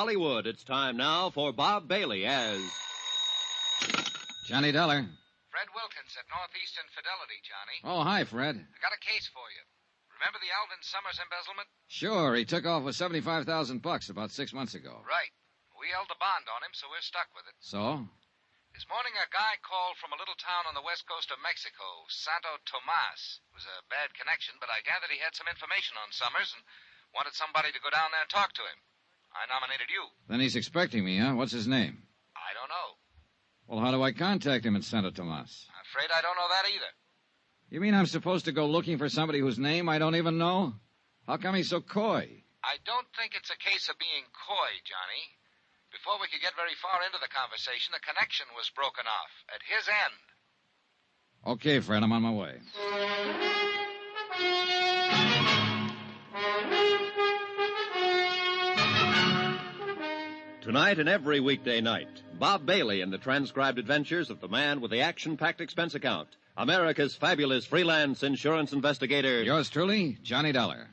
Hollywood, it's time now for Bob Bailey as... Johnny Dollar. Fred Wilkins at Northeastern Fidelity, Johnny. Oh, hi, Fred. I got a case for you. Remember the Alvin Summers embezzlement? Sure, he took off with $75,000 about 6 months ago. Right. We held the bond on him, so we're stuck with it. So? This morning, a guy called from a little town on the west coast of Mexico, Santo Tomas. It was a bad connection, but I gathered he had some information on Summers and wanted somebody to go down there and talk to him. I nominated you. Then he's expecting me, huh? What's his name? I don't know. Well, how do I contact him in Santo Tomas? I'm afraid I don't know that either. You mean I'm supposed to go looking for somebody whose name I don't even know? How come he's so coy? I don't think it's a case of being coy, Johnny. Before we could get very far into the conversation, the connection was broken off at his end. Okay, Fred, I'm on my way. Tonight and every weekday night, Bob Bailey in the transcribed adventures of the man with the action-packed expense account, America's fabulous freelance insurance investigator. Yours truly, Johnny Dollar.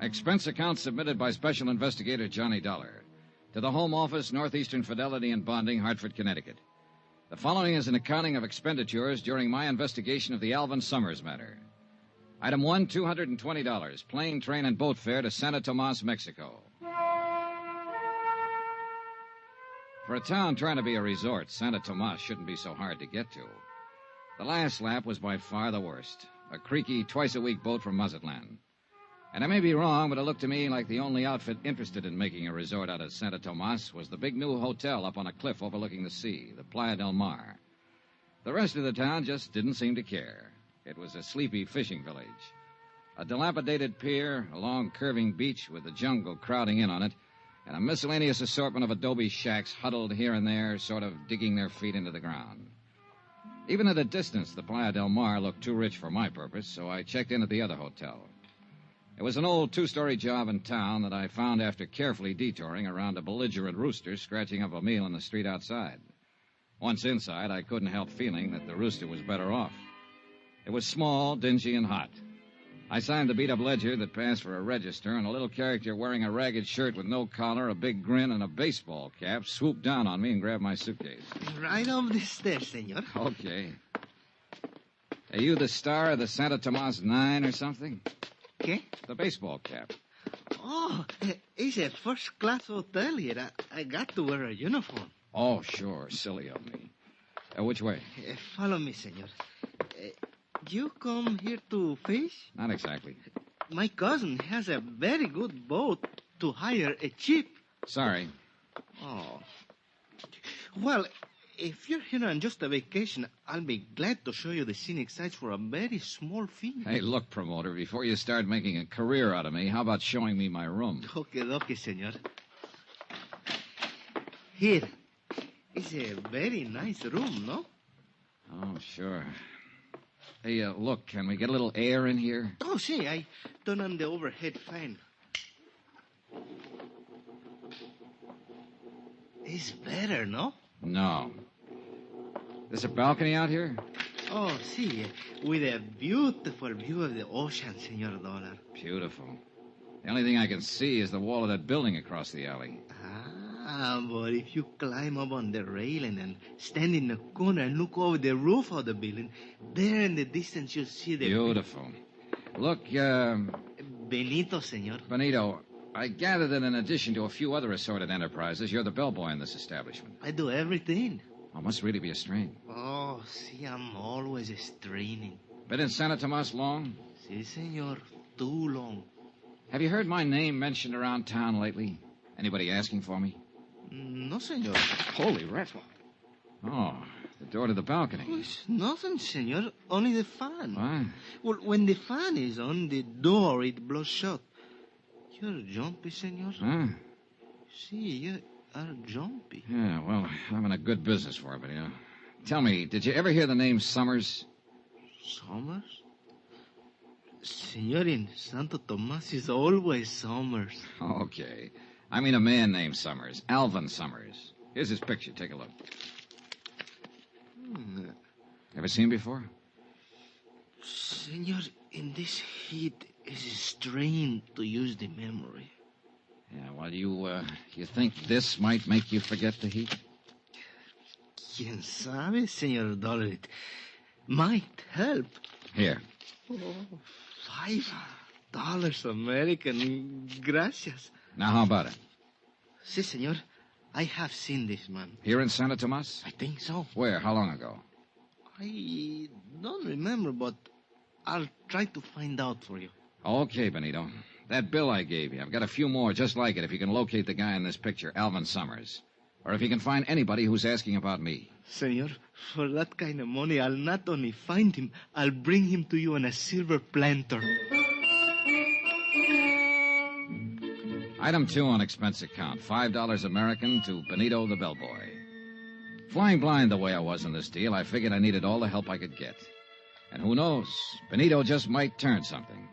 Expense account submitted by Special Investigator Johnny Dollar to the Home Office, Northeastern Fidelity and Bonding, Hartford, Connecticut. The following is an accounting of expenditures during my investigation of the Alvin Summers matter. Item 1, $220, plane, train, and boat fare to Santo Tomas, Mexico. For a town trying to be a resort, Santo Tomas shouldn't be so hard to get to. The last lap was by far the worst. A creaky, twice-a-week boat from Mazatlan. And I may be wrong, but it looked to me like the only outfit interested in making a resort out of Santo Tomas was the big new hotel up on a cliff overlooking the sea, the Playa del Mar. The rest of the town just didn't seem to care. It was a sleepy fishing village. A dilapidated pier, a long curving beach with the jungle crowding in on it, and a miscellaneous assortment of adobe shacks huddled here and there, sort of digging their feet into the ground. Even at a distance, the Playa del Mar looked too rich for my purpose, so I checked in at the other hotel. It was an old two-story job in town that I found after carefully detouring around a belligerent rooster scratching up a meal in the street outside. Once inside, I couldn't help feeling that the rooster was better off. It was small, dingy, and hot. I signed the beat-up ledger that passed for a register, and a little character wearing a ragged shirt with no collar, a big grin, and a baseball cap swooped down on me and grabbed my suitcase. Right over the stairs, senor. Okay. Are you the star of the Santo Tomas 9 or something? ¿Qué? The baseball cap. Oh, it's a first-class hotel here. I got to wear a uniform. Oh, sure. Silly of me. Which way? Follow me, senor. You come here to fish? Not exactly. My cousin has a very good boat to hire a cheap. Sorry. Oh. Well, if you're here on just a vacation, I'll be glad to show you the scenic sights for a very small fee. Hey, look, promoter, before you start making a career out of me, how about showing me my room? Okay, senor. Here. It's a very nice room, no? Oh, sure. Hey, look, can we get a little air in here? Oh, see, I turn on the overhead fan. It's better, no? No. There's a balcony out here? Oh, see, with a beautiful view of the ocean, Senor Dollar. Beautiful. The only thing I can see is the wall of that building across the alley. But if you climb up on the railing and stand in the corner and look over the roof of the building, there in the distance you'll see the... Beautiful. Look, Benito, senor. Benito, I gather that in addition to a few other assorted enterprises, you're the bellboy in this establishment. I do everything. Oh, must really be a strain. Oh, see, I'm always straining. Been in Santo Tomas long? Si, senor. Too long. Have you heard my name mentioned around town lately? Anybody asking for me? No, senor. Holy rattle. Oh, the door to the balcony. Oh, it's nothing, senor. Only the fan. What? Well, when the fan is on, the door, it blows shut. You're jumpy, senor. Huh? See, you are jumpy. Yeah, well, I'm in a good business for it, but, Tell me, did you ever hear the name Summers? Summers? Senor, in Santo Tomas is always Summers. Okay. I mean a man named Summers. Alvin Summers. Here's his picture. Take a look. Ever seen him before? Senor, in this heat, it's strained to use the memory. Yeah, well, you think this might make you forget the heat? Quien sabe, Senor Dollar. It might help. Here. Oh, $5 American. Gracias. Now, how about it? Si, senor. I have seen this man. Here in Santa Tomas? I think so. Where? How long ago? I don't remember, but I'll try to find out for you. Okay, Benito. That bill I gave you, I've got a few more just like it if you can locate the guy in this picture, Alvin Summers. Or if you can find anybody who's asking about me. Senor, for that kind of money, I'll not only find him, I'll bring him to you on a silver planter. Item 2 on expense account, $5 American to Benito the bellboy. Flying blind the way I was in this deal, I figured I needed all the help I could get. And who knows, Benito just might turn something.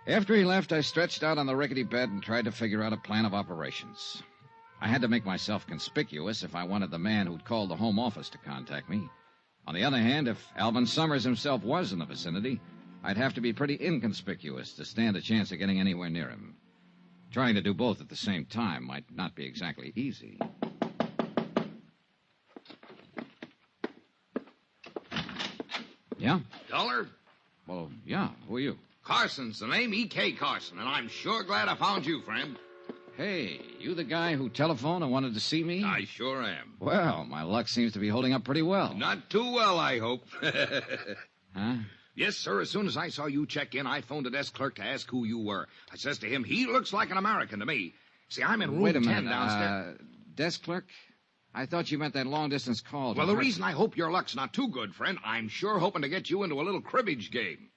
After he left, I stretched out on the rickety bed and tried to figure out a plan of operations. I had to make myself conspicuous if I wanted the man who'd called the home office to contact me. On the other hand, if Alvin Summers himself was in the vicinity, I'd have to be pretty inconspicuous to stand a chance of getting anywhere near him. Trying to do both at the same time might not be exactly easy. Yeah? Dollar? Well, yeah. Who are you? Carson's the name, E.K. Carson, and I'm sure glad I found you, friend. Hey, you the guy who telephoned and wanted to see me? I sure am. Well, my luck seems to be holding up pretty well. Not too well, I hope. Huh? Yes, sir. As soon as I saw you check in, I phoned the desk clerk to ask who you were. I says to him, he looks like an American to me. See, I'm in room Wait a 10 minute. downstairs. Desk clerk? I thought you meant that long-distance call. Well, the reason I hope your luck's not too good, friend, I'm sure hoping to get you into a little cribbage game.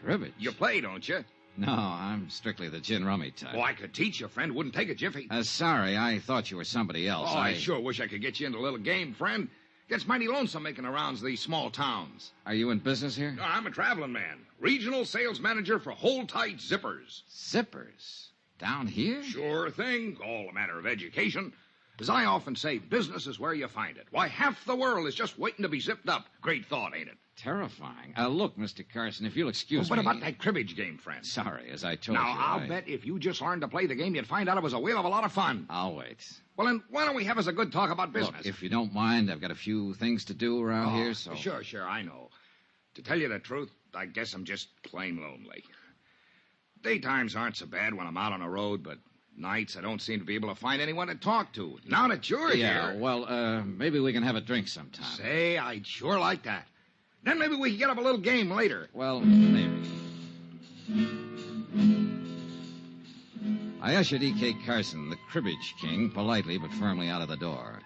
Cribbage? You play, don't you? No, I'm strictly the gin rummy type. Oh, I could teach you, friend. Wouldn't take a jiffy. Sorry, I thought you were somebody else. Oh, I sure wish I could get you into a little game, friend. Gets mighty lonesome making the rounds of these small towns. Are you in business here? No, I'm a traveling man. Regional sales manager for hold-tight zippers. Zippers? Down here? Sure thing. All a matter of education. As I often say, business is where you find it. Why, half the world is just waiting to be zipped up. Great thought, ain't it? Terrifying. Look, Mr. Carson, if you'll excuse What me... about that cribbage game, friend? Sorry, as I told Now, you... I'll bet if you just learned to play the game, you'd find out it was a whale of a lot of fun. I'll wait. Well, then, why don't we have us a good talk about business? Look, if you don't mind, I've got a few things to do around here, so... Sure, I know. To tell you the truth, I guess I'm just plain lonely. Daytimes aren't so bad when I'm out on the road, but nights I don't seem to be able to find anyone to talk to. Now that you're Yeah, here... well, maybe we can have a drink sometime. Say, I'd sure like that. Then maybe we can get up a little game later. Well, maybe. I ushered E.K. Carson, the cribbage king, politely but firmly out of the door.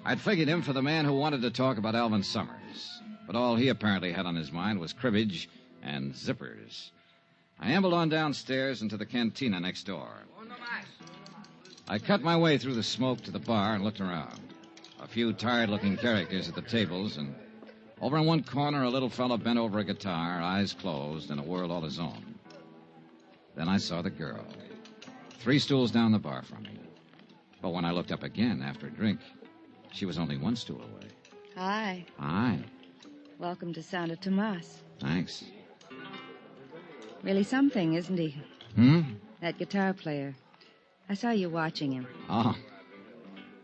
I'd figured him for the man who wanted to talk about Alvin Summers, but all he apparently had on his mind was cribbage and zippers. I ambled on downstairs into the cantina next door. I cut my way through the smoke to the bar and looked around. A few tired-looking characters at the tables, and over in one corner, a little fellow bent over a guitar, eyes closed, in a world all his own. Then I saw the girl, 3 stools down the bar from me. But when I looked up again after a drink, she was only 1 stool away. Hi. Hi. Welcome to Santa Tomas. Thanks. Really something, isn't he? That guitar player. I saw you watching him. Oh.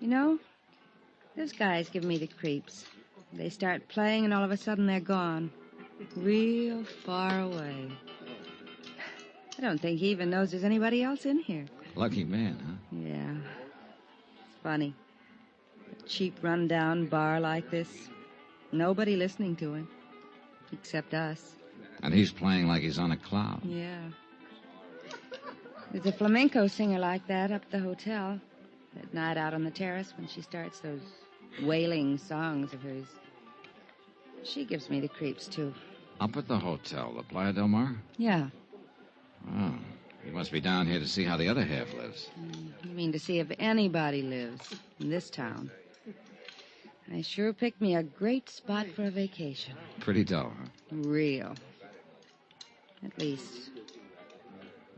You know, those guys give me the creeps. They start playing, and all of a sudden they're gone. Real far away. I don't think he even knows there's anybody else in here. Lucky man, huh? Yeah. It's funny. A cheap, run-down bar like this. Nobody listening to him. Except us. And he's playing like he's on a cloud. Yeah. There's a flamenco singer like that up at the hotel. At night out on the terrace when she starts those wailing songs of hers. She gives me the creeps, too. Up at the hotel, the Playa del Mar? Yeah. Oh, he must be down here to see how the other half lives. You mean to see if anybody lives in this town. I sure picked me a great spot for a vacation. Pretty dull, huh? Real. At least,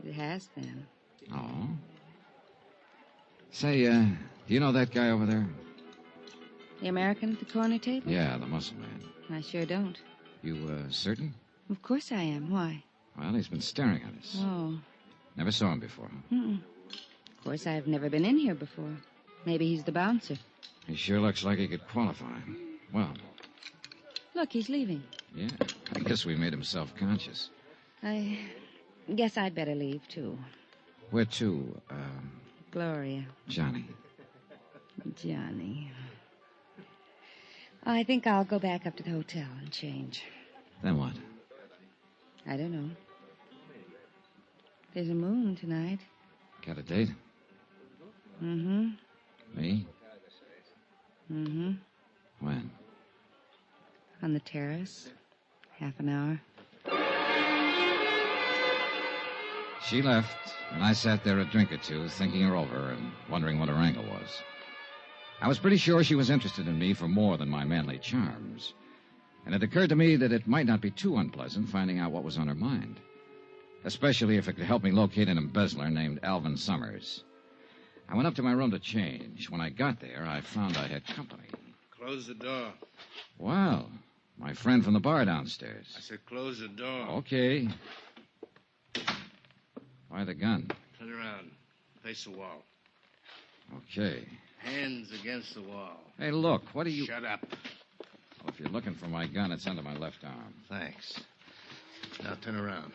it has been. Oh? Say, do you know that guy over there? The American at the corner table? Yeah, the muscle man. I sure don't. You, certain? Of course I am. Why? Well, he's been staring at us. Oh. Never saw him before. Mm-mm. Of course, I've never been in here before. Maybe he's the bouncer. He sure looks like he could qualify. Well, Look, he's leaving. yeah, I guess we made him self-conscious. I guess I'd better leave, too. Where to? Gloria. Johnny. Johnny. I think I'll go back up to the hotel and change. Then what? I don't know. There's a moon tonight. Got a date? Mm-hmm. Me? Mm-hmm. When? On the terrace. Half an hour. She left, and I sat there a drink or two, thinking her over and wondering what her angle was. I was pretty sure she was interested in me for more than my manly charms. And it occurred to me that it might not be too unpleasant finding out what was on her mind. Especially if it could help me locate an embezzler named Alvin Summers. I went up to my room to change. When I got there, I found I had company. Close the door. Well, my friend from the bar downstairs. I said close the door. Okay. Why the gun? Turn around. Face the wall. Okay. Hands against the wall. Hey, look, what are you... Shut up. Well, if you're looking for my gun, it's under my left arm. Thanks. Now turn around.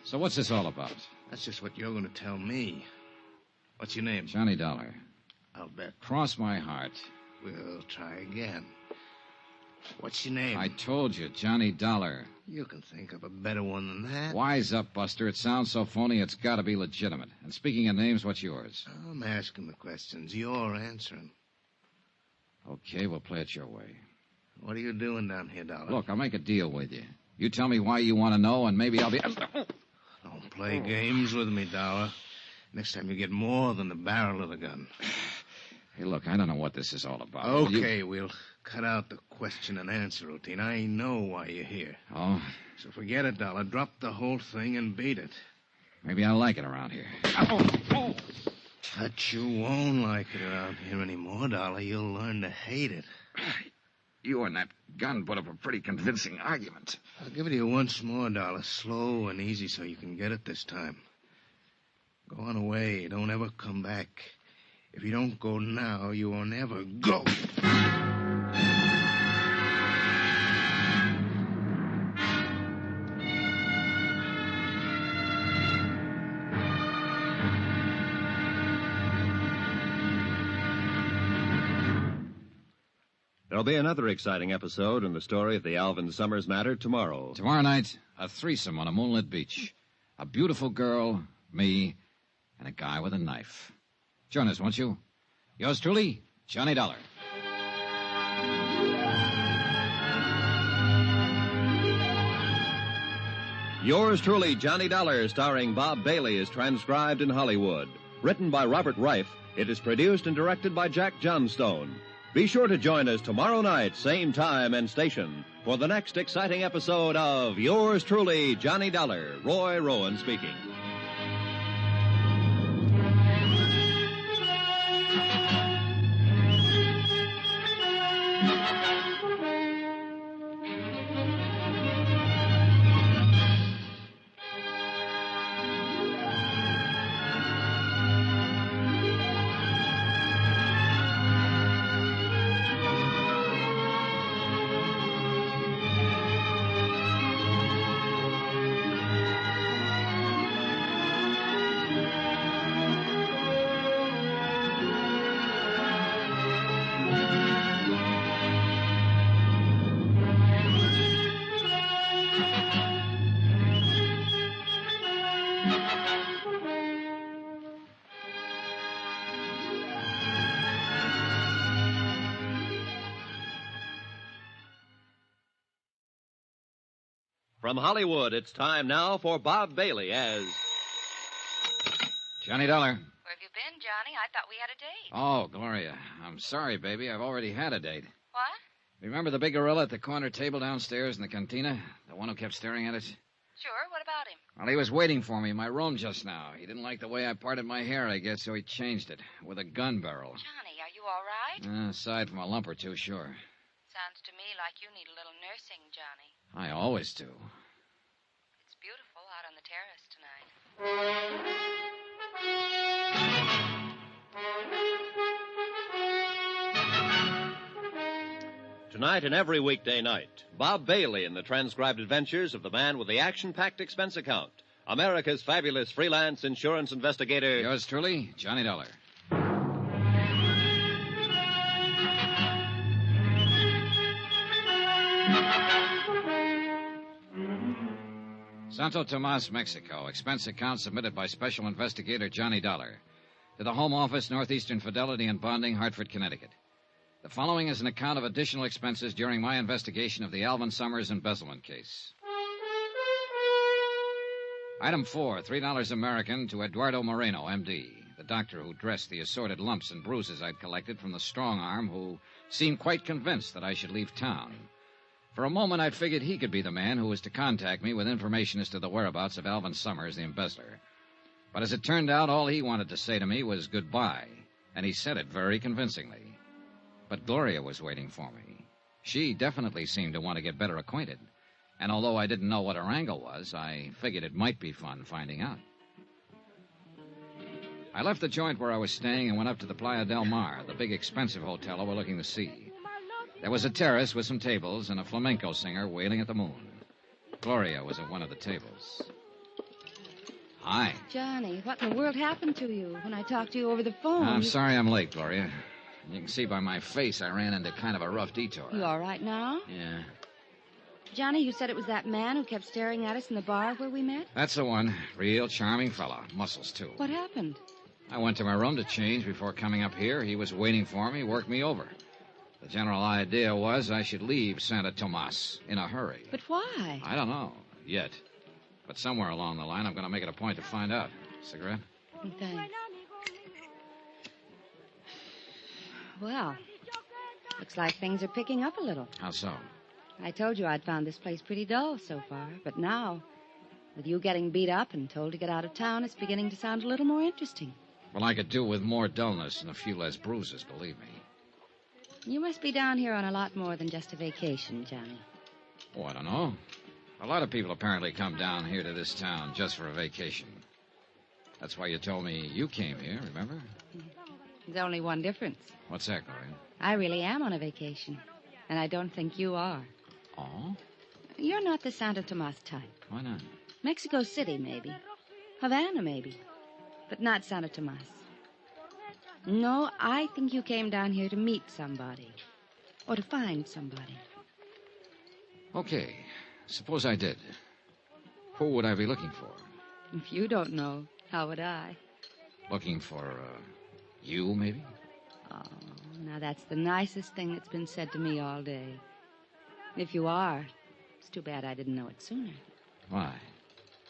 So what's this all about? That's just what you're going to tell me. What's your name? Johnny Dollar. I'll bet. Cross my heart. We'll try again. What's your name? I told you, Johnny Dollar. You can think of a better one than that. Wise up, Buster. It sounds so phony, it's got to be legitimate. And speaking of names, what's yours? I'm asking the questions. You're answering. Okay, we'll play it your way. What are you doing down here, Dollar? Look, I'll make a deal with you. You tell me why you want to know, and maybe I'll be... Don't play games with me, Dollar. Next time you get more than the barrel of the gun. Hey, look, I don't know what this is all about. Okay, we'll cut out the question and answer routine. I know why you're here. Oh? So forget it, Dollar. Drop the whole thing and beat it. Maybe I like it around here. But you won't like it around here anymore, Dollar. You'll learn to hate it. You and that gun put up a pretty convincing argument. I'll give it to you once more, Dollar. Slow and easy so you can get it this time. Go on away. Don't ever come back. If you don't go now, you won't ever go. There'll be another exciting episode in the story of the Alvin Summers matter tomorrow. Tomorrow night, a threesome on a moonlit beach. A beautiful girl, me, and a guy with a knife. Join us, won't you? Yours truly, Johnny Dollar. Yours truly, Johnny Dollar, starring Bob Bailey, is transcribed in Hollywood. Written by Robert Reif, it is produced and directed by Jack Johnstone. Be sure to join us tomorrow night, same time and station, for the next exciting episode of Yours truly, Johnny Dollar. Roy Rowan speaking. From Hollywood, it's time now for Bob Bailey as... Johnny Dollar. Where have you been, Johnny? I thought we had a date. Oh, Gloria. I'm sorry, baby. I've already had a date. What? Remember the big gorilla at the corner table downstairs in the cantina? The one who kept staring at us? Sure. What about him? Well, he was waiting for me in my room just now. He didn't like the way I parted my hair, I guess, so he changed it with a gun barrel. Johnny, are you all right? Aside from a lump or two, sure. Sounds to me like you need a little nursing, Johnny. I always do. It's beautiful out on the terrace tonight. Tonight and every weekday night, Bob Bailey in the transcribed adventures of the man with the action-packed expense account, America's fabulous freelance insurance investigator. Yours truly, Johnny Dollar. Santo Tomas, Mexico. Expense account submitted by Special Investigator Johnny Dollar to the Home Office, Northeastern Fidelity and Bonding, Hartford, Connecticut. The following is an account of additional expenses during my investigation of the Alvin Summers embezzlement case. Item 4, $3 American to Eduardo Moreno, M.D., the doctor who dressed the assorted lumps and bruises I'd collected from the strong arm who seemed quite convinced that I should leave town. For a moment, I'd figured he could be the man who was to contact me with information as to the whereabouts of Alvin Summers, the embezzler. But as it turned out, all he wanted to say to me was goodbye, and he said it very convincingly. But Gloria was waiting for me. She definitely seemed to want to get better acquainted. And although I didn't know what her angle was, I figured it might be fun finding out. I left the joint where I was staying and went up to the Playa del Mar, the big expensive hotel overlooking the sea. There was a terrace with some tables and a flamenco singer wailing at the moon. Gloria was at one of the tables. Hi. Johnny, what in the world happened to you when I talked to you over the phone? I'm sorry I'm late, Gloria. You can see by my face I ran into kind of a rough detour. You all right now? Yeah. Johnny, you said it was that man who kept staring at us in the bar where we met? That's the one. Real charming fella. Muscles, too. What happened? I went to my room to change before coming up here. He was waiting for me, worked me over. The general idea was I should leave Santo Tomas in a hurry. But why? I don't know, yet. But somewhere along the line, I'm going to make it a point to find out. Cigarette? Thanks. Well, looks like things are picking up a little. How so? I told you I'd found this place pretty dull so far, but now, with you getting beat up and told to get out of town, it's beginning to sound a little more interesting. Well, I could do with more dullness and a few less bruises, believe me. You must be down here on a lot more than just a vacation, Johnny. Oh, I don't know. A lot of people apparently come down here to this town just for a vacation. That's why you told me you came here, remember? There's only one difference. What's that, Gloria? I really am on a vacation, and I don't think you are. Oh? You're not the Santo Tomas type. Why not? Mexico City, maybe. Havana, maybe. But not Santo Tomas. No, I think you came down here to meet somebody. Or to find somebody. Okay. Suppose I did. Who would I be looking for? If you don't know, how would I? Looking for, you, maybe? Oh, now that's the nicest thing that's been said to me all day. If you are, it's too bad I didn't know it sooner. Why?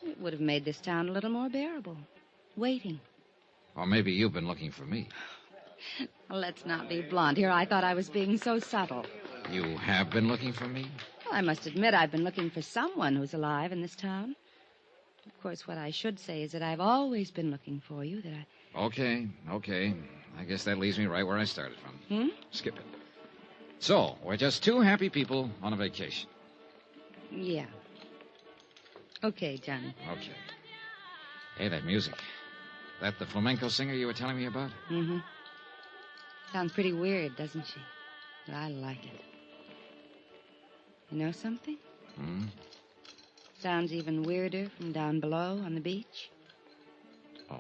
It would have made this town a little more bearable. Waiting. Or maybe you've been looking for me. Well, let's not be blunt here. I thought I was being so subtle. You have been looking for me? Well, I must admit I've been looking for someone who's alive in this town. Of course, what I should say is that I've always been looking for you, that I... Okay. I guess that leaves me right where I started from. Skip it. So, we're just two happy people on a vacation. Yeah. Okay, Johnny. Okay. Hey, that music. That the flamenco singer you were telling me about? Mm-hmm. Sounds pretty weird, doesn't she? But I like it. You know something? Sounds even weirder from down below on the beach. Oh?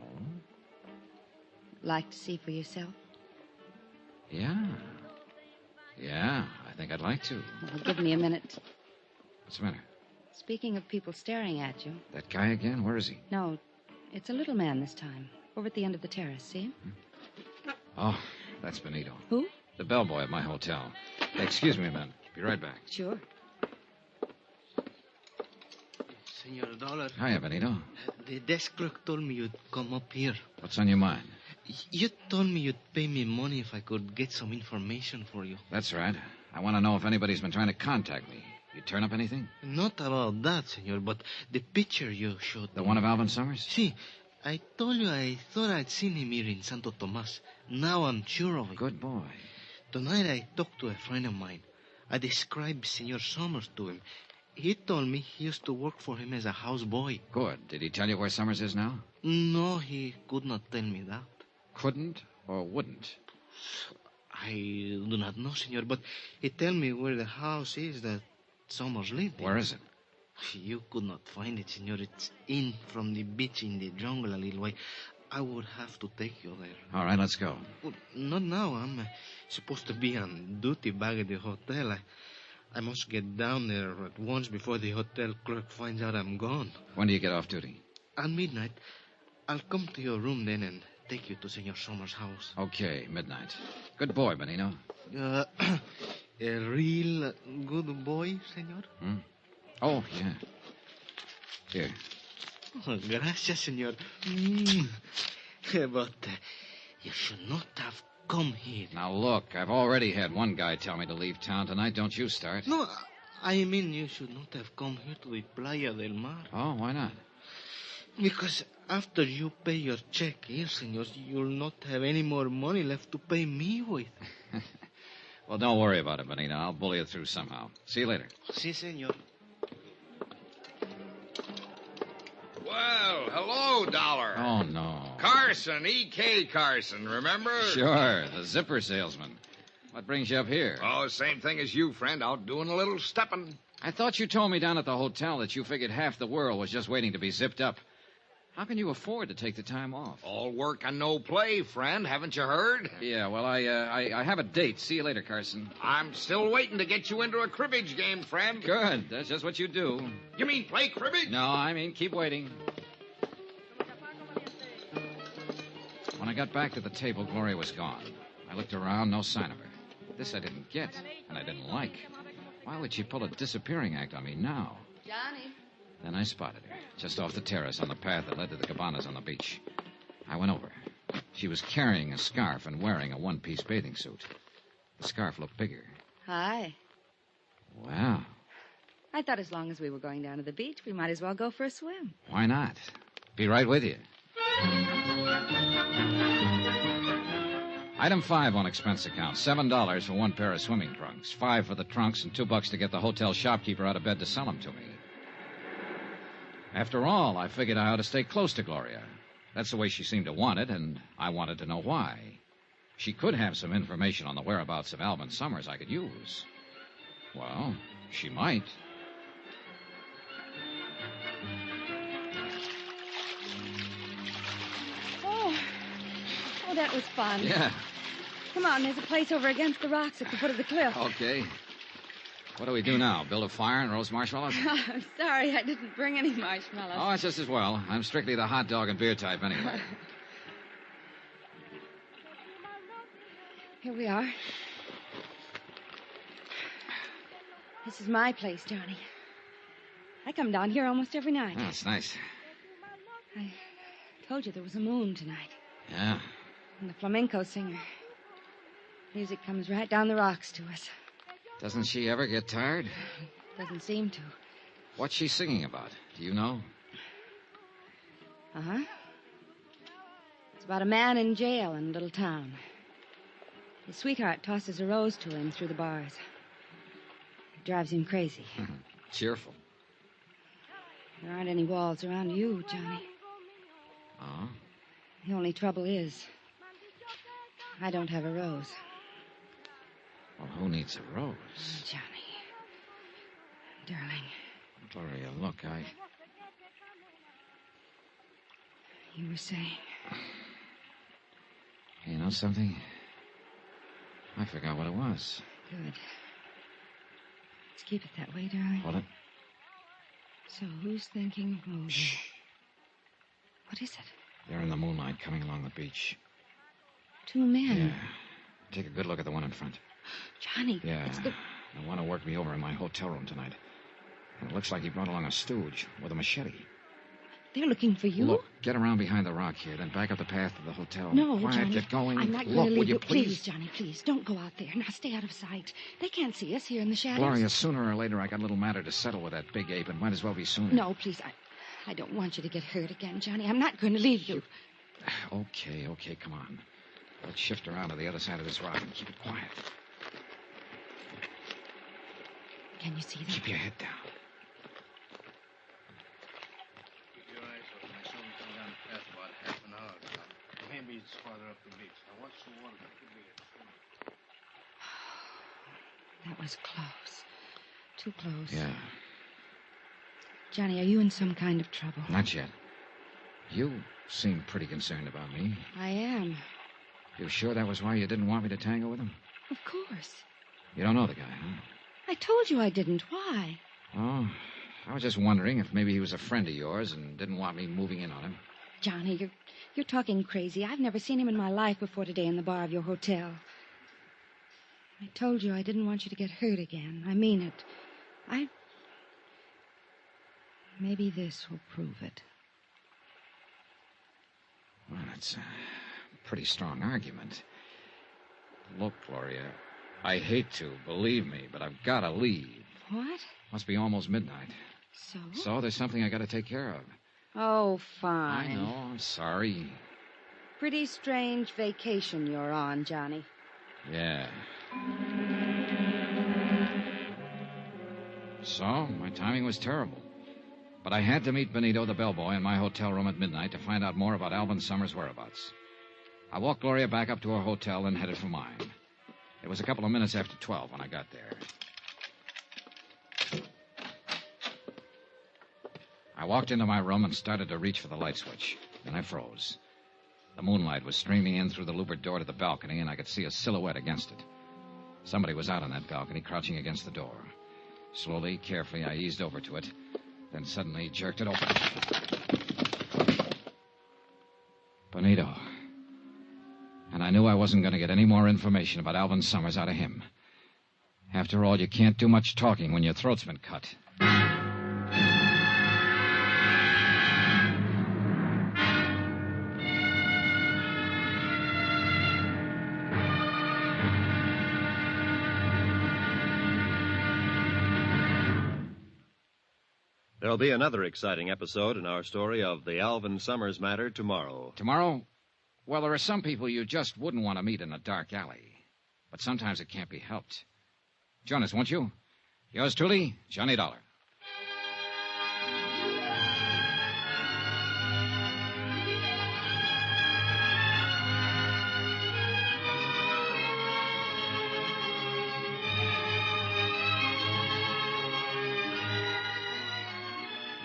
Like to see for yourself? Yeah, I think I'd like to. Well, give me a minute. What's the matter? Speaking of people staring at you. That guy again? Where is he? No, it's a little man this time. Over at the end of the terrace, see him? Oh, that's Benito. Who? The bellboy at my hotel. Hey, excuse me a minute. Be right back. Sure. Senor Dollar. Hiya, Benito. The desk clerk told me you'd come up here. What's on your mind? You told me you'd pay me money if I could get some information for you. That's right. I want to know if anybody's been trying to contact me. You turn up anything? Not about that, senor, but the picture you showed The me. one of Alvin Summers? See, I told you I thought I'd seen him here in Santo Tomas. Now I'm sure of it. Good boy. Tonight I talked to a friend of mine. I described Senor Summers to him. He told me he used to work for him as a houseboy. Good. Did he tell you where Summers is now? No, he could not tell me that. Couldn't or wouldn't? I do not know, senor, but he told me where the house is that Summers lived in. Where is it? You could not find it, senor. It's in from the beach in the jungle a little way. I would have to take you there. All right, let's go. Well, not now. I'm supposed to be on duty back at the hotel. I must get down there at once before the hotel clerk finds out I'm gone. When do you get off duty? At midnight. I'll come to your room then and take you to Senor Summers' house. Okay, midnight. Good boy, Benino. A real good boy, senor? Hmm? Oh, yeah. Here. Oh, gracias, senor. But you should not have come here. Now, look, I've already had one guy tell me to leave town tonight. Don't you start. No, I mean you should not have come here to the Playa del Mar. Oh, why not? Because after you pay your check here, senor, you'll not have any more money left to pay me with. Well, don't worry about it, Benino. I'll bully it through somehow. See you later. Si, senor. Well, hello, Dollar. Oh, no. Carson, E.K. Carson, remember? Sure, the zipper salesman. What brings you up here? Oh, same thing as you, friend. Out doing a little stepping. I thought you told me down at the hotel that you figured half the world was just waiting to be zipped up. How can you afford to take the time off? All work and no play, friend. Haven't you heard? Yeah, well, I have a date. See you later, Carson. I'm still waiting to get you into a cribbage game, friend. Good. That's just what you do. You mean play cribbage? No, I mean keep waiting. When I got back to the table, Gloria was gone. I looked around, no sign of her. This I didn't get, and I didn't like. Why would she pull a disappearing act on me now? Johnny. Then I spotted her, just off the terrace on the path that led to the cabanas on the beach. I went over. She was carrying a scarf and wearing a one-piece bathing suit. The scarf looked bigger. Hi. Wow. I thought as long as we were going down to the beach, we might as well go for a swim. Why not? Be right with you. Item 5 on expense account. $7 for one pair of swimming trunks. $5 for the trunks and $2 to get the hotel shopkeeper out of bed to sell them to me. After all, I figured I ought to stay close to Gloria. That's the way she seemed to want it, and I wanted to know why. She could have some information on the whereabouts of Alvin Summers I could use. Well, she might. Oh, that was fun. Yeah. Come on, there's a place over against the rocks at the foot of the cliff. Okay. What do we do now? Build a fire and roast marshmallows? I'm sorry, I didn't bring any marshmallows. Oh, it's just as well. I'm strictly the hot dog and beer type anyway. Here we are. This is my place, Johnny. I come down here almost every night. Oh, it's nice. I told you there was a moon tonight. Yeah. And the flamenco singer. Music comes right down the rocks to us. Doesn't she ever get tired? Doesn't seem to. What's she singing about? Do you know? Uh-huh. It's about a man in jail in a little town. His sweetheart tosses a rose to him through the bars. It drives him crazy. Cheerful. There aren't any walls around you, Johnny. Oh? The only trouble is, I don't have a rose. Well, who needs a rose? Johnny. Darling. Gloria, look, You were saying... You know something? I forgot what it was. Good. Let's keep it that way, darling. What? So who's thinking of roses? Shh. What is it? They're in the moonlight coming along the beach. Two men. Yeah. Take a good look at the one in front. Johnny, Yeah. it's the... They want to work me over in my hotel room tonight. And it looks like he brought along a stooge with a machete. They're looking for you? Look, get around behind the rock here, then back up the path to the hotel. No, Quiet, Johnny. get going. I'm not Look, going to would leave you you. please? Johnny, please. Don't go out there. Now stay out of sight. They can't see us here in the shadows. Gloria, sooner or later I got a little matter to settle with that big ape. It might as well be sooner. No, please. I don't want you to get hurt again, Johnny. I'm not going to leave you. Okay, come on. Let's shift around to the other side of this rock and keep it quiet. Can you see them? Keep your head down. Keep your eyes open. I saw him come down the path about half an hour ago. Maybe it's farther up the beach. Now, watch the water. That could be it. That was close. Too close. Yeah, Johnny, are you in some kind of trouble? not yet. You seem pretty concerned about me. I am. You sure that was why you didn't want me to tango with him? Of course. You don't know the guy, huh? I told you I didn't. Why? Oh, I was just wondering if maybe he was a friend of yours and didn't want me moving in on him. Johnny, you're talking crazy. I've never seen him in my life before today in the bar of your hotel. I told you I didn't want you to get hurt again. I mean it. Maybe this will prove it. Well, that's a pretty strong argument. Look, Gloria, I hate to, believe me, but I've got to leave. What? Must be almost midnight. So there's something I got to take care of. Oh, fine. I know, I'm sorry. Pretty strange vacation you're on, Johnny. Yeah. So, my timing was terrible. But I had to meet Benito, the bellboy, in my hotel room at midnight to find out more about Alvin Summers' whereabouts. I walked Gloria back up to her hotel and headed for mine. It was a couple of minutes after 12 when I got there. I walked into my room and started to reach for the light switch. Then I froze. The moonlight was streaming in through the louvered door to the balcony, and I could see a silhouette against it. Somebody was out on that balcony, crouching against the door. Slowly, carefully, I eased over to it, then suddenly jerked it open. Benito. And I knew I wasn't going to get any more information about Alvin Summers out of him. After all, you can't do much talking when your throat's been cut. There'll be another exciting episode in our story of the Alvin Summers matter tomorrow. Tomorrow? Well, there are some people you just wouldn't want to meet in a dark alley. But sometimes it can't be helped. Join us, won't you? Yours truly, Johnny Dollar.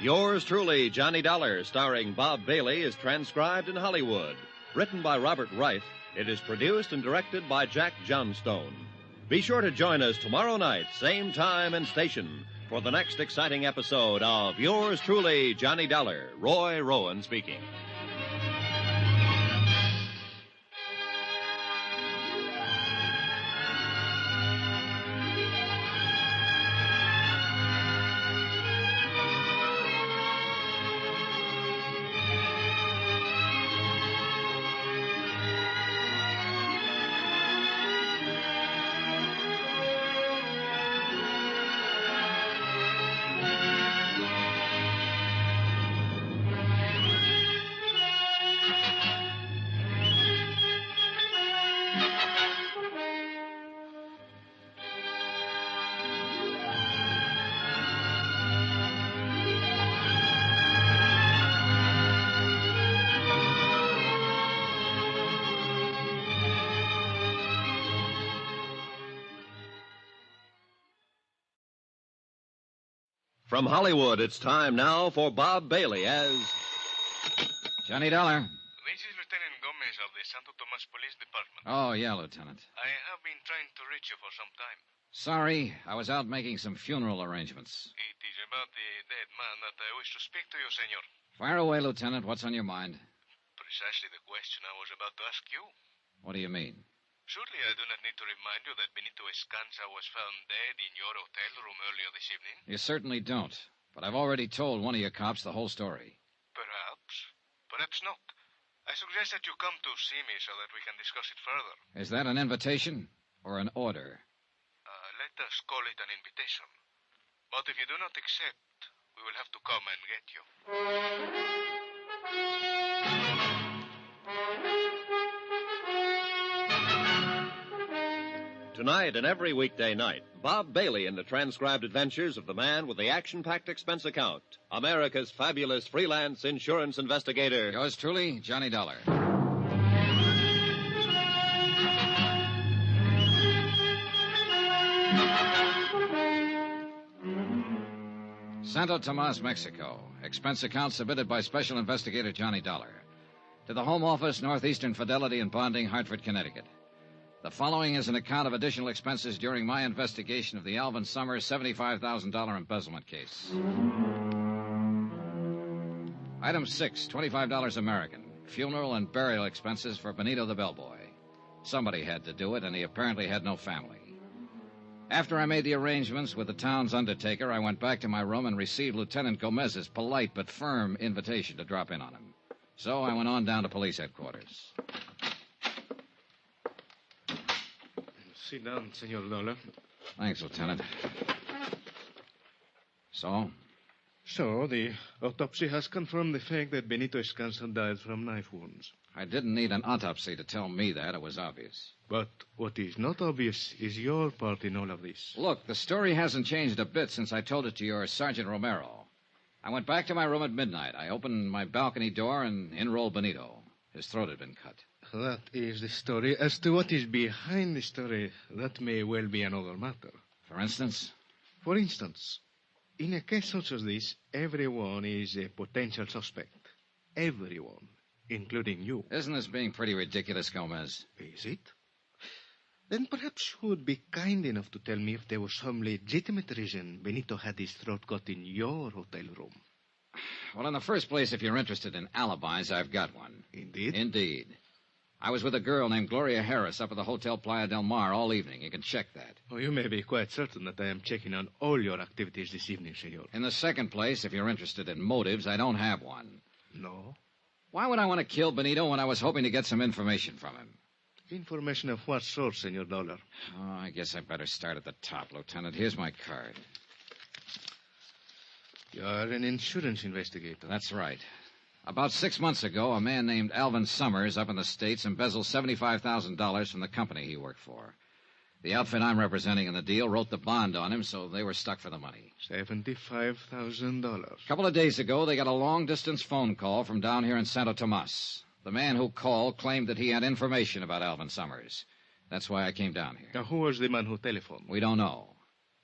Yours truly, Johnny Dollar, starring Bob Bailey, is transcribed in Hollywood. Written by Robert Reif, it is produced and directed by Jack Johnstone. Be sure to join us tomorrow night, same time and station, for the next exciting episode of Yours truly, Johnny Dollar. Roy Rowan speaking. From Hollywood, it's time now for Bob Bailey as Johnny Dollar. This is Lieutenant Gomez of the Santo Tomas Police Department. Oh, yeah, Lieutenant. I have been trying to reach you for some time. Sorry, I was out making some funeral arrangements. It is about the dead man that I wish to speak to you, senor. Fire away, Lieutenant. What's on your mind? Precisely the question I was about to ask you. What do you mean? Surely I do not need to remind you that Benito Escanza was found dead in your hotel room earlier this evening. You certainly don't. But I've already told one of your cops the whole story. Perhaps. Perhaps not. I suggest that you come to see me so that we can discuss it further. Is that an invitation or an order? Let us call it an invitation. But if you do not accept, we will have to come and get you. Tonight and every weekday night, Bob Bailey in the transcribed adventures of the man with the action-packed expense account, America's fabulous freelance insurance investigator. Yours truly, Johnny Dollar. Santo Tomas, Mexico. Expense account submitted by Special Investigator Johnny Dollar. To the Home Office, Northeastern Fidelity and Bonding, Hartford, Connecticut. The following is an account of additional expenses during my investigation of the Alvin Summers $75,000 embezzlement case. Item 6, $25 American. Funeral and burial expenses for Benito the bellboy. Somebody had to do it, and he apparently had no family. After I made the arrangements with the town's undertaker, I went back to my room and received Lieutenant Gomez's polite but firm invitation to drop in on him. So I went on down to police headquarters. Sit down, Senor Dollar. Thanks, Lieutenant. So? So, the autopsy has confirmed the fact that Benito Escanza died from knife wounds. I didn't need an autopsy to tell me that. It was obvious. But what is not obvious is your part in all of this. Look, the story hasn't changed a bit since I told it to your Sergeant Romero. I went back to my room at midnight. I opened my balcony door and in rolled Benito. His throat had been cut. That is the story. As to what is behind the story, that may well be another matter. For instance? For instance, in a case such as this, everyone is a potential suspect. Everyone, including you. Isn't this being pretty ridiculous, Gomez? Is it? Then perhaps you would be kind enough to tell me if there was some legitimate reason Benito had his throat cut in your hotel room. Well, in the first place, if you're interested in alibis, I've got one. Indeed? Indeed. I was with a girl named Gloria Harris up at the Hotel Playa del Mar all evening. You can check that. Oh, you may be quite certain that I am checking on all your activities this evening, senor. In the second place, if you're interested in motives, I don't have one. No? Why would I want to kill Benito when I was hoping to get some information from him? Information of what sort, Senor Dollar? Oh, I guess I better start at the top, Lieutenant. Here's my card. You are an insurance investigator. That's right. About 6 months ago, a man named Alvin Summers up in the States embezzled $75,000 from the company he worked for. The outfit I'm representing in the deal wrote the bond on him, so they were stuck for the money. $75,000. A couple of days ago, they got a long-distance phone call from down here in Santo Tomas. The man who called claimed that he had information about Alvin Summers. That's why I came down here. Now, who was the man who telephoned? We don't know.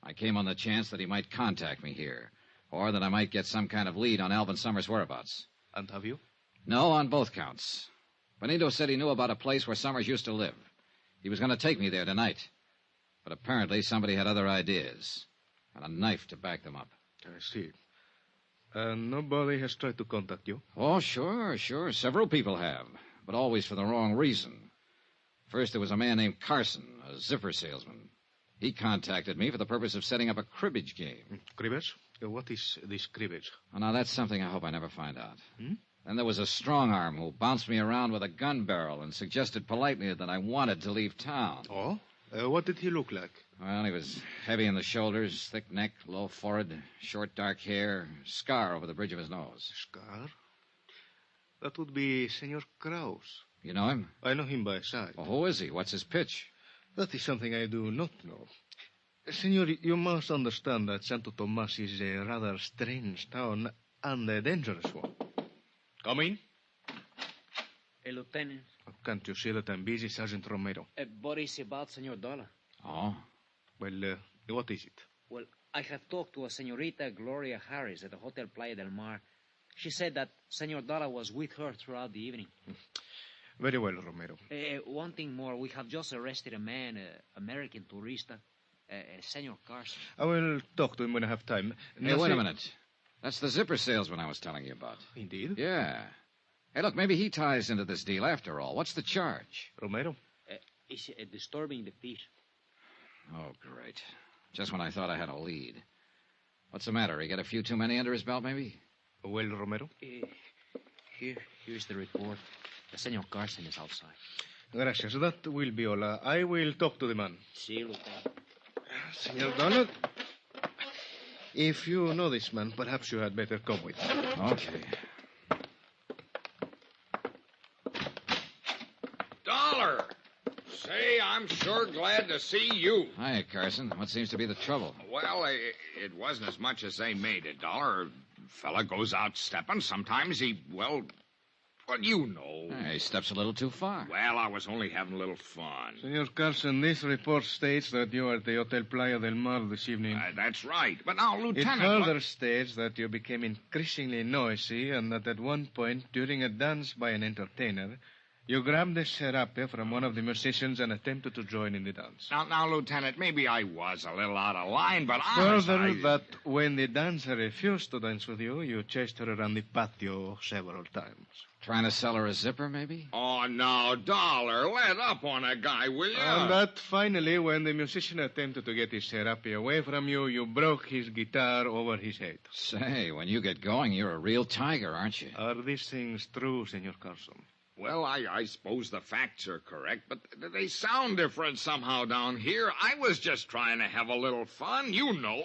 I came on the chance that he might contact me here, or that I might get some kind of lead on Alvin Summers' whereabouts. And have you? No, on both counts. Benito said he knew about a place where Summers used to live. He was going to take me there tonight. But apparently somebody had other ideas, and a knife to back them up. I see. And nobody has tried to contact you? Oh, sure. Several people have, but always for the wrong reason. First, there was a man named Carson, a zipper salesman. He contacted me for the purpose of setting up a cribbage game. Cribbage? What is this cribbage? Oh, now, that's something I hope I never find out. Then there was a strong-arm who bounced me around with a gun barrel and suggested politely that I wanted to leave town. Oh? What did he look like? Well, he was heavy in the shoulders, thick neck, low forehead, short dark hair, scar over the bridge of his nose. Scar? That would be Senor Kraus. You know him? I know him by sight. Well, who is he? What's his pitch? That is something I do not know. Senor, you must understand that Santo Tomas is a rather strange town and a dangerous one. Come in. Hey, Lieutenant. Can't you see that I'm busy, Sergeant Romero? What is about Senor Dollar? Oh? Well, what is it? Well, I have talked to a Senorita Gloria Harris at the Hotel Playa del Mar. She said that Senor Dollar was with her throughout the evening. Very well, Romero. One thing more. We have just arrested a man, American tourista, Senor Carson. I will talk to him when I have time. Hey, wait a minute. That's the zipper salesman I was telling you about. Indeed? Yeah. Hey, look, maybe he ties into this deal after all. What's the charge? Romero? It's disturbing the peace. Oh, great. Just when I thought I had a lead. What's the matter? He got a few too many under his belt, maybe? Well, Romero? Here's the report. Senor Carson is outside. Gracias. That will be all. I will talk to the man. See you, Lieutenant. Senor Donald, if you know this man, perhaps you had better come with me. Okay. Dollar! Say, I'm sure glad to see you. Hiya, Carson. What seems to be the trouble? Well, it wasn't as much as they made it, Dollar. Fella goes out stepping. Sometimes he, well, you know. He steps a little too far. Well, I was only having a little fun. Senor Carson, this report states that you are at the Hotel Playa del Mar this evening. That's right. But now, It Lieutenant... further states that you became increasingly noisy and that at one point, during a dance by an entertainer, you grabbed a serape from one of the musicians and attempted to join in the dance. Now, Lieutenant, maybe I was a little out of line, but Further, that when the dancer refused to dance with you, you chased her around the patio several times. Trying to sell her a zipper, maybe? Oh, no, Dollar, let up on a guy, will you? And that finally, when the musician attempted to get his serape away from you, you broke his guitar over his head. Say, when you get going, you're a real tiger, aren't you? Are these things true, Senor Carson? Well, I suppose the facts are correct, but they sound different somehow down here. I was just trying to have a little fun, you know.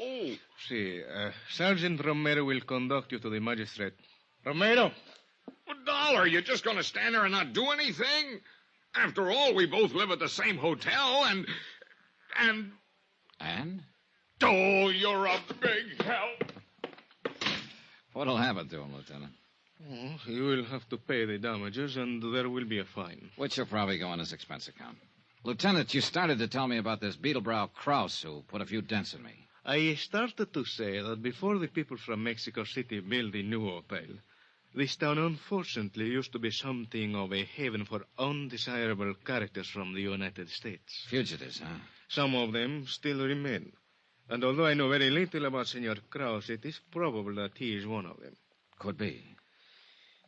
See, Sergeant Romero will conduct you to the magistrate. Romero! Well, Dollar, you're just going to stand there and not do anything? After all, we both live at the same hotel, and... And? Oh, you're a big help. What'll happen to him, Lieutenant? Oh, you will have to pay the damages, and there will be a fine. Which will probably go on his expense account. Lieutenant, you started to tell me about this Beetlebrow Krause who put a few dents in me. I started to say that before the people from Mexico City built the new hotel, this town unfortunately used to be something of a haven for undesirable characters from the United States. Fugitives, huh? Some of them still remain. And although I know very little about Senor Krause, it is probable that he is one of them. Could be.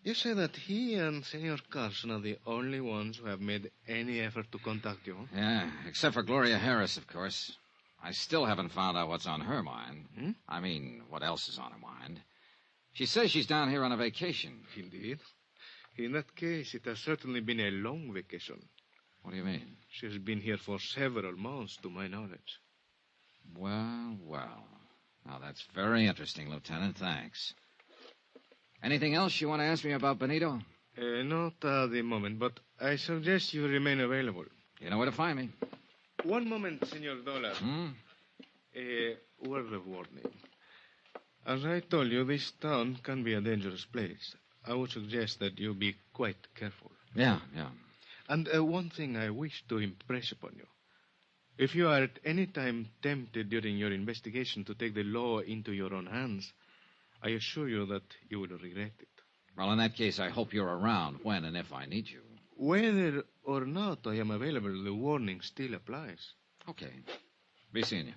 You say that he and Senor Carson are the only ones who have made any effort to contact you? Yeah, except for Gloria Harris, of course. I still haven't found out what's on her mind. I mean, what else is on her mind. She says she's down here on a vacation. Indeed. In that case, it has certainly been a long vacation. What do you mean? She has been here for several months, to my knowledge. Well. Now, that's very interesting, Lieutenant. Thanks. Anything else you want to ask me about Benito? Not at the moment, but I suggest you remain available. You know where to find me. One moment, Senor Dollar. A word of warning. As I told you, this town can be a dangerous place. I would suggest that you be quite careful. Yeah. And one thing I wish to impress upon you. If you are at any time tempted during your investigation to take the law into your own hands, I assure you that you will regret it. Well, in that case, I hope you're around when and if I need you. Whether or not I am available, the warning still applies. Okay. Be seeing you.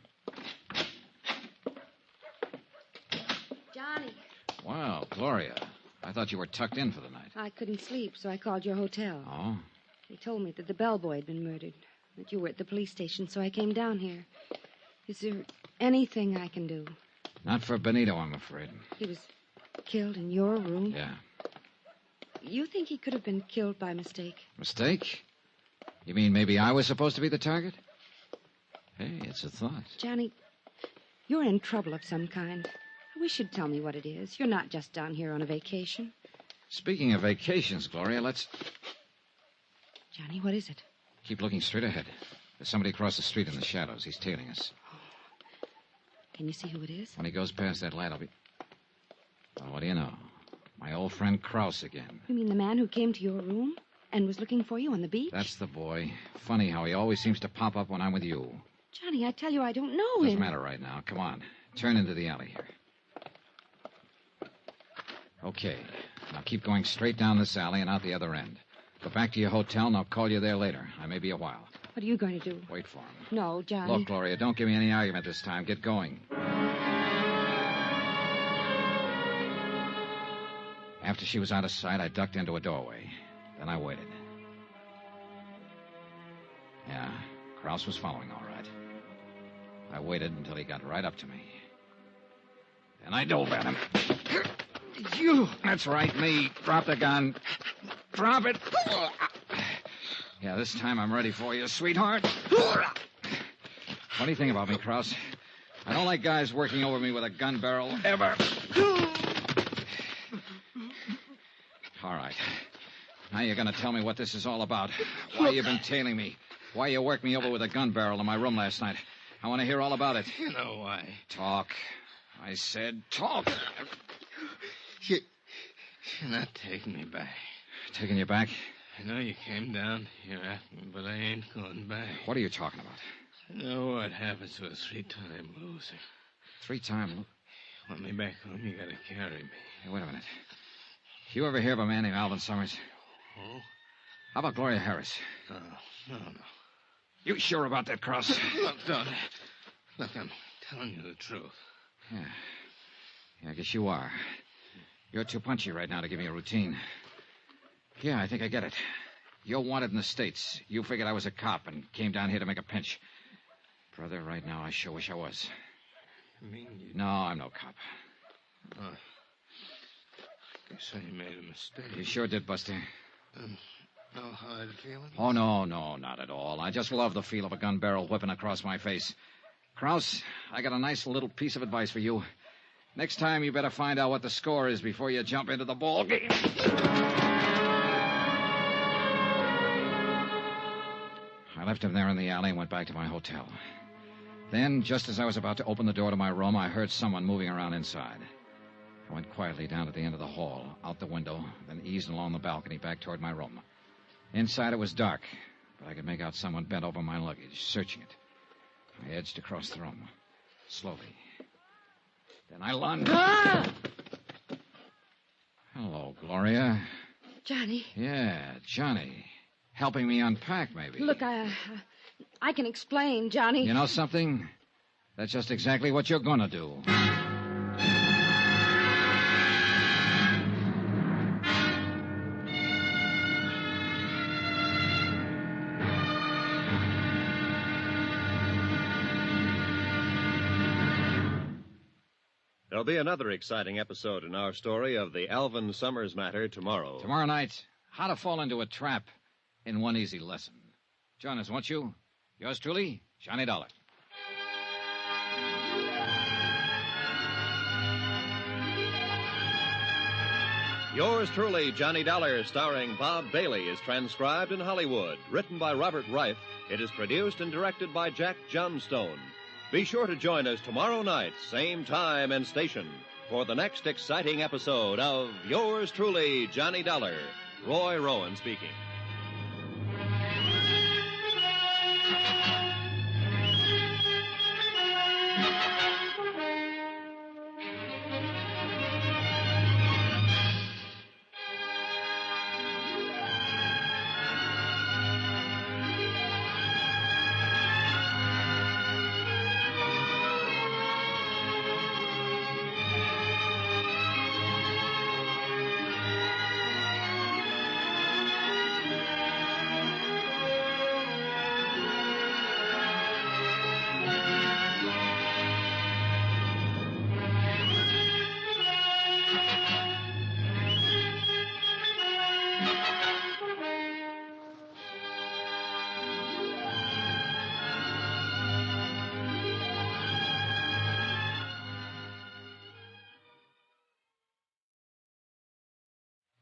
Johnny. Well, Gloria, I thought you were tucked in for the night. I couldn't sleep, so I called your hotel. Oh? They told me that the bellboy had been murdered, that you were at the police station, so I came down here. Is there anything I can do? Not for Benito, I'm afraid. He was killed in your room? Yeah. You think he could have been killed by mistake? Mistake? You mean maybe I was supposed to be the target? Hey, it's a thought. Johnny, you're in trouble of some kind. I wish you'd tell me what it is. You're not just down here on a vacation. Speaking of vacations, Gloria, let's... Johnny, what is it? Keep looking straight ahead. There's somebody across the street in the shadows. He's tailing us. Can you see who it is? When he goes past that light, I'll be... Well, what do you know? My old friend Krause again. You mean the man who came to your room and was looking for you on the beach? That's the boy. Funny how he always seems to pop up when I'm with you. Johnny, I tell you, I don't know him. Doesn't matter right now. Come on. Turn into the alley here. Okay. Now keep going straight down this alley and out the other end. Go back to your hotel, and I'll call you there later. I may be a while. What are you going to do? Wait for him. No, Johnny. Look, Gloria, don't give me any argument this time. Get going. After she was out of sight, I ducked into a doorway. Then I waited. Yeah, Krause was following all right. I waited until he got right up to me. Then I dove at him. You! That's right, me. Drop the gun. Drop it. Yeah, this time I'm ready for you, sweetheart. Funny thing about me, Krause. I don't like guys working over me with a gun barrel, ever. All right. Now you're going to tell me what this is all about. Why you've been tailing me. Why you worked me over with a gun barrel in my room last night. I want to hear all about it. You know why. Talk. I said talk. You're not taking me back. Taking you back? I know you came down here after me, but I ain't going back. What are you talking about? I know what happens to a 3-time loser. 3-time? Want me back home, you gotta carry me. Hey, wait a minute. You ever hear of a man named Alvin Summers? Oh? How about Gloria Harris? No. You sure about that, Cross? Look, Don. Look, I'm telling you the truth. Yeah, I guess you are. You're too punchy right now to give me a routine. Yeah, I think I get it. You're wanted in the States. You figured I was a cop and came down here to make a pinch. Brother, right now, I sure wish I was. You mean you... No, I'm no cop. Oh. Guess I made a mistake. You sure did, Buster. No hard feelings? Oh, no, not at all. I just love the feel of a gun barrel whipping across my face. Krause, I got a nice little piece of advice for you. Next time, you better find out what the score is before you jump into the ball game. I left him there in the alley and went back to my hotel. Then, just as I was about to open the door to my room, I heard someone moving around inside. I went quietly down to the end of the hall, out the window, then eased along the balcony back toward my room. Inside it was dark, but I could make out someone bent over my luggage, searching it. I edged across the room, slowly. Then I lunged. Ah! Hello, Gloria. Johnny. Yeah, Johnny. Helping me unpack, maybe. Look, I can explain, Johnny. You know something? That's just exactly what you're going to do. There'll be another exciting episode in our story of the Alvin Summers matter tomorrow. Tomorrow night, how to fall into a trap in one easy lesson. Join us, won't you? Yours truly, Johnny Dollar. Yours truly, Johnny Dollar, starring Bob Bailey, is transcribed in Hollywood. Written by Robert Reif, it is produced and directed by Jack Johnstone. Be sure to join us tomorrow night, same time and station, for the next exciting episode of Yours truly, Johnny Dollar. Roy Rowan speaking.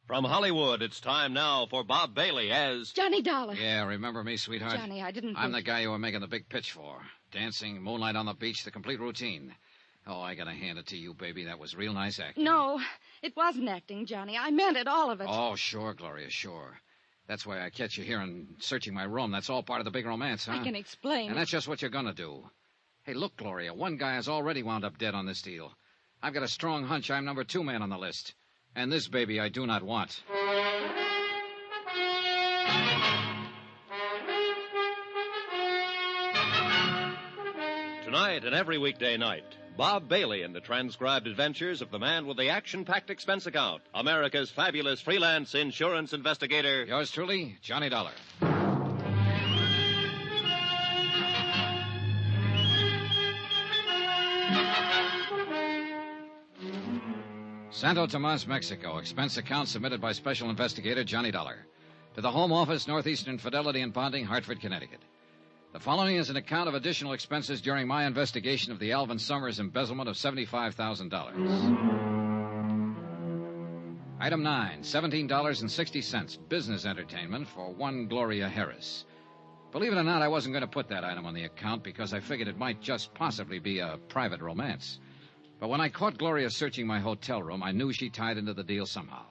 From Hollywood, it's time now for Bob Bailey as... Johnny Dollar. Yeah, remember me, sweetheart? Johnny, I didn't I'm the think... guy you were making the big pitch for. Dancing, moonlight on the beach, the complete routine. Oh, I gotta hand it to you, baby. That was real nice acting. No, it wasn't acting, Johnny. I meant it, all of it. Oh, sure, Gloria, sure. That's why I catch you here and searching my room. That's all part of the big romance, huh? I can explain. And that's just what you're gonna do. Hey, look, Gloria, one guy has already wound up dead on this deal. I've got a strong hunch I'm number 2 man on the list. And this baby I do not want. Tonight and every weekday night, Bob Bailey in the transcribed adventures of the man with the action-packed expense account, America's fabulous freelance insurance investigator. Yours truly, Johnny Dollar. Santo Tomas, Mexico. Expense account submitted by Special Investigator Johnny Dollar. To the Home Office, Northeastern Fidelity and Bonding, Hartford, Connecticut. The following is an account of additional expenses during my investigation of the Alvin Summers embezzlement of $75,000. Item 9, $17.60, business entertainment for one Gloria Harris. Believe it or not, I wasn't going to put that item on the account because I figured it might just possibly be a private romance. But when I caught Gloria searching my hotel room, I knew she tied into the deal somehow.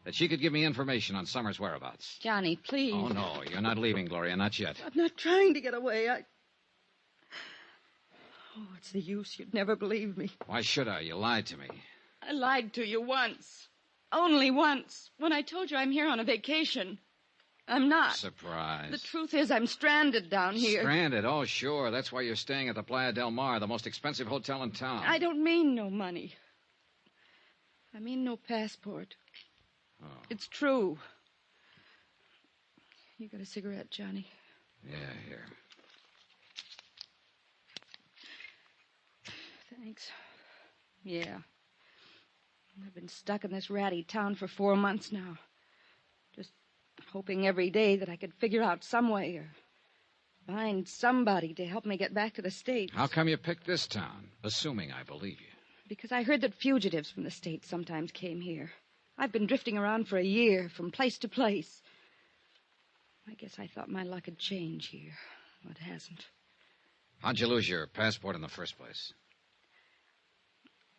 That she could give me information on Summers' whereabouts. Johnny, please. Oh, no, you're not leaving, Gloria, not yet. I'm not trying to get away. Oh, what's the use? You'd never believe me. Why should I? You lied to me. I lied to you once. Only once. When I told you I'm here on a vacation. I'm not. Surprise. The truth is I'm stranded down here. Stranded? Oh, sure. That's why you're staying at the Playa del Mar, the most expensive hotel in town. I don't mean no money. I mean no passport. Oh. It's true. You got a cigarette, Johnny? Yeah, here. Thanks. Yeah. I've been stuck in this ratty town for 4 months now. Just hoping every day that I could figure out some way or find somebody to help me get back to the States. How come you picked this town? Assuming I believe you. Because I heard that fugitives from the States sometimes came here. I've been drifting around for a year, from place to place. I guess I thought my luck would change here. Well, it hasn't. How'd you lose your passport in the first place?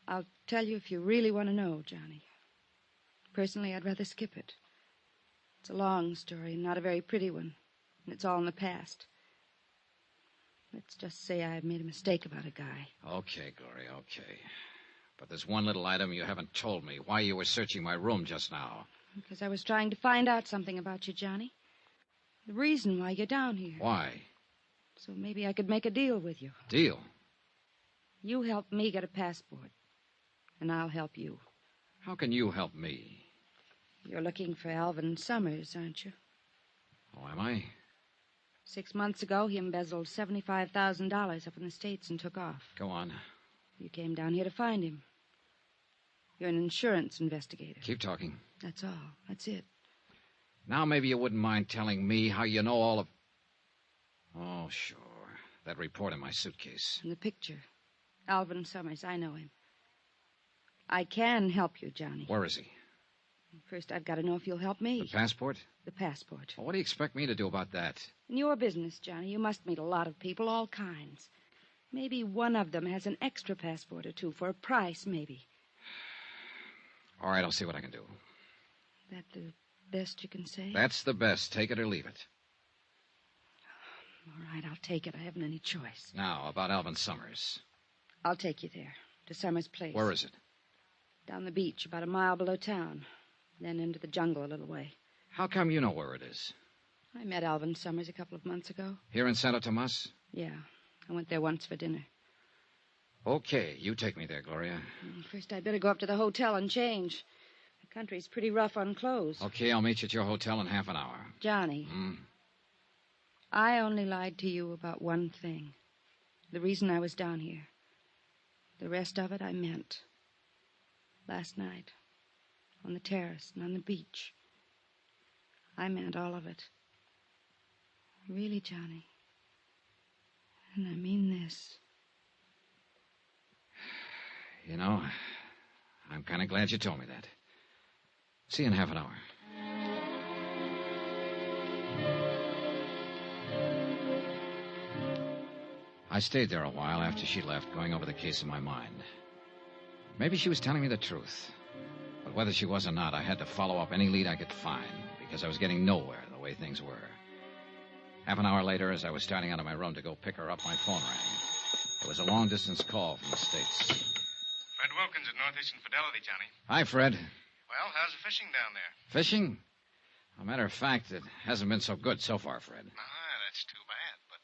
I'll tell you if you really want to know, Johnny. Personally, I'd rather skip it. It's a long story and not a very pretty one, and it's all in the past. Let's just say I made a mistake about a guy. Okay, Gloria, okay. But there's one little item you haven't told me. Why you were searching my room just now. Because I was trying to find out something about you, Johnny. The reason why you're down here. Why? So maybe I could make a deal with you. Deal? You help me get a passport, and I'll help you. How can you help me? You're looking for Alvin Summers, aren't you? Oh, am I? 6 months ago, he embezzled $75,000 up in the States and took off. Go on. You came down here to find him. You're an insurance investigator. Keep talking. That's all. That's it. Now maybe you wouldn't mind telling me how you know all of... Oh, sure. That report in my suitcase. And the picture. Alvin Summers, I know him. I can help you, Johnny. Where is he? First, I've got to know if you'll help me. The passport? The passport. Well, what do you expect me to do about that? In your business, Johnny, you must meet a lot of people, all kinds. Maybe one of them has an extra passport or two for a price, maybe. All right, I'll see what I can do. That the best you can say? That's the best. Take it or leave it. All right, I'll take it. I haven't any choice. Now, about Alvin Summers. I'll take you there, to Summers' place. Where is it? Down the beach, about a mile below town. Then into the jungle a little way. How come you know where it is? I met Alvin Summers a couple of months ago. Here in Santo Tomas? Yeah. I went there once for dinner. Okay, you take me there, Gloria. First, I'd better go up to the hotel and change. The country's pretty rough on clothes. Okay, I'll meet you at your hotel in half an hour. Johnny. I only lied to you about one thing. The reason I was down here. The rest of it I meant. Last night. On the terrace and on the beach. I meant all of it. Really, Johnny. And I mean this. You know, I'm kind of glad you told me that. See you in half an hour. I stayed there a while after she left, going over the case in my mind. Maybe she was telling me the truth. But whether she was or not, I had to follow up any lead I could find, because I was getting nowhere the way things were. Half an hour later, as I was starting out of my room to go pick her up, my phone rang. It was a long-distance call from the States. Fred Wilkins at Northeastern Fidelity, Johnny. Hi, Fred. Well, how's the fishing down there? Fishing? As a matter of fact, it hasn't been so good so far, Fred. Ah, that's too bad, but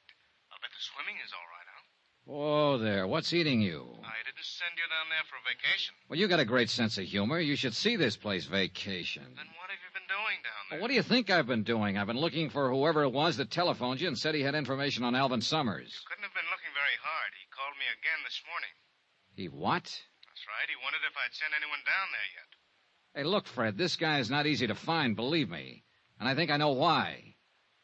I'll bet the swimming is all right, huh? Whoa there, what's eating you? I didn't send you down there for a vacation. Well, you got a great sense of humor. You should see this place, vacation. Then what have you been doing down there? Well, what do you think I've been doing? I've been looking for whoever it was that telephoned you and said he had information on Alvin Summers. You couldn't have been looking very hard. He called me again this morning. He what? That's right. He wondered if I'd sent anyone down there yet. Hey, look, Fred, this guy is not easy to find, believe me. And I think I know why.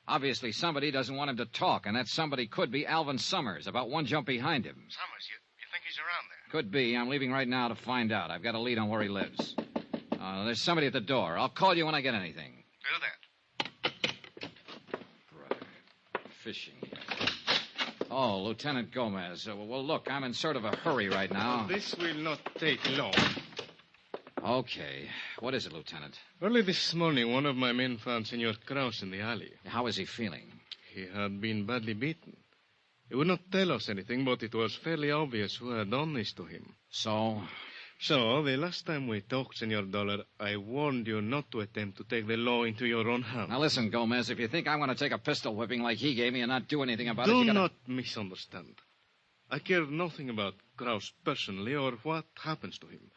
Obviously, somebody doesn't want him to talk, and that somebody could be Alvin Summers, about one jump behind him. Summers, you think he's around there? Could be. I'm leaving right now to find out. I've got a lead on where he lives. There's somebody at the door. I'll call you when I get anything. Do that. Brother. fishing here. Oh, Lieutenant Gomez. Well, look, I'm in sort of a hurry right now. This will not take long. Okay. What is it, Lieutenant? Early this morning, one of my men found Senor Kraus in the alley. How is he feeling? He had been badly beaten. He would not tell us anything, but it was fairly obvious who had done this to him. So? So, the last time we talked, Senor Dollar, I warned you not to attempt to take the law into your own hands. Now listen, Gomez, if you think I want to take a pistol whipping like he gave me and not do anything about it, Do you gotta... not misunderstand. I care nothing about Kraus personally or what happens to him.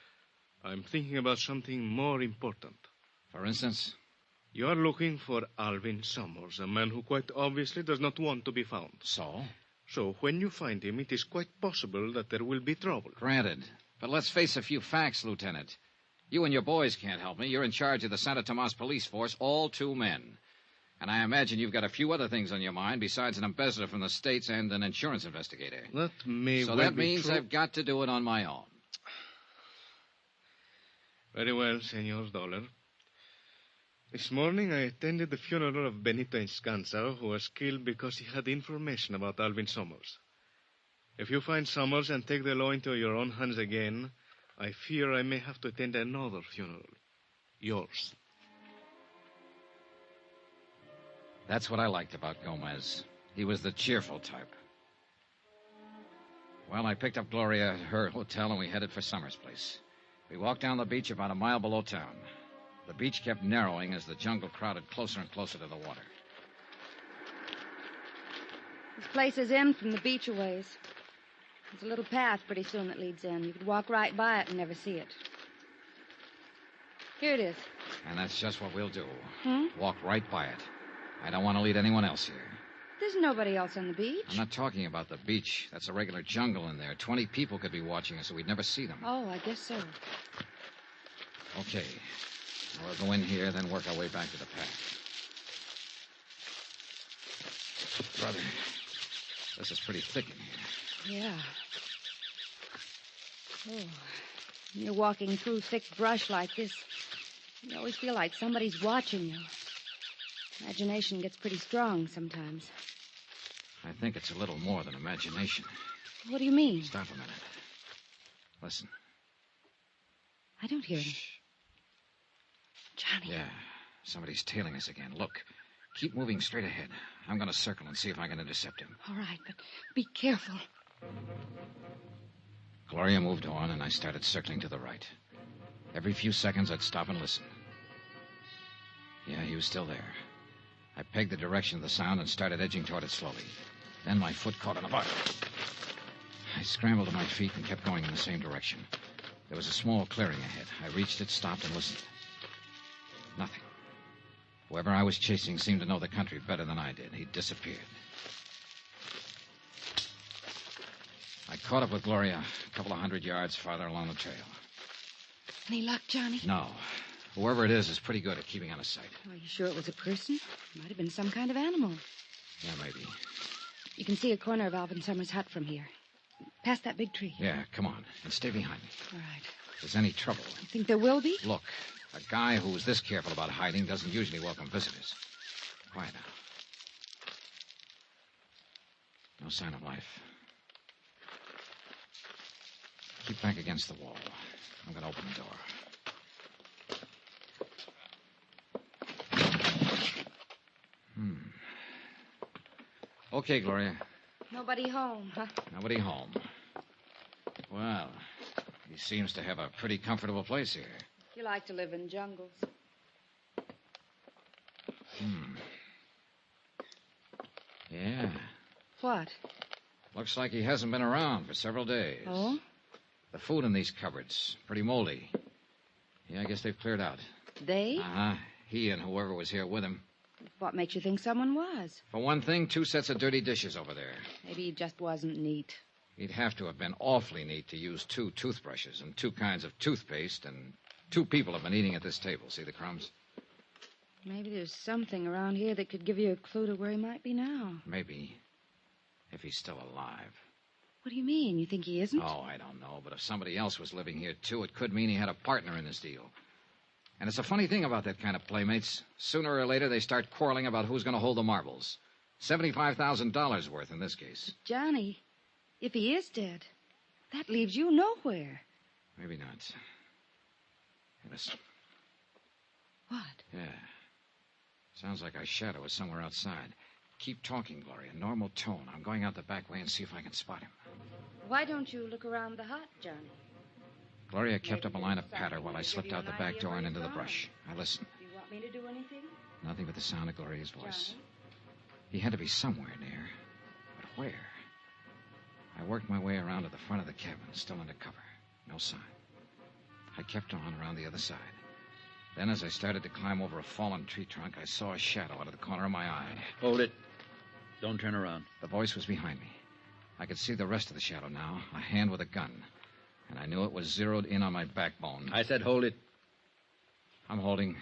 I'm thinking about something more important. For instance? You are looking for Alvin Summers, a man who quite obviously does not want to be found. So? So, when you find him, it is quite possible that there will be trouble. Granted. But let's face a few facts, Lieutenant. You and your boys can't help me. You're in charge of the Santa Tomas police force, all 2 men. And I imagine you've got a few other things on your mind besides an ambassador from the States and an insurance investigator. That may So well that be means true. I've got to do it on my own. Very well, Senor Dollar. This morning I attended the funeral of Benito Enscanza, who was killed because he had information about Alvin Summers. If you find Summers and take the law into your own hands again, I fear I may have to attend another funeral. Yours. That's what I liked about Gomez. He was the cheerful type. Well, I picked up Gloria at her hotel and we headed for Summers' place. We walked down the beach about a mile below town. The beach kept narrowing as the jungle crowded closer and closer to the water. This place is in from the beach a ways. There's a little path pretty soon that leads in. You could walk right by it and never see it. Here it is. And that's just what we'll do. Hmm? Walk right by it. I don't want to lead anyone else here. There's nobody else on the beach. I'm not talking about the beach. That's a regular jungle in there. 20 people could be watching us, so we'd never see them. Oh, I guess so. Okay. We'll go in here, then work our way back to the path. Brother, this is pretty thick in here. Yeah. Oh. When you're walking through thick brush like this, you always feel like somebody's watching you. Imagination gets pretty strong sometimes. I think it's a little more than imagination. What do you mean? Stop a minute. Listen. I don't hear him. Johnny. Yeah, somebody's tailing us again. Look, keep moving straight ahead. I'm going to circle and see if I can intercept him. All right, but be careful. Gloria moved on, and I started circling to the right. Every few seconds, I'd stop and listen. Yeah, he was still there. I pegged the direction of the sound and started edging toward it slowly. Then my foot caught on a butt. I scrambled to my feet and kept going in the same direction. There was a small clearing ahead. I reached it, stopped, and listened. Nothing. Whoever I was chasing seemed to know the country better than I did. He'd disappeared. I caught up with Gloria a couple of 100 yards farther along the trail. Any luck, Johnny? No. Whoever it is pretty good at keeping out of sight. Are you sure it was a person? Might have been some kind of animal. Yeah, maybe. You can see a corner of Alvin Summers' hut from here. Past that big tree. Yeah, come on. And stay behind me. All right. If there's any trouble. You think there will be? Look, a guy who's this careful about hiding doesn't usually welcome visitors. Quiet now. No sign of life. Keep back against the wall. I'm going to open the door. Okay, Gloria. Nobody home, huh? Nobody home. Well, he seems to have a pretty comfortable place here. You like to live in jungles. Yeah. What? Looks like he hasn't been around for several days. Oh? The food in these cupboards, pretty moldy. Yeah, I guess they've cleared out. They? Uh-huh. He and whoever was here with him. What makes you think someone was? For one thing, 2 sets of dirty dishes over there. Maybe he just wasn't neat. He'd have to have been awfully neat to use 2 toothbrushes and 2 kinds of toothpaste, and 2 people have been eating at this table. See the crumbs? Maybe there's something around here that could give you a clue to where he might be now. Maybe. If he's still alive. What do you mean? You think he isn't? Oh, I don't know. But if somebody else was living here, too, it could mean he had a partner in this deal. And it's a funny thing about that kind of playmates. Sooner or later, they start quarreling about who's going to hold the marbles. $75,000 worth in this case. Johnny, if he is dead, that leaves you nowhere. Maybe not. Hey, listen. What? Yeah. Sounds like our shadow is somewhere outside. Keep talking, Gloria. Normal tone. I'm going out the back way and see if I can spot him. Why don't you look around the hut, Johnny? Gloria kept up a line of patter while I slipped out the back door and into the brush. I listened. Do you want me to do anything? Nothing but the sound of Gloria's voice. Johnny? He had to be somewhere near. But where? I worked my way around to the front of the cabin, still under cover. No sign. I kept on around the other side. Then, as I started to climb over a fallen tree trunk, I saw a shadow out of the corner of my eye. Hold it. Don't turn around. The voice was behind me. I could see the rest of the shadow now, a hand with a gun. And I knew it was zeroed in on my backbone. I said hold it. I'm holding.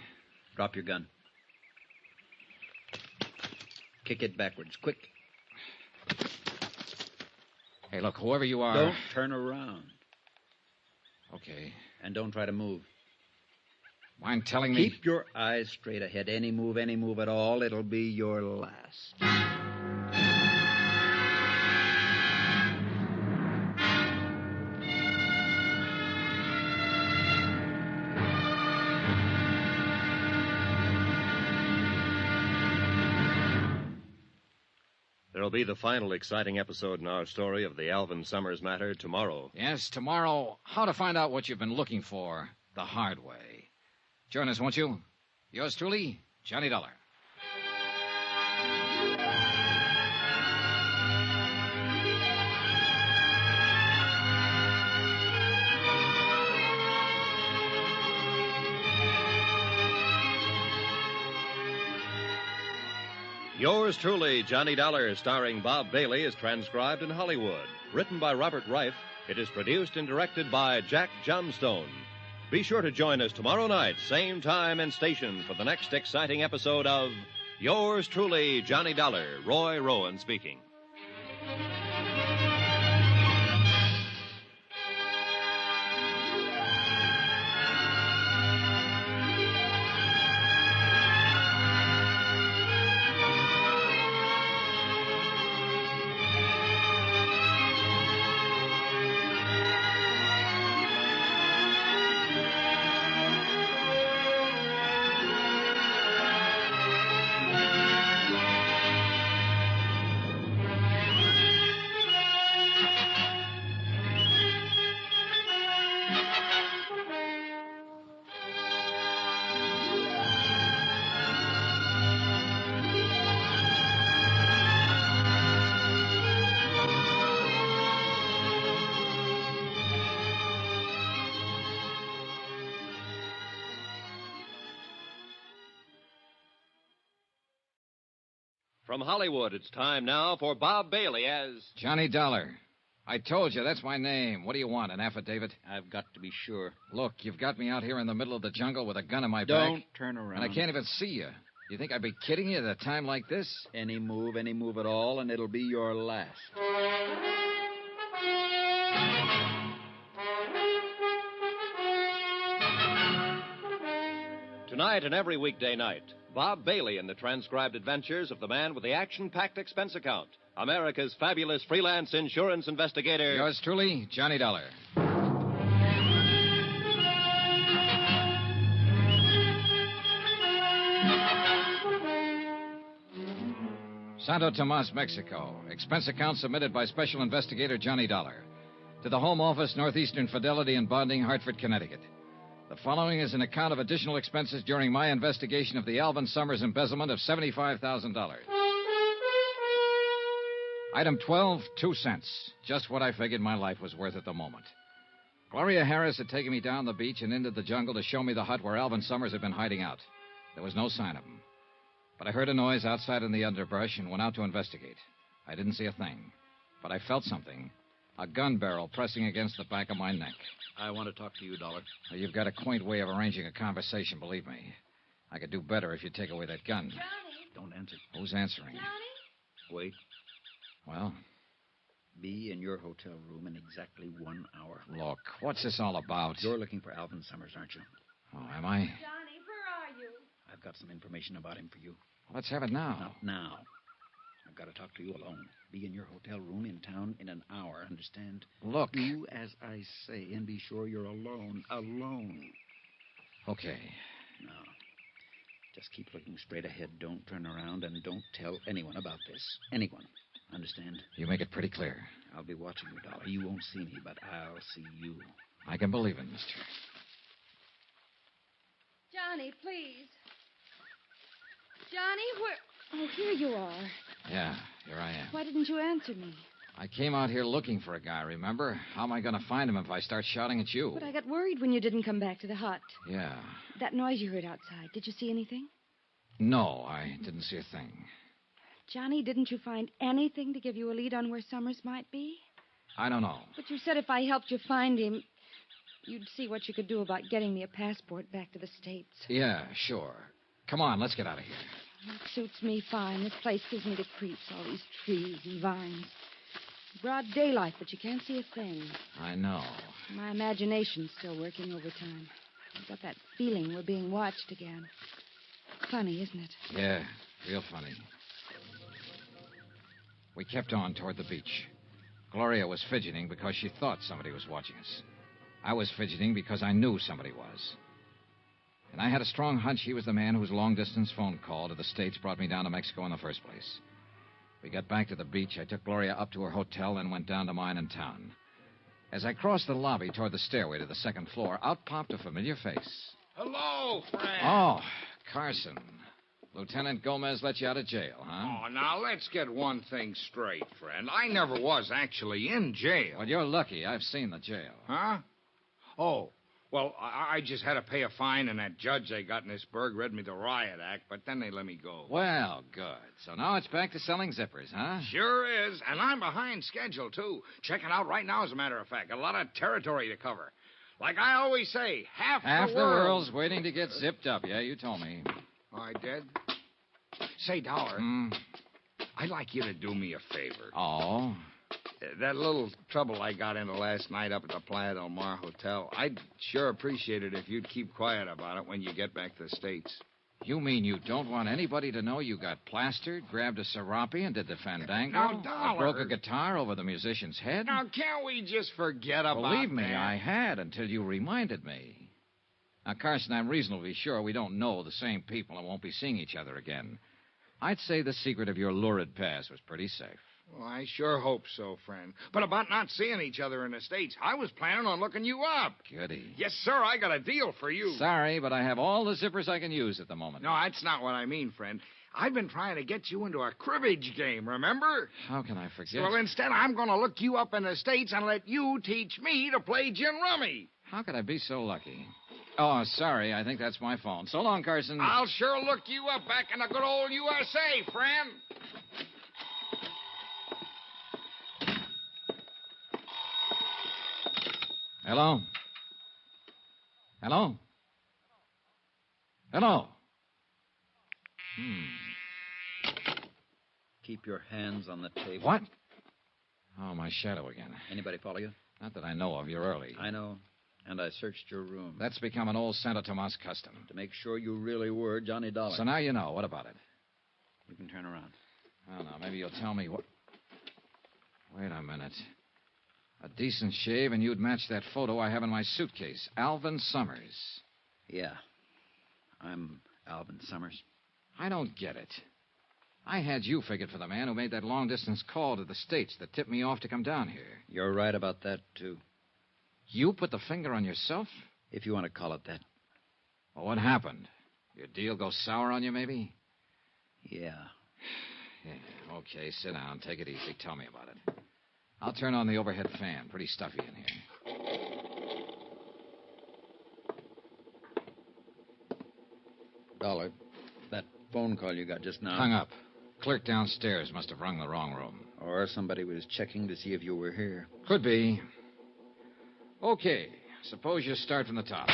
Drop your gun. Kick it backwards, quick. Hey, look, whoever you are... Don't turn around. Okay. And don't try to move. Mind telling me... Keep your eyes straight ahead. Any move at all, it'll be your last. There'll be the final exciting episode in our story of the Alvin Summers matter tomorrow. Yes, tomorrow. How to find out what you've been looking for the hard way. Join us, won't you? Yours truly, Johnny Dollar. Yours truly, Johnny Dollar, starring Bob Bailey, is transcribed in Hollywood. Written by Robert Reif, it is produced and directed by Jack Johnstone. Be sure to join us tomorrow night, same time and station, for the next exciting episode of Yours truly, Johnny Dollar. Roy Rowan speaking. From Hollywood, it's time now for Bob Bailey as... Johnny Dollar. I told you, that's my name. What do you want, an affidavit? I've got to be sure. Look, you've got me out here in the middle of the jungle with a gun in my back. Don't turn around. And I can't even see you. You think I'd be kidding you at a time like this? Any move at all, and it'll be your last. Tonight and every weekday night, Bob Bailey in the transcribed adventures of the man with the action-packed expense account, America's fabulous freelance insurance investigator... Yours truly, Johnny Dollar. Santo Tomas, Mexico. Expense account submitted by Special Investigator Johnny Dollar. To the Home Office, Northeastern Fidelity and Bonding, Hartford, Connecticut. The following is an account of additional expenses during my investigation of the Alvin Summers embezzlement of $75,000. Item 12, 2 cents. Just what I figured my life was worth at the moment. Gloria Harris had taken me down the beach and into the jungle to show me the hut where Alvin Summers had been hiding out. There was no sign of him. But I heard a noise outside in the underbrush and went out to investigate. I didn't see a thing, but I felt something. A gun barrel pressing against the back of my neck. I want to talk to you, Dollar. Well, you've got a quaint way of arranging a conversation, believe me. I could do better if you'd take away that gun. Johnny! Don't answer. Who's answering? Johnny? Wait. Well, Be in your hotel room in exactly 1 hour. look, what's this all about? You're looking for Alvin Summers, aren't you? Oh, am I? Johnny, where are you? I've got some information about him for you. Let's have it now. Not now. I've got to talk to you alone. Be in your hotel room in town in an hour, understand? Look. Do as I say, and be sure you're alone. Alone. Okay. Now, just keep looking straight ahead. Don't turn around, and don't tell anyone about this. Anyone. Understand? You make it pretty clear. I'll be watching you, Dollar. You won't see me, but I'll see you. I can believe it, mister. Johnny, please. Johnny, where... Oh, here you are. Yeah, here I am. Why didn't you answer me? I came out here looking for a guy, remember? How am I going to find him if I start shouting at you? But I got worried when you didn't come back to the hut. Yeah. That noise you heard outside, did you see anything? No, I didn't see a thing. Johnny, didn't you find anything to give you a lead on where Summers might be? I don't know. But you said if I helped you find him, you'd see what you could do about getting me a passport back to the States. Yeah, sure. Come on, let's get out of here. It suits me fine. This place gives me the creeps, all these trees and vines. Broad daylight, but you can't see a thing. I know. My imagination's still working overtime. I've got that feeling we're being watched again. Funny, isn't it? Yeah, real funny. We kept on toward the beach. Gloria was fidgeting because she thought somebody was watching us. I was fidgeting because I knew somebody was. And I had a strong hunch he was the man whose long-distance phone call to the States brought me down to Mexico in the first place. We got back to the beach. I took Gloria up to her hotel and went down to mine in town. As I crossed the lobby toward the stairway to the second floor, out popped a familiar face. Hello, friend. Oh, Carson. Lieutenant Gomez let you out of jail, huh? Oh, now, let's get one thing straight, friend. I never was actually in jail. Well, you're lucky. I've seen the jail. Huh? Oh, well, I just had to pay a fine, and that judge they got in this burg read me the riot act, but then they let me go. Well, good. So now it's back to selling zippers, huh? Sure is, and I'm behind schedule, too. Checking out right now, as a matter of fact. A lot of territory to cover. Like I always say, half the world's waiting to get zipped up. Yeah, you told me. Oh, I did? Say, Dollar, I'd like you to do me a favor. Oh? That little trouble I got into last night up at the Playa del Mar Hotel, I'd sure appreciate it if you'd keep quiet about it when you get back to the States. You mean you don't want anybody to know you got plastered, grabbed a serape, and did the fandango? Now, Dollar. Broke a guitar over the musician's head? Now, can't we just forget about that? Believe me, I had until you reminded me. Now, Carson, I'm reasonably sure we don't know the same people and won't be seeing each other again. I'd say the secret of your lurid past was pretty safe. Well, I sure hope so, friend. But about not seeing each other in the States, I was planning on looking you up. Goody. Yes, sir, I got a deal for you. Sorry, but I have all the zippers I can use at the moment. No, that's not what I mean, friend. I've been trying to get you into a cribbage game, remember? How can I forget? Well, instead, I'm going to look you up in the States and let you teach me to play gin rummy. How could I be so lucky? Oh, sorry. I think that's my phone. So long, Carson. I'll sure look you up back in the good old USA, friend. Hello? Hello? Hello? Keep your hands on the table. What? Oh, my shadow again. Anybody follow you? Not that I know of. You're early. I know. And I searched your room. That's become an old Santo Tomas custom. To make sure you really were Johnny Dollar. So now you know. What about it? You can turn around. Well, now, maybe you'll tell me what... Wait a minute. A decent shave, and you'd match that photo I have in my suitcase. Alvin Summers. Yeah. I'm Alvin Summers. I don't get it. I had you figured for the man who made that long-distance call to the States that tipped me off to come down here. You're right about that, too. You put the finger on yourself? If you want to call it that. Well, what happened? Your deal go sour on you, maybe? Yeah. Yeah, okay, sit down. Take it easy. Tell me about it. I'll turn on the overhead fan. Pretty stuffy in here. Dollar, that phone call you got just now. Hung up. Clerk downstairs must have rung the wrong room. Or somebody was checking to see if you were here. Could be. Okay, suppose you start from the top.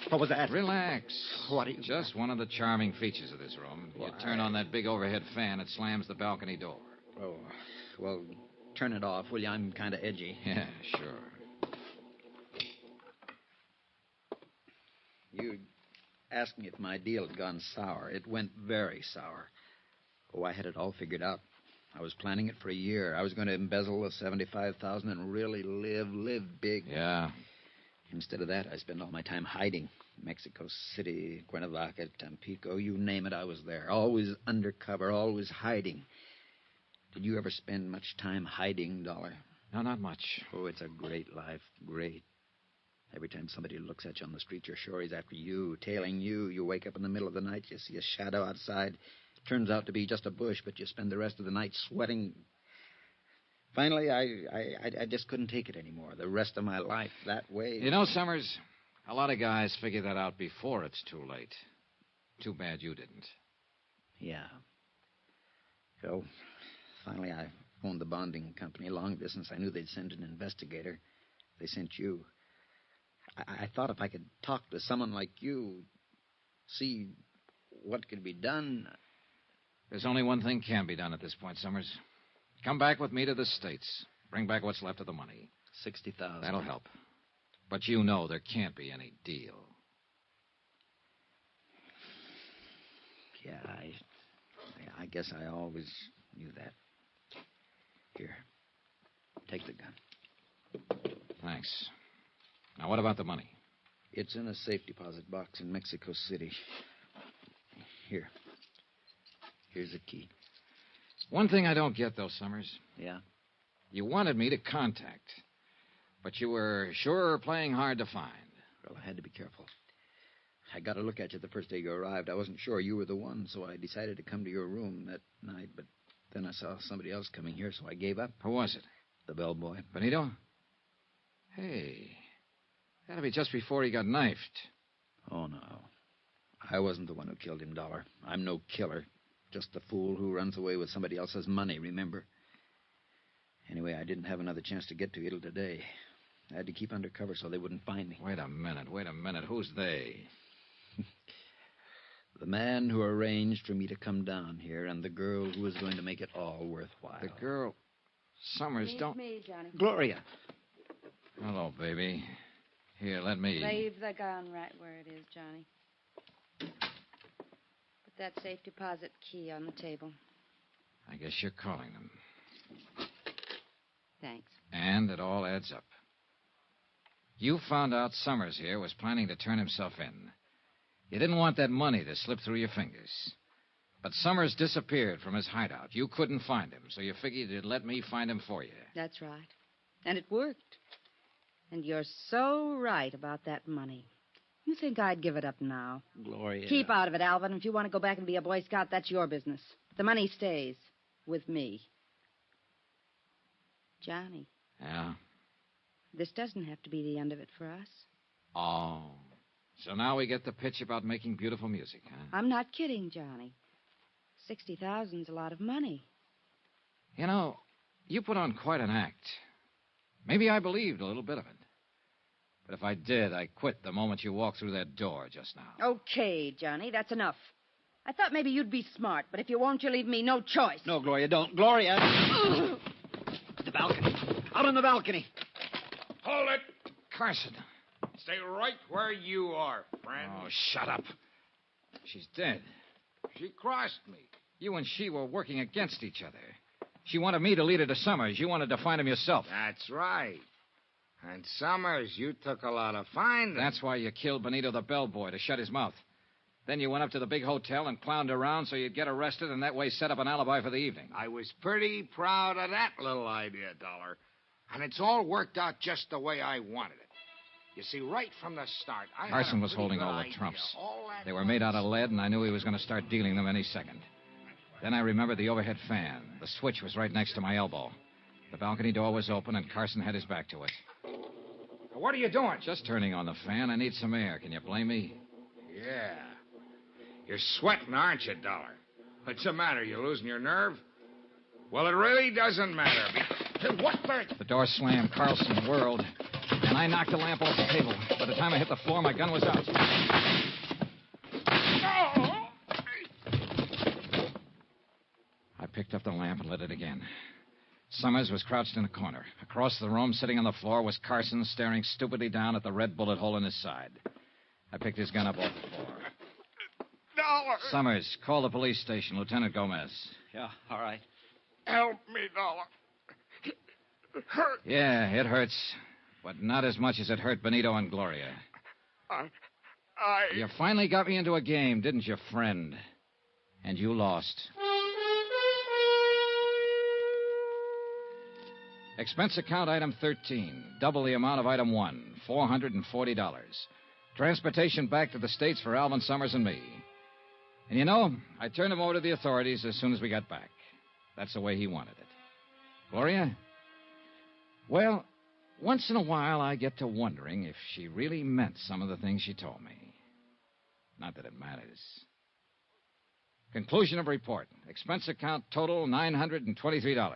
What was that? Relax. What are you... Just one of the charming features of this room. You turn on that big overhead fan, it slams the balcony door. Oh, well, turn it off, will you? I'm kind of edgy. Yeah, sure. You asked me if my deal had gone sour. It went very sour. Oh, I had it all figured out. I was planning it for a year. I was going to embezzle the $75,000 and really live big. Yeah. Instead of that, I spent all my time hiding. Mexico City, Cuernavaca, Tampico, you name it, I was there. Always undercover, always hiding. Did you ever spend much time hiding, Dollar? No, not much. Oh, it's a great life. Great. Every time somebody looks at you on the street, you're sure he's after you, tailing you. You wake up in the middle of the night, you see a shadow outside. Turns out to be just a bush, but you spend the rest of the night sweating. Finally, I just couldn't take it anymore. The rest of my life that way. You know, Summers, a lot of guys figure that out before it's too late. Too bad you didn't. Yeah. So, finally, I phoned the bonding company. Long distance, I knew they'd send an investigator. They sent you. I thought if I could talk to someone like you, see what could be done. There's only one thing can be done at this point, Summers. Come back with me to the States. Bring back what's left of the money. $60,000. That'll help. But you know there can't be any deal. Yeah, I guess I always knew that. Here, take the gun. Thanks. Now, what about the money? It's in a safe deposit box in Mexico City. Here. Here's the key. One thing I don't get, though, Summers. Yeah? You wanted me to contact, but you were sure playing hard to find. Well, I had to be careful. I got a look at you the first day you arrived. I wasn't sure you were the one, so I decided to come to your room that night, but then I saw somebody else coming here, so I gave up. Who was it? The bellboy. Benito? Hey, that'll be just before he got knifed. Oh, no. I wasn't the one who killed him, Dollar. I'm no killer. Just the fool who runs away with somebody else's money, remember? Anyway, I didn't have another chance to get to you till today. I had to keep undercover so they wouldn't find me. Wait a minute. Who's they? The man who arranged for me to come down here and the girl who was going to make it all worthwhile. The girl... Summers, don't... Me, Johnny. Gloria. Hello, baby. Here, let me... Leave the gun right where it is, Johnny. Put that safe deposit key on the table. I guess you're calling them. Thanks. And it all adds up. You found out Summers here was planning to turn himself in. You didn't want that money to slip through your fingers. But Summers disappeared from his hideout. You couldn't find him, so you figured you'd let me find him for you. That's right. And it worked. And you're so right about that money. You think I'd give it up now? Gloria. Keep out of it, Alvin. If you want to go back and be a Boy Scout, that's your business. The money stays with me. Johnny. Yeah? This doesn't have to be the end of it for us. Oh. So now we get the pitch about making beautiful music, huh? I'm not kidding, Johnny. 60,000's a lot of money. You know, you put on quite an act. Maybe I believed a little bit of it. But if I did, I quit the moment you walked through that door just now. Okay, Johnny, that's enough. I thought maybe you'd be smart, but if you won't, you leave me no choice. No, Gloria, don't. Gloria! The balcony. Out on the balcony. Hold it. Carson. Stay right where you are, friend. Oh, shut up. She's dead. She crossed me. You and she were working against each other. She wanted me to lead her to Summers. You wanted to find him yourself. That's right. And Summers, you took a lot of finding. That's why you killed Benito the bellboy, to shut his mouth. Then you went up to the big hotel and clowned around so you'd get arrested and that way set up an alibi for the evening. I was pretty proud of that little idea, Dollar. And it's all worked out just the way I wanted it. You see, right from the start, Arson was holding all the trumps. They were made out of lead, and I knew he was going to start dealing them any second. Then I remembered the overhead fan. The switch was right next to my elbow. The balcony door was open, and Carson had his back to it. What are you doing? Just turning on the fan. I need some air. Can you blame me? Yeah. You're sweating, aren't you, Dollar? What's the matter? You losing your nerve? Well, it really doesn't matter. What the... The door slammed. Carlson whirled, and I knocked the lamp off the table. By the time I hit the floor, my gun was out. I picked up the lamp and lit it again. Summers was crouched in a corner. Across the room, sitting on the floor, was Carson, staring stupidly down at the red bullet hole in his side. I picked his gun up off the floor. Dollar! Summers, call the police station. Lieutenant Gomez. Yeah, all right. Help me, Dollar. It hurts. Yeah, it hurts. But not as much as it hurt Benito and Gloria. You finally got me into a game, didn't you, friend? And you lost. Expense account item 13. Double the amount of item 1. $440. Transportation back to the States for Alvin, Summers, and me. And you know, I turned him over to the authorities as soon as we got back. That's the way he wanted it. Gloria? Well, once in a while I get to wondering if she really meant some of the things she told me. Not that it matters. Conclusion of report. Expense account total $923.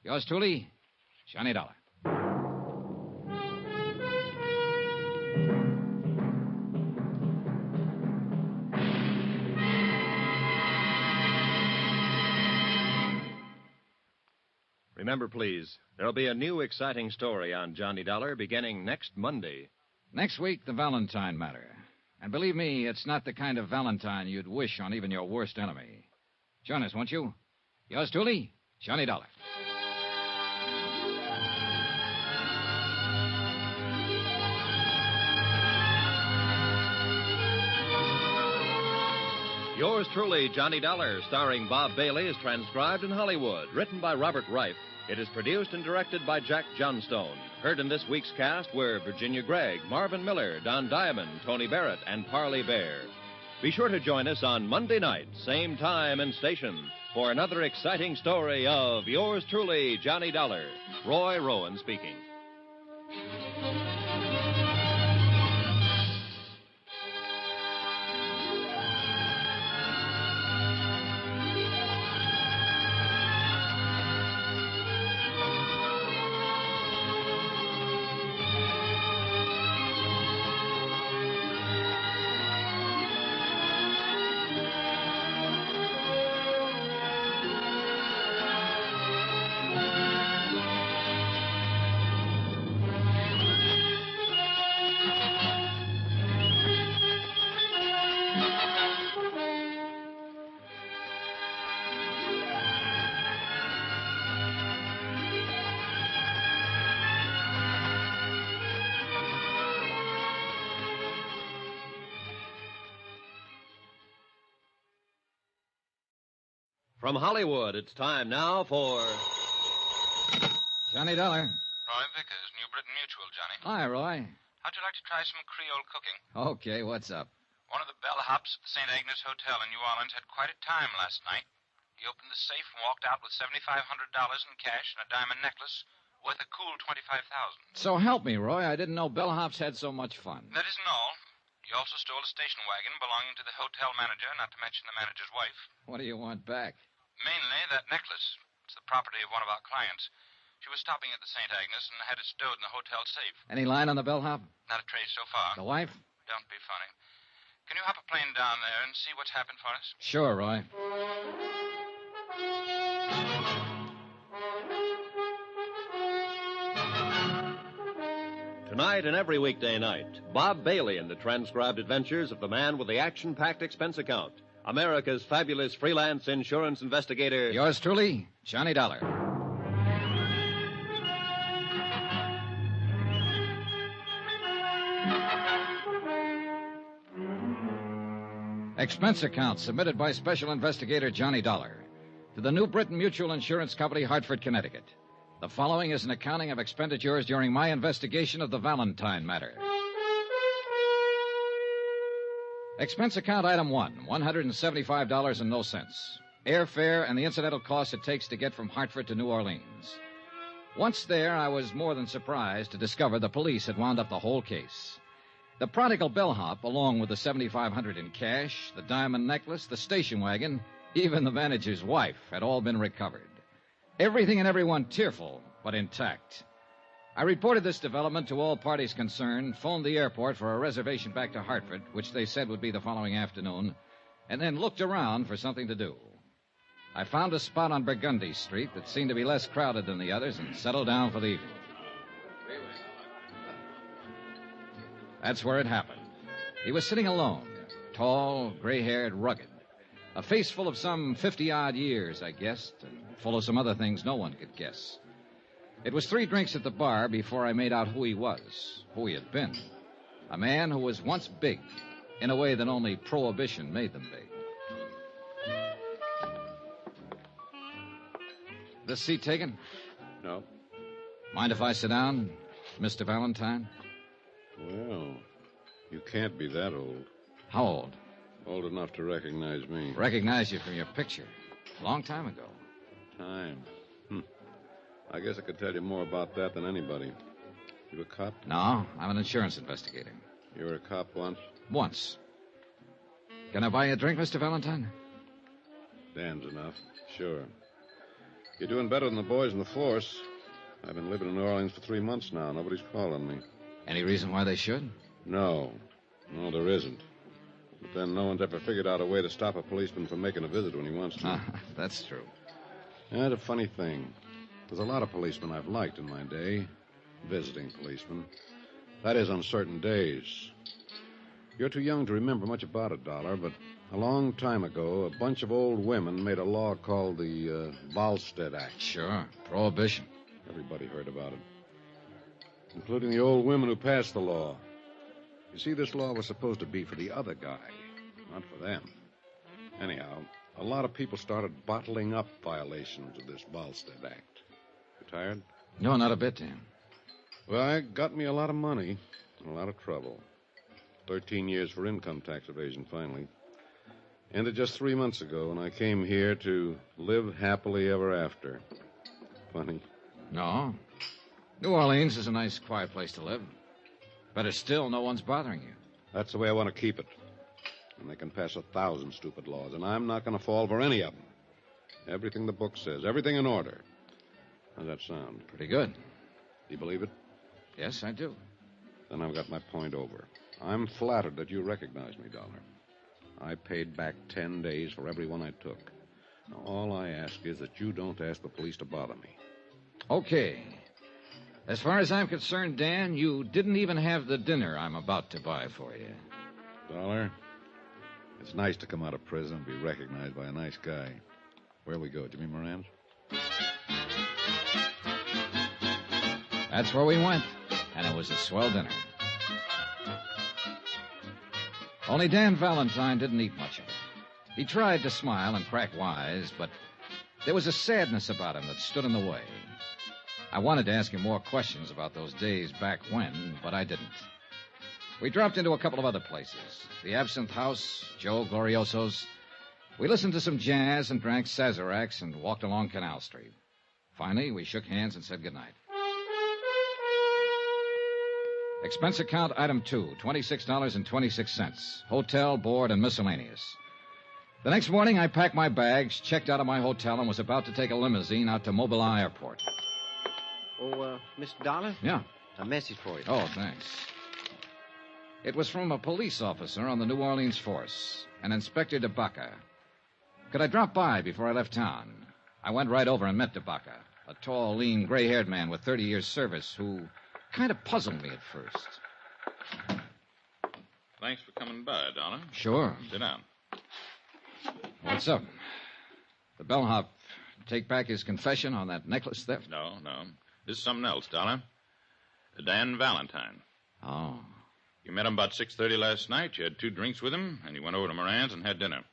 Yours truly, Johnny Dollar. Remember, please, there'll be a new exciting story on Johnny Dollar beginning next Monday. Next week, the Valentine Matter. And believe me, it's not the kind of Valentine you'd wish on even your worst enemy. Join us, won't you? Yours truly, Johnny Dollar. Yours truly, Johnny Dollar, starring Bob Bailey, is transcribed in Hollywood. Written by Robert Reif. It is produced and directed by Jack Johnstone. Heard in this week's cast were Virginia Gregg, Marvin Miller, Don Diamond, Tony Barrett, and Parley Bear. Be sure to join us on Monday night, same time and station, for another exciting story of Yours truly, Johnny Dollar. Roy Rowan speaking. From Hollywood, it's time now for... Johnny Dollar. Roy Vickers, New Britain Mutual, Johnny. Hi, Roy. How'd you like to try some Creole cooking? Okay, what's up? One of the bellhops at the St. Agnes Hotel in New Orleans had quite a time last night. He opened the safe and walked out with $7,500 in cash and a diamond necklace worth a cool $25,000. So help me, Roy. I didn't know bellhops had so much fun. That isn't all. He also stole a station wagon belonging to the hotel manager, not to mention the manager's wife. What do you want back? Mainly that necklace. It's the property of one of our clients. She was stopping at the St. Agnes and had it stowed in the hotel safe. Any line on the bellhop? Not a trace so far. The wife? Don't be funny. Can you hop a plane down there and see what's happened for us? Sure, Roy. Tonight and every weekday night, Bob Bailey in the transcribed adventures of the man with the action-packed expense account. America's fabulous freelance insurance investigator. Yours truly, Johnny Dollar. Expense account submitted by Special Investigator Johnny Dollar to the New Britain Mutual Insurance Company, Hartford, Connecticut. The following is an accounting of expenditures during my investigation of the Valentine Matter. Expense account item 1, $175 and no cents. Airfare and the incidental costs it takes to get from Hartford to New Orleans. Once there, I was more than surprised to discover the police had wound up the whole case. The prodigal bellhop, along with the $7,500 in cash, the diamond necklace, the station wagon, even the manager's wife, had all been recovered. Everything and everyone tearful, but intact. I reported this development to all parties concerned, phoned the airport for a reservation back to Hartford, which they said would be the following afternoon, and then looked around for something to do. I found a spot on Burgundy Street that seemed to be less crowded than the others and settled down for the evening. That's where it happened. He was sitting alone, tall, gray-haired, rugged. A face full of some 50-odd years, I guessed, and full of some other things no one could guess. It was 3 drinks at the bar before I made out who he was, who he had been. A man who was once big, in a way that only Prohibition made them big. This seat taken? No. Mind if I sit down, Mr. Valentine? Well, you can't be that old. How old? Old enough to recognize me. Recognize you from your picture. A long time ago. Time. I guess I could tell you more about that than anybody. You a cop? No, I'm an insurance investigator. You were a cop once? Once. Can I buy you a drink, Mr. Valentine? Dan's enough. Sure. You're doing better than the boys in the force. I've been living in New Orleans for 3 months now. Nobody's calling me. Any reason why they should? No. No, there isn't. But then no one's ever figured out a way to stop a policeman from making a visit when he wants to. That's true. That's a funny thing. There's a lot of policemen I've liked in my day. Visiting policemen. That is, on certain days. You're too young to remember much about it, Dollar, but a long time ago, a bunch of old women made a law called the Volstead Act. Sure. Prohibition. Everybody heard about it. Including the old women who passed the law. You see, this law was supposed to be for the other guy, not for them. Anyhow, a lot of people started bottling up violations of this Volstead Act. You tired? No, not a bit, Dan. Well, it got me a lot of money and a lot of trouble. 13 years for income tax evasion, finally. Ended just 3 months ago when I came here to live happily ever after. Funny. No. New Orleans is a nice, quiet place to live. Better still, no one's bothering you. That's the way I want to keep it. And they can pass 1,000 stupid laws, and I'm not going to fall for any of them. Everything the book says, everything in order. How's that sound? Pretty good. Do you believe it? Yes, I do. Then I've got my point over. I'm flattered that you recognize me, Dollar. I paid back 10 days for every one I took. Now, all I ask is that you don't ask the police to bother me. Okay. As far as I'm concerned, Dan, you didn't even have the dinner I'm about to buy for you. Dollar, it's nice to come out of prison and be recognized by a nice guy. Where'll we go, Jimmy Moran's? That's where we went, and it was a swell dinner. Only Dan Valentine didn't eat much of it. He tried to smile and crack wise, but there was a sadness about him that stood in the way. I wanted to ask him more questions about those days back when, but I didn't. We dropped into a couple of other places. The Absinthe House, Joe Glorioso's. We listened to some jazz and drank Sazeracs and walked along Canal Street. Finally, we shook hands and said goodnight. Expense account item 2, $26.26. Hotel, board, and miscellaneous. The next morning, I packed my bags, checked out of my hotel, and was about to take a limousine out to Mobile Airport. Oh, Mr. Dollar? Yeah. A message for you. Oh, thanks. It was from a police officer on the New Orleans force, an Inspector DeBaca. Could I drop by before I left town? I went right over and met DeBaca, a tall, lean, gray-haired man with 30 years' service who kind of puzzled me at first. Thanks for coming by, Dollar. Sure. Sit down. What's up? The bellhop take back his confession on that necklace theft? No. This is something else, Dollar. Dan Valentine. Oh. You met him about 6:30 last night. You had 2 drinks with him, and you went over to Moran's and had dinner.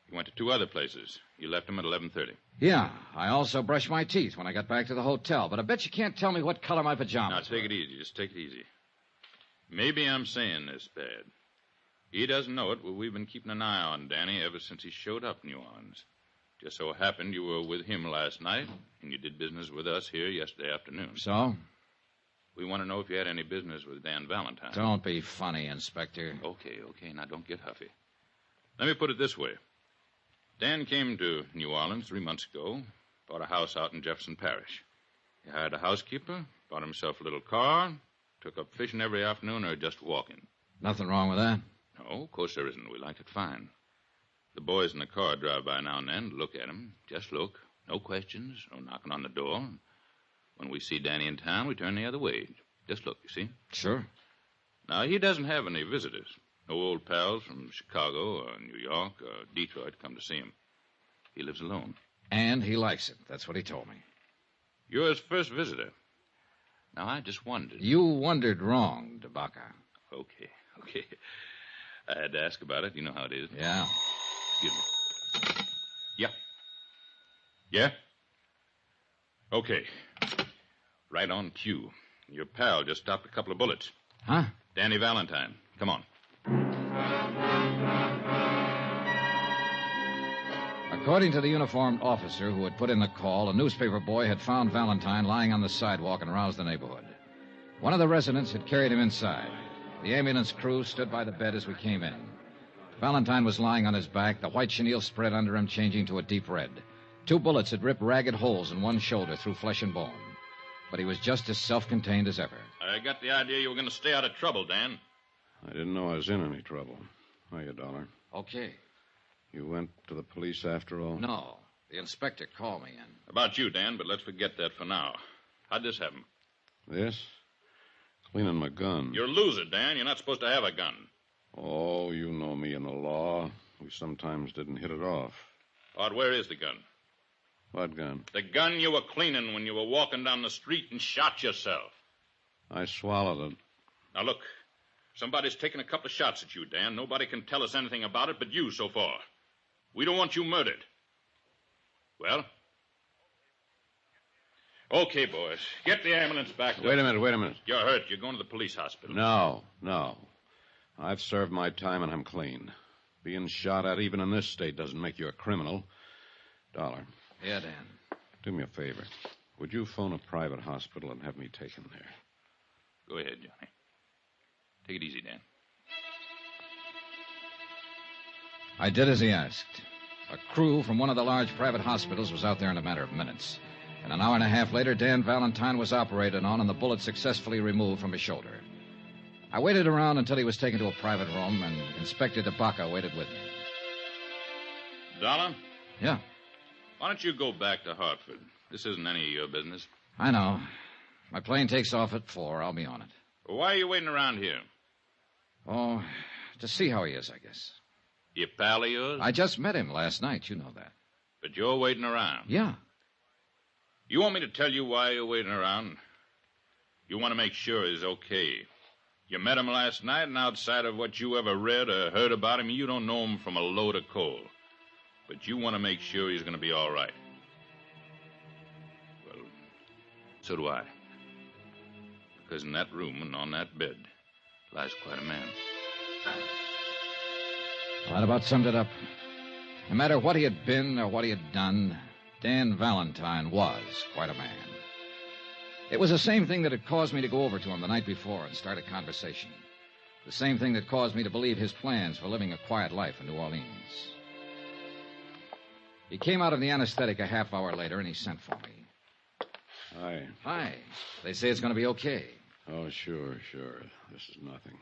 You went to 2 other places. You left him at 11:30. Yeah, I also brushed my teeth when I got back to the hotel, but I bet you can't tell me what color my pajamas Now, take it easy. Just take it easy. Maybe I'm saying this bad. He doesn't know it, but we've been keeping an eye on Danny ever since he showed up in New Orleans. Just so happened you were with him last night, and you did business with us here yesterday afternoon. So? We want to know if you had any business with Dan Valentine. Don't be funny, Inspector. Okay. Now, don't get huffy. Let me put it this way. Dan came to New Orleans 3 months ago, bought a house out in Jefferson Parish. He hired a housekeeper, bought himself a little car, took up fishing every afternoon or just walking. Nothing wrong with that? No, of course there isn't. We like it fine. The boys in the car drive by now and then to look at him. Just look. No questions, no knocking on the door. When we see Danny in town, we turn the other way. Just look, you see? Sure. Now, he doesn't have any visitors. No old pals from Chicago or New York or Detroit come to see him. He lives alone. And he likes it. That's what he told me. You're his first visitor. Now, I just wondered. You wondered wrong, DeBaca. Okay. I had to ask about it. You know how it is. Yeah. Excuse me. Yeah? Okay. Right on cue. Your pal just stopped a couple of bullets. Huh? Danny Valentine. Come on. According to the uniformed officer who had put in the call, a newspaper boy had found Valentine lying on the sidewalk and roused the neighborhood. One of the residents had carried him inside. The ambulance crew stood by the bed as we came in. Valentine was lying on his back, the white chenille spread under him changing to a deep red. 2 bullets had ripped ragged holes in one shoulder through flesh and bone. But he was just as self-contained as ever. I got the idea you were going to stay out of trouble, Dan. I didn't know I was in any trouble. Hiya, Dollar. Okay. You went to the police after all? No. The inspector called me in. About you, Dan, but let's forget that for now. How'd this happen? This? Cleaning my gun. You're a loser, Dan. You're not supposed to have a gun. Oh, you know me and the law. We sometimes didn't hit it off. Art, where is the gun? What gun? The gun you were cleaning when you were walking down the street and shot yourself. I swallowed it. Now, look. Somebody's taken a couple of shots at you, Dan. Nobody can tell us anything about it but you so far. We don't want you murdered. Well? Okay, boys. Get the ambulance back. Wait a minute. You're hurt. You're going to the police hospital. No. I've served my time and I'm clean. Being shot at even in this state doesn't make you a criminal. Dollar. Yeah, Dan. Do me a favor. Would you phone a private hospital and have me taken there? Go ahead, Johnny. Take it easy, Dan. I did as he asked. A crew from one of the large private hospitals was out there in a matter of minutes. And an hour and a half later, Dan Valentine was operated on and the bullet successfully removed from his shoulder. I waited around until he was taken to a private room, and Inspector DeBaca waited with me. Dollar? Yeah. Why don't you go back to Hartford? This isn't any of your business. I know. My plane takes off at 4. I'll be on it. Well, why are you waiting around here? Oh, to see how he is, I guess. You pal of yours? I just met him last night. You know that. But you're waiting around? Yeah. You want me to tell you why you're waiting around? You want to make sure he's okay. You met him last night, and outside of what you ever read or heard about him, you don't know him from a load of coal. But you want to make sure he's going to be all right. Well, so do I. Because in that room and on that bed lies quite a man. Well, that about summed it up. No matter what he had been or what he had done, Dan Valentine was quite a man. It was the same thing that had caused me to go over to him the night before and start a conversation. The same thing that caused me to believe his plans for living a quiet life in New Orleans. He came out of the anesthetic a half hour later, and he sent for me. Hi. Hi. They say it's going to be okay. Oh, sure. This is nothing.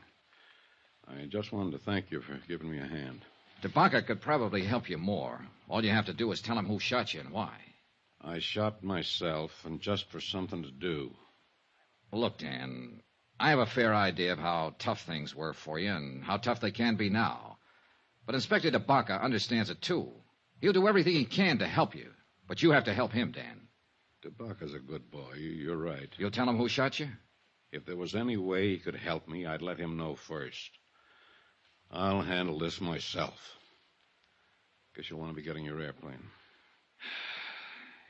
I just wanted to thank you for giving me a hand. DeBaca could probably help you more. All you have to do is tell him who shot you and why. I shot myself, and just for something to do. Well, look, Dan, I have a fair idea of how tough things were for you and how tough they can be now. But Inspector DeBaca understands it, too. He'll do everything he can to help you. But you have to help him, Dan. DeBaca's a good boy. You're right. You'll tell him who shot you? If there was any way he could help me, I'd let him know first. I'll handle this myself. Guess you'll want to be getting your airplane.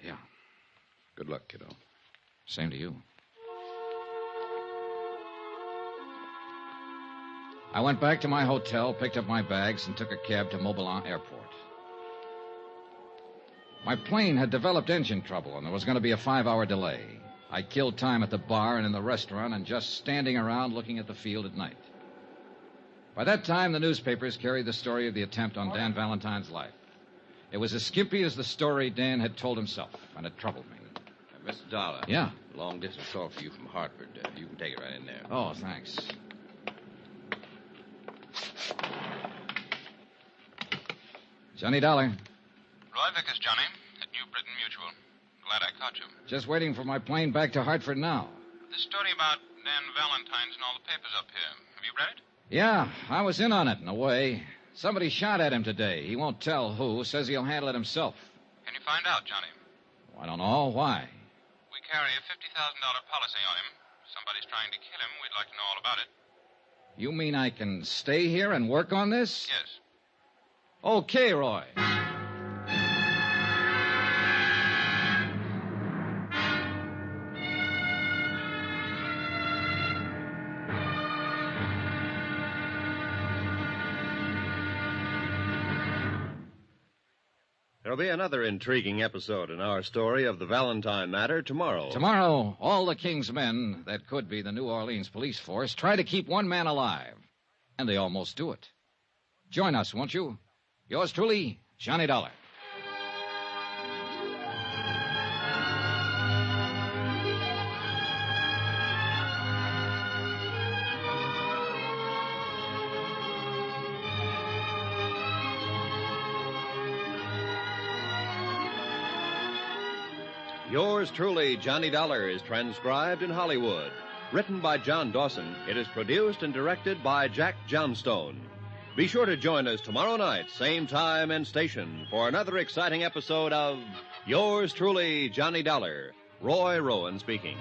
Yeah. Good luck, kiddo. Same to you. I went back to my hotel, picked up my bags, and took a cab to Mobilon Airport. My plane had developed engine trouble, and there was going to be a 5-hour delay. I killed time at the bar and in the restaurant and just standing around looking at the field at night. By that time, the newspapers carried the story of the attempt on Dan Valentine's life. It was as skimpy as the story Dan had told himself, and it troubled me. Mr. Dollar. Yeah? Long distance call for you from Hartford. You can take it right in there. Oh, thanks. Johnny Dollar. Roy Vickers, Johnny, at New Britain Mutual. Glad I caught you. Just waiting for my plane back to Hartford now. This story about Dan Valentine's in all the papers up here. Have you read it? Yeah, I was in on it in a way. Somebody shot at him today. He won't tell who. Says he'll handle it himself. Can can you find out, Johnny? I don't know. Why? We carry a $50,000 policy on him. Somebody's trying to kill him. We'd like to know all about it. You mean I can stay here and work on this? Yes. Okay, Roy. There'll be another intriguing episode in our story of the Valentine Matter tomorrow. Tomorrow, all the King's men that could be the New Orleans police force try to keep one man alive. And they almost do it. Join us, won't you? Yours truly, Johnny Dollar. Yours truly, Johnny Dollar, is transcribed in Hollywood. Written by John Dawson, it is produced and directed by Jack Johnstone. Be sure to join us tomorrow night, same time and station, for another exciting episode of Yours truly, Johnny Dollar. Roy Rowan speaking.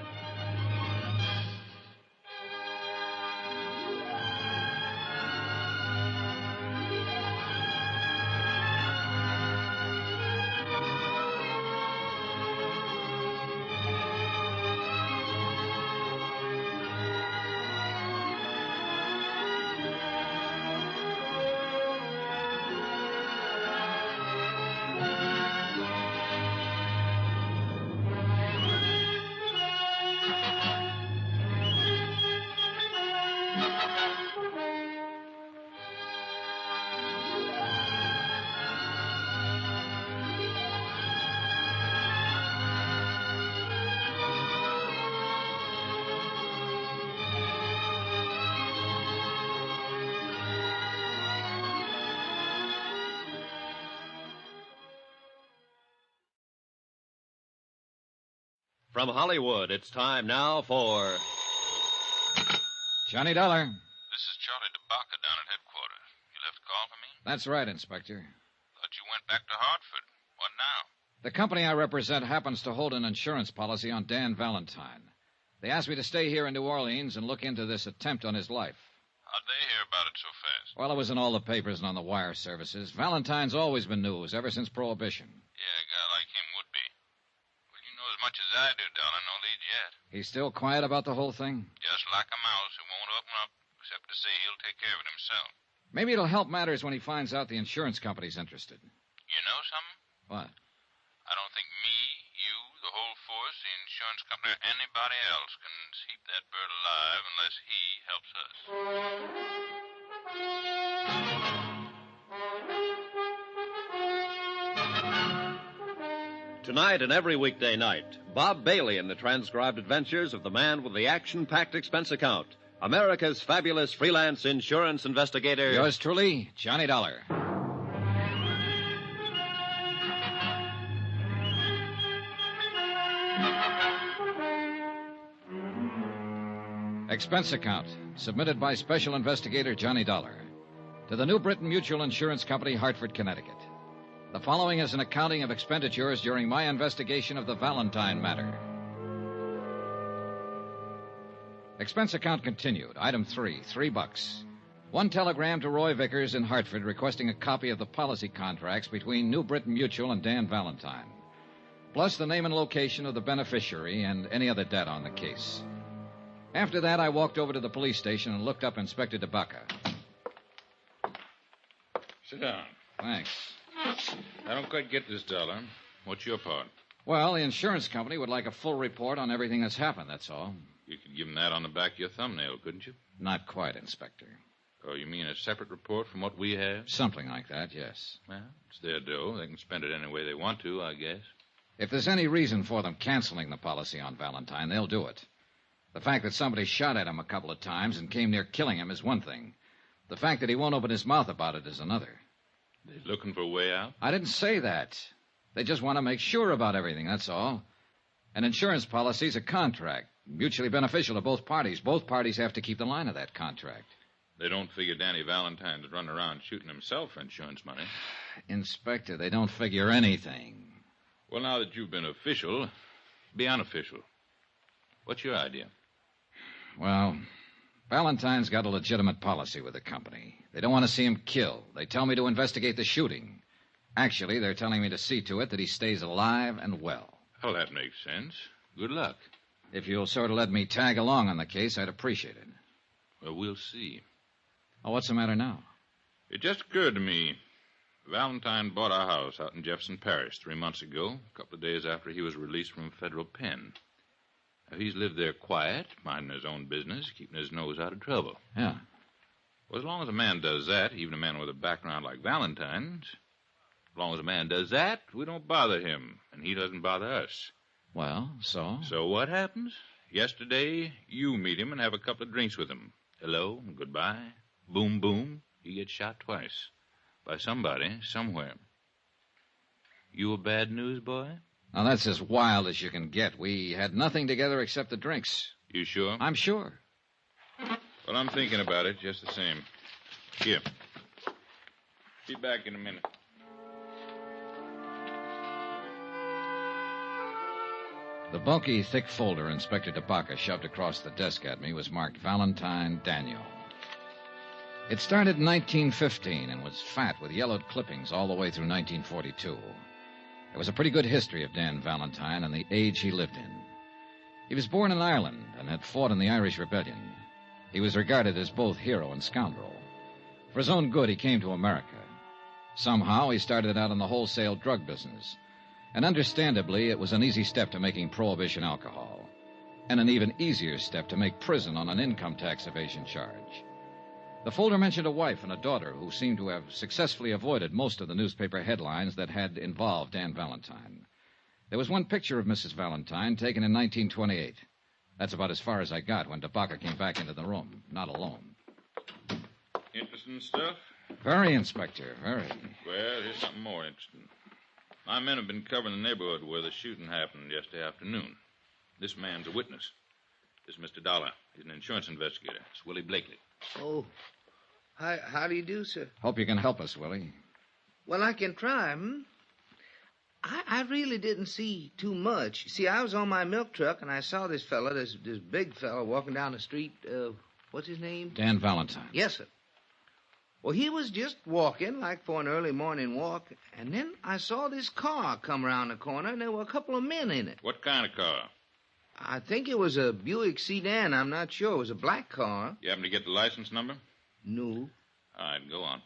From Hollywood, it's time now for Johnny Dollar. This is Charlie DeBaca down at headquarters. You left a call for me? That's right, Inspector. Thought you went back to Hartford. What now? The company I represent happens to hold an insurance policy on Dan Valentine. They asked me to stay here in New Orleans and look into this attempt on his life. How'd they hear about it so fast? Well, it was in all the papers and on the wire services. Valentine's always been news, ever since Prohibition. Yeah, a guy like him would be. Well, you know as much as I do, Dollar. No lead yet. He's still quiet about the whole thing? Just like a mouse who won't open up, except to say he'll take care of it himself. Maybe it'll help matters when he finds out the insurance company's interested. You know something? What? I don't think me, you, the whole force, the insurance company, or anybody else can keep that bird alive unless he helps us. Tonight and every weekday night, Bob Bailey in the transcribed adventures of the man with the action-packed expense account, America's fabulous freelance insurance investigator. Yours truly, Johnny Dollar. Expense account, submitted by Special Investigator Johnny Dollar to the New Britain Mutual Insurance Company, Hartford, Connecticut. The following is an accounting of expenditures during my investigation of the Valentine Matter. Expense account continued. Item 3, $3. One telegram to Roy Vickers in Hartford requesting a copy of the policy contracts between New Britain Mutual and Dan Valentine, plus the name and location of the beneficiary and any other data on the case. After that, I walked over to the police station and looked up Inspector DeBaca. Sit down. Thanks. I don't quite get this, Dollar. What's your part? Well, the insurance company would like a full report on everything that's happened, that's all. You could give them that on the back of your thumbnail, couldn't you? Not quite, Inspector. Oh, you mean a separate report from what we have? Something like that, yes. Well, it's their dough. They can spend it any way they want to, I guess. If there's any reason for them canceling the policy on Valentine, they'll do it. The fact that somebody shot at him a couple of times and came near killing him is one thing. The fact that he won't open his mouth about it is another. They're looking for a way out? I didn't say that. They just want to make sure about everything, that's all. An insurance policy's a contract, mutually beneficial to both parties. Both parties have to keep the line of that contract. They don't figure Danny Valentine's running around shooting himself for insurance money. Inspector, they don't figure anything. Well, now that you've been official, be unofficial. What's your idea? Well, Valentine's got a legitimate policy with the company. They don't want to see him killed. They tell me to investigate the shooting. Actually, they're telling me to see to it that he stays alive and well. Well, that makes sense. Good luck. If you'll sort of let me tag along on the case, I'd appreciate it. Well, we'll see. Oh, what's the matter now? It just occurred to me. Valentine bought our house out in Jefferson Parish 3 months ago, a couple of days after he was released from federal pen. Now, he's lived there quiet, minding his own business, keeping his nose out of trouble. Yeah. Well, as long as a man does that, even a man with a background like Valentine's, as long as a man does that, we don't bother him, and he doesn't bother us. Well, so? So what happens? Yesterday, you meet him and have a couple of drinks with him. Hello and goodbye. Boom, boom. He gets shot twice. By somebody, somewhere. You a bad news boy? Now, that's as wild as you can get. We had nothing together except the drinks. You sure? I'm sure. Well, I'm thinking about it just the same. Here. Be back in a minute. The bulky, thick folder Inspector DeBaca shoved across the desk at me was marked Valentine Daniel. It started in 1915 and was fat with yellowed clippings all the way through 1942. There was a pretty good history of Dan Valentine and the age he lived in. He was born in Ireland and had fought in the Irish Rebellion. He was regarded as both hero and scoundrel. For his own good, he came to America. Somehow, he started out in the wholesale drug business. And understandably, it was an easy step to making prohibition alcohol. And an even easier step to make prison on an income tax evasion charge. The folder mentioned a wife and a daughter who seemed to have successfully avoided most of the newspaper headlines that had involved Dan Valentine. There was one picture of Mrs. Valentine taken in 1928. That's about as far as I got when DeBaca came back into the room, not alone. Interesting stuff? Very, Inspector, very. Well, here's something more interesting. My men have been covering the neighborhood where the shooting happened yesterday afternoon. This man's a witness. This is Mr. Dollar. He's an insurance investigator. It's Willie Blakely. Oh, how do you do, sir? Hope you can help us, Willie. Well, I can try. I really didn't see too much. See, I was on my milk truck, and I saw this fella, this big fella, walking down the street. What's his name? Dan Valentine. Yes, sir. Well, he was just walking, like for an early morning walk, and then I saw this car come around the corner, and there were a couple of men in it. What kind of car? I think it was a Buick sedan. I'm not sure. It was a black car. You happen to get the license number? No. All right, go on.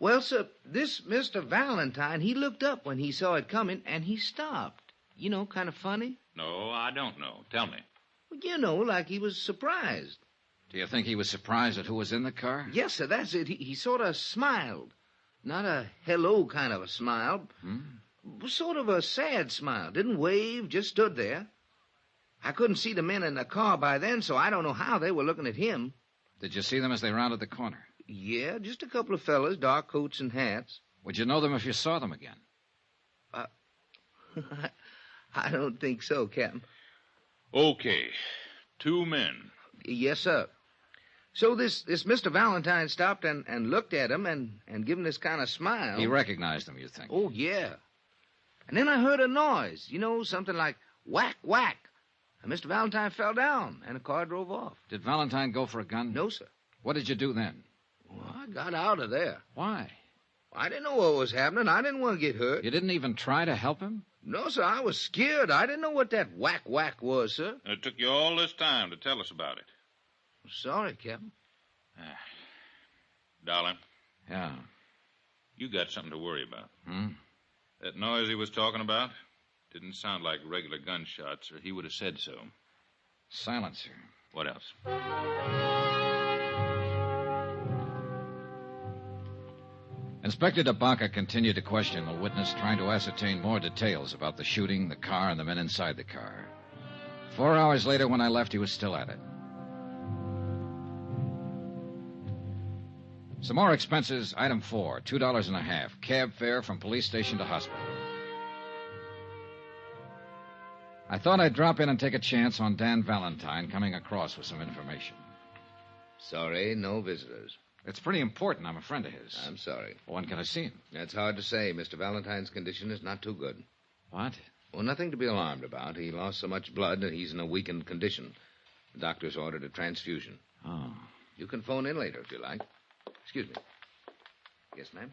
Well, sir, this Mr. Valentine, he looked up when he saw it coming, and he stopped. You know, kind of funny. No, I don't know. Tell me. Well, you know, like he was surprised. Do you think he was surprised at who was in the car? Yes, sir, that's it. He sort of smiled. Not a hello kind of a smile. Sort of a sad smile. Didn't wave, just stood there. I couldn't see the men in the car by then, so I don't know how they were looking at him. Did you see them as they rounded the corner? Yeah, just a couple of fellas, dark coats and hats. Would you know them if you saw them again? I don't think so, Captain. Okay. 2 men. Yes, sir. So this Mr. Valentine stopped and looked at him and gave him this kind of smile. He recognized them, you think? Oh, yeah. And then I heard a noise, you know, something like whack, whack. And Mr. Valentine fell down, and the car drove off. Did Valentine go for a gun? No, sir. What did you do then? Well, I got out of there. Why? I didn't know what was happening. I didn't want to get hurt. You didn't even try to help him? No, sir. I was scared. I didn't know what that whack, whack was, sir. And it took you all this time to tell us about it. Sorry, Captain. Dollar. Yeah. You got something to worry about. That noise he was talking about didn't sound like regular gunshots, or he would have said so. Silencer. What else? Inspector DeBaca continued to question the witness, trying to ascertain more details about the shooting, the car, and the men inside the car. 4 hours later, when I left, he was still at it. Some more expenses. Item 4, $2.50. Cab fare from police station to hospital. I thought I'd drop in and take a chance on Dan Valentine coming across with some information. Sorry, no visitors. It's pretty important. I'm a friend of his. I'm sorry. When can I see him? That's hard to say. Mr. Valentine's condition is not too good. What? Well, nothing to be alarmed about. He lost so much blood that he's in a weakened condition. The doctor's ordered a transfusion. Oh. You can phone in later if you like. Excuse me. Yes, ma'am?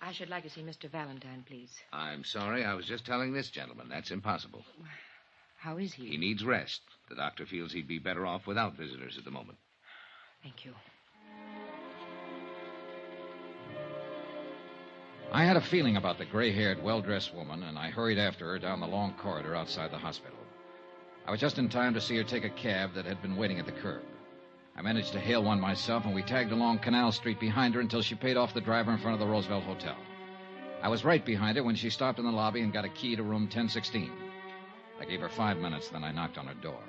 I should like to see Mr. Valentine, please. I'm sorry. I was just telling this gentleman. That's impossible. How is he? He needs rest. The doctor feels he'd be better off without visitors at the moment. Thank you. I had a feeling about the gray-haired, well-dressed woman, and I hurried after her down the long corridor outside the hospital. I was just in time to see her take a cab that had been waiting at the curb. I managed to hail one myself, and we tagged along Canal Street behind her until she paid off the driver in front of the Roosevelt Hotel. I was right behind her when she stopped in the lobby and got a key to room 1016. I gave her 5 minutes, then I knocked on her door.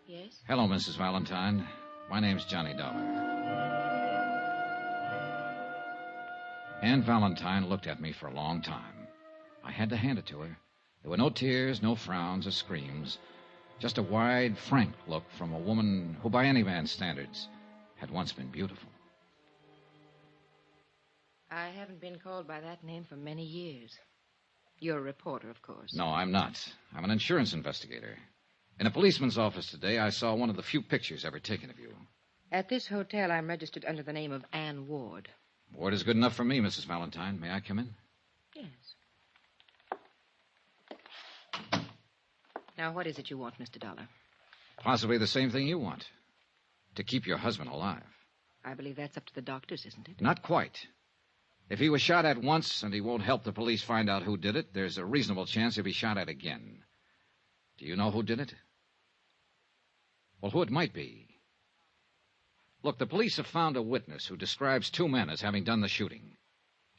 Yes? Hello, Mrs. Valentine. My name's Johnny Dollar. Ann Valentine looked at me for a long time. I had to hand it to her. There were no tears, no frowns or screams, just a wide, frank look from a woman who, by any man's standards, had once been beautiful. I haven't been called by that name for many years. You're a reporter, of course. No, I'm not. I'm an insurance investigator. In a policeman's office today, I saw one of the few pictures ever taken of you. At this hotel, I'm registered under the name of Ann Ward. Ward is good enough for me, Mrs. Valentine. May I come in? Yes. Now, what is it you want, Mr. Dollar? Possibly the same thing you want. To keep your husband alive. I believe that's up to the doctors, isn't it? Not quite. If he was shot at once and he won't help the police find out who did it, there's a reasonable chance he'll be shot at again. Do you know who did it? Well, who it might be. Look, the police have found a witness who describes two men as having done the shooting.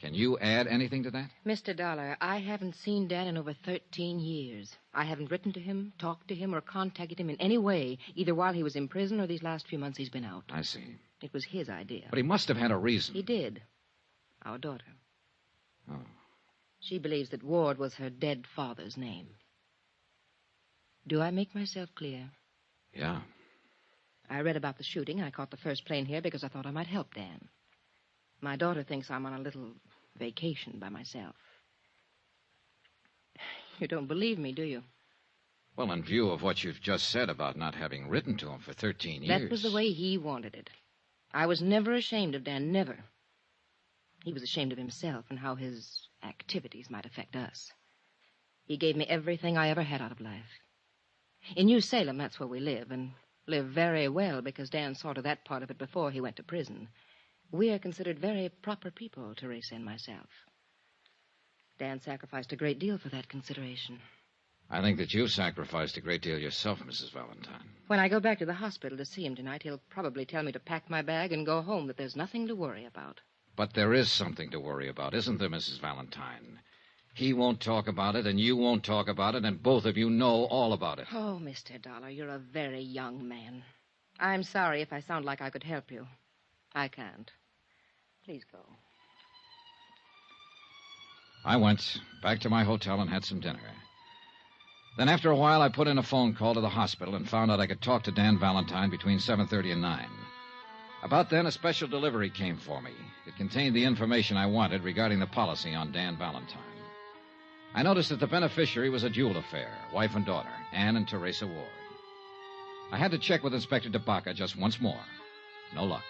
Can you add anything to that? Mr. Dollar, I haven't seen Dan in over 13 years. I haven't written to him, talked to him, or contacted him in any way, either while he was in prison or these last few months he's been out. I see. It was his idea. But he must have had a reason. He did. Our daughter. Oh. She believes that Ward was her dead father's name. Do I make myself clear? Yeah. I read about the shooting. I caught the first plane here because I thought I might help Dan. My daughter thinks I'm on a little vacation by myself. You don't believe me, do you? Well, in view of what you've just said about not having written to him for 13 years... That was the way he wanted it. I was never ashamed of Dan, never. He was ashamed of himself and how his activities might affect us. He gave me everything I ever had out of life. In New Salem, that's where we live, and live very well because Dan saw to that part of it before he went to prison. We are considered very proper people, Teresa and myself. Dan sacrificed a great deal for that consideration. I think that you've sacrificed a great deal yourself, Mrs. Valentine. When I go back to the hospital to see him tonight, he'll probably tell me to pack my bag and go home, that there's nothing to worry about. But there is something to worry about, isn't there, Mrs. Valentine? He won't talk about it, and you won't talk about it, and both of you know all about it. Oh, Mr. Dollar, you're a very young man. I'm sorry if I sound like I could help you. I can't. Please go. I went back to my hotel and had some dinner. Then after a while, I put in a phone call to the hospital and found out I could talk to Dan Valentine between 7:30 and 9. About then, a special delivery came for me. It contained the information I wanted regarding the policy on Dan Valentine. I noticed that the beneficiary was a dual affair, wife and daughter, Ann and Teresa Ward. I had to check with Inspector DeBaca just once more. No luck.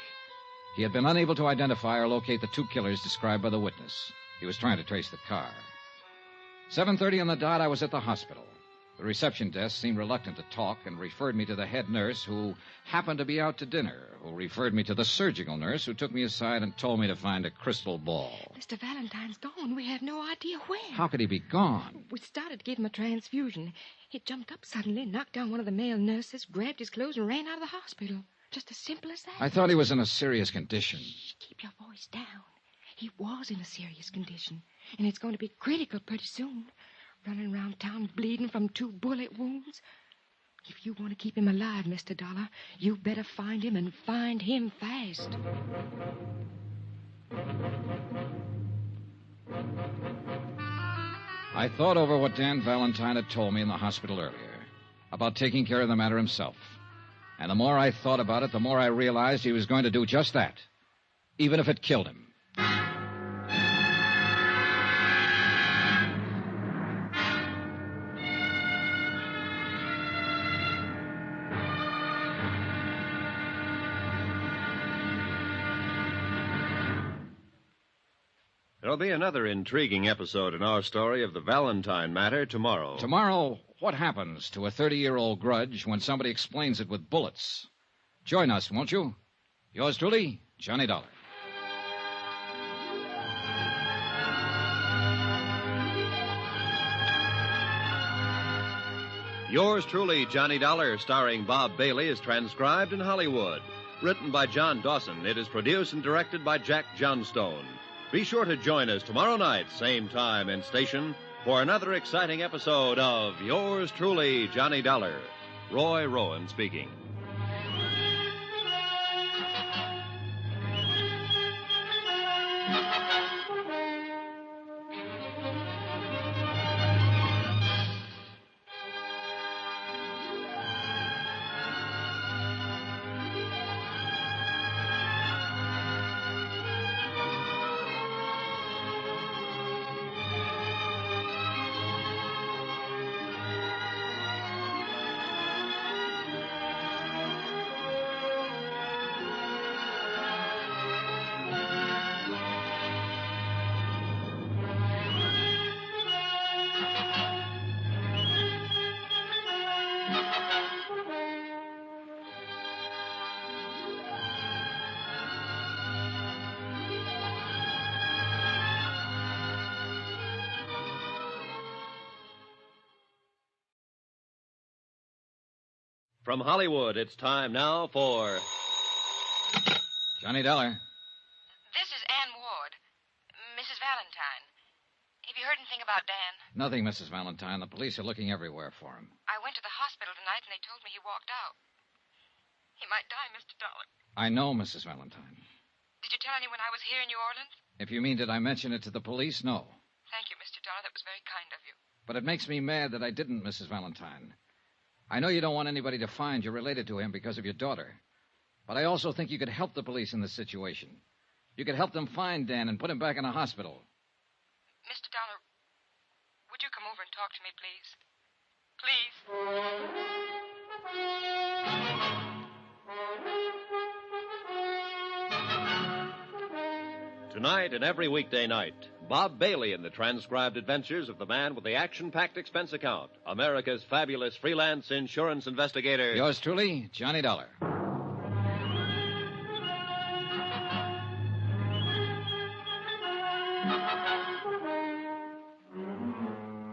He had been unable to identify or locate the two killers described by the witness. He was trying to trace the car. 7:30 on the dot, I was at the hospital. The reception desk seemed reluctant to talk and referred me to the head nurse, who happened to be out to dinner, who referred me to the surgical nurse, who took me aside and told me to find a crystal ball. Mr. Valentine's gone. We have no idea when. How could he be gone? We started to give him a transfusion. He jumped up suddenly, knocked down one of the male nurses, grabbed his clothes, and ran out of the hospital. Just as simple as that. I thought he was in a serious condition. Shh, keep your voice down. He was in a serious condition, and it's going to be critical pretty soon. Running around town bleeding from 2 bullet wounds. If you want to keep him alive, Mr. Dollar, you better find him and find him fast. I thought over what Dan Valentine had told me in the hospital earlier, about taking care of the matter himself. And the more I thought about it, the more I realized he was going to do just that, even if it killed him. There'll be another intriguing episode in our story of the Valentine Matter tomorrow. Tomorrow, what happens to a 30-year-old grudge when somebody explains it with bullets? Join us, won't you? Yours truly, Johnny Dollar. Yours truly, Johnny Dollar, starring Bob Bailey, is transcribed in Hollywood. Written by John Dawson, it is produced and directed by Jack Johnstone. Be sure to join us tomorrow night, same time and station, for another exciting episode of Yours truly, Johnny Dollar. Roy Rowan speaking. From Hollywood, it's time now for... Johnny Dollar. This is Ann Ward, Mrs. Valentine. Have you heard anything about Dan? Nothing, Mrs. Valentine. The police are looking everywhere for him. I went to the hospital tonight and they told me he walked out. He might die, Mr. Dollar. I know, Mrs. Valentine. Did you tell anyone I was here in New Orleans? If you mean, did I mention it to the police? No. Thank you, Mr. Dollar. That was very kind of you. But it makes me mad that I didn't, Mrs. Valentine. I know you don't want anybody to find you're related to him because of your daughter. But I also think you could help the police in this situation. You could help them find Dan and put him back in a hospital. Mr. Dollar, would you come over and talk to me, please? Please? Tonight and every weekday night, Bob Bailey in the transcribed adventures of the man with the action-packed expense account, America's fabulous freelance insurance investigator. Yours truly, Johnny Dollar.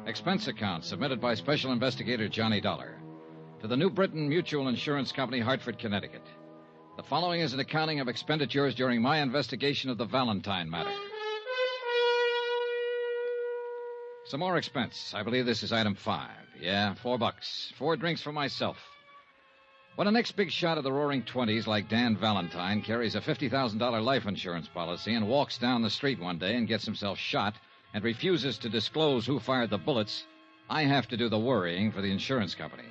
Expense account submitted by Special Investigator Johnny Dollar to the New Britain Mutual Insurance Company, Hartford, Connecticut. The following is an accounting of expenditures during my investigation of the Valentine Matter. Some more expense. I believe this is item 5. Yeah, $4. 4 drinks for myself. When the next big shot of the Roaring Twenties, like Dan Valentine, carries a $50,000 life insurance policy and walks down the street one day and gets himself shot and refuses to disclose who fired the bullets, I have to do the worrying for the insurance company.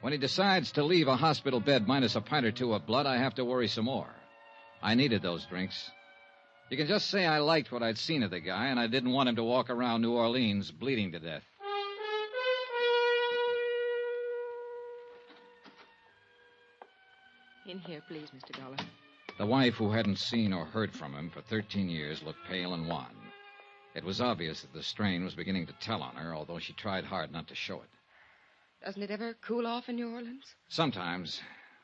When he decides to leave a hospital bed minus a pint or two of blood, I have to worry some more. I needed those drinks. You can just say I liked what I'd seen of the guy, and I didn't want him to walk around New Orleans bleeding to death. In here, please, Mr. Dollar. The wife, who hadn't seen or heard from him for 13 years, looked pale and wan. It was obvious that the strain was beginning to tell on her, although she tried hard not to show it. Doesn't it ever cool off in New Orleans? Sometimes.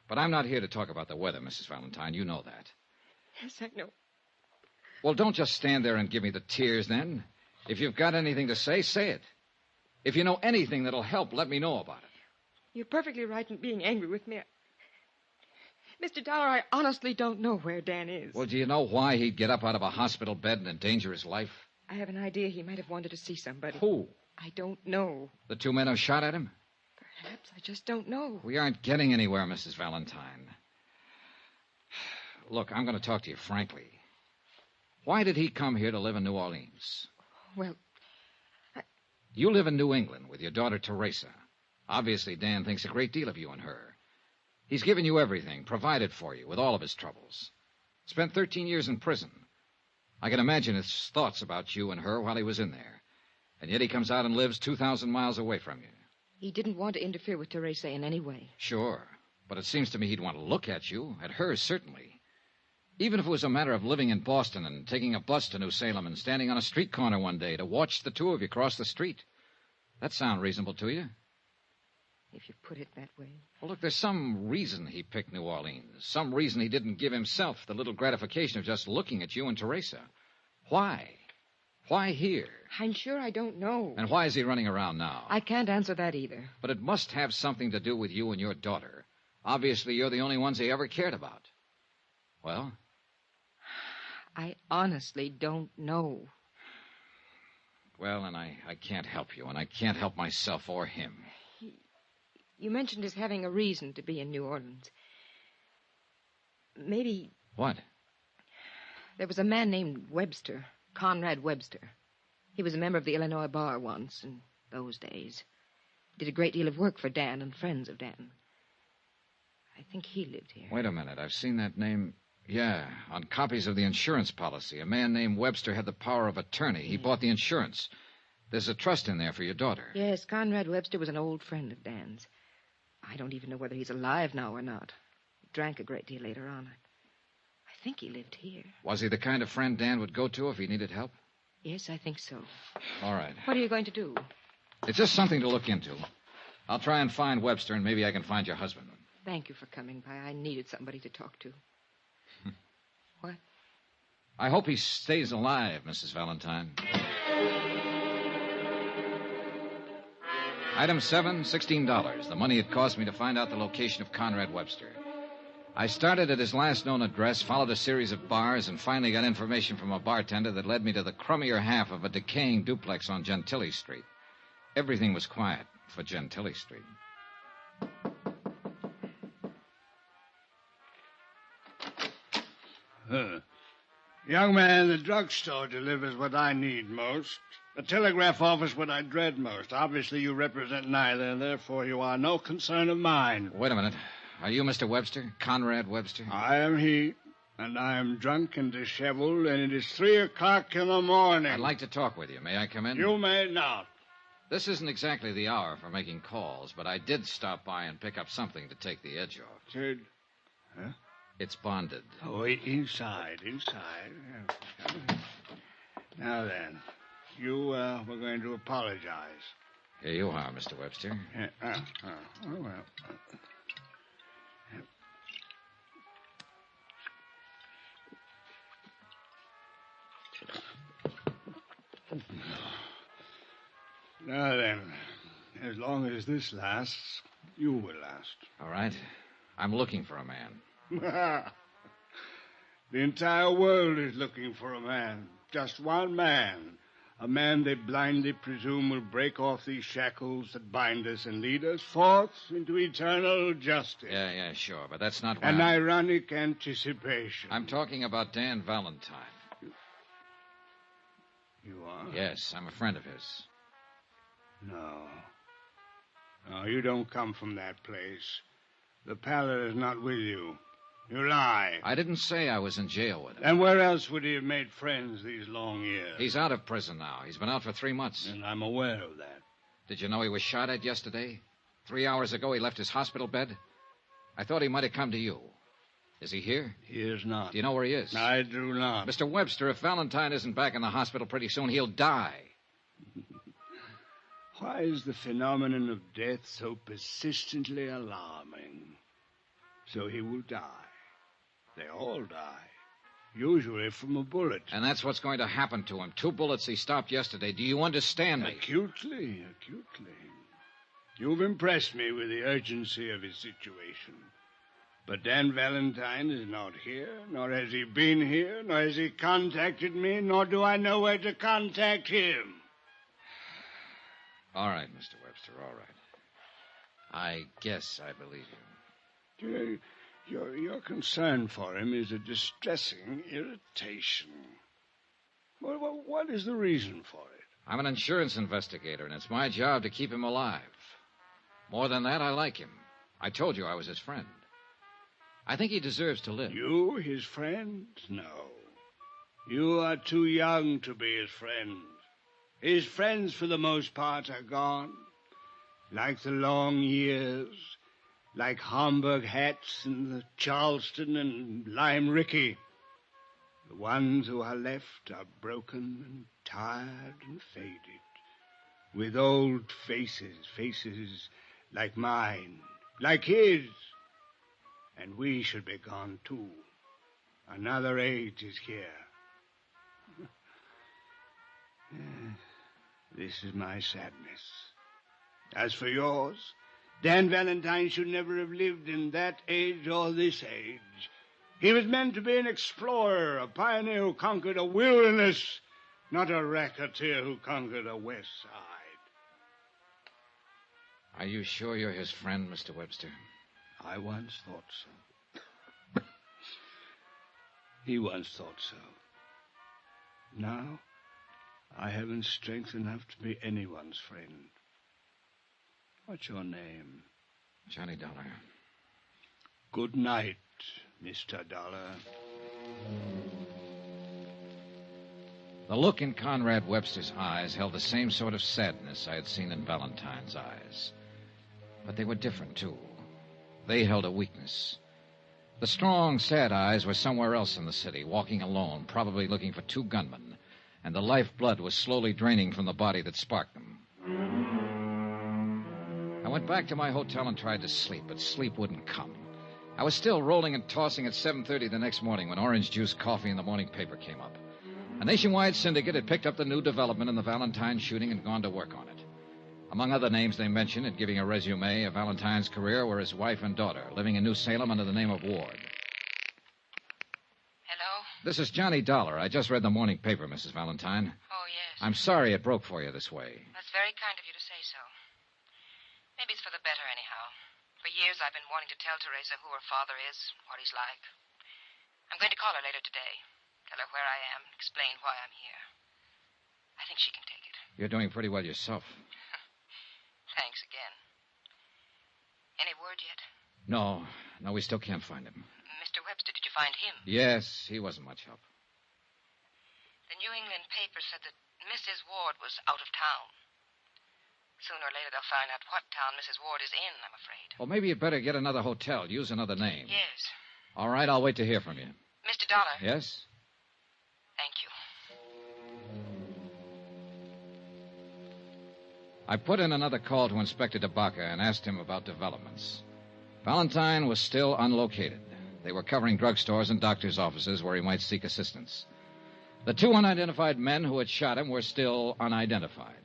But I'm not here to talk about the weather, Mrs. Valentine. You know that. Yes, I know. Well, don't just stand there and give me the tears, then. If you've got anything to say, say it. If you know anything that'll help, let me know about it. You're perfectly right in being angry with me. Mr. Dollar, I honestly don't know where Dan is. Well, do you know why he'd get up out of a hospital bed and endanger his life? I have an idea he might have wanted to see somebody. Who? I don't know. The 2 men who shot at him? Perhaps. I just don't know. We aren't getting anywhere, Mrs. Valentine. Look, I'm going to talk to you frankly. Why did he come here to live in New Orleans? Well, You live in New England with your daughter, Teresa. Obviously, Dan thinks a great deal of you and her. He's given you everything, provided for you with all of his troubles. Spent 13 years in prison. I can imagine his thoughts about you and her while he was in there. And yet he comes out and lives 2,000 miles away from you. He didn't want to interfere with Teresa in any way. Sure. But it seems to me he'd want to look at you, at her certainly. Even if it was a matter of living in Boston and taking a bus to New Salem and standing on a street corner one day to watch the two of you cross the street. That sound reasonable to you? If you put it that way. Well, look, there's some reason he picked New Orleans. Some reason he didn't give himself the little gratification of just looking at you and Teresa. Why? Why here? I'm sure I don't know. And why is he running around now? I can't answer that either. But it must have something to do with you and your daughter. Obviously, you're the only ones he ever cared about. Well? I honestly don't know. Well, and I can't help you, and I can't help myself or him. You mentioned his having a reason to be in New Orleans. Maybe... What? There was a man named Webster, Conrad Webster. He was a member of the Illinois Bar once in those days. Did a great deal of work for Dan and friends of Dan. I think he lived here. Wait a minute. I've seen that name... Yeah, on copies of the insurance policy. A man named Webster had the power of attorney. He bought the insurance. There's a trust in there for your daughter. Yes, Conrad Webster was an old friend of Dan's. I don't even know whether he's alive now or not. He drank a great deal later on. I think he lived here. Was he the kind of friend Dan would go to if he needed help? Yes, I think so. All right. What are you going to do? It's just something to look into. I'll try and find Webster, and maybe I can find your husband. Thank you for coming by. I needed somebody to talk to. What? I hope he stays alive, Mrs. Valentine. Item 7, $16. The money it cost me to find out the location of Conrad Webster. I started at his last known address, followed a series of bars, and finally got information from a bartender that led me to the crummier half of a decaying duplex on Gentilly Street. Everything was quiet for Gentilly Street. Young man, the drugstore delivers what I need most. The telegraph office what I dread most. Obviously, you represent neither, and therefore you are no concern of mine. Wait a minute. Are you Mr. Webster? Conrad Webster? I am he, and I am drunk and disheveled, and it is 3 o'clock in the morning. I'd like to talk with you. May I come in? You may not. This isn't exactly the hour for making calls, but I did stop by and pick up something to take the edge off. Sid? Huh? It's bonded. Oh, inside. Now then, you were going to apologize. Here you are, Mr. Webster. Oh, well. Now then, as long as this lasts, you will last. All right. I'm looking for a man. The entire world is looking for a man. Just one man. A man they blindly presume will break off these shackles that bind us and lead us forth into eternal justice. Yeah, sure, but that's not why An ironic anticipation. I'm talking about Dan Valentine. You are? Yes, I'm a friend of his. No, you don't come from that place. The pallet is not with you. You lie. I didn't say I was in jail with him. And where else would he have made friends these long years? He's out of prison now. He's been out for 3 months. And I'm aware of that. Did you know he was shot at yesterday? 3 hours ago, he left his hospital bed. I thought he might have come to you. Is he here? He is not. Do you know where he is? I do not. Mr. Webster, if Valentine isn't back in the hospital pretty soon, he'll die. Why is the phenomenon of death so persistently alarming? So he will die. They all die. Usually from a bullet. And that's what's going to happen to him. 2 bullets he stopped yesterday. Do you understand me? Acutely. You've impressed me with the urgency of his situation. But Dan Valentine is not here, nor has he been here, nor has he contacted me, nor do I know where to contact him. All right, Mr. Webster, all right. I guess I believe you. Your concern for him is a distressing irritation. Well, what is the reason for it? I'm an insurance investigator, and it's my job to keep him alive. More than that, I like him. I told you I was his friend. I think he deserves to live. You, his friend? No. You are too young to be his friend. His friends, for the most part, are gone. Like the long years. Like Homburg hats and the Charleston and Lime Ricky. The ones who are left are broken and tired and faded, with old faces, faces like mine, like his. And we should be gone, too. Another age is here. This is my sadness. As for yours, Dan Valentine should never have lived in that age or this age. He was meant to be an explorer, a pioneer who conquered a wilderness, not a racketeer who conquered a west side. Are you sure you're his friend, Mr. Webster? I once thought so. He once thought so. Now, I haven't strength enough to be anyone's friend. What's your name? Johnny Dollar. Good night, Mr. Dollar. The look in Conrad Webster's eyes held the same sort of sadness I had seen in Valentine's eyes. But they were different, too. They held a weakness. The strong, sad eyes were somewhere else in the city, walking alone, probably looking for two gunmen, and the lifeblood was slowly draining from the body that sparked them. I went back to my hotel and tried to sleep, but sleep wouldn't come. I was still rolling and tossing at 7:30 the next morning when orange juice coffee in the morning paper came up. A nationwide syndicate had picked up the new development in the Valentine shooting and gone to work on it. Among other names they mentioned in giving a resume of Valentine's career were his wife and daughter, living in New Salem under the name of Ward. Hello? This is Johnny Dollar. I just read the morning paper, Mrs. Valentine. Oh, yes. I'm sorry it broke for you this way. That's very kind of you to say so. Maybe it's for the better, anyhow. For years I've been wanting to tell Teresa who her father is, what he's like. I'm going to call her later today. Tell her where I am, explain why I'm here. I think she can take it. You're doing pretty well yourself. Thanks again. Any word yet? No, we still can't find him. Mr. Webster, did you find him? Yes, he wasn't much help. The New England paper said that Mrs. Ward was out of town. Sooner or later they'll find out what town Mrs. Ward is in, I'm afraid. Well, maybe you'd better get another hotel. Use another name. Yes. All right, I'll wait to hear from you. Mr. Dollar. Yes? Thank you. I put in another call to Inspector DeBaca and asked him about developments. Valentine was still unlocated. They were covering drugstores and doctors' offices where he might seek assistance. The two unidentified men who had shot him were still unidentified.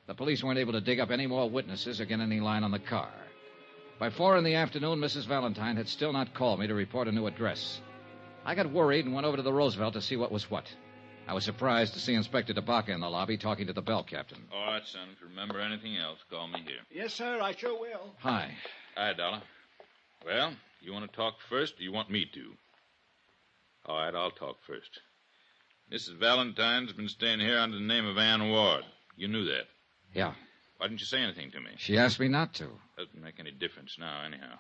The police weren't able to dig up any more witnesses or get any line on the car. By 4 p.m, Mrs. Valentine had still not called me to report a new address. I got worried and went over to the Roosevelt to see what was what. I was surprised to see Inspector DeBaca in the lobby talking to the bell captain. All right, son. If you remember anything else, call me here. Yes, sir, I sure will. Hi. Hi, Dollar. Well, you want to talk first, or you want me to? All right, I'll talk first. Mrs. Valentine's been staying here under the name of Ann Ward. You knew that. Yeah. Why didn't you say anything to me? She asked me not to. Doesn't make any difference now, anyhow.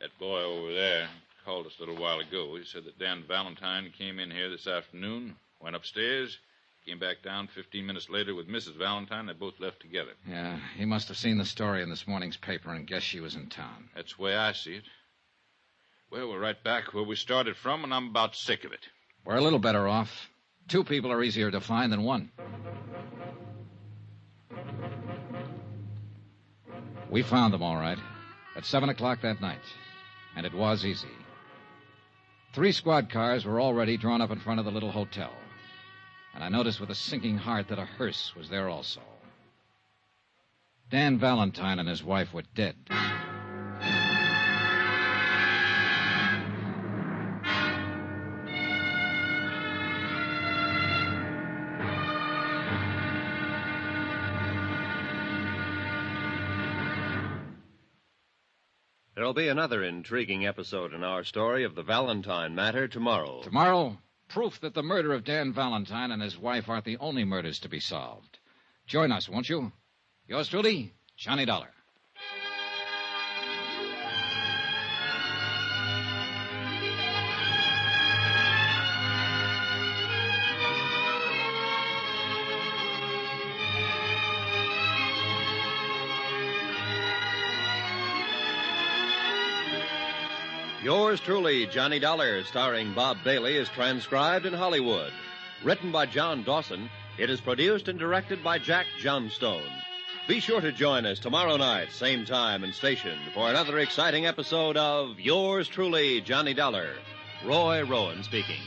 That boy over there called us a little while ago. He said that Dan Valentine came in here this afternoon, went upstairs, came back down 15 minutes later with Mrs. Valentine. They both left together. Yeah, he must have seen the story in this morning's paper and guessed she was in town. That's the way I see it. Well, we're right back where we started from, and I'm about sick of it. We're a little better off. 2 people are easier to find than 1. We found them all right at 7 o'clock that night, and it was easy. 3 squad cars were already drawn up in front of the little hotel, and I noticed with a sinking heart that a hearse was there also. Dan Valentine and his wife were dead. There'll be another intriguing episode in our story of the Valentine Matter tomorrow. Tomorrow, proof that the murder of Dan Valentine and his wife aren't the only murders to be solved. Join us, won't you? Yours truly, Johnny Dollar. Yours truly, Johnny Dollar, starring Bob Bailey, is transcribed in Hollywood. Written by John Dawson, it is produced and directed by Jack Johnstone. Be sure to join us tomorrow night, same time and station, for another exciting episode of Yours truly, Johnny Dollar. Roy Rowan speaking.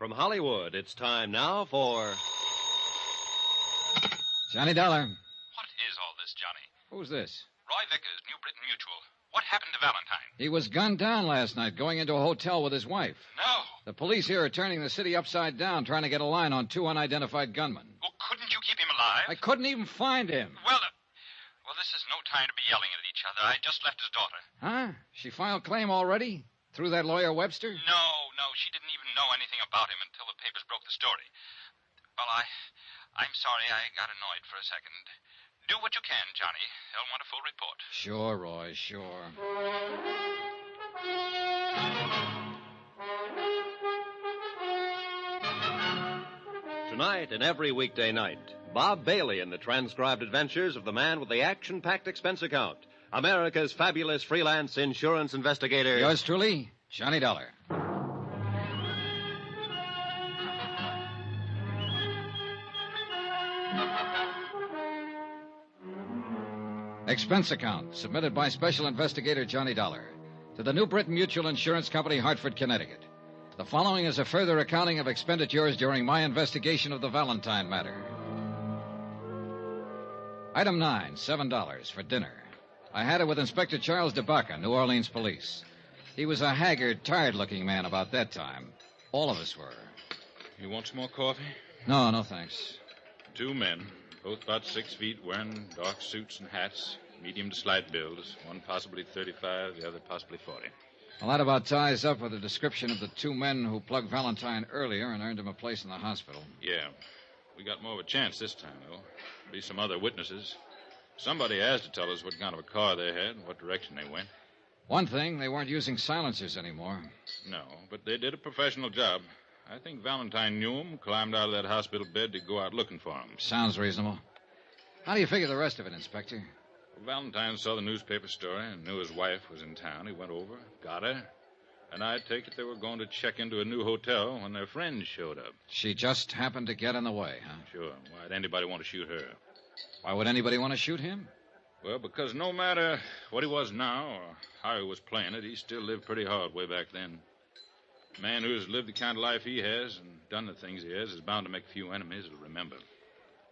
From Hollywood, it's time now for... Johnny Dollar. What is all this, Johnny? Who's this? Roy Vickers, New Britain Mutual. What happened to Valentine? He was gunned down last night going into a hotel with his wife. No. The police here are turning the city upside down, trying to get a line on 2 unidentified gunmen. Well, couldn't you keep him alive? I couldn't even find him. Well, this is no time to be yelling at each other. I just left his daughter. Huh? She filed claim already? Through that lawyer Webster? No. She didn't even know anything about him until the papers broke the story. Well, I'm sorry I got annoyed for a second. Do what you can, Johnny. They'll want a full report. Sure, Roy, sure. Tonight and every weekday night, Bob Bailey in the transcribed adventures of the man with the action-packed expense account, America's fabulous freelance insurance investigator. Yours truly, Johnny Dollar. Expense account submitted by Special Investigator Johnny Dollar to the New Britain Mutual Insurance Company, Hartford, Connecticut. The following is a further accounting of expenditures during my investigation of the Valentine Matter. Item 9, $7 for dinner. I had it with Inspector Charles DeBaca, New Orleans Police. He was a haggard, tired-looking man about that time. All of us were. You want some more coffee? No, thanks. 2 men, both about 6 feet, wearing dark suits and hats, medium to slight builds, one possibly 35, the other possibly 40. Well, that about ties up with the description of the 2 men who plugged Valentine earlier and earned him a place in the hospital. Yeah. We got more of a chance this time, though. Be some other witnesses. Somebody has to tell us what kind of a car they had and what direction they went. One thing, they weren't using silencers anymore. No, but they did a professional job. I think Valentine knew him, climbed out of that hospital bed to go out looking for him. Sounds reasonable. How do you figure the rest of it, Inspector? Well, Valentine saw the newspaper story and knew his wife was in town. He went over, got her, and I take it they were going to check into a new hotel when their friend showed up. She just happened to get in the way, huh? Sure. Why'd anybody want to shoot her? Why would anybody want to shoot him? Well, because no matter what he was now or how he was playing it, he still lived pretty hard way back then. A man who's lived the kind of life he has and done the things he has is bound to make a few enemies who'll remember.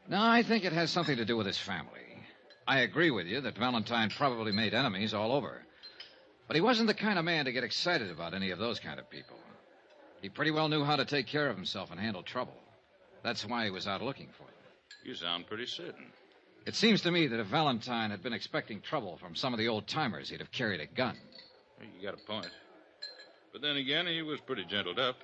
No, I think it has something to do with his family. I agree with you that Valentine probably made enemies all over. But he wasn't the kind of man to get excited about any of those kind of people. He pretty well knew how to take care of himself and handle trouble. That's why he was out looking for them. You sound pretty certain. It seems to me that if Valentine had been expecting trouble from some of the old-timers, he'd have carried a gun. You got a point. But then again, he was pretty gentled up.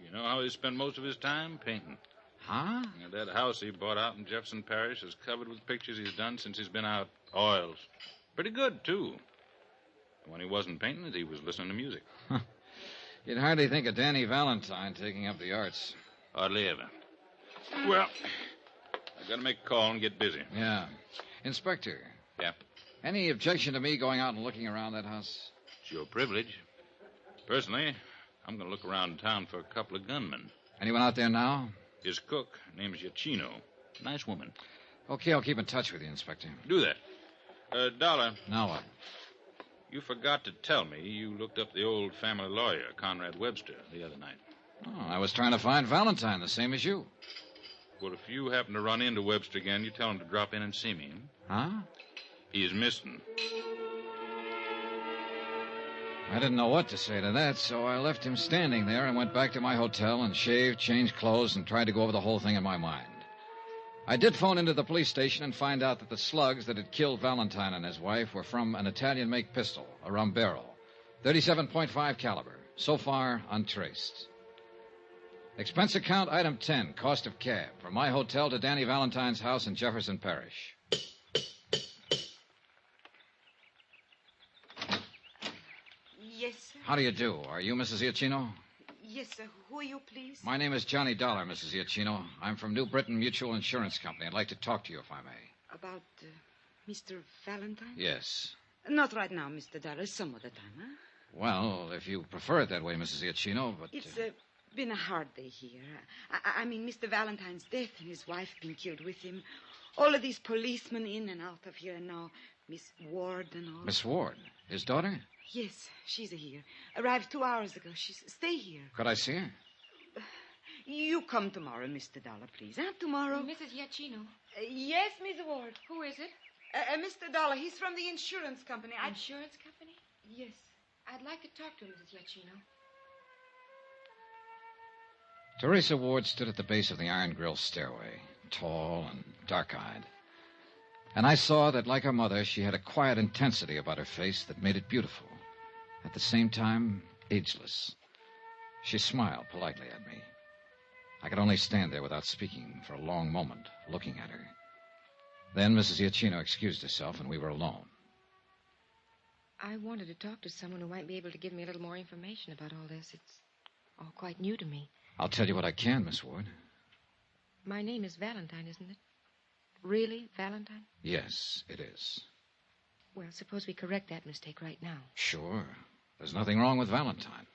You know how he spent most of his time? Painting. Huh? And that house he bought out in Jefferson Parish is covered with pictures he's done since he's been out. Oils. Pretty good, too. When he wasn't painting it, he was listening to music. You'd hardly think of Danny Valentine taking up the arts. Hardly ever. Well, I got to make a call and get busy. Yeah. Inspector. Yeah? Any objection to me going out and looking around that house? It's your privilege. Personally, I'm going to look around town for a couple of gunmen. Anyone out there now? His cook, her name's Yachino. Nice woman. Okay, I'll keep in touch with you, Inspector. Do that. Dollar. Now what? You forgot to tell me you looked up the old family lawyer, Conrad Webster, the other night. Oh, I was trying to find Valentine, the same as you. Well, if you happen to run into Webster again, you tell him to drop in and see me. Huh? He is missing. I didn't know what to say to that, so I left him standing there and went back to my hotel and shaved, changed clothes, and tried to go over the whole thing in my mind. I did phone into the police station and find out that the slugs that had killed Valentine and his wife were from an Italian-make pistol, a Rumbero, 37.5 caliber. So far, untraced. Expense account, item 10, cost of cab, from my hotel to Danny Valentine's house in Jefferson Parish. Yes, sir. How do you do? Are you Mrs. Iacchino? Yes, sir. Who are you, please? My name is Johnny Dollar, Mrs. Iacchino. I'm from New Britain Mutual Insurance Company. I'd like to talk to you, if I may. About Mr. Valentine? Yes. Not right now, Mr. Dollar. Some other time, huh? Well, if you prefer it that way, Mrs. Iacchino, but... It's been a hard day here. I mean, Mr. Valentine's death and his wife being killed with him. All of these policemen in and out of here, and now Miss Ward and all. Miss Ward? His daughter? Yes, she's here. Arrived 2 hours ago. Stay here. Could I see her? You come tomorrow, Mr. Dollar, please. Huh? Tomorrow. Mrs. Iacchino. Yes, Miss Ward. Who is it? Mr. Dollar. He's from the insurance company. Insurance company? Yes. I'd like to talk to Mrs. Iacchino. Teresa Ward stood at the base of the iron grill stairway, tall and dark-eyed. And I saw that, like her mother, she had a quiet intensity about her face that made it beautiful. At the same time, ageless. She smiled politely at me. I could only stand there without speaking for a long moment, looking at her. Then Mrs. Iacchino excused herself, and we were alone. I wanted to talk to someone who might be able to give me a little more information about all this. It's all quite new to me. I'll tell you what I can, Miss Ward. My name is Valentine, isn't it? Really, Valentine? Yes, it is. Well, suppose we correct that mistake right now. Sure. There's nothing wrong with Valentine.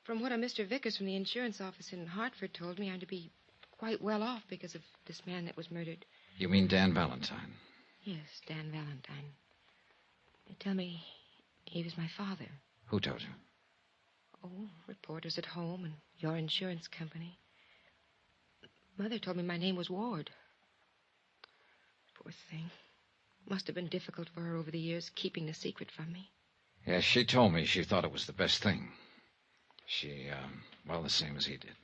From what a Mr. Vickers from the insurance office in Hartford told me, I'm to be quite well off because of this man that was murdered. You mean Dan Valentine? Yes, Dan Valentine. They tell me he was my father. Who told you? Oh, reporters at home and your insurance company. Mother told me my name was Ward. Poor thing. Must have been difficult for her over the years, keeping the secret from me. Yes, she told me she thought it was the best thing. She, well, the same as he did.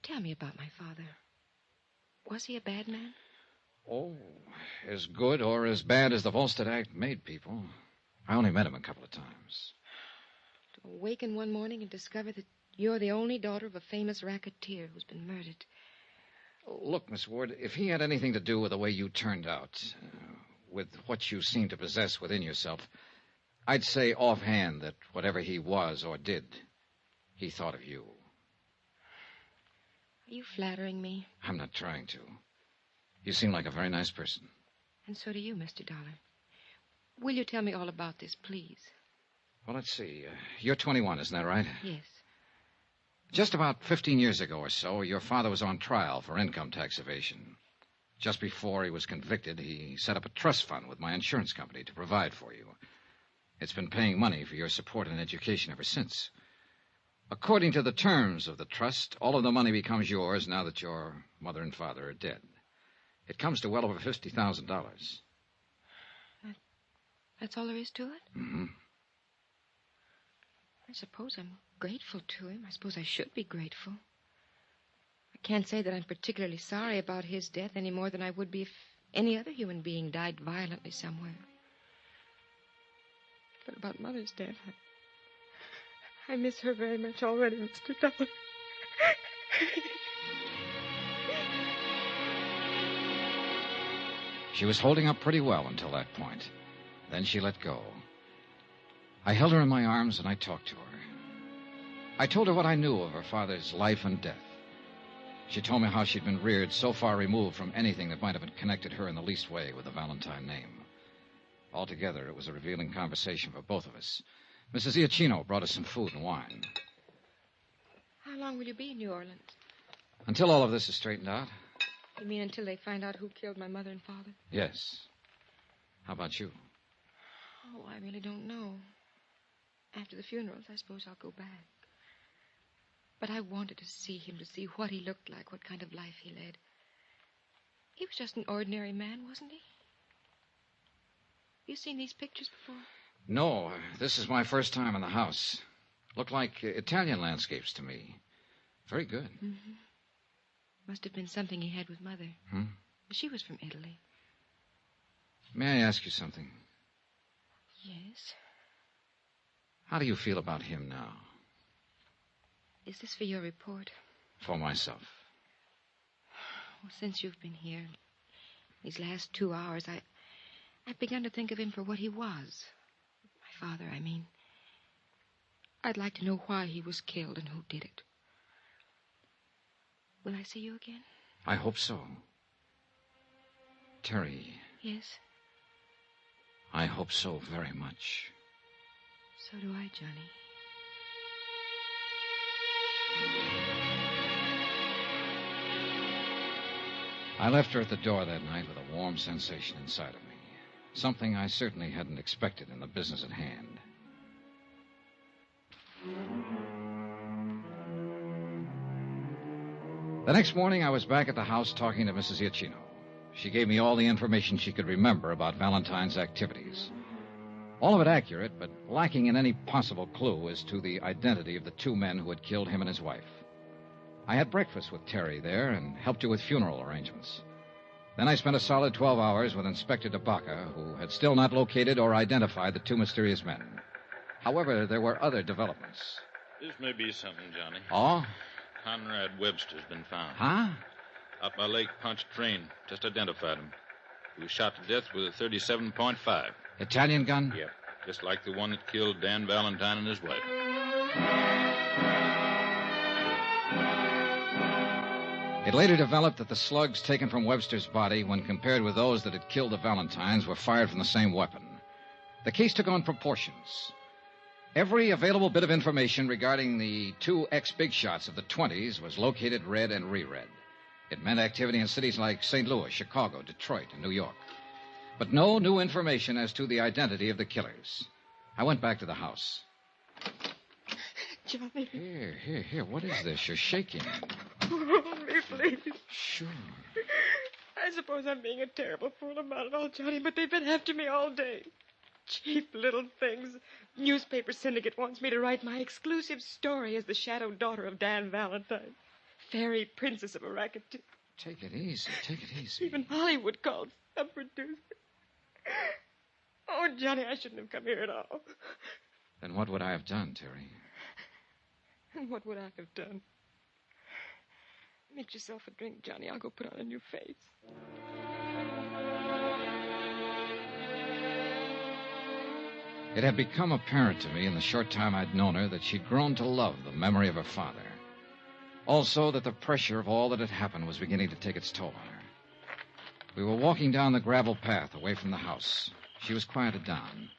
Tell me about my father. Was he a bad man? Oh, as good or as bad as the Volstead Act made people. I only met him a couple of times. To awaken one morning and discover that you're the only daughter of a famous racketeer who's been murdered. Look, Miss Ward, if he had anything to do with the way you turned out, with what you seem to possess within yourself, I'd say offhand that whatever he was or did, he thought of you. Are you flattering me? I'm not trying to. You seem like a very nice person. And so do you, Mr. Dollar. Will you tell me all about this, please? Well, let's see. You're 21, isn't that right? Yes. Just about 15 years ago or so, your father was on trial for income tax evasion. Just before he was convicted, he set up a trust fund with my insurance company to provide for you. It's been paying money for your support and education ever since. According to the terms of the trust, all of the money becomes yours now that your mother and father are dead. It comes to well over $50,000. That's all there is to it? Mm-hmm. I suppose I'm grateful to him. I suppose I should be grateful. I can't say that I'm particularly sorry about his death any more than I would be if any other human being died violently somewhere. But about Mother's death, I miss her very much already, Mr. Dollar. She was holding up pretty well until that point. Then she let go. I held her in my arms and I talked to her. I told her what I knew of her father's life and death. She told me how she'd been reared so far removed from anything that might have connected her in the least way with the Valentine name. Altogether, it was a revealing conversation for both of us. Mrs. Iacchino brought us some food and wine. How long will you be in New Orleans? Until all of this is straightened out? You mean until they find out who killed my mother and father? Yes. How about you? Oh, I really don't know. After the funerals, I suppose I'll go back. But I wanted to see him, to see what he looked like, what kind of life he led. He was just an ordinary man, wasn't he? You seen these pictures before? No, this is my first time in the house. Look like Italian landscapes to me. Very good. Mm-hmm. Must have been something he had with Mother. She was from Italy. May I ask you something? Yes. How do you feel about him now? Is this for your report? For myself. Well, since you've been here, these last 2 hours, I've begun to think of him for what he was. My father, I mean. I'd like to know why he was killed and who did it. Will I see you again? I hope so. Terry. Yes? I hope so very much. So do I, Johnny. I left her at the door that night with a warm sensation inside of me. Something I certainly hadn't expected in the business at hand. The next morning, I was back at the house talking to Mrs. Iachino. She gave me all the information she could remember about Valentine's activities. All of it accurate, but lacking in any possible clue as to the identity of the two men who had killed him and his wife. I had breakfast with Terry there and helped her with funeral arrangements. Then I spent a solid 12 hours with Inspector DeBaca, who had still not located or identified the two mysterious men. However, there were other developments. This may be something, Johnny. Oh? Conrad Webster's been found. Huh? Up by Lake Punch train. Just identified him. He was shot to death with a 37.5. Italian gun? Yep. Just like the one that killed Dan Valentine and his wife. It later developed that the slugs taken from Webster's body, when compared with those that had killed the Valentines, were fired from the same weapon. The case took on proportions. Every available bit of information regarding the two ex-big shots of the 20s was located, read, and reread. It meant activity in cities like St. Louis, Chicago, Detroit, and New York. But no new information as to the identity of the killers. I went back to the house. Johnny. Here. What is this? You're shaking. Hold me, please. Sure. I suppose I'm being a terrible fool about it all, Johnny, but they've been after me all day. Cheap little things. Newspaper syndicate wants me to write my exclusive story as the shadow daughter of Dan Valentine. Fairy princess of a racketeer. Take it easy. Even Hollywood called some producer. Oh, Johnny, I shouldn't have come here at all. Then what would I have done, Terry? And what would I have done? Make yourself a drink, Johnny. I'll go put on a new face. It had become apparent to me in the short time I'd known her that she'd grown to love the memory of her father. Also, that the pressure of all that had happened was beginning to take its toll on her. We were walking down the gravel path away from the house. She was quieted down.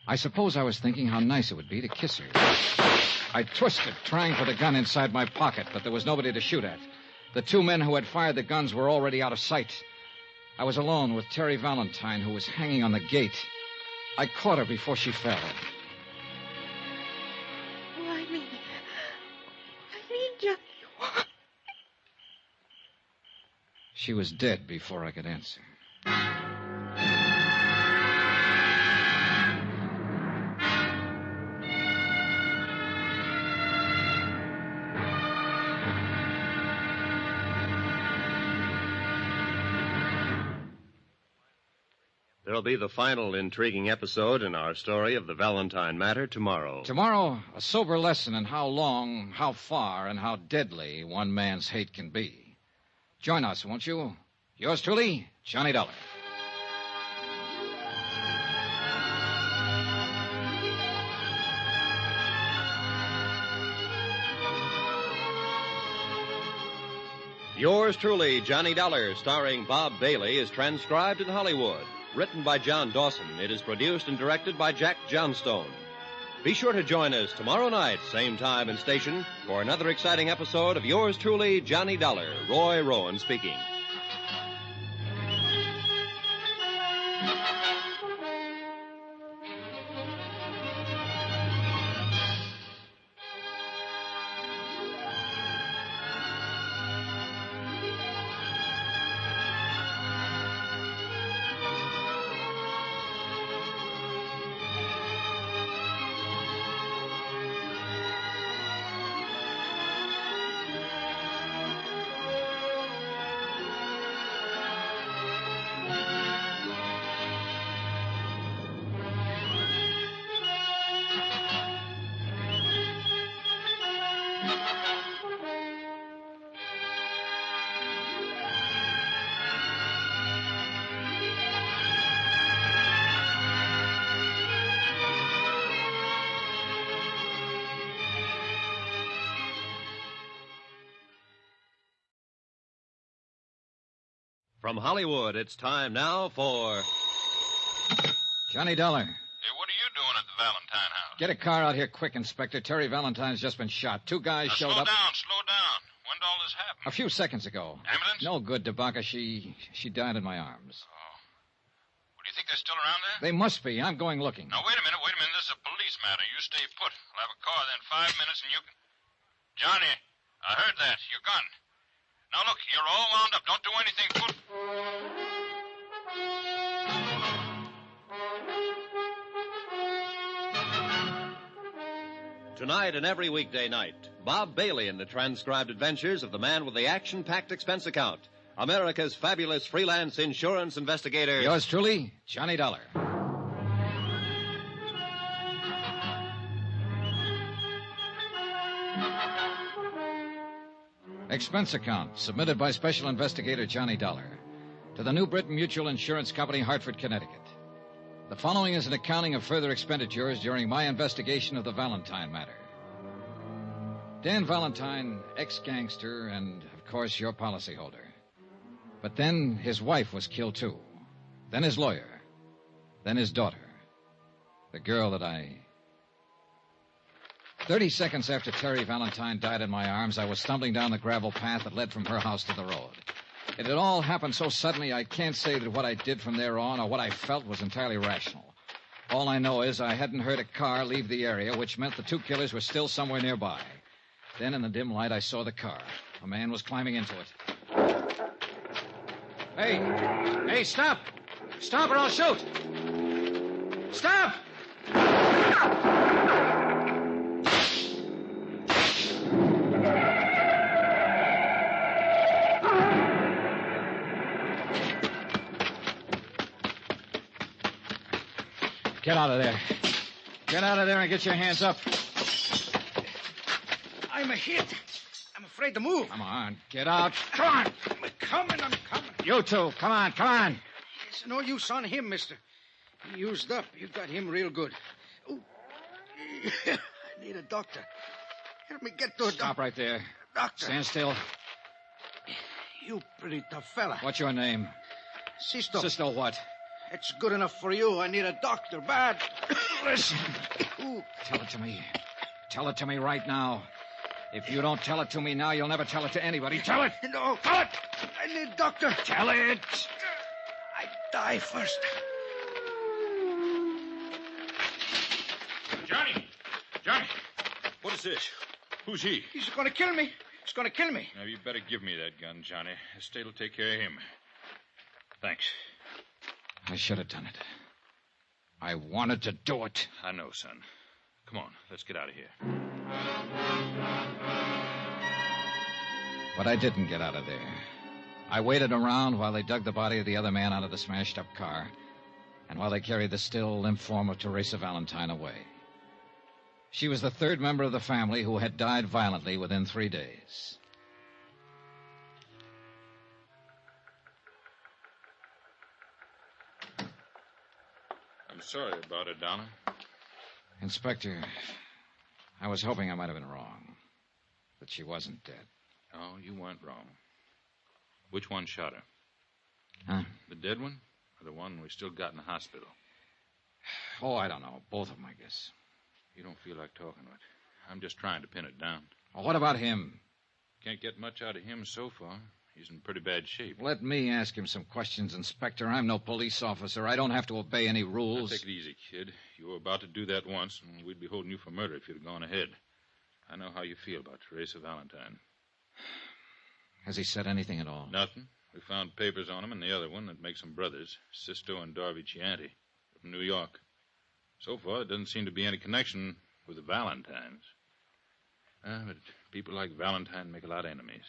I suppose I was thinking how nice it would be to kiss her. I twisted, trying for the gun inside my pocket, but there was nobody to shoot at. The two men who had fired the guns were already out of sight. I was alone with Terry Valentine, who was hanging on the gate. I caught her before she fell. Why me, Johnny? Why? She was dead before I could answer. There'll be the final intriguing episode in our story of the Valentine Matter tomorrow. Tomorrow, a sober lesson in how long, how far, and how deadly one man's hate can be. Join us, won't you? Yours truly, Johnny Dollar. Yours truly, Johnny Dollar, starring Bob Bailey, is transcribed in Hollywood. Written by John Dawson, it is produced and directed by Jack Johnstone. Be sure to join us tomorrow night, same time and station, for another exciting episode of Yours truly, Johnny Dollar. Roy Rowan speaking. From Hollywood, it's time now for... Johnny Dollar. Hey, what are you doing at the Valentine house? Get a car out here quick, Inspector. Terry Valentine's just been shot. Two guys showed up. Slow down. When did all this happen? A few seconds ago. Ambulance? No good, DeBaca. She died in my arms. Oh. Well, do you think they're still around there? They must be. I'm going looking. Now, wait a minute. This is a police matter. You stay put. I'll have a car there in 5 minutes and you can... Johnny, I heard that. Your gun. Now, look, you're all wound up. Don't do anything. Tonight and every weekday night, Bob Bailey in the transcribed adventures of the man with the action-packed expense account, America's fabulous freelance insurance investigator. Yours truly, Johnny Dollar. Expense account submitted by Special Investigator Johnny Dollar to the New Britain Mutual Insurance Company, Hartford, Connecticut. The following is an accounting of further expenditures during my investigation of the Valentine matter. Dan Valentine, ex-gangster, and, of course, your policyholder. But then his wife was killed, too. Then his lawyer. Then his daughter. The girl that I... 30 seconds after Terry Valentine died in my arms, I was stumbling down the gravel path that led from her house to the road. It had all happened so suddenly I can't say that what I did from there on or what I felt was entirely rational. All I know is I hadn't heard a car leave the area, which meant the two killers were still somewhere nearby. Then in the dim light, I saw the car. A man was climbing into it. Hey, stop! Stop or I'll shoot! Stop! Get out of there. Get out of there and get your hands up. I'm a hit. I'm afraid to move. Come on, get out. Come on. I'm coming. You two, come on. It's no use on him, mister. He used up. You got him real good. Ooh. I need a doctor. Help me get to a doctor. Stop right there. Doctor. Stand still. You pretty tough fella. What's your name? Sisto. Sisto what? It's good enough for you. I need a doctor, bad. Listen. Tell it to me. Tell it to me right now. If you don't tell it to me now, you'll never tell it to anybody. Tell it. No. Tell it. I need doctor. Tell it. I die first. Johnny. What is this? Who's he? He's going to kill me. Now, you better give me that gun, Johnny. Estate will take care of him. Thanks. I should have done it. I wanted to do it. I know, son. Come on, let's get out of here. But I didn't get out of there. I waited around while they dug the body of the other man out of the smashed-up car, and while they carried the still limp form of Teresa Valentine away. She was the third member of the family who had died violently within 3 days. I'm sorry about it, Donna. Inspector, I was hoping I might have been wrong. That she wasn't dead. Oh, you weren't wrong. Which one shot her? Huh? The dead one? Or the one we still got in the hospital? Oh, I don't know. Both of them, I guess. You don't feel like talking to it. I'm just trying to pin it down. Well, what about him? Can't get much out of him so far. He's in pretty bad shape. Let me ask him some questions, Inspector. I'm no police officer. I don't have to obey any rules. Now, take it easy, kid. You were about to do that once, and we'd be holding you for murder if you'd gone ahead. I know how you feel about Teresa Valentine. Has he said anything at all? Nothing. We found papers on him and the other one that makes them brothers, Sisto and Darby Chianti, from New York. So far, there doesn't seem to be any connection with the Valentines. But people like Valentine make a lot of enemies.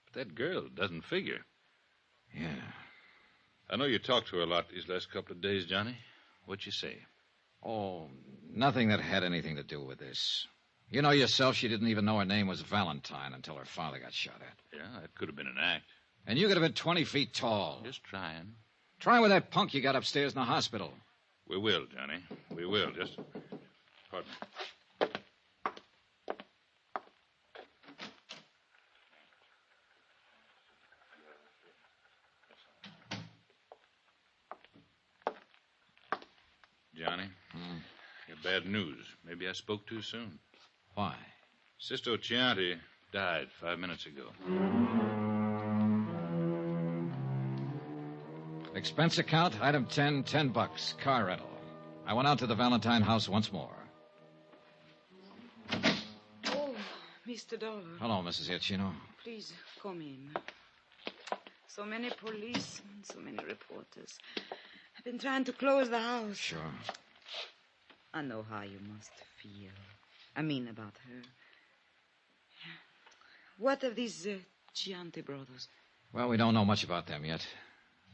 But that girl doesn't figure. Yeah. I know you talked to her a lot these last couple of days, Johnny. What'd you say? Oh, nothing that had anything to do with this. You know yourself, she didn't even know her name was Valentine until her father got shot at. Yeah, that could have been an act. And you could have been 20 feet tall. Just trying. Try with that punk you got upstairs in the hospital. We will, Johnny. We will. Just... Pardon me. Johnny. Got bad news. Maybe I spoke too soon. Why? Sister Chianti died 5 minutes ago. Expense account, item 10, $10, car rental. I went out to the Valentine house once more. Oh, Mr. Dollar. Hello, Mrs. Giacchino. Please, come in. So many policemen, so many reporters. I've been trying to close the house. Sure. I know how you must feel. I mean about her. What of these Chianti brothers? Well, we don't know much about them yet.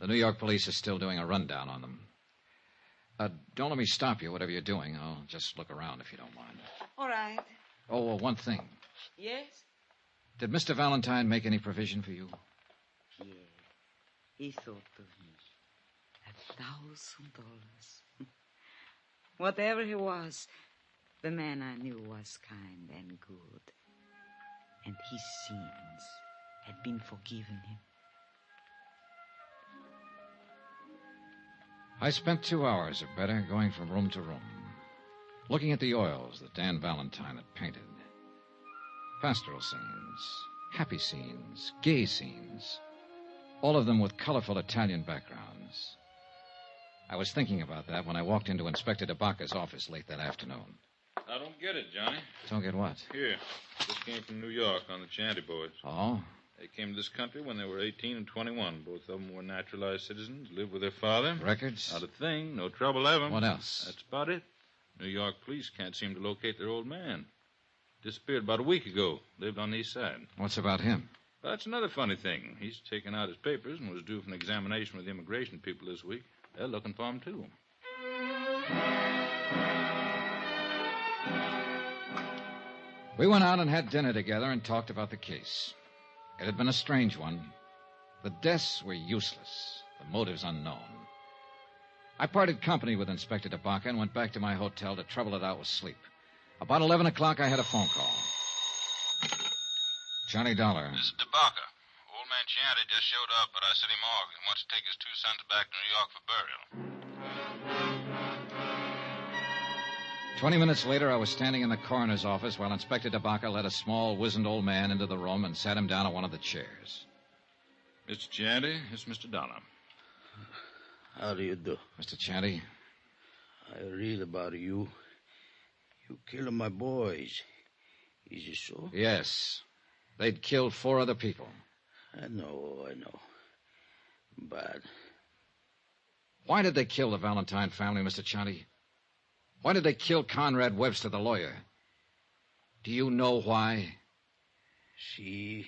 The New York police are still doing a rundown on them. Don't let me stop you, whatever you're doing. I'll just look around if you don't mind. All right. Oh, one thing. Yes? Did Mr. Valentine make any provision for you? Yeah. He thought of me. $1,000. Whatever he was, the man I knew was kind and good. And his sins had been forgiven him. I spent 2 hours or better going from room to room, looking at the oils that Dan Valentine had painted. Pastoral scenes, happy scenes, gay scenes, all of them with colorful Italian backgrounds. I was thinking about that when I walked into Inspector DeBacca's office late that afternoon. I don't get it, Johnny. Don't get what? Here. This came from New York on the Chianti boys. Oh? They came to this country when they were 18 and 21. Both of them were naturalized citizens, lived with their father. Records? Not a thing. No trouble ever. What else? That's about it. New York police can't seem to locate their old man. Disappeared about a week ago. Lived on the east side. What's about him? Well, that's another funny thing. He's taken out his papers and was due for an examination with the immigration people this week. They're looking for him, too. We went out and had dinner together and talked about the case. It had been a strange one. The deaths were useless, the motives unknown. I parted company with Inspector DeBacca and went back to my hotel to trouble it out with sleep. About 11 o'clock, I had a phone call. Johnny Dollar. This is DeBacca. Old man Chianti just showed up at our city morgue and wants to take his 2 sons back to New York for burial. 20 minutes later, I was standing in the coroner's office while Inspector DeBacca led a small, wizened old man into the room and sat him down on one of the chairs. Mr. Chianti, it's Mr. Dollar. How do you do? Mr. Chianti? I read about you. You killed my boys. Is it so? Yes. They'd killed 4 other people. I know. Bad. Why did they kill the Valentine family, Mr. Chianti? Why did they kill Conrad Webster, the lawyer? Do you know why? See,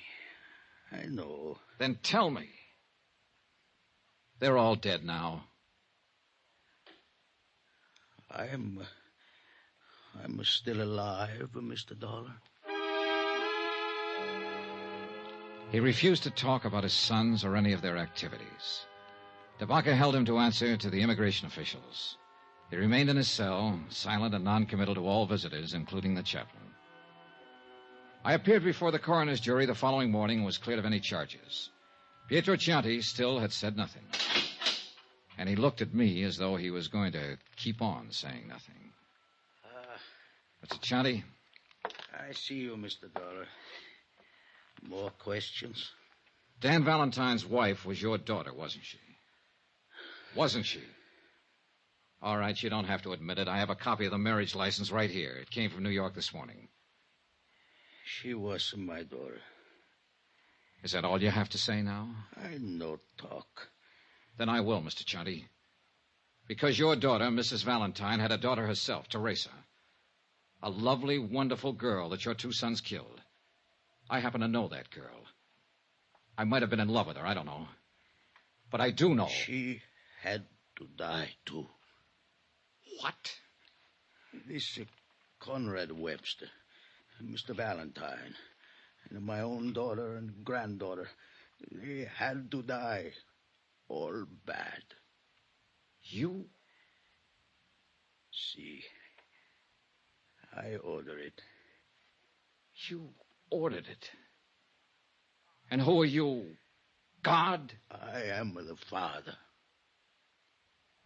I know. Then tell me. They're all dead now. I'm still alive, Mr. Dollar. He refused to talk about his sons or any of their activities. DeBacca held him to answer to the immigration officials. He remained in his cell, silent and noncommittal to all visitors, including the chaplain. I appeared before the coroner's jury the following morning and was cleared of any charges. Pietro Chianti still had said nothing. And he looked at me as though he was going to keep on saying nothing. Mr. Chianti? I see you, Mr. Dollar. More questions? Dan Valentine's wife was your daughter, wasn't she? Wasn't she? All right, you don't have to admit it. I have a copy of the marriage license right here. It came from New York this morning. She was my daughter. Is that all you have to say now? I no talk. Then I will, Mr. Chianti. Because your daughter, Mrs. Valentine, had a daughter herself, Teresa. A lovely, wonderful girl that your 2 sons killed. I happen to know that girl. I might have been in love with her, I don't know. But I do know. She had to die, too. What? This Conrad Webster, Mr. Valentine, and my own daughter and granddaughter, they had to die. All bad. You? See, I order it. You ordered it. And who are you? God? I am the father.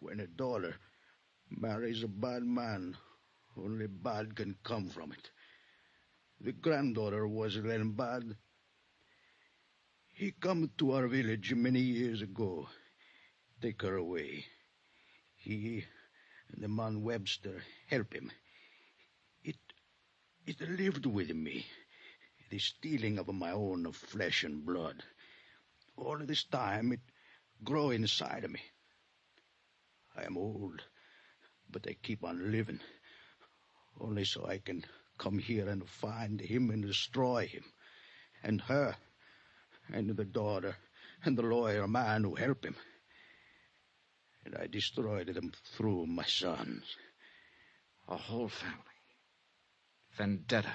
When a daughter Mary's a bad man. Only bad can come from it. The granddaughter was then bad. He come to our village many years ago. Take her away. He and the man Webster help him. It lived with me. The stealing of my own flesh and blood. All this time it grow inside of me. I am old, but I keep on living. Only so I can come here and find him and destroy him. And her, and the daughter, and the lawyer man who help him. And I destroyed them through my sons. A whole family. Vendetta.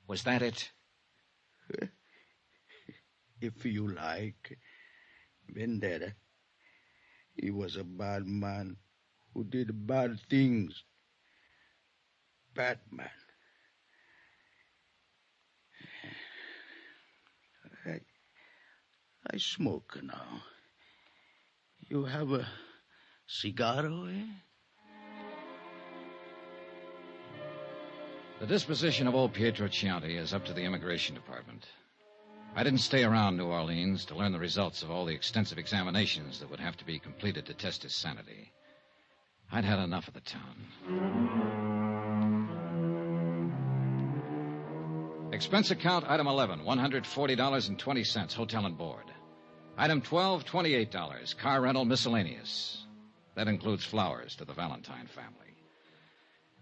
Was that it? If you like. Vendetta. He was a bad man who did bad things. Batman. I smoke now. You have a cigarro, eh? The disposition of old Pietro Chianti is up to the Immigration Department. I didn't stay around New Orleans to learn the results of all the extensive examinations that would have to be completed to test his sanity. I'd had enough of the town. Expense account, item 11, $140.20, hotel and board. Item 12, $28, car rental miscellaneous. That includes flowers to the Valentine family.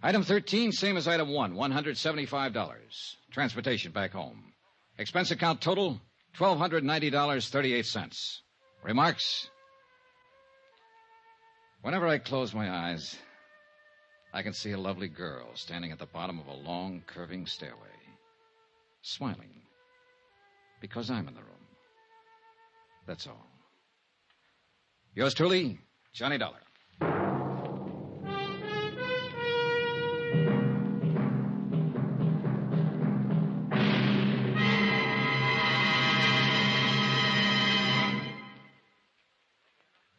Item 13, same as item 1, $175. Transportation back home. Expense account total, $1,290.38. Remarks? Whenever I close my eyes, I can see a lovely girl standing at the bottom of a long, curving stairway, smiling, because I'm in the room. That's all. Yours truly, Johnny Dollar.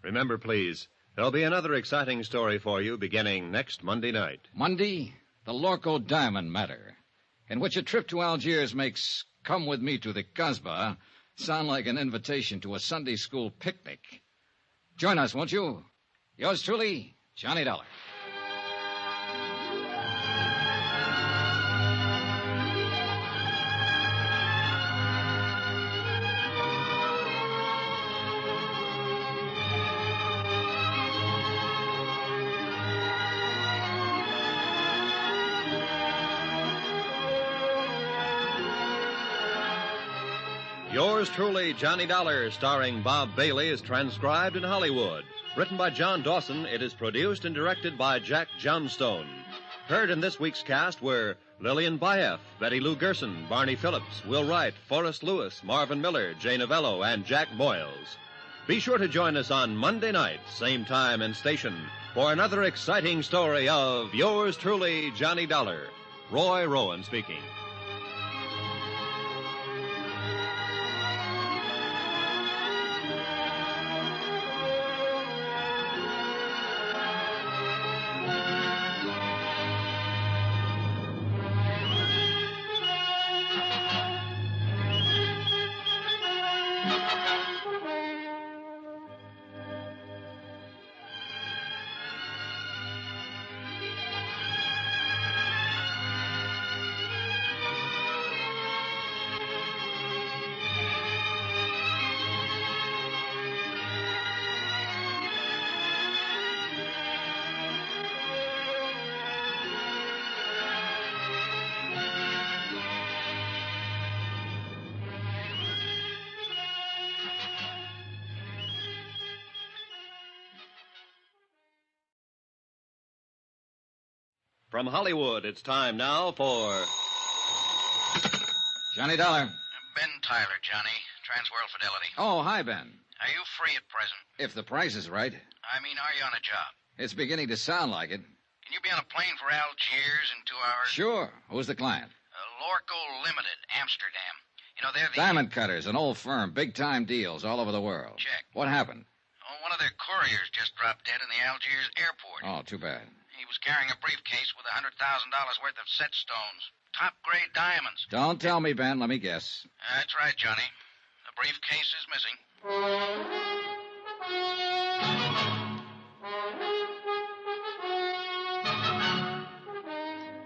Remember, please, there'll be another exciting story for you beginning next Monday night. Monday, the Lorco Diamond Matter, in which a trip to Algiers makes Come With Me to the Kasbah sound like an invitation to a Sunday school picnic. Join us, won't you? Yours truly, Johnny Dollar. Yours truly, Johnny Dollar, starring Bob Bailey, is transcribed in Hollywood. Written by John Dawson, it is produced and directed by Jack Johnstone. Heard in this week's cast were Lillian Baeff, Betty Lou Gerson, Barney Phillips, Will Wright, Forrest Lewis, Marvin Miller, Jay Novello, and Jack Boyles. Be sure to join us on Monday night, same time and station, for another exciting story of Yours truly, Johnny Dollar. Roy Rowan speaking. From Hollywood, it's time now for Johnny Dollar. Ben Tyler, Johnny. Transworld Fidelity. Oh, hi, Ben. Are you free at present? If the price is right. I mean, are you on a job? It's beginning to sound like it. Can you be on a plane for Algiers in 2 hours? Sure. Who's the client? Lorco Limited, Amsterdam. You know, they're the... Diamond Cutters, an old firm. Big-time deals all over the world. Check. What happened? Oh, one of of their couriers just dropped dead in the Algiers airport. Oh, too bad. He was carrying a briefcase with $100,000 worth of set stones. Top-grade diamonds. Don't tell me, Ben. Let me guess. That's right, Johnny. The briefcase is missing.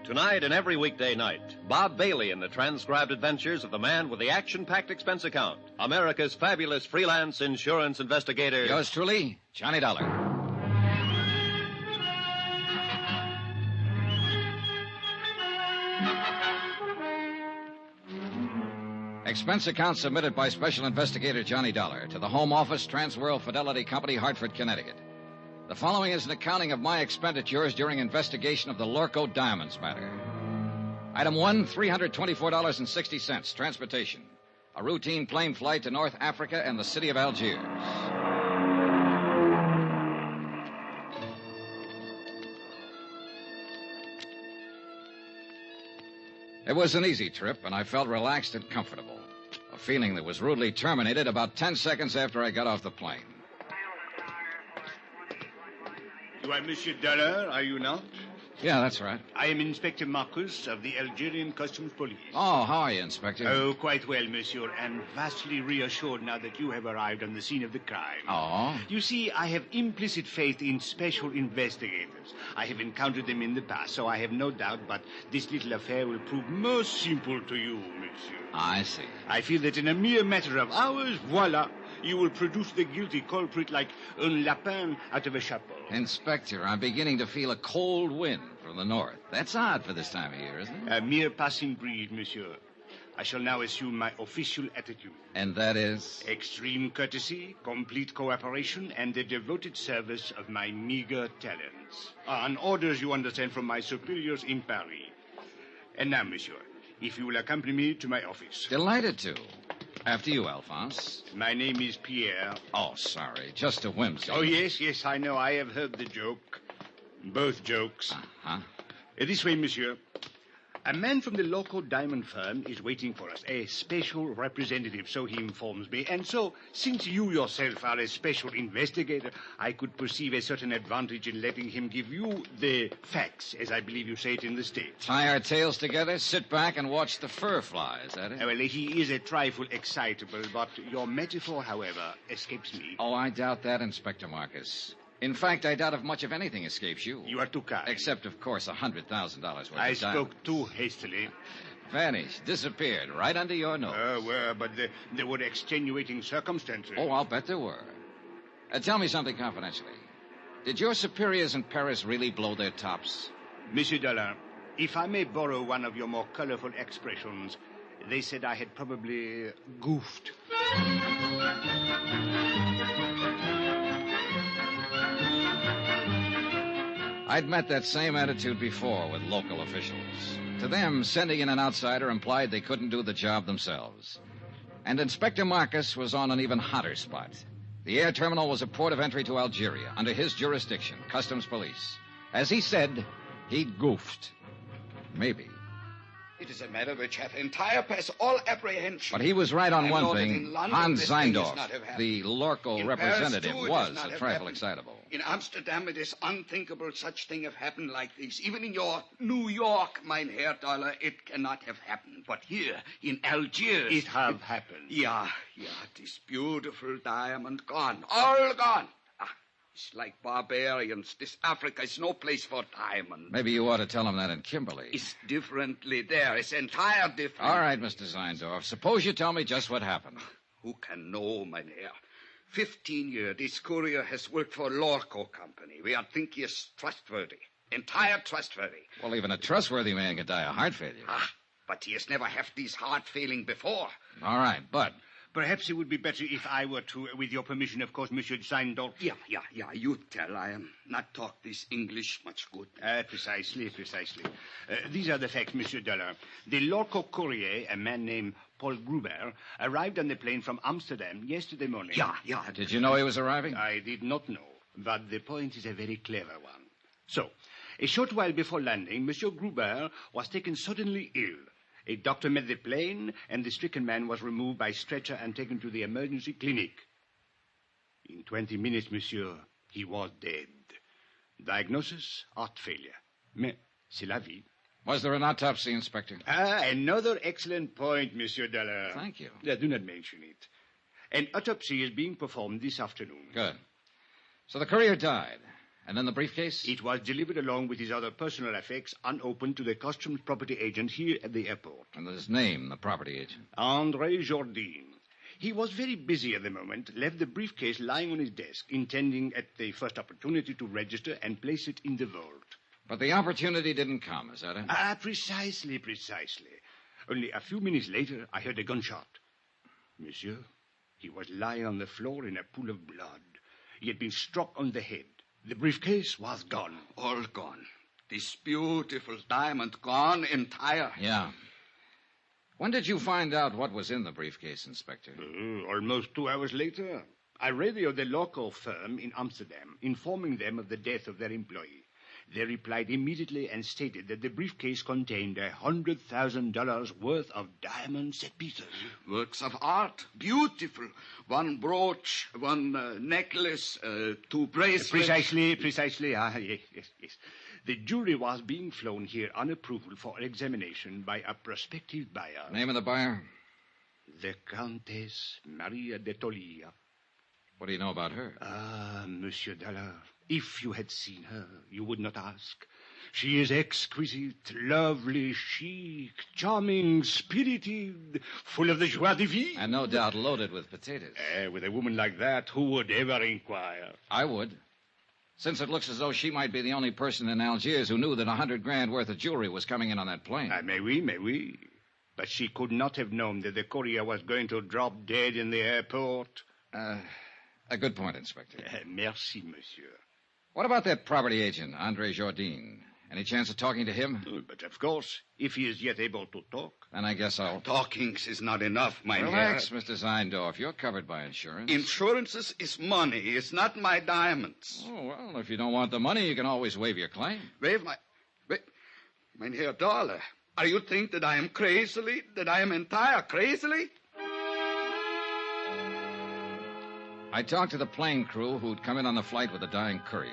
Tonight and every weekday night, Bob Bailey in the transcribed adventures of the man with the action-packed expense account, America's fabulous freelance insurance investigator. Yours truly, Johnny Dollar. Expense account submitted by Special Investigator Johnny Dollar to the Home Office, Transworld Fidelity Company, Hartford, Connecticut. The following is an accounting of my expenditures during investigation of the Lorco Diamonds matter. Item 1, $324.60, transportation. A routine plane flight to North Africa and the city of Algiers. It was an easy trip, and I felt relaxed and comfortable. A feeling that was rudely terminated about 10 seconds after I got off the plane. You are Monsieur Dollar, are you not? Yeah, that's right. I am Inspector Marcus of the Algerian Customs Police. Oh, how are you, Inspector? Oh, quite well, monsieur, and vastly reassured now that you have arrived on the scene of the crime. Oh? You see, I have implicit faith in special investigators. I have encountered them in the past, so I have no doubt, but this little affair will prove most simple to you, monsieur. I see. I feel that in a mere matter of hours, voila, you will produce the guilty culprit like un lapin out of a chapeau. Inspector, I'm beginning to feel a cold wind from the north. That's odd for this time of year, isn't it? A mere passing breeze, monsieur. I shall now assume my official attitude. And that is? Extreme courtesy, complete cooperation, and the devoted service of my meager talents. On orders, you understand, from my superiors in Paris. And now, monsieur, if you will accompany me to my office. Delighted to. After you, Alphonse. My name is Pierre. Oh, sorry. Just a whimsy. Oh, yes, I know. I have heard the joke. Both jokes. Uh-huh. This way, monsieur. A man from the local diamond firm is waiting for us, a special representative, so he informs me. And so, since you yourself are a special investigator, I could perceive a certain advantage in letting him give you the facts, as I believe you say it in the States. Tie our tails together, sit back, and watch the fur fly, is that it? Well, he is a trifle excitable, but your metaphor, however, escapes me. Oh, I doubt that, Inspector Marcus. In fact, I doubt if much of anything escapes you. You are too kind. Except, of course, $100,000 worth I of diamonds. spoke too hastily. Vanished, disappeared, right under your nose. But there were extenuating circumstances. Oh, I'll bet there were. Tell me something confidentially. Did your superiors in Paris really blow their tops? Monsieur Dollar, if I may borrow one of your more colorful expressions, they said I had probably goofed. I'd met that same attitude before with local officials. To them, sending in an outsider implied they couldn't do the job themselves. And Inspector Marcus was on an even hotter spot. The air terminal was a port of entry to Algeria, under his jurisdiction, Customs Police. As he said, he'd goofed. Maybe. It is a matter which hath entire past all apprehension. But he was right on one thing. Hans Zeindorf, Zeindorf, the Lorco in representative, Paris, too, was a a trifle excitable. In Amsterdam, it is unthinkable such thing have happened like this. Even in your New York, mein Herr Dollar, it cannot have happened. But here, in Algiers... It have happened. Yeah, this beautiful diamond gone. All gone. It's like barbarians. This Africa is no place for diamond. Maybe you ought to tell him that in Kimberley. It's differently there. It's entire different. All right, Mr. Zeindorf. Suppose you tell me just what happened. Who can know, mein Herr? 15 years, this courier has worked for Lorco Company. We are think he is trustworthy. Entire trustworthy. Well, even a trustworthy man can die of heart failure. But he has never had this heart failing before. All right, but... Perhaps it would be better if I were to, with your permission, of course, Monsieur Zeindorf. Yeah, you tell. I am not talk this English much good. Precisely. These are the facts, Monsieur Dollar. The Lorco courier, a man named Paul Gruber, arrived on the plane from Amsterdam yesterday morning. Yeah. Did you know he was arriving? I did not know, but the point is a very clever one. So, a short while before landing, Monsieur Gruber was taken suddenly ill. A doctor met the plane, and the stricken man was removed by stretcher and taken to the emergency clinic. In 20 minutes, monsieur, he was dead. Diagnosis, heart failure. Mais c'est la vie. Was there an autopsy, Inspector? Another excellent point, Monsieur Dollar. Thank you. Do not mention it. An autopsy is being performed this afternoon. Good. So the courier died. And then the briefcase? It was delivered along with his other personal effects unopened to the customs property agent here at the airport. And his name, the property agent? André Jourdain. He was very busy at the moment, left the briefcase lying on his desk, intending at the first opportunity to register and place it in the vault. But the opportunity didn't come, is that it? Precisely. Only a few minutes later, I heard a gunshot. Monsieur, he was lying on the floor in a pool of blood. He had been struck on the head. The briefcase was gone. All gone. This beautiful diamond gone entire. Yeah. When did you find out what was in the briefcase, Inspector? Almost 2 hours later. I radioed the Lorco firm in Amsterdam, informing them of the death of their employee. They replied immediately and stated that the briefcase contained $100,000 worth of diamond set pieces. Works of art. Beautiful. One brooch, one necklace, 2 bracelets. Precisely. Yes. The jury was being flown here on approval for examination by a prospective buyer. Name of the buyer? The Countess Maria de Tolia. What do you know about her? Monsieur Dollar, if you had seen her, you would not ask. She is exquisite, lovely, chic, charming, spirited, full of the joie de vivre. And no doubt loaded with potatoes. With a woman like that, who would ever inquire? I would. Since it looks as though she might be the only person in Algiers who knew that $100,000 worth of jewelry was coming in on that plane. May we. But she could not have known that the courier was going to drop dead in the airport. A good point, Inspector. Merci, monsieur. What about that property agent, André Jourdain? Any chance of talking to him? But of course, if he is yet able to talk. Then I guess I'll... Talkings is not enough, mein Relax, Herr. Mr. Zeindorf. You're covered by insurance. Insurances is money. It's not my diamonds. Oh, well, if you don't want the money, you can always waive your claim. Mein Herr Dollar, are you think that I am entire crazily? I talked to the plane crew who'd come in on the flight with the dying courier.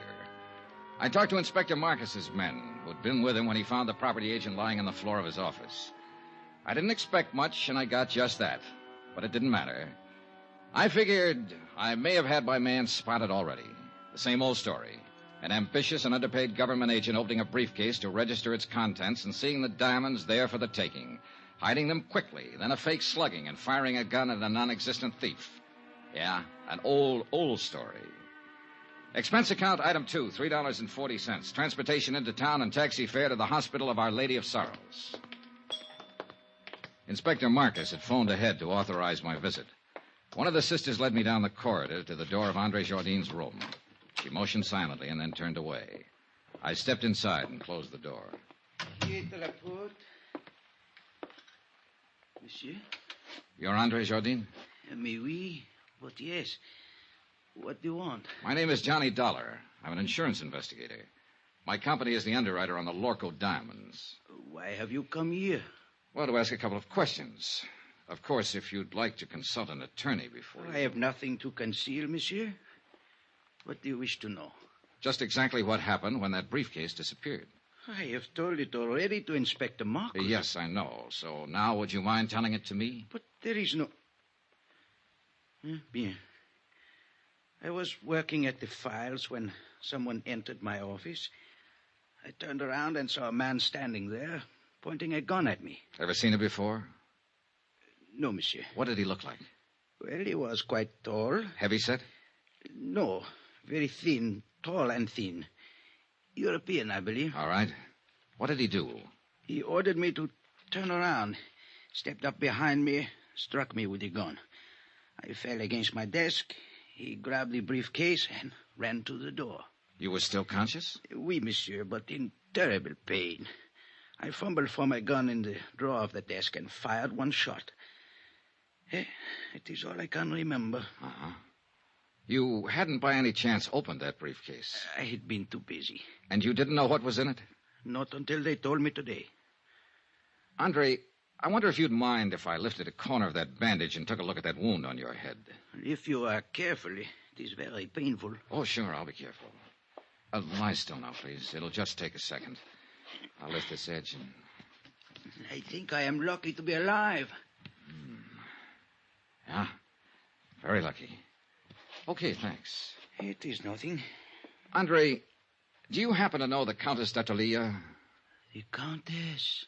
I talked to Inspector Marcus's men, who'd been with him when he found the property agent lying on the floor of his office. I didn't expect much, and I got just that. But it didn't matter. I figured I may have had my man spotted already. The same old story. An ambitious and underpaid government agent opening a briefcase to register its contents and seeing the diamonds there for the taking. Hiding them quickly, then a fake slugging and firing a gun at a non-existent thief. Yeah, an old story. Expense account, item 2, $3.40. Transportation into town and taxi fare to the Hospital of Our Lady of Sorrows. Inspector Marcus had phoned ahead to authorize my visit. One of the sisters led me down the corridor to the door of André Jourdain's room. She motioned silently and then turned away. I stepped inside and closed the door. Monsieur? You're André Jourdain? Mais oui, but yes. What do you want? My name is Johnny Dollar. I'm an insurance investigator. My company is the underwriter on the Lorco diamonds. Why have you come here? Well, to ask a couple of questions. Of course, if you'd like to consult an attorney before... I have nothing to conceal, monsieur. What do you wish to know? Just exactly what happened when that briefcase disappeared. I have told it already to Inspector Marcus. Yes, I know. So now would you mind telling it to me? But there is no... Bien. I was working at the files when someone entered my office. I turned around and saw a man standing there, pointing a gun at me. Ever seen it before? No, monsieur. What did he look like? Well, he was quite tall. Heavyset? No, very thin, tall and thin. European, I believe. All right. What did he do? He ordered me to turn around, stepped up behind me, struck me with the gun. I fell against my desk. He grabbed the briefcase and ran to the door. You were still conscious? Oui, monsieur, but in terrible pain. I fumbled for my gun in the drawer of the desk and fired one shot. It is all I can remember. Uh-huh. You hadn't by any chance opened that briefcase? I had been too busy. And you didn't know what was in it? Not until they told me today. Andre, I wonder if you'd mind if I lifted a corner of that bandage and took a look at that wound on your head. If you are carefully, It is very painful. Oh, sure, I'll be careful. Lie still now, please. It'll just take a second. I'll lift this edge and... I think I am lucky to be alive. Yeah, very lucky. Okay, thanks. It is nothing. Andre, do you happen to know the Countess d'Atolia? The Countess?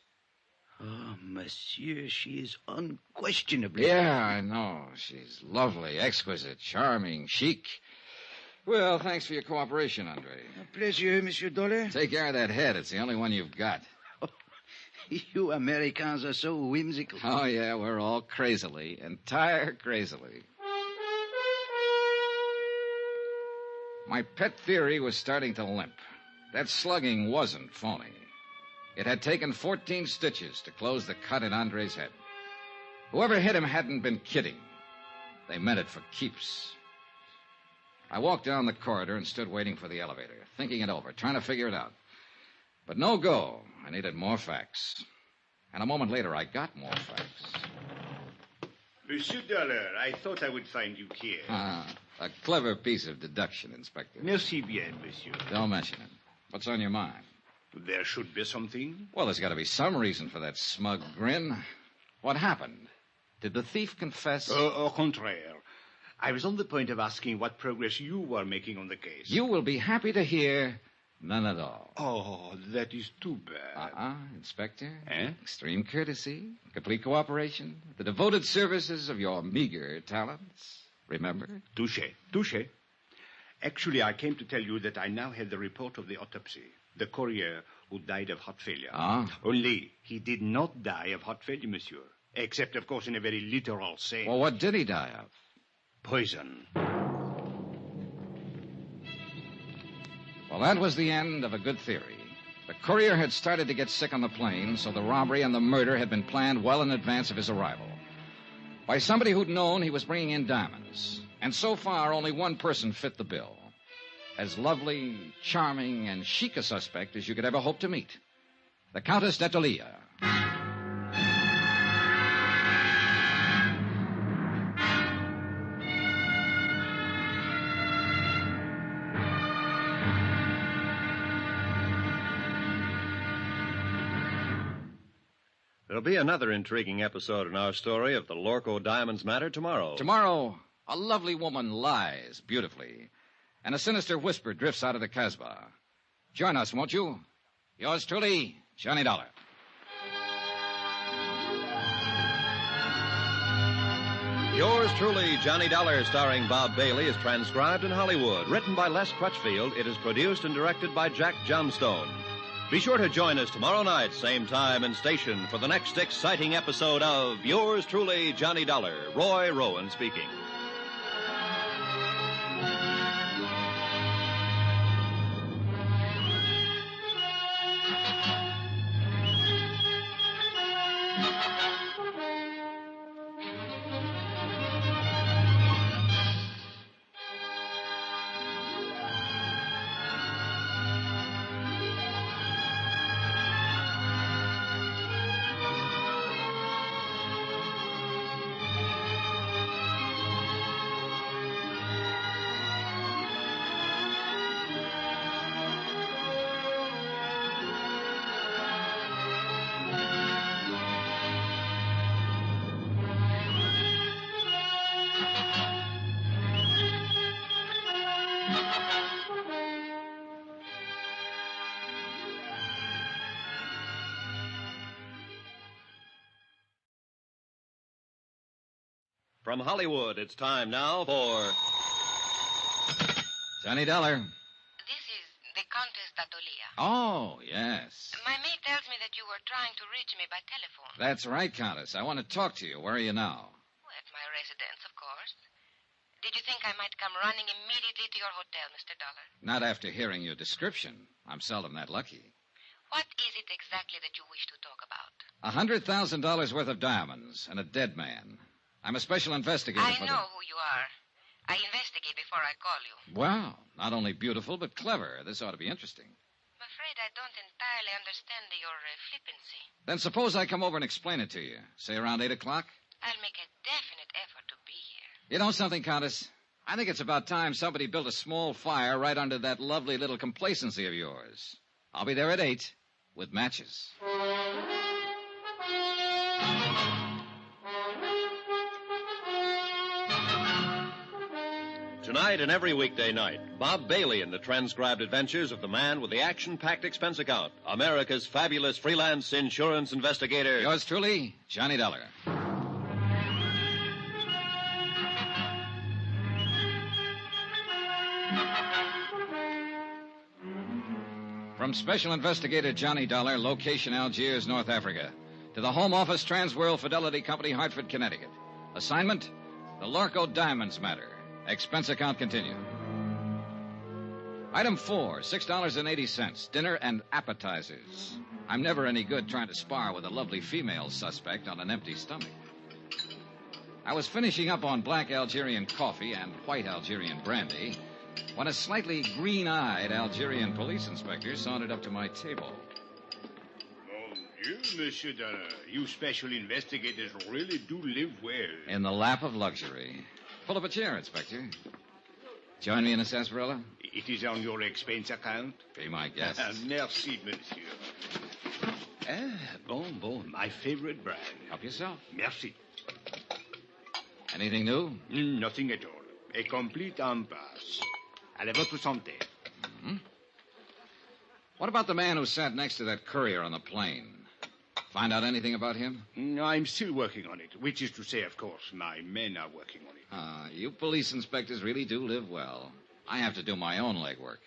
Oh, monsieur, she is unquestionably... Yeah, I know. She's lovely, exquisite, charming, chic. Well, thanks for your cooperation, Andre. A pleasure, Monsieur Dollar. Take care of that head. It's the only one you've got. You Americans are so whimsical. Oh, yeah, we're all entire crazily. My pet theory was starting to limp. That slugging wasn't phony. It had taken 14 stitches to close the cut in Andre's head. Whoever hit him hadn't been kidding. They meant it for keeps. I walked down the corridor and stood waiting for the elevator, thinking it over, trying to figure it out. But no go. I needed more facts. And a moment later, I got more facts. Monsieur Dollar, I thought I would find you here. A clever piece of deduction, Inspector. Merci bien, monsieur. Don't mention it. What's on your mind? There should be something. Well, there's got to be some reason for that smug grin. What happened? Did the thief confess? Au contraire. I was on the point of asking what progress you were making on the case. You will be happy to hear none at all. Oh, that is too bad. Inspector. Eh? Extreme courtesy, complete cooperation, the devoted services of your meager talents. Remember? Touché. Actually, I came to tell you that I now have the report of the autopsy. The courier who died of heart failure. Only he did not die of heart failure, monsieur. Except, of course, in a very literal sense. Well, what did he die of? Poison. Well, that was the end of a good theory. The courier had started to get sick on the plane, so the robbery and the murder had been planned well in advance of his arrival. By somebody who'd known he was bringing in diamonds. And so far, only one person fit the bill. As lovely, charming, and chic a suspect as you could ever hope to meet. The Countess d'Atolia. There'll be another intriguing episode in our story of the Lorco Diamonds Matter tomorrow. Tomorrow, a lovely woman lies beautifully, and a sinister whisper drifts out of the Casbah. Join us, won't you? Yours truly, Johnny Dollar. Yours truly, Johnny Dollar, starring Bob Bailey, is transcribed in Hollywood. Written by Les Crutchfield, it is produced and directed by Jack Johnstone. Be sure to join us tomorrow night, same time and station, for the next exciting episode of Yours truly, Johnny Dollar. Roy Rowan speaking. From Hollywood, it's time now for... Johnny Dollar. This is the Countess d'Atolia. Oh, yes. My maid tells me that you were trying to reach me by telephone. That's right, Countess. I want to talk to you. Where are you now? At my residence, of course. Did you think I might come running immediately to your hotel, Mr. Dollar? Not after hearing your description. I'm seldom that lucky. What is it exactly that you wish to talk about? $100,000 worth of diamonds and a dead man. I'm a special investigator I for know who you are. I investigate before I call you. Wow, not only beautiful, but clever. This ought to be interesting. I'm afraid I don't entirely understand your flippancy. Then suppose I come over and explain it to you. Say around 8 o'clock? I'll make a definite effort to be here. You know something, Countess? I think it's about time somebody built a small fire right under that lovely little complacency of yours. I'll be there at 8 with matches. Tonight and every weekday night, Bob Bailey in the transcribed adventures of the man with the action-packed expense account, America's fabulous freelance insurance investigator. Yours truly, Johnny Dollar. From Special Investigator Johnny Dollar, location Algiers, North Africa, to the Home Office Transworld Fidelity Company, Hartford, Connecticut. Assignment, the Lorco Diamonds Matter. Expense account continued. Item 4, $6.80, dinner and appetizers. I'm never any good trying to spar with a lovely female suspect on an empty stomach. I was finishing up on black Algerian coffee and white Algerian brandy when a slightly green-eyed Algerian police inspector sauntered up to my table. You, Monsieur Dollar, you special investigators really do live well. In the lap of luxury. Pull up a chair, Inspector. Join me in a sarsaparilla? It is on your expense account? Be my guest. Merci, monsieur. Bon, my favorite brand. Help yourself. Merci. Anything new? Nothing at all. A complete impasse. À votre santé. Mm-hmm. What about the man who sat next to that courier on the plane? Find out anything about him? I'm still working on it, which is to say, of course, my men are working on it. You police inspectors really do live well. I have to do my own legwork.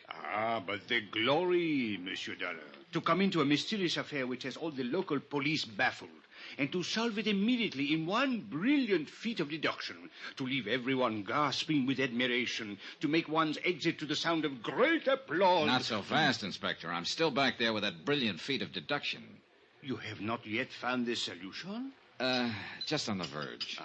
But the glory, Monsieur Dollar, to come into a mysterious affair which has all the local police baffled, and to solve it immediately in one brilliant feat of deduction, to leave everyone gasping with admiration, to make one's exit to the sound of great applause. Not so fast, Inspector. I'm still back there with that brilliant feat of deduction. You have not yet found the solution? Just on the verge.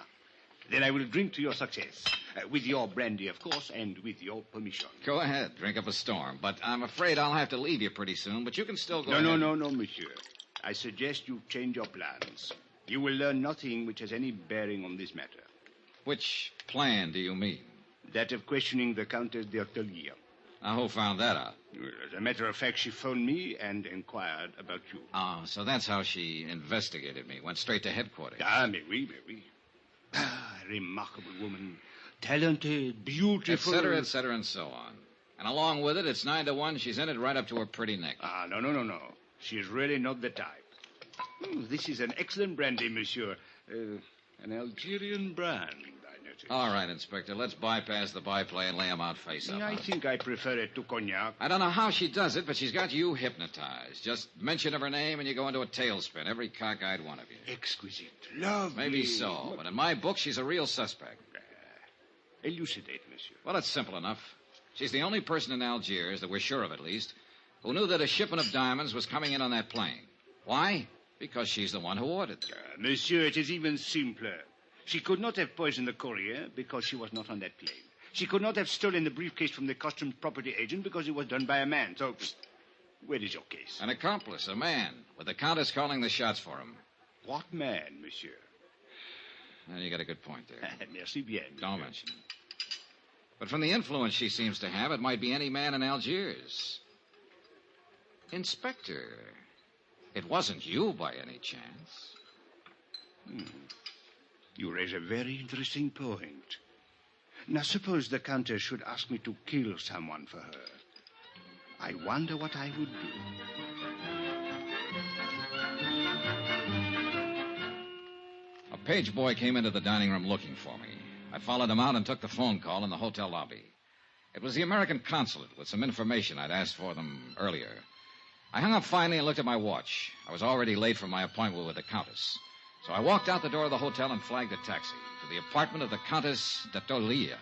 Then I will drink to your success. With your brandy, of course, and with your permission. Go ahead. Drink up a storm. But I'm afraid I'll have to leave you pretty soon, but you can still go ahead. No, monsieur. I suggest you change your plans. You will learn nothing which has any bearing on this matter. Which plan do you mean? That of questioning the Countess d'Artelier. Now, who found that out? As a matter of fact, she phoned me and inquired about you. So that's how she investigated me. Went straight to headquarters. Mais oui. Remarkable woman. Talented, beautiful. Et cetera, and so on. And along with it, it's 9 to 1. She's in it right up to her pretty neck. No. She is really not the type. This is an excellent brandy, monsieur. An Algerian brand, I notice. All right, Inspector. Let's bypass the byplay and lay them out face up. I think I prefer it to cognac. I don't know how she does it, but she's got you hypnotized. Just mention of her name and you go into a tailspin. Every cockeyed one of you. Exquisite. Lovely. Maybe so, but in my book, she's a real suspect. Elucidate, monsieur. Well, it's simple enough. She's the only person in Algiers, that we're sure of at least, who knew that a shipment of diamonds was coming in on that plane. Why? Because she's the one who ordered them. Monsieur, it is even simpler. She could not have poisoned the courier because she was not on that plane. She could not have stolen the briefcase from the customs property agent because it was done by a man. So, where is your case? An accomplice, a man, with the Countess calling the shots for him. What man, monsieur? Well, you got a good point there. Merci bien. Don't mention it. But from the influence she seems to have, it might be any man in Algiers. Inspector, it wasn't you by any chance. You raise a very interesting point. Now, suppose the Countess should ask me to kill someone for her. I wonder what I would do. A page boy came into the dining room looking for me. I followed him out and took the phone call in the hotel lobby. It was the American consulate with some information I'd asked for them earlier. I hung up finally and looked at my watch. I was already late for my appointment with the Countess. So I walked out the door of the hotel and flagged a taxi to the apartment of the Countess d'Artelier.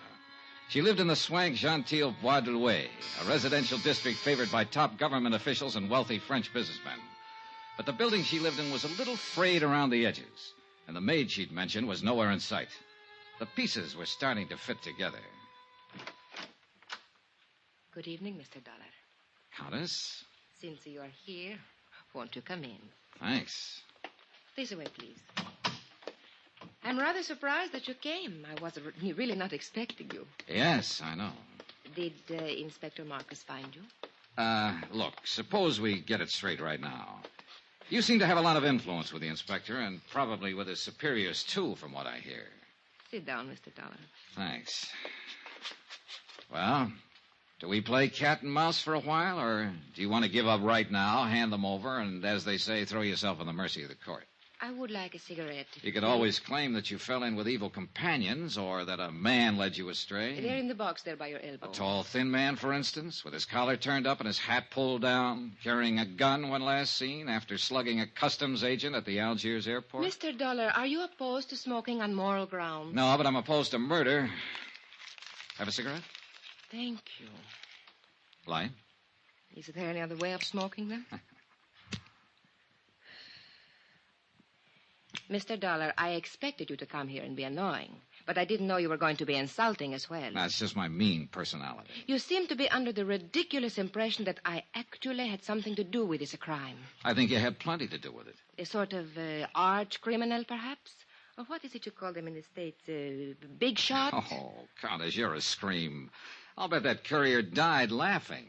She lived in the swank genteel Bois de Louet, a residential district favored by top government officials and wealthy French businessmen. But the building she lived in was a little frayed around the edges, and the maid she'd mentioned was nowhere in sight. The pieces were starting to fit together. Good evening, Mr. Dollar. Countess? Since you are here, won't you come in? Thanks. This way, please. I'm rather surprised that you came. I was really not expecting you. Yes, I know. Did Inspector Marcus find you? Look, suppose we get it straight right now. You seem to have a lot of influence with the inspector, and probably with his superiors, too, from what I hear. Sit down, Mr. Dollar. Thanks. Well, do we play cat and mouse for a while, or do you want to give up right now, hand them over, and, as they say, throw yourself on the mercy of the court? I would like a cigarette. You could always claim that you fell in with evil companions, or that a man led you astray. They're in the box there by your elbow. A tall, thin man, for instance, with his collar turned up and his hat pulled down, carrying a gun when last seen after slugging a customs agent at the Algiers airport. Mr. Dollar, are you opposed to smoking on moral grounds? No, but I'm opposed to murder. Have a cigarette? Thank you. Light? Is there any other way of smoking them? Mr. Dollar, I expected you to come here and be annoying, but I didn't know you were going to be insulting as well. That's just my mean personality. You seem to be under the ridiculous impression that I actually had something to do with this crime. I think you had plenty to do with it. A sort of arch criminal, perhaps? Or what is it you call them in the States? Big shot? Oh, Countess, you're a scream. I'll bet that courier died laughing.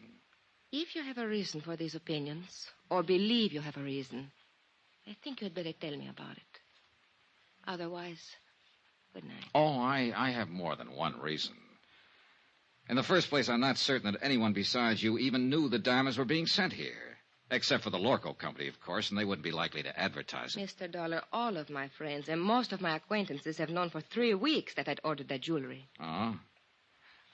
If you have a reason for these opinions, or believe you have a reason, I think you'd better tell me about it. Otherwise, good night. Oh, I have more than one reason. In the first place, I'm not certain that anyone besides you even knew the diamonds were being sent here. Except for the Lorco company, of course, and they wouldn't be likely to advertise it. Mr. Dollar, all of my friends and most of my acquaintances have known for 3 weeks that I'd ordered that jewelry. Oh?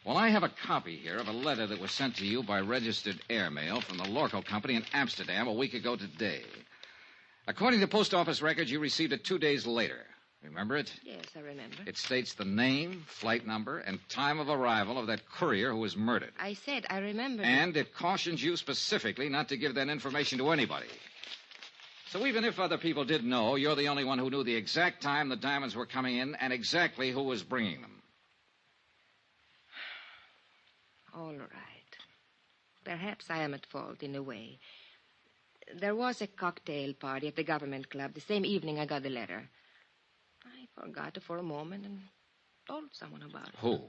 Well, I have a copy here of a letter that was sent to you by registered airmail from the Lorco company in Amsterdam a week ago today. According to post office records, you received it 2 days later. Remember it? Yes, I remember. It states the name, flight number, and time of arrival of that courier who was murdered. I said I remember. And it cautions you specifically not to give that information to anybody. So even if other people did know, you're the only one who knew the exact time the diamonds were coming in and exactly who was bringing them. All right. Perhaps I am at fault in a way. There was a cocktail party at the government club the same evening I got the letter. I forgot it for a moment and told someone about it. Who?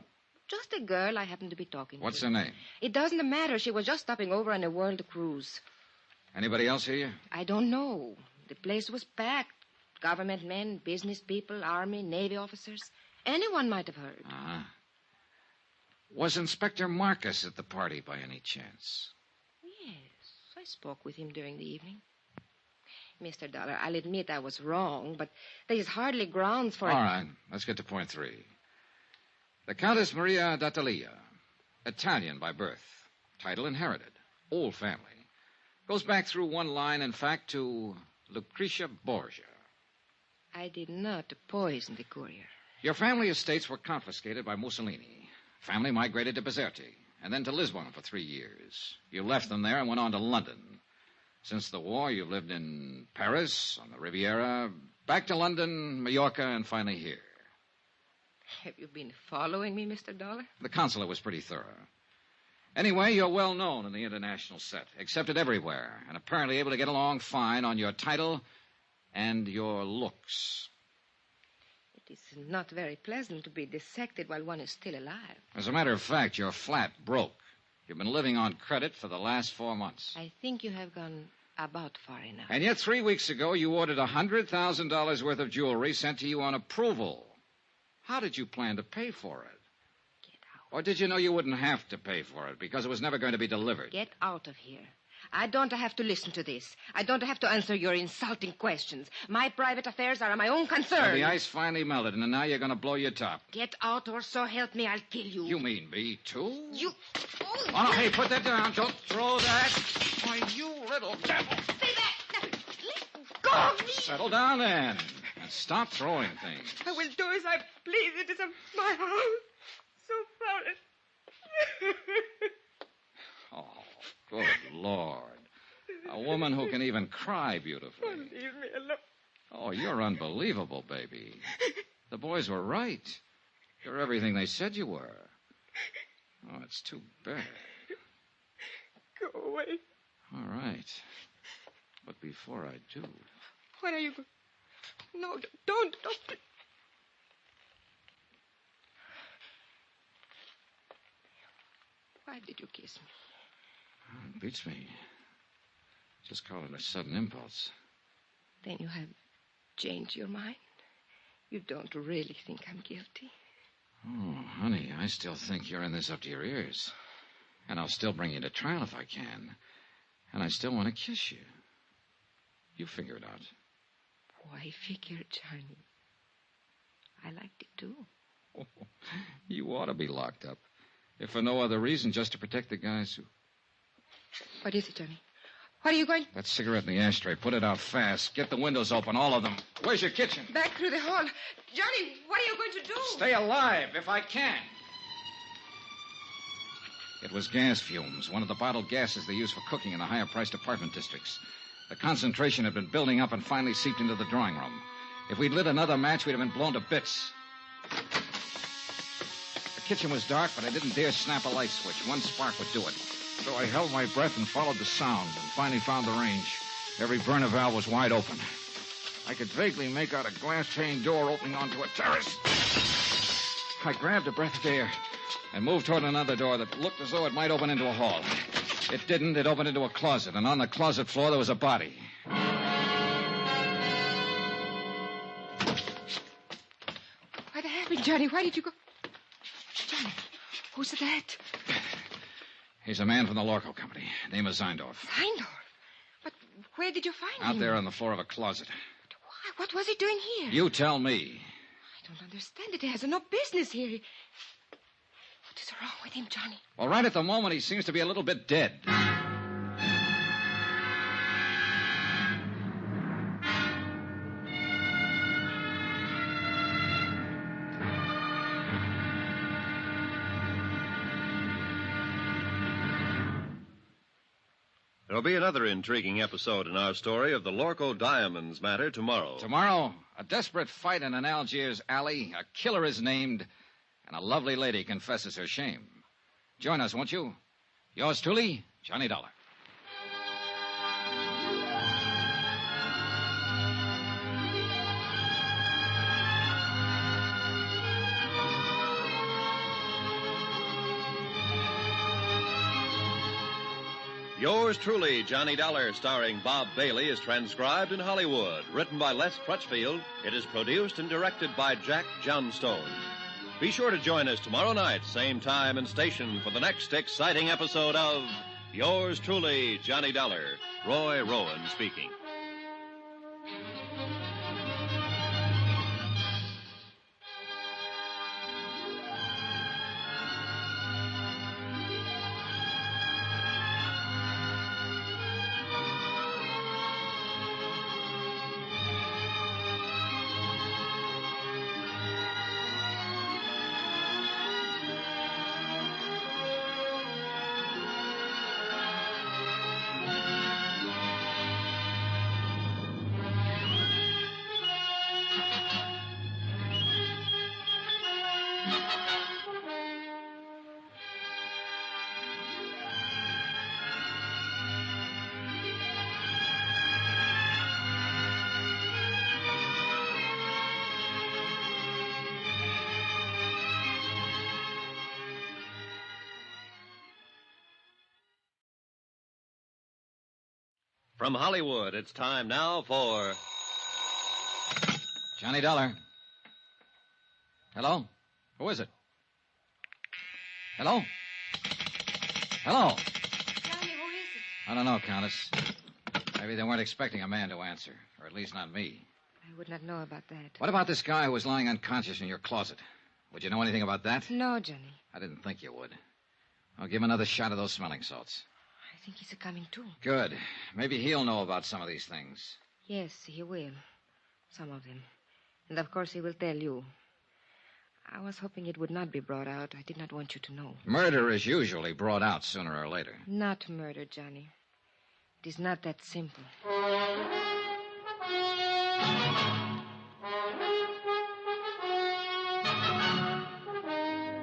Just a girl I happened to be talking What's to. her name? It doesn't matter. She was just stopping over on a world cruise. Anybody else hear you? I don't know. The place was packed. Government men, business people, Army, Navy officers. Anyone might have heard. Ah. Was Inspector Marcus at the party by any chance? Yes, I spoke with him during the evening. Mr. Dollar, I'll admit I was wrong, but there is hardly grounds for... All right, let's get to point 3. The Countess Maria d'Atalia, Italian by birth, title inherited, old family. Goes back through one line, in fact, to Lucretia Borgia. I did not poison the courier. Your family estates were confiscated by Mussolini. Family migrated to Bizerti, and then to Lisbon for 3 years. You left them there and went on to London. Since the war, you've lived in Paris, on the Riviera, back to London, Mallorca, and finally here. Have you been following me, Mr. Dollar? The consulate was pretty thorough. Anyway, you're well known in the international set, accepted everywhere, and apparently able to get along fine on your title and your looks. It is not very pleasant to be dissected while one is still alive. As a matter of fact, you're flat broke. You've been living on credit for the last 4 months. I think you have gone about far enough. And yet 3 weeks ago, you ordered $100,000 worth of jewelry sent to you on approval. How did you plan to pay for it? Get out. Or did you know you wouldn't have to pay for it because it was never going to be delivered? Get out of here. I don't have to listen to this. I don't have to answer your insulting questions. My private affairs are my own concern. Well, the ice finally melted, and now you're going to blow your top. Get out, or so help me, I'll kill you. You mean me, too? You... Oh, no, hey, put that down. Don't throw that. Why, you little devil. Stay back. Now, let go of me. Settle down, then, and stop throwing things. I will do as I please. It is my house. So proud. Oh, good Lord. A woman who can even cry beautifully. Oh, leave me alone. Oh, you're unbelievable, baby. The boys were right. You're everything they said you were. Oh, it's too bad. Go away. All right. But before I do... What are you going... No, don't. Why did you kiss me? It beats me. Just call it a sudden impulse. Then you have changed your mind? You don't really think I'm guilty? Oh, honey, I still think you're in this up to your ears. And I'll still bring you to trial if I can. And I still want to kiss you. You figure it out. Why figure, Johnny? I liked it, too. Oh, you ought to be locked up. If for no other reason, just to protect the guys who... What is it, Johnny? What are you going... That cigarette in the ashtray. Put it out fast. Get the windows open, all of them. Where's your kitchen? Back through the hall. Johnny, what are you going to do? Stay alive, if I can. It was gas fumes, one of the bottled gases they use for cooking in the higher-priced apartment districts. The concentration had been building up and finally seeped into the drawing room. If we'd lit another match, we'd have been blown to bits. The kitchen was dark, but I didn't dare snap a light switch. One spark would do it. So I held my breath and followed the sound and finally found the range. Every burner valve was wide open. I could vaguely make out a glass-pane door opening onto a terrace. I grabbed a breath of air and moved toward another door that looked as though it might open into a hall. It didn't. It opened into a closet, and on the closet floor there was a body. What happened, Johnny? Why did you go... Johnny, who's that? He's a man from the Lorco Company. Name is Zeindorf. Zeindorf? But where did you find him? Out there on the floor of a closet. Why? What was he doing here? You tell me. I don't understand it. He has no business here. What is wrong with him, Johnny? Well, right at the moment, he seems to be a little bit dead. There'll be another intriguing episode in our story of the Lorco Diamonds matter tomorrow. Tomorrow, a desperate fight in an Algiers alley, a killer is named, and a lovely lady confesses her shame. Join us, won't you? Yours truly, Johnny Dollar. Yours truly, Johnny Dollar, starring Bob Bailey, is transcribed in Hollywood. Written by Les Crutchfield, it is produced and directed by Jack Johnstone. Be sure to join us tomorrow night, same time and station, for the next exciting episode of Yours truly, Johnny Dollar. Roy Rowan speaking. From Hollywood, it's time now for... Johnny Dollar. Hello? Who is it? Hello? Hello? Johnny, who is it? I don't know, Countess. Maybe they weren't expecting a man to answer, or at least not me. I would not know about that. What about this guy who was lying unconscious in your closet? Would you know anything about that? No, Johnny. I didn't think you would. I'll give him another shot of those smelling salts. I think he's coming too. Good. Maybe he'll know about some of these things. Yes, he will. Some of them. And of course he will tell you. I was hoping it would not be brought out. I did not want you to know. Murder is usually brought out sooner or later. Not murder, Johnny. It is not that simple.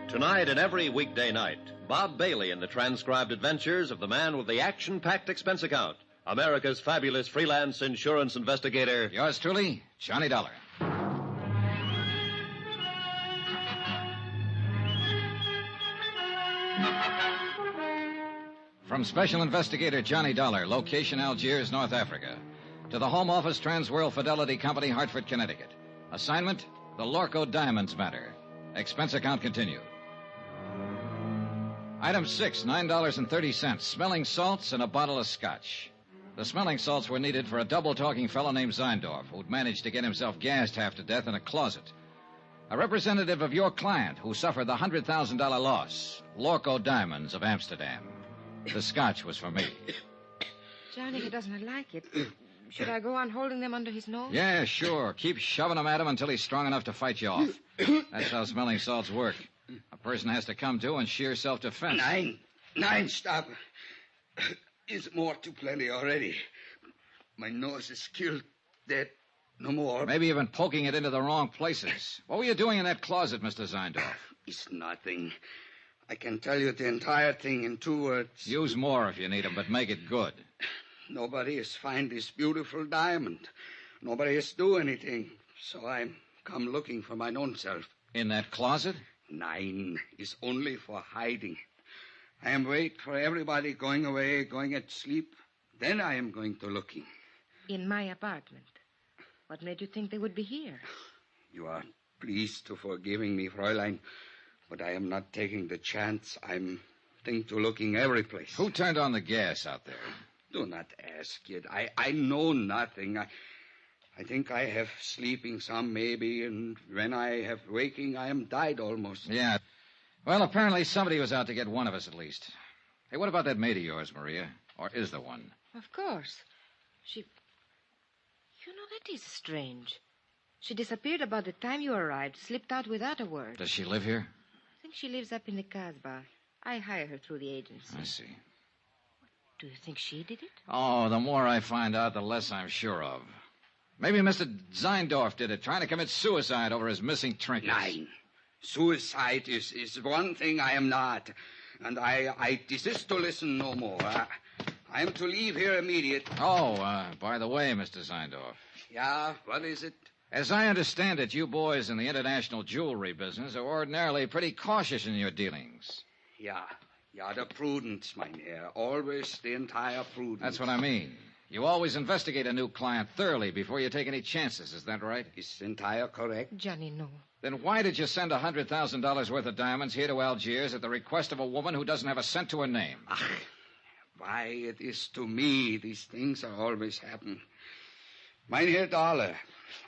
Tonight and every weekday night, Bob Bailey in the transcribed adventures of the man with the action-packed expense account, America's fabulous freelance insurance investigator. Yours truly, Johnny Dollar. From Special Investigator Johnny Dollar, location Algiers, North Africa, to the Home Office Transworld Fidelity Company, Hartford, Connecticut. Assignment, the Lorco Diamonds Matter. Expense account continued. Item 6, $9.30, smelling salts and a bottle of scotch. The smelling salts were needed for a double-talking fellow named Zeindorf, who'd managed to get himself gassed half to death in a closet. A representative of your client who suffered the $100,000 loss, Lorco Diamonds of Amsterdam. The scotch was for me. Johnny, he doesn't like it. Should I go on holding them under his nose? Yeah, sure. Keep shoving them at him until he's strong enough to fight you off. That's how smelling salts work. A person has to come to in sheer self-defense. Nine, stop. Is more too plenty already. My nose is killed. Dead. No more. Maybe you've been poking it into the wrong places. What were you doing in that closet, Mr. Zeindorf? It's nothing. I can tell you the entire thing in 2 words. Use more if you need them, but make it good. Nobody has found this beautiful diamond. Nobody has do anything. So I'm come looking for mine own self. In that closet? 9 is only for hiding. I am wait for everybody going away, going at sleep. Then I am going to looking. In my apartment. What made you think they would be here? You are pleased to forgiving me, Fräulein, but I am not taking the chance. I'm think to looking every place. Who turned on the gas out there? Do not ask it. I know nothing. I think I have sleeping some, maybe, and when I have waking, I am died almost. Yeah. Well, apparently somebody was out to get one of us at least. Hey, what about that maid of yours, Maria? Or is there one? Of course. She... You know, that is strange. She disappeared about the time you arrived, slipped out without a word. Does she live here? I think she lives up in the Casbah. I hire her through the agency. I see. Do you think she did it? Oh, the more I find out, the less I'm sure of. Maybe Mr. Zeindorf did it, trying to commit suicide over his missing trinkets. 9. Suicide is one thing I am not. And I desist to listen no more. I am to leave here immediate. Oh, by the way, Mr. Zeindorf. Yeah, what is it? As I understand it, you boys in the international jewelry business are ordinarily pretty cautious in your dealings. Yeah, the prudence, mein Herr. Always the entire prudence. That's what I mean. You always investigate a new client thoroughly before you take any chances, is that right? Is entire correct? Johnny, no. Then why did you send $100,000 worth of diamonds here to Algiers at the request of a woman who doesn't have a cent to her name? Why, it is to me these things are always happen. Mein Herr Dollar,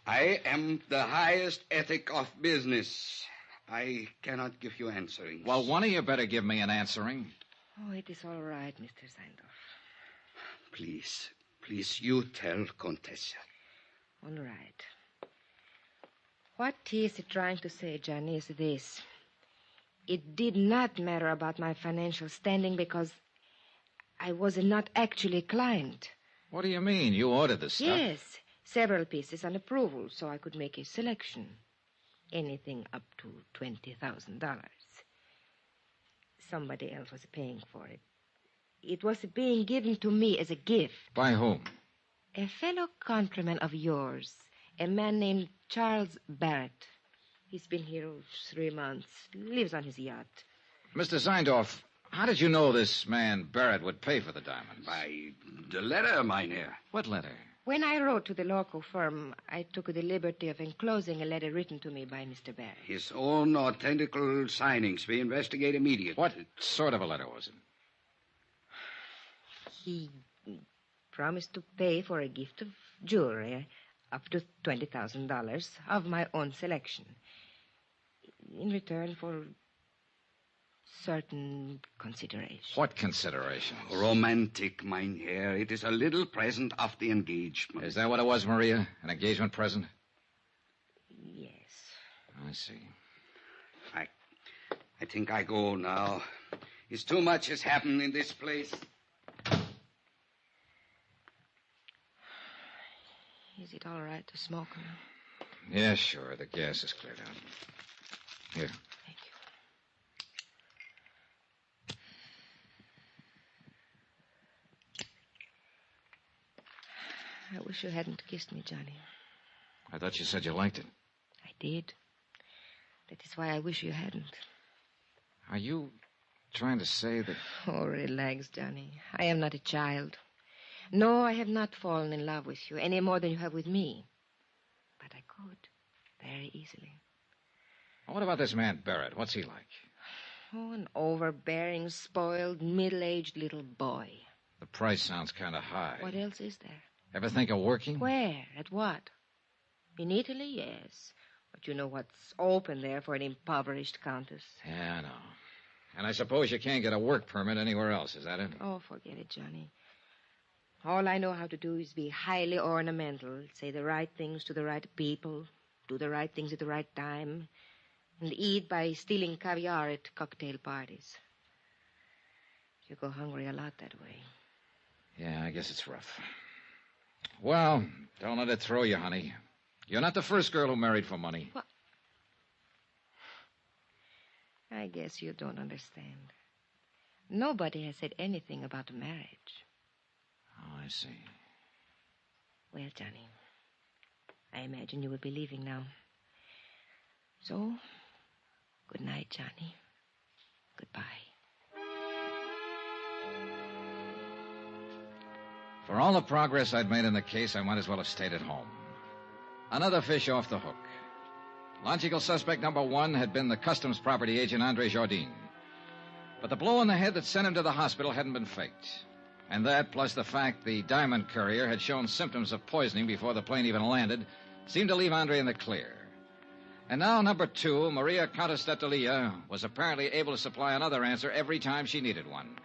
I am the highest ethic of business. I cannot give you answering. Well, one of you better give me an answering. Oh, it is all right, Mr. Zeindorf. Please, you tell Contessa. All right. What he is trying to say, Johnny, is this. It did not matter about my financial standing because I was not actually a client. What do you mean? You ordered the stuff? Yes, several pieces on approval, so I could make a selection. Anything up to $20,000. Somebody else was paying for it. It was being given to me as a gift. By whom? A fellow countryman of yours, a man named Charles Barrett. He's been here 3 months, lives on his yacht. Mr. Zeindorf, how did you know this man Barrett would pay for the diamonds? By the letter, mein Herr. What letter? When I wrote to the Lorco firm, I took the liberty of enclosing a letter written to me by Mr. Barrett. His own authentical signings. We investigate immediately. What sort of a letter was it? He promised to pay for a gift of jewelry up to $20,000 of my own selection in return for certain considerations. What considerations? Romantic, mein Herr. It is a little present of the engagement. Is that what it was, Maria? An engagement present? Yes. I see. I think I go now. It's too much has happened in this place. Is it all right to smoke now? Yeah, sure. The gas is cleared out. Here. Thank you. I wish you hadn't kissed me, Johnny. I thought you said you liked it. I did. That is why I wish you hadn't. Are you trying to say that... Oh, relax, Johnny. I am not a child. No, I have not fallen in love with you any more than you have with me. But I could, very easily. What about this man Barrett? What's he like? Oh, an overbearing, spoiled, middle-aged little boy. The price sounds kind of high. What else is there? Ever think of working? Where? At what? In Italy, yes. But you know what's open there for an impoverished countess. Yeah, I know. And I suppose you can't get a work permit anywhere else, is that it? Oh, forget it, Johnny. All I know how to do is be highly ornamental, say the right things to the right people, do the right things at the right time, and eat by stealing caviar at cocktail parties. You go hungry a lot that way. Yeah, I guess it's rough. Well, don't let it throw you, honey. You're not the first girl who married for money. What? I guess you don't understand. Nobody has said anything about marriage. Oh, I see. Well, Johnny, I imagine you will be leaving now. So, good night, Johnny. Goodbye. For all the progress I'd made in the case, I might as well have stayed at home. Another fish off the hook. Logical suspect number one had been the customs property agent Andre Jardine. But the blow on the head that sent him to the hospital hadn't been faked. And that, plus the fact the diamond courier had shown symptoms of poisoning before the plane even landed, seemed to leave Andre in the clear. And now number two, Maria Countess d'Attalia, was apparently able to supply another answer every time she needed one.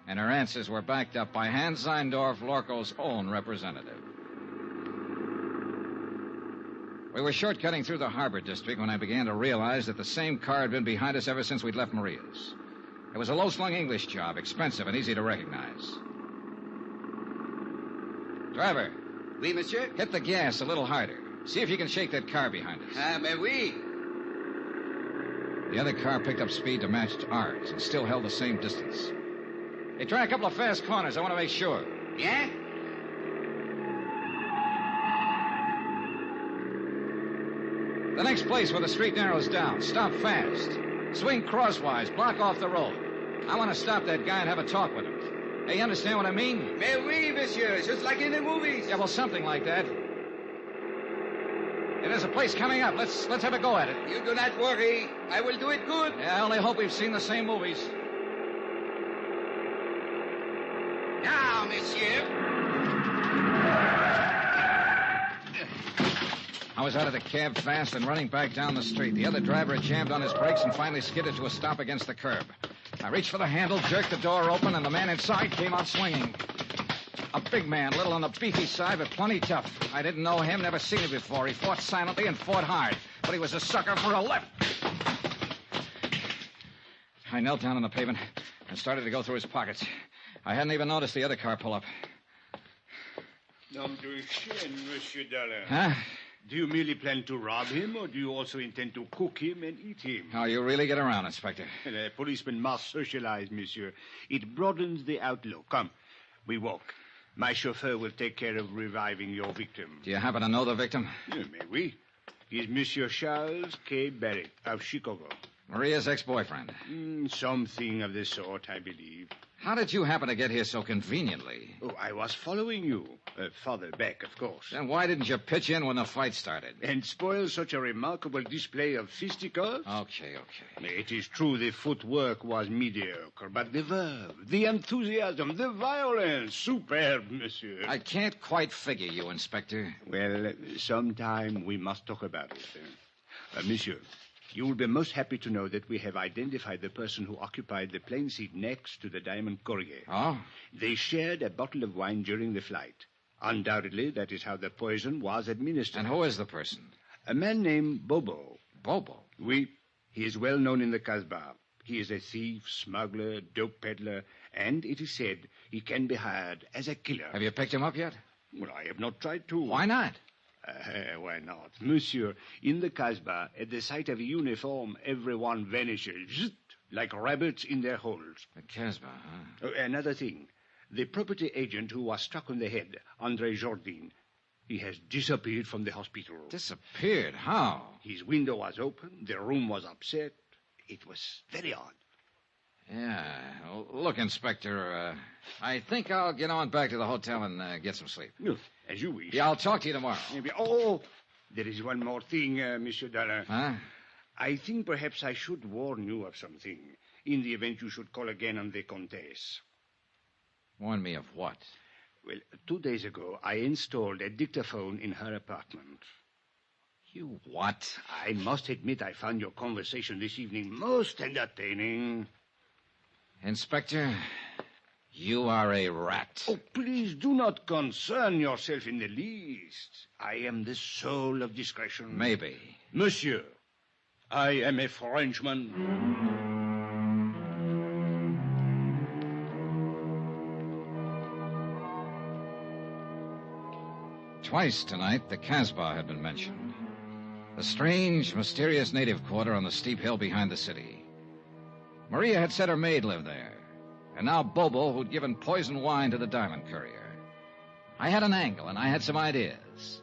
And her answers were backed up by Hans Zeindorf, Lorco's own representative. We were shortcutting through the harbor district when I began to realize that the same car had been behind us ever since we'd left Maria's. It was a low-slung English job, expensive and easy to recognize. Driver. Oui, monsieur? Hit the gas a little harder. See if you can shake that car behind us. Mais oui. The other car picked up speed to match ours and still held the same distance. Hey, try a couple of fast corners. I want to make sure. Yeah? The next place where the street narrows down. Stop fast. Swing crosswise. Block off the road. I want to stop that guy and have a talk with him. Hey, you understand what I mean? Mais oui, monsieur. Just like in the movies. Yeah, well, something like that. Hey, there's a place coming up. Let's have a go at it. You do not worry. I will do it good. Yeah, I only hope we've seen the same movies. Now, monsieur. I was out of the cab fast and running back down the street. The other driver had jammed on his brakes and finally skidded to a stop against the curb. I reached for the handle, jerked the door open, and the man inside came out swinging. A big man, little on the beefy side, but plenty tough. I didn't know him, never seen him before. He fought silently and fought hard, but he was a sucker for a lift. I knelt down on the pavement and started to go through his pockets. I hadn't even noticed the other car pull up. Nom de chien, Monsieur Dollar. Huh? Do you merely plan to rob him, or do you also intend to cook him and eat him? Oh, you really get around, Inspector. A policeman must socialize, monsieur. It broadens the outlook. Come, we walk. My chauffeur will take care of reviving your victim. Do you happen to know the victim? Mais oui. He's Monsieur Charles K. Barrett of Chicago. Maria's ex-boyfriend. Something of the sort, I believe. How did you happen to get here so conveniently? Oh, I was following you. Farther back, of course. Then why didn't you pitch in when the fight started? And spoil such a remarkable display of fisticuffs? Okay. It is true the footwork was mediocre, but the verve, the enthusiasm, the violence, superb, monsieur. I can't quite figure you, Inspector. Well, sometime we must talk about it. Monsieur, you will be most happy to know that we have identified the person who occupied the plane seat next to the diamond courier. Oh? They shared a bottle of wine during the flight. Undoubtedly, that is how the poison was administered. And who is the person? A man named Bobo. Bobo? Oui. He is well known in the Casbah. He is a thief, smuggler, dope peddler, and it is said he can be hired as a killer. Have you picked him up yet? Well, I have not tried to. Why not? Why not? Monsieur, in the Casbah, at the sight of a uniform, everyone vanishes, like rabbits in their holes. The Casbah, huh? Another thing. The property agent who was struck on the head, Andre Jardine, he has disappeared from the hospital. Disappeared? How? His window was open. The room was upset. It was very odd. Yeah. Look, Inspector, I think I'll get on back to the hotel and get some sleep. As you wish. Yeah, I'll talk to you tomorrow. Maybe. Oh, there is one more thing, Monsieur Dollar. Huh? I think perhaps I should warn you of something in the event you should call again on the Comtesse. Warn me of what? Well, 2 days ago, I installed a dictaphone in her apartment. You what? I must admit I found your conversation this evening most entertaining. Inspector, you are a rat. Oh, please do not concern yourself in the least. I am the soul of discretion. Maybe. Monsieur, I am a Frenchman. Twice tonight, the Casbah had been mentioned. The strange, mysterious native quarter on the steep hill behind the city. Maria had said her maid lived there. And now Bobo, who'd given poison wine to the diamond courier. I had an angle, and I had some ideas.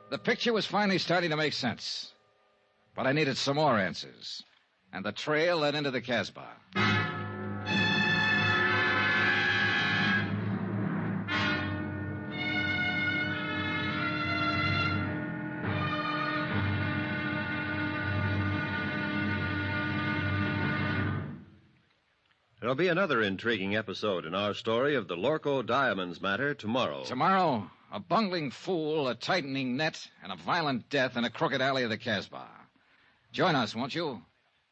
The picture was finally starting to make sense. But I needed some more answers. And the trail led into the Casbah. There'll be another intriguing episode in our story of the Lorco Diamonds matter tomorrow. Tomorrow, a bungling fool, a tightening net, and a violent death in a crooked alley of the Casbah. Join us, won't you?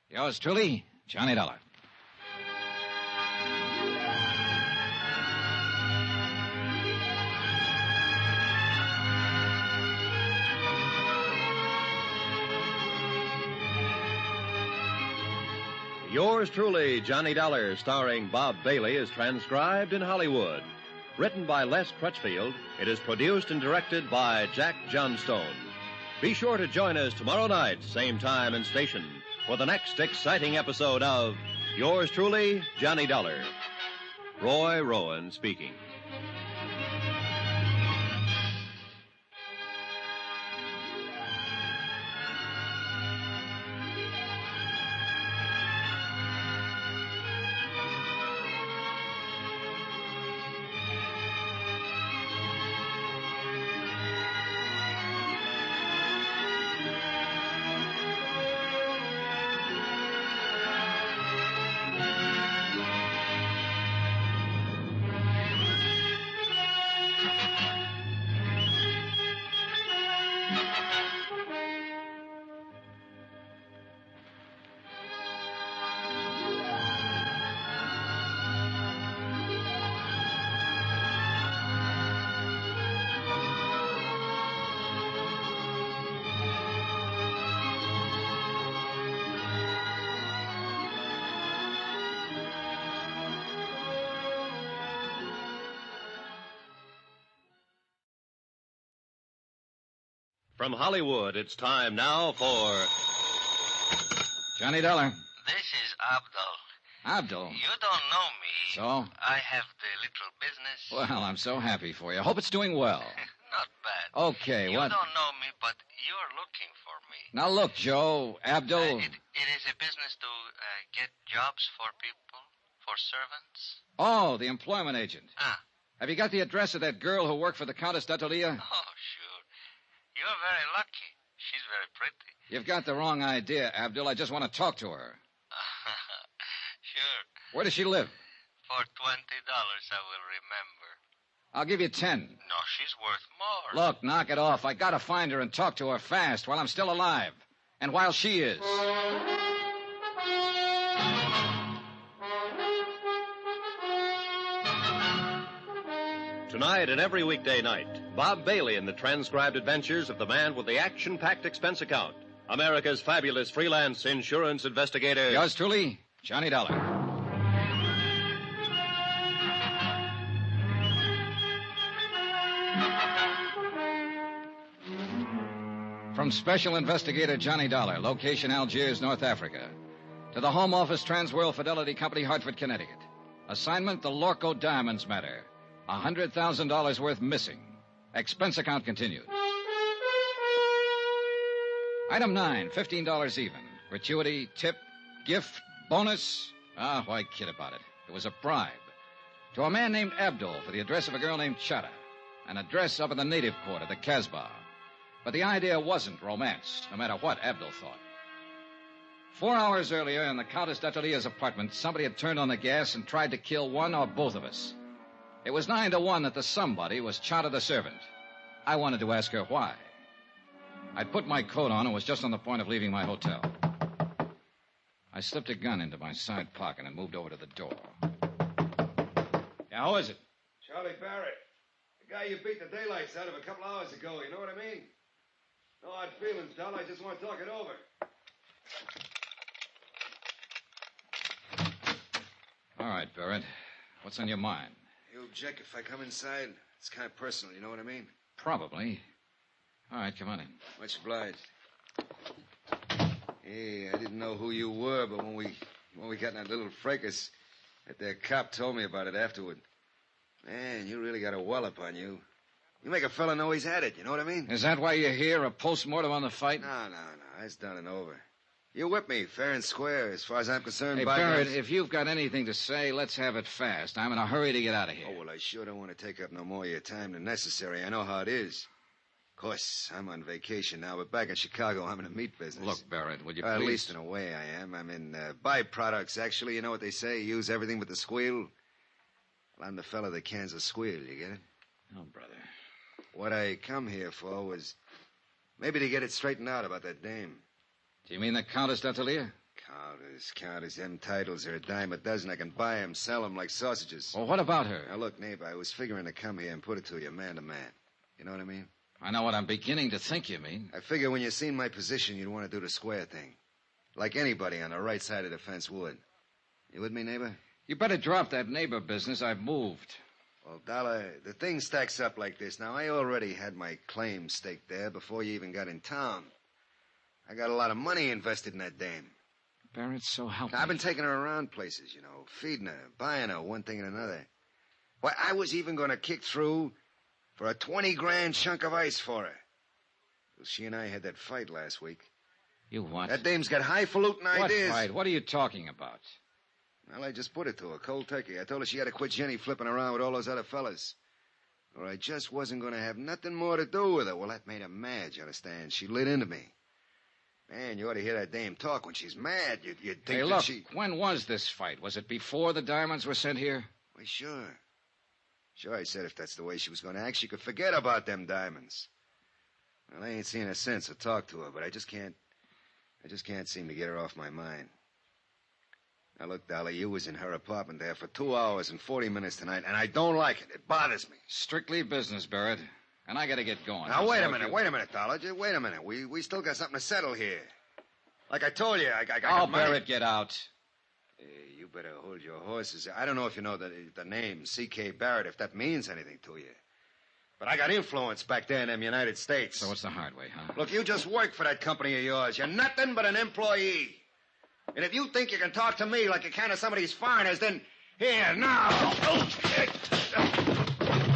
Yours truly, Johnny Dollar. Yours truly, Johnny Dollar, starring Bob Bailey, is transcribed in Hollywood. Written by Les Crutchfield, it is produced and directed by Jack Johnstone. Be sure to join us tomorrow night, same time and station, for the next exciting episode of Yours truly, Johnny Dollar. Roy Rowan speaking. From Hollywood, it's time now for Johnny Dollar. This is Abdul. Abdul? You don't know me. So? I have the little business. Well, I'm so happy for you. Hope it's doing well. Not bad. Okay, you what? You don't know me, but you're looking for me. Now, look, Joe, Abdul... It is a business to get jobs for people, for servants. Oh, the employment agent. Ah. Have you got the address of that girl who worked for the Countess d'Atolia? Oh, sure. You're very lucky. She's very pretty. You've got the wrong idea, Abdul. I just want to talk to her. Sure. Where does she live? For $20, I will remember. I'll give you 10. No, she's worth more. Look, knock it off. I gotta find her and talk to her fast while I'm still alive. And while she is. Tonight and every weekday night, Bob Bailey in the transcribed adventures of the man with the action-packed expense account, America's fabulous freelance insurance investigator. Yours truly, Johnny Dollar. From Special Investigator Johnny Dollar, location Algiers, North Africa, to the Home Office Transworld Fidelity Company, Hartford, Connecticut. Assignment, the Lorco Diamonds Matter. $100,000 worth missing. Expense account continued. Item 9, $15 even. Gratuity, tip, gift, bonus, Ah, why kid about it? It was a bribe. To a man named Abdul for the address of a girl named Chata. An address up in the native quarter, the Casbah. But the idea wasn't romance, no matter what Abdul thought. 4 hours earlier, in the Countess d'Atelier's apartment, somebody had turned on the gas and tried to kill one or both of us. It was 9 to 1 that the somebody was Chata the servant. I wanted to ask her why. I'd put my coat on and was just on the point of leaving my hotel. I slipped a gun into my side pocket and moved over to the door. Yeah, who is it? Charlie Barrett. The guy you beat the daylights out of a couple hours ago, you know what I mean? No hard feelings, Dal. I just want to talk it over. All right, Barrett. What's on your mind? You object if I come inside? It's kind of personal, you know what I mean? Probably. All right, come on in. Much obliged. Hey, I didn't know who you were, but when we got in that little fracas, that cop told me about it afterward. Man, you really got a wallop on you. You make a fella know he's had it, you know what I mean? Is that why you're here, a postmortem on the fight? No. That's done and over. You whipped me, fair and square, as far as I'm concerned. Hey, Barrett, if you've got anything to say, let's have it fast. I'm in a hurry to get out of here. Oh, well, I sure don't want to take up no more of your time than necessary. I know how it is. Of course, I'm on vacation now, but back in Chicago, I'm in the meat business. Look, Barrett, would you please... At least in a way I am. I'm in byproducts, actually. You know what they say? Use everything but the squeal. Well, I'm the fella that cans a squeal, you get it? Oh, brother. What I come here for was maybe to get it straightened out about that dame. Do you mean the Countess d'Atelier? Countess. Them titles are a dime a dozen. I can buy 'em, sell 'em like sausages. Well, what about her? Now, look, neighbor, I was figuring to come here and put it to you man to man. You know what I mean? I know what I'm beginning to think you mean. I figure when you seen my position, you'd want to do the square thing. Like anybody on the right side of the fence would. You with me, neighbor? You better drop that neighbor business. I've moved. Well, Dollar, the thing stacks up like this. Now, I already had my claim staked there before you even got in town. I got a lot of money invested in that dame. Barrett, so help me. I've been taking her around places, you know, feeding her, buying her, one thing and another. Why, I was even going to kick through for a 20-grand chunk of ice for her. Well, she and I had that fight last week. You what? That dame's got highfalutin ideas. What fight? What are you talking about? Well, I just put it to her, cold turkey. I told her she had to quit Jenny flipping around with all those other fellas. Or I just wasn't going to have nothing more to do with her. Well, that made her mad, you understand? She lit into me. Man, you ought to hear that dame talk when she's mad. You'd think hey, that look, she... when was this fight? Was it before the diamonds were sent here? Why, sure. Sure, I said if that's the way she was going to act, she could forget about them diamonds. Well, I ain't seen her since or talked to her, but I just can't seem to get her off my mind. Now, look, Dolly, you was in her apartment there for 2 hours and 40 minutes tonight, and I don't like it. It bothers me. Strictly business, Barrett. And I got to get going. Now, wait a minute, Dollar. Just wait a minute. We still got something to settle here. Like I told you, I got money. Barrett, get out. You better hold your horses. I don't know if you know the name C.K. Barrett, if that means anything to you. But I got influence back there in them United States. So what's the hard way, huh? Look, you just work for that company of yours. You're nothing but an employee. And if you think you can talk to me like you can to some of these foreigners, then here, now.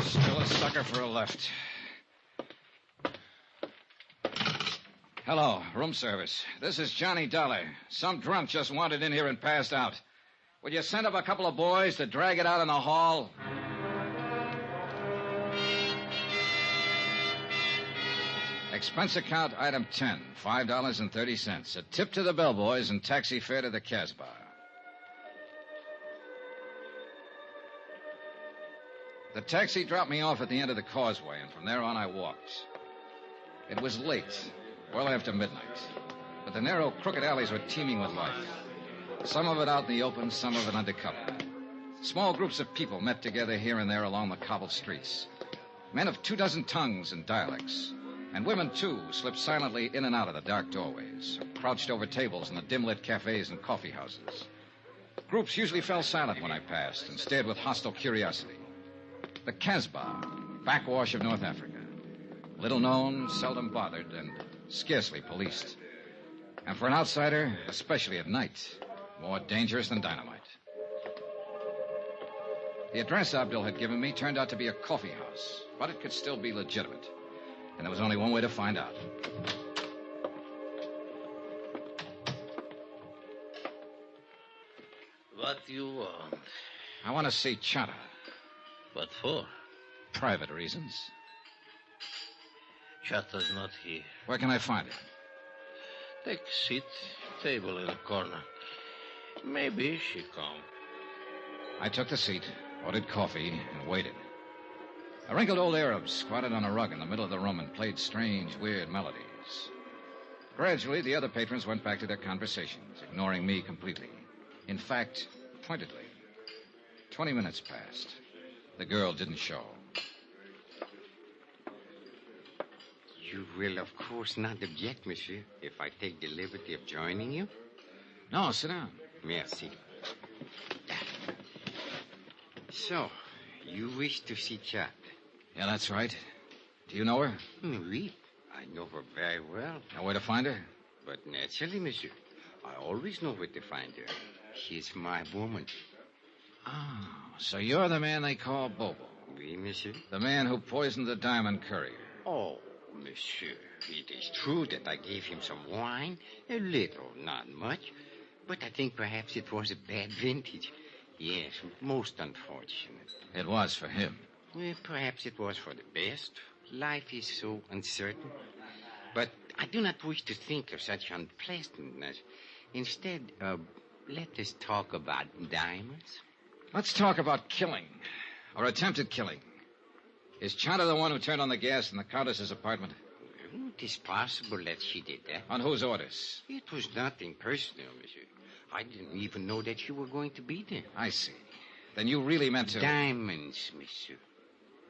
Still a sucker for a left. Hello, room service. This is Johnny Dollar. Some drunk just wandered in here and passed out. Would you send up a couple of boys to drag it out in the hall? Expense account item 10, $5.30. A tip to the bellboys and taxi fare to the Casbah. The taxi dropped me off at the end of the causeway, and from there on I walked. It was late, well after midnight, but the narrow, crooked alleys were teeming with life. Some of it out in the open, some of it under cover. Small groups of people met together here and there along the cobbled streets. Men of 24 tongues and dialects. And women, too, slipped silently in and out of the dark doorways, crouched over tables in the dim-lit cafes and coffee houses. Groups usually fell silent when I passed and stared with hostile curiosity. The Casbah, backwash of North Africa. Little known, seldom bothered, and scarcely policed. And for an outsider, especially at night, more dangerous than dynamite. The address Abdul had given me turned out to be a coffee house, but it could still be legitimate. And there was only one way to find out. What do you want? I want to see Chata. What for? Private reasons. Chata's not here. Where can I find her? Take a seat. Table in the corner. Maybe she come. I took the seat, ordered coffee, and waited. A wrinkled old Arab squatted on a rug in the middle of the room and played strange, weird melodies. Gradually, the other patrons went back to their conversations, ignoring me completely. In fact, pointedly. 20 minutes passed. The girl didn't show. You will, of course, not object, monsieur, if I take the liberty of joining you? No, sit down. Merci. So, you wish to see Chat? Yeah, that's right. Do you know her? Oui, I know her very well. Know where to find her? But naturally, monsieur. I always know where to find her. She's my woman. Oh, so you're the man they call Bobo. Oui, monsieur. The man who poisoned the diamond courier. Oh, monsieur, it is true that I gave him some wine. A little, not much. But I think perhaps it was a bad vintage. Yes, most unfortunate. It was for him. Well, perhaps it was for the best. Life is so uncertain. But I do not wish to think of such unpleasantness. Instead, let us talk about diamonds. Let's talk about killing, or attempted killing. Is Chata the one who turned on the gas in the Countess's apartment? It is possible that she did that. On whose orders? It was nothing personal, monsieur. I didn't even know that you were going to be there. I see. Then you really meant to... Diamonds, monsieur.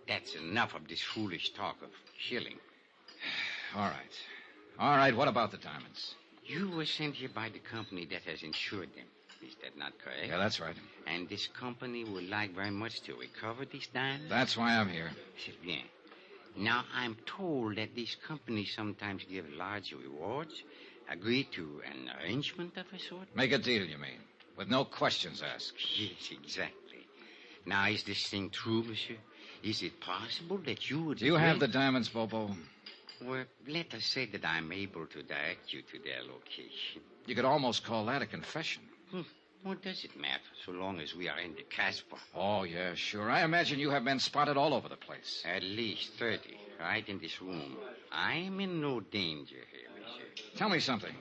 That's enough of this foolish talk of killing. All right. All right, what about the diamonds? You were sent here by the company that has insured them. Is that not correct? Yeah, that's right. And this company would like very much to recover these diamonds? That's why I'm here. C'est bien. Now, I'm told that these companies sometimes give large rewards. Agree to an arrangement of a sort? Make a deal, you mean? With no questions asked. Yes, exactly. Now, is this thing true, monsieur? Is it possible that you would... Do you have the diamonds, Bobo? Well, let us say that I'm able to direct you to their location. You could almost call that a confession. What does it matter, so long as we are in the Casbah? Oh, yeah, sure. I imagine you have been spotted all over the place. At least 30, right in this room. I am in no danger here, monsieur. Tell me something.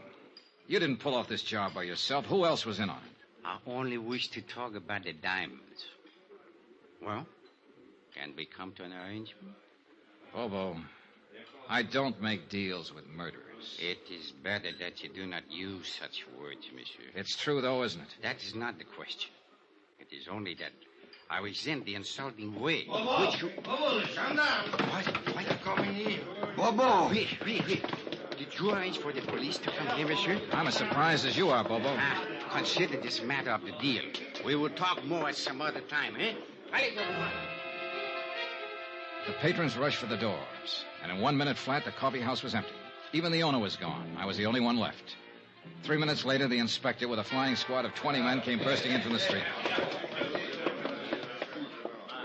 You didn't pull off this job by yourself. Who else was in on it? I only wish to talk about the diamonds. Well, can we come to an arrangement? Bobo, I don't make deals with murderers. It is better that you do not use such words, monsieur. It's true, though, isn't it? That is not the question. It is only that I resent the insulting way in Bobo! which you... Bobo, calm down. Why you coming here? Bobo! Wait. Did you arrange for the police to come here, monsieur? I'm as surprised as you are, Bobo. Consider this matter of the deal. We will talk more at some other time, eh? Allez, Bobo. The patrons rushed for the doors, and in 1 minute flat, the coffee house was empty. Even the owner was gone. I was the only one left. 3 minutes later, the inspector, with a flying squad of 20 men, came bursting in from the street.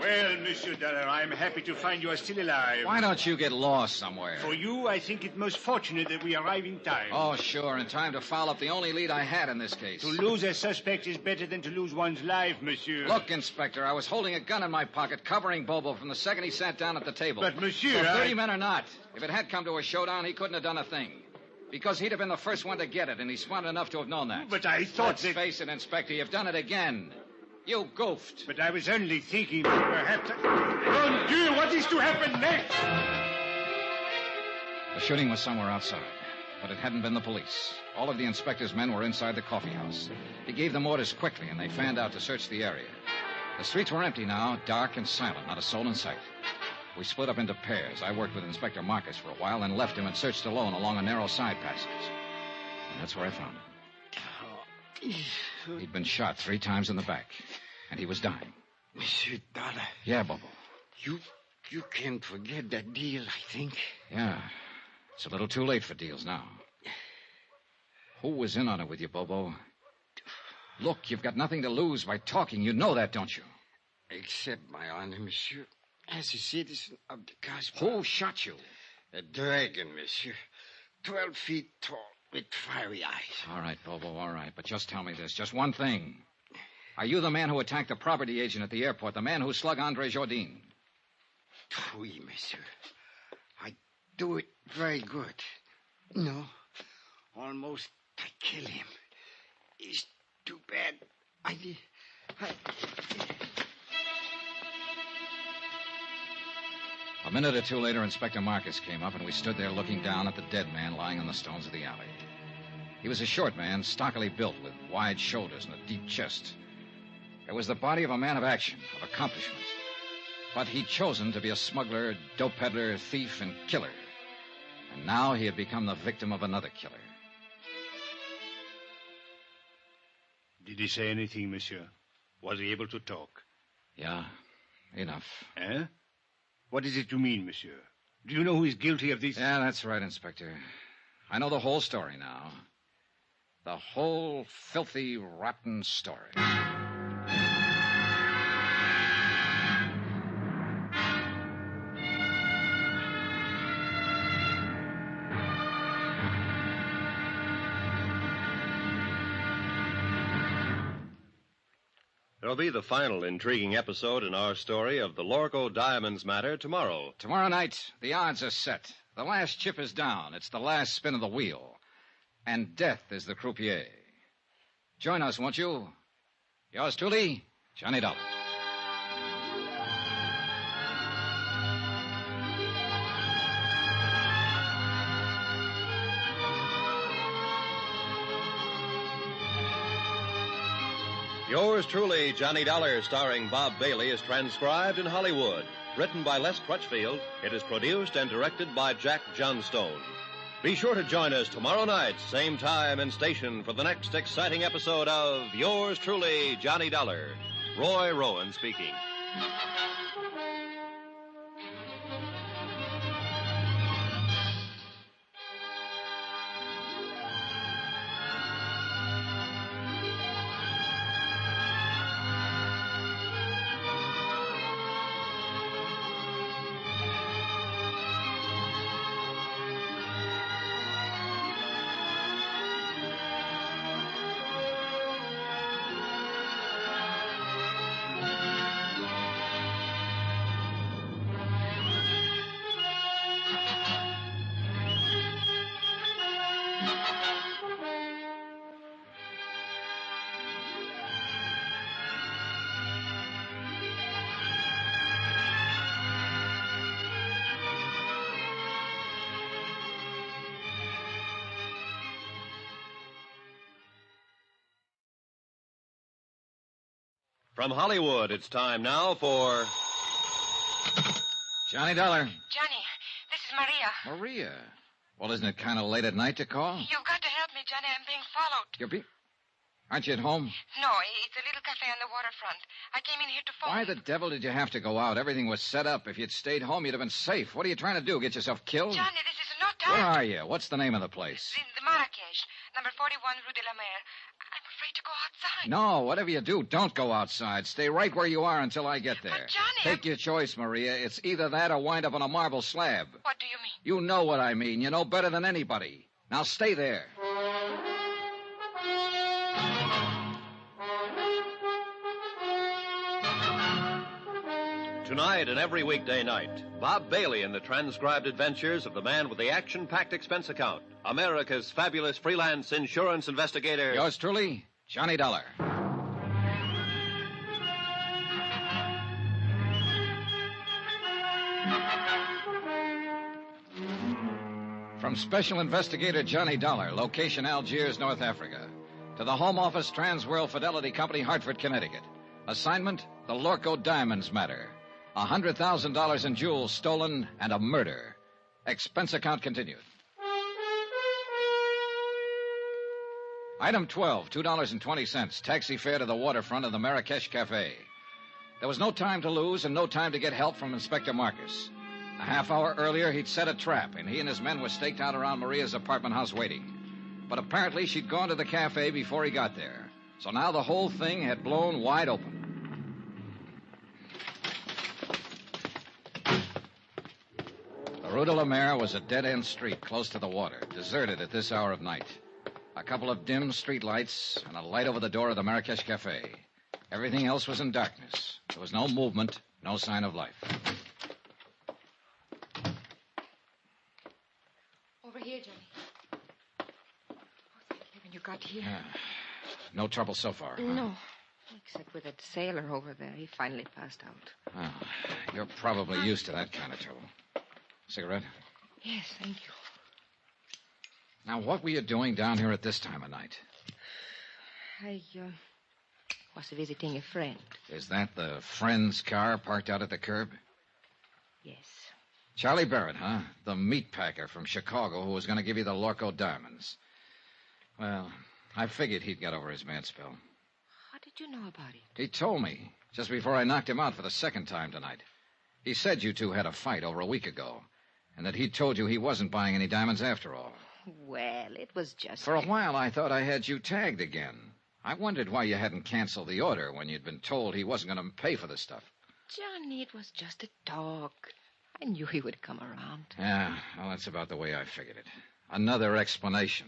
Well, Monsieur Dollar, I'm happy to find you are still alive. Why don't you get lost somewhere? For you, I think it most fortunate that we arrive in time. Oh, sure, in time to foul up the only lead I had in this case. To lose a suspect is better than to lose one's life, monsieur. Look, Inspector, I was holding a gun in my pocket, covering Bobo from the second he sat down at the table. But, monsieur, So 30 men or not, if it had come to a showdown, he couldn't have done a thing. Because he'd have been the first one to get it, and he's smart enough to have known that. But I thought Let's face it, Inspector, you've done it again. You goofed. But I was only thinking that perhaps... Mon Dieu, what is to happen next? The shooting was somewhere outside, but it hadn't been the police. All of the inspector's men were inside the coffee house. He gave them orders quickly, and they fanned out to search the area. The streets were empty now, dark and silent, not a soul in sight. We split up into pairs. I worked with Inspector Marcus for a while, then left him and searched alone along a narrow side passage. And that's where I found him. He'd been shot 3 times in the back, and he was dying. Monsieur Dollar. Yeah, Bobo. You can't forget that deal, I think. Yeah. It's a little too late for deals now. Who was in on it with you, Bobo? Look, you've got nothing to lose by talking. You know that, don't you? Accept my honor, monsieur. As a citizen of the Casbah. Who shot you? A dragon, monsieur. 12 feet tall, with fiery eyes. All right, Bobo, all right. But just tell me this. Just one thing. Are you the man who attacked the property agent at the airport, the man who slug Andre Jourdain? Oui, monsieur. I do it very good. No, almost I kill him. It's too bad. A minute or two later, Inspector Marcus came up, and we stood there looking down at the dead man lying on the stones of the alley. He was a short man, stockily built, with wide shoulders and a deep chest. It was the body of a man of action, of accomplishment. But he'd chosen to be a smuggler, dope peddler, thief, and killer. And now he had become the victim of another killer. Did he say anything, monsieur? Was he able to talk? Yeah, enough. Eh? What is it you mean, monsieur? Do you know who is guilty of this? Yeah, that's right, Inspector. I know the whole story now. The whole filthy, rotten story. There'll be the final intriguing episode in our story of the Lorco Diamonds Matter tomorrow. Tomorrow night, the odds are set. The last chip is down. It's the last spin of the wheel. And death is the croupier. Join us, won't you? Yours truly, Johnny Dollar. Yours truly, Johnny Dollar, starring Bob Bailey, is transcribed in Hollywood. Written by Les Crutchfield, it is produced and directed by Jack Johnstone. Be sure to join us tomorrow night, same time and station, for the next exciting episode of Yours truly, Johnny Dollar. Roy Rowan speaking. From Hollywood, it's time now for... Johnny Dollar. Johnny, this is Maria. Maria? Well, isn't it kind of late at night to call? You've got to help me, Johnny. I'm being followed. Aren't you at home? No, it's a little cafe on the waterfront. I came in here to phone. Why the devil did you have to go out? Everything was set up. If you'd stayed home, you'd have been safe. What are you trying to do, get yourself killed? Johnny, this is no time. Where are you? What's the name of the place? The Marrakesh, number 41 Rue de la Mer. I'm afraid to go outside. No, whatever you do, don't go outside. Stay right where you are until I get there. But, Johnny... Take your choice, Maria. It's either that or wind up on a marble slab. What do you mean? You know what I mean. You know better than anybody. Now stay there. Tonight and every weekday night, Bob Bailey in the transcribed adventures of the man with the action-packed expense account, America's fabulous freelance insurance investigator. Yours truly, Johnny Dollar. From Special Investigator Johnny Dollar, location Algiers, North Africa, to the Home Office Transworld Fidelity Company, Hartford, Connecticut. Assignment, the Lorco Diamonds Matter. $100,000 in jewels stolen and a murder. Expense account continued. Item 12, $2.20. Taxi fare to the waterfront of the Marrakesh Cafe. There was no time to lose and no time to get help from Inspector Marcus. A half hour earlier, he'd set a trap, and he and his men were staked out around Maria's apartment house waiting. But apparently, she'd gone to the cafe before he got there. So now the whole thing had blown wide open. The Rue de la Mer was a dead-end street close to the water, deserted at this hour of night. A couple of dim street lights and a light over the door of the Marrakesh Cafe. Everything else was in darkness. There was no movement, no sign of life. Over here, Johnny. Oh, thank heaven you got here. No trouble so far. Huh? No. Except with that sailor over there. He finally passed out. Oh, you're probably used to that kind of trouble. Cigarette? Yes, thank you. Now, what were you doing down here at this time of night? I was visiting a friend. Is that the friend's car parked out at the curb? Yes. Charlie Barrett, huh? The meat packer from Chicago who was going to give you the Lorco diamonds. Well, I figured he'd got over his mad spell. How did you know about it? He told me just before I knocked him out for the second time tonight. He said you two had a fight over a week ago, and that he told you he wasn't buying any diamonds after all. Well, it was just... For a while, I thought I had you tagged again. I wondered why you hadn't canceled the order when you'd been told he wasn't going to pay for the stuff. Johnny, it was just a talk. I knew he would come around. Yeah, well, that's about the way I figured it. Another explanation.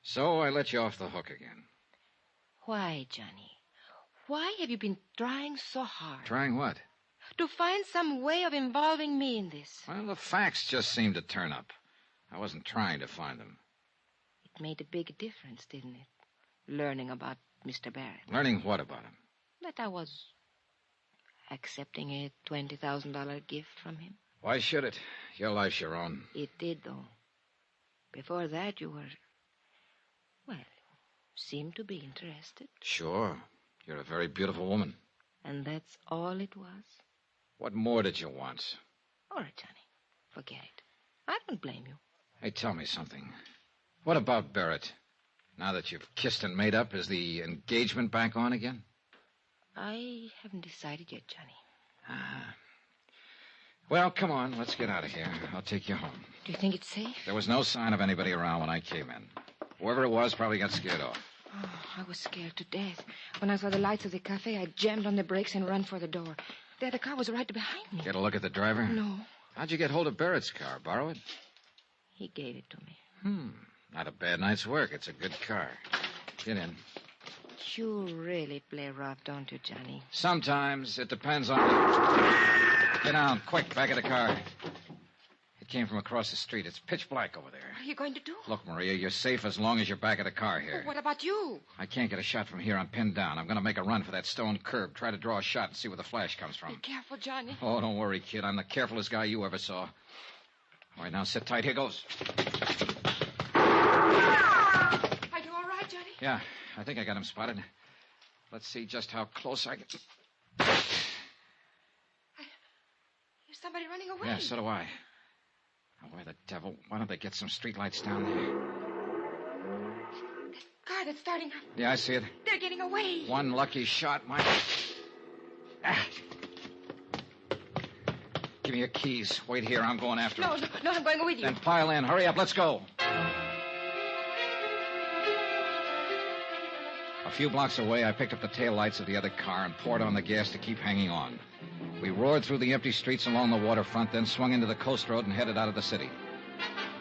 So I let you off the hook again. Why, Johnny? Why have you been trying so hard? Trying what? To find some way of involving me in this. Well, the facts just seemed to turn up. I wasn't trying to find them. It made a big difference, didn't it? Learning about Mr. Barrett. Learning what about him? That I was accepting a $20,000 gift from him. Why should it? Your life's your own. It did, though. Before that, you were... Well, seemed to be interested. Sure. You're a very beautiful woman. And that's all it was? What more did you want? All right, Johnny. Forget it. I don't blame you. Hey, tell me something. What about Barrett? Now that you've kissed and made up, is the engagement back on again? I haven't decided yet, Johnny. Ah. Well, come on. Let's get out of here. I'll take you home. Do you think it's safe? There was no sign of anybody around when I came in. Whoever it was probably got scared off. Oh, I was scared to death. When I saw the lights of the cafe, I jammed on the brakes and ran for the door. There, the car was right behind me. Get a look at the driver? No. How'd you get hold of Barrett's car? Borrow it? He gave it to me. Not a bad night's work. It's a good car. Get in. You really play rough, don't you, Johnny? Sometimes. It depends on... Get down, quick, back of the car. It came from across the street. It's pitch black over there. What are you going to do? Look, Maria, you're safe as long as you're back of the car here. What about you? I can't get a shot from here. I'm pinned down. I'm going to make a run for that stone curb. Try to draw a shot and see where the flash comes from. Be careful, Johnny. Oh, don't worry, kid. I'm the carefulest guy you ever saw. All right, now sit tight. Here goes. Are you all right, Johnny? Yeah, I think I got him spotted. Let's see just how close I can... There's somebody running away. Yeah, so do I. Oh, where the devil? Why don't they get some streetlights down there? Car that's starting up. Yeah, I see it. They're getting away. One lucky shot might... Give me your keys. Wait here. I'm going after them. No, I'm going with you. Then pile in. Hurry up. Let's go. A few blocks away, I picked up the taillights of the other car and poured on the gas to keep hanging on. We roared through the empty streets along the waterfront, then swung into the coast road and headed out of the city.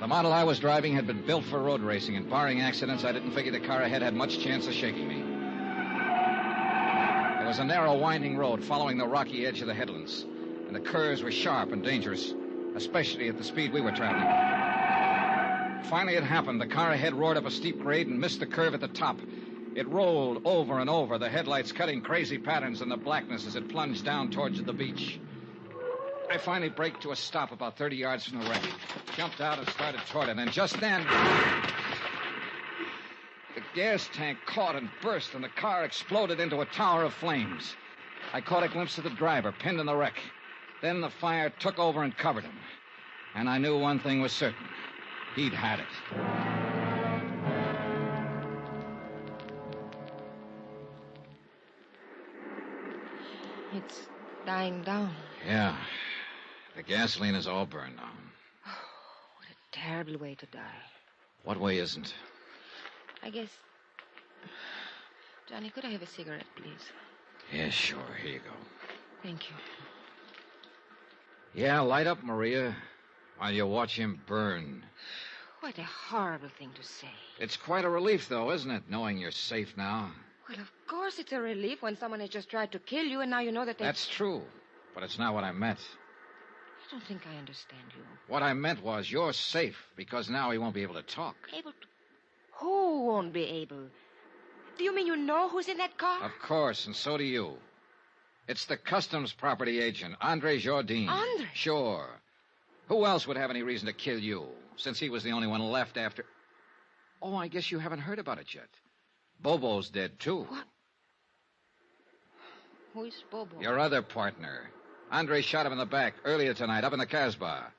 The model I was driving had been built for road racing, and barring accidents, I didn't figure the car ahead had much chance of shaking me. It was a narrow, winding road following the rocky edge of the headlands, and the curves were sharp and dangerous, especially at the speed we were traveling. Finally, it happened. The car ahead roared up a steep grade and missed the curve at the top. It rolled over and over, the headlights cutting crazy patterns in the blackness as it plunged down towards the beach. I finally braked to a stop about 30 yards from the wreck, jumped out and started toward it, and just then... the gas tank caught and burst, and the car exploded into a tower of flames. I caught a glimpse of the driver, pinned in the wreck. Then the fire took over and covered him. And I knew one thing was certain. He'd had it. It's dying down. Yeah. The gasoline is all burned now. Oh, what a terrible way to die. What way isn't? I guess... Johnny, could I have a cigarette, please? Yeah, sure. Here you go. Thank you. Yeah, light up, Maria, while you watch him burn. What a horrible thing to say. It's quite a relief, though, isn't it, knowing you're safe now? Well, of course it's a relief when someone has just tried to kill you, and now you know that they... That's true, but it's not what I meant. I don't think I understand you. What I meant was you're safe, because now he won't be able to talk. Able to... Who won't be able? Do you mean you know who's in that car? Of course, and so do you. It's the customs property agent, Andre Jourdain. Andre? Sure. Who else would have any reason to kill you, since he was the only one left after... Oh, I guess you haven't heard about it yet. Bobo's dead, too. What? Who is Bobo? Your other partner. Andre shot him in the back earlier tonight up in the Casbah.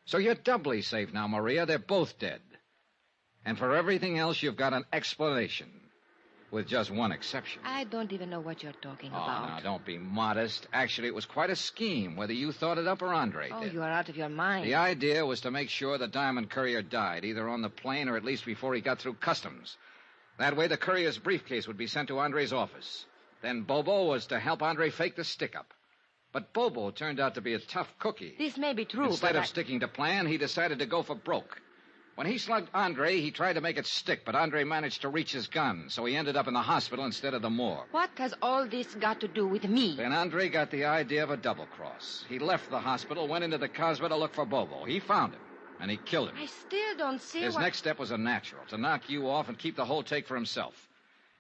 So you're doubly safe now, Maria. They're both dead. And for everything else, you've got an explanation. With just one exception. I don't even know what you're talking Oh, about. now, don't be modest. Actually, it was quite a scheme, whether you thought it up or Andre Oh, did. you are out of your mind. The idea was to make sure the diamond courier died, either on the plane or at least before he got through customs. That way, the courier's briefcase would be sent to Andre's office. Then Bobo was to help Andre fake the stick-up. But Bobo turned out to be a tough cookie. This may be true, Instead but of sticking to plan, he decided to go for broke. When he slugged Andre, he tried to make it stick, but Andre managed to reach his gun, so he ended up in the hospital instead of the morgue. What has all this got to do with me? Then Andre got the idea of a double-cross. He left the hospital, went into the Casbah to look for Bobo. He found him, and he killed him. I still don't see His next step was a natural, to knock you off and keep the whole take for himself.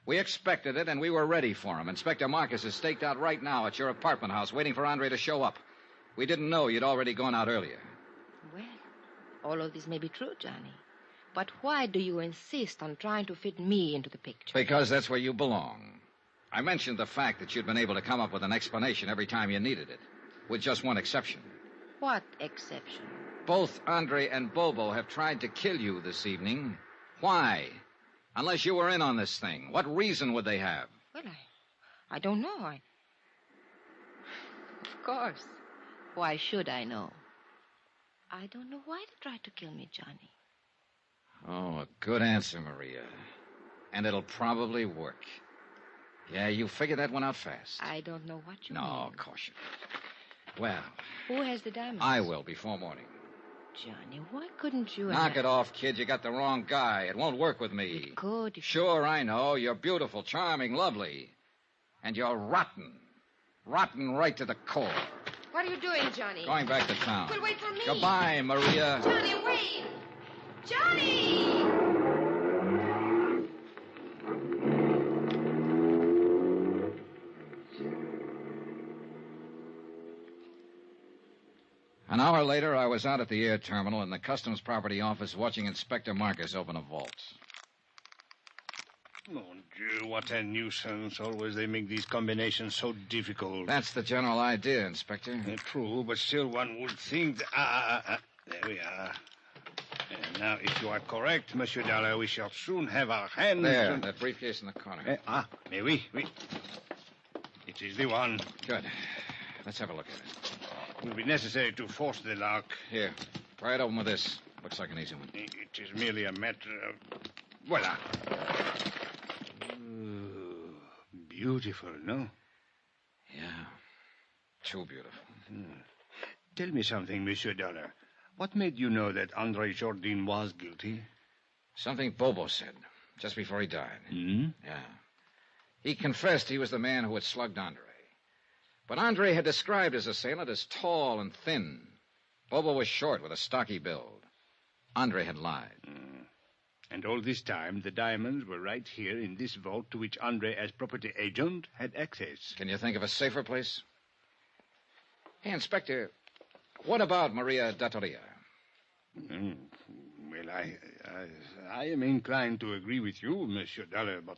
We expected it, and we were ready for him. Inspector Marcus is staked out right now at your apartment house, waiting for Andre to show up. We didn't know you'd already gone out earlier. Well, all of this may be true, Johnny. But why do you insist on trying to fit me into the picture? Because that's where you belong. I mentioned the fact that you'd been able to come up with an explanation every time you needed it, with just one exception. What exception? Both Andre and Bobo have tried to kill you this evening. Why? Unless you were in on this thing. What reason would they have? Well, I don't know. Of course. Why should I know? I don't know why they tried to kill me, Johnny. Oh, a good answer, Maria. And it'll probably work. Yeah, you figured that one out fast. I don't know what you mean. No, caution. Well, Who has the diamonds? I will before morning. Johnny, why couldn't you... Knock it off, kid. You got the wrong guy. It won't work with me. It could. Sure, I know. You're beautiful, charming, lovely. And you're rotten. Rotten right to the core. What are you doing, Johnny? Going back to town. Well, wait for me. Goodbye, Maria. Johnny, wait! Johnny! An hour later, I was out at the air terminal in the customs property office watching Inspector Marcus open a vault. Mon Dieu, what a nuisance. Always they make these combinations so difficult. That's the general idea, Inspector. True, but still one would think... There we are. And now, if you are correct, Monsieur Dollar, we shall soon have our hands... There, that briefcase in the corner. Mais oui. It is the one. Good. Let's have a look at it. It will be necessary to force the lock. Here, pry it open with this. Looks like an easy one. It is merely a matter of... Voila. Ooh, beautiful, no? Yeah. Too beautiful. Tell me something, Monsieur Dollar. What made you know that Andre Jourdain was guilty? Something Bobo said, just before he died. Hmm? Yeah. He confessed he was the man who had slugged Andre. But Andre had described his assailant as tall and thin. Bobo was short with a stocky build. Andre had lied. And all this time, the diamonds were right here in this vault to which Andre, as property agent, had access. Can you think of a safer place? Hey, Inspector, what about Maria Dattoria? Well, I am inclined to agree with you, Monsieur Dollar, but...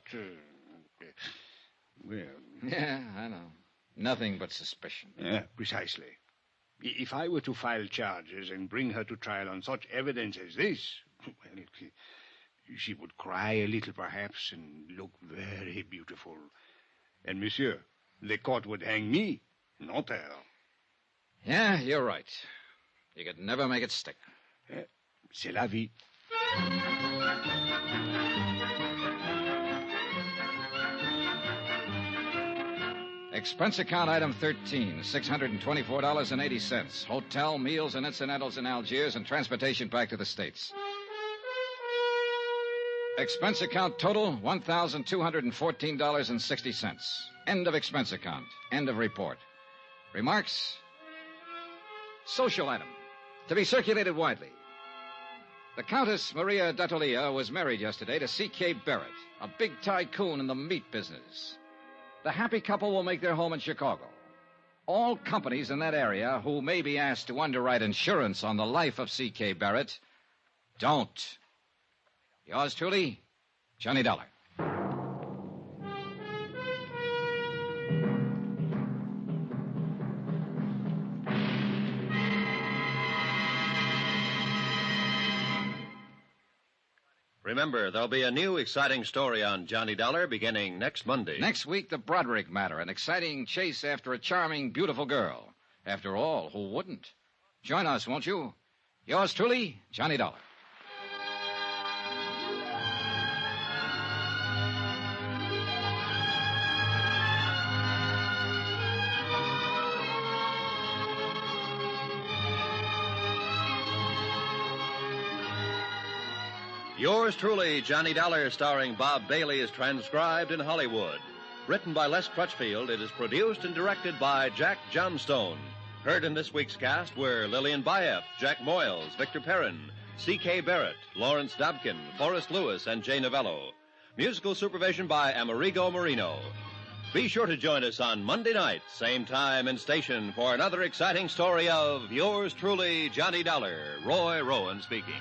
well... Yeah, I know. Nothing but suspicion. Yeah, precisely. If I were to file charges and bring her to trial on such evidence as this, well, she would cry a little, perhaps, and look very beautiful. And, monsieur, the court would hang me, not her. Yeah, you're right. You could never make it stick. C'est la vie. Expense account item 13, $624.80. Hotel, meals, and incidentals in Algiers and transportation back to the States. Expense account total, $1,214.60. End of expense account. End of report. Remarks? Social item. To be circulated widely. The Countess Maria D'Atolia was married yesterday to C.K. Barrett, a big tycoon in the meat business. The happy couple will make their home in Chicago. All companies in that area who may be asked to underwrite insurance on the life of C.K. Barrett don't. Yours truly, Johnny Dollar. Remember, there'll be a new exciting story on Johnny Dollar beginning next Monday. Next week, the Broadrick Matter, an exciting chase after a charming, beautiful girl. After all, who wouldn't? Join us, won't you? Yours truly, Johnny Dollar. Yours truly, Johnny Dollar, starring Bob Bailey, is transcribed in Hollywood. Written by Les Crutchfield, it is produced and directed by Jack Johnstone. Heard in this week's cast were Lillian Bayef, Jack Moyles, Victor Perrin, C.K. Barrett, Lawrence Dobkin, Forrest Lewis, and Jay Novello. Musical supervision by Amerigo Marino. Be sure to join us on Monday night, same time and station, for another exciting story of Yours truly, Johnny Dollar. Roy Rowan speaking.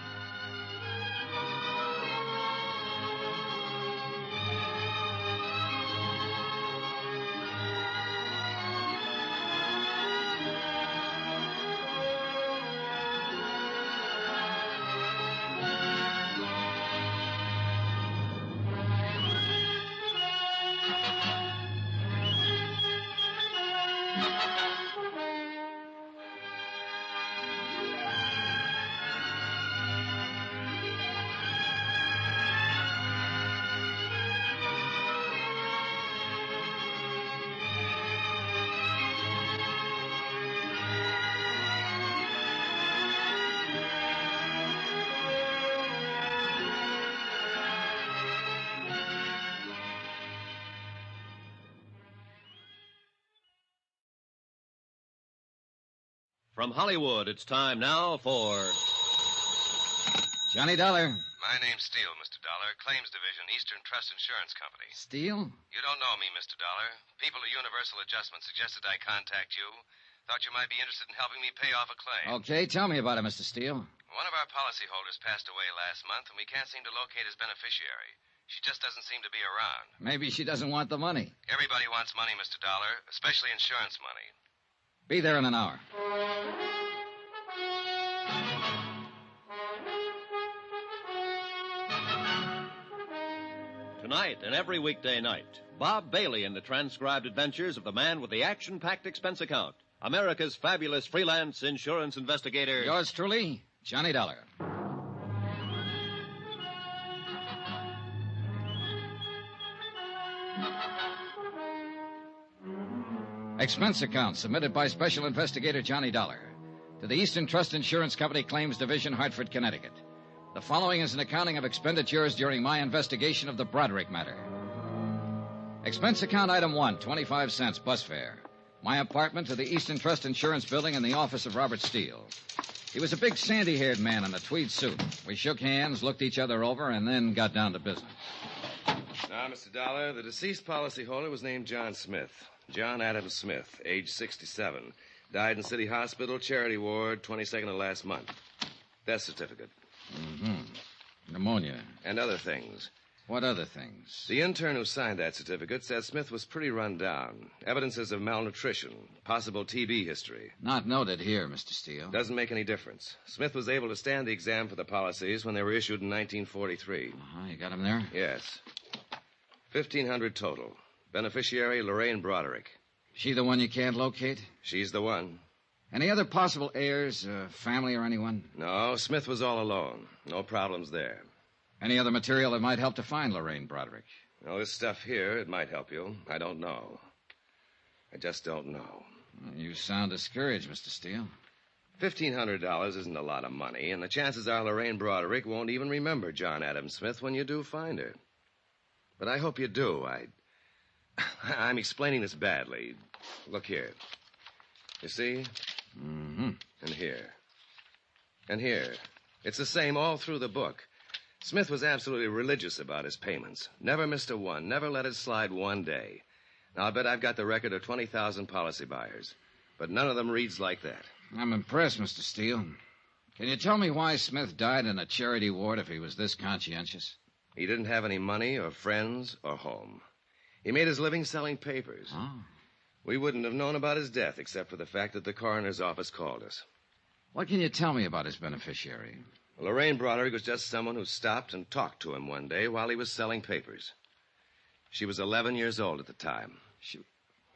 From Hollywood, it's time now for Johnny Dollar. My name's Steele, Mr. Dollar. Claims Division, Eastern Trust Insurance Company. Steele? You don't know me, Mr. Dollar. People at Universal Adjustment suggested I contact you. Thought you might be interested in helping me pay off a claim. Okay, tell me about it, Mr. Steele. One of our policyholders passed away last month, and we can't seem to locate his beneficiary. She just doesn't seem to be around. Maybe she doesn't want the money. Everybody wants money, Mr. Dollar, especially insurance money. Be there in an hour. Tonight and every weekday night, Bob Bailey in the transcribed adventures of the man with the action-packed expense account, America's fabulous freelance insurance investigator. Yours truly, Johnny Dollar. Expense account submitted by Special Investigator Johnny Dollar to the Eastern Trust Insurance Company Claims Division, Hartford, Connecticut. The following is an accounting of expenditures during my investigation of the Broadrick Matter. Expense account item 1, 25 cents bus fare. My apartment to the Eastern Trust Insurance Building in the office of Robert Steele. He was a big sandy-haired man in a tweed suit. We shook hands, looked each other over, and then got down to business. Now, Mr. Dollar, the deceased policyholder was named John Smith. John Adams Smith, age 67. Died in City Hospital, Charity Ward, 22nd of last month. Death certificate. Mm-hmm. Pneumonia. And other things. What other things? The intern who signed that certificate said Smith was pretty run down. Evidences of malnutrition, possible TB history. Not noted here, Mr. Steele. Doesn't make any difference. Smith was able to stand the exam for the policies when they were issued in 1943. Uh-huh. You got him there? Yes. 1,500 total. Beneficiary, Lorraine Broadrick. She the one you can't locate? She's the one. Any other possible heirs, family or anyone? No, Smith was all alone. No problems there. Any other material that might help to find Lorraine Broadrick? No, this stuff here, it might help you. I don't know. I just don't know. You sound discouraged, Mr. Steele. $1,500 isn't a lot of money, and the chances are Lorraine Broadrick won't even remember John Adam Smith when you do find her. But I hope you do. I'm explaining this badly. Look here. You see? Mm-hmm. And here. And here. It's the same all through the book. Smith was absolutely religious about his payments. Never missed a one. Never let it slide one day. Now, I bet I've got the record of 20,000 policy buyers. But none of them reads like that. I'm impressed, Mr. Steele. Can you tell me why Smith died in a charity ward if he was this conscientious? He didn't have any money or friends or home. He made his living selling papers. Oh. We wouldn't have known about his death except for the fact that the coroner's office called us. What can you tell me about his beneficiary? Lorraine Broadrick was just someone who stopped and talked to him one day while he was selling papers. She was 11 years old at the time.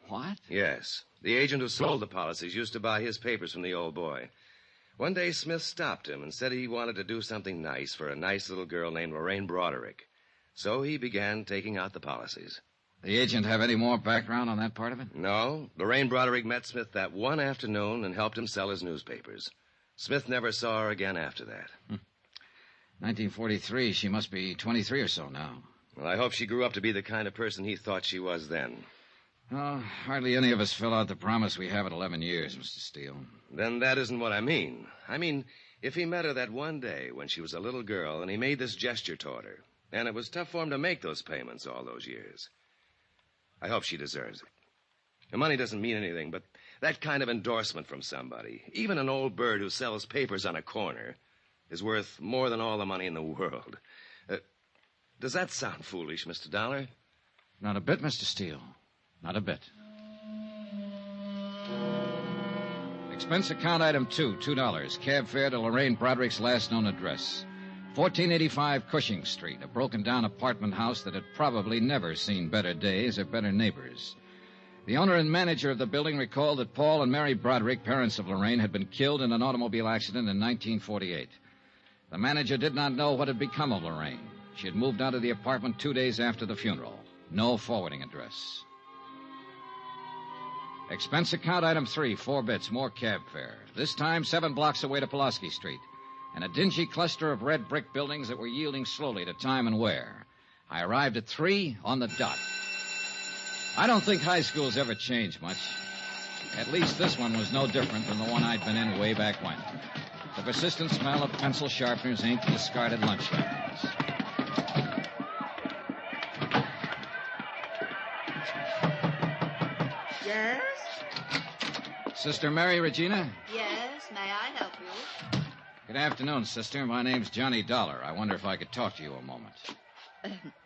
What? Yes. The agent who sold the policies used to buy his papers from the old boy. One day, Smith stopped him and said he wanted to do something nice for a nice little girl named Lorraine Broadrick. So he began taking out the policies. The agent have any more background on that part of it? No. Lorraine Broadrick met Smith that one afternoon and helped him sell his newspapers. Smith never saw her again after that. 1943, she must be 23 or so now. Well, I hope she grew up to be the kind of person he thought she was then. Oh, hardly any of us fill out the promise we have at 11 years, Mr. Steele. Then that isn't what I mean. I mean, if he met her that one day when she was a little girl and he made this gesture toward her, and it was tough for him to make those payments all those years, I hope she deserves it. The money doesn't mean anything, but that kind of endorsement from somebody, even an old bird who sells papers on a corner, is worth more than all the money in the world. Does that sound foolish, Mr. Dollar? Not a bit, Mr. Steele. Not a bit. Expense account item 2, $2. Cab fare to Lorraine Broadrick's last known address. 1485 Cushing Street, a broken-down apartment house that had probably never seen better days or better neighbors. The owner and manager of the building recalled that Paul and Mary Broadrick, parents of Lorraine, had been killed in an automobile accident in 1948. The manager did not know what had become of Lorraine. She had moved out of the apartment 2 days after the funeral. No forwarding address. Expense account item 3, 4 bits, more cab fare. This time 7 blocks away to Pulaski Street, and a dingy cluster of red brick buildings that were yielding slowly to time and wear. I arrived at 3 on the dot. I don't think high schools ever change much. At least this one was no different than the one I'd been in way back when. The persistent smell of pencil sharpeners, ink, and discarded lunch bags. Yes? Sister Mary Regina? Yes, may I help you? Good afternoon, sister. My name's Johnny Dollar. I wonder if I could talk to you a moment.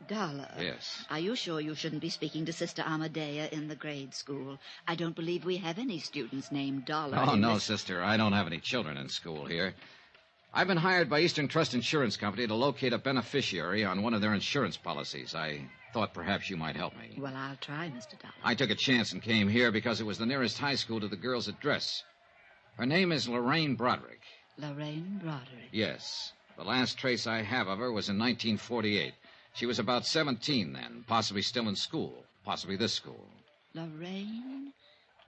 Dollar. Yes. Are you sure you shouldn't be speaking to Sister Amadea in the grade school? I don't believe we have any students named Dollar. Oh, no, sister. I don't have any children in school here. I've been hired by Eastern Trust Insurance Company to locate a beneficiary on one of their insurance policies. I thought perhaps you might help me. Well, I'll try, Mr. Dollar. I took a chance and came here because it was the nearest high school to the girl's address. Her name is Lorraine Broadrick. Lorraine Broadrick? Yes. The last trace I have of her was in 1948. She was about 17 then, possibly still in school, possibly this school. Lorraine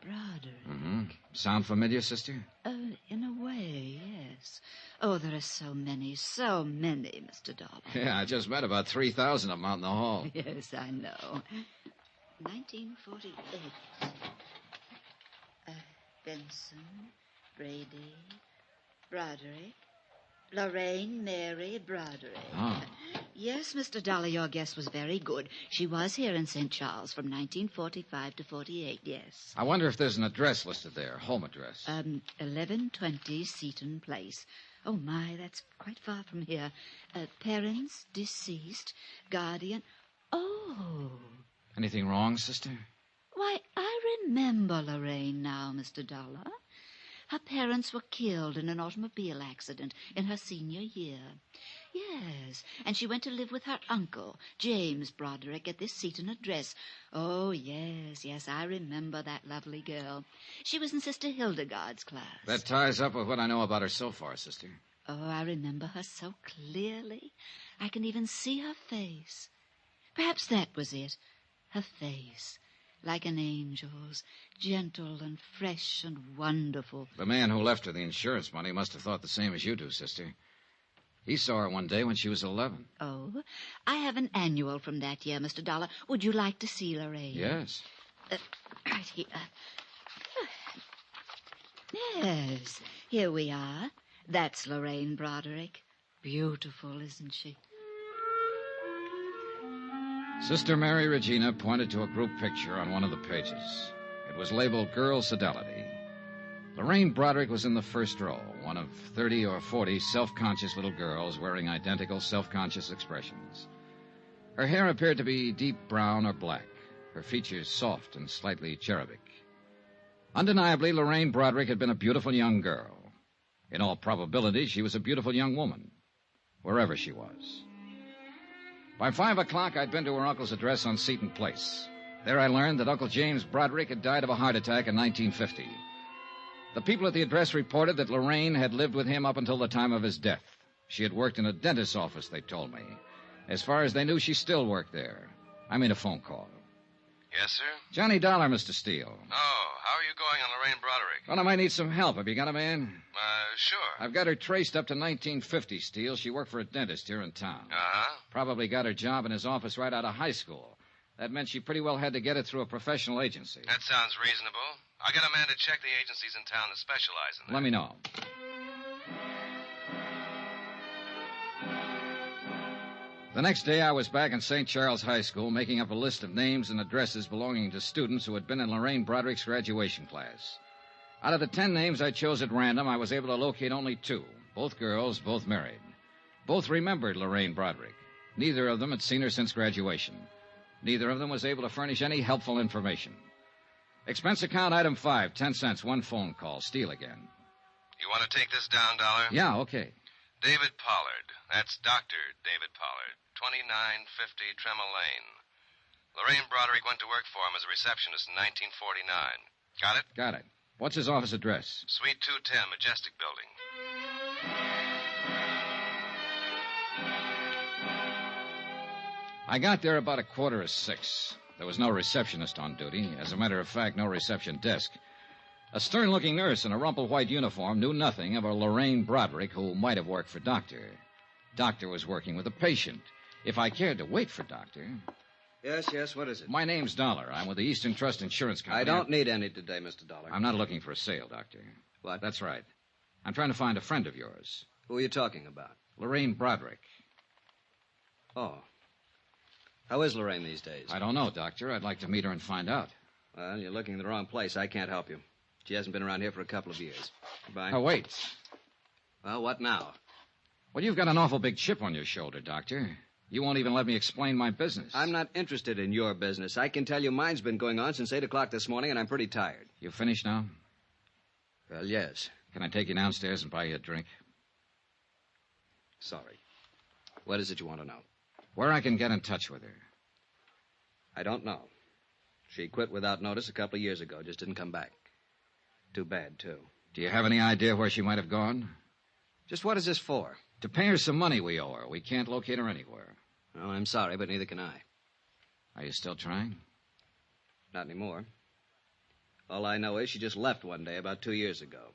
Broadrick. Mm-hmm. Sound familiar, sister? In a way, yes. Oh, there are so many, Mr. Dollar. Yeah, I just met about 3,000 of them out in the hall. Yes, I know. 1948. Benson, Brady, Broadrick, Lorraine Mary Broadrick. Oh. Yes, Mr. Dollar, your guess was very good. She was here in St. Charles from 1945 to 48, yes. I wonder if there's an address listed there, home address. 1120 Seaton Place. Oh, my, that's quite far from here. Parents deceased, guardian. Oh. Anything wrong, sister? Why, I remember Lorraine now, Mr. Dollar. Her parents were killed in an automobile accident in her senior year. Yes, and she went to live with her uncle, James Broadrick, at this Seaton address. Oh, yes, I remember that lovely girl. She was in Sister Hildegard's class. That ties up with what I know about her so far, sister. Oh, I remember her so clearly. I can even see her face. Perhaps that was it, her face. like an angel's, gentle and fresh and wonderful. The man who left her the insurance money must have thought the same as you do, sister. He saw her one day when she was 11. Oh, I have an annual from that year, Mr. Dollar. Would you like to see Lorraine? Yes. Right here. Yes, here we are. That's Lorraine Broadrick. Beautiful, isn't she? Sister Mary Regina pointed to a group picture on one of the pages. It was labeled Girls Fidelity. Lorraine Broadrick was in the first row, one of 30 or 40 self-conscious little girls wearing identical self-conscious expressions. Her hair appeared to be deep brown or black, her features soft and slightly cherubic. Undeniably, Lorraine Broadrick had been a beautiful young girl. In all probability, she was a beautiful young woman, wherever she was. By 5 o'clock, I'd been to her uncle's address on Seton Place. There I learned that Uncle James Broadrick had died of a heart attack in 1950. The people at the address reported that Lorraine had lived with him up until the time of his death. She had worked in a dentist's office, they told me. As far as they knew, she still worked there. I made a phone call. Yes, sir? Johnny Dollar, Mr. Steele. Oh, how are you going on Lorraine Broadrick? Well, I might need some help. Have you got a man? Sure. I've got her traced up to 1950, Steele. She worked for a dentist here in town. Uh-huh. Probably got her job in his office right out of high school. That meant she pretty well had to get it through a professional agency. That sounds reasonable. I got a man to check the agencies in town that specialize in that. Let me know. The next day, I was back in St. Charles High School making up a list of names and addresses belonging to students who had been in Lorraine Broadrick's graduation class. Out of the 10 names I chose at random, I was able to locate only 2. Both girls, both married. Both remembered Lorraine Broadrick. Neither of them had seen her since graduation. Neither of them was able to furnish any helpful information. Expense account item 5, 10 cents, 1 phone call. Steele again. You want to take this down, Dollar? Yeah, okay. David Pollard. That's Dr. David Pollard. 2950 Tremel Lane. Lorraine Broadrick went to work for him as a receptionist in 1949. Got it? Got it. What's his office address? Suite 210, Majestic Building. I got there about 6:15. There was no receptionist on duty. As a matter of fact, no reception desk. A stern-looking nurse in a rumpled white uniform knew nothing of a Lorraine Broadrick who might have worked for Doctor. Doctor was working with a patient. If I cared to wait for Doctor... Yes, what is it? My name's Dollar. I'm with the Eastern Trust Insurance Company. I don't need any today, Mr. Dollar. I'm not looking for a sale, Doctor. What? That's right. I'm trying to find a friend of yours. Who are you talking about? Lorraine Broadrick. Oh. How is Lorraine these days? I don't know, Doctor. I'd like to meet her and find out. Well, you're looking in the wrong place. I can't help you. She hasn't been around here for a couple of years. Goodbye. Oh, wait. Well, what now? Well, you've got an awful big chip on your shoulder, Doctor. You won't even let me explain my business. I'm not interested in your business. I can tell you mine's been going on since 8 o'clock this morning, and I'm pretty tired. You finished now? Well, yes. Can I take you downstairs and buy you a drink? Sorry. What is it you want to know? Where I can get in touch with her. I don't know. She quit without notice a couple of years ago. Just didn't come back. Too bad, too. Do you have any idea where she might have gone? Just what is this for? To pay her some money we owe her. We can't locate her anywhere. Well, I'm sorry, but neither can I. Are you still trying? Not anymore. All I know is she just left one day about 2 years ago.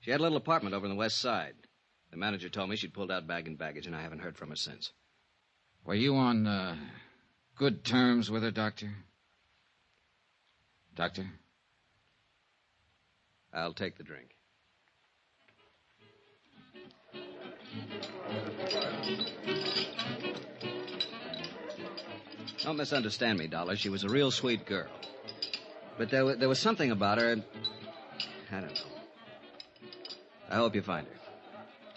She had a little apartment over on the west side. The manager told me she'd pulled out bag and baggage, and I haven't heard from her since. Were you on good terms with her, Doctor? Doctor? I'll take the drink. Don't misunderstand me, Dollar. She was a real sweet girl. But there was something about her... I don't know. I hope you find her.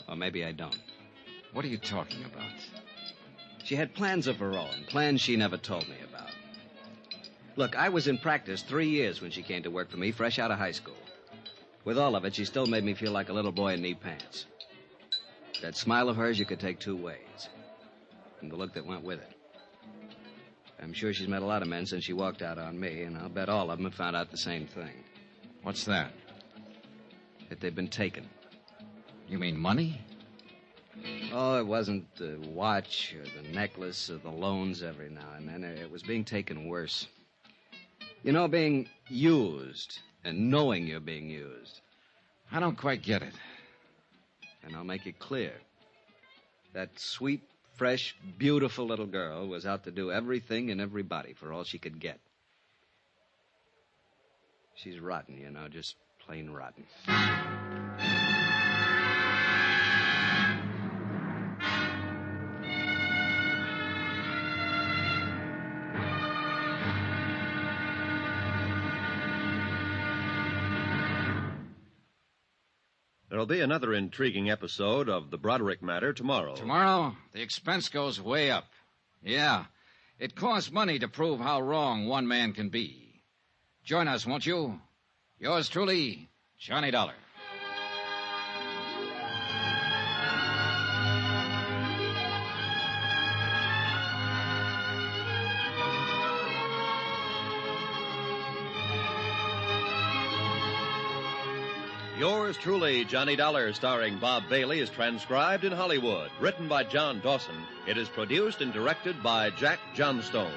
Or maybe I don't. What are you talking about? She had plans of her own, plans she never told me about. Look, I was in practice 3 years when she came to work for me, fresh out of high school. With all of it, she still made me feel like a little boy in knee pants. That smile of hers you could take 2 ways. And the look that went with it. I'm sure she's met a lot of men since she walked out on me, and I'll bet all of them have found out the same thing. What's that? That they've been taken. You mean money? Oh, it wasn't the watch or the necklace or the loans every now and then. It was being taken worse. You know, being used and knowing you're being used. I don't quite get it. And I'll make it clear. That sweet, fresh, beautiful little girl was out to do everything and everybody for all she could get. She's rotten, you know, just plain rotten. There'll be another intriguing episode of the Broadrick Matter tomorrow. Tomorrow, the expense goes way up. Yeah, it costs money to prove how wrong one man can be. Join us, won't you? Yours truly, Johnny Dollar. Yours truly, Johnny Dollar, starring Bob Bailey, is transcribed in Hollywood. Written by John Dawson. It is produced and directed by Jack Johnstone.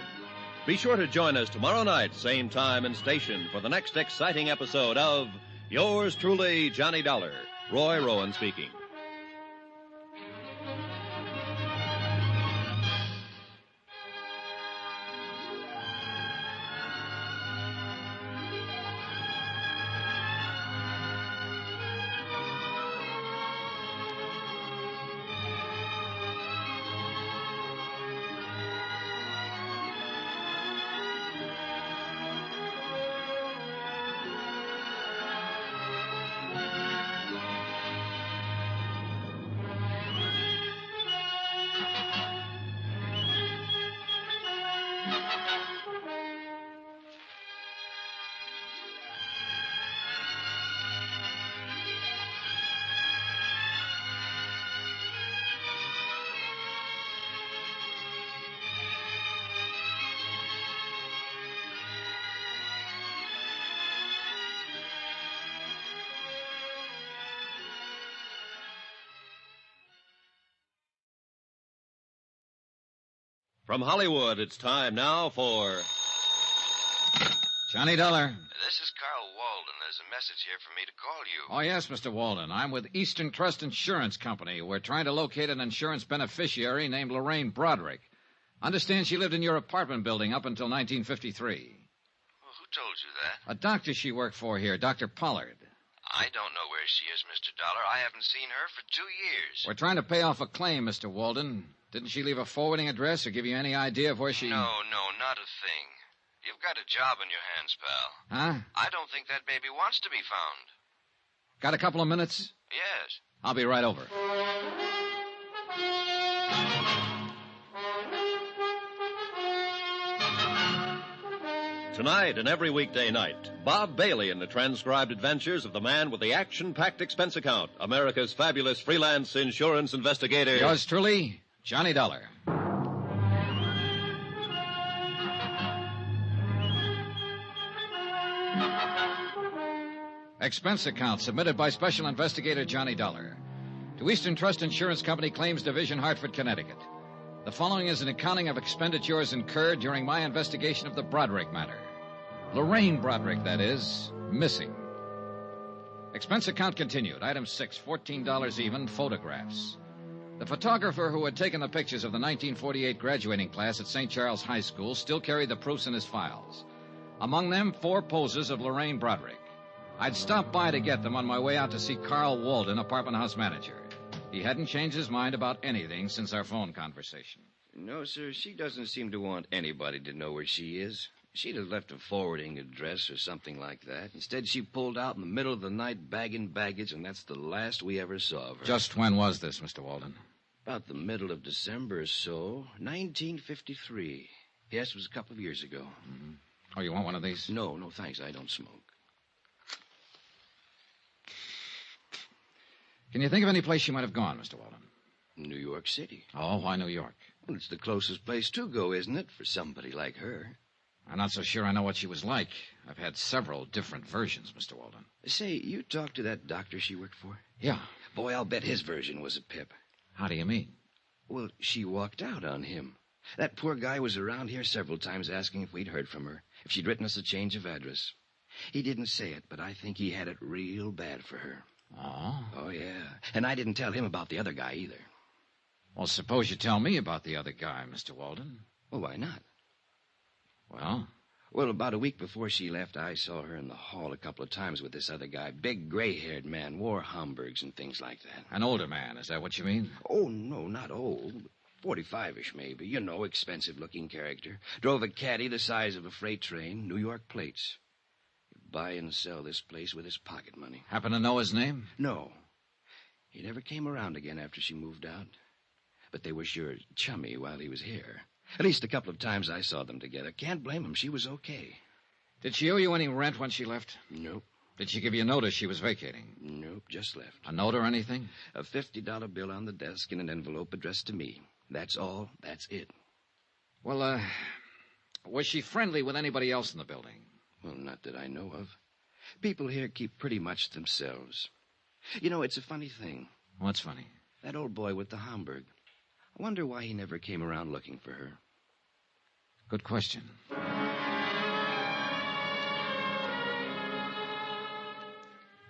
Be sure to join us tomorrow night, same time and station, for the next exciting episode of Yours truly, Johnny Dollar. Roy Rowan speaking. From Hollywood, it's time now for Johnny Dollar. This is Carl Walden. There's a message here for me to call you. Oh, yes, Mr. Walden. I'm with Eastern Trust Insurance Company. We're trying to locate an insurance beneficiary named Lorraine Broadrick. Understand she lived in your apartment building up until 1953. Well, who told you that? A doctor she worked for here, Dr. Pollard. I don't know where she is, Mr. Dollar. I haven't seen her for 2 years. We're trying to pay off a claim, Mr. Walden. Didn't she leave a forwarding address or give you any idea of where she... No, not a thing. You've got a job on your hands, pal. Huh? I don't think that baby wants to be found. Got a couple of minutes? Yes. I'll be right over. Tonight and every weekday night, Bob Bailey in the transcribed adventures of the man with the action-packed expense account, America's fabulous freelance insurance investigator. Yours truly, Johnny Dollar. Expense account submitted by Special Investigator Johnny Dollar to Eastern Trust Insurance Company Claims Division, Hartford, Connecticut. The following is an accounting of expenditures incurred during my investigation of the Broadrick Matter. Lorraine Broadrick, that is, missing. Expense account continued. Item 6, $14 even, photographs. The photographer who had taken the pictures of the 1948 graduating class at St. Charles High School still carried the proofs in his files. Among them, 4 poses of Lorraine Broadrick. I'd stopped by to get them on my way out to see Carl Walden, apartment house manager. He hadn't changed his mind about anything since our phone conversation. No, sir, she doesn't seem to want anybody to know where she is. She'd have left a forwarding address or something like that. Instead, she pulled out in the middle of the night bagging baggage, and that's the last we ever saw of her. Just when was this, Mr. Walden? About the middle of December or so, 1953. Yes, it was a couple of years ago. Mm-hmm. Oh, you want one of these? No, thanks. I don't smoke. Can you think of any place she might have gone, Mr. Walden? New York City. Oh, why New York? Well, it's the closest place to go, isn't it, for somebody like her? I'm not so sure I know what she was like. I've had several different versions, Mr. Walden. Say, you talked to that doctor she worked for? Yeah. Boy, I'll bet his version was a pip. How do you mean? Well, she walked out on him. That poor guy was around here several times asking if we'd heard from her. if she'd written us a change of address. He didn't say it, but I think he had it real bad for her. Oh? Oh, yeah. And I didn't tell him about the other guy either. Well, suppose you tell me about the other guy, Mr. Walden. Well, why not? Well? Well, about a week before she left, I saw her in the hall a couple of times with this other guy. Big, gray-haired man, wore Homburgs and things like that. An older man, is that what you mean? Oh, no, not old. 45-ish, maybe. You know, expensive-looking character. Drove a caddy the size of a freight train, New York plates. He'd buy and sell this place with his pocket money. Happen to know his name? No. He never came around again after she moved out. But they were sure chummy while he was here. At least a couple of times I saw them together. Can't blame him. She was okay. Did she owe you any rent when she left? Nope. Did she give you notice she was vacating? Nope, just left. A note or anything? A $50 bill on the desk in an envelope addressed to me. That's all. That's it. Well, was she friendly with anybody else in the building? Well, not that I know of. People here keep pretty much to themselves. You know, it's a funny thing. What's funny? That old boy with the Homburg. I wonder why he never came around looking for her. Good question.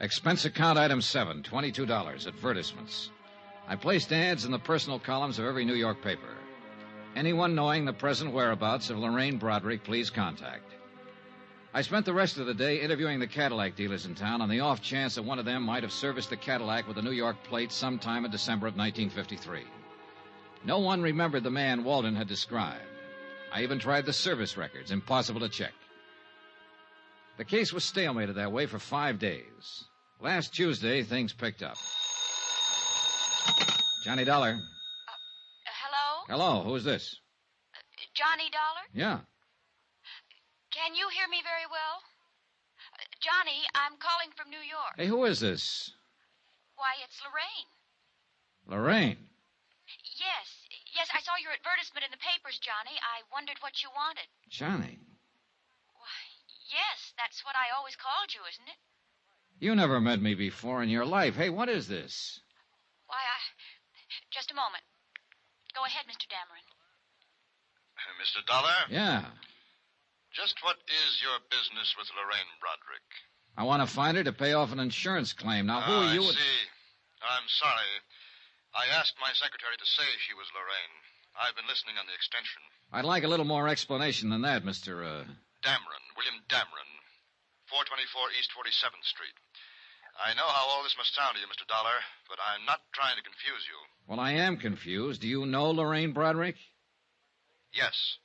Expense account item 7, $22, advertisements. I placed ads in the personal columns of every New York paper. Anyone knowing the present whereabouts of Lorraine Broadrick, please contact. I spent the rest of the day interviewing the Cadillac dealers in town on the off chance that one of them might have serviced the Cadillac with a New York plate sometime in December of 1953. No one remembered the man Walden had described. I even tried the service records. Impossible to check. The case was stalemated that way for 5 days. Last Tuesday, things picked up. Johnny Dollar. Hello? Hello, who's this? Johnny Dollar? Yeah. Can you hear me very well? Johnny, I'm calling from New York. Hey, who is this? Why, it's Lorraine. Lorraine. Yes, I saw your advertisement in the papers, Johnny. I wondered what you wanted. Johnny. Why, yes, that's what I always called you, isn't it? You never met me before in your life. Hey, what is this? Why, just a moment. Go ahead, Mr. Dameron. Mr. Dollar? Yeah. Just what is your business with Lorraine Broadrick? I want to find her to pay off an insurance claim. Now, who are you? I see. I'm sorry. I asked my secretary to say she was Lorraine. I've been listening on the extension. I'd like a little more explanation than that, Mr. Dameron, William Dameron, 424 East 47th Street. I know how all this must sound to you, Mr. Dollar, but I'm not trying to confuse you. Well, I am confused. Do you know Lorraine Broadrick? Yes.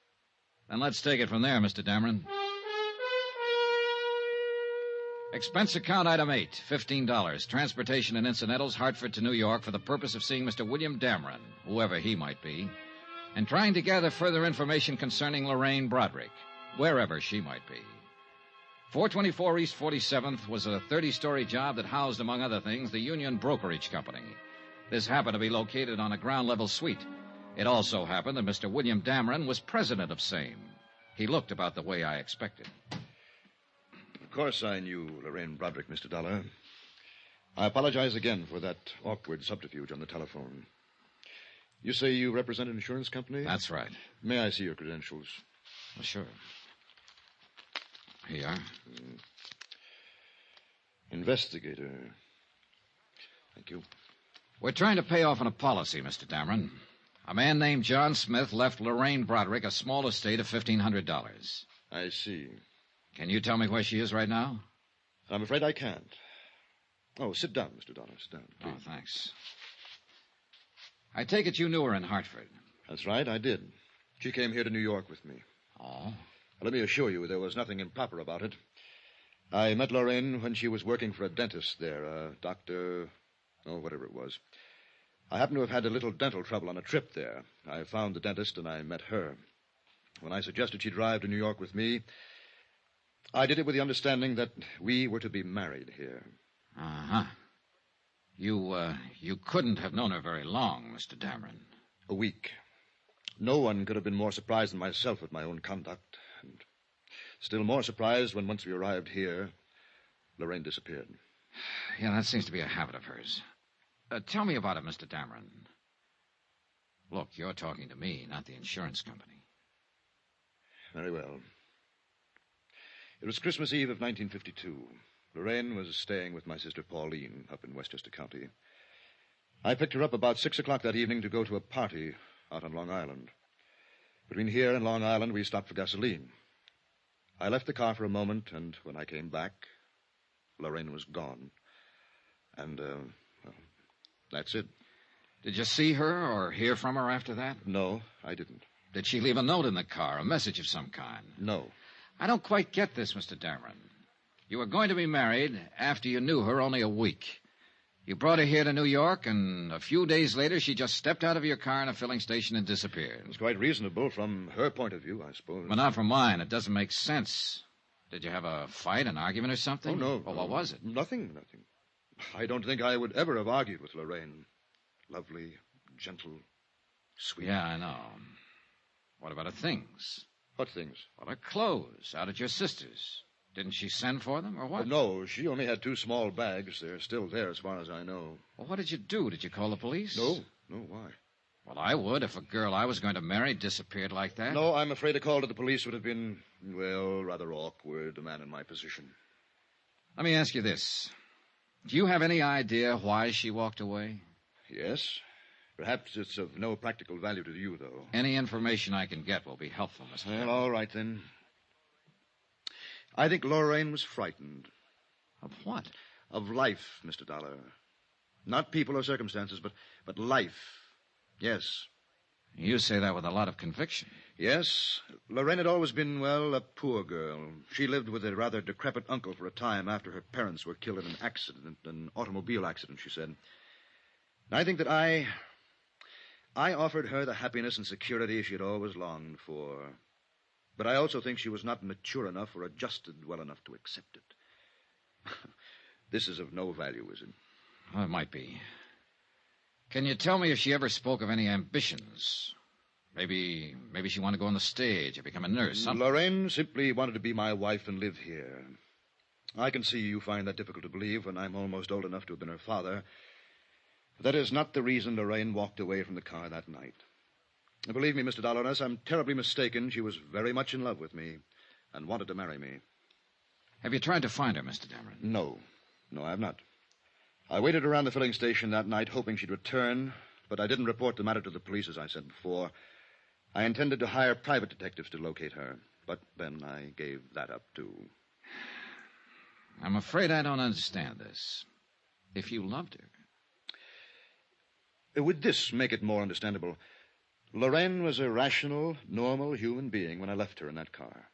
Then let's take it from there, Mr. Dameron. Expense account item 8, $15. Transportation and incidentals, Hartford to New York, for the purpose of seeing Mr. William Dameron, whoever he might be, and trying to gather further information concerning Lorraine Broadrick, wherever she might be. 424 East 47th was a 30-story job that housed, among other things, the Union Brokerage Company. This happened to be located on a ground-level suite. It also happened that Mr. William Dameron was president of same. He looked about the way I expected. Of course I knew Lorraine Broadrick, Mr. Dollar. I apologize again for that awkward subterfuge on the telephone. You say you represent an insurance company? That's right. May I see your credentials? Well, sure. Here you are. Investigator. Thank you. We're trying to pay off on a policy, Mr. Dameron. A man named John Smith left Lorraine Broadrick a small estate of $1,500. I see. Can you tell me where she is right now? I'm afraid I can't. Oh, sit down, Mr. Dollar. Sit down, please. Oh, thanks. I take it you knew her in Hartford. That's right, I did. She came here to New York with me. Oh? Let me assure you there was nothing improper about it. I met Lorraine when she was working for a dentist there, a doctor, whatever it was. I happened to have had a little dental trouble on a trip there. I found the dentist and I met her. When I suggested she drive to New York with me, I did it with the understanding that we were to be married here. Uh-huh. You couldn't have known her very long, Mr. Dameron. A week. No one could have been more surprised than myself at my own conduct. And still more surprised when once we arrived here, Lorraine disappeared. Yeah, that seems to be a habit of hers. Tell me about it, Mr. Dameron. Look, you're talking to me, not the insurance company. Very well. It was Christmas Eve of 1952. Lorraine was staying with my sister Pauline up in Westchester County. I picked her up about 6 o'clock that evening to go to a party out on Long Island. Between here and Long Island, we stopped for gasoline. I left the car for a moment, and when I came back, Lorraine was gone. And, well, that's it. Did you see her or hear from her after that? No, I didn't. Did she leave a note in the car, a message of some kind? No. I don't quite get this, Mr. Dameron. You were going to be married after you knew her only a week. You brought her here to New York, and a few days later she just stepped out of your car in a filling station and disappeared. It's quite reasonable from her point of view, I suppose. But not from mine. It doesn't make sense. Did you have a fight, an argument or something? Oh, no. Well, what was it? Nothing. I don't think I would ever have argued with Lorraine. Lovely, gentle, sweet. Yeah, I know. What about her things? What things? Well, her clothes out at your sister's. Didn't she send for them, or what? Oh, no, she only had 2 small bags. They're still there as far as I know. Well, what did you do? Did you call the police? No, why? Well, I would if a girl I was going to marry disappeared like that. No, I'm afraid a call to the police would have been, well, rather awkward, a man in my position. Let me ask you this. Do you have any idea why she walked away? Yes. Perhaps it's of no practical value to you, though. Any information I can get will be helpful, Mr. Well, all right, then. I think Lorraine was frightened. Of what? Of life, Mr. Dollar. Not people or circumstances, but life. Yes. You say that with a lot of conviction. Yes. Lorraine had always been, well, a poor girl. She lived with a rather decrepit uncle for a time after her parents were killed in an accident, an automobile accident, she said. I think that I offered her the happiness and security she had always longed for. But I also think she was not mature enough or adjusted well enough to accept it. This is of no value, is it? Well, it might be. Can you tell me if she ever spoke of any ambitions? Maybe she wanted to go on the stage or become a nurse, something. Lorraine simply wanted to be my wife and live here. I can see you find that difficult to believe when I'm almost old enough to have been her father. But that is not the reason Lorraine walked away from the car that night. Believe me, Mr. Dollar, unless I'm terribly mistaken, she was very much in love with me and wanted to marry me. Have you tried to find her, Mr. Dameron? No, I have not. I waited around the filling station that night hoping she'd return, but I didn't report the matter to the police, as I said before. I intended to hire private detectives to locate her, but then I gave that up, too. I'm afraid I don't understand this. If you loved her... Would this make it more understandable? Lorraine was a rational, normal human being when I left her in that car.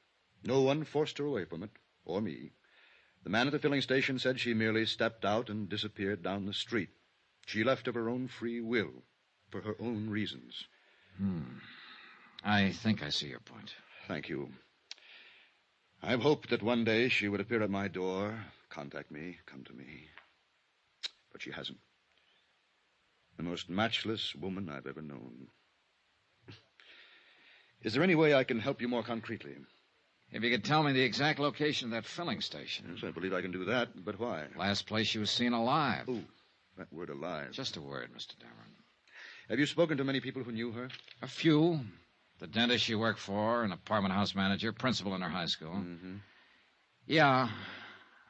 No one forced her away from it, or me. The man at the filling station said she merely stepped out and disappeared down the street. She left of her own free will, for her own reasons. I think I see your point. Thank you. I've hoped that one day she would appear at my door, contact me, come to me. But she hasn't. The most matchless woman I've ever known. Is there any way I can help you more concretely? If you could tell me the exact location of that filling station. Yes, I believe I can do that, but why? Last place she was seen alive. Oh, that word alive. Just a word, Mr. Dameron. Have you spoken to many people who knew her? A few. The dentist she worked for, an apartment house manager, principal in her high school. Mm-hmm. Yeah,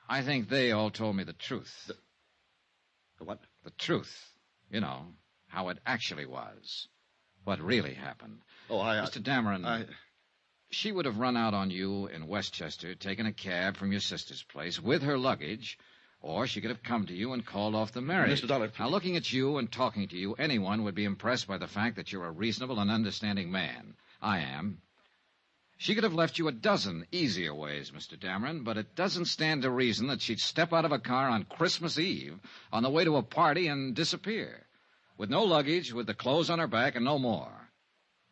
I think they all told me the truth. The what? The truth. You know, how it actually was. What really happened. Oh, Mr. Dameron, she would have run out on you in Westchester, taken a cab from your sister's place with her luggage, or she could have come to you and called off the marriage. Mr. Dollar... Now, looking at you and talking to you, anyone would be impressed by the fact that you're a reasonable and understanding man. I am. She could have left you a dozen easier ways, Mr. Dameron, but it doesn't stand to reason that she'd step out of a car on Christmas Eve on the way to a party and disappear. With no luggage, with the clothes on her back, and no more.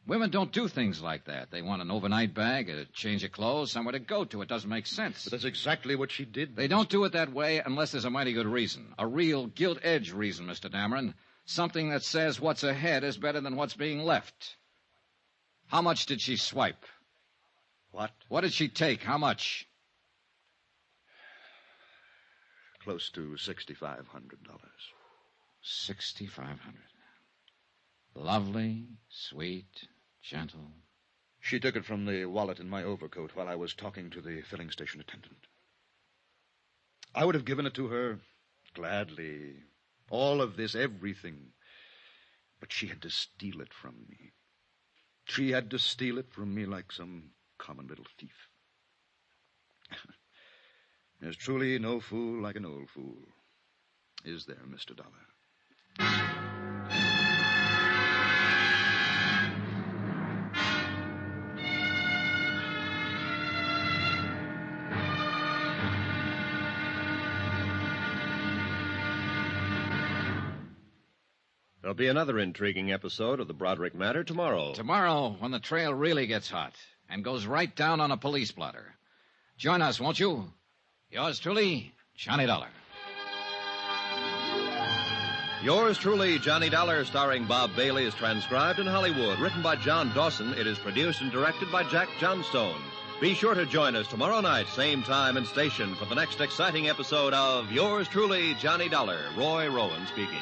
Women don't do things like that. They want an overnight bag, a change of clothes, somewhere to go to. It doesn't make sense. But that's exactly what she did. They don't do it that way unless there's a mighty good reason. A real gilt-edged reason, Mr. Dameron. Something that says what's ahead is better than what's being left. How much did she swipe? What? What did she take? How much? Close to $6,500. $6,500. Lovely, sweet, gentle, She took it from the wallet in my overcoat while I was talking to the filling station attendant. I would have given it to her gladly. All of this, everything. But she had to steal it from me. She had to steal it from me like some common little thief. There's truly no fool like an old fool. Is there, Mr. Dollar? There'll be another intriguing episode of the Broadrick Matter tomorrow. Tomorrow, when the trail really gets hot and goes right down on a police blotter. Join us, won't you? Yours truly, Johnny Dollar. Yours truly, Johnny Dollar, starring Bob Bailey, is transcribed in Hollywood. Written by John Dawson, it is produced and directed by Jack Johnstone. Be sure to join us tomorrow night, same time and station, for the next exciting episode of Yours truly, Johnny Dollar. Roy Rowan speaking.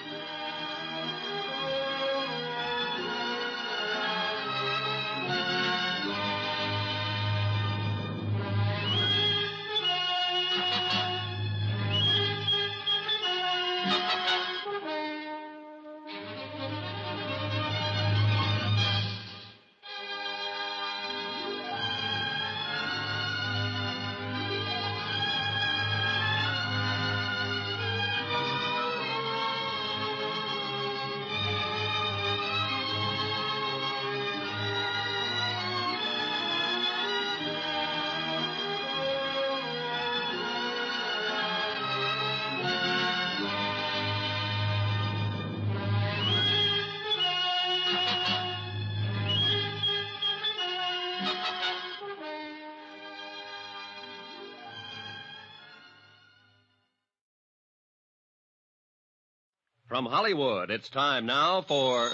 From Hollywood, it's time now for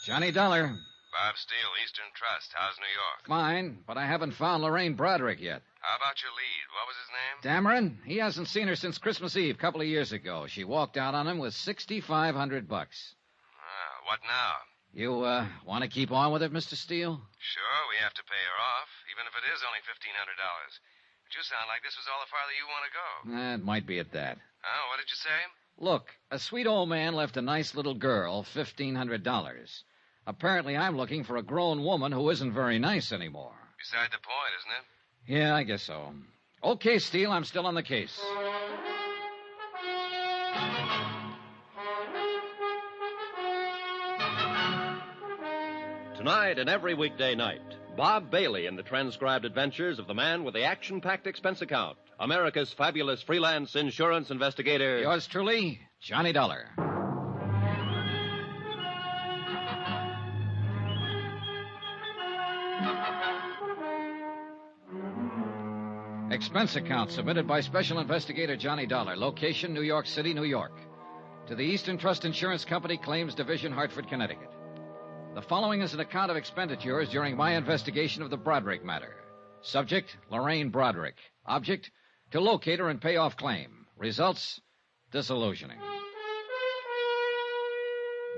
Johnny Dollar. Bob Steele, Eastern Trust. How's New York? Fine, but I haven't found Lorraine Broadrick yet. How about your lead? What was his name? Dameron? He hasn't seen her since Christmas Eve, a couple of years ago. She walked out on him with $6,500. What now? You, want to keep on with it, Mr. Steele? Sure, we have to pay her off, even if it is only $1,500. But you sound like this was all the farther you want to go. It might be at that. Oh, what did you say? Look, a sweet old man left a nice little girl $1,500. Apparently, I'm looking for a grown woman who isn't very nice anymore. Beside the point, isn't it? Yeah, I guess so. Okay, Steele, I'm still on the case. Tonight and every weekday night, Bob Bailey in the transcribed adventures of the man with the action-packed expense account, America's fabulous freelance insurance investigator. Yours truly, Johnny Dollar. Expense account submitted by Special Investigator Johnny Dollar. Location, New York City, New York. To the Eastern Trust Insurance Company, Claims Division, Hartford, Connecticut. The following is an account of expenditures during my investigation of the Broadrick Matter. Subject, Lorraine Broadrick. Object, to locate her and pay off claim. Results, disillusioning.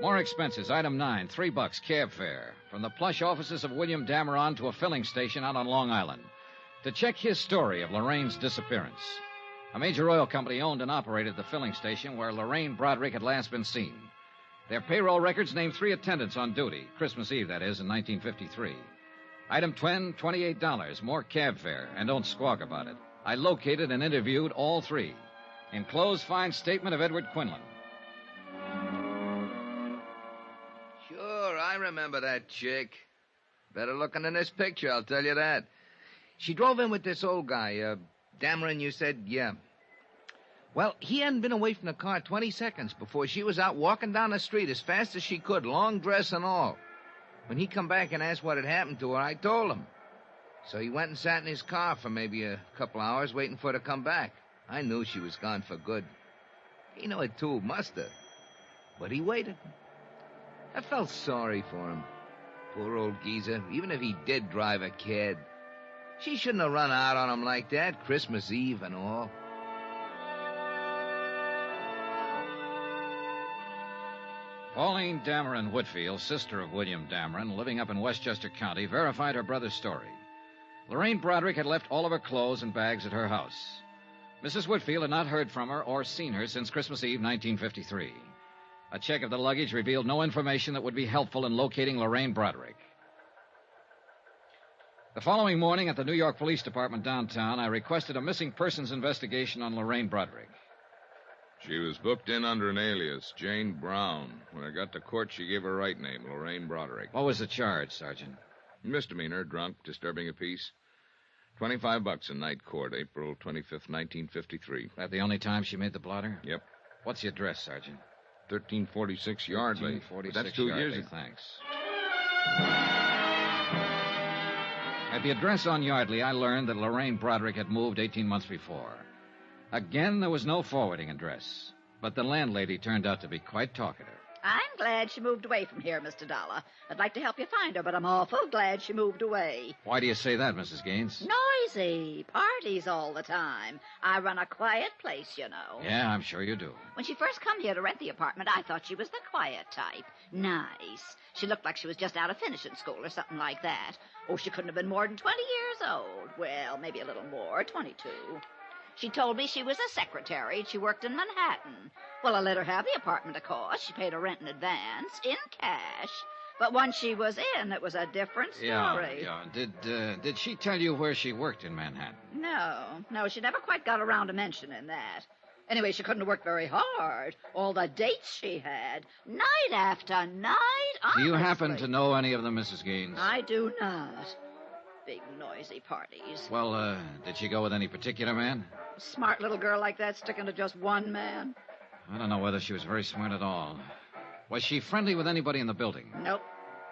More expenses. Item 9, $3 cab fare. From the plush offices of William Dameron to a filling station out on Long Island. To check his story of Lorraine's disappearance. A major oil company owned and operated the filling station where Lorraine Broadrick had last been seen. Their payroll records name 3 attendants on duty. Christmas Eve, that is, in 1953. Item 10, $28. More cab fare. And don't squawk about it. I located and interviewed all 3. Enclosed fine statement of Edward Quinlan. Sure, I remember that chick. Better looking than this picture, I'll tell you that. She drove in with this old guy, Dameron, you said? Yeah. Well, he hadn't been away from the car 20 seconds before she was out walking down the street as fast as she could, long dress and all. When he come back and asked what had happened to her, I told him. So he went and sat in his car for maybe a couple hours waiting for her to come back. I knew she was gone for good. He knew it too, must have. But he waited. I felt sorry for him. Poor old geezer, even if he did drive a kid. She shouldn't have run out on him like that, Christmas Eve and all. Pauline Dameron Whitfield, sister of William Dameron, living up in Westchester County, verified her brother's story. Lorraine Broadrick had left all of her clothes and bags at her house. Mrs. Whitfield had not heard from her or seen her since Christmas Eve, 1953. A check of the luggage revealed no information that would be helpful in locating Lorraine Broadrick. The following morning at the New York Police Department downtown, I requested a missing persons investigation on Lorraine Broadrick. She was booked in under an alias, Jane Brown. When I got to court, she gave her right name, Lorraine Broadrick. What was the charge, Sergeant? Misdemeanor, drunk, disturbing a peace. $25 in night court, April 25th, 1953. That the only time she made the blotter? Yep. What's the address, Sergeant? 1346 Yardley. 1346 That's 2 Yardley. years ago. Thanks. At the address on Yardley, I learned that Lorraine Broadrick had moved 18 months before. Again, there was no forwarding address, but the landlady turned out to be quite talkative. I'm glad she moved away from here, Mr. Dollar. I'd like to help you find her, but I'm awful glad she moved away. Why do you say that, Mrs. Gaines? Noisy. Parties all the time. I run a quiet place, you know. Yeah, I'm sure you do. When she first come here to rent the apartment, I thought she was the quiet type. Nice. She looked like she was just out of finishing school or something like that. Oh, she couldn't have been more than 20 years old. Well, maybe a little more, 22. She told me she was a secretary and she worked in Manhattan. Well, I let her have the apartment, of course. She paid her rent in advance, in cash. But once she was in, it was a different story. Yeah. Did she tell you where she worked in Manhattan? No, she never quite got around to mentioning that. Anyway, she couldn't have worked very hard. All the dates she had, night after night, honestly. Do you happen to know any of them, Mrs. Gaines? I do not. Big, noisy parties. Well, did she go with any particular man? A smart little girl like that sticking to just one man? I don't know whether she was very smart at all. Was she friendly with anybody in the building? Nope.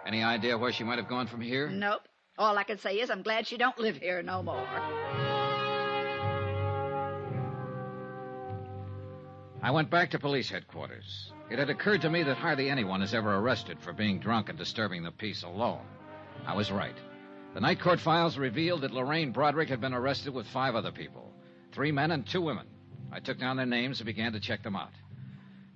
Any idea where she might have gone from here? Nope. All I can say is I'm glad she don't live here no more. I went back to police headquarters. It had occurred to me that hardly anyone is ever arrested for being drunk and disturbing the peace alone. I was right. The night court files revealed that Lorraine Broadrick had been arrested with 5 other people, 3 men and 2 women. I took down their names and began to check them out.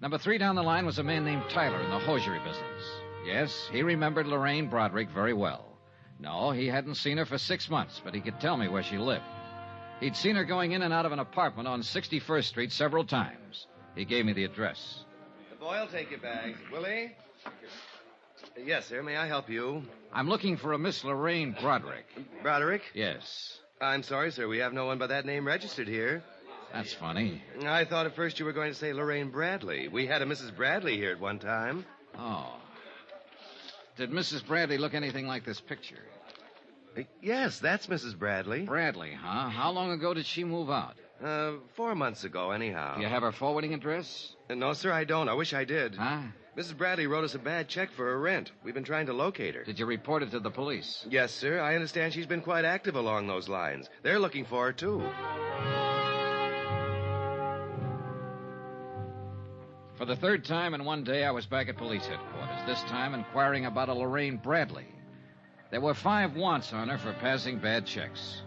Number 3 down the line was a man named Tyler in the hosiery business. Yes, he remembered Lorraine Broadrick very well. No, he hadn't seen her for 6 months, but he could tell me where she lived. He'd seen her going in and out of an apartment on 61st Street several times. He gave me the address. The boy will take your bags. Will he? Yes, sir. May I help you? I'm looking for a Miss Lorraine Broadrick. Broadrick? Yes. I'm sorry, sir. We have no one by that name registered here. That's funny. I thought at first you were going to say Lorraine Bradley. We had a Mrs. Bradley here at one time. Oh. Did Mrs. Bradley look anything like this picture? Yes, that's Mrs. Bradley. Bradley, huh? How long ago did she move out? 4 months ago, anyhow. Do you have her forwarding address? No, sir, I don't. I wish I did. Huh? Mrs. Bradley wrote us a bad check for her rent. We've been trying to locate her. Did you report it to the police? Yes, sir. I understand she's been quite active along those lines. They're looking for her, too. For the 3rd time in one day, I was back at police headquarters, this time inquiring about a Lorraine Bradley. There were 5 wants on her for passing bad checks.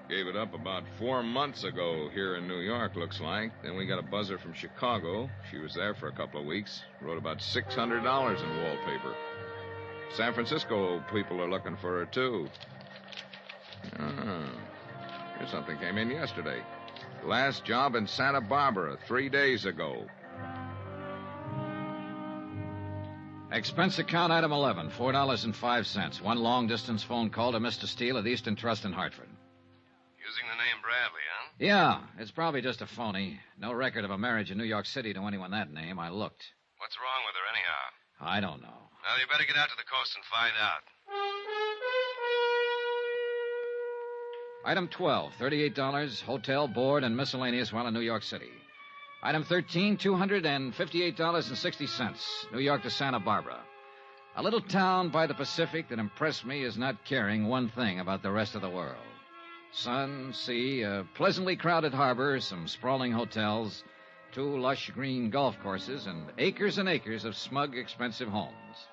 Gave it up about 4 months ago here in New York, looks like. Then we got a buzzer from Chicago. She was there for a couple of weeks. Wrote about $600 in wallpaper. San Francisco people are looking for her, too. Here's something came in yesterday. Last job in Santa Barbara 3 days ago. Expense account item 11, $4.05. 1 long-distance phone call to Mr. Steele at Eastern Trust in Hartford. Using the name Bradley, huh? Yeah, it's probably just a phony. No record of a marriage in New York City to anyone that name. I looked. What's wrong with her, anyhow? I don't know. Well, you better get out to the coast and find out. Item 12, $38, hotel, board, and miscellaneous while in New York City. Item 13, $258.60, New York to Santa Barbara. A little town by the Pacific that impressed me as not caring one thing about the rest of the world. Sun, sea, a pleasantly crowded harbor, some sprawling hotels, 2 lush green golf courses, and acres of smug, expensive homes.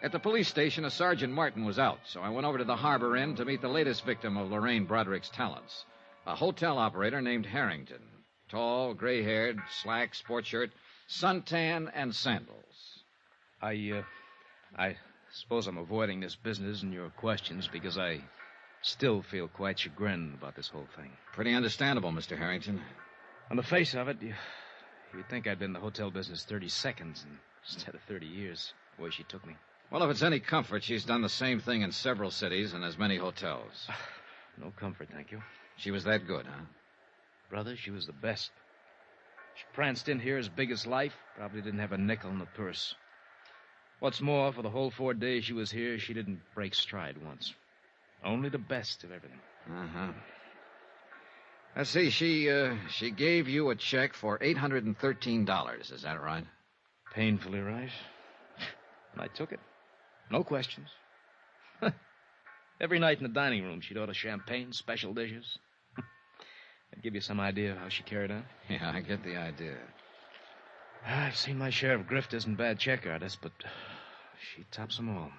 At the police station, a Sergeant Martin was out, so I went over to the harbor inn to meet the latest victim of Lorraine Broadrick's talents, a hotel operator named Harrington. Tall, gray-haired, slack, sport shirt, suntan, and sandals. I suppose I'm avoiding this business and your questions because I still feel quite chagrined about this whole thing. Pretty understandable, Mr. Harrington. On the face of it, you'd think I'd been in the hotel business 30 seconds instead of 30 years, the way she took me. Well, if it's any comfort, she's done the same thing in several cities and as many hotels. No comfort, thank you. She was that good, huh? Brother, she was the best. She pranced in here as big as life, probably didn't have a nickel in the purse. What's more, for the whole 4 days she was here, she didn't break stride once. Only the best of everything. Uh-huh. Let's see, she gave you a check for $813, is that right? Painfully right. And I took it. No questions. Every night in the dining room, she'd order champagne, special dishes. I'd give you some idea of how she carried on. Yeah, I get the idea. I've seen my share of grifters and bad check artists, but she tops them all.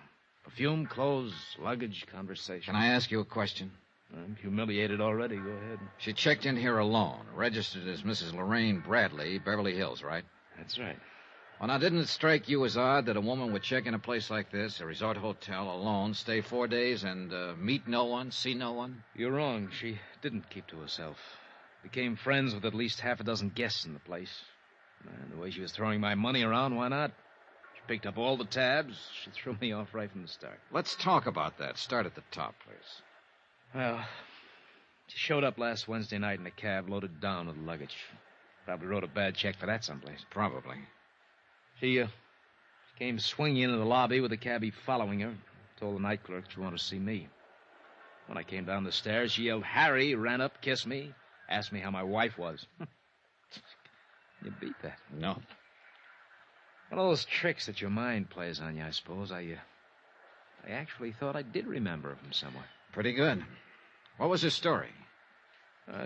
Perfume, clothes, luggage, conversation. Can I ask you a question? I'm humiliated already. Go ahead. She checked in here alone, registered as Mrs. Lorraine Bradley, Beverly Hills, right? That's right. Well, now, didn't it strike you as odd that a woman would check in a place like this, a resort hotel, alone, stay 4 days, and meet no one, see no one? You're wrong. She didn't keep to herself. Became friends with at least half a dozen guests in the place. And the way she was throwing my money around, why not? She picked up all the tabs. She threw me off right from the start. Let's talk about that. Start at the top, please. Well, she showed up last Wednesday night in a cab loaded down with luggage. Probably wrote a bad check for that someplace. Probably. She came swinging into the lobby with the cabbie following her. Told the night clerk she wanted to see me. When I came down the stairs, she yelled, "Harry," ran up, kissed me, asked me how my wife was. You beat that. No. One of those tricks that your mind plays on you, I suppose. I actually thought I did remember her from somewhere. Pretty good. What was her story?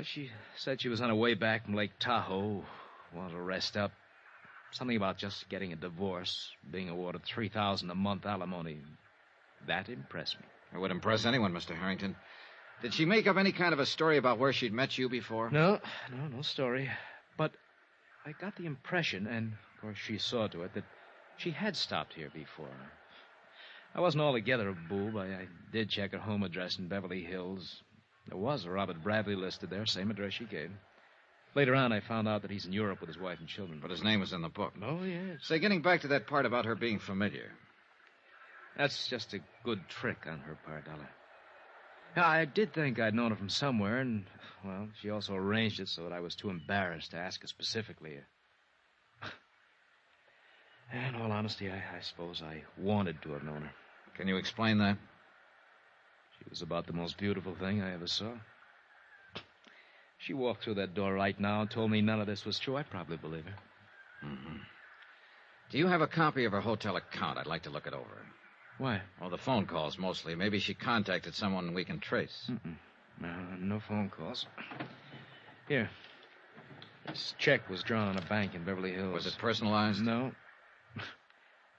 She said she was on her way back from Lake Tahoe, wanted to rest up. Something about just getting a divorce, being awarded $3,000 a month alimony. That impressed me. It would impress anyone, Mr. Harrington. Did she make up any kind of a story about where she'd met you before? No story. But I got the impression, and of course she saw to it, that she had stopped here before. I wasn't altogether a boob. I did check her home address in Beverly Hills. There was a Robert Bradley listed there, same address she gave. Later on, I found out that he's in Europe with his wife and children. But his name was in the book. Oh, yes. Say, getting back to that part about her being familiar. That's just a good trick on her part, Dollar. Yeah, I did think I'd known her from somewhere, and, well, she also arranged it so that I was too embarrassed to ask her specifically. In all honesty, I suppose I wanted to have known her. Can you explain that? She was about the most beautiful thing I ever saw. She walked through that door right now and told me none of this was true. I'd probably believe her. Mm-hmm. Do you have a copy of her hotel account? I'd like to look it over. Why? Oh, the phone calls mostly. Maybe she contacted someone we can trace. No phone calls. Here. This check was drawn on a bank in Beverly Hills. Was it personalized? No.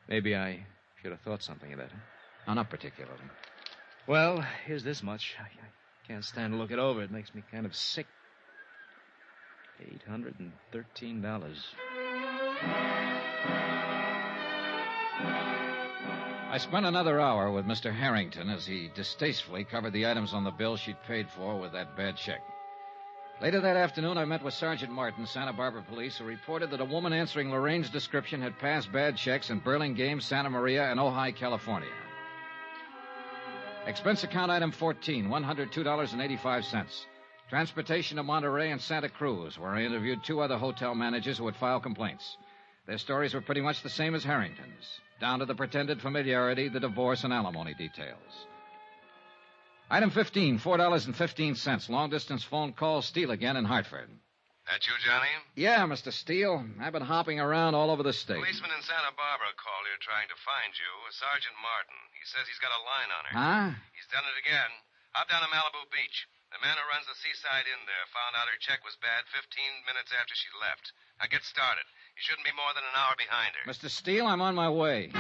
Maybe I should have thought something of that. No, not particularly. Well, here's this much. I can't stand to look it over. It makes me kind of sick. $813. I spent another hour with Mr. Harrington as he distastefully covered the items on the bill she'd paid for with that bad check. Later that afternoon, I met with Sergeant Martin, Santa Barbara Police, who reported that a woman answering Lorraine's description had passed bad checks in Burlingame, Santa Maria, and Ojai, California. Expense account item 14, $102.85. Transportation to Monterey and Santa Cruz, where I interviewed 2 other hotel managers who would file complaints. Their stories were pretty much the same as Harrington's, down to the pretended familiarity, the divorce, and alimony details. Item 15, $4.15. Long-distance phone call, Steele again in Hartford. That you, Johnny? Yeah, Mr. Steele. I've been hopping around all over the state. Policeman in Santa Barbara called here trying to find you, Sergeant Martin. He says he's got a line on her. Huh? He's done it again. Hop down to Malibu Beach. The man who runs the seaside inn there found out her check was bad 15 minutes after she left. Now get started. You shouldn't be more than an hour behind her. Mr. Steele, I'm on my way.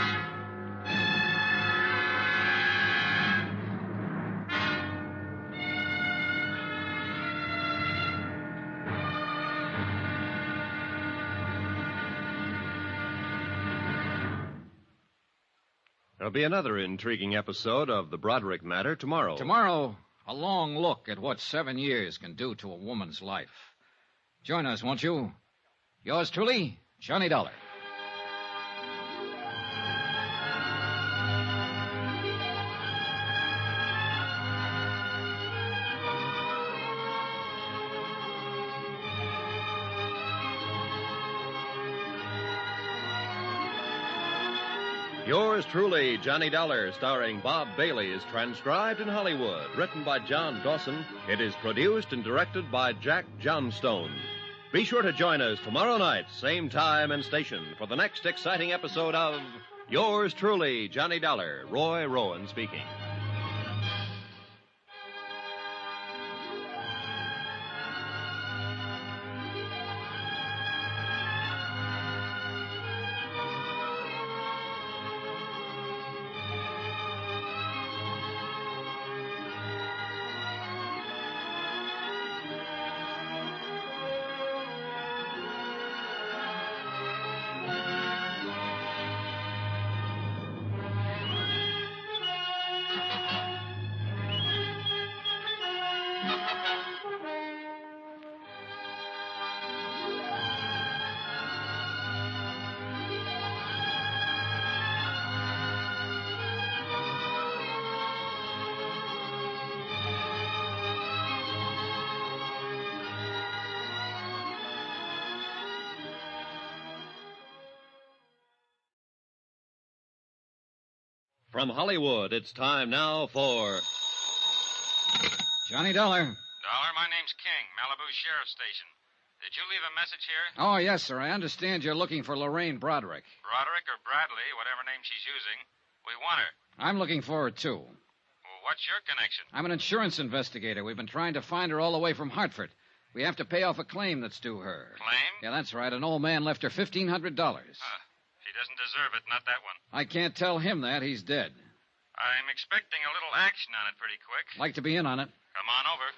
There'll be another intriguing episode of the Broadrick Matter tomorrow. Tomorrow, a long look at what 7 years can do to a woman's life. Join us, won't you? Yours truly, Johnny Dollar. Yours truly, Johnny Dollar, starring Bob Bailey, is transcribed in Hollywood. Written by John Dawson, it is produced and directed by Jack Johnstone. Be sure to join us tomorrow night, same time and station, for the next exciting episode of Yours truly, Johnny Dollar. Roy Rowan speaking. From Hollywood, it's time now for Johnny Dollar. Dollar, my name's King, Malibu Sheriff's Station. Did you leave a message here? Oh, yes, sir. I understand you're looking for Lorraine Broadrick. Broadrick or Bradley, whatever name she's using. We want her. I'm looking for her, too. Well, what's your connection? I'm an insurance investigator. We've been trying to find her all the way from Hartford. We have to pay off a claim that's due her. Claim? Yeah, that's right. An old man left her $1,500. She doesn't deserve it, not that one. I can't tell him that. He's dead. I'm expecting a little action on it pretty quick. Like to be in on it. Come on over.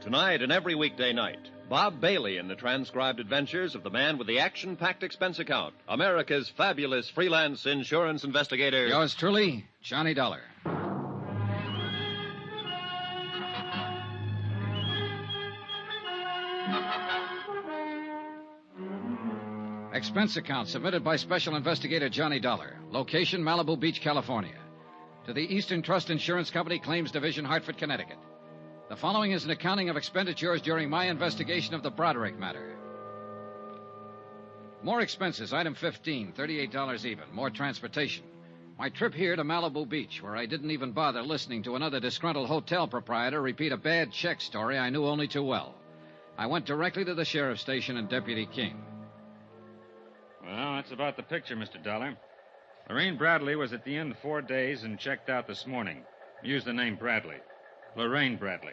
Tonight and every weekday night, Bob Bailey in the transcribed adventures of the man with the action-packed expense account, America's fabulous freelance insurance investigator. Yours truly, Johnny Dollar. Expense account submitted by Special Investigator Johnny Dollar. Location, Malibu Beach, California. To the Eastern Trust Insurance Company, Claims Division, Hartford, Connecticut. The following is an accounting of expenditures during my investigation of the Broadrick Matter. More expenses, item 15, $38 even. More transportation. My trip here to Malibu Beach, where I didn't even bother listening to another disgruntled hotel proprietor repeat a bad check story I knew only too well. I went directly to the sheriff's station and Deputy King. Well, that's about the picture, Mr. Dollar. Lorraine Bradley was at the inn 4 days and checked out this morning. Used the name Bradley. Lorraine Bradley.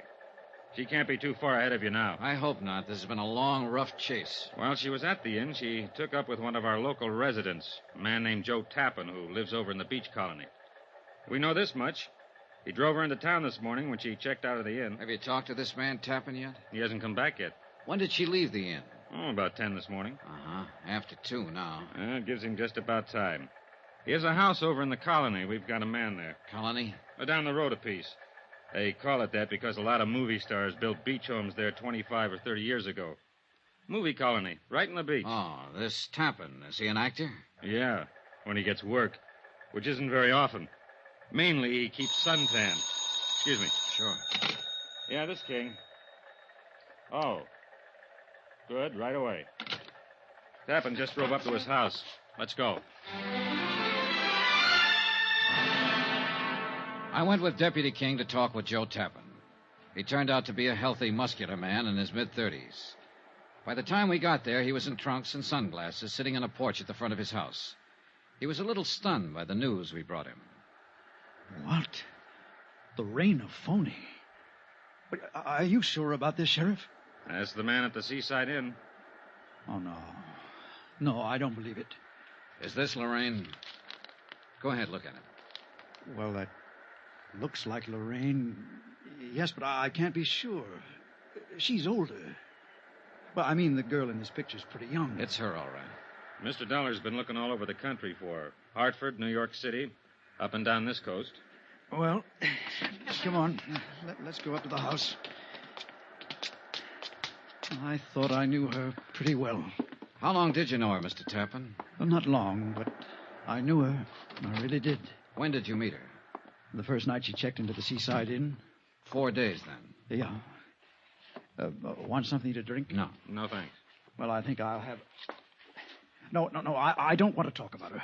She can't be too far ahead of you now. I hope not. This has been a long, rough chase. While she was at the inn, she took up with one of our local residents, a man named Joe Tappan, who lives over in the beach colony. We know this much. He drove her into town this morning when she checked out of the inn. Have you talked to this man Tappan yet? He hasn't come back yet. When did she leave the inn? Oh, about 10 this morning. Uh-huh. After 2 now. It gives him just about time. He has a house over in the colony. We've got a man there. Colony? Down the road a piece. They call it that because a lot of movie stars built beach homes there 25 or 30 years ago. Movie colony, right in the beach. Oh, this Tappan, is he an actor? Yeah, when he gets work, which isn't very often. Mainly, he keeps suntan. Excuse me. Sure. Yeah, this King. Oh. Good, right away. Tappan just drove up to his house. Let's go. I went with Deputy King to talk with Joe Tappan. He turned out to be a healthy, muscular man in his mid-30s. By the time we got there, he was in trunks and sunglasses, sitting on a porch at the front of his house. He was a little stunned by the news we brought him. What? The reign of phony? But are you sure about this, Sheriff? That's the man at the Seaside Inn. Oh, no. No, I don't believe it. Is this Lorraine? Go ahead, look at it. Well, that looks like Lorraine. Yes, but I can't be sure. She's older. Well, I mean, the girl in this picture's pretty young. It's her, all right. Mr. Dollar's been looking all over the country for her. Hartford, New York City, up and down this coast. Well, come on. Let's go up to the house. I thought I knew her pretty well. How long did you know her, Mr. Tappan? Well, not long, but I knew her. I really did. When did you meet her? The first night she checked into the Seaside Inn. 4 days, then? Yeah. Want something to drink? No. No, thanks. Well, I think I'll have... No, I don't want to talk about her.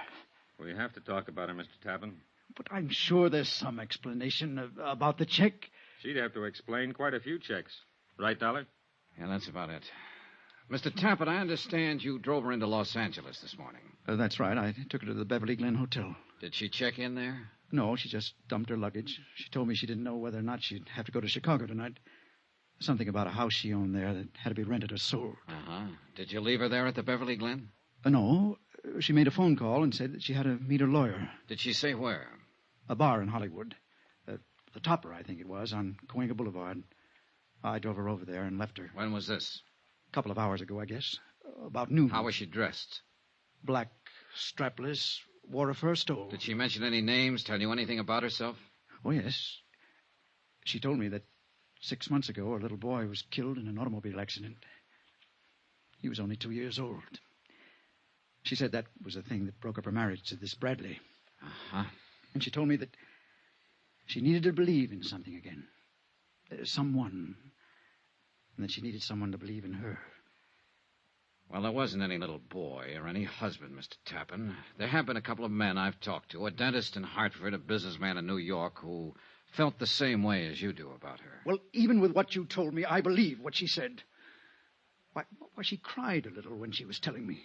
We have to talk about her, Mr. Tappan. But I'm sure there's some explanation about the check. She'd have to explain quite a few checks. Right, Dollar? Yeah, that's about it. Mr. Tappan, I understand you drove her into Los Angeles this morning. That's right. I took her to the Beverly Glen Hotel. Did she check in there? No, she just dumped her luggage. She told me she didn't know whether or not she'd have to go to Chicago tonight. Something about a house she owned there that had to be rented or sold. Uh-huh. Did you leave her there at the Beverly Glen? No. She made a phone call and said that she had to meet her lawyer. Did she say where? A bar in Hollywood. The Topper, I think it was, on Cahuenga Boulevard. I drove her over there and left her. When was this? A couple of hours ago, I guess. About noon. How was she dressed? Black, strapless, wore a fur stole. Did she mention any names, tell you anything about herself? Oh, yes. She told me that 6 months ago a little boy was killed in an automobile accident. He was only 2 years old. She said that was the thing that broke up her marriage to this Bradley. Uh-huh. And she told me that she needed to believe in something again. Someone. And that she needed someone to believe in her. Well, there wasn't any little boy or any husband, Mr. Tappan. There have been a couple of men I've talked to, a dentist in Hartford, a businessman in New York, who felt the same way as you do about her. Well, even with what you told me, I believe what she said. Why, she cried a little when she was telling me.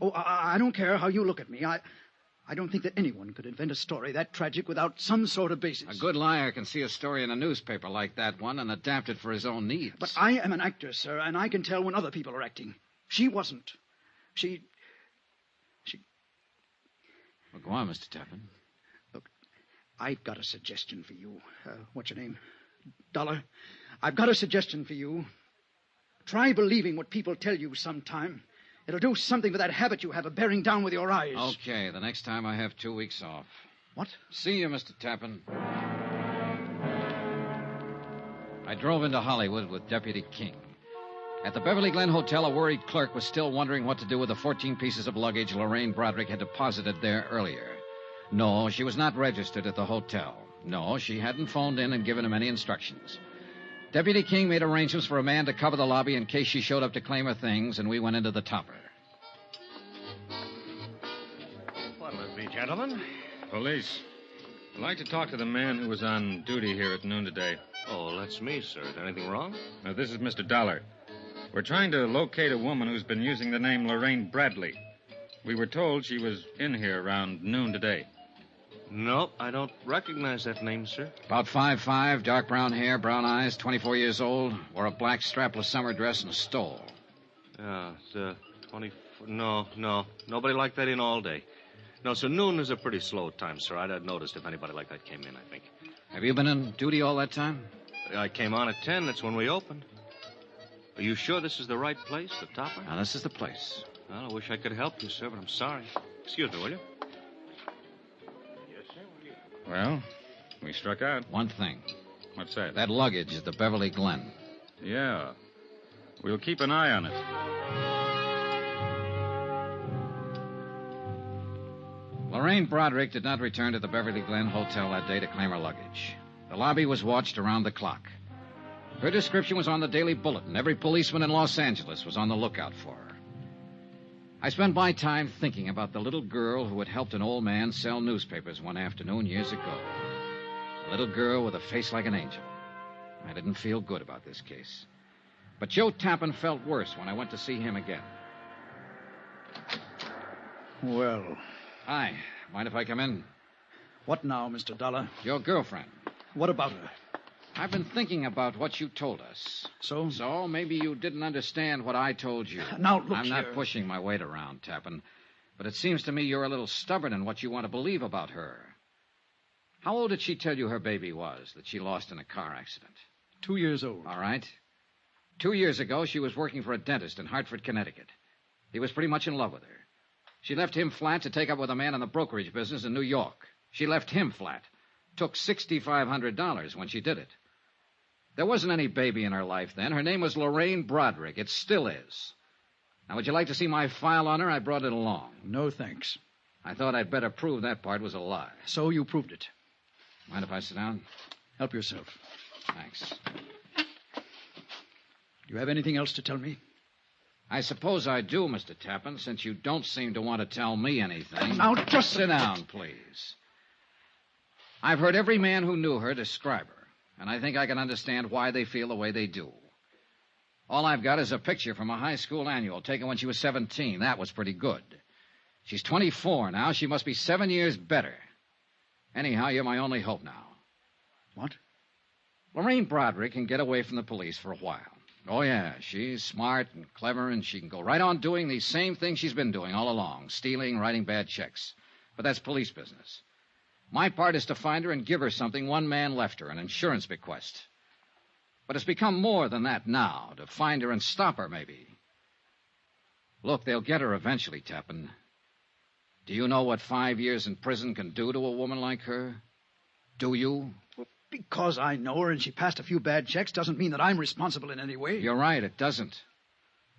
Oh, I don't care how you look at me. I don't think that anyone could invent a story that tragic without some sort of basis. A good liar can see a story in a newspaper like that one and adapt it for his own needs. But I am an actor, sir, and I can tell when other people are acting. She wasn't. She... Well, go on, Mr. Tappan. Look, I've got a suggestion for you. What's your name? Dollar. I've got a suggestion for you. Try believing what people tell you sometime. It'll do something for that habit you have of bearing down with your eyes. Okay, the next time I have 2 weeks off. What? See you, Mr. Tappan. I drove into Hollywood with Deputy King. At the Beverly Glen Hotel, a worried clerk was still wondering what to do with the 14 pieces of luggage Lorraine Broadrick had deposited there earlier. No, she was not registered at the hotel. No, she hadn't phoned in and given him any instructions. Deputy King made arrangements for a man to cover the lobby in case she showed up to claim her things, and we went into the Topper. What'll it be, gentlemen? Police. I'd like to talk to the man who was on duty here at noon today. Oh, that's me, sir. Is anything wrong? This is Mr. Dollar. We're trying to locate a woman who's been using the name Lorraine Bradley. We were told she was in here around noon today. Nope, I don't recognize that name, sir. About 5'5", dark brown hair, brown eyes, 24 years old, wore a black strapless summer dress and a stole. Yeah, it's 24... No. Nobody like that in all day. No, so noon is a pretty slow time, sir. I'd have noticed if anybody like that came in, I think. Have you been on duty all that time? I came on at 10. That's when we opened. Are you sure this is the right place, the Topper? Now, this is the place. Well, I wish I could help you, sir, but I'm sorry. Excuse me, will you? Well, we struck out. One thing. What's that? That luggage at the Beverly Glen. Yeah. We'll keep an eye on it. Lorraine Broadrick did not return to the Beverly Glen Hotel that day to claim her luggage. The lobby was watched around the clock. Her description was on the Daily Bulletin. Every policeman in Los Angeles was on the lookout for her. I spent my time thinking about the little girl who had helped an old man sell newspapers one afternoon years ago. A little girl with a face like an angel. I didn't feel good about this case. But Joe Tappan felt worse when I went to see him again. Well. Hi. Mind if I come in? What now, Mr. Dollar? Your girlfriend. What about her? I've been thinking about what you told us. So? So maybe you didn't understand what I told you. Now, look I'm not pushing my weight around, Tappan. But it seems to me you're a little stubborn in what you want to believe about her. How old did she tell you her baby was that she lost in a car accident? 2 years old. All right. 2 years ago, she was working for a dentist in Hartford, Connecticut. He was pretty much in love with her. She left him flat to take up with a man in the brokerage business in New York. She left him flat. Took $6,500 when she did it. There wasn't any baby in her life then. Her name was Lorraine Broadrick. It still is. Now, would you like to see my file on her? I brought it along. No, thanks. I thought I'd better prove that part was a lie. So you proved it. Mind if I sit down? Help yourself. Thanks. Do you have anything else to tell me? I suppose I do, Mr. Tappan, since you don't seem to want to tell me anything. Now, just sit down, please. I've heard every man who knew her describe her, and I think I can understand why they feel the way they do. All I've got is a picture from a high school annual taken when she was 17. That was pretty good. She's 24 now. She must be 7 years better. Anyhow, you're my only hope now. What? Lorraine Broadrick can get away from the police for a while. Oh, yeah, she's smart and clever, and she can go right on doing these same things she's been doing all along, stealing, writing bad checks. But that's police business. My part is to find her and give her something one man left her, an insurance bequest. But it's become more than that now, to find her and stop her, maybe. Look, they'll get her eventually, Tappan. Do you know what 5 years in prison can do to a woman like her? Do you? Well, because I know her and she passed a few bad checks doesn't mean that I'm responsible in any way. You're right, it doesn't.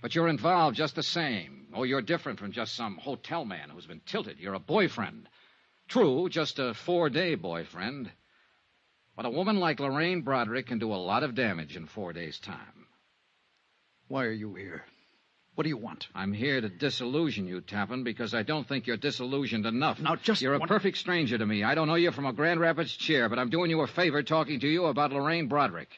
But you're involved just the same. Oh, you're different from just some hotel man who's been tilted. You're a boyfriend. True, just a 4-day boyfriend. But a woman like Lorraine Broadrick can do a lot of damage in 4 days' time. Why are you here? What do you want? I'm here to disillusion you, Tappan, because I don't think you're disillusioned enough. Now, just You're a perfect stranger to me. I don't know you from a Grand Rapids chair, but I'm doing you a favor talking to you about Lorraine Broadrick.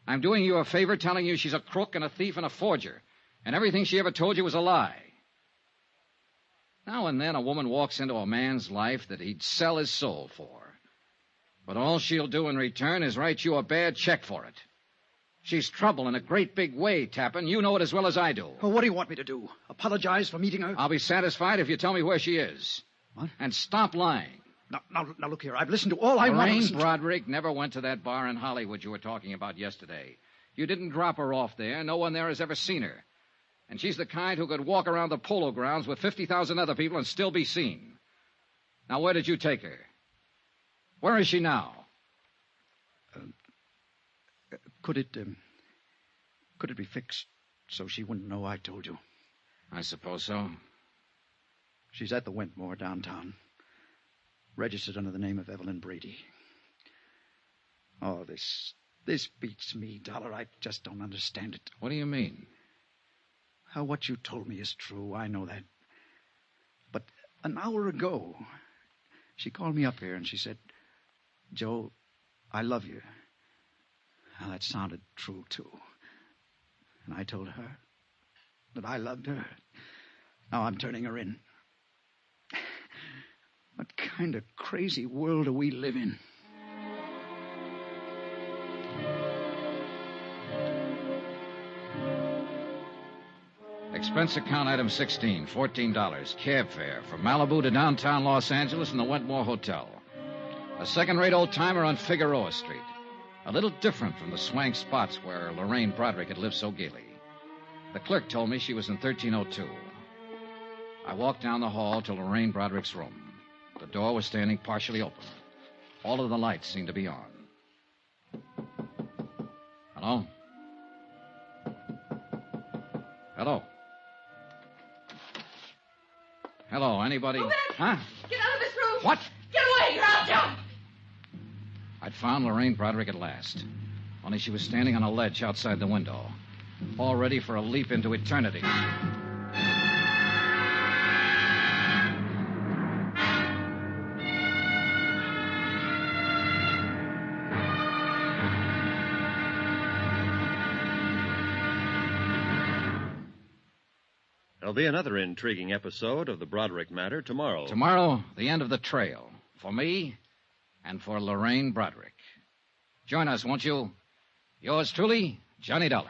I'm doing you a favor telling you she's a crook and a thief and a forger, and everything she ever told you was a lie. Now and then a woman walks into a man's life that he'd sell his soul for. But all she'll do in return is write you a bad check for it. She's trouble in a great big way, Tappan. You know it as well as I do. Well, what do you want me to do? Apologize for meeting her? I'll be satisfied if you tell me where she is. What? And stop lying. Now, look here. I've listened to all I want to listen to. Lorraine Broadrick never went to that bar in Hollywood you were talking about yesterday. You didn't drop her off there. No one there has ever seen her. And she's the kind who could walk around the polo grounds with 50,000 other people and still be seen. Now, where did you take her? Where is she now? Could it be fixed so she wouldn't know I told you? I suppose so. She's at the Wentmore downtown. Registered under the name of Evelyn Brady. Oh, this beats me, Dollar. I just don't understand it. What do you mean? How what you told me is true. I know that. But an hour ago, she called me up here and she said, Joe, I love you. Now, that sounded true, too. And I told her that I loved her. Now I'm turning her in. What kind of crazy world do we live in? Expense account item 16, $14. Cab fare from Malibu to downtown Los Angeles in the Wentmore Hotel. A second-rate old-timer on Figueroa Street. A little different from the swank spots where Lorraine Broadrick had lived so gaily. The clerk told me she was in 1302. I walked down the hall to Lorraine Broadrick's room. The door was standing partially open. All of the lights seemed to be on. Hello? Hello? Hello, anybody? Go back! Huh? Get out of this room! What? Get away, or I'll jump! I'd found Lorraine Broadrick at last. Only she was standing on a ledge outside the window, all ready for a leap into eternity. There'll be another intriguing episode of the Broadrick Matter tomorrow. Tomorrow, the end of the trail. For me and for Lorraine Broadrick. Join us, won't you? Yours truly, Johnny Dollar.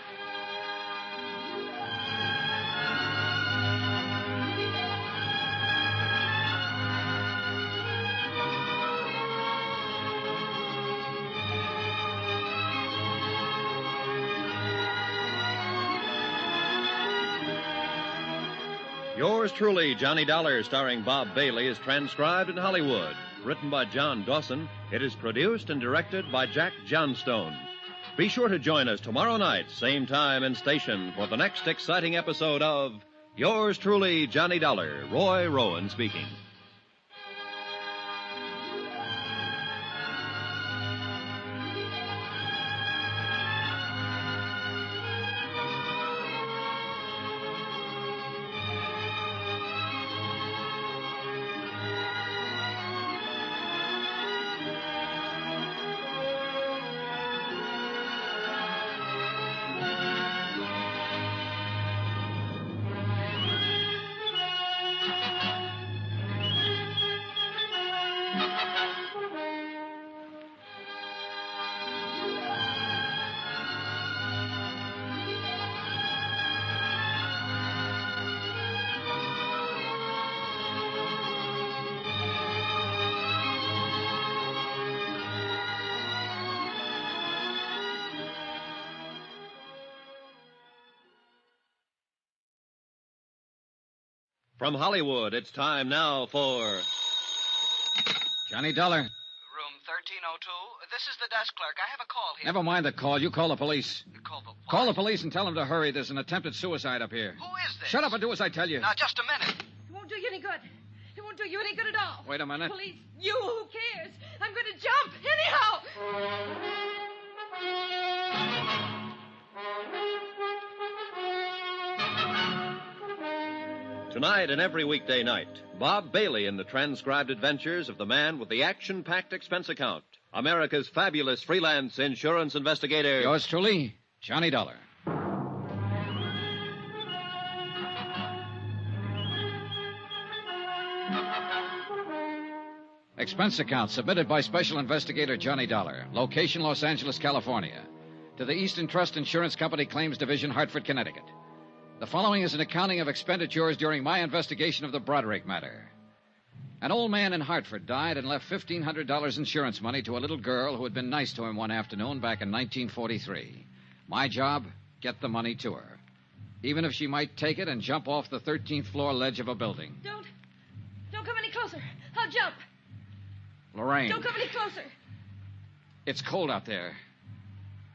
Yours truly, Johnny Dollar, starring Bob Bailey, is transcribed in Hollywood. Written by John Dawson, it is produced and directed by Jack Johnstone. Be sure to join us tomorrow night, same time and station, for the next exciting episode of Yours truly, Johnny Dollar. Roy Rowan speaking. From Hollywood, it's time now for Johnny Dollar. Room 1302. This is the desk clerk. I have a call here. Never mind the call. You call the police. Call the what? Call the police and tell them to hurry. There's an attempted suicide up here. Who is this? Shut up and do as I tell you. Now, just a minute. It won't do you any good. It won't do you any good at all. Wait a minute. Police, you, who cares? I'm going to jump anyhow. Tonight and every weekday night, Bob Bailey in the transcribed adventures of the man with the action-packed expense account, America's fabulous freelance insurance investigator. Yours truly, Johnny Dollar. Expense account submitted by Special Investigator Johnny Dollar. Location, Los Angeles, California. To the Eastern Trust Insurance Company Claims Division, Hartford, Connecticut. The following is an accounting of expenditures during my investigation of the Broadrick Matter. An old man in Hartford died and left $1,500 insurance money to a little girl who had been nice to him one afternoon back in 1943. My job, get the money to her. Even if she might take it and jump off the 13th floor ledge of a building. Don't come any closer. I'll jump. Lorraine. Don't come any closer. It's cold out there.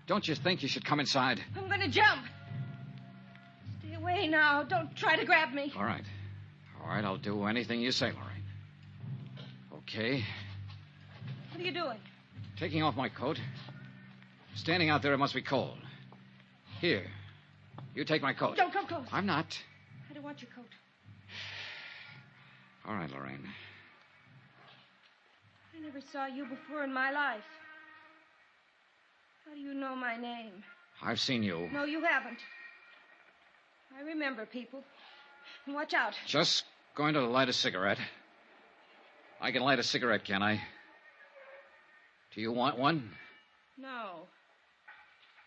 Don't you think you should come inside? I'm going to jump. Stay away now. Don't try to grab me. All right. All right, I'll do anything you say, Lorraine. Okay. What are you doing? Taking off my coat. Standing out there, it must be cold. Here. You take my coat. Don't come close. I'm not. I don't want your coat. All right, Lorraine. I never saw you before in my life. How do you know my name? I've seen you. No, you haven't. I remember people. And watch out. Just going to light a cigarette. I can light a cigarette, can I? Do you want one? No.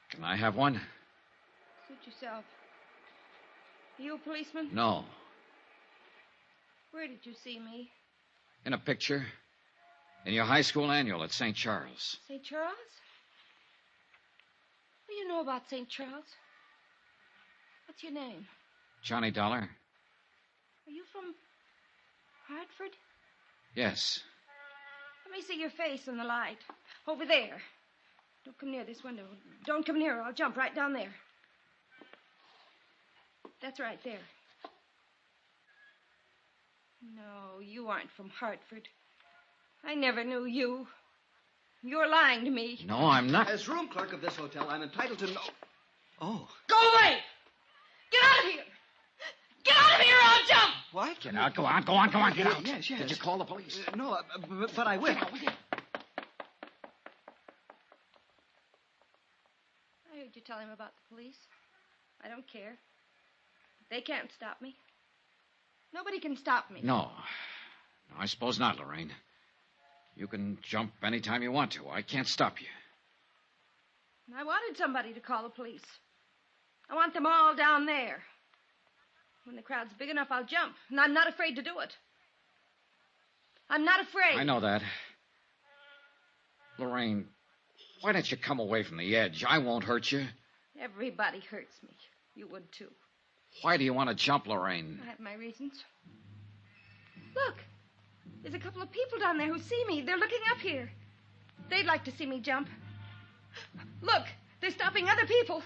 Can I have one? Suit yourself. Are you a policeman? No. Where did you see me? In a picture. In your high school annual at St. Charles. St. Charles? What do you know about St. Charles? What's your name? Johnny Dollar? Are you from Hartford? Yes. Let me see your face in the light. Over there. Don't come near this window. Don't come near. I'll jump right down there. That's right there. No, you aren't from Hartford. I never knew you. You're lying to me. No, I'm not. As room clerk of this hotel, I'm entitled to know. Oh. Go away! Get out of here! Get out of here or I'll jump! What? Get out. Go on. Get out. Yes. Did you call the police? No, but I will. I heard you tell him about the police. I don't care. They can't stop me. Nobody can stop me. No, I suppose not, Lorraine. You can jump any time you want to. I can't stop you. I wanted somebody to call the police. I want them all down there. When the crowd's big enough, I'll jump. And I'm not afraid to do it. I'm not afraid. I know that. Lorraine, why don't you come away from the edge? I won't hurt you. Everybody hurts me. You would, too. Why do you want to jump, Lorraine? I have my reasons. Look. There's a couple of people down there who see me. They're looking up here. They'd like to see me jump. Look, they're stopping other people.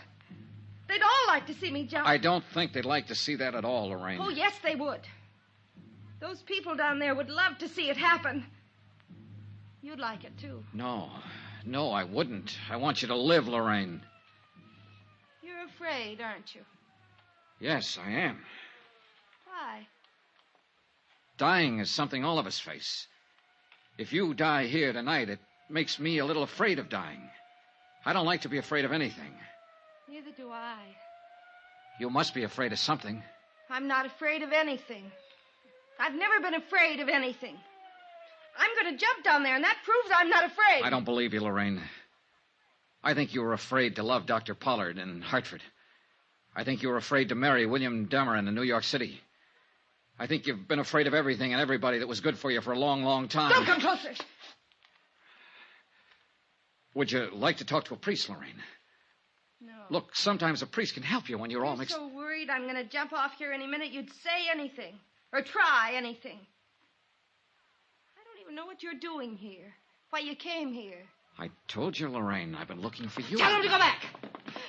They'd all like to see me jump. I don't think they'd like to see that at all, Lorraine. Oh, yes, they would. Those people down there would love to see it happen. You'd like it, too. No, I wouldn't. I want you to live, Lorraine. You're afraid, aren't you? Yes, I am. Why? Dying is something all of us face. If you die here tonight, it makes me a little afraid of dying. I don't like to be afraid of anything. Neither do I. You must be afraid of something. I'm not afraid of anything. I've never been afraid of anything. I'm going to jump down there, and that proves I'm not afraid. I don't believe you, Lorraine. I think you were afraid to love Dr. Pollard in Hartford. I think you were afraid to marry William Dameron in New York City. I think you've been afraid of everything and everybody that was good for you for a long, long time. Don't come closer. Would you like to talk to a priest, Lorraine? No. Look, sometimes a priest can help you when you're all mixed. I'm so worried I'm going to jump off here any minute you'd say anything. Or try anything. I don't even know what you're doing here. Why you came here. I told you, Lorraine, I've been looking for you. Tell him to go back.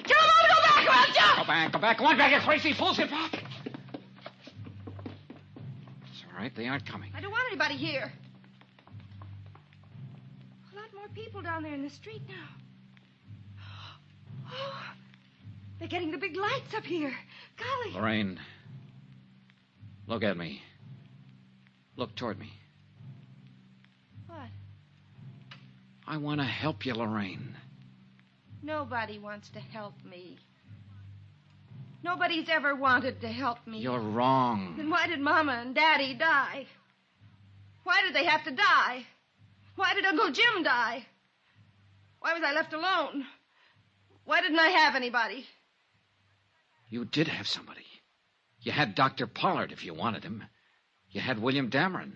Tell him to go back or I'll jump. Go back. Go on back, you crazy fools. Get back. It's all right. They aren't coming. I don't want anybody here. A lot more people down there in the street now. Oh, they're getting the big lights up here. Golly. Lorraine, look at me. Look toward me. What? I want to help you, Lorraine. Nobody wants to help me. Nobody's ever wanted to help me. You're wrong. Then why did Mama and Daddy die? Why did they have to die? Why did Uncle Jim die? Why was I left alone? Why didn't I have anybody? You did have somebody. You had Dr. Pollard if you wanted him. You had William Dameron.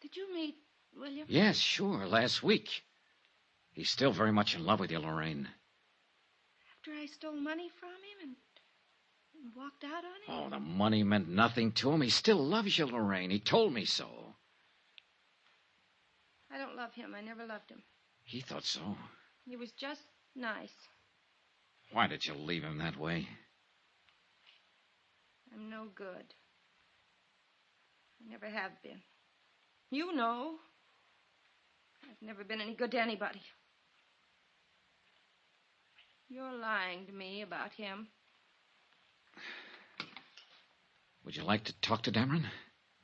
Did you meet William? Yes, sure, last week. He's still very much in love with you, Lorraine. After I stole money from him and walked out on him? Oh, the money meant nothing to him. He still loves you, Lorraine. He told me so. I don't love him. I never loved him. He thought so. He was just nice. Why did you leave him that way? I'm no good. I never have been. You know. I've never been any good to anybody. You're lying to me about him. Would you like to talk to Dameron?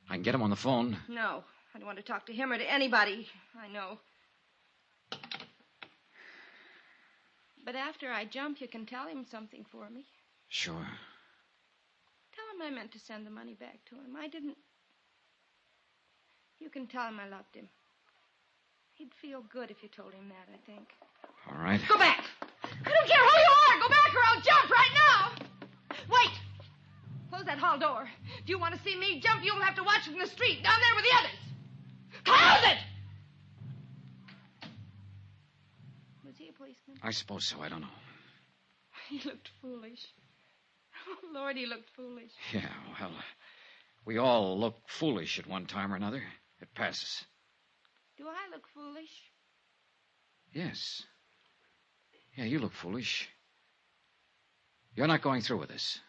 I can get him on the phone. No. I don't want to talk to him or to anybody I know. But after I jump, you can tell him something for me. Sure. Tell him I meant to send the money back to him. I didn't. You can tell him I loved him. He'd feel good if you told him that, I think. All right. Go back. I don't care who you are. Go back or I'll jump right now. Wait. Close that hall door. If you want to see me jump, you'll have to watch from the street down there with the others. Close it! Was he a policeman? I suppose so. I don't know. He looked foolish. Oh, Lord, he looked foolish. Yeah, well, we all look foolish at one time or another. It passes. Do I look foolish? Yes. Yeah, you look foolish. You're not going through with this.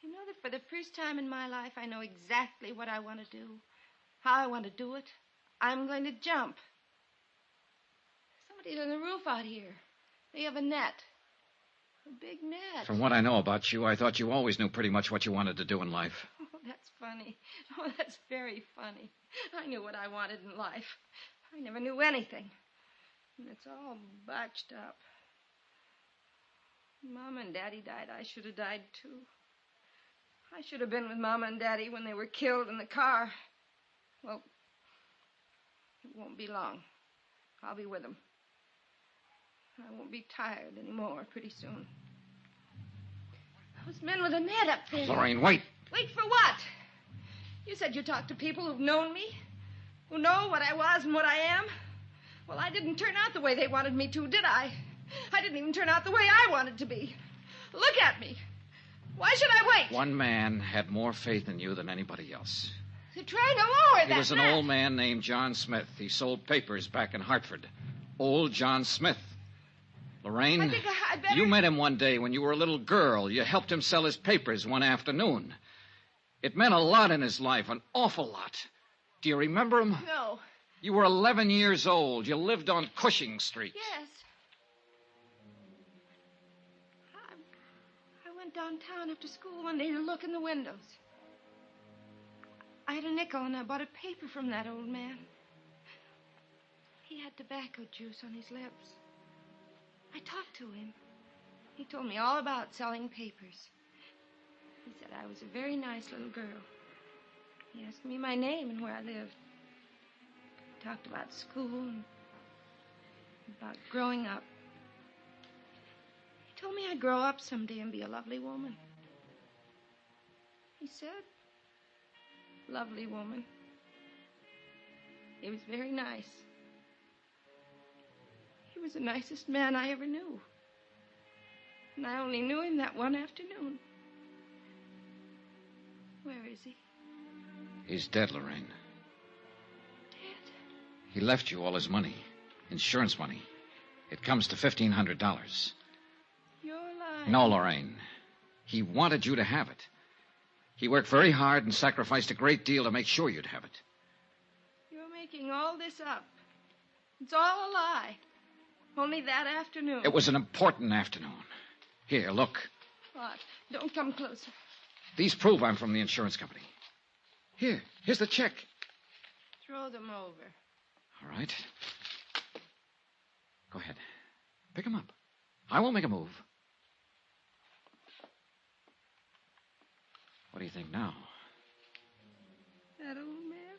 You know that for the first time in my life, I know exactly what I want to do, how I want to do it. I'm going to jump. Somebody's on the roof out here. They have a net. A big net. From what I know about you, I thought you always knew pretty much what you wanted to do in life. Oh, that's funny. Oh, that's very funny. I knew what I wanted in life. I never knew anything. And it's all botched up. Mama and Daddy died. I should have died, too. I should have been with Mama and Daddy when they were killed in the car. Well, it won't be long. I'll be with them. I won't be tired anymore pretty soon. Those men with a net up there. Lorraine, wait. Wait for what? You said you talked to people who've known me, who know what I was and what I am. Well, I didn't turn out the way they wanted me to, did I? I didn't even turn out the way I wanted to be. Look at me. Why should I wait? One man had more faith in you than anybody else. So try no lower He was an old man named John Smith. He sold papers back in Hartford. Old John Smith. Lorraine, I think I'd better... you met him one day when you were a little girl. You helped him sell his papers one afternoon. It meant a lot in his life, an awful lot. Do you remember him? No. You were 11 years old. You lived on Cushing Street. Yes. I went downtown after school one day to look in the windows. I had a nickel and I bought a paper from that old man. He had tobacco juice on his lips. I talked to him. He told me all about selling papers. He said I was a very nice little girl. He asked me my name and where I lived. He talked about school and about growing up. He told me I'd grow up someday and be a lovely woman. He said, lovely woman. He was very nice. He was the nicest man I ever knew. And I only knew him that one afternoon. Where is he? He's dead, Lorraine. Dead? He left you all his money. Insurance money. It comes to $1,500. You're lying. No, Lorraine. He wanted you to have it. He worked very hard and sacrificed a great deal to make sure you'd have it. You're making all this up. It's all a lie. Only that afternoon. It was an important afternoon. Here, look. What? Don't come closer. These prove I'm from the insurance company. Here's the check. Throw them over. All right. Go ahead. Pick them up. I won't make a move. What do you think now? That old man?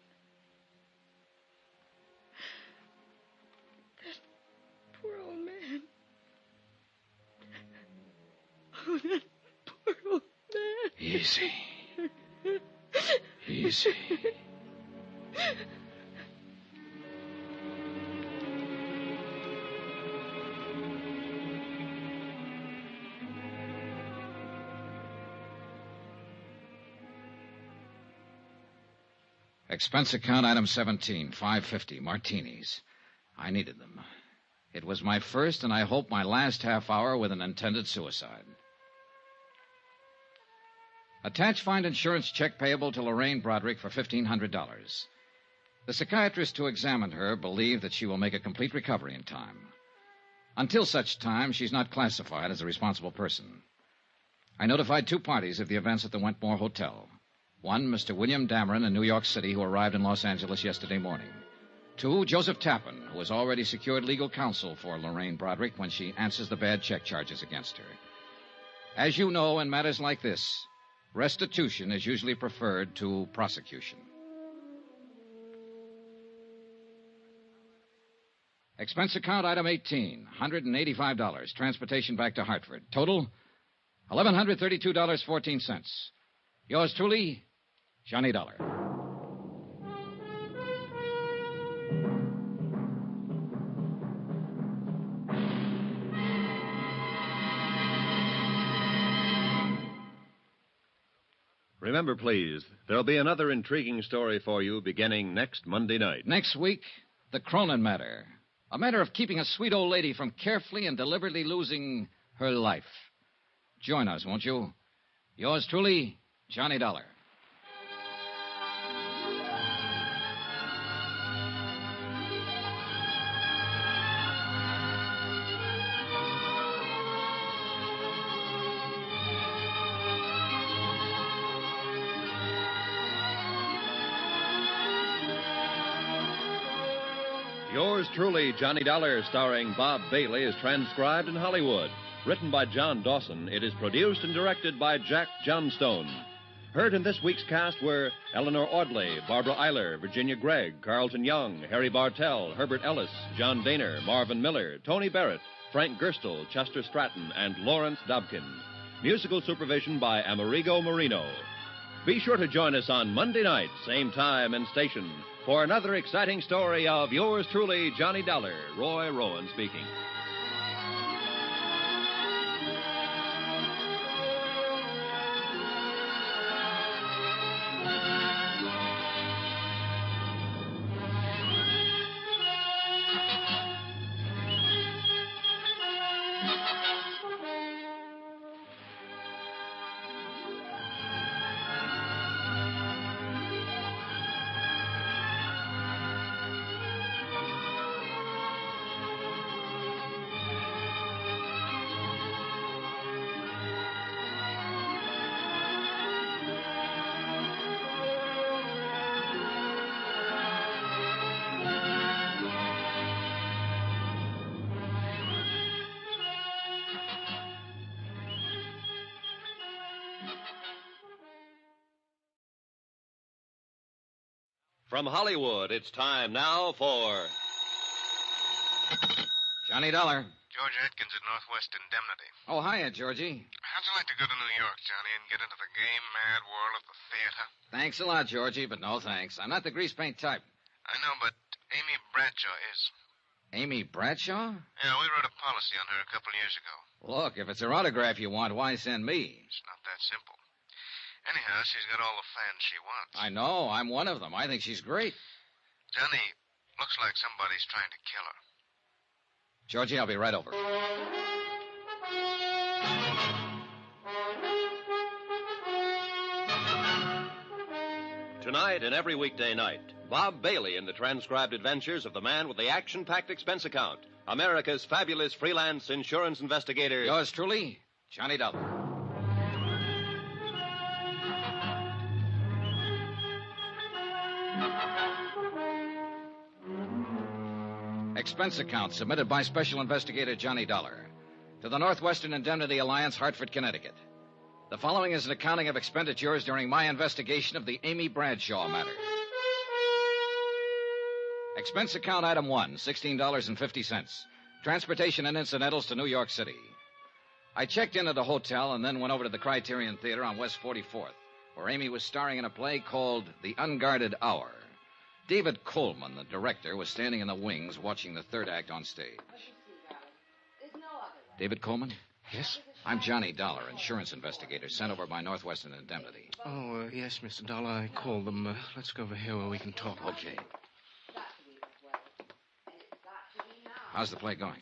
That poor old man. Oh, that poor old man. Easy. Easy. Expense account item 17, $5.50, martinis. I needed them. It was my first and I hope my last half hour with an intended suicide. Attached find insurance check payable to Lorraine Broadrick for $1,500. The psychiatrist who examined her believed that she will make a complete recovery in time. Until such time, she's not classified as a responsible person. I notified 2 parties of the events at the Wentmore Hotel. One, Mr. William Dameron in New York City, who arrived in Los Angeles yesterday morning. 2, Joseph Tappan, who has already secured legal counsel for Lorraine Broadrick when she answers the bad check charges against her. As you know, in matters like this, restitution is usually preferred to prosecution. Expense account item 18, $185. Transportation back to Hartford. Total, $1,132.14. Yours truly, Johnny Dollar. Remember, please, there'll be another intriguing story for you beginning next Monday night. Next week, the Cronin Matter. A matter of keeping a sweet old lady from carefully and deliberately losing her life. Join us, won't you? Yours truly, Johnny Dollar. Yours truly, Johnny Dollar, starring Bob Bailey, is transcribed in Hollywood. Written by John Dawson, it is produced and directed by Jack Johnstone. Heard in this week's cast were Eleanor Audley, Barbara Eiler, Virginia Gregg, Carlton Young, Harry Bartell, Herbert Ellis, John Daner, Marvin Miller, Tony Barrett, Frank Gerstle, Chester Stratton, and Lawrence Dobkin. Musical supervision by Amerigo Marino. Be sure to join us on Monday night, same time and station, for another exciting story of yours truly, Johnny Dollar. Roy Rowan speaking. From Hollywood, it's time now for... Johnny Dollar. George Atkins at Northwest Indemnity. Oh, hiya, Georgie. How'd you like to go to New York, Johnny, and get into the gay-mad world of the theater? Thanks a lot, Georgie, but no thanks. I'm not the grease paint type. I know, but Amy Bradshaw is. Amy Bradshaw? Yeah, we wrote a policy on her a couple of years ago. Look, if it's her autograph you want, why send me? It's not that simple. Anyhow, she's got all the fans she wants. I know. I'm one of them. I think she's great. Johnny, looks like somebody's trying to kill her. Georgie, I'll be right over. Tonight and every weekday night, Bob Bailey in the transcribed adventures of the man with the action-packed expense account, America's fabulous freelance insurance investigator. Yours truly, Johnny Dollar. Expense account submitted by Special Investigator Johnny Dollar to the Northwestern Indemnity Alliance, Hartford, Connecticut. The following is an accounting of expenditures during my investigation of the Amy Bradshaw matter. Expense account item 1, $16.50. Transportation and incidentals to New York City. I checked in at a hotel and then went over to the Criterion Theater on West 44th, where Amy was starring in a play called The Unguarded Hour. David Coleman, the director, was standing in the wings watching the third act on stage. David Coleman? Yes? I'm Johnny Dollar, insurance investigator, sent over by Northwestern Indemnity. Oh, yes, Mr. Dollar. I called them. Let's go over here where we can talk. Okay. How's the play going?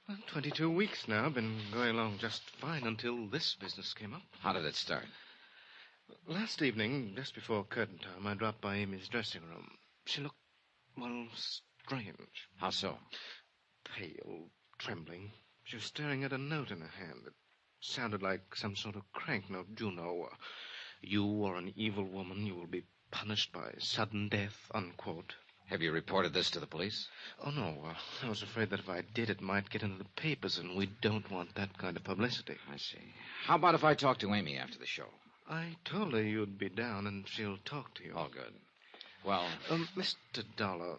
Well, 22 weeks now. Been going along just fine until this business came up. How did it start? Last evening, just before curtain time, I dropped by Amy's dressing room. She looked, well, strange. How so? Pale, trembling. She was staring at a note in her hand that sounded like some sort of crank note. You know, you are an evil woman. You will be punished by sudden death, unquote. Have you reported this to the police? Oh, no. I was afraid that if I did, it might get into the papers, and we don't want that kind of publicity. I see. How about if I talk to Amy after the show? I told her you'd be down, and she'll talk to you. Oh, good. Well... Mr. Dollar,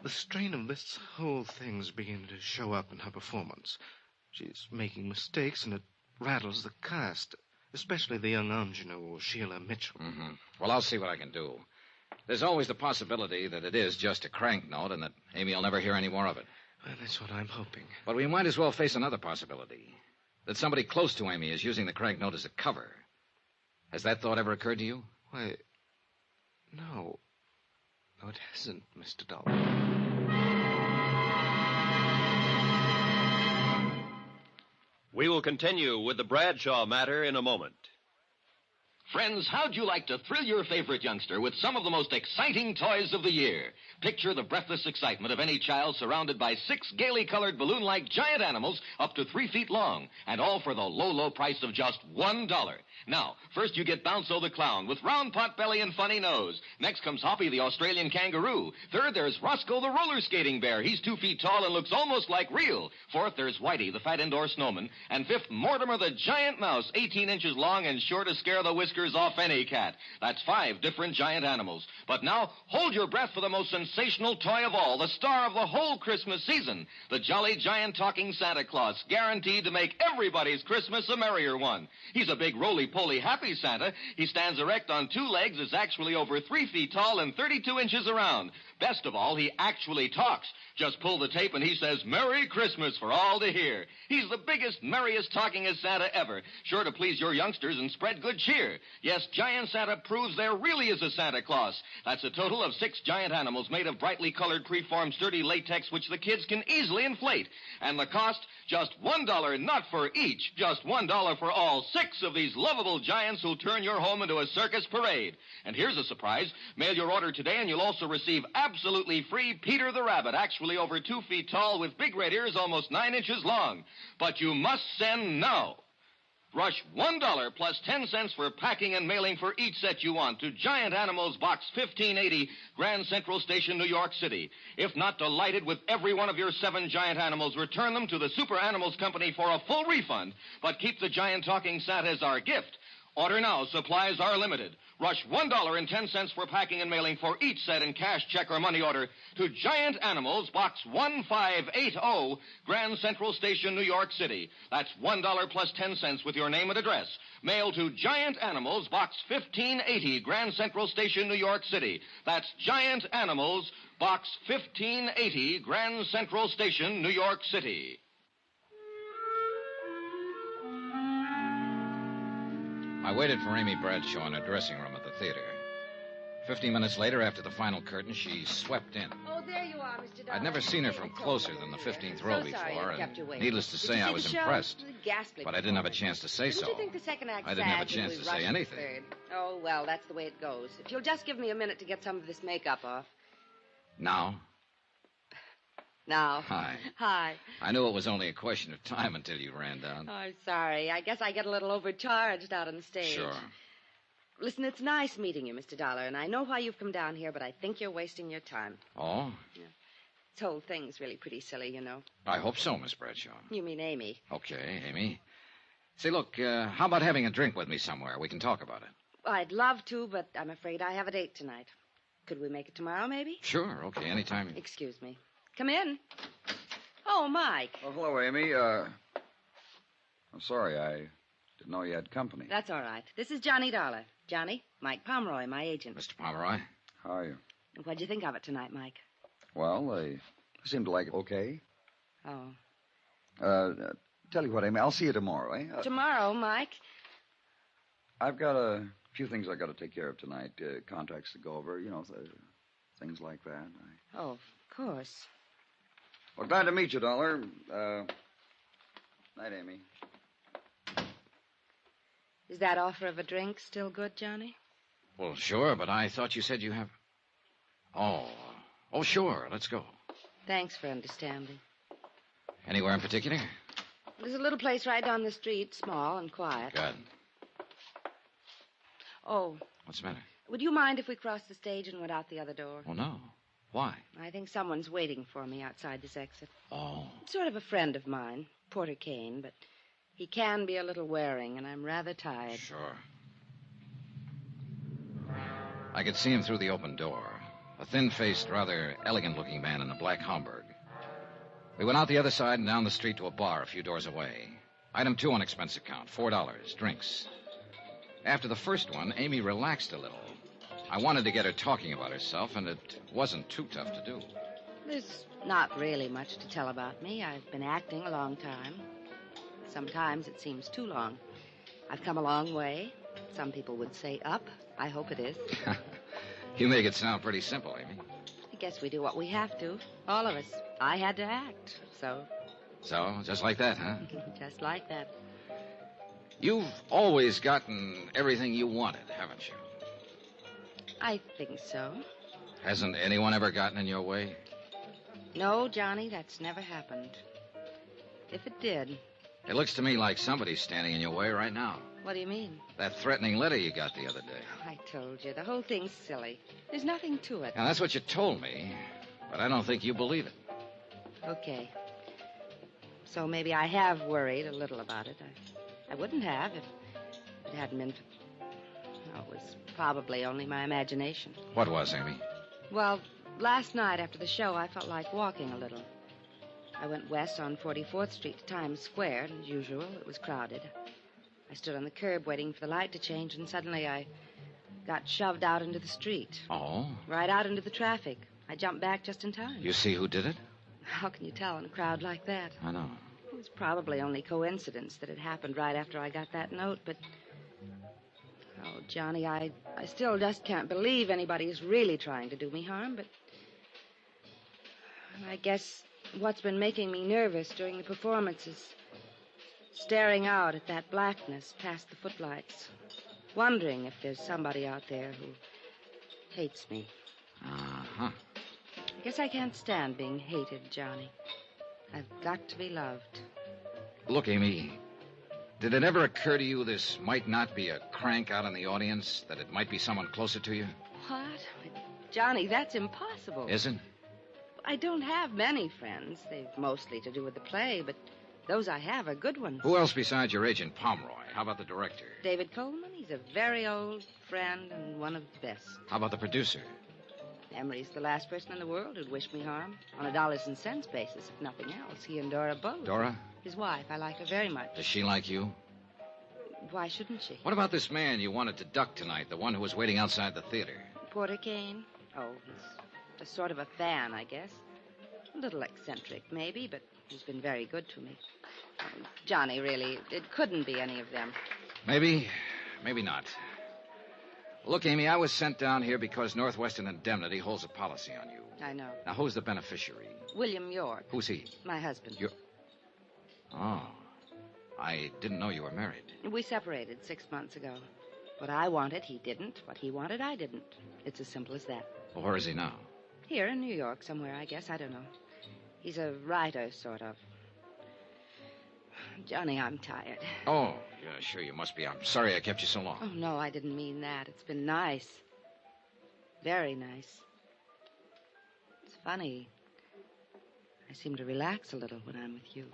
the strain of this whole thing's beginning to show up in her performance. She's making mistakes, and it rattles the cast, especially the young ingenue, Sheila Mitchell. Mm-hmm. Well, I'll see what I can do. There's always the possibility that it is just a crank note and that Amy will never hear any more of it. Well, that's what I'm hoping. But we might as well face another possibility. That somebody close to Amy is using the crank note as a cover. Has that thought ever occurred to you? Why, no. No, it hasn't, Mr. Dollar. We will continue with the Bradshaw matter in a moment. Friends, how'd you like to thrill your favorite youngster with some of the most exciting toys of the year? Picture the breathless excitement of any child surrounded by 6 gaily colored balloon-like giant animals up to 3 feet long, and all for the low, low price of just $1. Now, first you get Bounce-O the Clown with round pot belly and funny nose. Next comes Hoppy the Australian kangaroo. Third, there's Roscoe the roller skating bear. He's 2 feet tall and looks almost like real. Fourth, there's Whitey the fat indoor snowman. And fifth, Mortimer the giant mouse, 18 inches long and sure to scare the whiskers off any cat. That's 5 different giant animals. But now, hold your breath for the most sensational toy of all, the star of the whole Christmas season, the jolly giant talking Santa Claus, guaranteed to make everybody's Christmas a merrier one. He's a big roly-poly happy Santa. He stands erect on 2 legs, is actually over 3 feet tall and 32 inches around. Best of all, he actually talks. Just pull the tape and he says, Merry Christmas for all to hear. He's the biggest, merriest, talkingest Santa ever, sure to please your youngsters and spread good cheer. Yes, Giant Santa proves there really is a Santa Claus. That's a total of 6 giant animals made of brightly colored, preformed, sturdy latex, which the kids can easily inflate. And the cost, just $1, not for each, just $1 for all 6 of these lovable giants who'll turn your home into a circus parade. And here's a surprise. Mail your order today and you'll also receive absolutely free Peter the Rabbit, actually over 2 feet tall with big red ears almost 9 inches long. But you must send now. Rush $1 plus 10 cents for packing and mailing for each set you want to Giant Animals Box 1580, Grand Central Station, New York City. If not delighted with every one of your 7 giant animals, return them to the Super Animals Company for a full refund, but keep the giant talking Santa as our gift. Order now. Supplies are limited. Rush $1.10 for packing and mailing for each set in cash, check, or money order to Giant Animals, Box 1580, Grand Central Station, New York City. That's $1 plus 10 cents with your name and address. Mail to Giant Animals, Box 1580, Grand Central Station, New York City. That's Giant Animals, Box 1580, Grand Central Station, New York City. I waited for Amy Bradshaw in her dressing room at the theater. 15 minutes later, after the final curtain, she swept in. Oh, there you are, Mr. Dollar. I'd never seen her from closer than the 15th row before, and needless to say, Did you I see was the show? impressed. Ghastly But I didn't have a chance to say Didn't so. you think the second act I didn't have a sagged chance and to we say rushed anything. the third? Oh, well, that's the way it goes. If you'll just give me a minute to get some of this makeup off. Now? Now. Hi. Hi. I knew it was only a question of time until you ran down. Oh, I'm sorry. I guess I get a little overcharged out on the stage. Sure. Listen, it's nice meeting you, Mr. Dollar, and I know why you've come down here, but I think you're wasting your time. Oh? Yeah. This whole thing's really pretty silly, you know. I hope so, Miss Bradshaw. You mean Amy. Okay, Amy. Say, look, how about having a drink with me somewhere? We can talk about it. Well, I'd love to, but I'm afraid I have a date tonight. Could we make it tomorrow, maybe? Sure, okay, anytime. Excuse me. Come in. Oh, Mike. Oh, hello, Amy. I'm sorry, I didn't know you had company. That's all right. This is Johnny Dollar. Johnny, Mike Pomeroy, my agent. Mr. Pomeroy? How are you? What'd you think of it tonight, Mike? Well, they seem to like it okay. Oh. Tell you what, Amy, I'll see you tomorrow, eh? Tomorrow, Mike? I've got a few things I got to take care of tonight. Contracts to go over, things like that. Oh, of course. Well, glad to meet you, Dollar. Night, Amy. Is that offer of a drink still good, Johnny? Well, sure, but I thought you said you have... Oh, sure, let's go. Thanks for understanding. Anywhere in particular? There's a little place right down the street, small and quiet. Good. Oh. What's the matter? Would you mind if we crossed the stage and went out the other door? Oh, no. Why? I think someone's waiting for me outside this exit. Oh. Sort of a friend of mine, Porter Kane, but he can be a little wearing, and I'm rather tired. Sure. I could see him through the open door. A thin-faced, rather elegant-looking man in a black Homburg. We went out the other side and down the street to a bar a few doors away. Item 2 on expense account, $4, drinks. After the first one, Amy relaxed a little. I wanted to get her talking about herself, and it wasn't too tough to do. There's not really much to tell about me. I've been acting a long time. Sometimes it seems too long. I've come a long way. Some people would say up. I hope it is. You make it sound pretty simple, Amy. I guess we do what we have to. All of us. I had to act, so... So, just like that, huh? Just like that. You've always gotten everything you wanted, haven't you? I think so. Hasn't anyone ever gotten in your way? No, Johnny, that's never happened. If it did... It looks to me like somebody's standing in your way right now. What do you mean? That threatening letter you got the other day. I told you, the whole thing's silly. There's nothing to it. Now, that's what you told me, but I don't think you believe it. Okay. So maybe I have worried a little about it. I wouldn't have if it hadn't been for... Oh, it was probably only my imagination. What was, Amy? Well, last night after the show, I felt like walking a little. I went west on 44th Street to Times Square, and as usual, it was crowded. I stood on the curb waiting for the light to change, and suddenly I got shoved out into the street. Oh? Right out into the traffic. I jumped back just in time. You see who did it? How can you tell in a crowd like that? I know. It was probably only coincidence that it happened right after I got that note, but... Oh, Johnny, I still just can't believe anybody's really trying to do me harm, but... I guess what's been making me nervous during the performance is staring out at that blackness past the footlights, wondering if there's somebody out there who hates me. Uh-huh. I guess I can't stand being hated, Johnny. I've got to be loved. Look, Amy, did it ever occur to you this might not be a crank out in the audience, that it might be someone closer to you? What? Johnny, that's impossible. Isn't? I don't have many friends. They've mostly to do with the play, but those I have are good ones. Who else besides your agent, Pomeroy? How about the director? David Coleman. He's a very old friend and one of the best. How about the producer? Emery's the last person in the world who'd wish me harm. On a dollars and cents basis, if nothing else. He and Dora both. Dora? His wife. I like her very much. Does she like you? Why shouldn't she? What about this man you wanted to duck tonight, the one who was waiting outside the theater? Porter Kane? Oh, he's a sort of a fan, I guess. A little eccentric, maybe, but he's been very good to me. Johnny, really, it couldn't be any of them. Maybe, maybe not. Look, Amy, I was sent down here because Northwestern Indemnity holds a policy on you. I know. Now, who's the beneficiary? William York. Who's he? My husband. Oh, I didn't know you were married. We separated 6 months ago. What I wanted, he didn't. What he wanted, I didn't. It's as simple as that. Well, where is he now? Here in New York somewhere, I guess. I don't know. He's a writer, sort of. Johnny, I'm tired. Oh, yeah, sure you must be. I'm sorry I kept you so long. Oh, no, I didn't mean that. It's been nice. Very nice. It's funny. I seem to relax a little when I'm with you.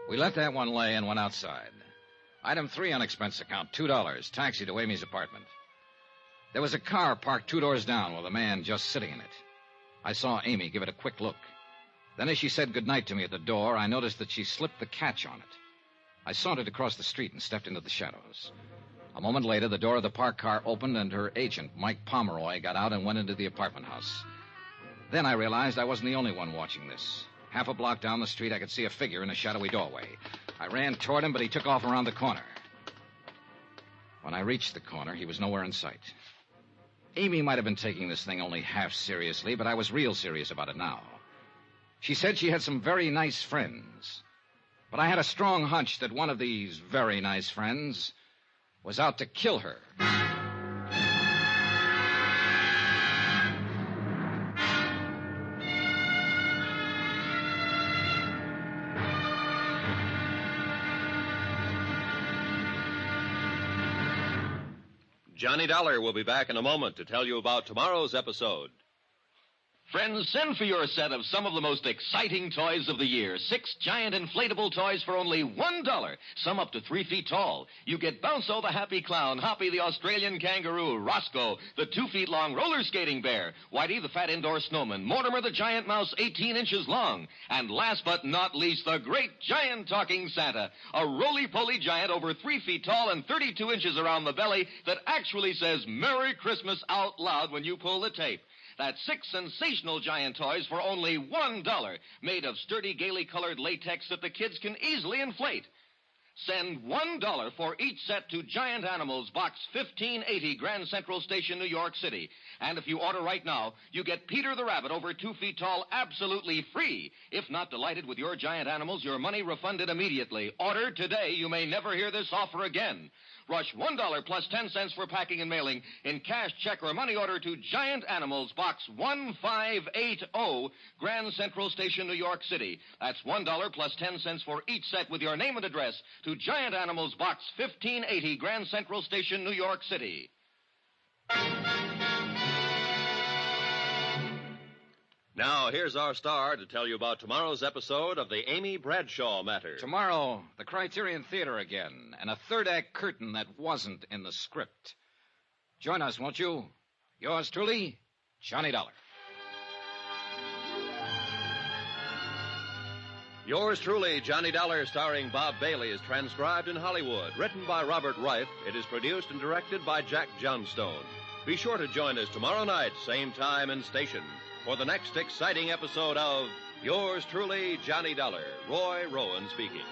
We let that one lay and went outside. Item 3 on expense account, $2. Taxi to Amy's apartment. There was a car parked 2 doors down with a man just sitting in it. I saw Amy give it a quick look. Then as she said goodnight to me at the door, I noticed that she slipped the catch on it. I sauntered across the street and stepped into the shadows. A moment later, the door of the parked car opened and her agent, Mike Pomeroy, got out and went into the apartment house. Then I realized I wasn't the only one watching this. Half a block down the street, I could see a figure in a shadowy doorway. I ran toward him, but he took off around the corner. When I reached the corner, he was nowhere in sight. Amy might have been taking this thing only half seriously, but I was real serious about it now. She said she had some very nice friends. But I had a strong hunch that one of these very nice friends was out to kill her. Johnny Dollar will be back in a moment to tell you about tomorrow's episode. Friends, send for your set of some of the most exciting toys of the year. 6 giant inflatable toys for only $1. Some up to 3 feet tall. You get Bounco the Happy Clown, Hoppy the Australian Kangaroo, Roscoe the 2 feet long roller skating bear, Whitey the fat indoor snowman, Mortimer the giant mouse 18 inches long, and last but not least, the great giant talking Santa, a roly-poly giant over 3 feet tall and 32 inches around the belly that actually says Merry Christmas out loud when you pull the tape. That's 6 sensational giant toys for only $1, made of sturdy, gaily colored latex that the kids can easily inflate. Send $1 for each set to Giant Animals, Box 1580, Grand Central Station, New York City. And if you order right now, you get Peter the Rabbit over 2 feet tall absolutely free. If not delighted with your Giant Animals, your money refunded immediately. Order today. You may never hear this offer again. Rush $1 plus 10 cents for packing and mailing in cash, check, or money order to Giant Animals, Box 1580, Grand Central Station, New York City. That's $1 plus 10 cents for each set with your name and address to Giant Animals, Box 1580, Grand Central Station, New York City. Now, here's our star to tell you about tomorrow's episode of the Amy Bradshaw Matter. Tomorrow, the Criterion Theater again, and a third-act curtain that wasn't in the script. Join us, won't you? Yours truly, Johnny Dollar. Yours truly, Johnny Dollar, starring Bob Bailey, is transcribed in Hollywood. Written by Robert Reif, it is produced and directed by Jack Johnstone. Be sure to join us tomorrow night, same time and station, for the next exciting episode of Yours truly, Johnny Dollar. Roy Rowan speaking.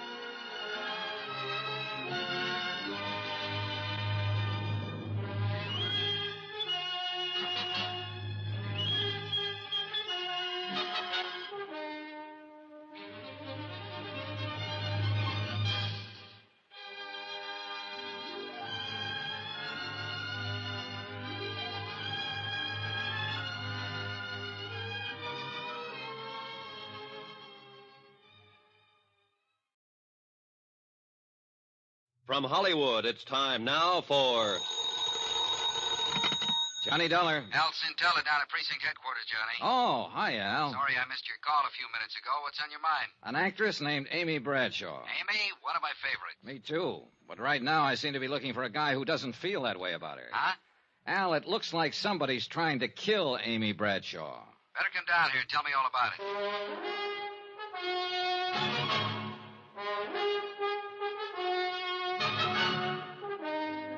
From Hollywood, it's time now for Johnny Dollar. Al Cintella down at precinct headquarters, Johnny. Oh, hi, Al. Sorry I missed your call a few minutes ago. What's on your mind? An actress named Amy Bradshaw. Amy, one of my favorites. Me too. But right now I seem to be looking for a guy who doesn't feel that way about her. Huh? Al, it looks like somebody's trying to kill Amy Bradshaw. Better come down here and tell me all about it.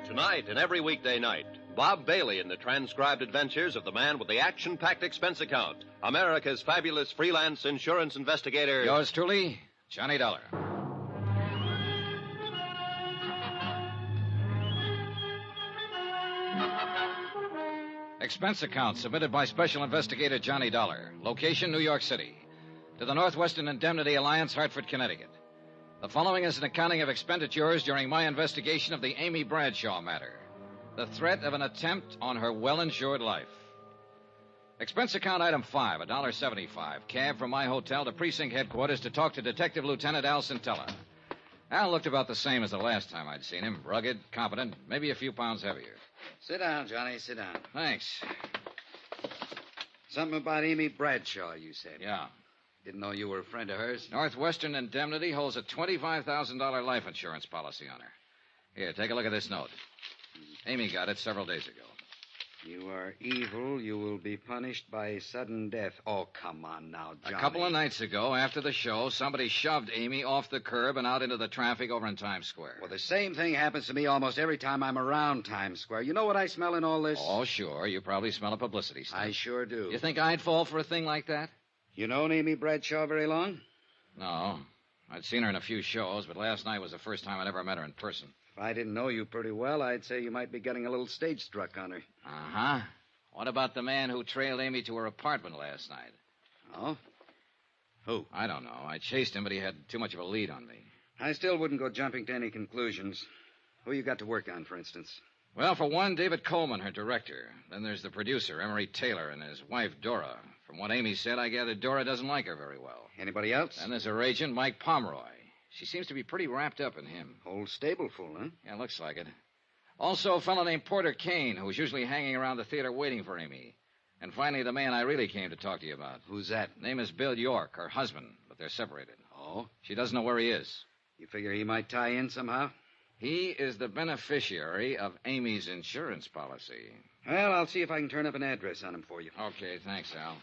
Tonight and every weekday night, Bob Bailey in the transcribed adventures of the man with the action-packed expense account, America's fabulous freelance insurance investigator. Yours truly, Johnny Dollar. Expense account submitted by Special Investigator Johnny Dollar. Location, New York City. To the Northwestern Indemnity Alliance, Hartford, Connecticut. The following is an accounting of expenditures during my investigation of the Amy Bradshaw matter. The threat of an attempt on her well-insured life. Expense account item 5, $1.75. Cab from my hotel to precinct headquarters to talk to Detective Lieutenant Al Centella. Al looked about the same as the last time I'd seen him. Rugged, competent, maybe a few pounds heavier. Sit down, Johnny. Sit down. Thanks. Something about Amy Bradshaw, you said. Yeah. Didn't know you were a friend of hers. Northwestern Indemnity holds a $25,000 life insurance policy on her. Here, take a look at this note. Amy got it several days ago. You are evil. You will be punished by sudden death. Oh, come on now, Johnny. A couple of nights ago, after the show, somebody shoved Amy off the curb and out into the traffic over in Times Square. Well, the same thing happens to me almost every time I'm around Times Square. You know what I smell in all this? Oh, sure. You probably smell a publicity stunt. I sure do. You think I'd fall for a thing like that? You known Amy Bradshaw very long? No. I'd seen her in a few shows, but last night was the first time I'd ever met her in person. If I didn't know you pretty well, I'd say you might be getting a little stage struck on her. Uh-huh. What about the man who trailed Amy to her apartment last night? Oh? Who? I don't know. I chased him, but he had too much of a lead on me. I still wouldn't go jumping to any conclusions. Who you got to work on, for instance? Well, for one, David Coleman, her director. Then there's the producer, Emery Taylor, and his wife, Dora. From what Amy said, I gather Dora doesn't like her very well. Anybody else? And there's her agent, Mike Pomeroy. She seems to be pretty wrapped up in him. Whole stable full, huh? Yeah, looks like it. Also, a fellow named Porter Kane, who's usually hanging around the theater waiting for Amy. And finally, the man I really came to talk to you about. Who's that? Name is Bill York, her husband, but they're separated. Oh? She doesn't know where he is. You figure he might tie in somehow? He is the beneficiary of Amy's insurance policy. Well, I'll see if I can turn up an address on him for you. Okay, thanks, Al.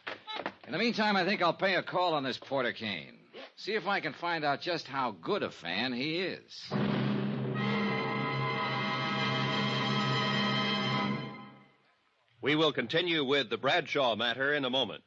In the meantime, I think I'll pay a call on this Porter Kane. See if I can find out just how good a fan he is. We will continue with the Bradshaw matter in a moment.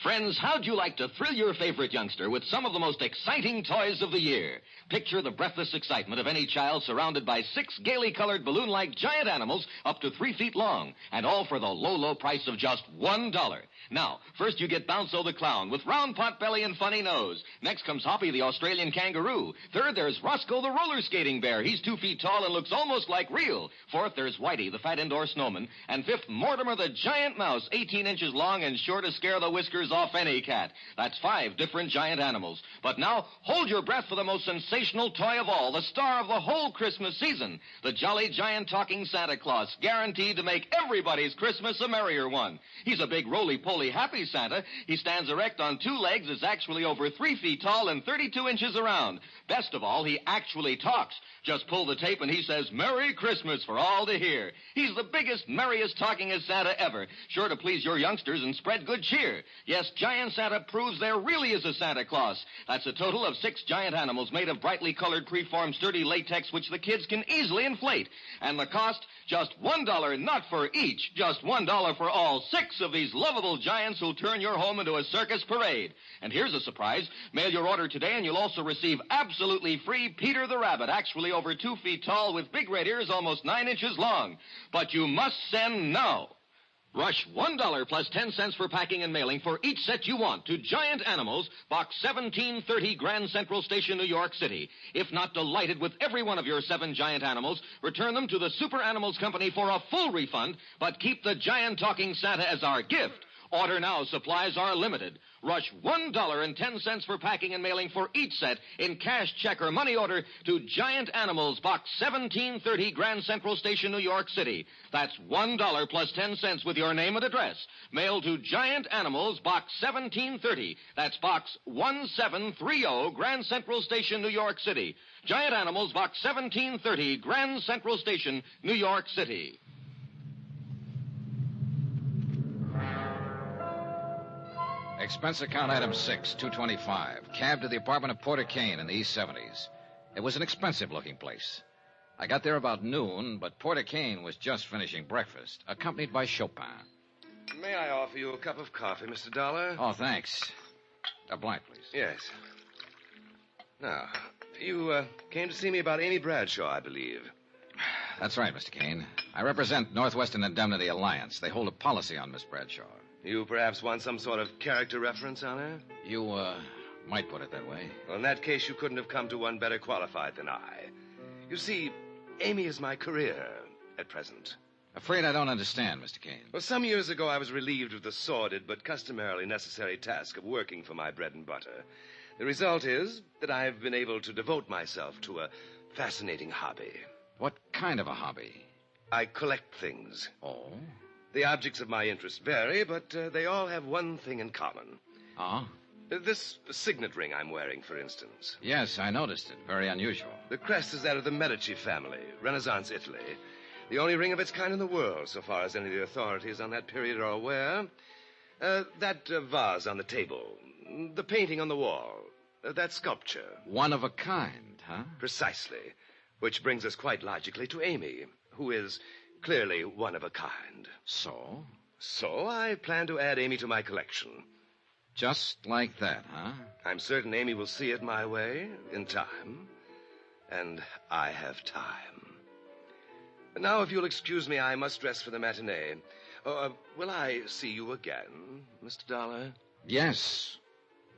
Friends, how'd you like to thrill your favorite youngster with some of the most exciting toys of the year? Picture the breathless excitement of any child surrounded by 6 gaily colored balloon-like giant animals up to 3 feet long, and all for the low, low price of just $1. Now, first you get Bounzo the Clown with round pot belly and funny nose. Next comes Hoppy the Australian Kangaroo. Third, there's Roscoe the Roller Skating Bear. He's 2 feet tall and looks almost like real. Fourth, there's Whitey the Fat Indoor Snowman. And fifth, Mortimer the Giant Mouse, 18 inches long and sure to scare the whiskers off any cat. That's 5 different giant animals. But now, hold your breath for the most sensational toy of all, the star of the whole Christmas season, the jolly giant talking Santa Claus, guaranteed to make everybody's Christmas a merrier one. He's a big roly-poly happy Santa. He stands erect on 2 legs, is actually over 3 feet tall and 32 inches around. Best of all, he actually talks. Just pull the tape and he says, "Merry Christmas" for all to hear. He's the biggest, merriest, talkingest Santa ever. Sure to please your youngsters and spread good cheer. Yes, Giant Santa proves there really is a Santa Claus. That's a total of 6 giant animals made of brightly colored, preformed, sturdy latex, which the kids can easily inflate. And the cost, just $1, not for each, just $1 for all 6 of these lovable giants who'll turn your home into a circus parade. And here's a surprise. Mail your order today and you'll also receive absolutely free Peter the Rabbit, actually over 2 feet tall with big red ears almost 9 inches long. But you must send now. Rush $1 plus 10 cents for packing and mailing for each set you want to Giant Animals, Box 1730, Grand Central Station, New York City. If not delighted with every one of your 7 giant animals, return them to the Super Animals Company for a full refund, but keep the giant talking Santa as our gift. Order now. Supplies are limited. Rush $1.10 for packing and mailing for each set in cash, check, or money order to Giant Animals, Box 1730, Grand Central Station, New York City. That's $1 plus 10 cents with your name and address. Mail to Giant Animals, Box 1730. That's Box 1730, Grand Central Station, New York City. Giant Animals, Box 1730, Grand Central Station, New York City. Expense account item 6, $225. Cab to the apartment of Porter Kane in the East 70s. It was an expensive-looking place. I got there about noon, but Porter Kane was just finishing breakfast, accompanied by Chopin. May I offer you a cup of coffee, Mr. Dollar? Oh, thanks. A blank, please. Yes. Now, you came to see me about Amy Bradshaw, I believe. That's right, Mr. Kane. I represent Northwestern Indemnity Alliance. They hold a policy on Miss Bradshaw. You perhaps want some sort of character reference on her? You, might put it that way. Well, in that case, you couldn't have come to one better qualified than I. You see, Amy is my career at present. Afraid I don't understand, Mr. Kane. Well, some years ago, I was relieved of the sordid but customarily necessary task of working for my bread and butter. The result is that I've been able to devote myself to a fascinating hobby. What kind of a hobby? I collect things. Oh? The objects of my interest vary, but they all have one thing in common. Oh? This signet ring I'm wearing, for instance. Yes, I noticed it. Very unusual. The crest is that of the Medici family, Renaissance Italy. The only ring of its kind in the world, so far as any of the authorities on that period are aware. That vase on the table, the painting on the wall, that sculpture. One of a kind, huh? Precisely. Which brings us quite logically to Amy, who is clearly one of a kind. So? So I plan to add Amy to my collection. Just like that, huh? I'm certain Amy will see it my way in time. And I have time. Now, if you'll excuse me, I must dress for the matinee. Will I see you again, Mr. Dollar? Yes.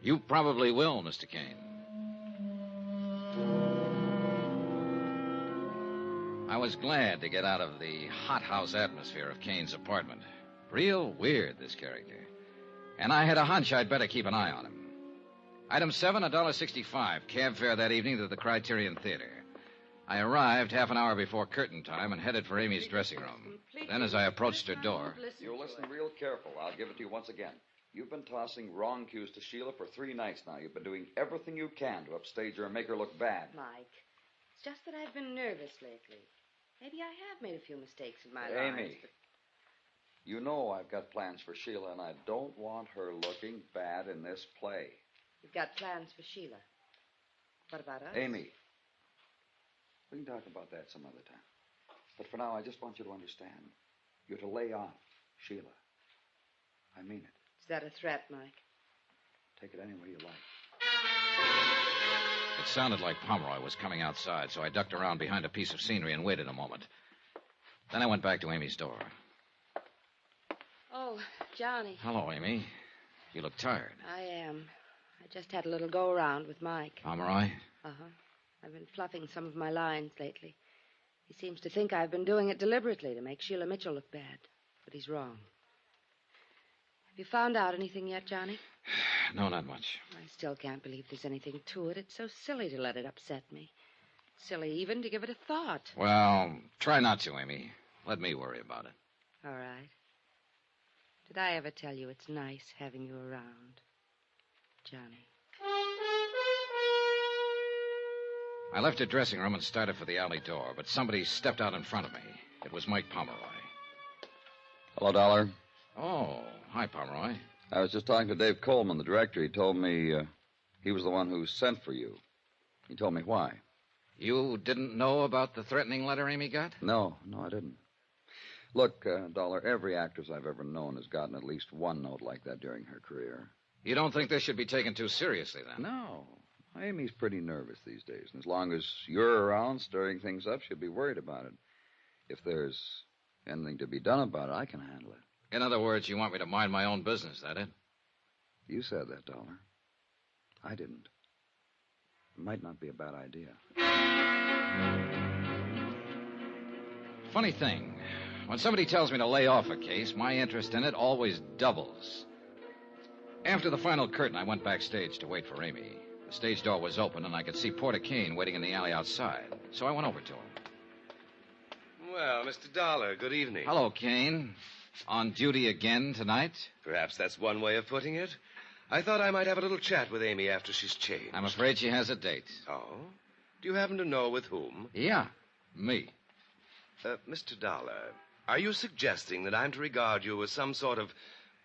You probably will, Mr. Kane. I was glad to get out of the hothouse atmosphere of Kane's apartment. Real weird, this character. And I had a hunch I'd better keep an eye on him. Item 7, $1.65. Cab fare that evening to the Criterion Theater. I arrived half an hour before curtain time and headed for Amy's dressing room. Then as I approached her door... You'll listen real careful. I'll give it to you once again. You've been tossing wrong cues to Sheila for 3 nights now. You've been doing everything you can to upstage her and make her look bad. Mike, it's just that I've been nervous lately. Maybe I have made a few mistakes in my Amy, lives, but... You know I've got plans for Sheila, and I don't want her looking bad in this play. You've got plans for Sheila. What about us? Amy, we can talk about that some other time. But for now, I just want you to understand. You're to lay off Sheila. I mean it. Is that a threat, Mike? Take it any way you like. It sounded like Pomeroy was coming outside, so I ducked around behind a piece of scenery and waited a moment. Then I went back to Amy's door. Oh, Johnny. Hello, Amy. You look tired. I am. I just had a little go-around with Mike. Pomeroy? Uh-huh. I've been fluffing some of my lines lately. He seems to think I've been doing it deliberately to make Sheila Mitchell look bad. But he's wrong. Have you found out anything yet, Johnny? No, not much. I still can't believe there's anything to it. It's so silly to let it upset me. Silly even to give it a thought. Well, try not to, Amy. Let me worry about it. All right. Did I ever tell you it's nice having you around, Johnny? I left her dressing room and started for the alley door, but somebody stepped out in front of me. It was Mike Pomeroy. Hello, Dollar. Oh, hi, Pomeroy. I was just talking to Dave Coleman, the director. He told me he was the one who sent for you. He told me why. You didn't know about the threatening letter Amy got? No, I didn't. Look, Dollar, every actress I've ever known has gotten at least one note like that during her career. You don't think this should be taken too seriously, then? No. Amy's pretty nervous these days, and as long as you're around stirring things up, she'll be worried about it. If there's anything to be done about it, I can handle it. In other words, you want me to mind my own business, that it? You said that, Dollar. I didn't. It might not be a bad idea. Funny thing. When somebody tells me to lay off a case, my interest in it always doubles. After the final curtain, I went backstage to wait for Amy. The stage door was open, and I could see Porter Kane waiting in the alley outside. So I went over to him. Well, Mr. Dollar, good evening. Hello, Kane. On duty again tonight? Perhaps that's one way of putting it. I thought I might have a little chat with Amy after she's changed. I'm afraid she has a date. Oh? Do you happen to know with whom? Yeah, me. Mr. Dollar, are you suggesting that I'm to regard you as some sort of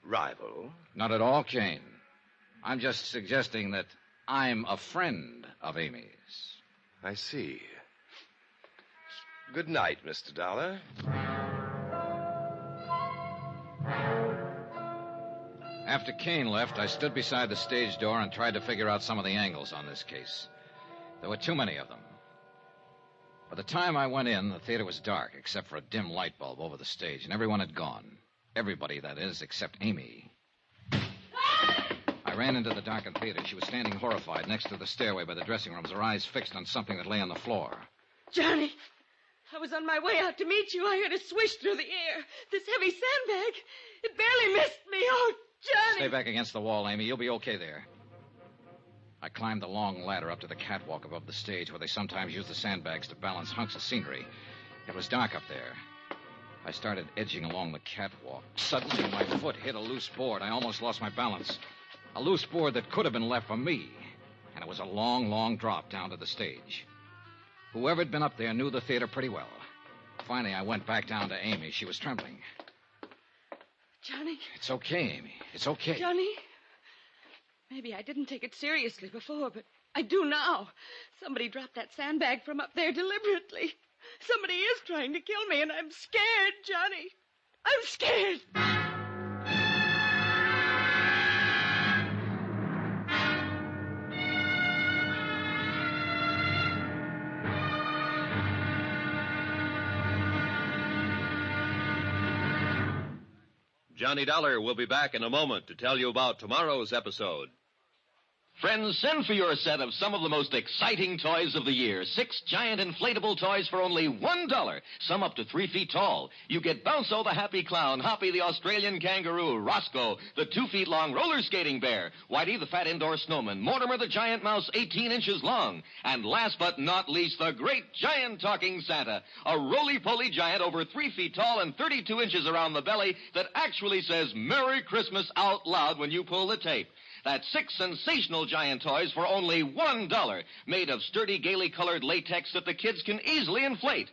rival? Not at all, Kane. I'm just suggesting that I'm a friend of Amy's. I see. Good night, Mr. Dollar. After Kane left, I stood beside the stage door and tried to figure out some of the angles on this case. There were too many of them. By the time I went in, the theater was dark, except for a dim light bulb over the stage, and everyone had gone. Everybody, that is, except Amy. I ran into the darkened theater. She was standing horrified next to the stairway by the dressing rooms, her eyes fixed on something that lay on the floor. Johnny, I was on my way out to meet you. I heard a swish through the air. This heavy sandbag. It barely missed me. Oh, Johnny. Stay back against the wall, Amy. You'll be okay there. I climbed the long ladder up to the catwalk above the stage where they sometimes use the sandbags to balance hunks of scenery. It was dark up there. I started edging along the catwalk. Suddenly, my foot hit a loose board. I almost lost my balance. A loose board that could have been left for me. And it was a long, long drop down to the stage. Whoever had been up there knew the theater pretty well. Finally, I went back down to Amy. She was trembling. Johnny? It's okay, Amy. It's okay. Johnny? Maybe I didn't take it seriously before, but I do now. Somebody dropped that sandbag from up there deliberately. Somebody is trying to kill me, and I'm scared, Johnny. I'm scared. Johnny Dollar will be back in a moment to tell you about tomorrow's episode. Friends, send for your set of some of the most exciting toys of the year. 6 giant inflatable toys for only $1. Some up to 3 feet tall. You get Bounso the Happy Clown, Hoppy the Australian Kangaroo, Roscoe the 2 feet long roller skating bear, Whitey the fat indoor snowman, Mortimer the giant mouse 18 inches long, and last but not least, the great giant talking Santa, a roly-poly giant over 3 feet tall and 32 inches around the belly that actually says Merry Christmas out loud when you pull the tape. That's 6 sensational giant toys for only $1, made of sturdy, gaily colored latex that the kids can easily inflate.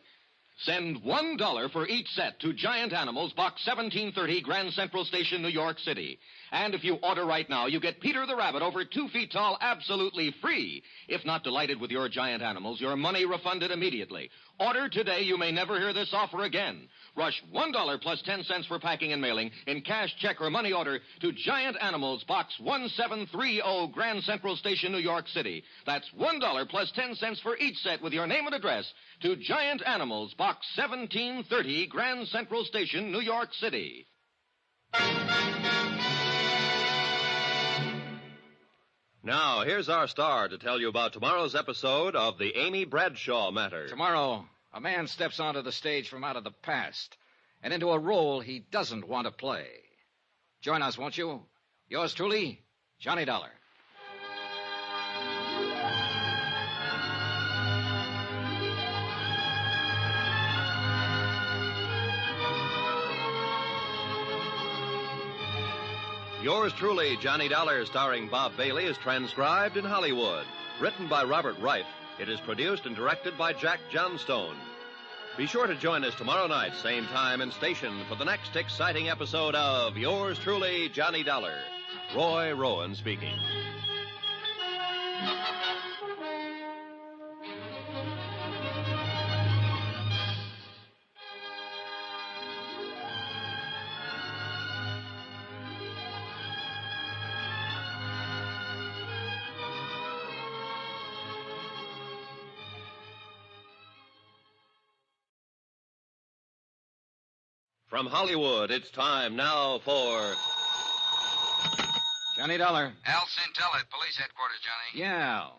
Send $1 for each set to Giant Animals, Box 1730, Grand Central Station, New York City. And if you order right now, you get Peter the Rabbit over 2 feet tall absolutely free. If not delighted with your Giant Animals, your money refunded immediately. Order today. You may never hear this offer again. Rush $1 plus 10 cents for packing and mailing in cash, check, or money order to Giant Animals, Box 1730, Grand Central Station, New York City. That's $1 plus 10 cents for each set with your name and address to Giant Animals, Box 1730, Grand Central Station, New York City. Now, here's our star to tell you about tomorrow's episode of the Amy Bradshaw Matter. Tomorrow, a man steps onto the stage from out of the past and into a role he doesn't want to play. Join us, won't you? Yours truly, Johnny Dollar. Yours truly, Johnny Dollar, starring Bob Bailey, is transcribed in Hollywood. Written by Robert Reif, it is produced and directed by Jack Johnstone. Be sure to join us tomorrow night, same time and station, for the next exciting episode of Yours truly, Johnny Dollar. Roy Rowan speaking. From Hollywood, it's time now for... Johnny Dollar. Alvin, tell it. Police headquarters, Johnny. Yeah.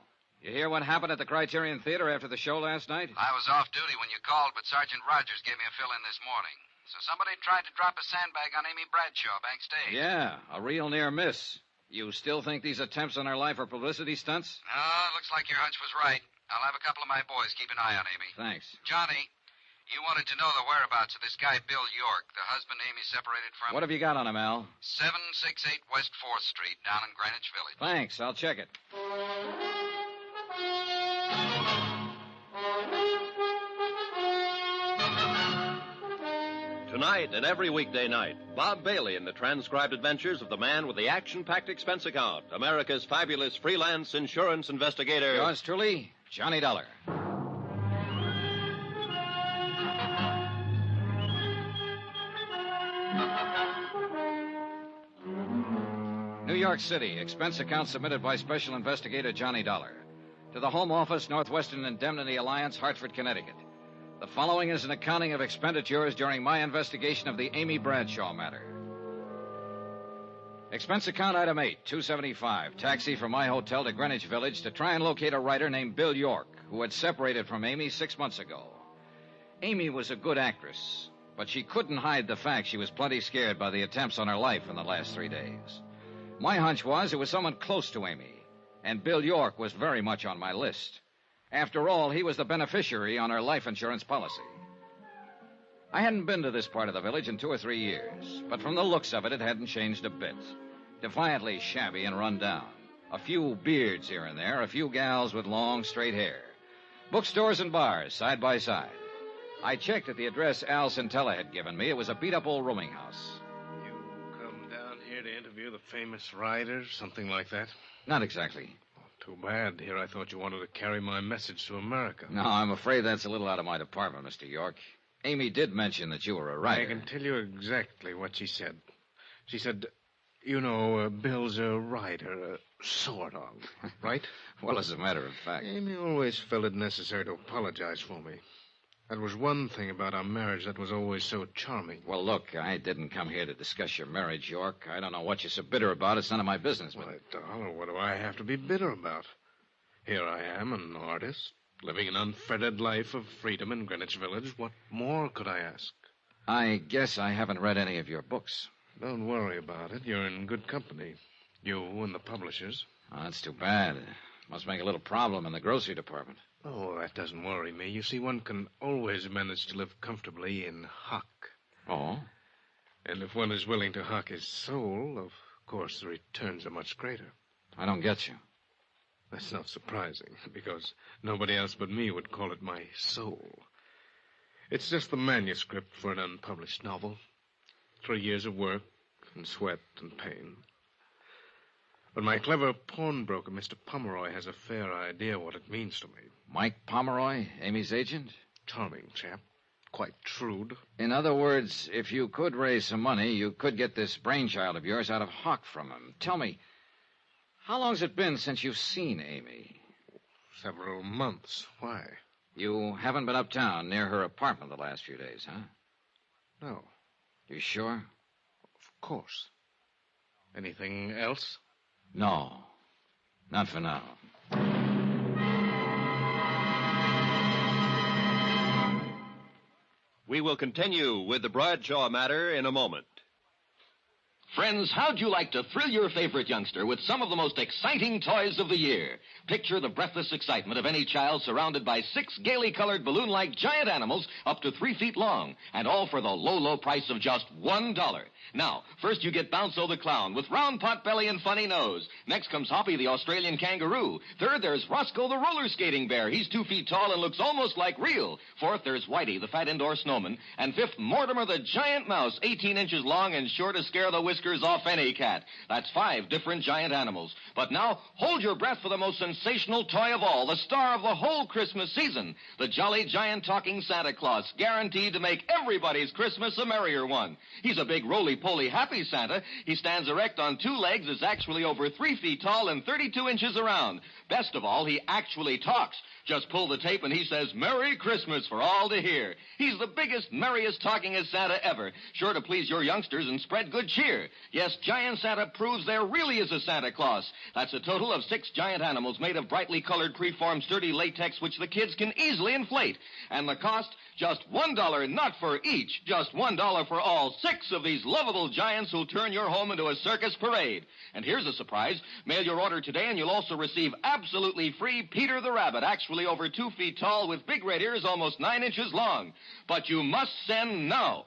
You hear what happened at the Criterion Theater after the show last night? I was off duty when you called, but Sergeant Rogers gave me a fill-in this morning. So somebody tried to drop a sandbag on Amy Bradshaw backstage. Yeah, a real near miss. You still think these attempts on her life are publicity stunts? No, looks like your hunch was right. I'll have a couple of my boys keep an eye on Amy. Thanks. Johnny, you wanted to know the whereabouts of this guy, Bill York, the husband Amy separated from. What have you got on him, Al? 768 West 4th Street, down in Greenwich Village. Thanks. I'll check it. Tonight and every weekday night, Bob Bailey in the transcribed adventures of the man with the action-packed expense account, America's fabulous freelance insurance investigator. Yours truly, Johnny Dollar. New York City, expense account submitted by Special Investigator Johnny Dollar. To the Home Office, Northwestern Indemnity Alliance, Hartford, Connecticut. The following is an accounting of expenditures during my investigation of the Amy Bradshaw matter. Expense account item 8, $275. Taxi from my hotel to Greenwich Village to try and locate a writer named Bill York, who had separated from Amy 6 months ago. Amy was a good actress, but she couldn't hide the fact she was plenty scared by the attempts on her life in the last 3 days. My hunch was it was someone close to Amy, and Bill York was very much on my list. After all, he was the beneficiary on her life insurance policy. I hadn't been to this part of the village in 2 or 3 years, but from the looks of it, it hadn't changed a bit. Defiantly shabby and run down. A few beards here and there, a few gals with long, straight hair. Bookstores and bars, side by side. I checked at the address Al Centella had given me. It was a beat-up old rooming house. You come down here to interview the famous writer, something like that? Not exactly. Too bad. Here I thought you wanted to carry my message to America. No, I'm afraid that's a little out of my department, Mr. York. Amy did mention that you were a writer. I can tell you exactly what she said. She said, you know, Bill's a writer, sort of, right? Well, as a matter of fact. Amy always felt it necessary to apologize for me. That was one thing about our marriage that was always so charming. Well, look, I didn't come here to discuss your marriage, York. I don't know what you're so bitter about. It's none of my business. But... Why, Dollar, what do I have to be bitter about? Here I am, an artist, living an unfettered life of freedom in Greenwich Village. What more could I ask? I guess I haven't read any of your books. Don't worry about it. You're in good company. You and the publishers. Oh, that's too bad. Must make a little problem in the grocery department. Oh, that doesn't worry me. You see, one can always manage to live comfortably in hock. Oh? And if one is willing to hock his soul, of course the returns are much greater. I don't get you. That's not surprising, because nobody else but me would call it my soul. It's just the manuscript for an unpublished novel. 3 years of work and sweat and pain. But my clever pawnbroker, Mr. Pomeroy, has a fair idea what it means to me. Mike Pomeroy, Amy's agent? Charming chap. Quite shrewd. In other words, if you could raise some money, you could get this brainchild of yours out of hock from him. Tell me, how long's it been since you've seen Amy? Several months. Why? You haven't been uptown near her apartment the last few days, huh? No. You sure? Of course. Anything else? No. Not for now. We will continue with the Bradshaw matter in a moment. Friends, how'd you like to thrill your favorite youngster with some of the most exciting toys of the year? Picture the breathless excitement of any child surrounded by 6 gaily colored balloon-like giant animals up to 3 feet long, and all for the low, low price of just $1. Now, first you get Bounce-O the clown with round pot belly and funny nose. Next comes Hoppy the Australian kangaroo. Third, there's Roscoe the roller skating bear. He's 2 feet tall and looks almost like real. Fourth, there's Whitey the fat indoor snowman. And fifth, Mortimer the giant mouse, 18 inches long and sure to scare the whiskers off any cat. That's 5 different giant animals. But now, hold your breath for the most sensational toy of all, the star of the whole Christmas season, the jolly giant talking Santa Claus, guaranteed to make everybody's Christmas a merrier one. He's a big roly-poly happy Santa. He stands erect on 2 legs, is actually over 3 feet tall and 32 inches around. Best of all, he actually talks. Just pull the tape and he says, Merry Christmas for all to hear. He's the biggest, merriest, talkingest Santa ever, sure to please your youngsters and spread good cheer. Yes, Giant Santa proves there really is a Santa Claus. That's a total of 6 giant animals made of brightly colored preformed sturdy latex which the kids can easily inflate. And the cost, just $1, not for each, just $1 for all 6 of these lovable giants who'll turn your home into a circus parade. And here's a surprise. Mail your order today and you'll also receive absolutely free Peter the Rabbit, actually over 2 feet tall with big red ears almost 9 inches long. But you must send now.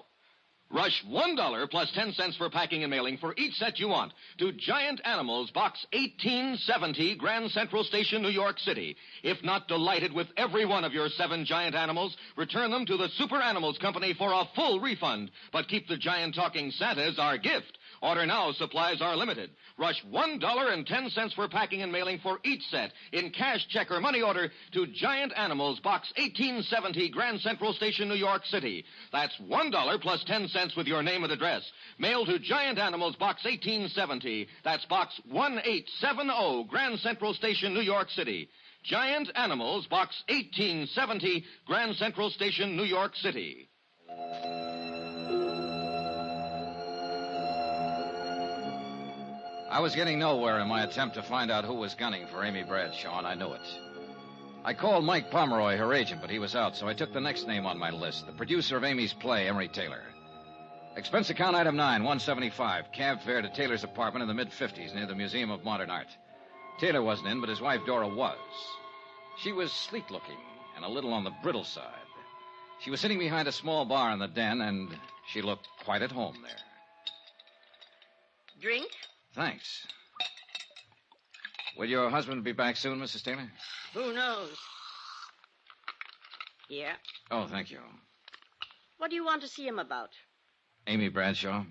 Rush $1 plus 10 cents for packing and mailing for each set you want to Giant Animals, Box 1870, Grand Central Station, New York City. If not delighted with every one of your 7 giant animals, return them to the Super Animals Company for a full refund. But keep the giant talking Santas our gift. Order now, supplies are limited. Rush $1.10 for packing and mailing for each set in cash, check, or money order to Giant Animals, Box 1870, Grand Central Station, New York City. That's $1 plus 10 cents with your name and address. Mail to Giant Animals, Box 1870. That's Box 1870, Grand Central Station, New York City. Giant Animals, Box 1870, Grand Central Station, New York City. I was getting nowhere in my attempt to find out who was gunning for Amy Bradshaw, and I knew it. I called Mike Pomeroy, her agent, but he was out, so I took the next name on my list, the producer of Amy's play, Emery Taylor. Expense account item 9, $175, cab fare to Taylor's apartment in the mid-50s near the Museum of Modern Art. Taylor wasn't in, but his wife Dora was. She was sleek-looking and a little on the brittle side. She was sitting behind a small bar in the den, and she looked quite at home there. Drink? Thanks. Will your husband be back soon, Mrs. Taylor? Who knows? Here. Oh, thank you. What do you want to see him about? Amy Bradshaw.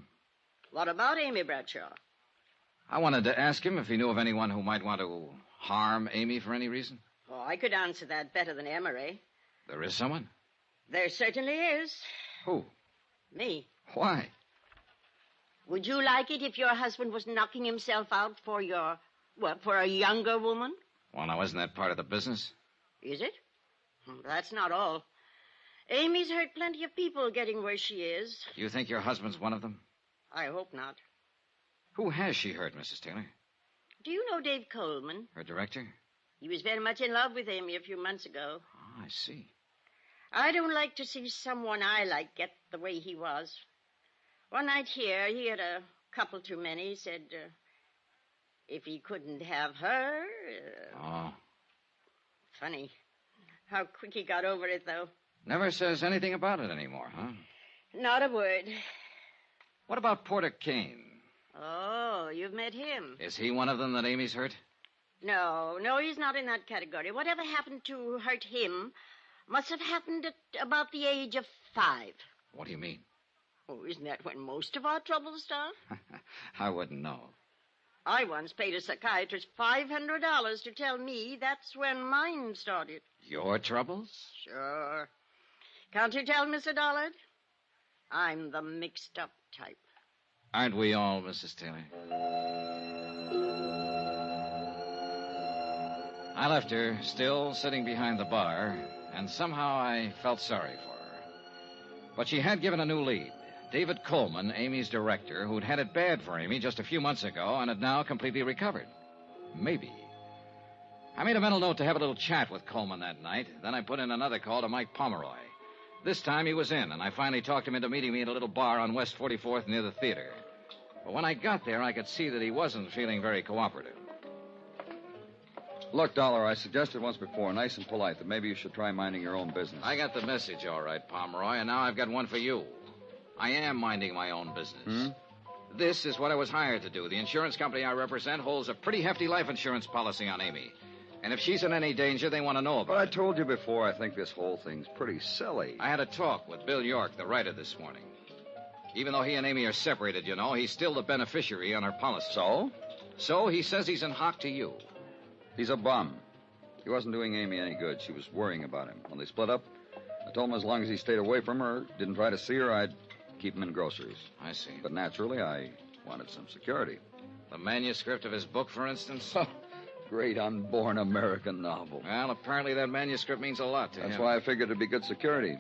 What about Amy Bradshaw? I wanted to ask him if he knew of anyone who might want to harm Amy for any reason. Oh, I could answer that better than Emery. There is someone? There certainly is. Who? Me. Why? Would you like it if your husband was knocking himself out for for a younger woman? Well, now, isn't that part of the business? Is it? That's not all. Amy's hurt plenty of people getting where she is. You think your husband's one of them? I hope not. Who has she hurt, Mrs. Taylor? Do you know Dave Coleman? Her director? He was very much in love with Amy a few months ago. Oh, I see. I don't like to see someone I like get the way he was. One night here, he had a couple too many. He said, if he couldn't have her... Oh. Funny. How quick he got over it, though. Never says anything about it anymore, huh? Not a word. What about Porter Kane? Oh, you've met him. Is he one of them that Amy's hurt? No, he's not in that category. Whatever happened to hurt him must have happened at about the age of 5. What do you mean? Oh, isn't that when most of our troubles start? I wouldn't know. I once paid a psychiatrist $500 to tell me that's when mine started. Your troubles? Sure. Can't you tell, Mr. Dollard? I'm the mixed-up type. Aren't we all, Mrs. Taylor? I left her, still sitting behind the bar, and somehow I felt sorry for her. But she had given a new lead. David Coleman, Amy's director, who'd had it bad for Amy just a few months ago and had now completely recovered. Maybe. I made a mental note to have a little chat with Coleman that night. Then I put in another call to Mike Pomeroy. This time he was in, and I finally talked him into meeting me at a little bar on West 44th near the theater. But when I got there, I could see that he wasn't feeling very cooperative. Look, Dollar, I suggested once before, nice and polite, that maybe you should try minding your own business. I got the message, all right, Pomeroy, and now I've got one for you. I am minding my own business. This is what I was hired to do. The insurance company I represent holds a pretty hefty life insurance policy on Amy. And if she's in any danger, they want to know about it. But I told you before, I think this whole thing's pretty silly. I had a talk with Bill York, the writer, this morning. Even though he and Amy are separated, you know, he's still the beneficiary on her policy. So? So he says he's in hock to you. He's a bum. He wasn't doing Amy any good. She was worrying about him. When they split up, I told him as long as he stayed away from her, didn't try to see her, I'd keep him in groceries. I see. But naturally, I wanted some security. The manuscript of his book, for instance? Great unborn American novel. Well, apparently that manuscript means a lot to him. That's why I figured it'd be good security.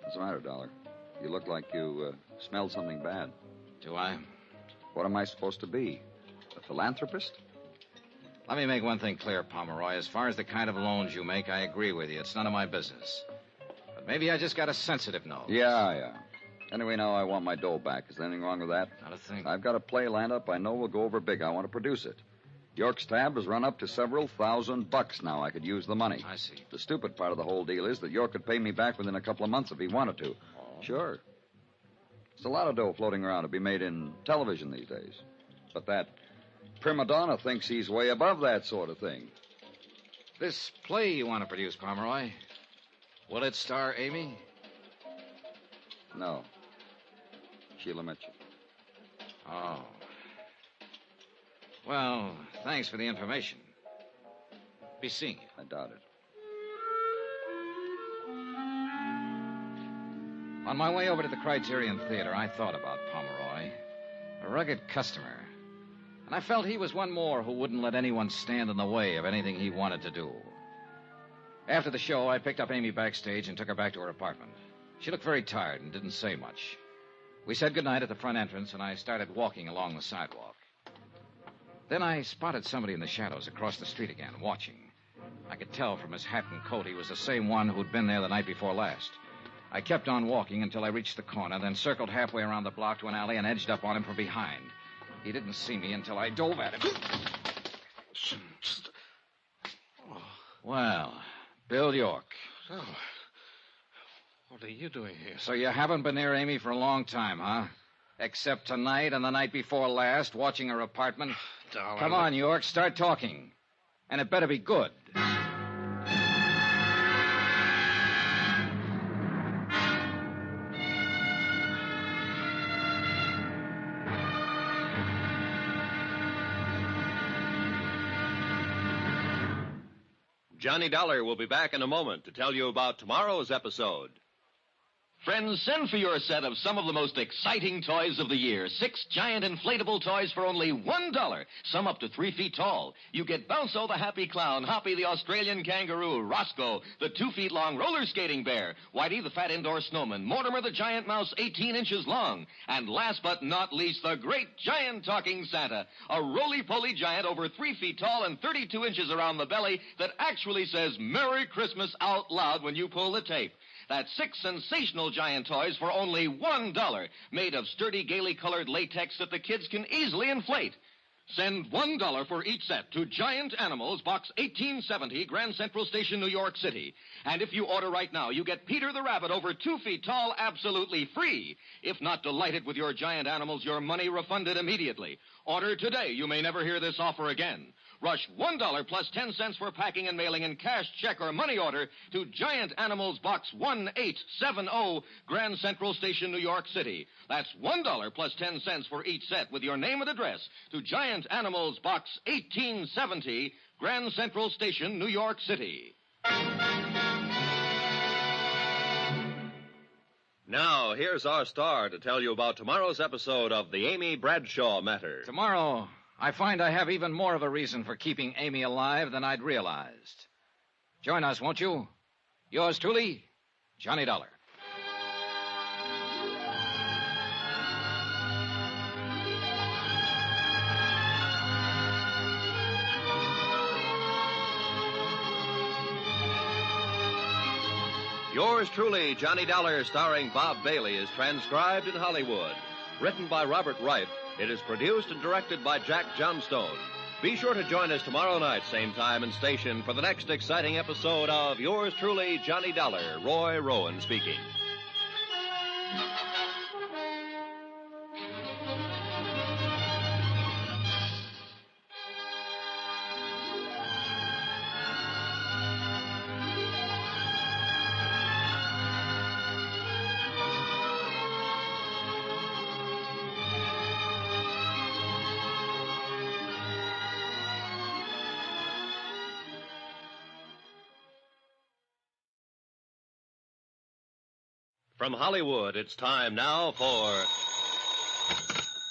What's the matter, Dollar? You look like you smelled something bad. Do I? What am I supposed to be? A philanthropist? Let me make one thing clear, Pomeroy. As far as the kind of loans you make, I agree with you. It's none of my business. But maybe I just got a sensitive nose. Yeah. Anyway, now I want my dough back. Is there anything wrong with that? Not a thing. I've got a play lined up I know will go over big. I want to produce it. York's tab has run up to several $1,000 now. I could use the money. I see. The stupid part of the whole deal is that York could pay me back within a couple of months if he wanted to. Oh. Sure. There's a lot of dough floating around to be made in television these days. But that prima donna thinks he's way above that sort of thing. This play you want to produce, Pomeroy, will it star Amy? No. Sheila Mitchell. Oh. Well, thanks for the information. Be seeing you. I doubt it. On my way over to the Criterion Theater, I thought about Pomeroy. A rugged customer. And I felt he was one more who wouldn't let anyone stand in the way of anything he wanted to do. After the show, I picked up Amy backstage and took her back to her apartment. She looked very tired and didn't say much. We said goodnight at the front entrance, and I started walking along the sidewalk. Then I spotted somebody in the shadows across the street again, watching. I could tell from his hat and coat he was the same one who'd been there the night before last. I kept on walking until I reached the corner, then circled halfway around the block to an alley and edged up on him from behind. He didn't see me until I dove at him. Well, Bill York. So, what are you doing here? So you haven't been near Amy for a long time, huh? Except tonight and the night before last, watching her apartment? Darling. Come on, York, start talking. And it better be good. Johnny Dollar will be back in a moment to tell you about tomorrow's episode. Friends, send for your set of some of the most exciting toys of the year. 6 giant inflatable toys for only $1, some up to 3 feet tall. You get Bounso the Happy Clown, Hoppy the Australian Kangaroo, Roscoe the 2 feet long roller skating bear, Whitey the fat indoor snowman, Mortimer the giant mouse 18 inches long, and last but not least, the great giant talking Santa, a roly-poly giant over 3 feet tall and 32 inches around the belly that actually says Merry Christmas out loud when you pull the tape. That's 6 sensational giant toys for only $1, made of sturdy, gaily colored latex that the kids can easily inflate. Send $1 for each set to Giant Animals, Box 1870, Grand Central Station, New York City. And if you order right now, you get Peter the Rabbit over 2 feet tall absolutely free. If not delighted with your giant animals, your money refunded immediately. Order today. You may never hear this offer again. Rush $1 plus 10 cents for packing and mailing in cash, check, or money order to Giant Animals Box 1870, Grand Central Station, New York City. That's $1 plus 10 cents for each set with your name and address to Giant Animals Box 1870, Grand Central Station, New York City. Now, here's our star to tell you about tomorrow's episode of the Amy Bradshaw Matter. Tomorrow, I find I have even more of a reason for keeping Amy alive than I'd realized. Join us, won't you? Yours truly, Johnny Dollar. Yours truly, Johnny Dollar, starring Bob Bailey, is transcribed in Hollywood. Written by Robert Reif, it is produced and directed by Jack Johnstone. Be sure to join us tomorrow night, same time and station, for the next exciting episode of Yours truly, Johnny Dollar. Roy Rowan speaking. From Hollywood, it's time now for...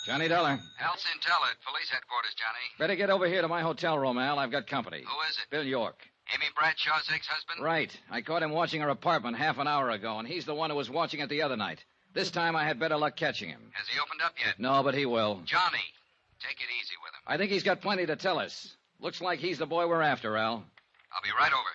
Johnny Dollar. Elsin, tell it. Police headquarters, Johnny. Better get over here to my hotel room, Al. I've got company. Who is it? Bill York. Amy Bradshaw's ex-husband? Right. I caught him watching her apartment half an hour ago, and he's the one who was watching it the other night. This time I had better luck catching him. Has he opened up yet? No, but he will. Johnny, take it easy with him. I think he's got plenty to tell us. Looks like he's the boy we're after, Al. I'll be right over.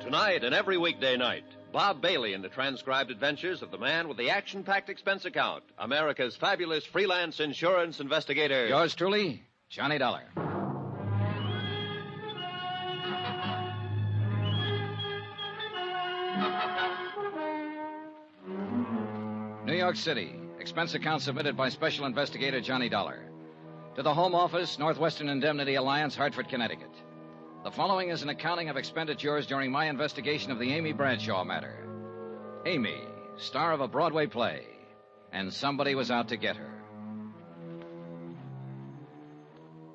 Tonight and every weekday night, Bob Bailey in the transcribed adventures of the man with the action-packed expense account, America's fabulous freelance insurance investigator. Yours truly, Johnny Dollar. New York City. Expense account submitted by Special Investigator Johnny Dollar. To the Home Office, Northwestern Indemnity Alliance, Hartford, Connecticut. The following is an accounting of expenditures during my investigation of the Amy Bradshaw matter. Amy, star of a Broadway play, and somebody was out to get her.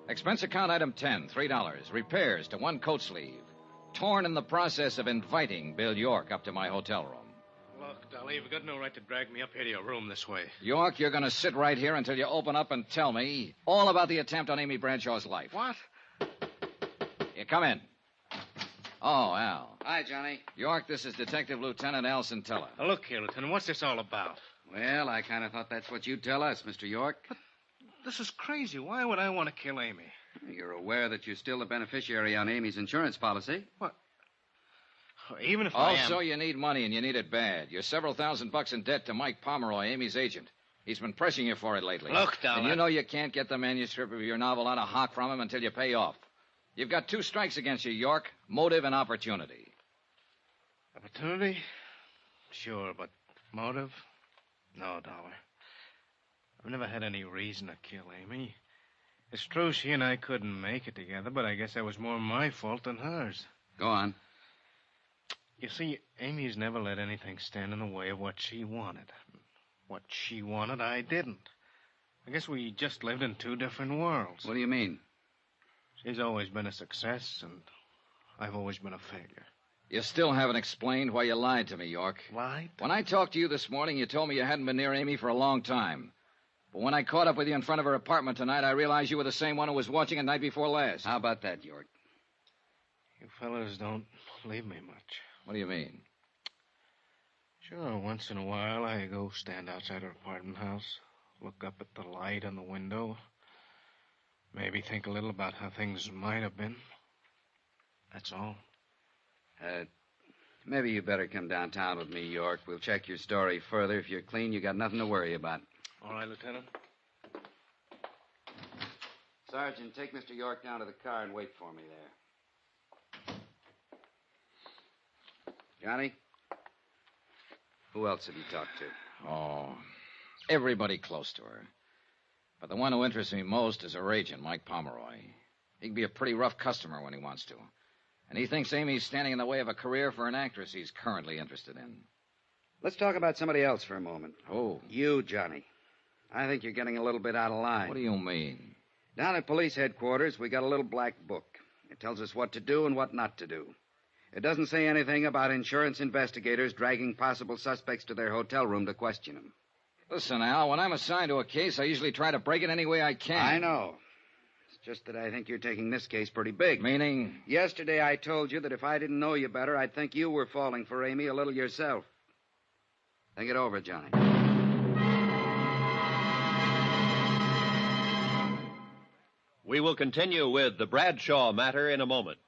Expense account item 10, $3. Repairs to one coat sleeve. Torn in the process of inviting Bill York up to my hotel room. Look, Dolly, you've got no right to drag me up here to your room this way. York, you're going to sit right here until you open up and tell me all about the attempt on Amy Bradshaw's life. What? You come in. Oh, Al. Hi, Johnny. York, this is Detective Lieutenant Al Centella. Now, look here, Lieutenant, what's this all about? Well, I kind of thought that's what you'd tell us, Mr. York. But this is crazy. Why would I want to kill Amy? You're aware that you're still the beneficiary on Amy's insurance policy. What? Even if I am... Also, you need money, and you need it bad. You're several $1,000s in debt to Mike Pomeroy, Amy's agent. He's been pressing you for it lately. Look, Dollar. And you know you can't get the manuscript of your novel out of hock from him until you pay off. You've got 2 strikes against you, York. Motive and opportunity. Opportunity? Sure, but motive? No, Dollar. I've never had any reason to kill Amy. It's true she and I couldn't make it together, but I guess that was more my fault than hers. Go on. You see, Amy's never let anything stand in the way of what she wanted. What she wanted, I didn't. I guess we just lived in 2 different worlds. What do you mean? She's always been a success, and I've always been a failure. You still haven't explained why you lied to me, York. Lied? When I talked to you this morning, you told me you hadn't been near Amy for a long time. But when I caught up with you in front of her apartment tonight, I realized you were the same one who was watching it night before last. How about that, York? You fellas don't believe me much. What do you mean? Sure, once in a while I go stand outside her apartment house, look up at the light on the window, maybe think a little about how things might have been. That's all. Maybe you better come downtown with me, York. We'll check your story further. If you're clean, you got nothing to worry about. All right, Lieutenant. Sergeant, take Mr. York down to the car and wait for me there. Johnny? Who else have you talked to? Oh, everybody close to her. But the one who interests me most is her agent, Mike Pomeroy. He can be a pretty rough customer when he wants to. And he thinks Amy's standing in the way of a career for an actress he's currently interested in. Let's talk about somebody else for a moment. Who? You, Johnny. I think you're getting a little bit out of line. What do you mean? Down at police headquarters, we got a little black book. It tells us what to do and what not to do. It doesn't say anything about insurance investigators dragging possible suspects to their hotel room to question them. Listen, Al, when I'm assigned to a case, I usually try to break it any way I can. I know. It's just that I think you're taking this case pretty big. Meaning? Yesterday I told you that if I didn't know you better, I'd think you were falling for Amy a little yourself. Think it over, Johnny. We will continue with the Bradshaw matter in a moment.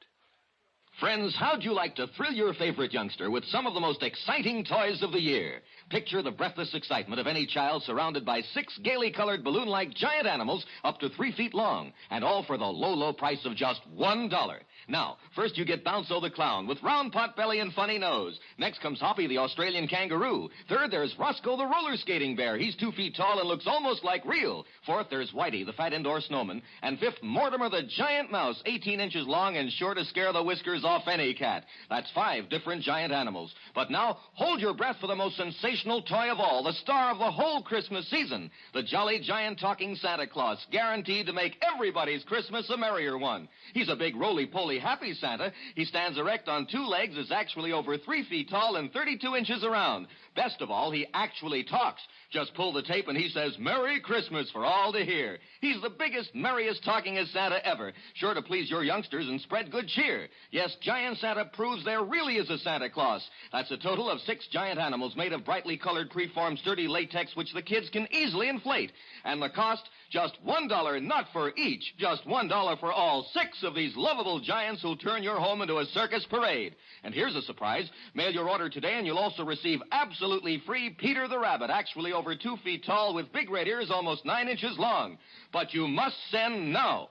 Friends, how'd you like to thrill your favorite youngster with some of the most exciting toys of the year? Picture the breathless excitement of any child surrounded by 6 gaily colored balloon-like giant animals up to 3 feet long, and all for the low, low price of just $1. Now, first you get Bounco the clown with round pot belly and funny nose. Next comes Hoppy the Australian kangaroo. Third, there's Roscoe the roller skating bear. He's 2 feet tall and looks almost like real. Fourth, there's Whitey the fat indoor snowman. And fifth, Mortimer the giant mouse, 18 inches long and sure to scare the whiskers off any cat. That's 5 different giant animals. But now, hold your breath for the most sensational toy of all, the star of the whole Christmas season, the jolly giant talking Santa Claus, guaranteed to make everybody's Christmas a merrier one. He's a big roly-poly happy Santa. He stands erect on 2 legs, is actually over 3 feet tall and 32 inches around. Best of all, he actually talks. Just pull the tape and he says, Merry Christmas for all to hear. He's the biggest, merriest, talkingest Santa ever. Sure to please your youngsters and spread good cheer. Yes, Giant Santa proves there really is a Santa Claus. That's a total of 6 giant animals made of brightly colored, preformed, sturdy latex, which the kids can easily inflate. And the cost, just $1, not for each. Just $1 for all 6 of these lovable giants who'll turn your home into a circus parade. And here's a surprise. Mail your order today and you'll also receive absolutely free Peter the Rabbit, actually over 2 feet tall with big red ears almost 9 inches long. But you must send now.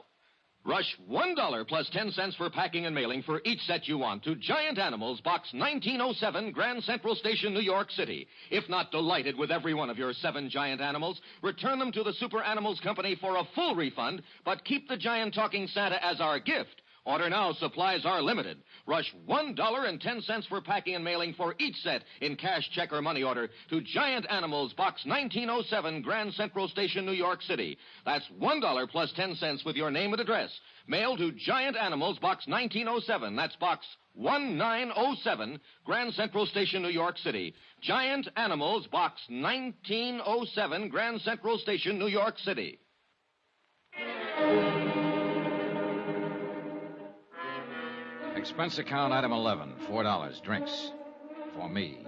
Rush $1 plus 10 cents for packing and mailing for each set you want to Giant Animals, Box 1907, Grand Central Station, New York City. If not delighted with every one of your 7 giant animals, return them to the Super Animals Company for a full refund, but keep the giant talking Santa as our gift. Order now. Supplies are limited. Rush $1.10 for packing and mailing for each set in cash, check, or money order to Giant Animals, Box 1907, Grand Central Station, New York City. That's $1 plus 10 cents with your name and address. Mail to Giant Animals, Box 1907. That's Box 1907, Grand Central Station, New York City. Giant Animals, Box 1907, Grand Central Station, New York City. Expense account item 11, $4, drinks. For me.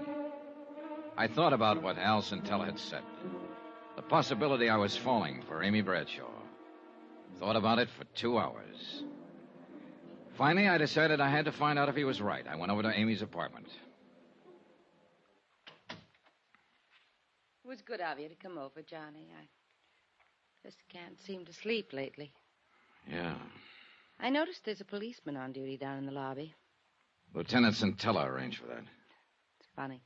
I thought about what Al Centella had said. The possibility I was falling for Amy Bradshaw. Thought about it for 2 hours. Finally, I decided I had to find out if he was right. I went over to Amy's apartment. It was good of you to come over, Johnny. I just can't seem to sleep lately. Yeah. I noticed there's a policeman on duty down in the lobby. Lieutenant Centella arranged for that. It's funny.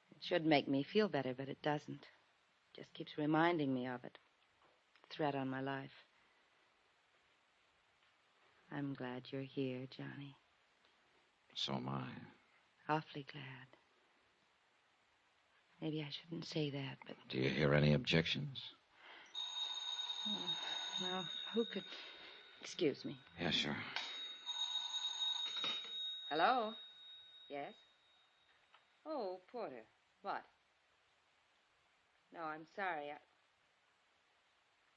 It should make me feel better, but it doesn't. It just keeps reminding me of it. A threat on my life. I'm glad you're here, Johnny. So am I. Awfully glad. Maybe I shouldn't say that, but... Do you hear any objections? Oh, no, who could... Excuse me. Yeah, sure. Hello? Yes? Oh, Porter. What? No, I'm sorry.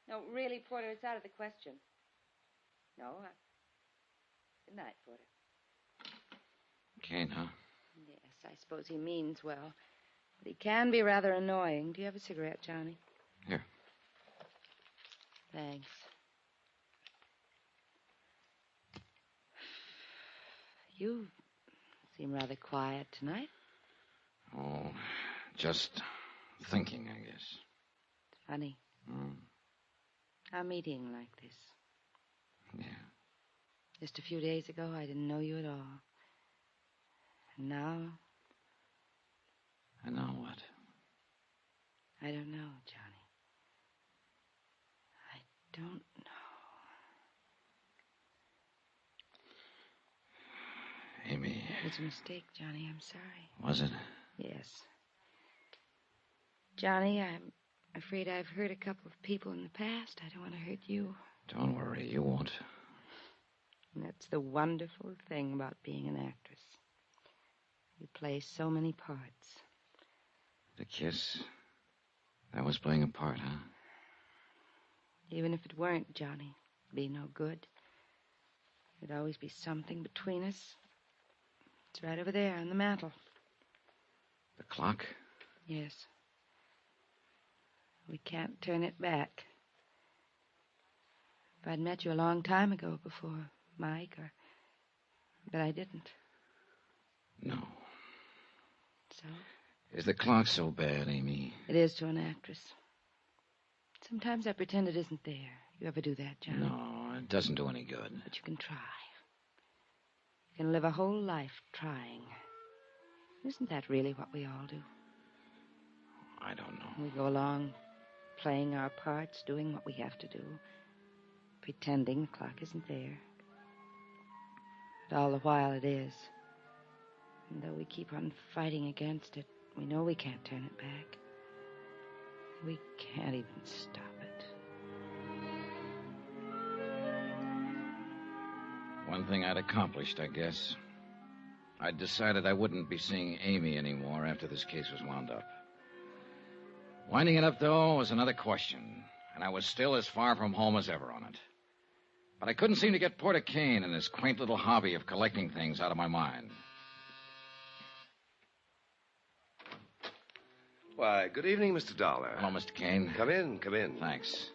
No, really, Porter, it's out of the question. No, Good night, Porter. Kane, huh? Yes, I suppose he means well. But he can be rather annoying. Do you have a cigarette, Johnny? Here. Thanks. You seem rather quiet tonight. Oh, just thinking, I guess. It's funny. A meeting like this. Yeah. Just a few days ago, I didn't know you at all. And now... And now what? I don't know, Johnny. I don't know. Amy. It was a mistake, Johnny. I'm sorry. Was it? Yes. Johnny, I'm afraid I've hurt a couple of people in the past. I don't want to hurt you. Don't worry, you won't. And that's the wonderful thing about being an actress. You play so many parts. The kiss, that was playing a part, huh? Even if it weren't, Johnny, it'd be no good. There'd always be something between us. It's right over there on the mantel. The clock? Yes. We can't turn it back. If I'd met you a long time ago before Mike, but I didn't. No. So? Is the clock so bad, Amy? It is to an actress. Sometimes I pretend it isn't there. You ever do that, Johnny? No, it doesn't do any good. But you can try. You can live a whole life trying. Isn't that really what we all do? I don't know. We go along playing our parts, doing what we have to do, pretending the clock isn't there. But all the while it is. And though we keep on fighting against it, we know we can't turn it back. We can't even stop it. One thing I'd accomplished, I guess. I decided I wouldn't be seeing Amy anymore after this case was wound up. Winding it up, though, was another question, and I was still as far from home as ever on it. But I couldn't seem to get Porter Kane and his quaint little hobby of collecting things out of my mind. Why, good evening, Mr. Dollar. Hello, Mr. Kane. Come in, come in. Thanks.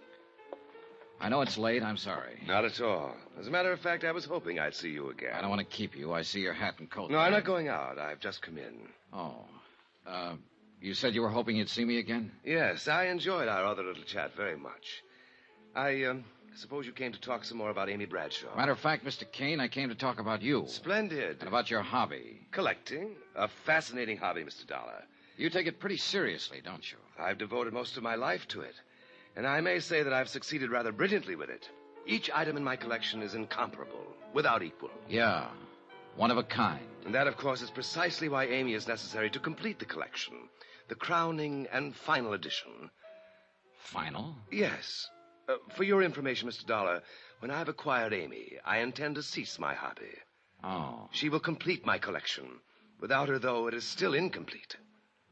I know it's late. I'm sorry. Not at all. As a matter of fact, I was hoping I'd see you again. I don't want to keep you. I see your hat and coat. No, I'm not going out. I've just come in. Oh. You said you were hoping you'd see me again? Yes, I enjoyed our other little chat very much. I suppose you came to talk some more about Amy Bradshaw. Matter of fact, Mr. Kane, I came to talk about you. Splendid. And about your hobby. Collecting. A fascinating hobby, Mr. Dollar. You take it pretty seriously, don't you? I've devoted most of my life to it. And I may say that I've succeeded rather brilliantly with it. Each item in my collection is incomparable, without equal. Yeah, one of a kind. And that, of course, is precisely why Amy is necessary to complete the collection. The crowning and final edition. Final? Yes. For your information, Mr. Dollar, when I've acquired Amy, I intend to cease my hobby. Oh. She will complete my collection. Without her, though, it is still incomplete.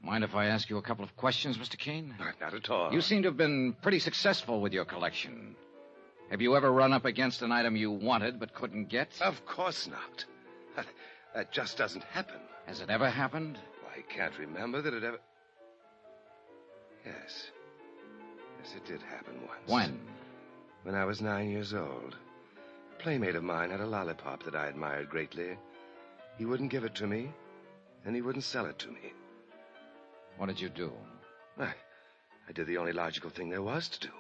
Mind if I ask you a couple of questions, Mr. Kane? Not at all. You seem to have been pretty successful with your collection. Have you ever run up against an item you wanted but couldn't get? Of course not. That just doesn't happen. Has it ever happened? I can't remember that it ever... Yes. Yes, it did happen once. When? When I was 9 years old. A playmate of mine had a lollipop that I admired greatly. He wouldn't give it to me, and he wouldn't sell it to me. What did you do? I did the only logical thing there was to do.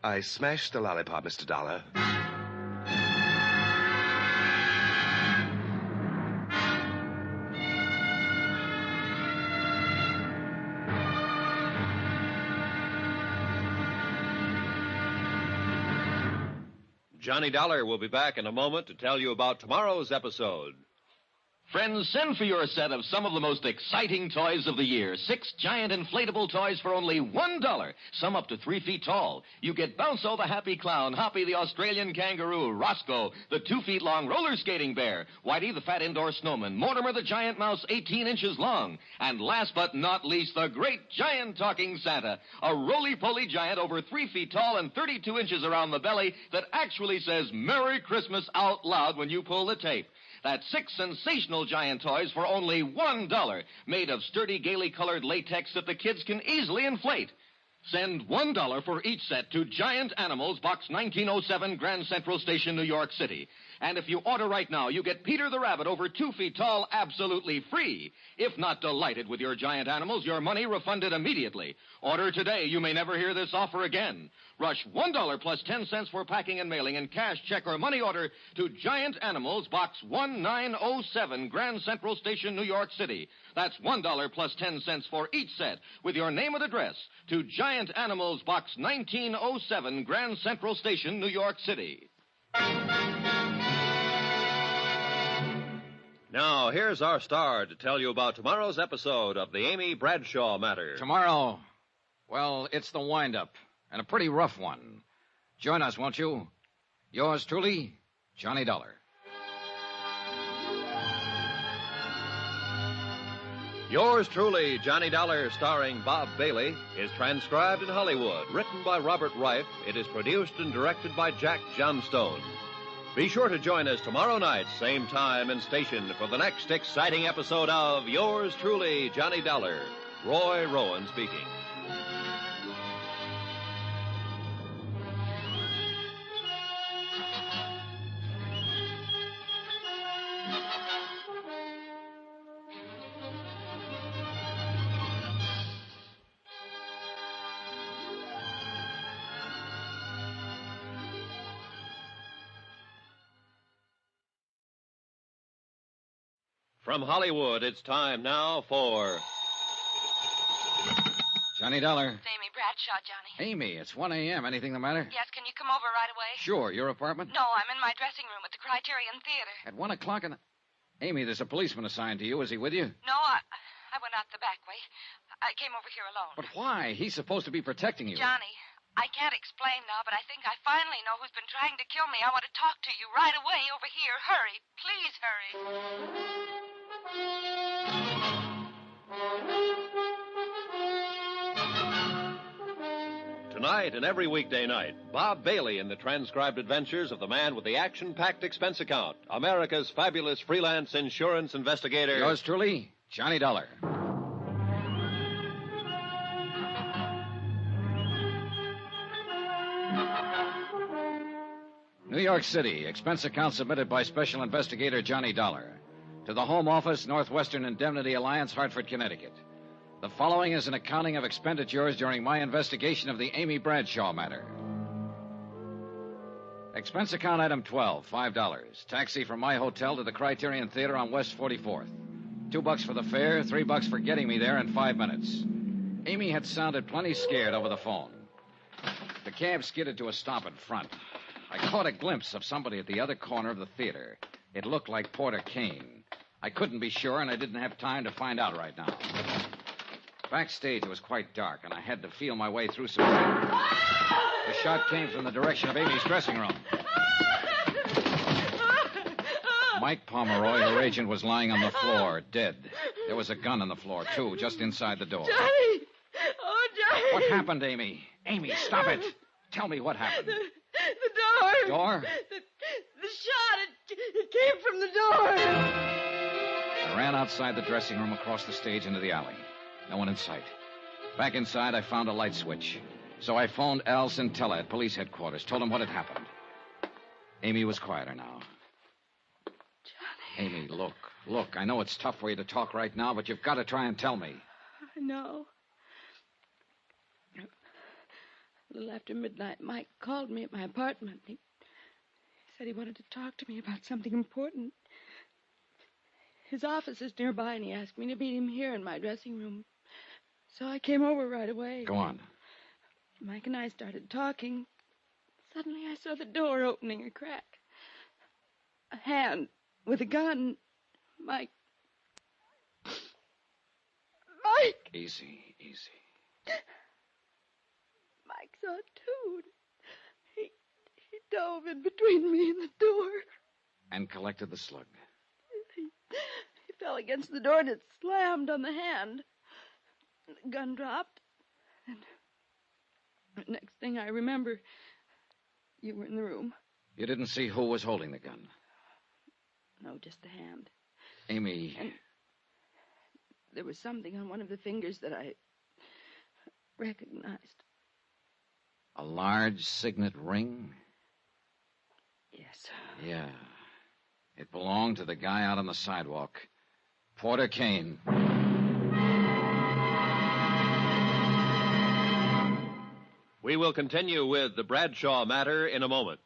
I smashed the lollipop, Mr. Dollar. Johnny Dollar will be back in a moment to tell you about tomorrow's episode. Friends, send for your set of some of the most exciting toys of the year. 6 giant inflatable toys for only $1. Some up to 3 feet tall. You get Bounco the Happy Clown, Hoppy the Australian Kangaroo, Roscoe the 2 feet long roller skating bear, Whitey the fat indoor snowman, Mortimer the giant mouse 18 inches long, and last but not least, the great giant talking Santa, a roly-poly giant over 3 feet tall and 32 inches around the belly that actually says Merry Christmas out loud when you pull the tape. That's 6 sensational giant toys for only $1, made of sturdy, gaily colored latex that the kids can easily inflate. Send $1 for each set to Giant Animals, Box 1907, Grand Central Station, New York City. And if you order right now, you get Peter the Rabbit over 2 feet tall absolutely free. If not delighted with your giant animals, your money refunded immediately. Order today. You may never hear this offer again. Rush $1 plus 10 cents for packing and mailing in cash, check, or money order to Giant Animals, Box 1907, Grand Central Station, New York City. That's $1 plus 10 cents for each set with your name and address to Giant Animals, Box 1907, Grand Central Station, New York City. Now, here's our star to tell you about tomorrow's episode of the Amy Bradshaw Matter. Tomorrow, well, it's the wind-up, and a pretty rough one. Join us, won't you? Yours truly, Johnny Dollar. Yours truly, Johnny Dollar, starring Bob Bailey, is transcribed in Hollywood. Written by Robert Reif, it is produced and directed by Jack Johnstone. Be sure to join us tomorrow night, same time and station, for the next exciting episode of Yours truly, Johnny Dollar. Roy Rowan speaking. From Hollywood, it's time now for... Johnny Dollar. It's Amy Bradshaw, Johnny. Amy, it's 1 a.m. Anything the matter? Yes, can you come over right away? Sure. Your apartment? No, I'm in my dressing room at the Criterion Theater. At 1 o'clock in the... Amy, there's a policeman assigned to you. Is he with you? No, I went out the back way. I came over here alone. But why? He's supposed to be protecting you. Johnny, I can't explain now, but I think I finally know who's been trying to kill me. I want to talk to you right away over here. Hurry. Please hurry. Tonight and every weekday night, Bob Bailey in the transcribed adventures of the man with the action-packed expense account, America's fabulous freelance insurance investigator. Yours truly, Johnny Dollar. New York City, expense account submitted by Special Investigator Johnny Dollar. To the Home Office, Northwestern Indemnity Alliance, Hartford, Connecticut. The following is an accounting of expenditures during my investigation of the Amy Bradshaw matter. Expense account item 12, $5. Taxi from my hotel to the Criterion Theater on West 44th. $2 for the fare, $3 for getting me there in 5 minutes. Amy had sounded plenty scared over the phone. The cab skidded to a stop in front. I caught a glimpse of somebody at the other corner of the theater. It looked like Porter Kane. I couldn't be sure, and I didn't have time to find out right now. Backstage, it was quite dark, and I had to feel my way through some... The shot came from the direction of Amy's dressing room. Mike Pomeroy, her agent, was lying on the floor, dead. There was a gun on the floor, too, just inside the door. Johnny! Oh, Johnny! What happened, Amy? Amy, stop it! Tell me what happened. The door. Door? The shot, it came from the door. I ran outside the dressing room, across the stage, into the alley. No one in sight. Back inside, I found a light switch. So I phoned Al Centella at police headquarters, told him what had happened. Amy was quieter now. Johnny. Amy, look. I know it's tough for you to talk right now, but you've got to try and tell me. I know. A little after midnight, Mike called me at my apartment. He said he wanted to talk to me about something important. His office is nearby, and he asked me to meet him here in my dressing room. So I came over right away. Go on. Mike and I started talking. Suddenly I saw the door opening a crack. A hand with a gun. Mike. Easy. Mike saw it, too. He dove in between me and the door. And collected the slug. He fell against the door and it slammed on the hand. The gun dropped. And the next thing I remember, you were in the room. You didn't see who was holding the gun? No, just the hand. Amy. And there was something on one of the fingers that I recognized. A large signet ring? Yes. Yeah. It belonged to the guy out on the sidewalk. Porter Kane. We will continue with the Bradshaw matter in a moment.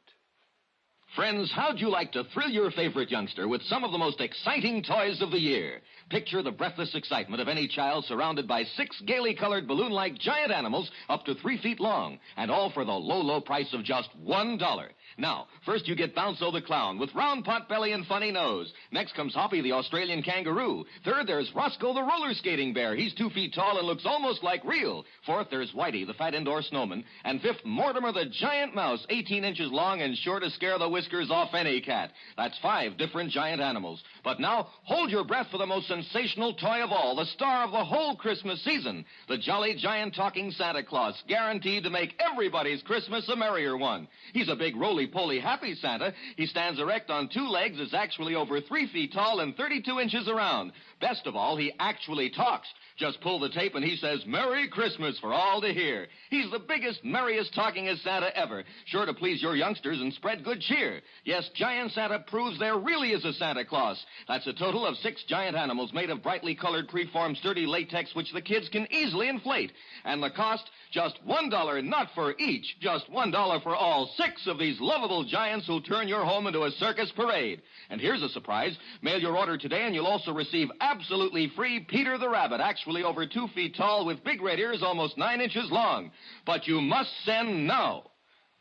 Friends, how'd you like to thrill your favorite youngster with some of the most exciting toys of the year? Picture the breathless excitement of any child surrounded by 6 gaily colored balloon-like giant animals up to 3 feet long, and all for the low, low price of just $1. Now, first you get Bounzo the Clown with round pot belly and funny nose. Next comes Hoppy the Australian kangaroo. Third, there's Roscoe the roller skating bear. He's 2 feet tall and looks almost like real. Fourth, there's Whitey the fat indoor snowman. And fifth, Mortimer the giant mouse, 18 inches long and sure to scare the whiskers off any cat. That's 5 different giant animals. But now, hold your breath for the most sensational toy of all, the star of the whole Christmas season, the jolly giant talking Santa Claus, guaranteed to make everybody's Christmas a merrier one. He's a big roly-poly happy Santa. He stands erect on 2 legs, is actually over 3 feet tall and 32 inches around. Best of all, he actually talks. Just pull the tape and he says, Merry Christmas for all to hear. He's the biggest, merriest talkingest Santa ever, sure to please your youngsters and spread good cheer. Yes, Giant Santa proves there really is a Santa Claus. That's a total of 6 giant animals made of brightly colored, preformed, sturdy latex, which the kids can easily inflate. And the cost, just $1, not for each, just $1 for all 6 of these lovable giants who'll turn your home into a circus parade. And here's a surprise. Mail your order today and you'll also receive absolutely free Peter the Rabbit, actually over 2 feet tall with big red ears almost 9 inches long. But you must send now.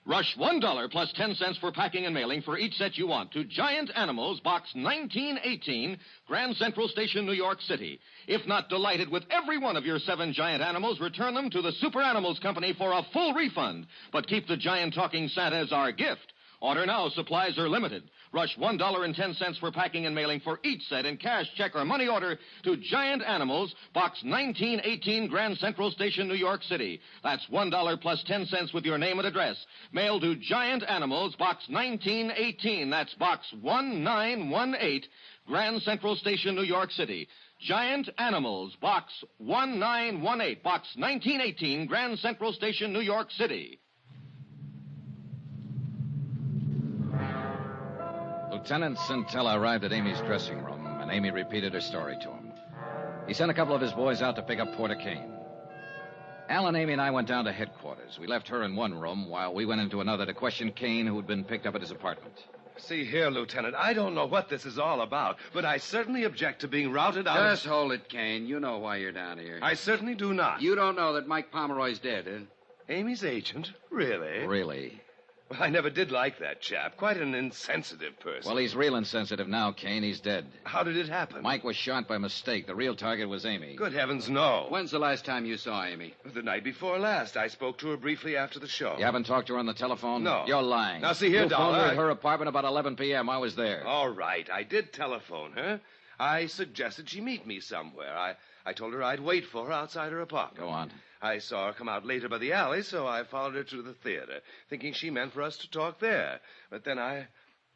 Rush $1 plus 10 cents for packing and mailing for each set you want to Giant Animals, Box 1918, Grand Central Station, New York City. If not delighted with every one of your 7 giant animals, return them to the Super Animals Company for a full refund. But keep the giant talking Santa as our gift. Order now. Supplies are limited. Rush $1.10 for packing and mailing for each set in cash, check, or money order to Giant Animals, Box 1918, Grand Central Station, New York City. That's $1 plus 10 cents with your name and address. Mail to Giant Animals, Box 1918. That's Box 1918, Grand Central Station, New York City. Giant Animals, Box 1918, Box 1918, Grand Central Station, New York City. Lieutenant Scintilla arrived at Amy's dressing room, and Amy repeated her story to him. He sent a couple of his boys out to pick up Porter Kane. Al and Amy and I went down to headquarters. We left her in one room while we went into another to question Kane, who had been picked up at his apartment. See here, Lieutenant, I don't know what this is all about, but I certainly object to being routed out Just hold it, Kane. You know why you're down here. I certainly do not. You don't know that Mike Pomeroy's dead, eh? Amy's agent? Really? Really? Well, I never did like that chap. Quite an insensitive person. Well, he's real insensitive now, Kane. He's dead. How did it happen? Mike was shot by mistake. The real target was Amy. Good heavens, no. When's the last time you saw Amy? The night before last. I spoke to her briefly after the show. You haven't talked to her on the telephone? No. You're lying. Now, see here, you phoned her Dollar. at her apartment about 11 p.m. I was there. All right. I did telephone her. I suggested she meet me somewhere. I told her I'd wait for her outside her apartment. Go on. I saw her come out later by the alley, so I followed her to the theater, thinking she meant for us to talk there. But then I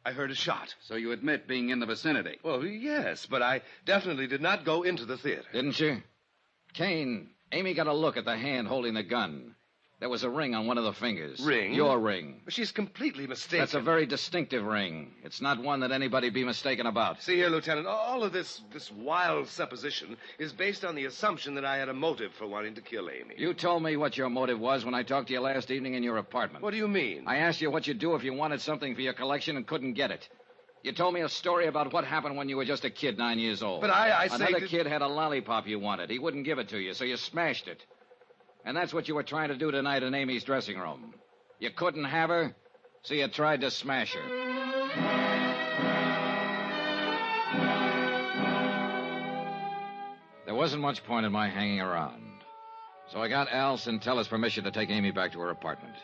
heard a shot. So you admit being in the vicinity? Well, yes, but I definitely did not go into the theater. Didn't you? Kane, Amy got a look at the hand holding the gun. There was a ring on one of the fingers. Ring? Your ring. She's completely mistaken. That's a very distinctive ring. It's not one that anybody be mistaken about. See here, Lieutenant, all of this wild supposition is based on the assumption that I had a motive for wanting to kill Amy. You told me what your motive was when I talked to you last evening in your apartment. What do you mean? I asked you what you'd do if you wanted something for your collection and couldn't get it. You told me a story about what happened when you were just a kid 9 years old. But I say Another that... kid had a lollipop you wanted. He wouldn't give it to you, so you smashed it. And that's what you were trying to do tonight in Amy's dressing room. You couldn't have her, so you tried to smash her. There wasn't much point in my hanging around. So I got Al Scintilla's permission to take Amy back to her apartment.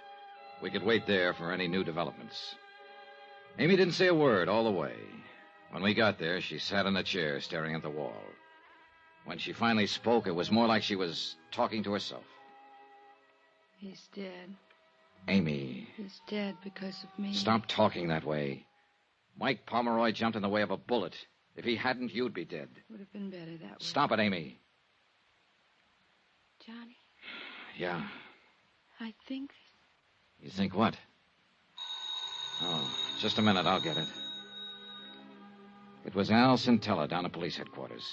We could wait there for any new developments. Amy didn't say a word all the way. When we got there, she sat in a chair staring at the wall. When she finally spoke, it was more like she was talking to herself. He's dead. Amy. He's dead because of me. Stop talking that way. Mike Pomeroy jumped in the way of a bullet. If he hadn't, you'd be dead. Would have been better that way. Stop it, Amy. Johnny? Yeah. I think... You think what? Oh, just a minute. I'll get it. It was Al Scintilla down at police headquarters.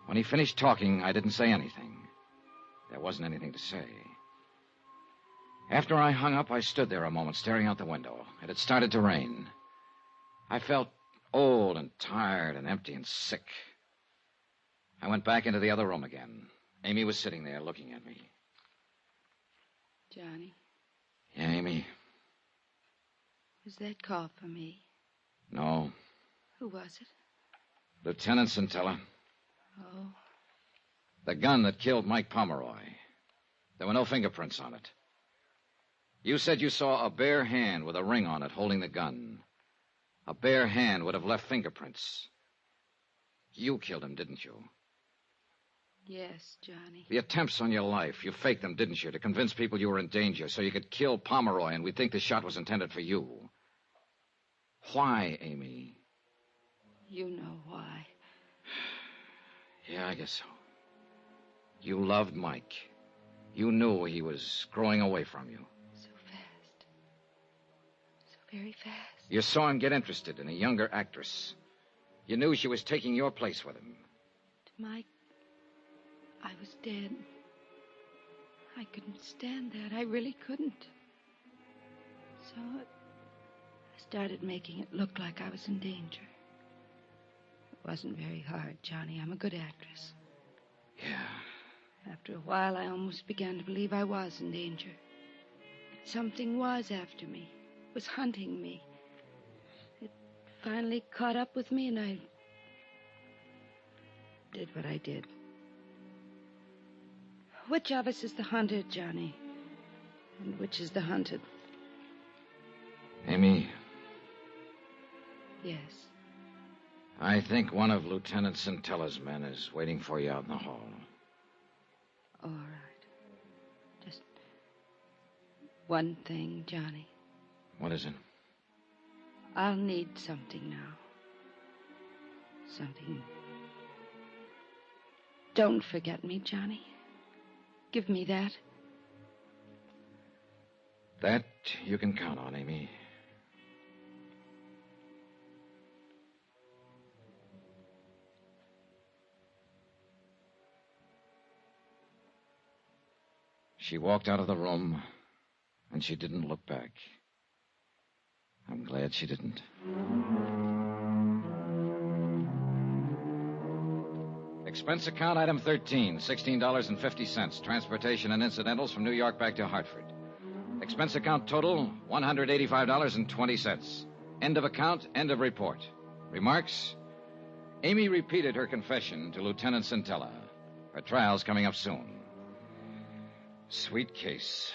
When he finished talking, I didn't say anything. There wasn't anything to say. After I hung up, I stood there a moment, staring out the window. It had started to rain. I felt old and tired and empty and sick. I went back into the other room again. Amy was sitting there looking at me. Johnny, Yeah, Amy? was that call for me? No. Who was it? Lieutenant Scintilla. Oh. The gun that killed Mike Pomeroy. There were no fingerprints on it. You said you saw a bare hand with a ring on it holding the gun. A bare hand would have left fingerprints. You killed him, didn't you? Yes, Johnny. The attempts on your life, you faked them, didn't you, to convince people you were in danger so you could kill Pomeroy and we'd think the shot was intended for you. Why, Amy? You know why. Yeah, I guess so. You loved Mike. You knew he was growing away from you. So fast. So very fast. You saw him get interested in a younger actress. You knew she was taking your place with him. To Mike, I was dead. I couldn't stand that. I really couldn't. So I started making it look like I was in danger. It wasn't very hard, Johnny. I'm a good actress. Yeah. After a while, I almost began to believe I was in danger. something was after me, was hunting me. It finally caught up with me, and I did what I did. Which of us is the hunter, Johnny? And which is the hunted? Amy, Yes. I think one of Lieutenant Cintella's men is waiting for you out in the hall. All right. Just one thing, Johnny. What is it? I'll need something now. Something. Don't forget me, Johnny. Give me that. That you can count on, Amy. She walked out of the room, and she didn't look back. I'm glad she didn't. Expense account item 13, $16.50. Transportation and incidentals from New York back to Hartford. Expense account total, $185.20. End of account, end of report. Remarks? Amy repeated her confession to Lieutenant Cintella. Her trial's coming up soon. Sweet case.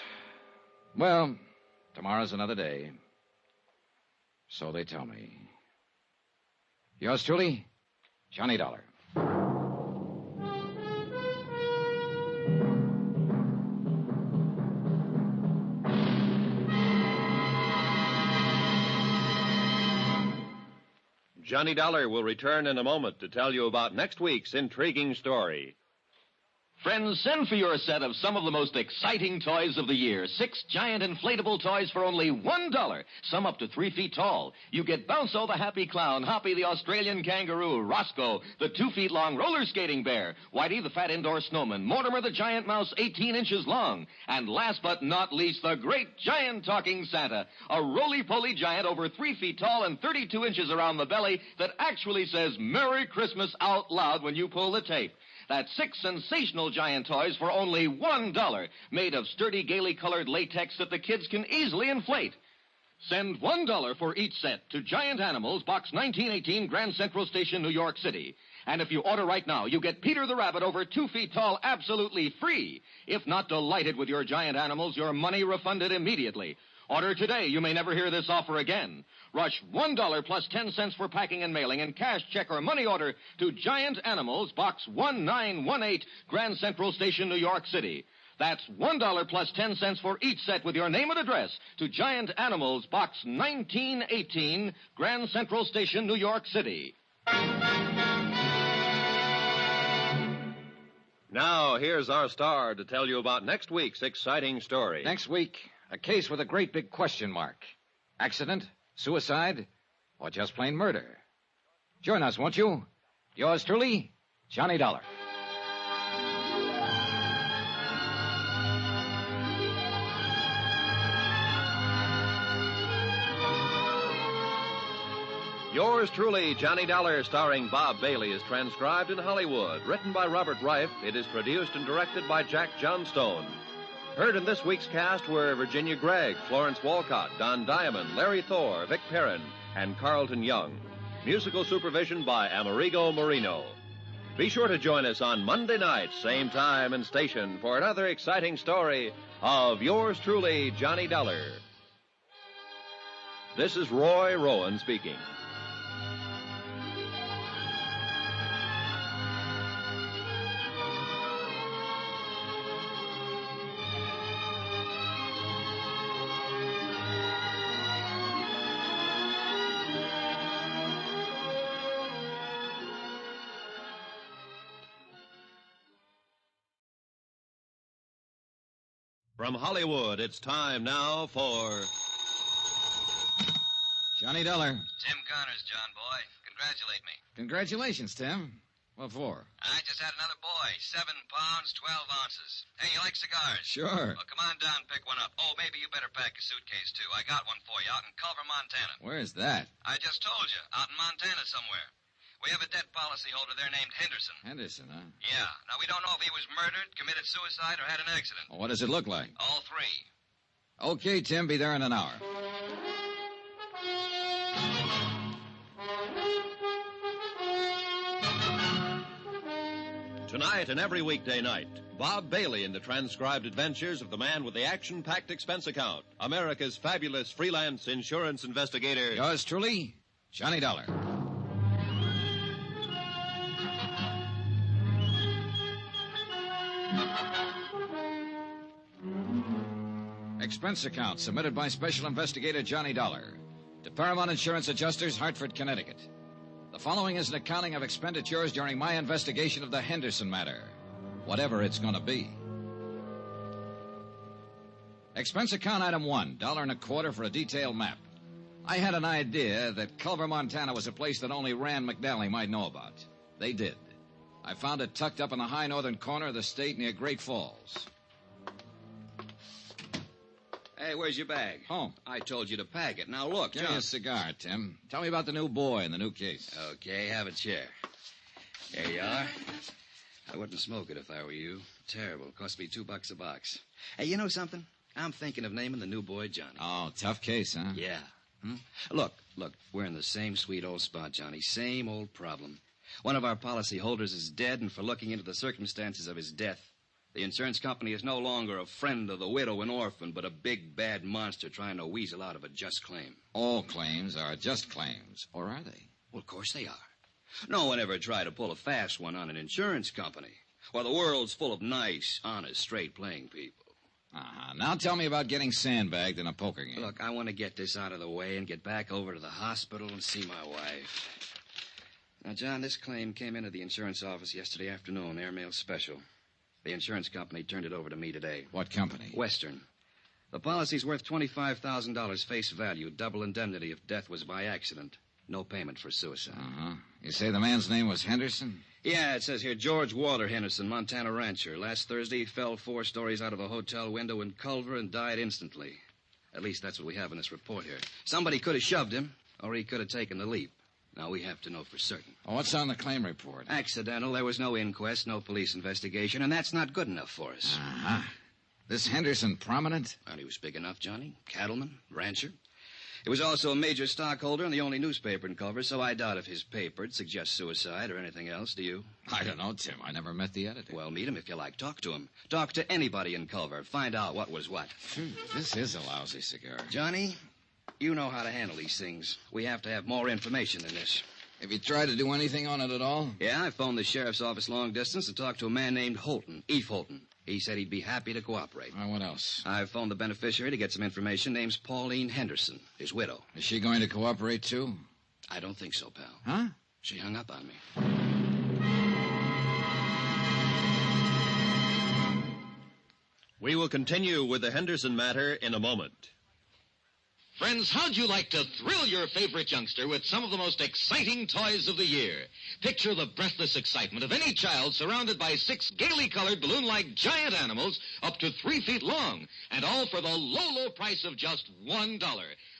Well, tomorrow's another day. So they tell me. Yours truly, Johnny Dollar. Johnny Dollar will return in a moment to tell you about next week's intriguing story. Friends, send for your set of some of the most exciting toys of the year. 6 giant inflatable toys for only $1. Some up to 3 feet tall. You get Bounso the Happy Clown, Hoppy the Australian Kangaroo, Roscoe the 2 feet long roller skating bear, Whitey the fat indoor snowman, Mortimer the giant mouse 18 inches long, and last but not least, the great giant talking Santa, a roly-poly giant over 3 feet tall and 32 inches around the belly that actually says Merry Christmas out loud when you pull the tape. That's 6 sensational giant toys for only $1, made of sturdy, gaily colored latex that the kids can easily inflate. Send $1 for each set to Giant Animals, Box 1918, Grand Central Station, New York City. And if you order right now, you get Peter the Rabbit over 2 feet tall absolutely free. If not delighted with your Giant Animals, your money refunded immediately. Order today. You may never hear this offer again. Rush $1 plus 10 cents for packing and mailing and cash, check, or money order to Giant Animals, Box 1918, Grand Central Station, New York City. That's $1 plus 10 cents for each set with your name and address to Giant Animals, Box 1918, Grand Central Station, New York City. Now, here's our star to tell you about next week's exciting story. Next week, a case with a great big question mark. Accident, suicide, or just plain murder. Join us, won't you? Yours truly, Johnny Dollar. Yours truly, Johnny Dollar, starring Bob Bailey, is transcribed in Hollywood. Written by Robert Reif, it is produced and directed by Jack Johnstone. Heard in this week's cast were Virginia Gregg, Florence Walcott, Don Diamond, Larry Thor, Vic Perrin, and Carlton Young. Musical supervision by Amerigo Marino. Be sure to join us on Monday night, same time and station, for another exciting story of Yours truly, Johnny Dollar. This is Roy Rowan speaking. From Hollywood, it's time now for Johnny Dollar. Tim Connors, John boy. Congratulate me. Congratulations, Tim. What for? I just had another boy. 7 pounds, 12 ounces. Hey, you like cigars? Sure. Well, come on down and pick one up. Oh, maybe you better pack a suitcase, too. I got one for you out in Culver, Montana. Where's that? I just told you. Out in Montana somewhere. We have a debt policyholder there named Henderson. Henderson, huh? Yeah. Now, we don't know if he was murdered, committed suicide, or had an accident. Well, what does it look like? All 3. Okay, Tim, be there in an hour. Tonight and every weekday night, Bob Bailey in the transcribed adventures of the man with the action-packed expense account, America's fabulous freelance insurance investigator. Yours truly, Johnny Dollar. Expense account submitted by Special Investigator Johnny Dollar to Paramount Insurance Adjusters, Hartford, Connecticut. The following is an accounting of expenditures during my investigation of the Henderson Matter, whatever it's going to be. Expense account item 1, $1.25 for a detailed map. I had an idea that Culver, Montana was a place that only Rand McNally might know about. They did. I found it tucked up in the high northern corner of the state near Great Falls. Hey, where's your bag? Home. I told you to pack it. Now, look, Give me John. a cigar, Tim. Tell me about the new boy and the new case. Okay, have a chair. There you are. I wouldn't smoke it if I were you. Terrible. Cost me $2 a box. Hey, you know something? I'm thinking of naming the new boy Johnny. Oh, tough case, huh? Yeah. Look, we're in the same sweet old spot, Johnny. Same old problem. One of our policy holders is dead, and for looking into the circumstances of his death, the insurance company is no longer a friend of the widow and orphan, but a big, bad monster trying to weasel out of a just claim. All claims are just claims, or are they? Well, of course they are. No one ever tried to pull a fast one on an insurance company. Well, the world's full of nice, honest, straight-playing people. Now tell me about getting sandbagged in a poker game. Look, I want to get this out of the way and get back over to the hospital and see my wife. Now, John, this claim came into the insurance office yesterday afternoon, airmail special. The insurance company turned it over to me today. What company? Western. The policy's worth $25,000 face value, double indemnity if death was by accident. No payment for suicide. You say the man's name was Henderson? Yeah, it says here, George Walter Henderson, Montana rancher. Last Thursday, he fell 4 stories out of a hotel window in Culver and died instantly. At least that's what we have in this report here. Somebody could have shoved him, or he could have taken the leap. Now, we have to know for certain. What's on the claim report? Accidental. There was no inquest, no police investigation, and that's not good enough for us. This Henderson prominent? Well, he was big enough, Johnny. Cattleman, rancher. He was also a major stockholder in the only newspaper in Culver, so I doubt if his paper'd suggest suicide or anything else, do you? I don't know, Tim. I never met the editor. Well, meet him if you like. Talk to him. Talk to anybody in Culver. Find out what was what. This is a lousy cigar. Johnny, you know how to handle these things. We have to have more information than this. Have you tried to do anything on it at all? Yeah, I phoned the sheriff's office long distance and talked to a man named Holton, Eve Holton. He said he'd be happy to cooperate. What else? I phoned the beneficiary to get some information. Name's Pauline Henderson, his widow. Is she going to cooperate, too? I don't think so, pal. Huh? She hung up on me. We will continue with the Henderson Matter in a moment. Friends, how'd you like to thrill your favorite youngster with some of the most exciting toys of the year? Picture the breathless excitement of any child surrounded by 6 gaily colored balloon-like giant animals up to 3 feet long, and all for the low, low price of just $1.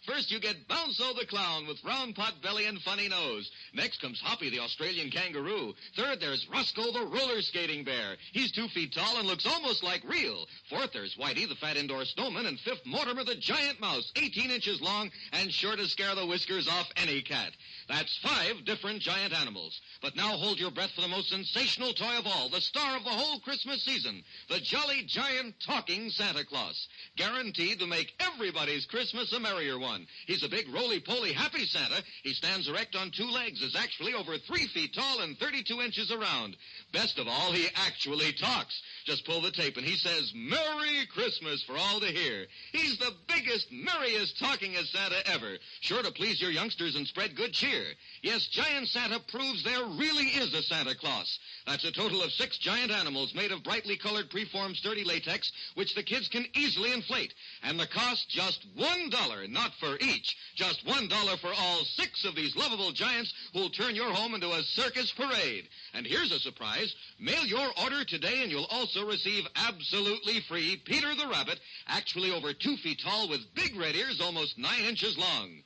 First, you get Bounzo the Clown with round pot belly and funny nose. Next comes Hoppy the Australian kangaroo. Third, there's Roscoe the roller skating bear. He's 2 feet tall and looks almost like real. Fourth, there's Whitey the fat indoor snowman. And fifth, Mortimer the giant mouse, 18 inches long and sure to scare the whiskers off any cat. That's 5 different giant animals. But now hold your breath for the most sensational toy of all, the star of the whole Christmas season, the jolly giant talking Santa Claus. Guaranteed to make everybody's Christmas a merrier one. He's a big, roly-poly, happy Santa. He stands erect on 2 legs, is actually over 3 feet tall and 32 inches around. Best of all, he actually talks. Just pull the tape and he says, Merry Christmas for all to hear. He's the biggest, merriest, talkingest Santa ever. Sure to please your youngsters and spread good cheer. Yes, Giant Santa proves there really is a Santa Claus. That's a total of 6 giant animals made of brightly colored preformed sturdy latex, which the kids can easily inflate. And the cost just $1, not for each. Just $1 for all 6 of these lovable giants who'll turn your home into a circus parade. And here's a surprise. Mail your order today and you'll also receive absolutely free Peter the Rabbit, actually over 2 feet tall with big red ears almost 9 inches long.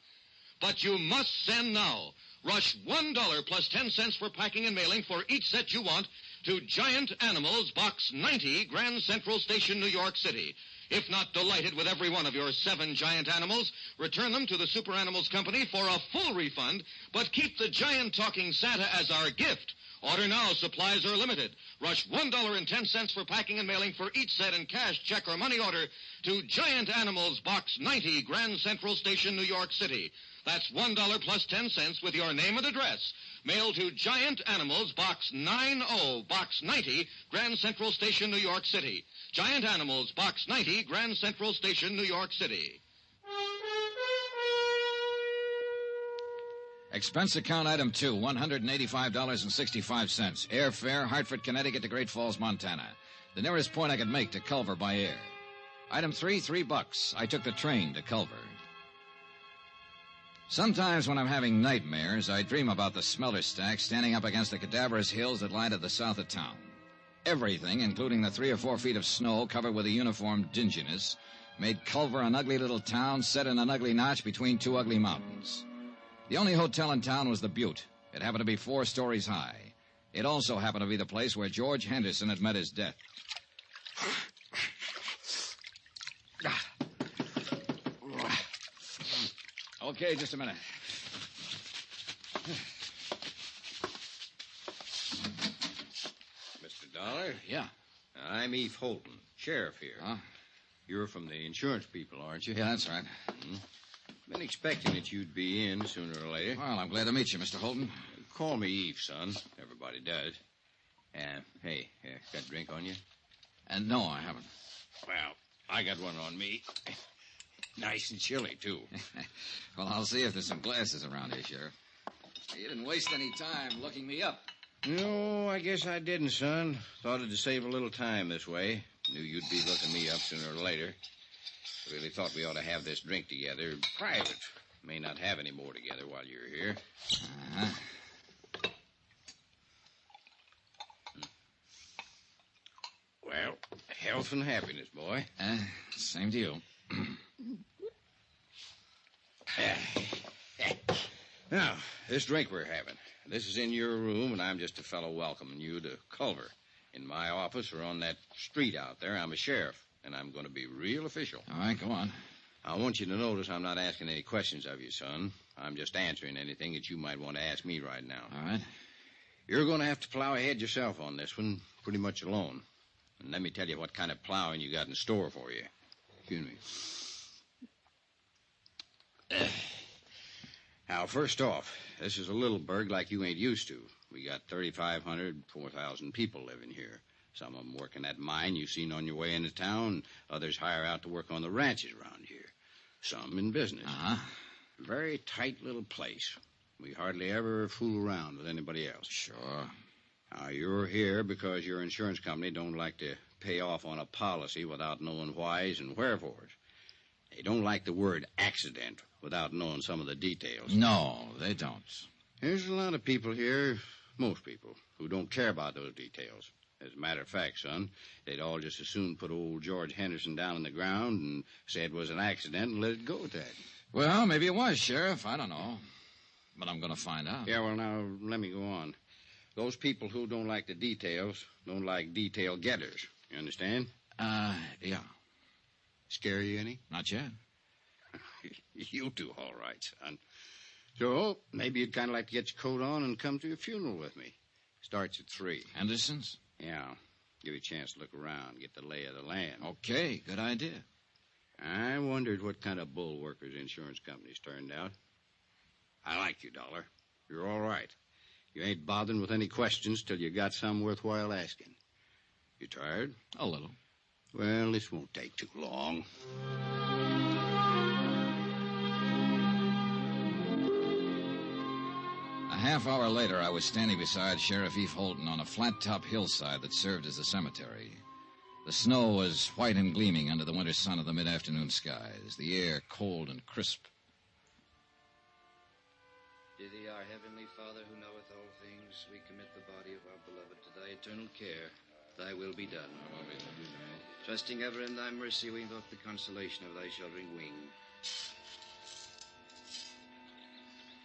But you must send now. Rush $1 plus 10 cents for packing and mailing for each set you want to Giant Animals, Box 90, Grand Central Station, New York City. If not delighted with every one of your 7 giant animals, return them to the Super Animals Company for a full refund, but keep the giant talking Santa as our gift. Order now. Supplies are limited. Rush $1.10 for packing and mailing for each set in cash, check, or money order to Giant Animals, Box 90, Grand Central Station, New York City. That's $1 plus 10 cents with your name and address. Mail to Giant Animals, Box 90, Box 90, Grand Central Station, New York City. Giant Animals, Box 90, Grand Central Station, New York City. Expense account item 2, $185.65. Airfare, Hartford, Connecticut to Great Falls, Montana. The nearest point I could make to Culver by air. Item 3, $3. I took the train to Culver. Sometimes when I'm having nightmares, I dream about the smelter stack standing up against the cadaverous hills that lie to the south of town. Everything, including the 3 or 4 feet of snow covered with a uniform dinginess, made Culver an ugly little town set in an ugly notch between 2 ugly mountains. The only hotel in town was the Butte. It happened to be 4 stories high. It also happened to be the place where George Henderson had met his death. Okay, just a minute. Mr. Dollar? Yeah. I'm Eve Holton, sheriff here. Huh? You're from the insurance people, aren't you? Yeah, that's right. Been expecting that you'd be in sooner or later. Well, I'm glad to meet you, Mr. Holton. Call me Eve, son. Everybody does. Hey, got a drink on you? No, I haven't. Well, I got one on me. Nice and chilly, too. Well, I'll see if there's some glasses around here, Sheriff. You didn't waste any time looking me up. No, I guess I didn't, son. Thought it'd save a little time this way. Knew you'd be looking me up sooner or later. Really thought we ought to have this drink together. Private. May not have any more together while you're here. Uh-huh. Well, health and happiness, boy. Same to you. Now, this drink we're having. This is in your room, and I'm just a fellow welcoming you to Culver. In my office or on that street out there, I'm a sheriff, and I'm going to be real official. All right, go on. I want you to notice I'm not asking any questions of you, son. I'm just answering anything that you might want to ask me right now. All right. You're going to have to plow ahead yourself on this one, pretty much alone. And let me tell you what kind of plowing you got in store for you. Excuse me. Now, first off, this is a little burg like you ain't used to. We got 3,500, 4,000 people living here. Some of them working that mine you seen on your way into town. Others hire out to work on the ranches around here. Some in business. Uh-huh. Very tight little place. We hardly ever fool around with anybody else. Sure. Now, you're here because your insurance company don't like to pay off on a policy without knowing whys and wherefores. They don't like the word accident without knowing some of the details. No, they don't. There's a lot of people here, most people, who don't care about those details. As a matter of fact, son, they'd all just as soon put old George Henderson down on the ground and say it was an accident and let it go at that. Well, maybe it was, Sheriff. I don't know. But I'm going to find out. Yeah, well, now, let me go on. Those people who don't like the details don't like detail getters. You understand? Yeah. Scare you any? Not yet. You do all right, son. So, maybe you'd kind of like to get your coat on and come to a funeral with me. Starts at 3. Henderson's? Yeah. Give you a chance to look around, get the lay of the land. Okay, good idea. I wondered what kind of bull workers insurance companies turned out. I like you, Dollar. You're all right. You ain't bothering with any questions till you got some worthwhile asking. You tired? A little. Well, this won't take too long. A half hour later, I was standing beside Sheriff Eve Holton on a flat-top hillside that served as a cemetery. The snow was white and gleaming under the winter sun of the mid-afternoon skies, the air cold and crisp. To thee, our heavenly Father, who knoweth all things, we commit the body of our beloved to thy eternal care. Thy will be done. Trusting ever in thy mercy, we invoke the consolation of thy sheltering wing.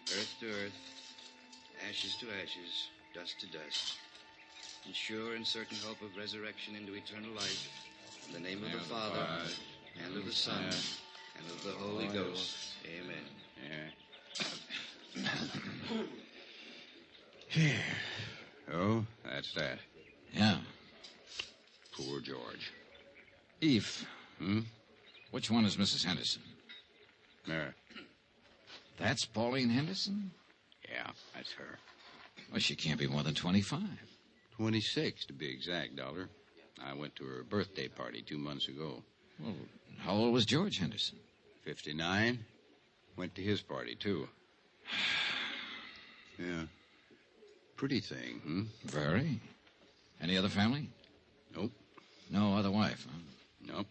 Earth to earth, ashes to ashes, dust to dust. In sure and certain hope of resurrection into eternal life, in the name of the Father, and of the Son, and of the Holy Ghost. Amen. Yeah. Oh, that's that. Yeah. Poor George. Eve. Which one is Mrs. Henderson? There. That's Pauline Henderson? Yeah, that's her. Well, she can't be more than 25. 26, to be exact, Dollar. I went to her birthday party 2 months ago. Well, how old was George Henderson? 59. Went to his party, too. Yeah. Pretty thing, Very. Any other family? Nope. No other wife, huh? Nope.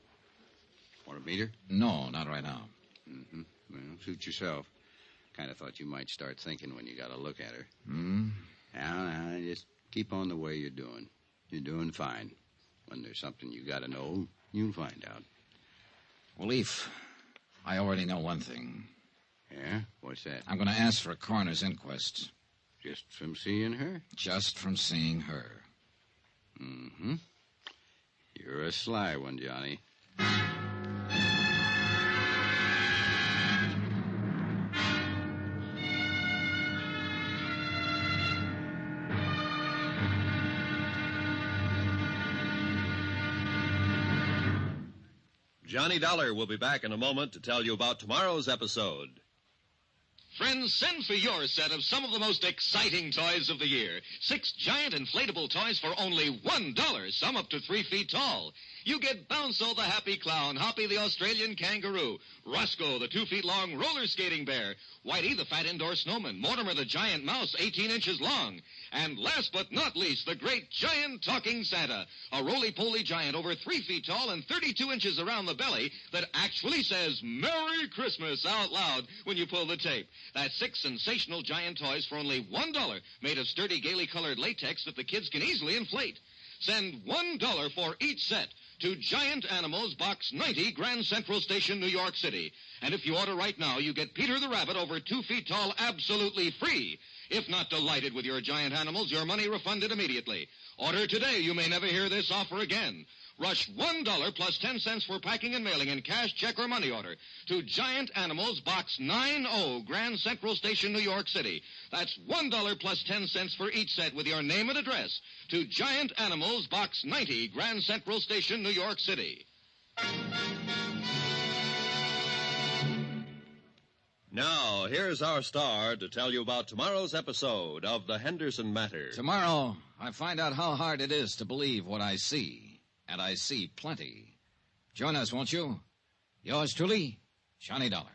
Want to meet her? No, not right now. Mm-hmm. Well, suit yourself. Kind of thought you might start thinking when you got a look at her. Now, just keep on the way you're doing. You're doing fine. When there's something you got to know, you'll find out. Well, Eve, I already know one thing. Yeah? What's that? I'm going to ask for a coroner's inquest. Just from seeing her? Just from seeing her. Mm-hmm. You're a sly one, Johnny. Johnny Dollar will be back in a moment to tell you about tomorrow's episode. Friends, send for your set of some of the most exciting toys of the year. 6 giant inflatable toys for only $1, some up to 3 feet tall. You get Bounce'll the happy clown, Hoppy the Australian kangaroo, Roscoe the 2 feet long roller skating bear, Whitey the fat indoor snowman, Mortimer the giant mouse 18 inches long, and last but not least, the great giant talking Santa, a roly-poly giant over 3 feet tall and 32 inches around the belly that actually says Merry Christmas out loud when you pull the tape. That's 6 sensational giant toys for only $1, made of sturdy, gaily colored latex that the kids can easily inflate. Send $1 for each set to Giant Animals, Box 90, Grand Central Station, New York City. And if you order right now, you get Peter the Rabbit over 2 feet tall absolutely free. If not delighted with your giant animals, your money refunded immediately. Order today. You may never hear this offer again. Rush $1 plus 10 cents for packing and mailing in cash, check, or money order to Giant Animals, Box 90, Grand Central Station, New York City. That's $1 plus 10 cents for each set with your name and address to Giant Animals, Box 90, Grand Central Station, New York City. Now, here's our star to tell you about tomorrow's episode of the Henderson Matter. Tomorrow, I find out how hard it is to believe what I see. And I see plenty. Join us, won't you? Yours truly, Johnny Dollar.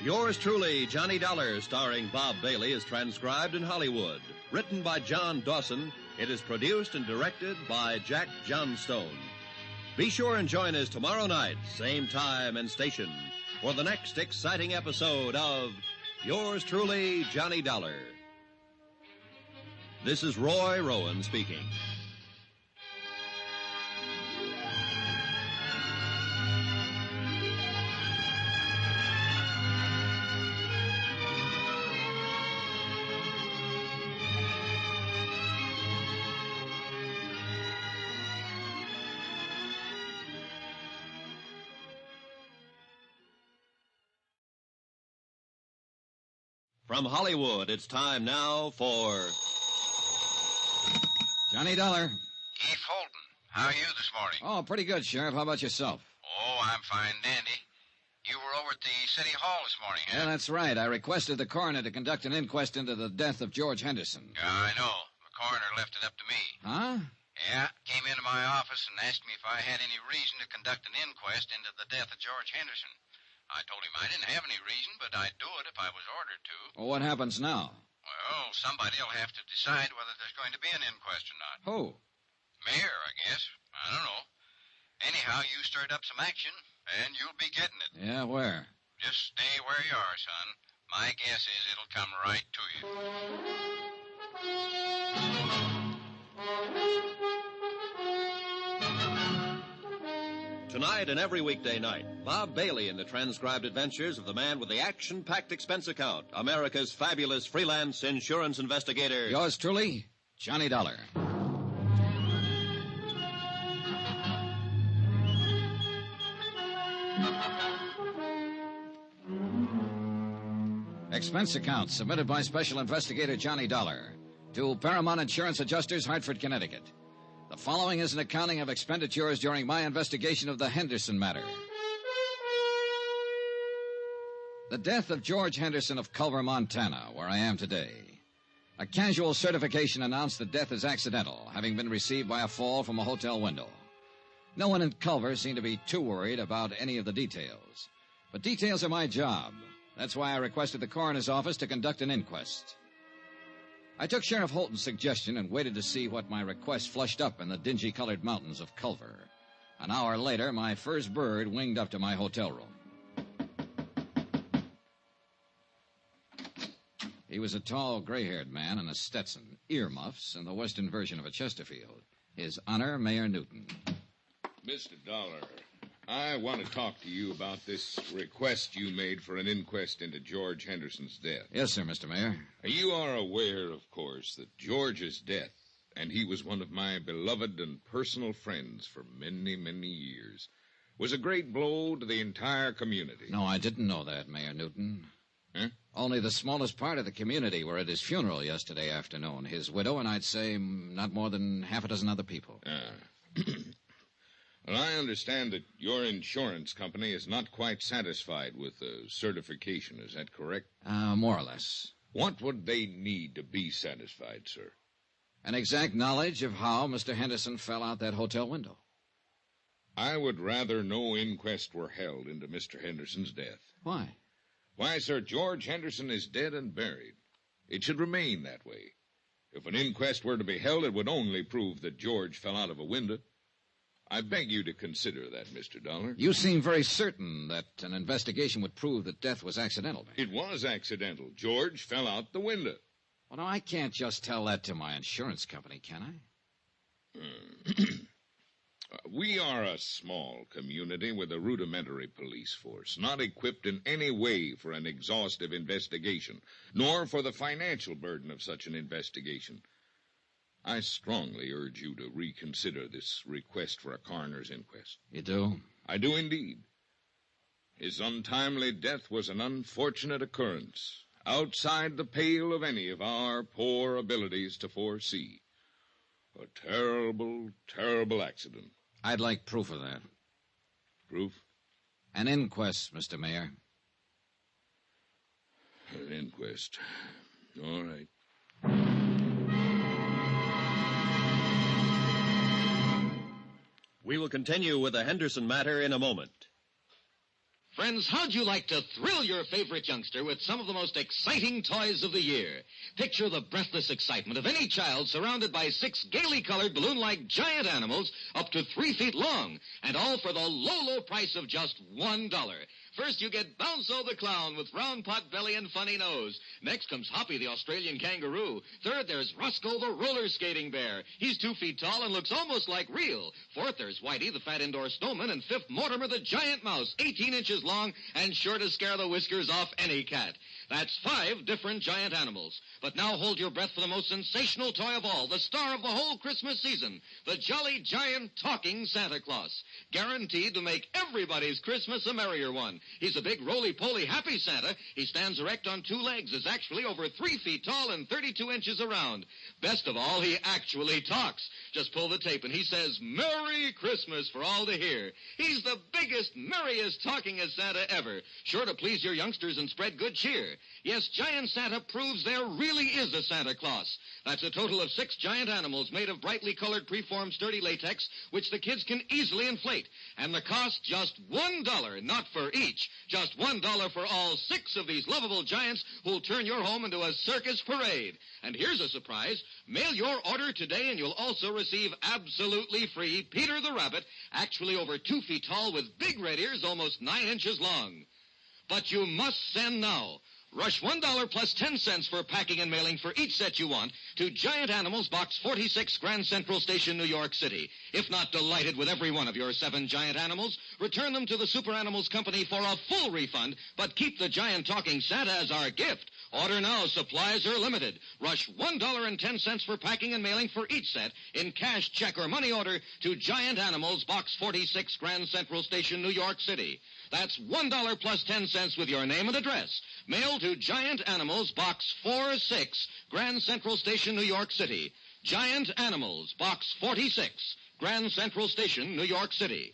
Yours truly, Johnny Dollar, starring Bob Bailey, is transcribed in Hollywood. Written by John Dawson, it is produced and directed by Jack Johnstone. Be sure and join us tomorrow night, same time and station, for the next exciting episode of Yours truly, Johnny Dollar. This is Roy Rowan speaking. From Hollywood, it's time now for Johnny Dollar. Keith Holden, how are you this morning? Oh, pretty good, Sheriff. How about yourself? Oh, I'm fine, dandy. You were over at the City Hall this morning, huh? Yeah, that's right. I requested the coroner to conduct an inquest into the death of George Henderson. Yeah, I know. The coroner left it up to me. Huh? Yeah, came into my office and asked me if I had any reason to conduct an inquest into the death of George Henderson. I told him I didn't have any reason, but I'd do it if I was ordered to. Well, what happens now? Well, somebody'll have to decide whether there's going to be an inquest or not. Who? Mayor, I guess. I don't know. Anyhow, you stirred up some action, and you'll be getting it. Yeah, where? Just stay where you are, son. My guess is it'll come right to you. Tonight and every weekday night, Bob Bailey in the transcribed adventures of the man with the action-packed expense account, America's fabulous freelance insurance investigator. Yours truly, Johnny Dollar. Expense account submitted by Special Investigator Johnny Dollar to Paramount Insurance Adjusters, Hartford, Connecticut. The following is an accounting of expenditures during my investigation of the Henderson Matter. The death of George Henderson of Culver, Montana, where I am today. A casual certification announced the death is accidental, having been received by a fall from a hotel window. No one in Culver seemed to be too worried about any of the details. But details are my job. That's why I requested the coroner's office to conduct an inquest. I took Sheriff Holton's suggestion and waited to see what my request flushed up in the dingy-colored mountains of Culver. An hour later, my first bird winged up to my hotel room. He was a tall, gray-haired man in a Stetson, earmuffs, and the western version of a Chesterfield. His Honor, Mayor Newton. Mr. Dollar, I want to talk to you about this request you made for an inquest into George Henderson's death. Yes, sir, Mr. Mayor. You are aware, of course, that George's death, and he was one of my beloved and personal friends for many, many years, was a great blow to the entire community. No, I didn't know that, Mayor Newton. Huh? Only the smallest part of the community were at his funeral yesterday afternoon. His widow and I'd say not more than half a dozen other people. Well, I understand that your insurance company is not quite satisfied with the certification. Is that correct? More or less. What would they need to be satisfied, sir? An exact knowledge of how Mr. Henderson fell out that hotel window. I would rather no inquest were held into Mr. Henderson's death. Why? Why, sir, George Henderson is dead and buried. It should remain that way. If an inquest were to be held, it would only prove that George fell out of a window. I beg you to consider that, Mr. Dollar. You seem very certain that an investigation would prove that death was accidental. It was accidental. George fell out the window. Well, no, I can't just tell that to my insurance company, can I? We are a small community with a rudimentary police force, not equipped in any way for an exhaustive investigation, nor for the financial burden of such an investigation. I strongly urge you to reconsider this request for a coroner's inquest. You do? I do indeed. His untimely death was an unfortunate occurrence, outside the pale of any of our poor abilities to foresee. A terrible, terrible accident. I'd like proof of that. Proof? An inquest, Mr. Mayor. An inquest. All right. We will continue with the Henderson Matter in a moment. Friends, how'd you like to thrill your favorite youngster with some of the most exciting toys of the year? Picture the breathless excitement of any child surrounded by 6 gaily colored balloon-like giant animals up to 3 feet long, and all for the low, low price of just $1. First, you get Bounzo the Clown with round pot belly and funny nose. Next comes Hoppy the Australian kangaroo. Third, there's Roscoe the roller skating bear. He's 2 feet tall and looks almost like real. Fourth, there's Whitey the fat indoor snowman. And fifth, Mortimer the giant mouse, 18 inches long and sure to scare the whiskers off any cat. That's 5 different giant animals. But now hold your breath for the most sensational toy of all, the star of the whole Christmas season, the jolly giant talking Santa Claus. Guaranteed to make everybody's Christmas a merrier one. He's a big, roly-poly, happy Santa. He stands erect on 2 legs, is actually over 3 feet tall and 32 inches around. Best of all, he actually talks. Just pull the tape and he says, Merry Christmas for all to hear. He's the biggest, merriest, talkingest Santa ever. Sure to please your youngsters and spread good cheer. Yes, Giant Santa proves there really is a Santa Claus. That's a total of 6 giant animals made of brightly colored preformed sturdy latex, which the kids can easily inflate. And the cost just $1, not for each. Just $1 for all 6 of these lovable giants who'll turn your home into a circus parade. And here's a surprise. Mail your order today and you'll also receive absolutely free Peter the Rabbit, actually over 2 feet tall with big red ears almost 9 inches long. But you must send now. Rush $1 plus 10 cents for packing and mailing for each set you want to Giant Animals, Box 46, Grand Central Station, New York City. If not delighted with every one of your 7 giant animals, return them to the Super Animals Company for a full refund, but keep the giant talking Santa as our gift. Order now. Supplies are limited. Rush $1.10 for packing and mailing for each set in cash, check, or money order to Giant Animals, Box 46, Grand Central Station, New York City. That's $1 plus 10 cents with your name and address. Mail to Giant Animals, Box 46, Grand Central Station, New York City. Giant Animals, Box 46, Grand Central Station, New York City.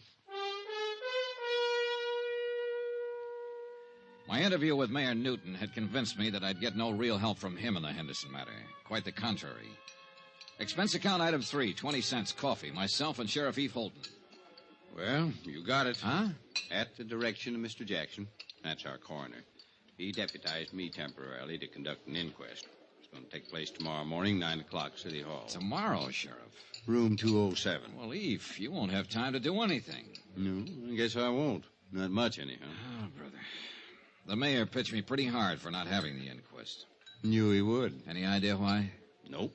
My interview with Mayor Newton had convinced me that I'd get no real help from him in the Henderson matter. Quite the contrary. Expense account item 3, 20 cents, coffee, myself and Sheriff Eve Holton. Well, you got it. Huh? At the direction of Mr. Jackson. That's our coroner. He deputized me temporarily to conduct an inquest. It's going to take place tomorrow morning, 9 o'clock, City Hall. Tomorrow, Sheriff? Room 207. Well, Eve, you won't have time to do anything. No, I guess I won't. Not much, anyhow. Oh, brother. The mayor pitched me pretty hard for not having the inquest. Knew he would. Any idea why? Nope.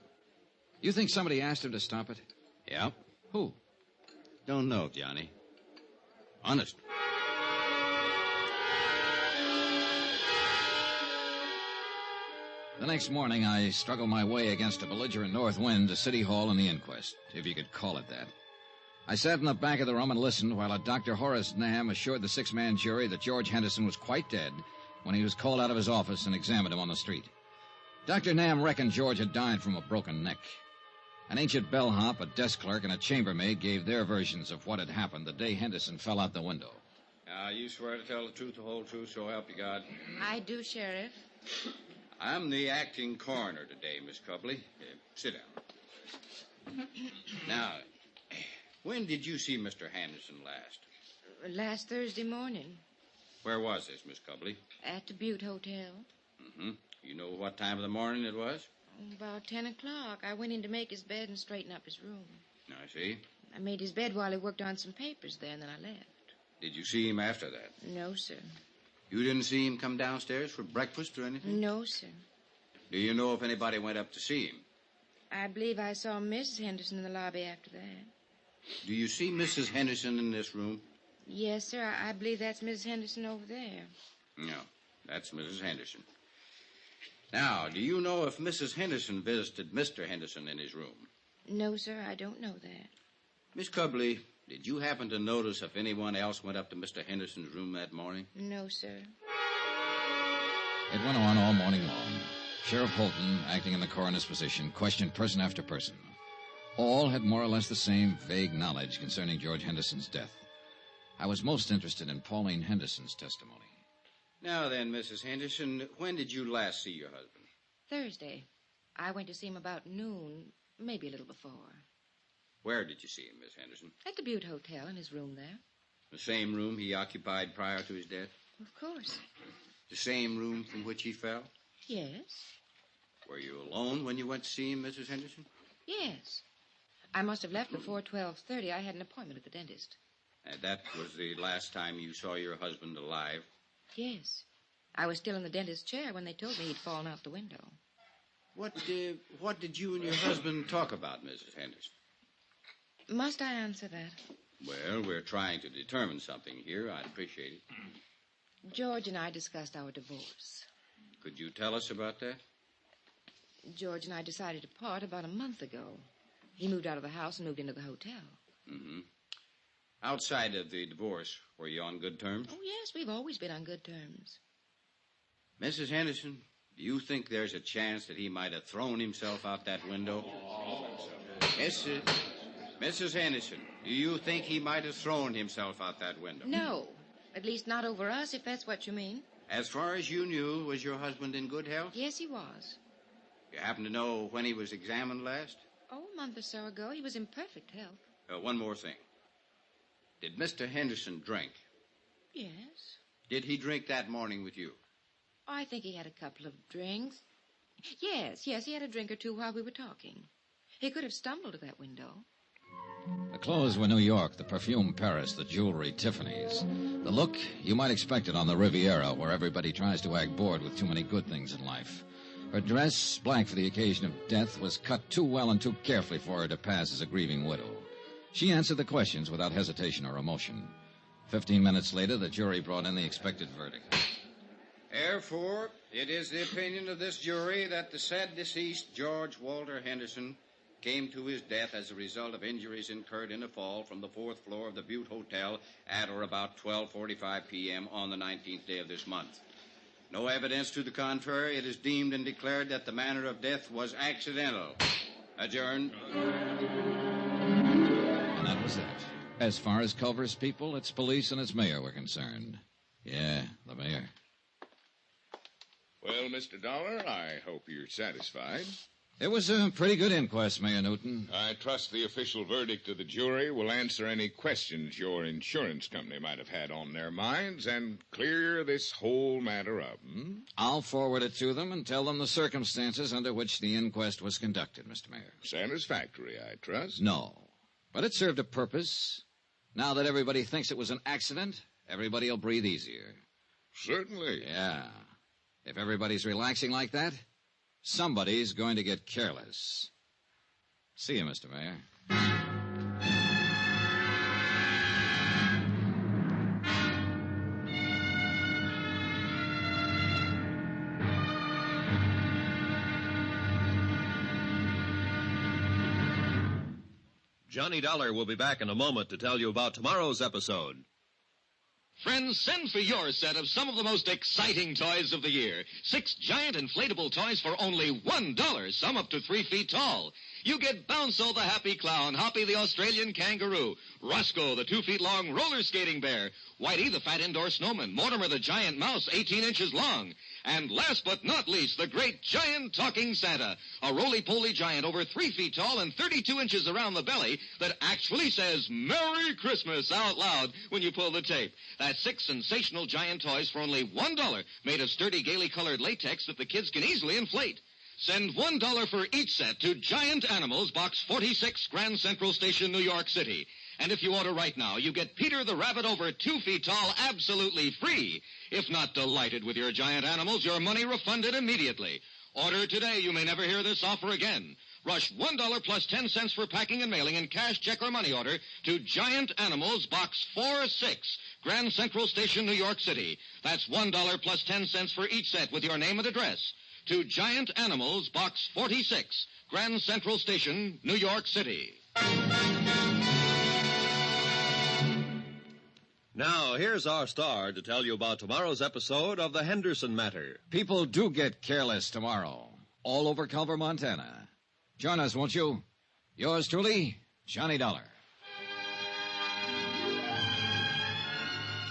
You think somebody asked him to stop it? Yeah. Who? Don't know, Johnny. Honest. The next morning, I struggled my way against a belligerent north wind to City Hall and the inquest, if you could call it that. I sat in the back of the room and listened while a Dr. Horace Nam assured the 6-man jury that George Henderson was quite dead when he was called out of his office and examined him on the street. Dr. Nam reckoned George had died from a broken neck. An ancient bellhop, a desk clerk, and a chambermaid gave their versions of what had happened the day Henderson fell out the window. Now, you swear to tell the truth, the whole truth, so help you God? I do, Sheriff. I'm the acting coroner today, Miss Cubley. Sit down. Now, when did you see Mr. Henderson last? Last Thursday morning. Where was this, Miss Cubley? At the Butte Hotel. Mm-hmm. You know what time of the morning it was? About 10 o'clock. I went in to make his bed and straighten up his room. I see. I made his bed while he worked on some papers there, and then I left. Did you see him after that? No, sir. You didn't see him come downstairs for breakfast or anything? No, sir. Do you know if anybody went up to see him? I believe I saw Mrs. Henderson in the lobby after that. Do you see Mrs. Henderson in this room? Yes, sir. I believe that's Mrs. Henderson over there. No, that's Mrs. Henderson. Now, do you know if Mrs. Henderson visited Mr. Henderson in his room? No, sir, I don't know that. Miss Cubley, did you happen to notice if anyone else went up to Mr. Henderson's room that morning? No, sir. It went on all morning long. Sheriff Holton, acting in the coroner's position, questioned person after person. All had more or less the same vague knowledge concerning George Henderson's death. I was most interested in Pauline Henderson's testimony. Now then, Mrs. Henderson, when did you last see your husband? Thursday. I went to see him about noon, maybe a little before. Where did you see him, Miss Henderson? At the Butte Hotel, in his room there. The same room he occupied prior to his death? Of course. The same room from which he fell? Yes. Were you alone when you went to see him, Mrs. Henderson? Yes. I must have left before 12:30. I had an appointment at the dentist. And that was the last time you saw your husband alive? Yes. I was still in the dentist's chair when they told me he'd fallen out the window. What did you and your husband talk about, Mrs. Henderson? Must I answer that? Well, we're trying to determine something here. I'd appreciate it. George and I discussed our divorce. Could you tell us about that? George and I decided to part about a month ago. He moved out of the house and moved into the hotel. Mm-hmm. Outside of the divorce, were you on good terms? Oh, yes, we've always been on good terms. Mrs. Henderson, do you think there's a chance that he might have thrown himself out that window? Mrs. Henderson, do you think he might have thrown himself out that window? No. At least not over us, if that's what you mean. As far as you knew, was your husband in good health? Yes, he was. You happen to know when he was examined last? Oh, a month or so ago. He was in perfect health. One more thing. Did Mr. Henderson drink? Yes. Did he drink that morning with you? I think he had a couple of drinks. Yes, he had a drink or two while we were talking. He could have stumbled to that window. The clothes were New York, the perfume Paris, the jewelry Tiffany's. The look, you might expect it on the Riviera, where everybody tries to act bored with too many good things in life. Her dress, black for the occasion of death, was cut too well and too carefully for her to pass as a grieving widow. She answered the questions without hesitation or emotion. 15 minutes later, the jury brought in the expected verdict. Therefore, it is the opinion of this jury that the said deceased, George Walter Henderson, came to his death as a result of injuries incurred in a fall from the 4th floor of the Butte Hotel at or about 12:45 p.m. on the 19th day of this month. No evidence to the contrary, it is deemed and declared that the manner of death was accidental. Adjourned. And that was it. As far as Culver's people, its police, and its mayor were concerned. Yeah, the mayor. Well, Mr. Dollar, I hope you're satisfied. It was a pretty good inquest, Mayor Newton. I trust the official verdict of the jury will answer any questions your insurance company might have had on their minds and clear this whole matter up. I'll forward it to them and tell them the circumstances under which the inquest was conducted, Mr. Mayor. Satisfactory, I trust. No, but it served a purpose. Now that everybody thinks it was an accident, everybody will breathe easier. Certainly. Yeah. If everybody's relaxing like that, somebody's going to get careless. See you, Mr. Mayor. Johnny Dollar will be back in a moment to tell you about tomorrow's episode. Friends, send for your set of some of the most exciting toys of the year. 6 giant inflatable toys for only $1, some up to 3 feet tall. You get Bounce-O the happy clown, Hoppy the Australian kangaroo, Roscoe the 2 feet long roller skating bear, Whitey the fat indoor snowman, Mortimer the giant mouse 18 inches long, and last but not least, the great giant talking Santa, a roly-poly giant over 3 feet tall and 32 inches around the belly that actually says Merry Christmas out loud when you pull the tape. That's 6 sensational giant toys for only $1, made of sturdy, gaily colored latex that the kids can easily inflate. Send $1 for each set to Giant Animals, Box 46, Grand Central Station, New York City. And if you order right now, you get Peter the Rabbit over 2 feet tall absolutely free. If not delighted with your giant animals, your money refunded immediately. Order today. You may never hear this offer again. Rush $1 plus 10 cents for packing and mailing in cash, check, or money order to Giant Animals, Box 46, Grand Central Station, New York City. That's $1 plus 10 cents for each set with your name and address. To Giant Animals, Box 46, Grand Central Station, New York City. Now, here's our star to tell you about tomorrow's episode of the Henderson Matter. People do get careless tomorrow, all over Culver, Montana. Join us, won't you? Yours truly, Johnny Dollar.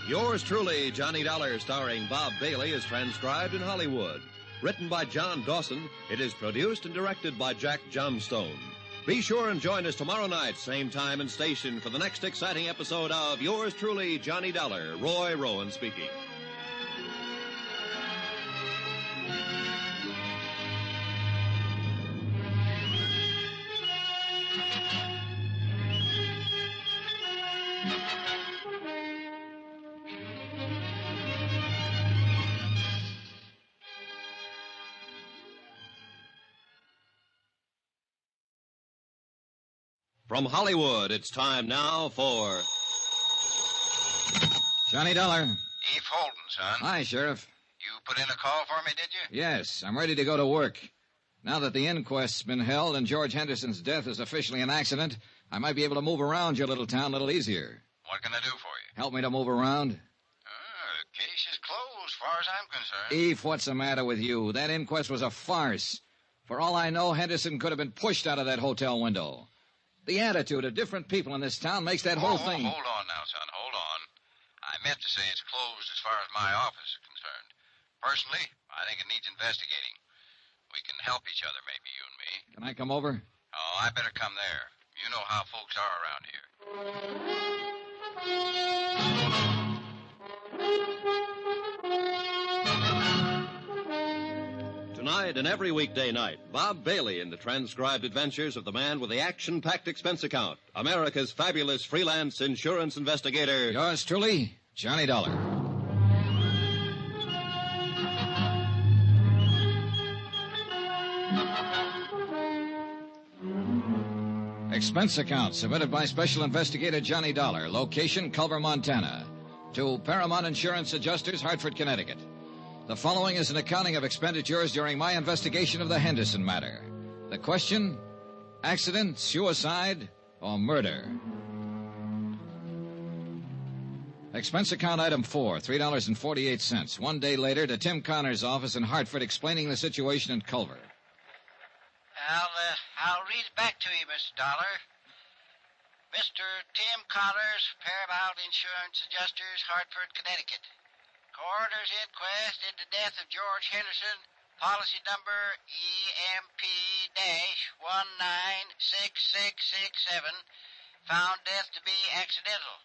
Yours truly, Johnny Dollar, starring Bob Bailey, is transcribed in Hollywood. Written by John Dawson, it is produced and directed by Jack Johnstone. Be sure and join us tomorrow night, same time and station, for the next exciting episode of Yours truly, Johnny Dollar. Roy Rowan speaking. From Hollywood, it's time now for... Johnny Dollar. Eve Holden, son. Hi, Sheriff. You put in a call for me, did you? Yes, I'm ready to go to work. Now that the inquest's been held and George Henderson's death is officially an accident, I might be able to move around your little town a little easier. What can I do for you? Help me to move around? The case is closed, as far as I'm concerned. Eve, what's the matter with you? That inquest was a farce. For all I know, Henderson could have been pushed out of that hotel window. The attitude of different people in this town makes that whole thing... Hold on now, son, hold on. I meant to say it's closed as far as my office is concerned. Personally, I think it needs investigating. We can help each other, maybe, you and me. Can I come over? Oh, I better come there. You know how folks are around here. Tonight and every weekday night, Bob Bailey in the transcribed adventures of the man with the action-packed expense account, America's fabulous freelance insurance investigator. Yours truly, Johnny Dollar. Expense account submitted by Special Investigator Johnny Dollar. Location, Culver, Montana. To Paramount Insurance Adjusters, Hartford, Connecticut. The following is an accounting of expenditures during my investigation of the Henderson Matter. The question, accident, suicide, or murder? Expense account item 4, $3.48. 1 day later to Tim Connor's office in Hartford explaining the situation in Culver. I'll read it back to you, Mr. Dollar. Mr. Tim Connors, Paramount Insurance Adjusters, Hartford, Connecticut. Coroner's inquest into death of George Henderson, policy number EMP-196667, found death to be accidental.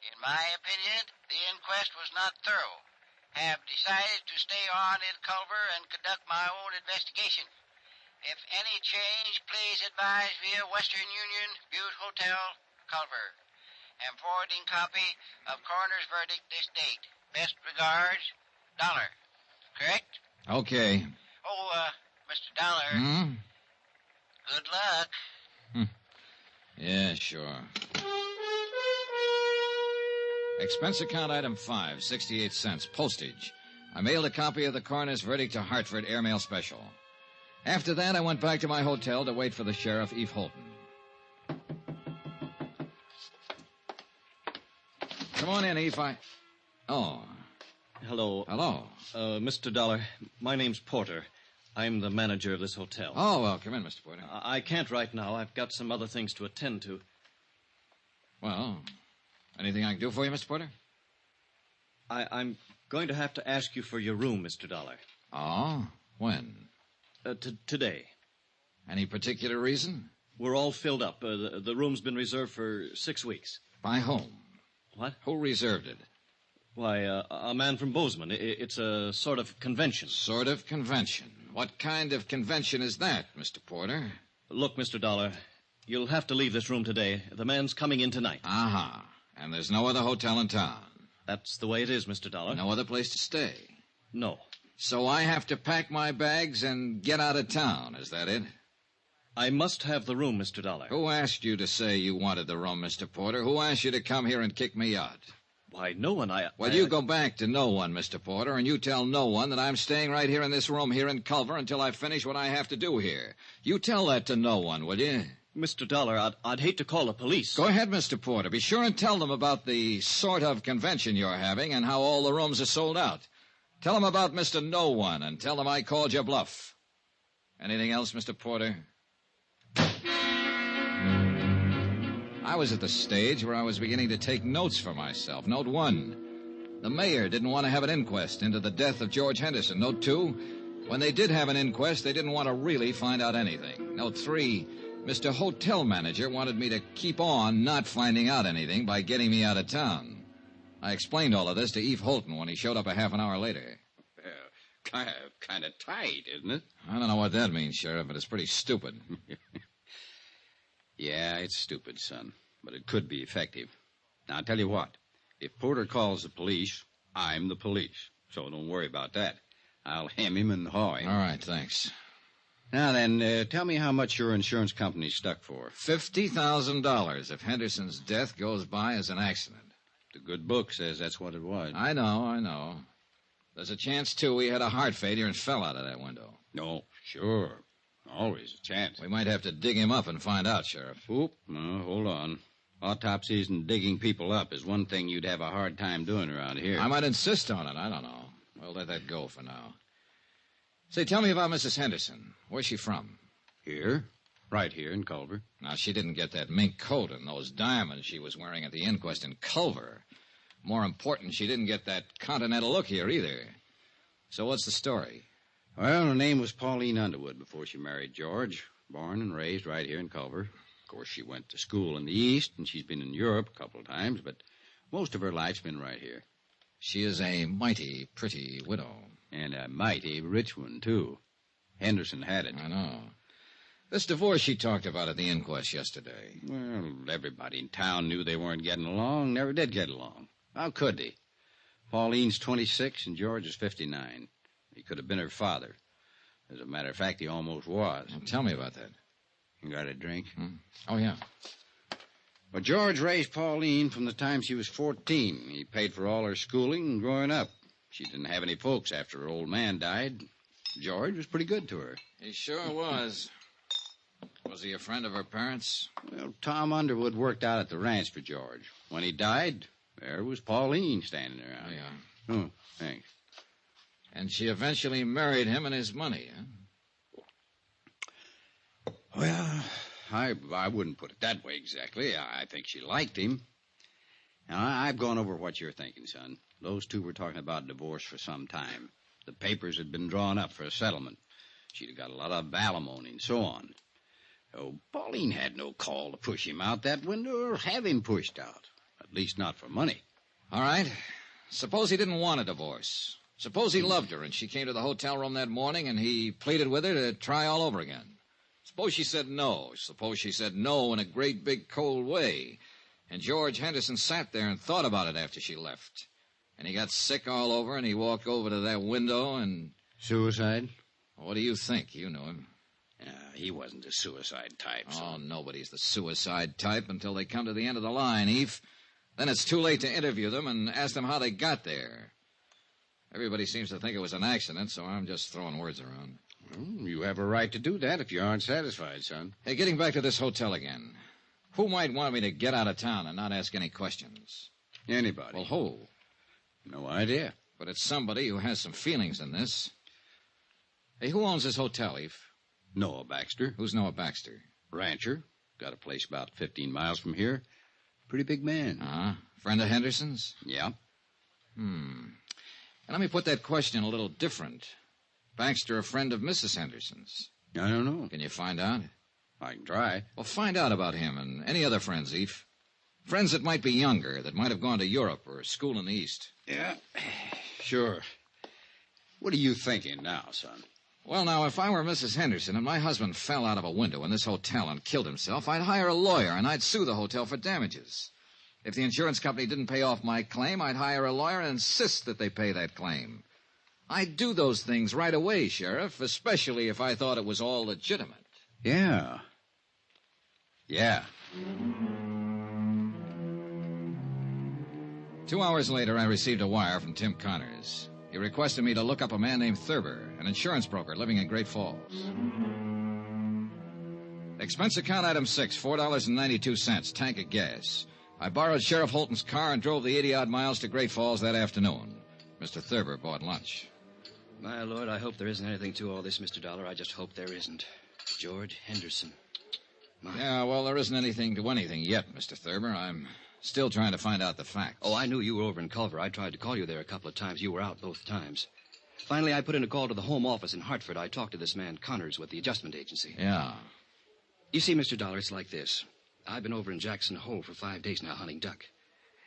In my opinion, the inquest was not thorough. Have decided to stay on in Culver and conduct my own investigation. If any change, please advise via Western Union, Butte Hotel, Culver. Am forwarding copy of coroner's verdict this date. Best regards, Dollar. Correct? Okay. Oh, Mr. Dollar. Good luck. Yeah, sure. Expense account item 5, 68 cents. Postage. I mailed a copy of the coroner's verdict to Hartford, airmail special. After that, I went back to my hotel to wait for the sheriff, Eve Holton. Come on in, Eve. Oh. Hello. Hello. Mr. Dollar, my name's Porter. I'm the manager of this hotel. Oh, well, come in, Mr. Porter. I can't right now. I've got some other things to attend to. Well, anything I can do for you, Mr. Porter? I'm going to have to ask you for your room, Mr. Dollar. Oh? When? Today. Any particular reason? We're all filled up. The room's been reserved for 6 weeks. By whom? What? Who reserved it? Why, a man from Bozeman. It's a sort of convention. Sort of convention? What kind of convention is that, Mr. Porter? Look, Mr. Dollar, you'll have to leave this room today. The man's coming in tonight. Uh-huh. And there's no other hotel in town? That's the way it is, Mr. Dollar. No other place to stay? No. So I have to pack my bags and get out of town, is that it? I must have the room, Mr. Dollar. Who asked you to say you wanted the room, Mr. Porter? Who asked you to come here and kick me out? Why, no one. Well, you go back to no one, Mr. Porter, and you tell no one that I'm staying right here in this room here in Culver until I finish what I have to do here. You tell that to no one, will you? Mr. Dollar, I'd hate to call the police. Go ahead, Mr. Porter. Be sure and tell them about the sort of convention you're having and how all the rooms are sold out. Tell them about Mr. No One, and tell them I called your bluff. Anything else, Mr. Porter? I was at the stage where I was beginning to take notes for myself. Note 1, the mayor didn't want to have an inquest into the death of George Henderson. Note 2, when they did have an inquest, they didn't want to really find out anything. Note 3, Mr. Hotel Manager wanted me to keep on not finding out anything by getting me out of town. I explained all of this to Eve Holton when he showed up a half an hour later. Kind of tight, isn't it? I don't know what that means, Sheriff, but it's pretty stupid. Yeah, it's stupid, son, but it could be effective. Now, I'll tell you what. If Porter calls the police, I'm the police, so don't worry about that. I'll hem him and haw him. All right, thanks. Now then, tell me how much your insurance company's stuck for. $50,000 if Henderson's death goes by as an accident. The good book says that's what it was. I know. There's a chance, too, he had a heart failure and fell out of that window. No, sure. Always a chance. We might have to dig him up and find out, Sheriff. Oop, no, hold on. Autopsies and digging people up is one thing you'd have a hard time doing around here. I might insist on it. I don't know. We'll let that go for now. Say, tell me about Mrs. Henderson. Where's she from? Here. Right here in Culver. Now, she didn't get that mink coat and those diamonds she was wearing at the inquest in Culver. More important, she didn't get that continental look here either. So what's the story? Well, her name was Pauline Underwood before she married George. Born and raised right here in Culver. Of course, she went to school in the East, and she's been in Europe a couple of times, but most of her life's been right here. She is a mighty pretty widow. And a mighty rich one, too. Henderson had it. I know. This divorce she talked about at the inquest yesterday. Well, everybody in town knew they weren't getting along, never did get along. How could they? Pauline's 26 and George is 59. He could have been her father. As a matter of fact, he almost was. Well, tell me about that. You got a drink? Oh, yeah. Well, George raised Pauline from the time she was 14. He paid for all her schooling and growing up. She didn't have any folks after her old man died. George was pretty good to her. He sure was. Was he a friend of her parents? Well, Tom Underwood worked out at the ranch for George. When he died, there was Pauline standing around. Yeah. Oh, thanks. And she eventually married him and his money, huh? Well, I wouldn't put it that way exactly. I think she liked him. Now, I've gone over what you're thinking, son. Those two were talking about divorce for some time. The papers had been drawn up for a settlement. She'd got a lot of alimony and so on. Oh, Pauline had no call to push him out that window or have him pushed out. At least not for money. All right. Suppose he didn't want a divorce. Suppose he loved her and she came to the hotel room that morning and he pleaded with her to try all over again. Suppose she said no. Suppose she said no in a great big cold way. And George Henderson sat there and thought about it after she left. And he got sick all over and he walked over to that window and... Suicide? What do you think? You knew him. He wasn't the suicide type. Oh, nobody's the suicide type until they come to the end of the line, Eve. Then it's too late to interview them and ask them how they got there. Everybody seems to think it was an accident, so I'm just throwing words around. Well, you have a right to do that if you aren't satisfied, son. Hey, getting back to this hotel again. Who might want me to get out of town and not ask any questions? Anybody. Well, who? No idea. But it's somebody who has some feelings in this. Hey, who owns this hotel, Eve? Noah Baxter. Who's Noah Baxter? Rancher. Got a place about 15 miles from here. Pretty big man. Uh-huh. Friend of Henderson's? Yeah. And let me put that question a little different. Baxter a friend of Mrs. Henderson's? I don't know. Can you find out? I can try. Well, find out about him and any other friends, Eve. Friends that might be younger, that might have gone to Europe or school in the East. Yeah, sure. What are you thinking now, son? Well, now, if I were Mrs. Henderson and my husband fell out of a window in this hotel and killed himself, I'd hire a lawyer and I'd sue the hotel for damages. If the insurance company didn't pay off my claim, I'd hire a lawyer and insist that they pay that claim. I'd do those things right away, Sheriff, especially if I thought it was all legitimate. Yeah. Yeah. 2 hours later, I received a wire from Tim Connors. He requested me to look up a man named Thurber, an insurance broker living in Great Falls. Expense account item 6, $4.92, tank of gas. I borrowed Sheriff Holton's car and drove the 80-odd miles to Great Falls that afternoon. Mr. Thurber bought lunch. My lord, I hope there isn't anything to all this, Mr. Dollar. I just hope there isn't. George Henderson. Yeah, well, there isn't anything to anything yet, Mr. Thurber. I'm still trying to find out the facts. Oh, I knew you were over in Culver. I tried to call you there a couple of times. You were out both times. Finally, I put in a call to the home office in Hartford. I talked to this man, Connors, with the adjustment agency. Yeah. You see, Mr. Dollar, it's like this. I've been over in Jackson Hole for 5 days now hunting duck.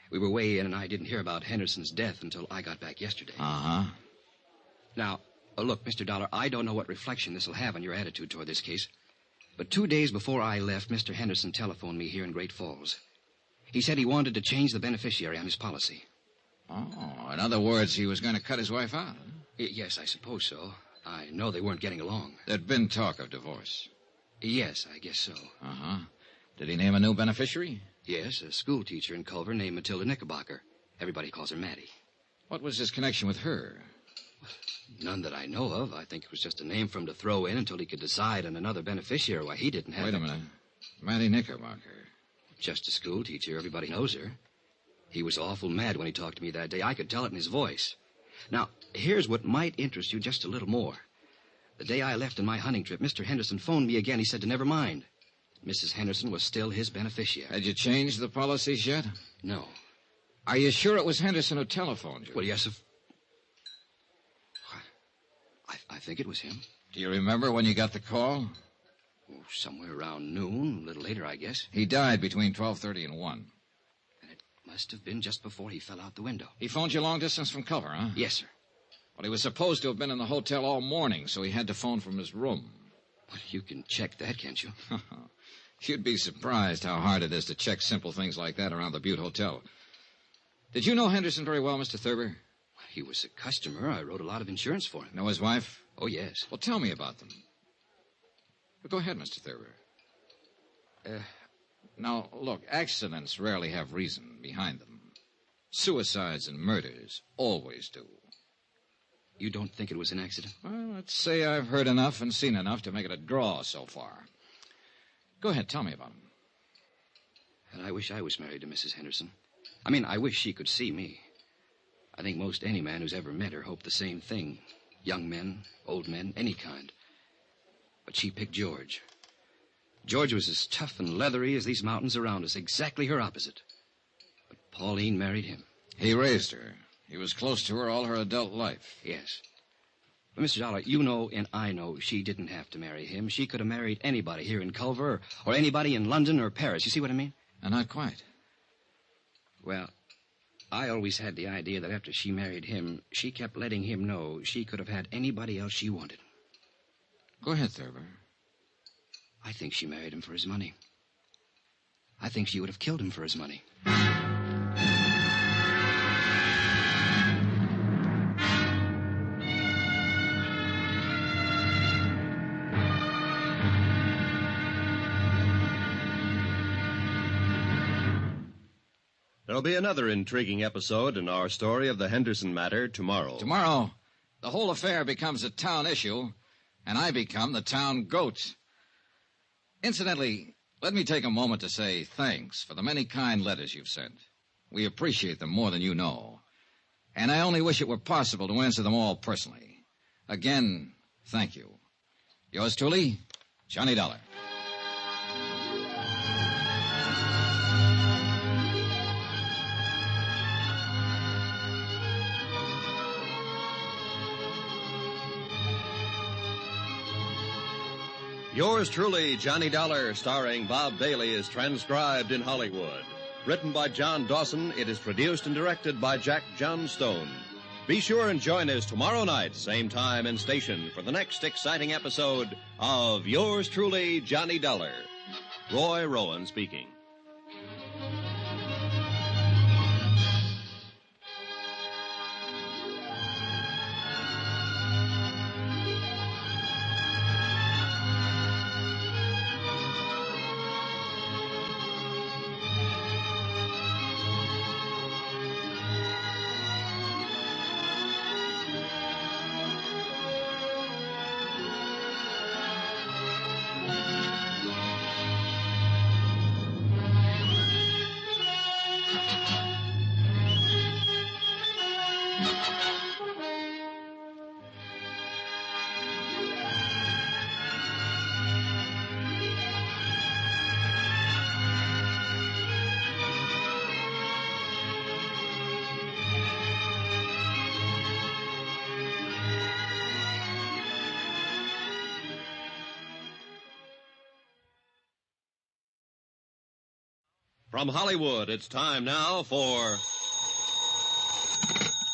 We were way in, and I didn't hear about Henderson's death until I got back yesterday. Uh-huh. Now, look, Mr. Dollar, I don't know what reflection this will have on your attitude toward this case, but 2 days before I left, Mr. Henderson telephoned me here in Great Falls. He said he wanted to change the beneficiary on his policy. Oh, in other words, he was going to cut his wife out, huh? Yes, I suppose so. I know they weren't getting along. There'd been talk of divorce. Yes, I guess so. Uh-huh. Did he name a new beneficiary? Yes, a school teacher in Culver named Matilda Knickerbocker. Everybody calls her Mattie. What was his connection with her? None that I know of. I think it was just a name for him to throw in until he could decide on another beneficiary. Why, he didn't have... Wait a minute. Mattie Knickerbocker. Just a school teacher. Everybody knows her. He was awful mad when he talked to me that day. I could tell it in his voice. Now, here's what might interest you just a little more. The day I left on my hunting trip, Mr. Henderson phoned me again. He said to never mind. Mrs. Henderson was still his beneficiary. Had you changed the policies yet? No. Are you sure it was Henderson who telephoned you? Well, yes, I think it was him. Do you remember when you got the call? Oh, somewhere around noon, a little later, I guess. He died between 12:30 and 1. And it must have been just before he fell out the window. He phoned you long distance from Culver, huh? Yes, sir. Well, he was supposed to have been in the hotel all morning, so he had to phone from his room. Well, you can check that, can't you? You'd be surprised how hard it is to check simple things like that around the Butte Hotel. Did you know Henderson very well, Mr. Thurber? He was a customer. I wrote a lot of insurance for him. Know his wife? Oh, yes. Well, tell me about them. Well, go ahead, Mr. Thurber. Now, look, accidents rarely have reason behind them. Suicides and murders always do. You don't think it was an accident? Well, let's say I've heard enough and seen enough to make it a draw so far. Go ahead, tell me about him. And I wish I was married to Mrs. Henderson. I mean, I wish she could see me. I think most any man who's ever met her hoped the same thing. Young men, old men, any kind. But she picked George. George was as tough and leathery as these mountains around us, exactly her opposite. But Pauline married him. He raised her. He was close to her all her adult life. Yes. But, Mr. Dollar, you know and I know she didn't have to marry him. She could have married anybody here in Culver or anybody in London or Paris. You see what I mean? Not quite. Well, I always had the idea that after she married him, she kept letting him know she could have had anybody else she wanted. Go ahead, Thurber. I think she married him for his money. I think she would have killed him for his money. There'll be another intriguing episode in our story of the Henderson Matter tomorrow. Tomorrow, the whole affair becomes a town issue, and I become the town goat. Incidentally, let me take a moment to say thanks for the many kind letters you've sent. We appreciate them more than you know. And I only wish it were possible to answer them all personally. Again, thank you. Yours truly, Johnny Dollar. Yours truly, Johnny Dollar, starring Bob Bailey, is transcribed in Hollywood. Written by John Dawson, it is produced and directed by Jack Johnstone. Be sure and join us tomorrow night, same time and station, for the next exciting episode of Yours truly, Johnny Dollar. Roy Rowan speaking. From Hollywood, it's time now for...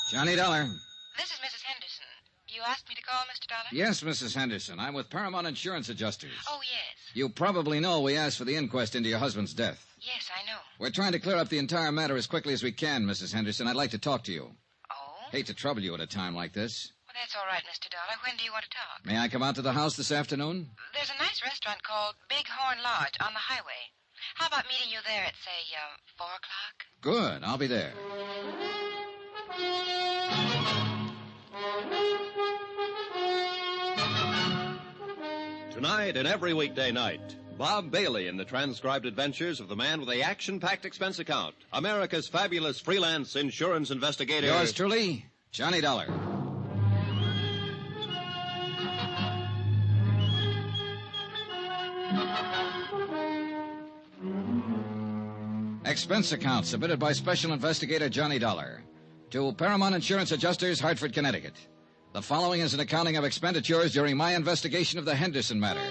Johnny Dollar. This is Mrs. Henderson. You asked me to call, Mr. Dollar? Yes, Mrs. Henderson. I'm with Paramount Insurance Adjusters. Oh, yes. You probably know we asked for the inquest into your husband's death. Yes, I know. We're trying to clear up the entire matter as quickly as we can, Mrs. Henderson. I'd like to talk to you. Oh? Hate to trouble you at a time like this. Well, that's all right, Mr. Dollar. When do you want to talk? May I come out to the house this afternoon? There's a nice restaurant called Big Horn Lodge on the highway. How about meeting you there at, say, 4 o'clock? Good. I'll be there. Tonight and every weekday night, Bob Bailey in the transcribed adventures of the man with the action-packed expense account, America's fabulous freelance insurance investigator. Yours truly, Johnny Dollar. Expense account submitted by Special Investigator Johnny Dollar to Paramount Insurance Adjusters, Hartford, Connecticut. The following is an accounting of expenditures during my investigation of the Henderson matter.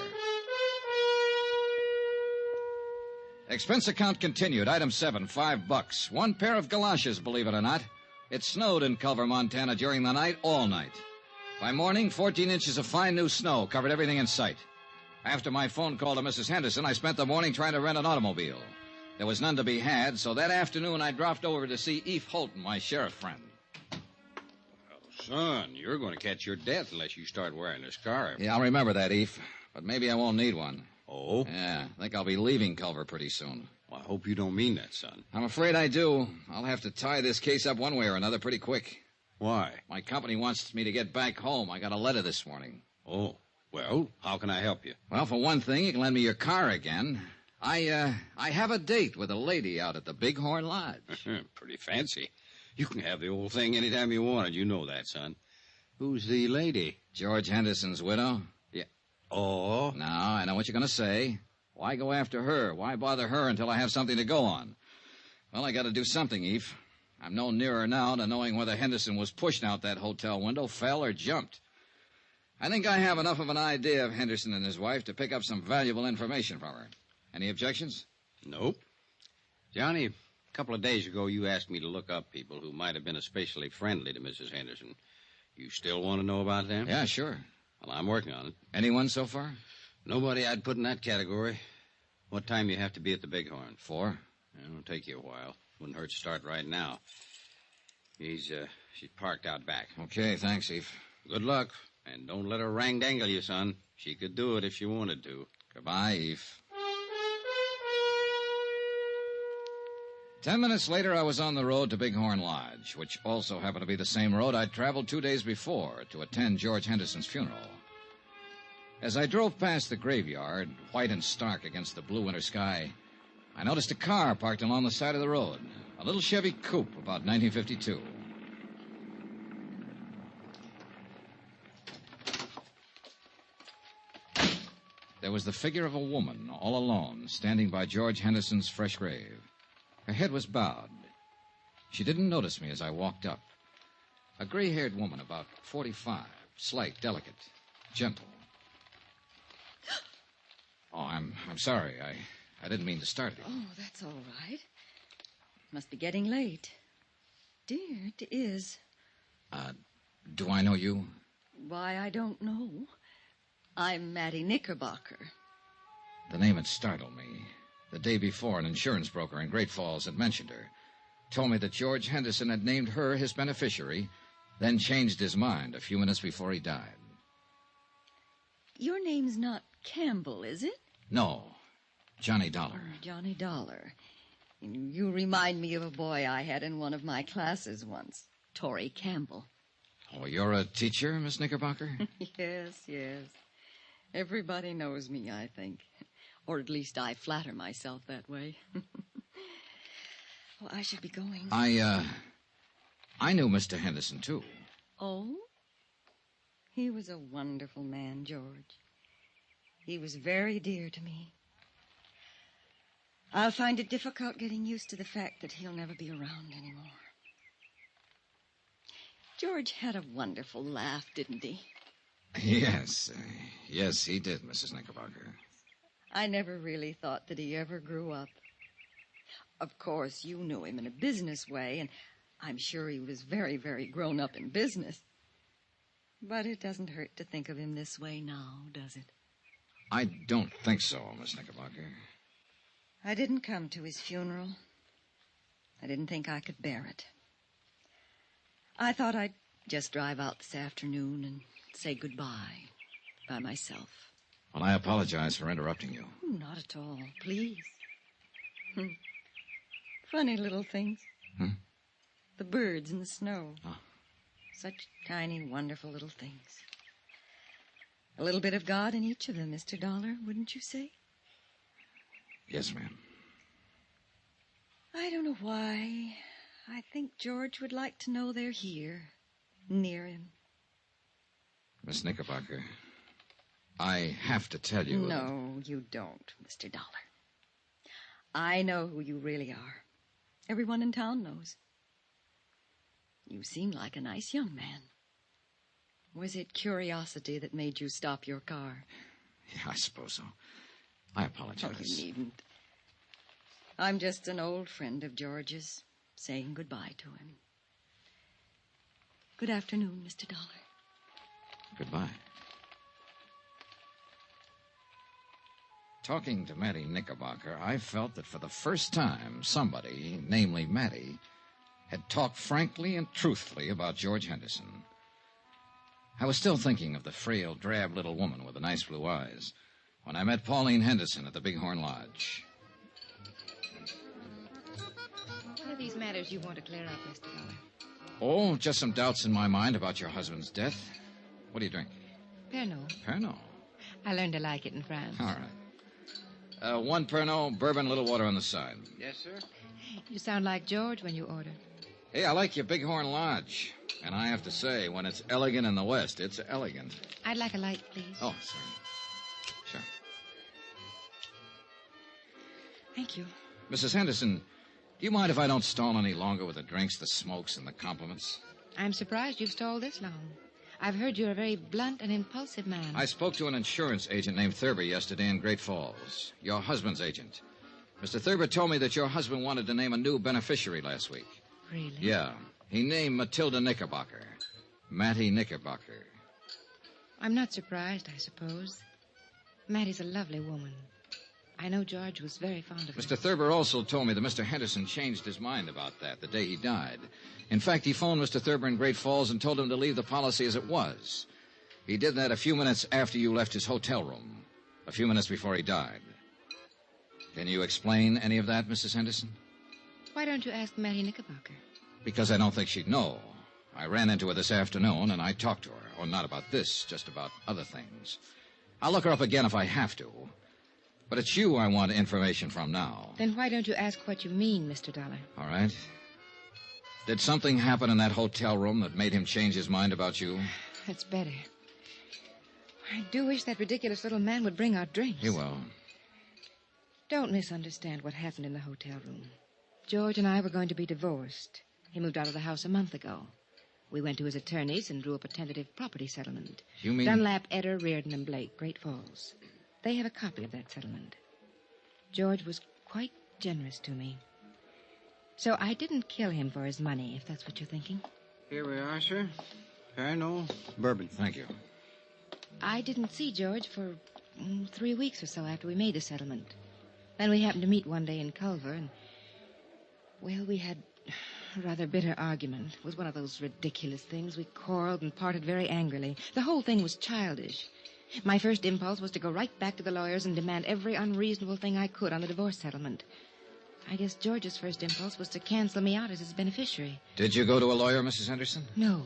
Expense account continued. Item 7, $5. One pair of galoshes, believe it or not. It snowed in Culver, Montana during the night, all night. By morning, 14 inches of fine new snow covered everything in sight. After my phone call to Mrs. Henderson, I spent the morning trying to rent an automobile. There was none to be had, so that afternoon I dropped over to see Eve Holton, my sheriff friend. Son, you're going to catch your death unless you start wearing a scarf. Yeah, I'll remember that, Eve. But maybe I won't need one. Oh? Yeah, I think I'll be leaving Culver pretty soon. Well, I hope you don't mean that, son. I'm afraid I do. I'll have to tie this case up one way or another pretty quick. Why? My company wants me to get back home. I got a letter this morning. Oh, well, how can I help you? Well, for one thing, you can lend me your car again. I have a date with a lady out at the Bighorn Lodge. Pretty fancy. You can have the old thing anytime you want it. You know that, son. Who's the lady? George Henderson's widow. Yeah. Oh? Now, I know what you're going to say. Why go after her? Why bother her until I have something to go on? Well, I got to do something, Eve. I'm no nearer now to knowing whether Henderson was pushed out that hotel window, fell, or jumped. I think I have enough of an idea of Henderson and his wife to pick up some valuable information from her. Any objections? Nope. Johnny, a couple of days ago you asked me to look up people who might have been especially friendly to Mrs. Henderson. You still want to know about them? Yeah, sure. Well, I'm working on it. Anyone so far? Nobody I'd put in that category. What time you have to be at the Bighorn? 4. It'll take you a while. Wouldn't hurt to start right now. She's parked out back. Okay, thanks, Eve. Good luck. And don't let her rang-dangle you, son. She could do it if she wanted to. Goodbye, Eve. 10 minutes later, I was on the road to Bighorn Lodge, which also happened to be the same road I'd traveled 2 days before to attend George Henderson's funeral. As I drove past the graveyard, white and stark against the blue winter sky, I noticed a car parked along the side of the road, a little Chevy coupe about 1952. There was the figure of a woman, all alone, standing by George Henderson's fresh grave. Her head was bowed. She didn't notice me as I walked up. A gray-haired woman, about 45, slight, delicate, gentle. Oh, I'm sorry. I didn't mean to start it. Oh, that's all right. Must be getting late. Dear, it is. Do I know you? Why, I don't know. I'm Mattie Knickerbocker. The name had startled me. The day before, an insurance broker in Great Falls had mentioned her. Told me that George Henderson had named her his beneficiary, then changed his mind a few minutes before he died. Your name's not Campbell, is it? No, Johnny Dollar. Oh, Johnny Dollar. You remind me of a boy I had in one of my classes once, Torrey Campbell. Oh, you're a teacher, Miss Knickerbocker? Yes. Everybody knows me, I think. Or at least I flatter myself that way. Well, I should be going. I knew Mr. Henderson, too. Oh? He was a wonderful man, George. He was very dear to me. I'll find it difficult getting used to the fact that he'll never be around anymore. George had a wonderful laugh, didn't he? Yes, he did, Mrs. Knickerbocker. I never really thought that he ever grew up. Of course, you knew him in a business way, and I'm sure he was very, very grown up in business. But it doesn't hurt to think of him this way now, does it? I don't think so, Miss Knickerbocker. I didn't come to his funeral. I didn't think I could bear it. I thought I'd just drive out this afternoon and say goodbye by myself. Well, I apologize for interrupting you. Not at all, please. Funny little things. The birds in the snow. Oh. Such tiny, wonderful little things. A little bit of God in each of them, Mr. Dollar, wouldn't you say? Yes, ma'am. I don't know why. I think George would like to know they're here, near him. Miss Knickerbocker, I have to tell you... No, you don't, Mr. Dollar. I know who you really are. Everyone in town knows. You seem like a nice young man. Was it curiosity that made you stop your car? Yeah, I suppose so. I apologize. Oh, you needn't. I'm just an old friend of George's, saying goodbye to him. Good afternoon, Mr. Dollar. Goodbye. Talking to Mattie Knickerbocker, I felt that for the first time, somebody, namely Mattie, had talked frankly and truthfully about George Henderson. I was still thinking of the frail, drab little woman with the nice blue eyes when I met Pauline Henderson at the Bighorn Lodge. What are these matters you want to clear up, Mr. Dollar? Oh, just some doubts in my mind about your husband's death. What do you drink? Pernod. Pernod. I learned to like it in France. All right. One Pernod, bourbon, a little water on the side. Yes, sir. You sound like George when you order. Hey, I like your Bighorn Lodge. And I have to say, when it's elegant in the West, it's elegant. I'd like a light, please. Oh, sorry. Sure. Thank you. Mrs. Henderson, do you mind if I don't stall any longer with the drinks, the smokes, and the compliments? I'm surprised you've stalled this long. I've heard you're a very blunt and impulsive man. I spoke to an insurance agent named Thurber yesterday in Great Falls. Your husband's agent. Mr. Thurber told me that your husband wanted to name a new beneficiary last week. Really? Yeah. He named Matilda Knickerbocker. Mattie Knickerbocker. I'm not surprised, I suppose. Mattie's a lovely woman. I know George was very fond of her. Mr. Thurber also told me that Mr. Henderson changed his mind about that the day he died. In fact, he phoned Mr. Thurber in Great Falls and told him to leave the policy as it was. He did that a few minutes after you left his hotel room, a few minutes before he died. Can you explain any of that, Mrs. Henderson? Why don't you ask Mattie Knickerbocker? Because I don't think she'd know. I ran into her this afternoon, and I talked to her. Oh, not about this, just about other things. I'll look her up again if I have to. But it's you I want information from now. Then why don't you ask what you mean, Mr. Dollar? All right. Did something happen in that hotel room that made him change his mind about you? That's better. I do wish that ridiculous little man would bring our drinks. He will. Don't misunderstand what happened in the hotel room. George and I were going to be divorced. He moved out of the house a month ago. We went to his attorneys and drew up a tentative property settlement. You mean... Dunlap, Eder, Reardon, and Blake, Great Falls. They have a copy of that settlement. George was quite generous to me. So I didn't kill him for his money, if that's what you're thinking. Here we are, sir. Pernod, bourbon. Thank you. I didn't see George for 3 weeks or so after we made the settlement. Then we happened to meet one day in Culver, and... well, we had a rather bitter argument. It was one of those ridiculous things. We quarreled and parted very angrily. The whole thing was childish. My first impulse was to go right back to the lawyers and demand every unreasonable thing I could on the divorce settlement. I guess George's first impulse was to cancel me out as his beneficiary. Did you go to a lawyer, Mrs. Henderson? No.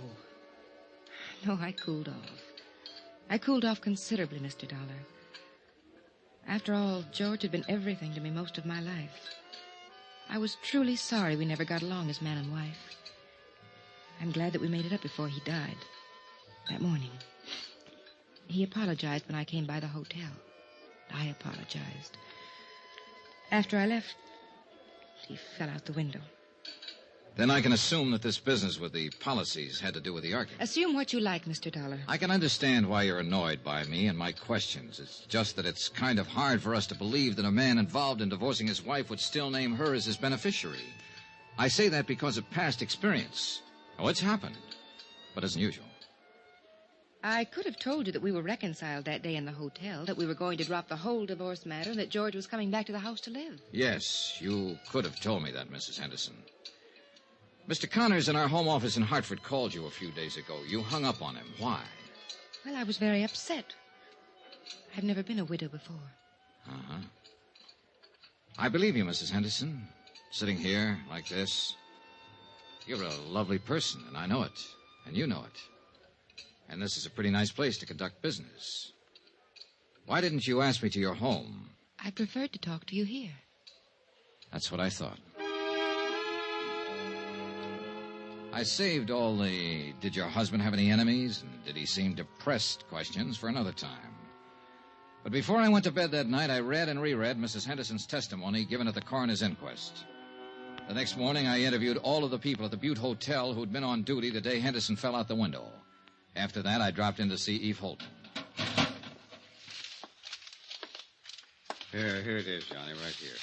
No, I cooled off. I cooled off considerably, Mr. Dollar. After all, George had been everything to me most of my life. I was truly sorry we never got along as man and wife. I'm glad that we made it up before he died. That morning. He apologized when I came by the hotel. I apologized. After I left, he fell out the window. Then I can assume that this business with the policies had to do with the argument. Assume what you like, Mr. Dollar. I can understand why you're annoyed by me and my questions. It's just that it's kind of hard for us to believe that a man involved in divorcing his wife would still name her as his beneficiary. I say that because of past experience. Oh, it's happened, but it's unusual. I could have told you that we were reconciled that day in the hotel, that we were going to drop the whole divorce matter, and that George was coming back to the house to live. Yes, you could have told me that, Mrs. Henderson. Mr. Connors in our home office in Hartford called you a few days ago. You hung up on him. Why? Well, I was very upset. I've never been a widow before. Uh-huh. I believe you, Mrs. Henderson. Sitting here like this. You're a lovely person, and I know it. And you know it. And this is a pretty nice place to conduct business. Why didn't you ask me to your home? I preferred to talk to you here. That's what I thought. I saved all the did your husband have any enemies and did he seem depressed questions for another time. But before I went to bed that night, I read and reread Mrs. Henderson's testimony given at the coroner's inquest. The next morning, I interviewed all of the people at the Butte Hotel who'd been on duty the day Henderson fell out the window. After that, I dropped in to see Eve Holton. Here it is, Johnny, right here.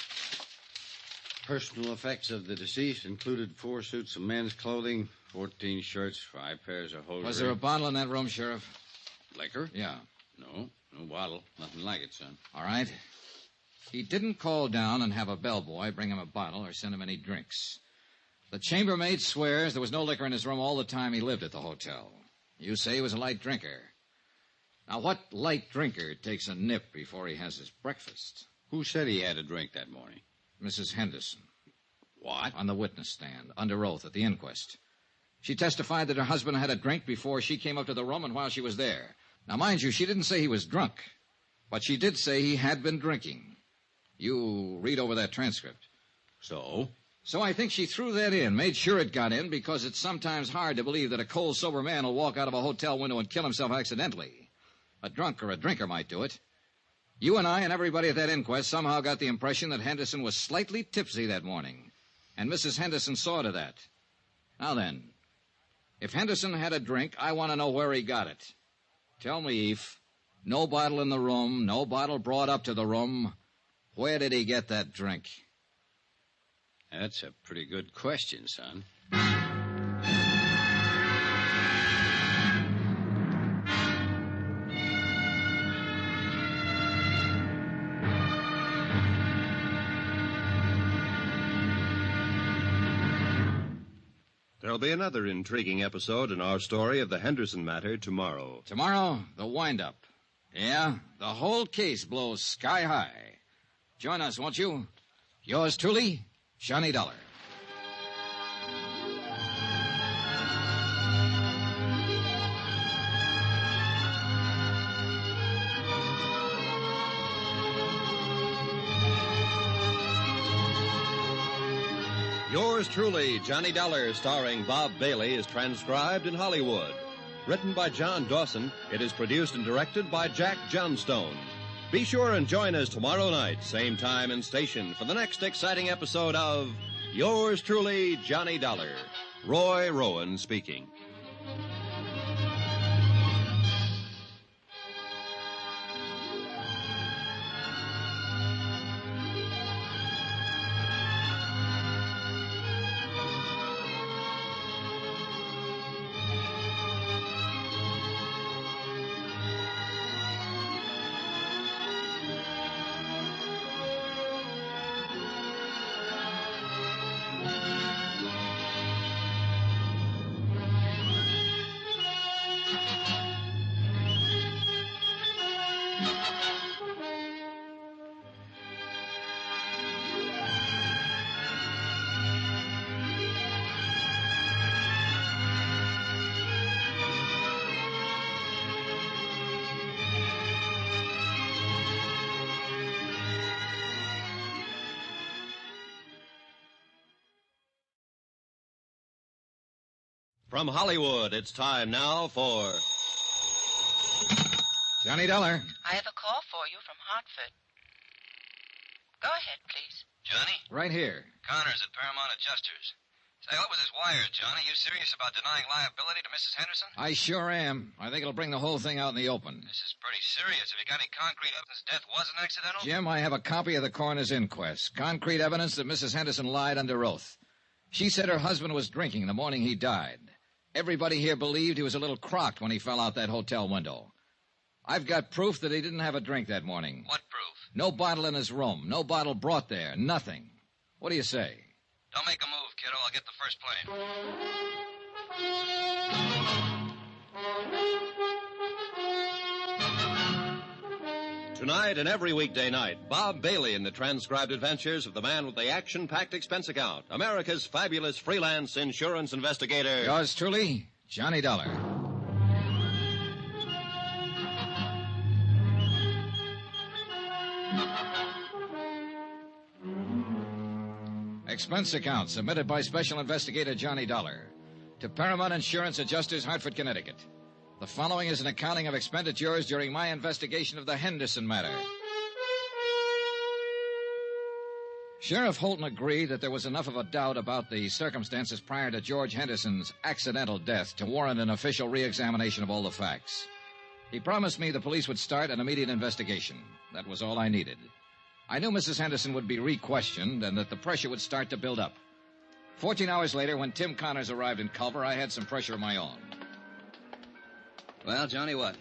personal effects of the deceased included 4 suits of men's clothing, 14 shirts, 5 pairs of hosiery. Was there a bottle in that room, Sheriff? Liquor? Yeah. No bottle. Nothing like it, son. All right. He didn't call down and have a bellboy bring him a bottle or send him any drinks. The chambermaid swears there was no liquor in his room all the time he lived at the hotel. You say he was a light drinker. Now, what light drinker takes a nip before he has his breakfast? Who said he had a drink that morning? Mrs. Henderson. What? On the witness stand, under oath at the inquest. She testified that her husband had a drink before she came up to the room and while she was there. Now, mind you, she didn't say he was drunk, but she did say he had been drinking. You read over that transcript. So? So I think she threw that in, made sure it got in, because it's sometimes hard to believe that a cold, sober man will walk out of a hotel window and kill himself accidentally. A drunk or a drinker might do it. You and I and everybody at that inquest somehow got the impression that Henderson was slightly tipsy that morning, and Mrs. Henderson saw to that. Now then, if Henderson had a drink, I want to know where he got it. Tell me, Eve. No bottle in the room, no bottle brought up to the room. Where did he get that drink? That's a pretty good question, son. There'll be another intriguing episode in our story of the Henderson Matter tomorrow. Tomorrow, the wind-up. Yeah, the whole case blows sky high. Join us, won't you? Yours truly, Johnny Dollar. Yours truly, Johnny Dollar, starring Bob Bailey, is transcribed in Hollywood. Written by John Dawson, it is produced and directed by Jack Johnstone. Be sure and join us tomorrow night, same time and station, for the next exciting episode of Yours truly, Johnny Dollar. Roy Rowan speaking. From Hollywood, it's time now for Johnny Dollar. I have a call for you from Hartford. Go ahead, please. Johnny? Right here. Connor's at Paramount Adjusters. Say, what was this wire, Johnny? You serious about denying liability to Mrs. Henderson? I sure am. I think it'll bring the whole thing out in the open. This is pretty serious. Have you got any concrete evidence death wasn't accidental? Jim, I have a copy of the coroner's inquest. Concrete evidence that Mrs. Henderson lied under oath. She said her husband was drinking the morning he died. Everybody here believed he was a little crocked when he fell out that hotel window. I've got proof that he didn't have a drink that morning. What proof? No bottle in his room. No bottle brought there. Nothing. What do you say? Don't make a move, kiddo. I'll get the first plane. Tonight and every weekday night, Bob Bailey in the transcribed adventures of the man with the action-packed expense account, America's fabulous freelance insurance investigator. Yours truly, Johnny Dollar. Expense account submitted by Special Investigator Johnny Dollar to Paramount Insurance Adjusters, Hartford, Connecticut. The following is an accounting of expenditures during my investigation of the Henderson Matter. Sheriff Holton agreed that there was enough of a doubt about the circumstances prior to George Henderson's accidental death to warrant an official re-examination of all the facts. He promised me the police would start an immediate investigation. That was all I needed. I knew Mrs. Henderson would be re-questioned and that the pressure would start to build up. 14 hours later, when Tim Connors arrived in Culver, I had some pressure of my own. Well, Johnny, what?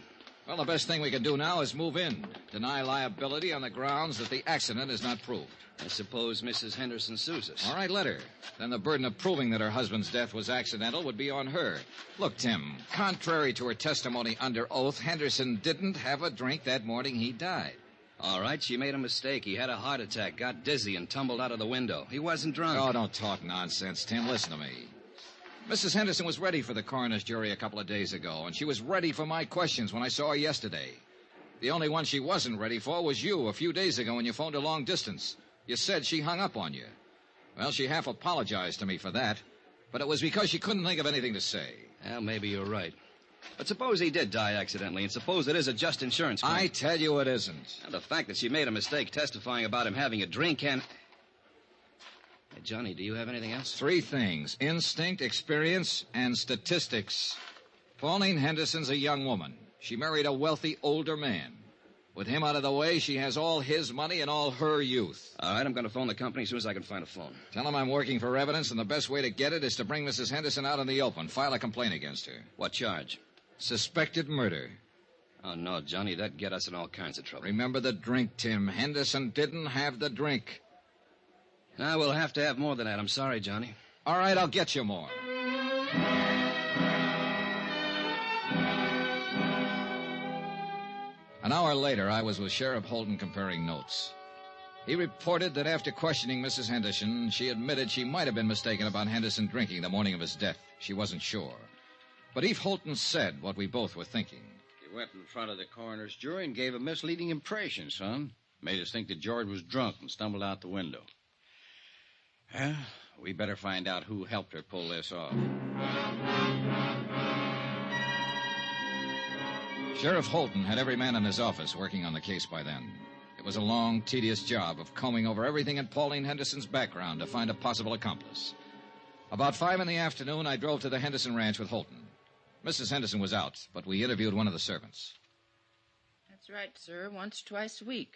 Well, the best thing we can do now is move in. Deny liability on the grounds that the accident is not proved. I suppose Mrs. Henderson sues us. All right, let her. Then the burden of proving that her husband's death was accidental would be on her. Look, Tim, contrary to her testimony under oath, Henderson didn't have a drink that morning he died. All right, she made a mistake. He had a heart attack, got dizzy, and tumbled out of the window. He wasn't drunk. Oh, don't talk nonsense, Tim. Listen to me. Mrs. Henderson was ready for the coroner's jury a couple of days ago, and she was ready for my questions when I saw her yesterday. The only one she wasn't ready for was you a few days ago when you phoned her long distance. You said she hung up on you. Well, she half apologized to me for that, but it was because she couldn't think of anything to say. Well, maybe you're right. But suppose he did die accidentally, and suppose it is a just insurance claim. I tell you it isn't. And the fact that she made a mistake testifying about him having a drink can... Hey, Johnny, do you have anything else? 3 things. Instinct, experience, and statistics. Pauline Henderson's a young woman. She married a wealthy older man. With him out of the way, she has all his money and all her youth. All right, I'm going to phone the company as soon as I can find a phone. Tell him I'm working for evidence, and the best way to get it is to bring Mrs. Henderson out in the open. File a complaint against her. What charge? Suspected murder. Oh, no, Johnny, that'd get us in all kinds of trouble. Remember the drink, Tim. Henderson didn't have the drink. Now, we'll have to have more than that. I'm sorry, Johnny. All right, I'll get you more. An hour later, I was with Sheriff Holden comparing notes. He reported that after questioning Mrs. Henderson, she admitted she might have been mistaken about Henderson drinking the morning of his death. She wasn't sure. But Eve Holton said what we both were thinking. You went in front of the coroner's jury and gave a misleading impression, son. Made us think that George was drunk and stumbled out the window. Well, we better find out who helped her pull this off. Sheriff Holton had every man in his office working on the case by then. It was a long, tedious job of combing over everything in Pauline Henderson's background to find a possible accomplice. About 5 in the afternoon, I drove to the Henderson ranch with Holton. Mrs. Henderson was out, but we interviewed one of the servants. That's right, sir. Once, twice a week.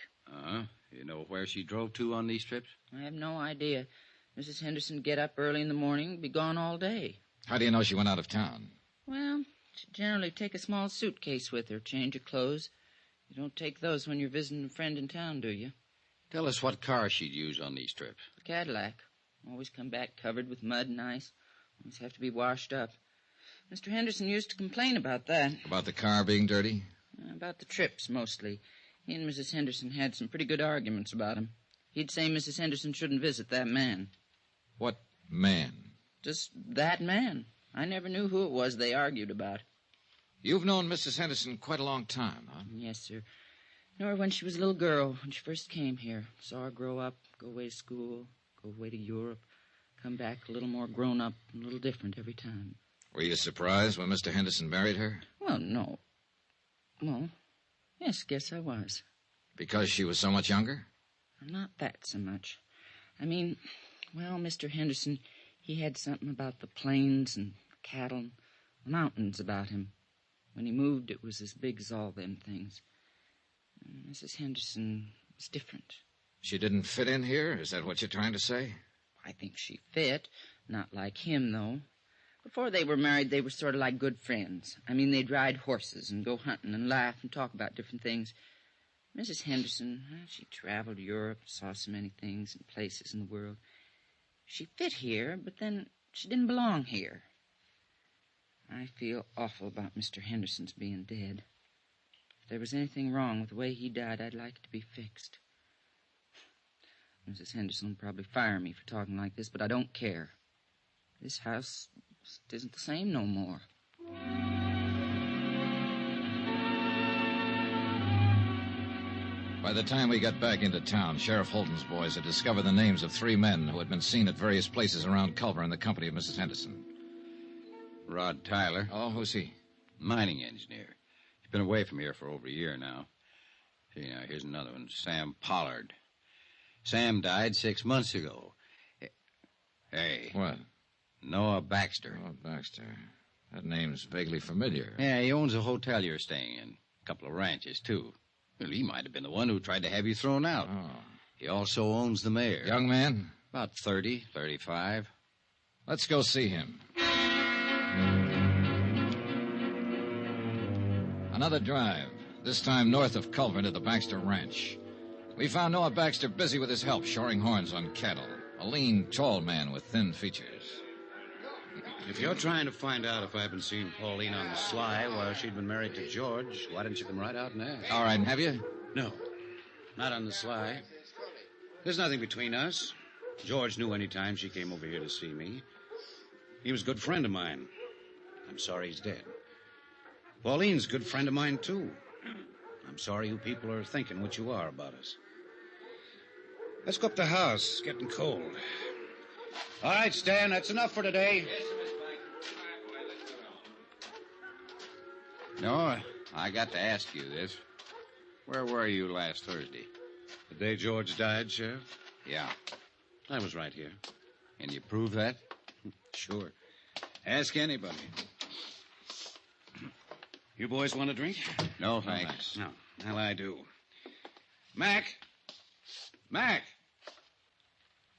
You know where she drove to on these trips? I have no idea. Mrs. Henderson get up early in the morning, be gone all day. How do you know she went out of town? Well, she generally take a small suitcase with her, change of clothes. You don't take those when you're visiting a friend in town, do you? Tell us what car she'd use on these trips. A Cadillac. Always come back covered with mud and ice. Always have to be washed up. Mr. Henderson used to complain about that. About the car being dirty? About the trips, mostly. He and Mrs. Henderson had some pretty good arguments about him. He'd say Mrs. Henderson shouldn't visit that man. What man? Just that man. I never knew who it was they argued about. You've known Mrs. Henderson quite a long time, huh? Yes, sir. Knew her when she was a little girl, when she first came here. Saw her grow up, go away to school, go away to Europe, come back a little more grown up and a little different every time. Were you surprised when Mr. Henderson married her? Well, no. Well, yes, guess I was. Because she was so much younger? Not that so much. I mean, well, Mr. Henderson, he had something about the plains and cattle and the mountains about him. When he moved, it was as big as all them things. Mrs. Henderson was different. She didn't fit in here? Is that what you're trying to say? I think she fit. Not like him, though. Before they were married, they were sort of like good friends. I mean, they'd ride horses and go hunting and laugh and talk about different things. Mrs. Henderson, she traveled Europe, saw so many things and places in the world. She fit here, but then she didn't belong here. I feel awful about Mr. Henderson's being dead. If there was anything wrong with the way he died, I'd like it to be fixed. Mrs. Henderson will probably fire me for talking like this, but I don't care. This house isn't the same no more. By the time we got back into town, Sheriff Holton's boys had discovered the names of 3 men who had been seen at various places around Culver in the company of Mrs. Henderson. Rod Tyler. Oh, who's he? Mining engineer. He's been away from here for over a year now. See, now, here's another one. Sam Pollard. Sam died 6 months ago. Hey. What? Noah Baxter. Noah Baxter. That name's vaguely familiar. Yeah, he owns a hotel you're staying in. A couple of ranches, too. Well, he might have been the one who tried to have you thrown out. Oh. He also owns the mayor. Young man? About 30, 35. Let's go see him. Another drive, this time north of Culver to the Baxter Ranch. We found Noah Baxter busy with his help, shoring horns on cattle. A lean, tall man with thin features. If you're trying to find out if I've been seeing Pauline on the sly while she'd been married to George, why didn't you come right out and ask? All right, and have you? No, not on the sly. There's nothing between us. George knew any time she came over here to see me. He was a good friend of mine. I'm sorry he's dead. Pauline's a good friend of mine, too. I'm sorry you people are thinking what you are about us. Let's go up the house. It's getting cold. All right, Stan, that's enough for today. No, I got to ask you this. Where were you last Thursday? The day George died, Sheriff? Yeah. I was right here. Can you prove that? Sure. Ask anybody. You boys want a drink? No, thanks. No. Well, I do. Mac! Mac!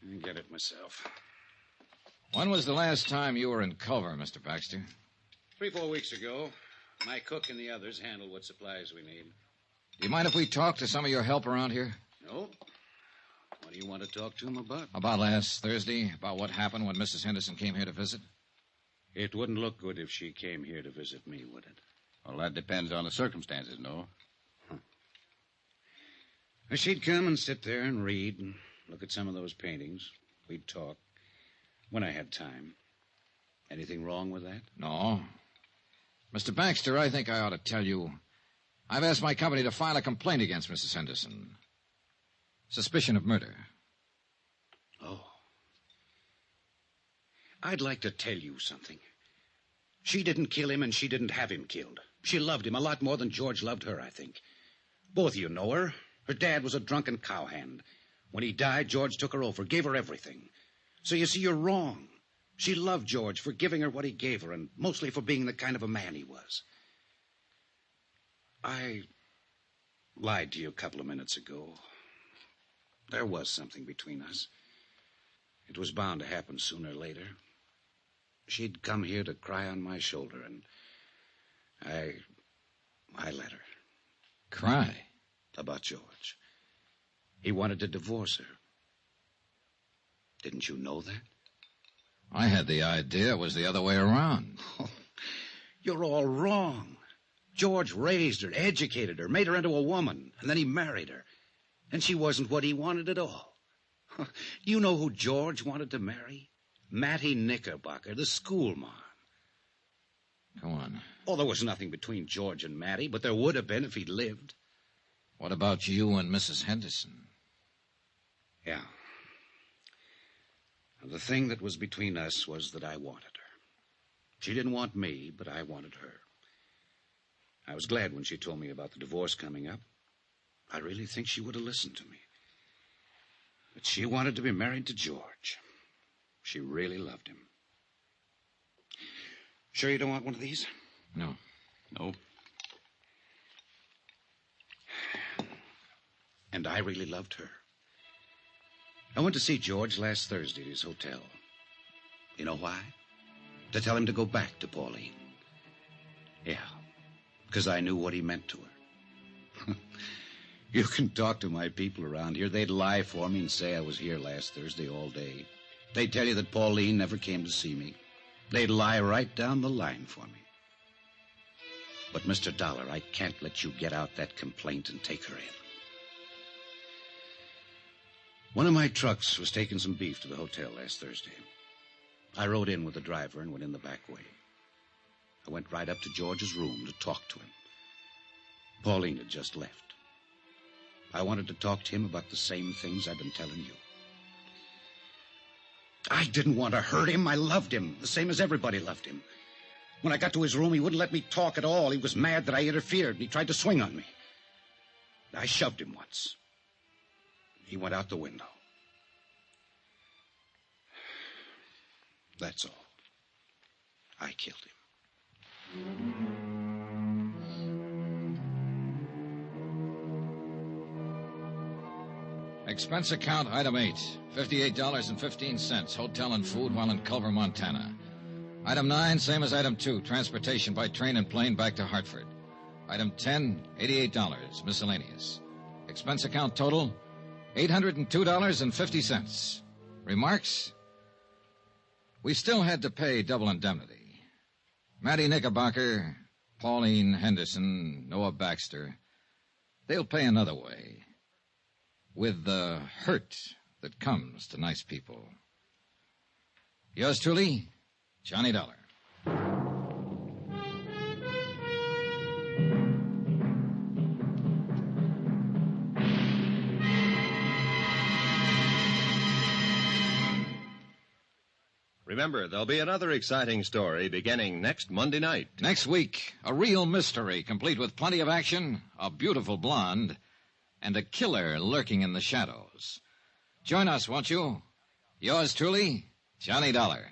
I get it myself. When was the last time you were in Culver, Mr. Baxter? 3-4 weeks ago. My cook and the others handle what supplies we need. Do you mind if we talk to some of your help around here? No. What do you want to talk to him about? About last Thursday? About what happened when Mrs. Henderson came here to visit? It wouldn't look good if she came here to visit me, would it? Well, that depends on the circumstances, no? She'd come and sit there and read and look at some of those paintings. We'd talk when I had time. Anything wrong with that? No. Mr. Baxter, I think I ought to tell you, I've asked my company to file a complaint against Mrs. Henderson. Suspicion of murder. Oh. I'd like to tell you something. She didn't kill him, and she didn't have him killed. She loved him a lot more than George loved her, I think. Both of you know her. Her dad was a drunken cowhand. When he died, George took her over, gave her everything. So you see, you're wrong. She loved George for giving her what he gave her, and mostly for being the kind of a man he was. I lied to you a couple of minutes ago. There was something between us. It was bound to happen sooner or later. She'd come here to cry on my shoulder, and I let her. Cry? About George. He wanted to divorce her. Didn't you know that? I had the idea it was the other way around. Oh, you're all wrong. George raised her, educated her, made her into a woman, and then he married her. And she wasn't what he wanted at all. You know who George wanted to marry? Mattie Knickerbocker, the schoolmarm. Go on. Oh, there was nothing between George and Mattie, but there would have been if he'd lived. What about you and Mrs. Henderson? Yeah. The thing that was between us was that I wanted her. She didn't want me, but I wanted her. I was glad when she told me about the divorce coming up. I really think she would have listened to me. But she wanted to be married to George. She really loved him. Sure you don't want one of these? No. No. And I really loved her. I went to see George last Thursday at his hotel. You know why? To tell him to go back to Pauline. Yeah, because I knew what he meant to her. You can talk to my people around here. They'd lie for me and say I was here last Thursday all day. They'd tell you that Pauline never came to see me. They'd lie right down the line for me. But, Mr. Dollar, I can't let you get out that complaint and take her in. One of my trucks was taking some beef to the hotel last Thursday. I rode in with the driver and went in the back way. I went right up to George's room to talk to him. Pauline had just left. I wanted to talk to him about the same things I've been telling you. I didn't want to hurt him. I loved him, the same as everybody loved him. When I got to his room, he wouldn't let me talk at all. He was mad that I interfered, and he tried to swing on me. I shoved him once. He went out the window. That's all. I killed him. Expense account, item 8, $58.15, hotel and food while in Culver, Montana. Item 9, same as item 2, transportation by train and plane back to Hartford. Item 10, $88, miscellaneous. Expense account total, $802.50. Remarks? We still had to pay double indemnity. Mattie Knickerbocker, Pauline Henderson, Noah Baxter, they'll pay another way. With the hurt that comes to nice people. Yours truly, Johnny Dollar. Remember, there'll be another exciting story beginning next Monday night. Next week, a real mystery, complete with plenty of action, a beautiful blonde, and a killer lurking in the shadows. Join us, won't you? Yours truly, Johnny Dollar.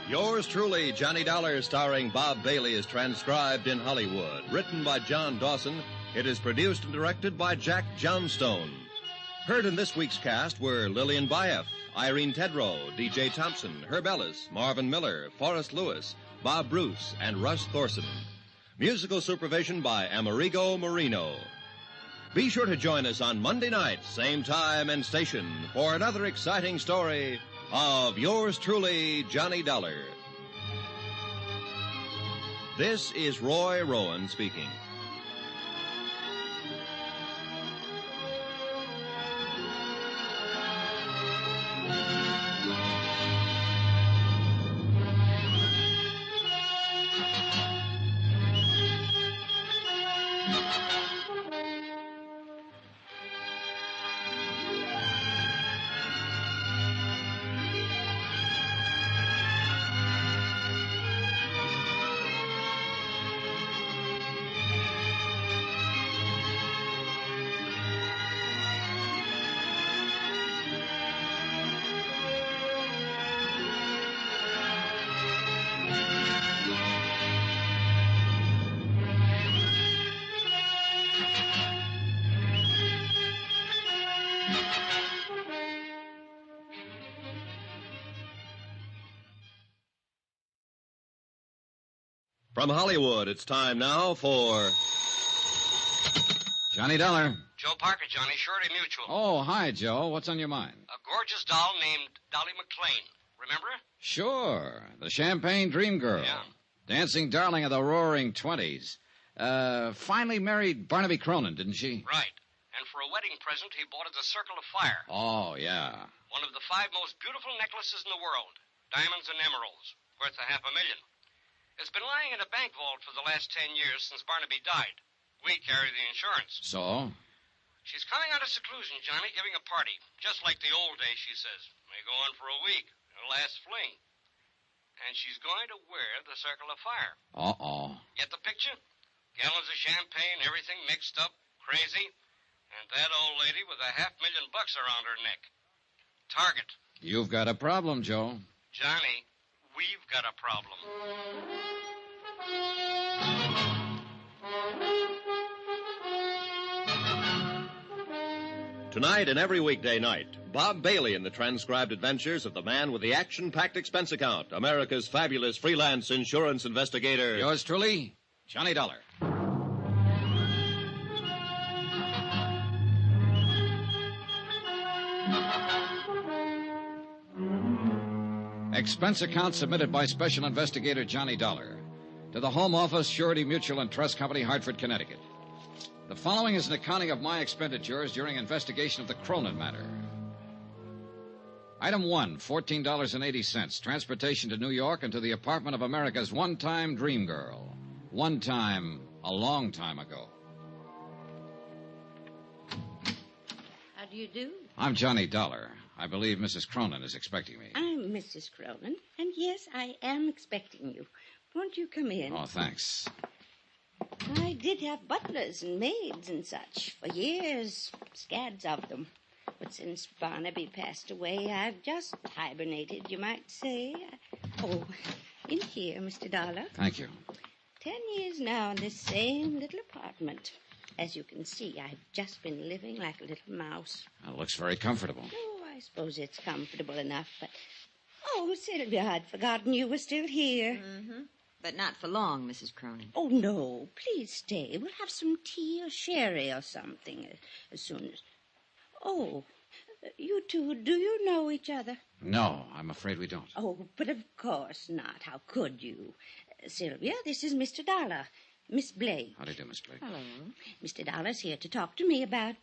Yours truly, Johnny Dollar, starring Bob Bailey, is transcribed in Hollywood. Written by John Dawson, it is produced and directed by Jack Johnstone. Heard in this week's cast were Lillian Baeff, Irene Tedrow, D.J. Thompson, Herb Ellis, Marvin Miller, Forrest Lewis, Bob Bruce, and Russ Thorson. Musical supervision by Amerigo Marino. Be sure to join us on Monday night, same time and station, for another exciting story of yours truly, Johnny Dollar. This is Roy Rowan speaking. From Hollywood, it's time now for Johnny Dollar. Joe Parker, Johnny, Surety Mutual. Oh, hi, Joe. What's on your mind? A gorgeous doll named Dolly McLean. Remember her? Sure. The Champagne Dream Girl. Yeah. Dancing darling of the roaring 20s. Finally married Barnaby Cronin, didn't she? Right. And for a wedding present, he bought her the Circle of Fire. Oh, yeah. One of the 5 most beautiful necklaces in the world. Diamonds and emeralds. Worth $500,000. It's been lying in a bank vault for the last 10 years since Barnaby died. We carry the insurance. So? She's coming out of seclusion, Johnny, giving a party. Just like the old days, she says. May go on for a week. Her last fling. And she's going to wear the Circle of Fire. Uh-oh. Get the picture? Gallons of champagne, everything mixed up, crazy. And that old lady with $500,000 around her neck. Target. You've got a problem, Joe. Johnny, we've got a problem. Tonight and every weekday night, Bob Bailey in the transcribed adventures of the man with the action-packed expense account, America's fabulous freelance insurance investigator. Yours truly, Johnny Dollar. Expense account submitted by Special Investigator Johnny Dollar to the Home Office, Surety Mutual and Trust Company, Hartford, Connecticut. The following is an accounting of my expenditures during investigation of the Cronin Matter. Item 1, $14.80, transportation to New York and to the apartment of America's one-time dream girl. One time, a long time ago. How do you do? I'm Johnny Dollar. I believe Mrs. Cronin is expecting me. I'm Mrs. Cronin, and yes, I am expecting you. Won't you come in? Oh, thanks. I did have butlers and maids and such for years, scads of them. But since Barnaby passed away, I've just hibernated, you might say. Oh, in here, Mr. Dollar. Thank you. 10 years now in this same little apartment. As you can see, I've just been living like a little mouse. It looks very comfortable. Oh, I suppose it's comfortable enough, but... Oh, Sylvia, I'd forgotten you were still here. Mm-hmm. But not for long, Mrs. Cronin. Oh, no, please stay. We'll have some tea or sherry or something as soon as... Oh, you two, do you know each other? No, I'm afraid we don't. Oh, but of course not. How could you? Sylvia, this is Mr. Dollar. Miss Blake. How do you do, Miss Blake? Hello. Mr. Dollar's here to talk to me about,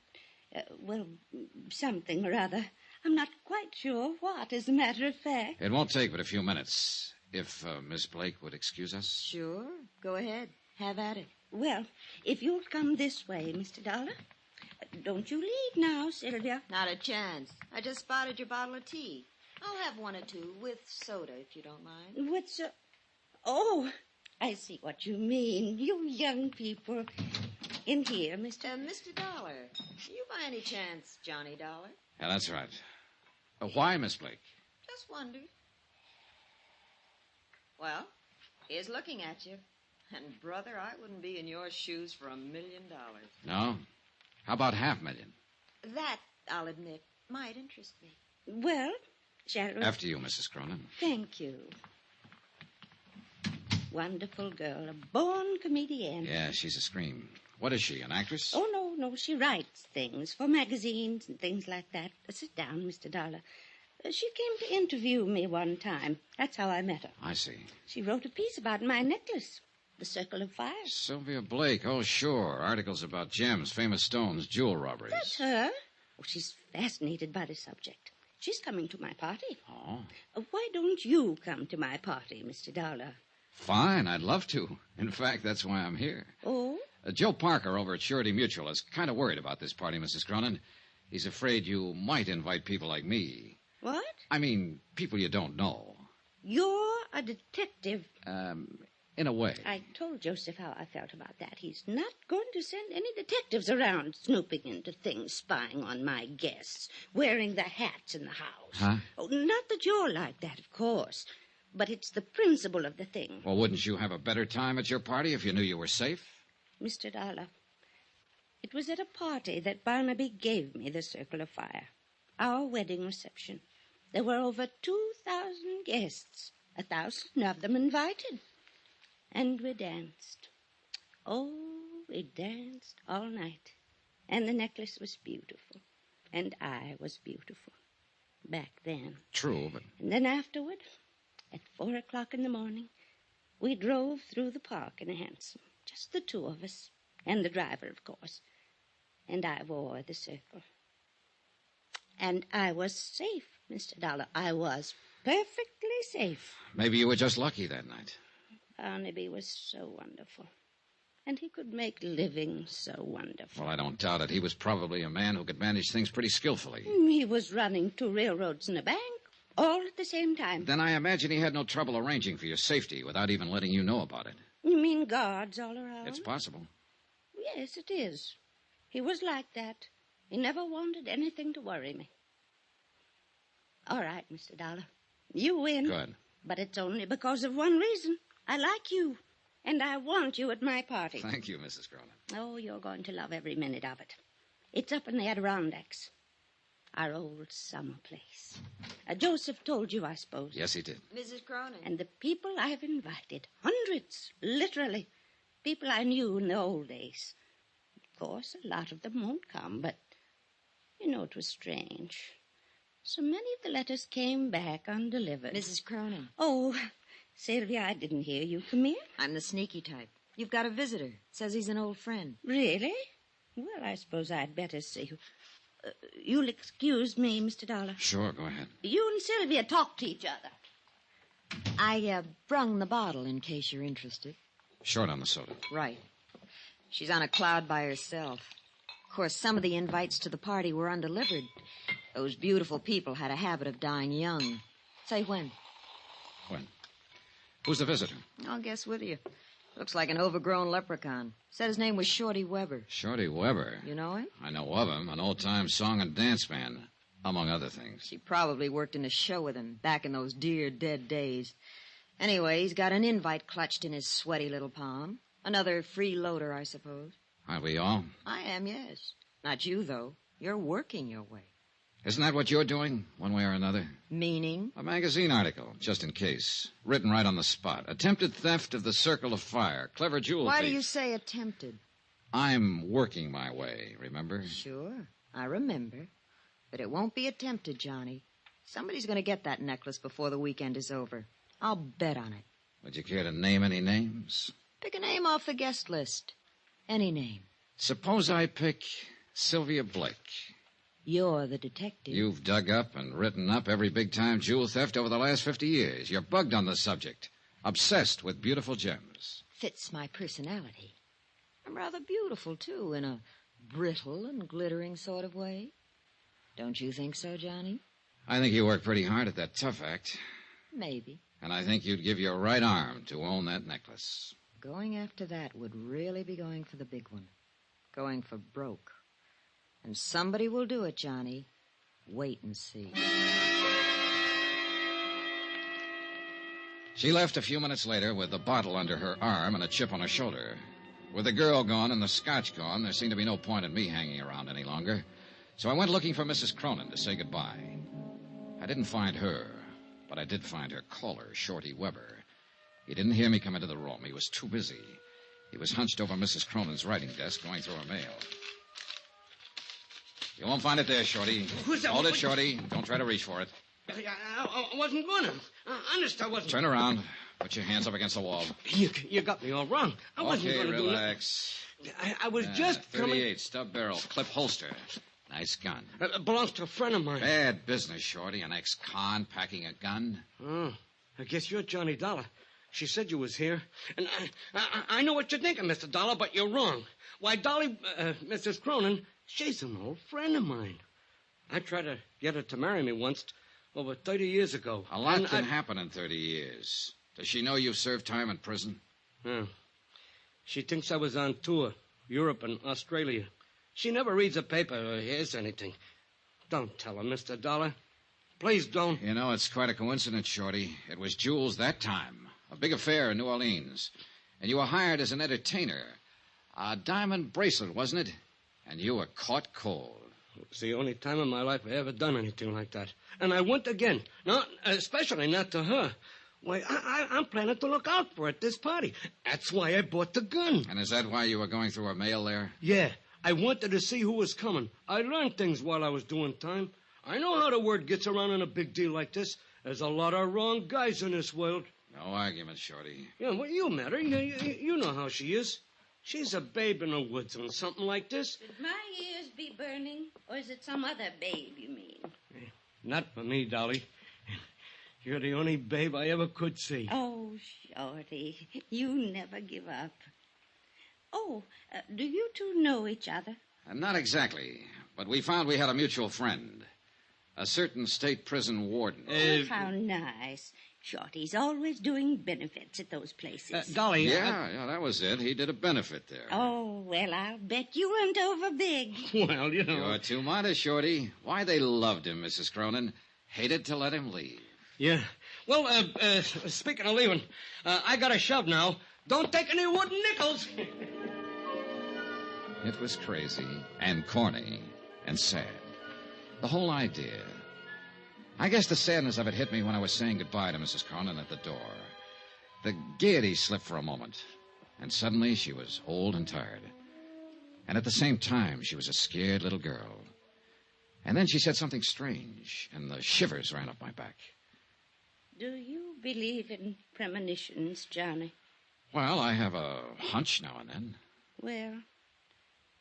something or other. I'm not quite sure what, as a matter of fact. It won't take but a few minutes. If Miss Blake would excuse us. Sure. Go ahead. Have at it. Well, if you'll come this way, Mr. Dollar. Don't you leave now, Sylvia. Not a chance. I just spotted your bottle of tea. I'll have one or two with soda, if you don't mind. With Oh, I see what you mean. You young people. In here, Mr. Mr. Dollar. You by any chance Johnny Dollar? Yeah, that's right. Why, Miss Blake? Just wondered. Well, here's looking at you. And, brother, I wouldn't be in your shoes for $1 million. No? How about $500,000? That, I'll admit, might interest me. Well, shall we? After you, Mrs. Cronin. Thank you. Wonderful girl, a born comedian. Yeah, she's a scream. What is she, an actress? Oh, no. She writes things for magazines and things like that. Sit down, Mr. Dollar. She came to interview me one time. That's how I met her. I see. She wrote a piece about my necklace, the Circle of Fire. Sylvia Blake. Oh, sure. Articles about gems, famous stones, jewel robberies. That's her. Oh, she's fascinated by the subject. She's coming to my party. Oh? Why don't you come to my party, Mr. Dollar? Fine, I'd love to. In fact, that's why I'm here. Oh? Joe Parker over at Surety Mutual is kind of worried about this party, Mrs. Cronin. He's afraid you might invite people like me. What? I mean, people you don't know. You're a detective. In a way. I told Joseph how I felt about that. He's not going to send any detectives around snooping into things, spying on my guests, wearing the hats in the house. Huh? Oh, not that you're like that, of course. But it's the principle of the thing. Well, wouldn't you have a better time at your party if you knew you were safe? Mr. Dollar, it was at a party that Barnaby gave me the Circle of Fire. Our wedding reception. There were over 2,000 guests, 1,000 of them invited. And we danced. Oh, we danced all night. And the necklace was beautiful. And I was beautiful. Back then. True, but... And then afterward, at 4 o'clock in the morning, we drove through the park in a hansom. Just the two of us. And the driver, of course. And I wore the circle. And I was safe, Mr. Dollar. I was perfectly safe. Maybe you were just lucky that night. Barnaby was so wonderful. And he could make living so wonderful. Well, I don't doubt it. He was probably a man who could manage things pretty skillfully. He was running 2 railroads and a bank, all at the same time. Then I imagine he had no trouble arranging for your safety without even letting you know about it. You mean guards all around? It's possible. Yes, it is. He was like that. He never wanted anything to worry me. All right, Mr. Dollar. You win. Good. But it's only because of one reason. I like you, and I want you at my party. Thank you, Mrs. Cronin. Oh, you're going to love every minute of it. It's up in the Adirondacks, our old summer place. Joseph told you, I suppose. Yes, he did. Mrs. Cronin. And the people I've invited, hundreds, literally, people I knew in the old days. Of course, a lot of them won't come, but, it was strange. So many of the letters came back undelivered. Mrs. Cronin. Oh, Sylvia, I didn't hear you. Come here. I'm the sneaky type. You've got a visitor. Says he's an old friend. Really? Well, I suppose I'd better see you. You'll excuse me, Mr. Dollar. Sure, go ahead. You and Sylvia talk to each other. I brung the bottle in case you're interested. Short on the soda. Right. She's on a cloud by herself. Of course, some of the invites to the party were undelivered. Those beautiful people had a habit of dying young. Say when. When? Who's the visitor? I'll guess with you. Looks like an overgrown leprechaun. Said his name was Shorty Weber. Shorty Weber? You know him? I know of him. An old-time song and dance band, among other things. She probably worked in a show with him back in those dear dead days. Anyway, he's got an invite clutched in his sweaty little palm. Another freeloader, I suppose. Aren't we all? I am, yes. Not you, though. You're working your way. Isn't that what you're doing, one way or another? Meaning? A magazine article, just in case. Written right on the spot. Attempted theft of the Circle of Fire. Clever jewel Why thief. do you say attempted? I'm working my way, remember? Sure, I remember. But it won't be attempted, Johnny. Somebody's going to get that necklace before the weekend is over. I'll bet on it. Would you care to name any names? Pick a name off the guest list. Any name. Suppose I pick Sylvia Blake. You're the detective. You've dug up and written up every big-time jewel theft over the last 50 years. You're bugged on the subject. Obsessed with beautiful gems. Fits my personality. I'm rather beautiful, too, in a brittle and glittering sort of way. Don't you think so, Johnny? I think you work pretty hard at that tough act. Maybe. And I think you'd give your right arm to own that necklace. Going after that would really be going for the big one. Going for broke. And somebody will do it, Johnny. Wait and see. She left a few minutes later with the bottle under her arm and a chip on her shoulder. With the girl gone and the scotch gone, there seemed to be no point in me hanging around any longer. So I went looking for Mrs. Cronin to say goodbye. I didn't find her, but I did find her caller, Shorty Weber. He didn't hear me come into the room. He was too busy. He was hunched over Mrs. Cronin's writing desk going through her mail. You won't find it there, Shorty. Who's that? Hold it, Shorty. Don't try to reach for it. I wasn't going to. Honest, I wasn't. Turn around. Put your hands up against the wall. You got me all wrong. I wasn't going to do that. Relax. I was just 38, coming... stub barrel, clip holster. Nice gun. It belongs to a friend of mine. Bad business, Shorty. An ex-con packing a gun. Oh, I guess you're Johnny Dollar. She said you was here. And I know what you're thinking, Mr. Dollar, but you're wrong. Why, Dolly, Mrs. Cronin, she's an old friend of mine. I tried to get her to marry me once, over 30 years ago. A lot can happen in 30 years. Does she know you've served time in prison? Yeah. She thinks I was on tour, Europe and Australia. She never reads a paper or hears anything. Don't tell her, Mr. Dollar. Please don't. You know, it's quite a coincidence, Shorty. It was Jules that time. A big affair in New Orleans. And you were hired as an entertainer. A diamond bracelet, wasn't it? And you were caught cold. It's the only time in my life I ever done anything like that. And I went again. No, especially not to her. Why, I'm planning to look out for her at this party. That's why I bought the gun. And is that why you were going through her mail there? Yeah. I wanted to see who was coming. I learned things while I was doing time. I know how the word gets around in a big deal like this. There's a lot of wrong guys in this world. No argument, Shorty. Yeah, well, you met her. You know how she is. She's a babe in the woods on something like this. Should my ears be burning, or is it some other babe, you mean? Not for me, Dolly. You're the only babe I ever could see. Oh, Shorty, you never give up. Oh, do you two know each other? Not exactly, but we found we had a mutual friend. A certain state prison warden. Oh, how nice. Shorty's always doing benefits at those places. Dolly. Yeah, that was it. He did a benefit there. Oh, well, I'll bet you went over big. Well, you know. You're too modest, Shorty. Why, they loved him, Mrs. Cronin. Hated to let him leave. Yeah. Well, speaking of leaving, I got a shove now. Don't take any wooden nickels. It was crazy and corny and sad. The whole idea. I guess the sadness of it hit me when I was saying goodbye to Mrs. Cronin at the door. The gaiety slipped for a moment, and suddenly she was old and tired. And at the same time, she was a scared little girl. And then she said something strange, and the shivers ran up my back. Do you believe in premonitions, Johnny? Well, I have a hunch now and then. Well,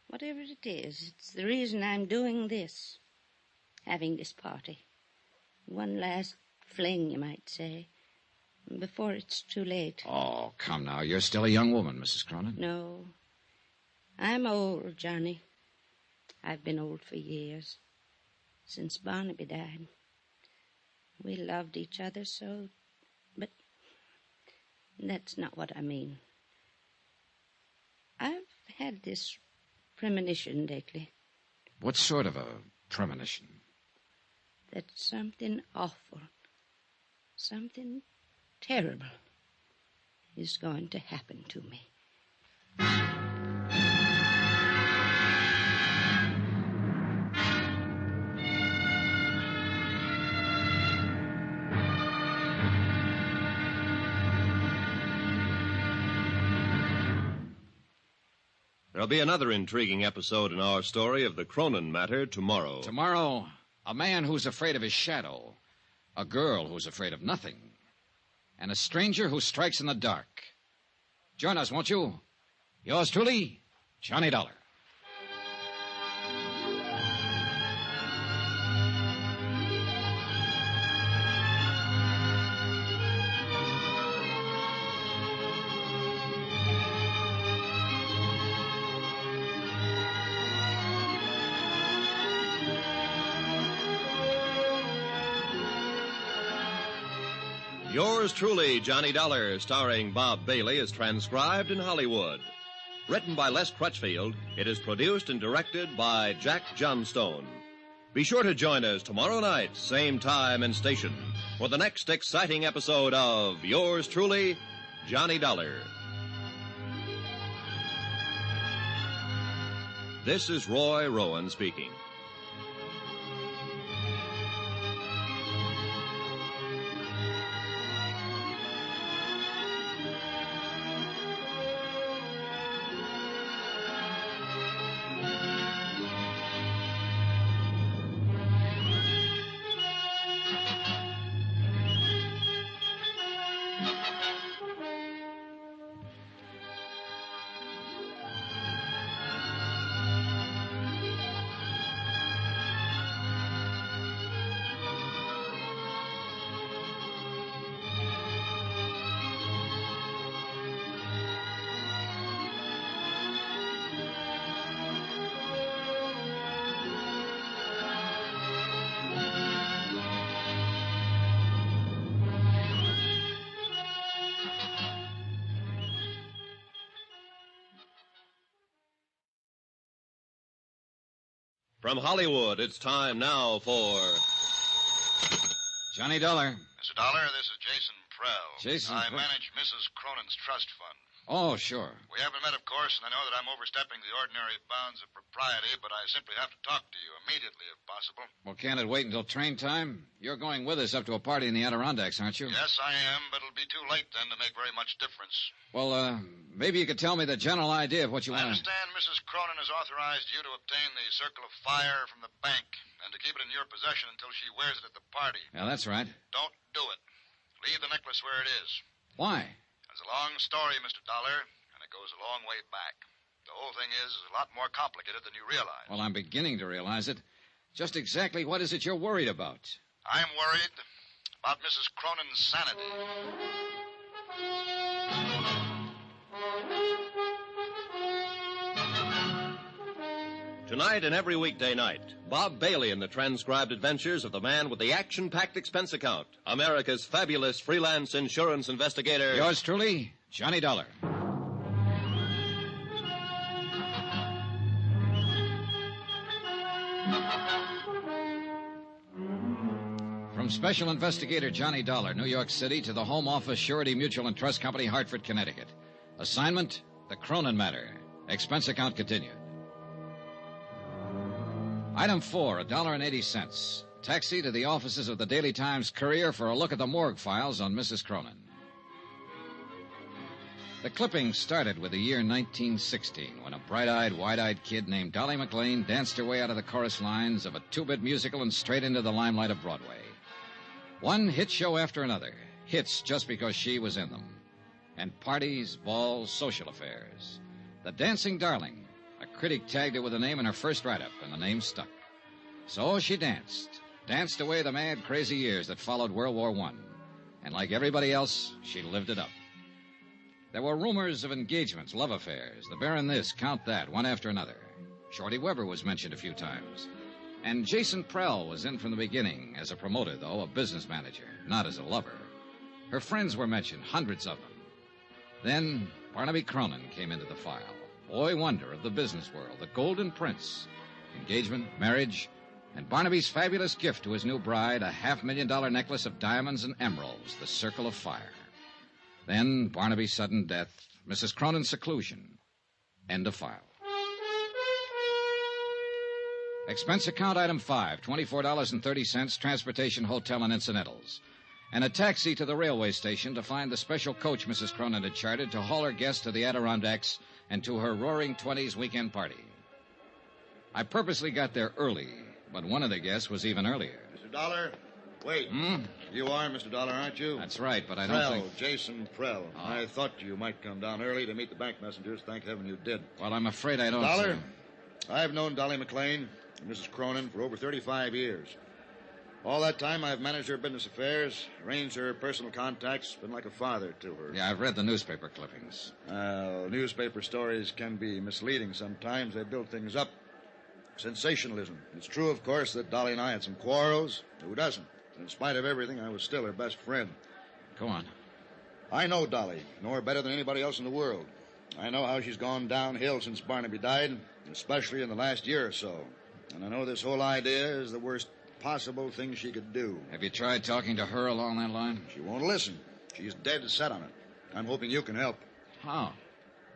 whatever it is, it's the reason I'm doing this. Having this party. One last fling, you might say, before it's too late. Oh, come now. You're still a young woman, Mrs. Cronin. No. I'm old, Johnny. I've been old for years. Since Barnaby died. We loved each other so, but that's not what I mean. I've had this premonition lately What sort of a premonition? that something awful, something terrible is going to happen to me. There'll be another intriguing episode in our story of the Cronin Matter tomorrow. Tomorrow, a man who's afraid of his shadow, a girl who's afraid of nothing, and a stranger who strikes in the dark. Join us, won't you? Yours truly, Johnny Dollar. Yours truly, Johnny Dollar, starring Bob Bailey, is transcribed in Hollywood. Written by Les Crutchfield, it is produced and directed by Jack Johnstone. Be sure to join us tomorrow night, same time and station, for the next exciting episode of Yours truly, Johnny Dollar. This is Roy Rowan speaking. From Hollywood, it's time now for Johnny Dollar. Mr. Dollar, this is Jason Prell. Jason I Prell. manage Mrs. Cronin's trust fund. Oh, sure. We haven't met, of course, and I know that I'm overstepping the ordinary bounds of propriety, but I simply have to talk to you immediately, if possible. Well, can't it wait until train time? You're going with us up to a party in the Adirondacks, aren't you? Yes, I am, but it'll be too late then to make very much difference. Well, maybe you could tell me the general idea of what you I want to... understand Mrs. Cronin has authorized you to obtain the Circle of Fire from the bank and to keep it in your possession until she wears it at the party. Yeah, that's right. Don't do it. Leave the necklace where it is. Why? It's a long story, Mr. Dollar, and it goes a long way back. The whole thing is a lot more complicated than you realize. Well, I'm beginning to realize it. Just exactly what is it you're worried about? I'm worried about Mrs. Cronin's sanity. Tonight and every weekday night, Bob Bailey in the transcribed adventures of the man with the action-packed expense account, America's fabulous freelance insurance investigator. Yours truly, Johnny Dollar. From Special Investigator Johnny Dollar, New York City, to the Home Office Surety Mutual and Trust Company, Hartford, Connecticut. Assignment, the Cronin Matter. Expense account continued. Item 4, $1.80. Taxi to the offices of the Daily Times Courier for a look at the morgue files on Mrs. Cronin. The clipping started with the year 1916, when a bright-eyed, wide-eyed kid named Dolly McLean danced her way out of the chorus lines of a two-bit musical and straight into the limelight of Broadway. One hit show after another, hits just because she was in them. And parties, balls, social affairs. The Dancing Darling. A critic tagged her with a name in her first write-up, and the name stuck. So she danced away the mad, crazy years that followed World War I. And like everybody else, she lived it up. There were rumors of engagements, love affairs, the Baron this, Count that, one after another. Shorty Weber was mentioned a few times. And Jason Prell was in from the beginning, as a promoter, though, a business manager, not as a lover. Her friends were mentioned, hundreds of them. Then Barnaby Cronin came into the file. boy wonder of the business world, the Golden Prince. Engagement, marriage, and Barnaby's fabulous gift to his new bride, a $500,000 necklace of diamonds and emeralds, the Circle of Fire. Then Barnaby's sudden death, Mrs. Cronin's seclusion. End of file. Expense account item 5, $24.30, transportation, hotel, and incidentals. And a taxi to the railway station to find the special coach Mrs. Cronin had chartered to haul her guests to the Adirondacks and to her Roaring Twenties weekend party. I purposely got there early, but one of the guests was even earlier. Mr. Dollar, wait. You are Mr. Dollar, aren't you? That's right, but I don't think... Jason Prell. Oh. I thought you might come down early to meet the bank messengers. Thank heaven you did. Well, I'm afraid I don't... Dollar, I've known Dolly McLean and Mrs. Cronin for over 35 years. All that time, I've managed her business affairs, arranged her personal contacts, been like a father to her. Yeah, I've read the newspaper clippings. Newspaper stories can be misleading sometimes. They build things up. Sensationalism. It's true, of course, that Dolly and I had some quarrels. Who doesn't? In spite of everything, I was still her best friend. Go on. I know Dolly, know her better than anybody else in the world. I know how she's gone downhill since Barnaby died, especially in the last year or so. And I know this whole idea is the worst possible thing she could do. Have you tried talking to her along that line? She won't listen. She's dead set on it. I'm hoping you can help. How?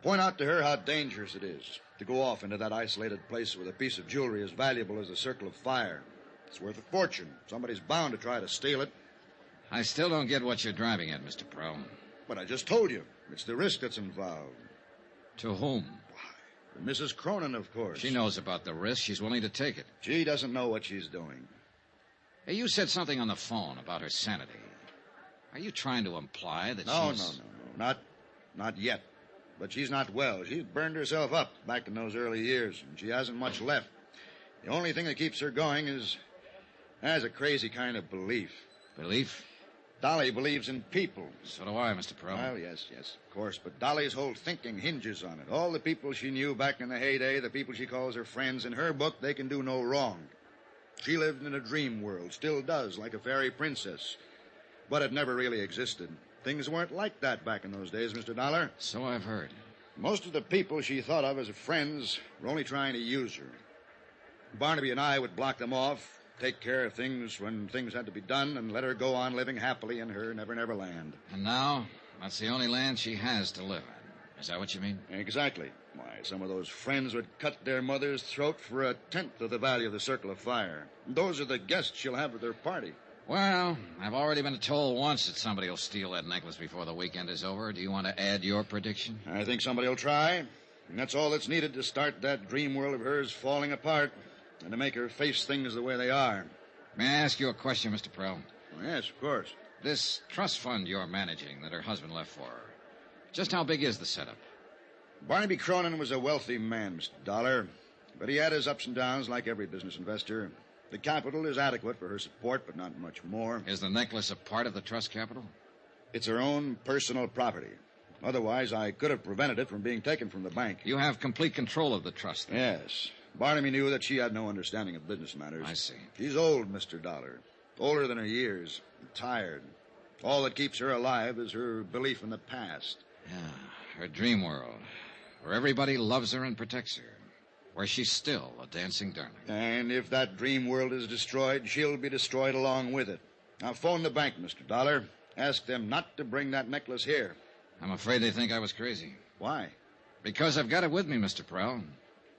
Point out to her how dangerous it is to go off into that isolated place with a piece of jewelry as valuable as the Circle of Fire. It's worth a fortune. Somebody's bound to try to steal it. I still don't get what you're driving at, Mr. Prell. But I just told you. It's the risk that's involved. To whom? Mrs. Cronin, of course. She knows about the risk. She's willing to take it. She doesn't know what she's doing. Hey, you said something on the phone about her sanity. Are you trying to imply that No. she's... Not yet. But she's not well. She's burned herself up back in those early years, and she hasn't much left. The only thing that keeps her going has a crazy kind of belief. Belief? Dolly believes in people. So do I, Mr. Prell. Well, yes, of course. But Dolly's whole thinking hinges on it. All the people she knew back in the heyday, the people she calls her friends, in her book, they can do no wrong. She lived in a dream world, still does, like a fairy princess. But it never really existed. Things weren't like that back in those days, Mr. Dollar. So I've heard. Most of the people she thought of as friends were only trying to use her. Barnaby and I would block them off, take care of things when things had to be done, and let her go on living happily in her Never Land. And now, that's the only land she has to live in. Is that what you mean? Exactly. Why, some of those friends would cut their mother's throat for a tenth of the value of the Circle of Fire. Those are the guests she'll have at their party. Well, I've already been told once that somebody will steal that necklace before the weekend is over. Do you want to add your prediction? I think somebody will try. And that's all that's needed to start that dream world of hers falling apart and to make her face things the way they are. May I ask you a question, Mr. Prell? Yes, of course. This trust fund you're managing that her husband left for her, just how big is the setup? Barnaby Cronin was a wealthy man, Mr. Dollar, but he had his ups and downs like every business investor. The capital is adequate for her support, but not much more. Is the necklace a part of the trust capital? It's her own personal property. Otherwise, I could have prevented it from being taken from the bank. You have complete control of the trust, then? Yes. Barnaby knew that she had no understanding of business matters. I see. She's old, Mr. Dollar. Older than her years. Tired. All that keeps her alive is her belief in the past. Yeah, her dream world, where everybody loves her and protects her. Where she's still a dancing darling. And if that dream world is destroyed, she'll be destroyed along with it. Now, phone the bank, Mr. Dollar. Ask them not to bring that necklace here. I'm afraid they think I was crazy. Why? Because I've got it with me, Mr. Prell.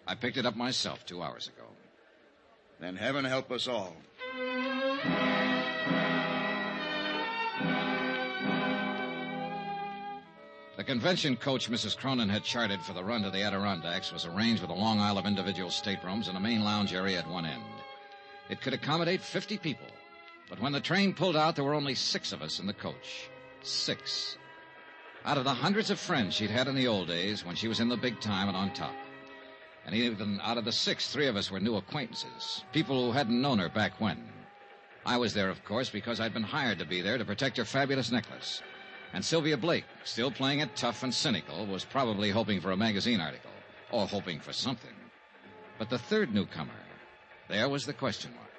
I picked it up myself 2 hours ago. Then heaven help us all. The convention coach Mrs. Cronin had chartered for the run to the Adirondacks was arranged with a long aisle of individual staterooms and a main lounge area at one end. It could accommodate 50 people, but when the train pulled out, there were only 6 of us in the coach. 6. Out of the hundreds of friends she'd had in the old days when she was in the big time and on top. And even out of the 6, 3 of us were new acquaintances, people who hadn't known her back when. I was there, of course, because I'd been hired to be there to protect her fabulous necklace. And Sylvia Blake, still playing it tough and cynical, was probably hoping for a magazine article, or hoping for something. But the third newcomer, there was the question mark.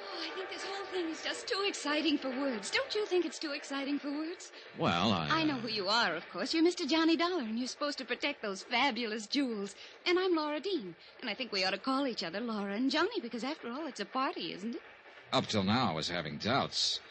Oh, I think this whole thing is just too exciting for words. Don't you think it's too exciting for words? Well, I know who you are, of course. You're Mr. Johnny Dollar, and you're supposed to protect those fabulous jewels. And I'm Laura Dean. And I think we ought to call each other Laura and Johnny, because after all, it's a party, isn't it? Up till now, I was having doubts.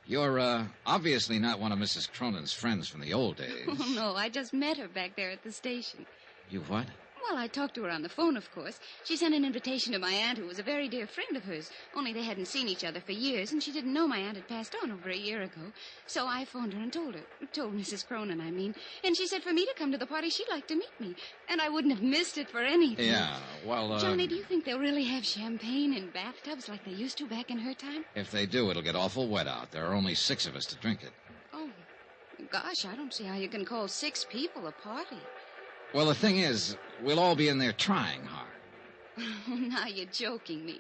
You're, obviously not one of Mrs. Cronin's friends from the old days. Oh, no, I just met her back there at the station. You what? Well, I talked to her on the phone, of course. She sent an invitation to my aunt, who was a very dear friend of hers. Only they hadn't seen each other for years, and she didn't know my aunt had passed on over a year ago. So I phoned her and told Mrs. Cronin, I mean. And she said for me to come to the party, she'd like to meet me. And I wouldn't have missed it for anything. Yeah, well, Johnny, do you think they'll really have champagne in bathtubs like they used to back in her time? If they do, it'll get awful wet out. There are only 6 of us to drink it. Oh, gosh, I don't see how you can call 6 people a party. Well, the thing is, we'll all be in there trying hard. Now you're joking me.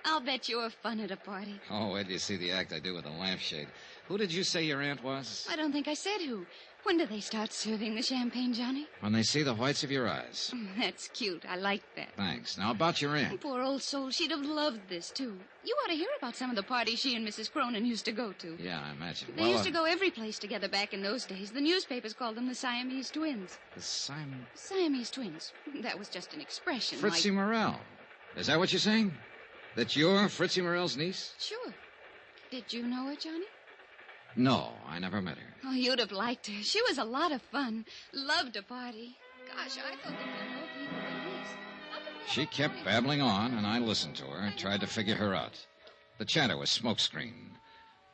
I'll bet you're fun at a party. Oh, wait till you see the act I do with the lampshade. Who did you say your aunt was? I don't think I said who. When do they start serving the champagne, Johnny? When they see the whites of your eyes. That's cute. I like that. Thanks. Now, about your aunt. Poor old soul. She'd have loved this, too. You ought to hear about some of the parties she and Mrs. Cronin used to go to. Yeah, I imagine. They used to go every place together back in those days. The newspapers called them the Siamese twins. The Siamese twins. That was just an expression. Fritzie Morel. Is that what you're saying? That you're Fritzie Morel's niece? Sure. Did you know her, Johnny? No, I never met her. Oh, you'd have liked her. She was a lot of fun. Loved to party. Gosh, I thought there'd be more people than this. She kept babbling on, and I listened to her, tried to figure her out. The chatter was smokescreen.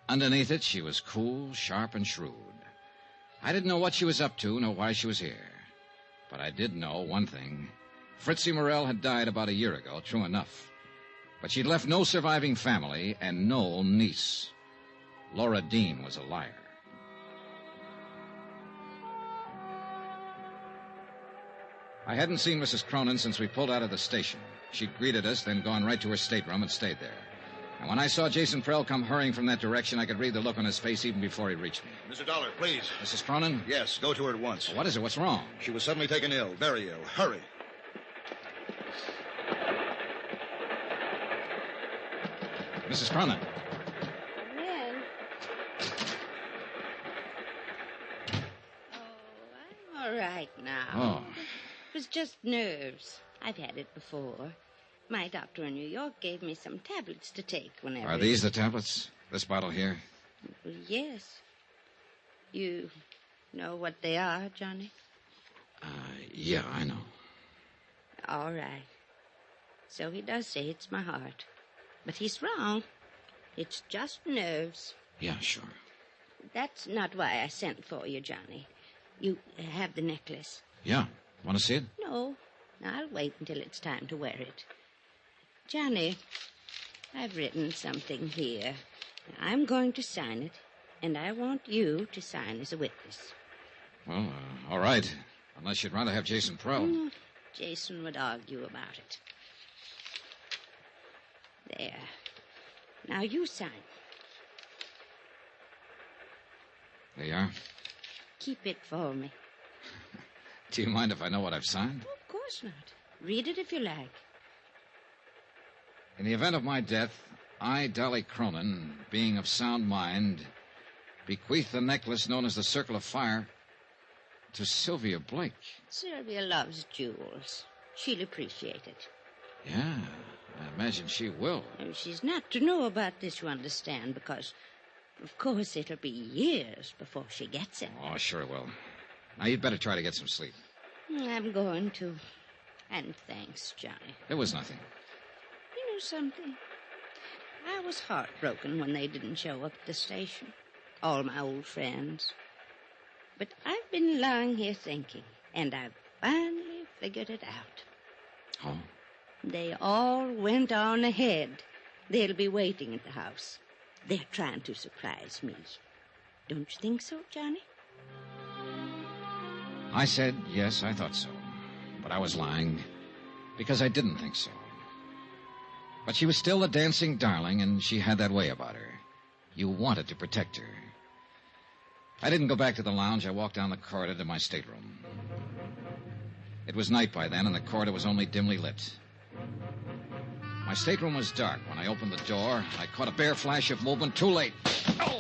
Underneath it, she was cool, sharp, and shrewd. I didn't know what she was up to, nor why she was here. But I did know one thing. Fritzie Morel had died about a year ago, true enough. But she'd left no surviving family and no niece. Laura Dean was a liar. I hadn't seen Mrs. Cronin since we pulled out of the station. She'd greeted us, then gone right to her stateroom and stayed there. And when I saw Jason Prell come hurrying from that direction, I could read the look on his face even before he reached me. Mr. Dollar, please. Mrs. Cronin? Yes, go to her at once. What is it? What's wrong? She was suddenly taken ill, very ill. Hurry. Mrs. Cronin. All right now. Oh. It was just nerves. I've had it before. My doctor in New York gave me some tablets to take whenever... Are these the tablets? This bottle here? Well, yes. You know what they are, Johnny? Yeah, I know. All right. So he does say it's my heart. But he's wrong. It's just nerves. Yeah, sure. That's not why I sent for you, Johnny. You have the necklace. Yeah. Want to see it? No. I'll wait until it's time to wear it. Johnny, I've written something here. I'm going to sign it, and I want you to sign as a witness. Well, all right. Unless you'd rather have Jason Prell. Jason would argue about it. There. Now you sign. There you are. Keep it for me. Do you mind if I know what I've signed? Of course not. Read it if you like. In the event of my death, I, Dolly Cronin, being of sound mind, bequeath the necklace known as the Circle of Fire to Sylvia Blake. Sylvia loves jewels. She'll appreciate it. Yeah, I imagine she will. She's not to know about this, you understand, because, of course, it'll be years before she gets it. Oh, sure it will. Now, you'd better try to get some sleep. I'm going to. And thanks, Johnny. It was nothing. You know something? I was heartbroken when they didn't show up at the station. All my old friends. But I've been lying here thinking, and I've finally figured it out. Oh? They all went on ahead. They'll be waiting at the house. They're trying to surprise me. Don't you think so, Johnny? I said, yes, I thought so. But I was lying, because I didn't think so. But she was still a dancing darling, and she had that way about her. You wanted to protect her. I didn't go back to the lounge. I walked down the corridor to my stateroom. It was night by then, and the corridor was only dimly lit. My My stateroom was dark. When I opened the door, I caught a bare flash of movement too late. Oh!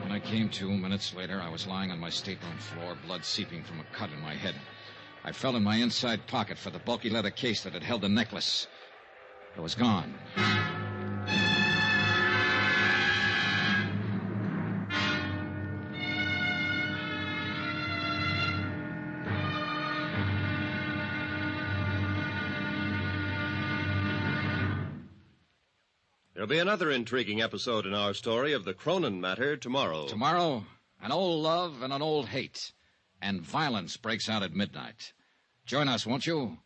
When I came to minutes later, I was lying on my stateroom floor, blood seeping from a cut in my head. I felt in my inside pocket for the bulky leather case that had held the necklace. It was gone. There'll be another intriguing episode in our story of the Cronin Matter tomorrow. Tomorrow, an old love and an old hate. And violence breaks out at midnight. Join us, won't you?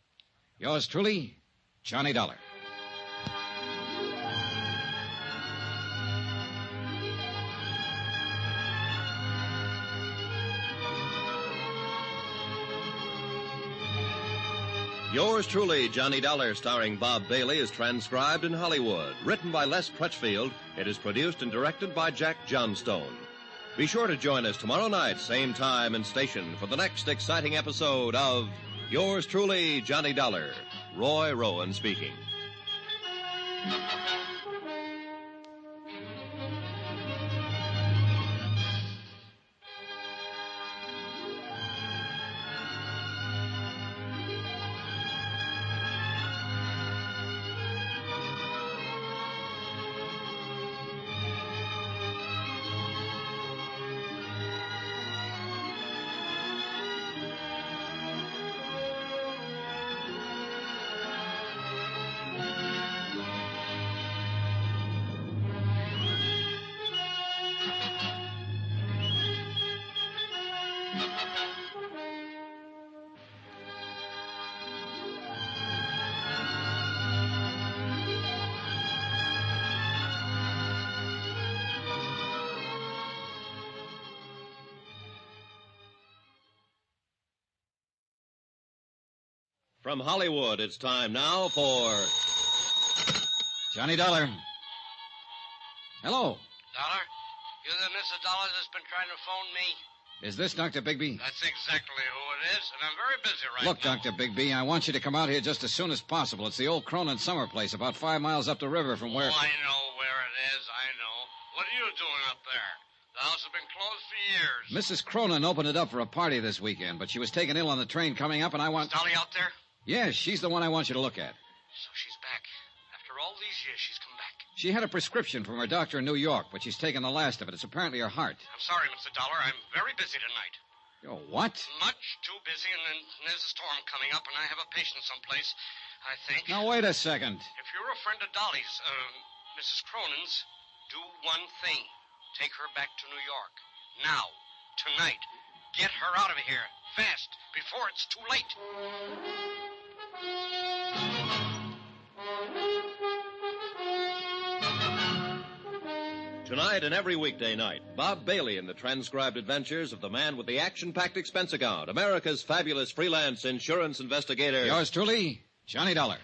Yours truly, Johnny Dollar. Yours truly, Johnny Dollar, starring Bob Bailey, is transcribed in Hollywood. Written by Les Crutchfield, it is produced and directed by Jack Johnstone. Be sure to join us tomorrow night, same time and station, for the next exciting episode of Yours truly, Johnny Dollar. Roy Rowan speaking. From Hollywood, it's time now for Johnny Dollar. Hello. Dollar? You're the Mrs. Dollar that's been trying to phone me? Is this Dr. Bigby? That's exactly who it is, and I'm very busy right Look, now. Dr. Bigby, I want you to come out here just as soon as possible. It's the old Cronin summer place, about 5 miles up the river from where... Oh, I know where it is, I know. What are you doing up there? The house has been closed for years. Mrs. Cronin opened it up for a party this weekend, but she was taken ill on the train coming up, and I want... Is Dolly out there? Yes, she's the one I want you to look at. So she's back. After all these years, she's come back. She had a prescription from her doctor in New York, but she's taken the last of it. It's apparently her heart. I'm sorry, Mr. Dollar. I'm very busy tonight. Oh, what? Much too busy, and then there's a storm coming up, and I have a patient someplace, I think. Now, wait a second. If you're a friend of Dolly's, Mrs. Cronin's, do one thing. Take her back to New York. Now. Tonight. Get her out of here. Fast. Before it's too late. Tonight and every weekday night, Bob Bailey in the transcribed adventures of the man with the action-packed expense account, America's fabulous freelance insurance investigator. Yours truly, Johnny Dollar.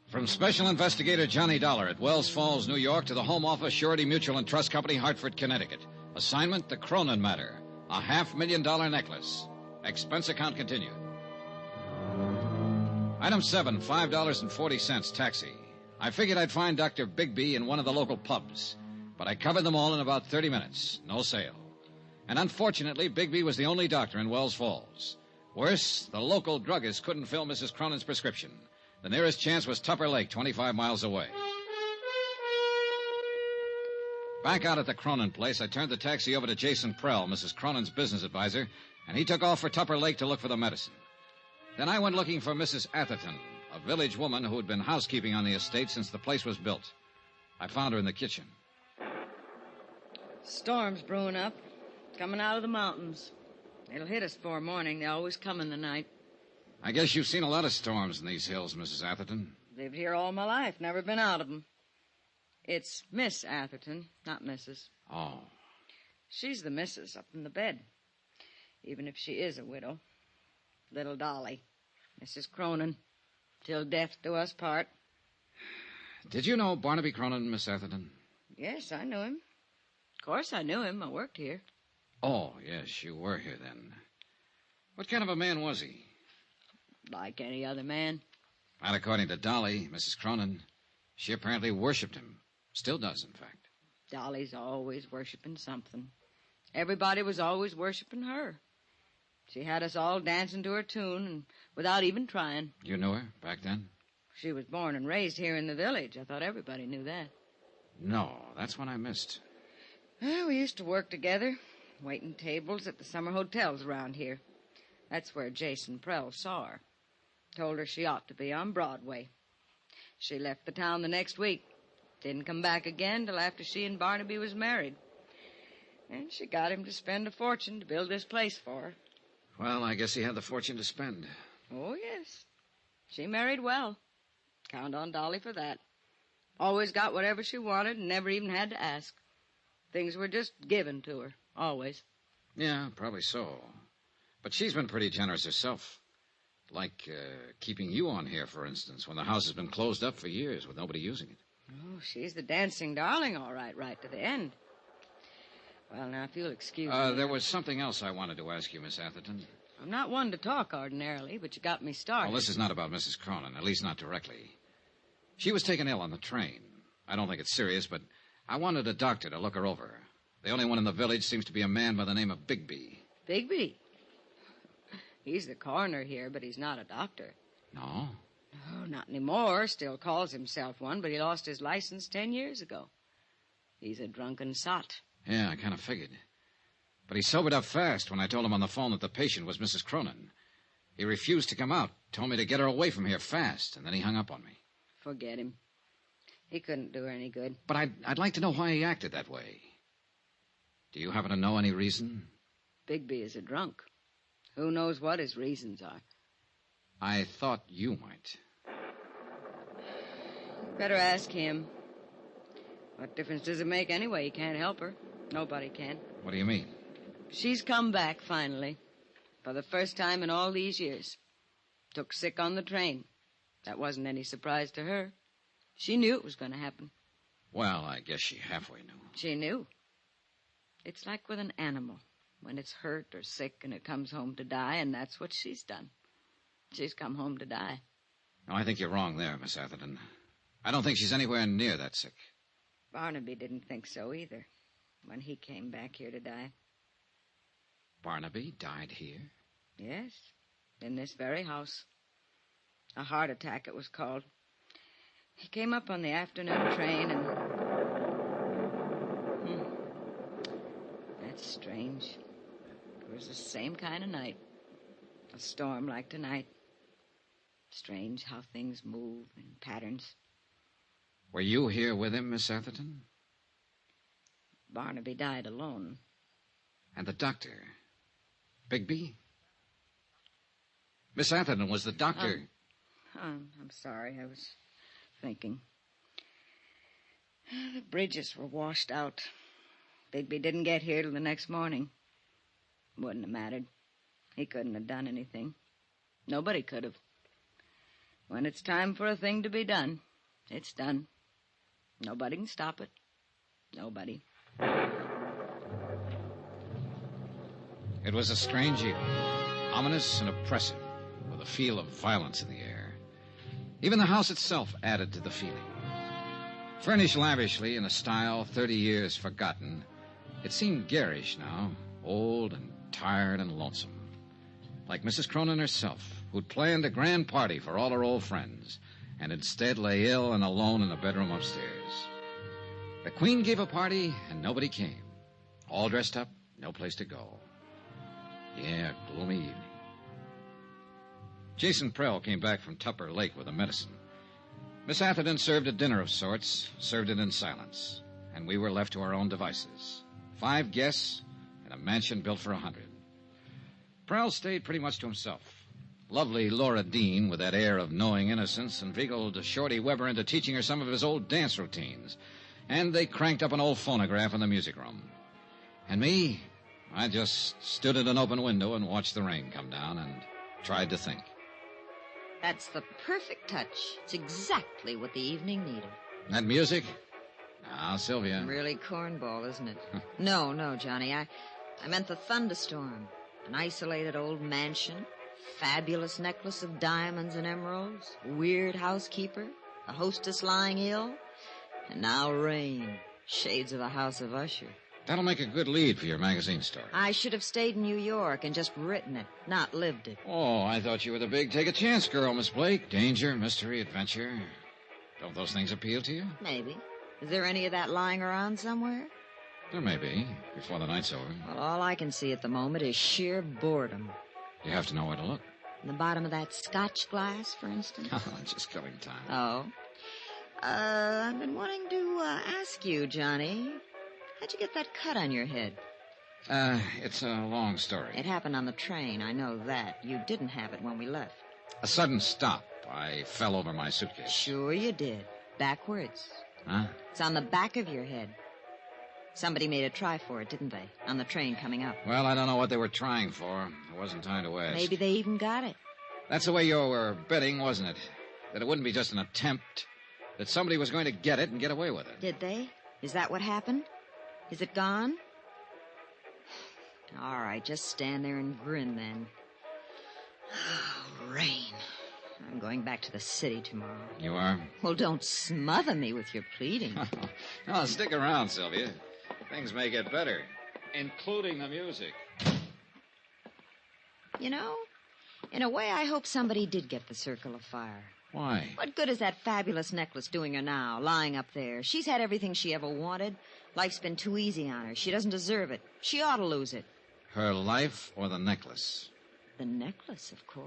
From Special Investigator Johnny Dollar at Wells Falls, New York, to the Home Office Surety Mutual and Trust Company, Hartford, Connecticut. Assignment, the Cronin Matter. A $500,000 necklace. Expense account continued. Item 7, $5.40, taxi. I figured I'd find Dr. Bigby in one of the local pubs, but I covered them all in about 30 minutes. No sale. And unfortunately, Bigby was the only doctor in Wells Falls. Worse, the local druggist couldn't fill Mrs. Cronin's prescription. The nearest chance was Tupper Lake, 25 miles away. Back out at the Cronin place, I turned the taxi over to Jason Prell, Mrs. Cronin's business advisor, and he took off for Tupper Lake to look for the medicine. Then I went looking for Mrs. Atherton, a village woman who had been housekeeping on the estate since the place was built. I found her in the kitchen. Storm's brewing up, coming out of the mountains. It'll hit us before morning. They always come in the night. I guess you've seen a lot of storms in these hills, Mrs. Atherton. Lived here all my life, never been out of them. It's Miss Atherton, not Mrs. Oh. She's the missus up in the bed, even if she is a widow. Little Dolly, Mrs. Cronin, till death do us part. Did you know Barnaby Cronin, Miss Atherton? Yes, I knew him. Of course I knew him. I worked here. Oh, yes, you were here then. What kind of a man was he? Like any other man. Not according to Dolly, Mrs. Cronin. She apparently worshipped him. Still does, in fact. Dolly's always worshiping something. Everybody was always worshiping her. She had us all dancing to her tune and without even trying. You knew her back then? She was born and raised here in the village. I thought everybody knew that. No, that's what I missed. Well, we used to work together, waiting tables at the summer hotels around here. That's where Jason Prell saw her. Told her she ought to be on Broadway. She left the town the next week. Didn't come back again till after she and Barnaby was married. And she got him to spend a fortune to build this place for her. Well, I guess he had the fortune to spend. Oh, yes. She married well. Count on Dolly for that. Always got whatever she wanted and never even had to ask. Things were just given to her, always. Yeah, probably so. But she's been pretty generous herself. Like keeping you on here, for instance, when the house has been closed up for years with nobody using it. Oh, she's the dancing darling, all right, right to the end. Well, now, if you'll excuse me... There was something else I wanted to ask you, Miss Atherton. I'm not one to talk ordinarily, but you got me started. Well, this is not about Mrs. Cronin, at least not directly. She was taken ill on the train. I don't think it's serious, but I wanted a doctor to look her over. The only one in the village seems to be a man by the name of Bigby. Bigby? He's the coroner here, but he's not a doctor. No? No, not anymore. Still calls himself one, but he lost his license 10 years ago. He's a drunken sot. Yeah, I kind of figured. But he sobered up fast when I told him on the phone that the patient was Mrs. Cronin. He refused to come out, told me to get her away from here fast, and then he hung up on me. Forget him. He couldn't do her any good. But I'd like to know why he acted that way. Do you happen to know any reason? Bigby is a drunk. Who knows what his reasons are? I thought you might. Better ask him. What difference does it make anyway? He can't help her. Nobody can. What do you mean? She's come back, finally. For the first time in all these years. Took sick on the train. That wasn't any surprise to her. She knew it was going to happen. Well, I guess she halfway knew. She knew. It's like with an animal. When it's hurt or sick and it comes home to die, and that's what she's done. She's come home to die. No, I think you're wrong there, Miss Atherton. I don't think she's anywhere near that sick. Barnaby didn't think so either, when he came back here to die. Barnaby died here? Yes, in this very house. A heart attack, it was called. He came up on the afternoon train and... That's strange. It was the same kind of night. A storm like tonight. Strange how things move in patterns. Were you here with him, Miss Atherton? Barnaby died alone. And the doctor? Bigby? Miss Atherton was the doctor... I'm sorry. I was thinking. The bridges were washed out. Bigby didn't get here till the next morning. Wouldn't have mattered. He couldn't have done anything. Nobody could have. When it's time for a thing to be done, it's done. Nobody can stop it. Nobody. It was a strange evening, ominous and oppressive, with a feel of violence in the air. Even the house itself added to the feeling. Furnished lavishly in a style 30 years forgotten, it seemed garish now, old and tired and lonesome. Like Mrs. Cronin herself, who'd planned a grand party for all her old friends, and instead lay ill and alone in a bedroom upstairs. The Queen gave a party, and nobody came. All dressed up, no place to go. Yeah, gloomy evening. Jason Prell came back from Tupper Lake with a medicine. Miss Atherton served a dinner of sorts, served it in silence, and we were left to our own devices. 5 guests in a mansion built for 100. Prell stayed pretty much to himself. Lovely Laura Dean, with that air of knowing innocence, inveigled Shorty Weber into teaching her some of his old dance routines, and they cranked up an old phonograph in the music room. And me, I just stood at an open window and watched the rain come down and tried to think. That's the perfect touch. It's exactly what the evening needed. That music? Now, Sylvia. Really cornball, isn't it? No, Johnny. I meant the thunderstorm. An isolated old mansion, fabulous necklace of diamonds and emeralds, weird housekeeper, a hostess lying ill, and now rain. Shades of a House of Usher. That'll make a good lead for your magazine story. I should have stayed in New York and just written it, not lived it. Oh, I thought you were the big take-a-chance girl, Miss Blake. Danger, mystery, adventure. Don't those things appeal to you? Maybe. Is there any of that lying around somewhere? There may be, before the night's over. Well, all I can see at the moment is sheer boredom. You have to know where to look. In the bottom of that scotch glass, for instance? Just killing time. Oh. I've been wanting to ask you, Johnny. How'd you get that cut on your head? It's a long story. It happened on the train, I know that. You didn't have it when we left. A sudden stop. I fell over my suitcase. Sure you did. Backwards. Huh? It's on the back of your head. Somebody made a try for it, didn't they? On the train coming up. Well, I don't know what they were trying for. There wasn't time to ask. Maybe they even got it. That's the way you were betting, wasn't it? That it wouldn't be just an attempt. That somebody was going to get it and get away with it. Did they? Is that what happened? Is it gone? All right, just stand there and grin then. Oh, rain. I'm going back to the city tomorrow. You are? Well, don't smother me with your pleading. No, stick around, Sylvia. Things may get better, including the music. You know, in a way, I hope somebody did get the Circle of Fire. Why? What good is that fabulous necklace doing her now, lying up there? She's had everything she ever wanted. Life's been too easy on her. She doesn't deserve it. She ought to lose it. Her life or the necklace? The necklace, of course.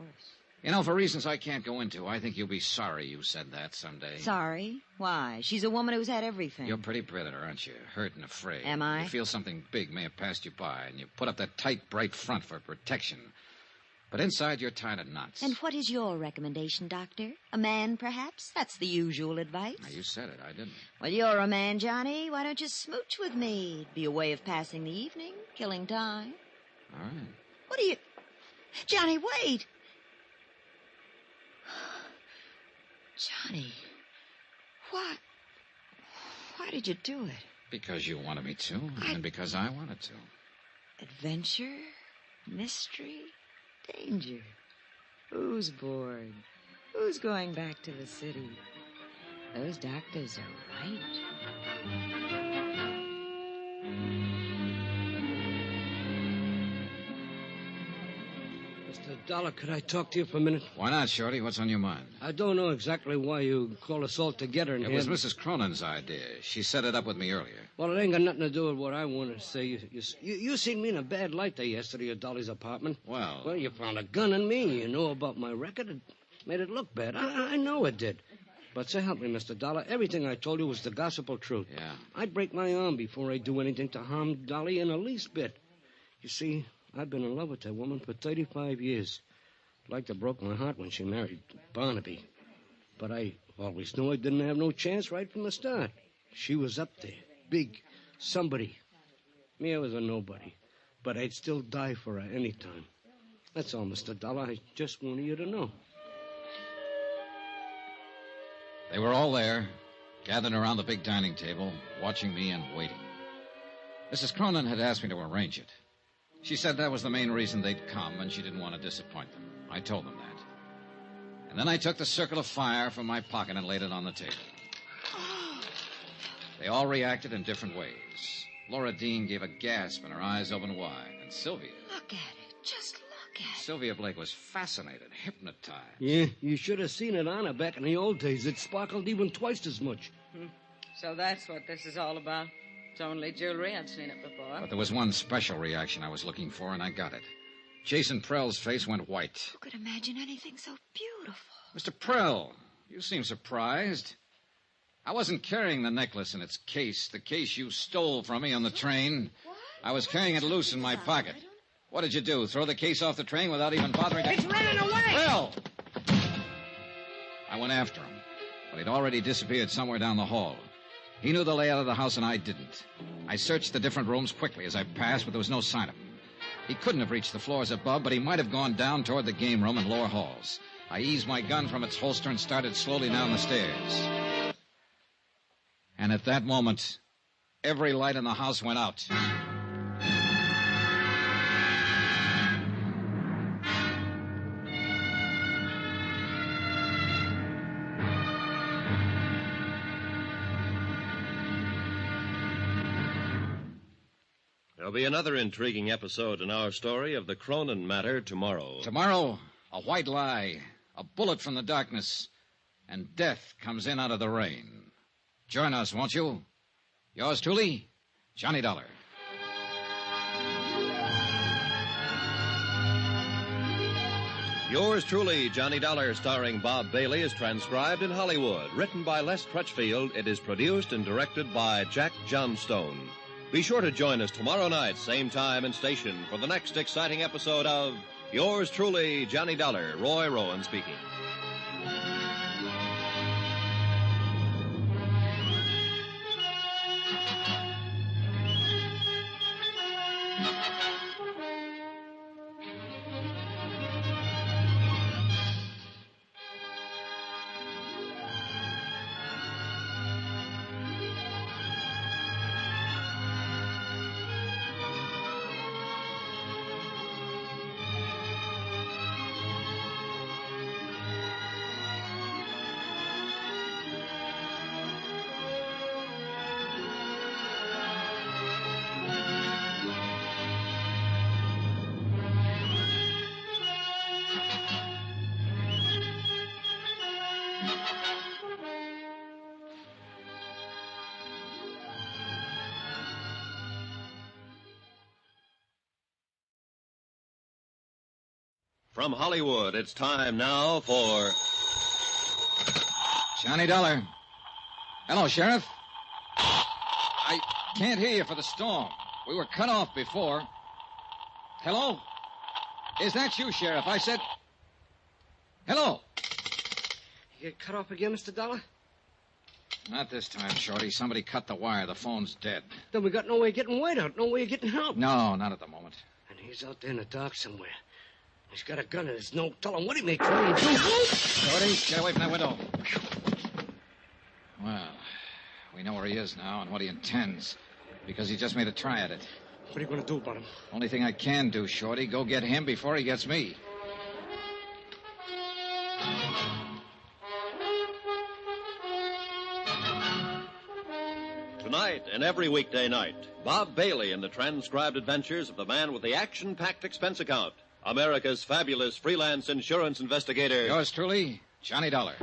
You know, for reasons I can't go into, I think you'll be sorry you said that someday. Sorry? Why? She's a woman who's had everything. You're a pretty predator, aren't you? Hurt and afraid. Am I? You feel something big may have passed you by, and you put up that tight, bright front for protection. But inside, you're tied in knots. And what is your recommendation, Doctor? A man, perhaps? That's the usual advice. Now, you said it. I didn't. Well, you're a man, Johnny. Why don't you smooch with me? It'd be a way of passing the evening, killing time. All right. What are you... Johnny, wait! Johnny, why did you do it? Because you wanted me to, and because I wanted to. Adventure, mystery, danger. Who's bored? Who's going back to the city? Those doctors are right. Mr. Dollar, could I talk to you for a minute? Why not, Shorty? What's on your mind? I don't know exactly why you called us all together in It here. was Mrs. Cronin's idea. She set it up with me earlier. Well, it ain't got nothing to do with what I want to say. You seen me in a bad light there yesterday at Dolly's apartment. Well, you found a gun in me. You know about my record. It made it look bad. I know it did. But so help me, Mr. Dollar, everything I told you was the gospel truth. Yeah. I'd break my arm before I'd do anything to harm Dolly in the least bit. You see, I've been in love with that woman for 35 years. Like to broke my heart when she married Barnaby. But I always knew I didn't have no chance right from the start. She was up there, big, somebody. Me, I was a nobody. But I'd still die for her any time. That's all, Mr. Dollar. I just wanted you to know. They were all there, gathered around the big dining table, watching me and waiting. Mrs. Cronin had asked me to arrange it. She said that was the main reason they'd come, and she didn't want to disappoint them. I told them that. And then I took the Circle of Fire from my pocket and laid it on the table. They all reacted in different ways. Laura Dean gave a gasp and her eyes opened wide. And Sylvia... Look at it. Just look at it. Sylvia Blake was fascinated, hypnotized. Yeah, you should have seen it on her back in the old days. It sparkled even twice as much. So that's what this is all about. It's only jewelry. I've seen it before. But there was one special reaction I was looking for, and I got it. Jason Prell's face went white. Who could imagine anything so beautiful? Mr. Prell, you seem surprised. I wasn't carrying the necklace in its case, the case you stole from me on the train. What? I was carrying it loose in my pocket. What did you do, throw the case off the train without even bothering to... It's running away! Prell! I went after him, but he'd already disappeared somewhere down the hall. He knew the layout of the house, and I didn't. I searched the different rooms quickly as I passed, but there was no sign of him. He couldn't have reached the floors above, but he might have gone down toward the game room and lower halls. I eased my gun from its holster and started slowly down the stairs. And at that moment, every light in the house went out. There'll be another intriguing episode in our story of the Cronin Matter tomorrow. Tomorrow, a white lie, a bullet from the darkness, and death comes in out of the rain. Join us, won't you? Yours truly, Johnny Dollar. Yours truly, Johnny Dollar, starring Bob Bailey, is transcribed in Hollywood. Written by Les Crutchfield, it is produced and directed by Jack Johnstone. Be sure to join us tomorrow night, same time and station, for the next exciting episode of Yours truly, Johnny Dollar. Roy Rowan speaking. From Hollywood, it's time now for Johnny Dollar. Hello, Sheriff. I can't hear you for the storm. We were cut off before. Hello? Is that you, Sheriff? I said... Hello? You get cut off again, Mr. Dollar? Not this time, Shorty. Somebody cut the wire. The phone's dead. Then we got no way of getting word out, no way of getting help. No, not at the moment. And he's out there in the dark somewhere. He's got a gun and there's no telling what he may try and do. Shorty, get away from that window. Well, we know where he is now and what he intends, because he just made a try at it. What are you going to do about him? Only thing I can do, Shorty, go get him before he gets me. Tonight and every weekday night, Bob Bailey in the transcribed adventures of the man with the action-packed expense account, America's fabulous freelance insurance investigator. Yours truly, Johnny Dollar.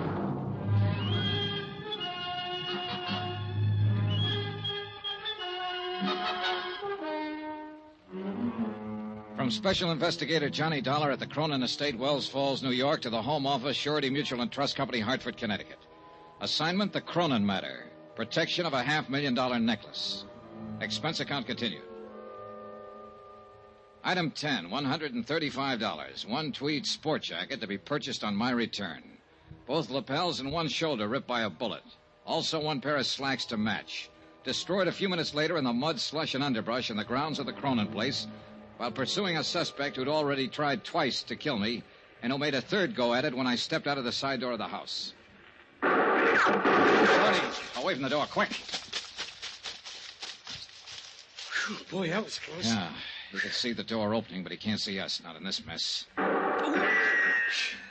From Special Investigator Johnny Dollar at the Cronin Estate, Wells Falls, New York, to the Home Office, Surety Mutual and Trust Company, Hartford, Connecticut. Assignment, the Cronin Matter. Protection of a $500,000 necklace. Expense account continued. Item 10, $135. One tweed sport jacket to be purchased on my return. Both lapels and one shoulder ripped by a bullet. Also one pair of slacks to match. Destroyed a few minutes later in the mud, slush, and underbrush in the grounds of the Cronin place while pursuing a suspect who'd already tried twice to kill me and who made a third go at it when I stepped out of the side door of the house. Shorty, away from the door, quick. Whew, boy, that was close. Yeah. He could see the door opening, but he can't see us. Not in this mess.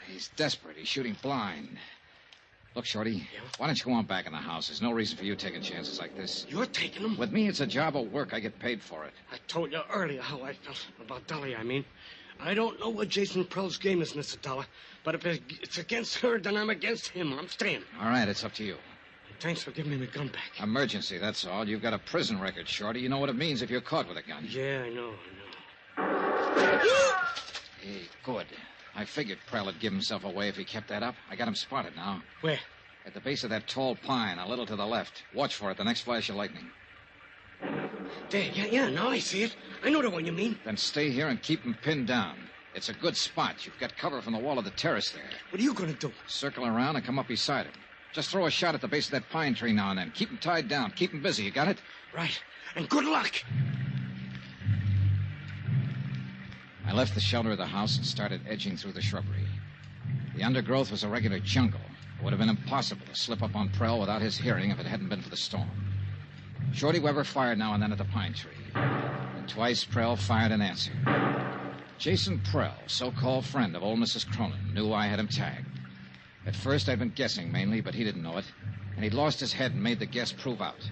He's desperate. He's shooting blind. Look, Shorty, why don't you go on back in the house? There's no reason for you taking chances like this. You're taking them? With me, it's a job of work. I get paid for it. I told you earlier how I felt about Dolly, I mean. I don't know what Jason Prell's game is, Mr. Dollar, but if it's against her, then I'm against him. I'm staying. All right, it's up to you. Thanks for giving me my gun back. Emergency, that's all. You've got a prison record, Shorty. You know what it means if you're caught with a gun. Yeah, I know. Hey, good. I figured Prell would give himself away if he kept that up. I got him spotted now. Where? At the base of that tall pine, a little to the left. Watch for it, the next flash of lightning. There, yeah, now I see it. I know the one you mean. Then stay here and keep him pinned down. It's a good spot. You've got cover from the wall of the terrace there. What are you going to do? Circle around and come up beside him. Just throw a shot at the base of that pine tree now and then. Keep him tied down. Keep him busy. You got it? Right. And good luck. I left the shelter of the house and started edging through the shrubbery. The undergrowth was a regular jungle. It would have been impossible to slip up on Prell without his hearing if it hadn't been for the storm. Shorty Weber fired now and then at the pine tree. And twice Prell fired in answer. Jason Prell, so-called friend of old Mrs. Cronin, knew I had him tagged. At first I'd been guessing mainly, but he didn't know it. And he'd lost his head and made the guess prove out.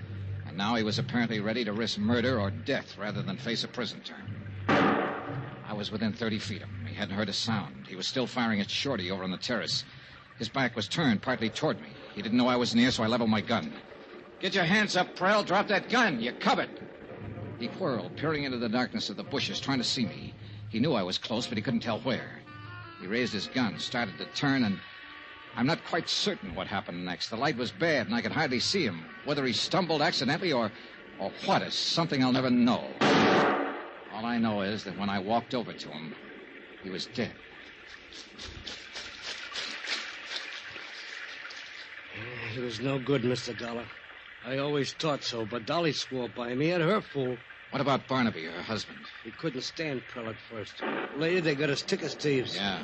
And now he was apparently ready to risk murder or death rather than face a prison term. I was within 30 feet of him. He hadn't heard a sound. He was still firing at Shorty over on the terrace. His back was turned partly toward me. He didn't know I was near, so I leveled my gun. Get your hands up, Prell. Drop that gun. You're covered. He whirled, peering into the darkness of the bushes, trying to see me. He knew I was close, but he couldn't tell where. He raised his gun, started to turn, and I'm not quite certain what happened next. The light was bad, and I could hardly see him. Whether he stumbled accidentally or what is something I'll never know. All I know is that when I walked over to him, he was dead. He was no good, Mr. Dollar. I always thought so, but Dolly swore by him. He had her fool. What about Barnaby, her husband? He couldn't stand Prell at first. Later, they got as thick as thieves. Yeah.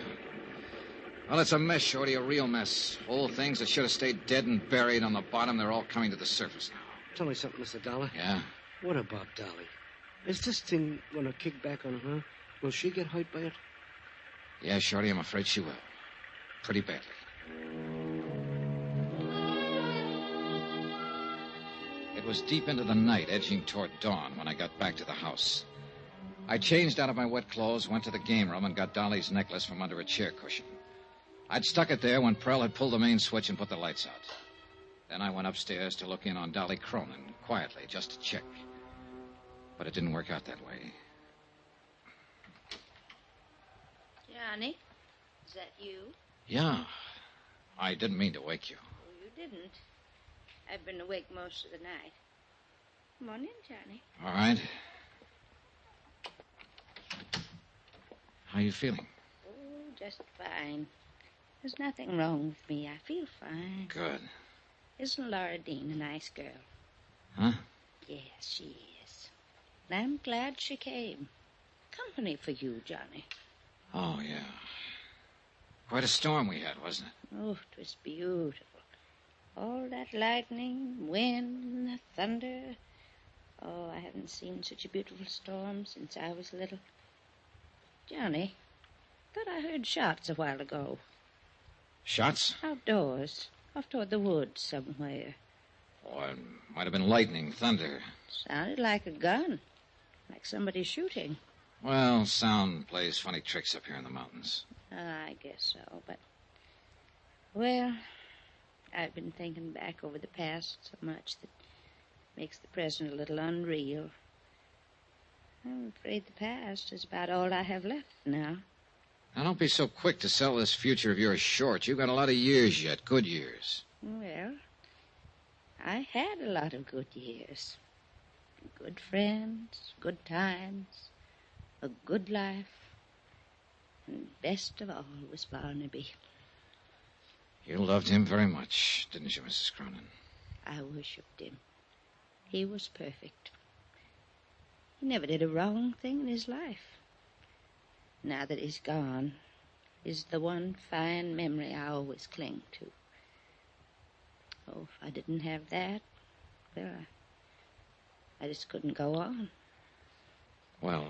Well, it's a mess, Shorty, a real mess. Old things that should have stayed dead and buried on the bottom, they're all coming to the surface now. Tell me something, Mr. Dollar. Yeah? What about Dolly? Is this thing going to kick back on her? Will she get hurt by it? Yeah, Shorty, I'm afraid she will. Pretty badly. It was deep into the night, edging toward dawn, when I got back to the house. I changed out of my wet clothes, went to the game room, and got Dolly's necklace from under a chair cushion. I'd stuck it there when Prell had pulled the main switch and put the lights out. Then I went upstairs to look in on Dolly Cronin, quietly, just to check. But it didn't work out that way. Johnny, is that you? Yeah. I didn't mean to wake you. Oh, you didn't. I've been awake most of the night. Come on in, Johnny. All right. How you feeling? Oh, just fine. There's nothing wrong with me. I feel fine. Good. Isn't Laura Dean a nice girl? Huh? Yes, she is. And I'm glad she came. Company for you, Johnny. Oh, yeah. Quite a storm we had, wasn't it? Oh, it was beautiful. All that lightning, wind, and the thunder. Oh, I haven't seen such a beautiful storm since I was little. Johnny, thought I heard shots a while ago. Shots? Outdoors, off toward the woods somewhere. Oh, it might have been lightning, thunder. Sounded like a gun, like somebody shooting. Well, sound plays funny tricks up here in the mountains. I guess so, but... Well, I've been thinking back over the past so much that makes the present a little unreal. I'm afraid the past is about all I have left now. Now, don't be so quick to sell this future of yours short. You've got a lot of years yet, good years. Well, I had a lot of good years. Good friends, good times, a good life. And best of all was Barnaby. You loved him very much, didn't you, Mrs. Cronin? I worshipped him. He was perfect. He never did a wrong thing in his life. Now that he's gone, is the one fine memory I always cling to. Oh, if I didn't have that, well, I just couldn't go on. Well,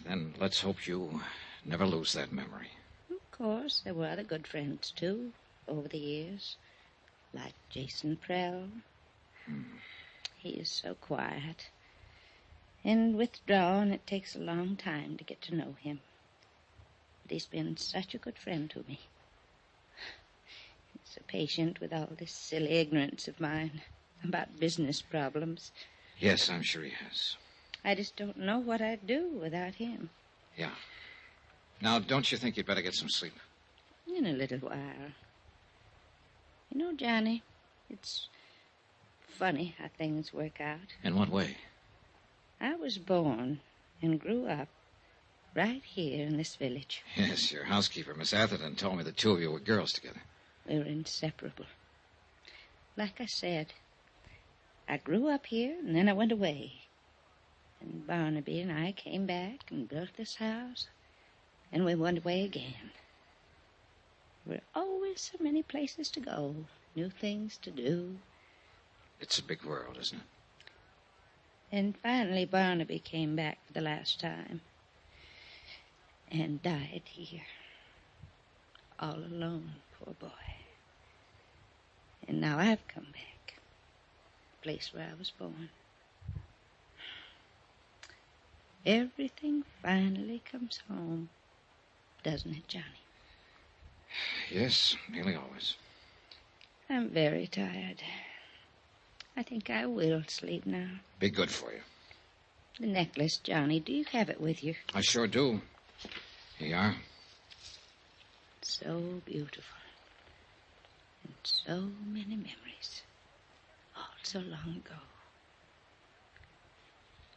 then let's hope you never lose that memory. Of course, there were other good friends, too, over the years, like Jason Prell. He is so quiet and withdrawn, it takes a long time to get to know him. But he's been such a good friend to me. He's so patient with all this silly ignorance of mine about business problems. Yes, I'm sure he has. I just don't know what I'd do without him. Yeah. Now, don't you think you'd better get some sleep? In a little while. You know, Johnny, it's funny how things work out. In what way? I was born and grew up right here in this village. Yes, your housekeeper, Miss Atherton, told me the two of you were girls together. We were inseparable. Like I said, I grew up here and then I went away. And Barnaby and I came back and built this house, and we went away again. There were always so many places to go, new things to do. It's a big world, isn't it? And finally Barnaby came back for the last time and died here. All alone, poor boy. And now I've come back. The place where I was born. Everything finally comes home, doesn't it, Johnny? Yes, nearly always. I'm very tired. I think I will sleep now. Be good for you. The necklace, Johnny, do you have it with you? I sure do. Here you are. So beautiful. And so many memories. All so long ago.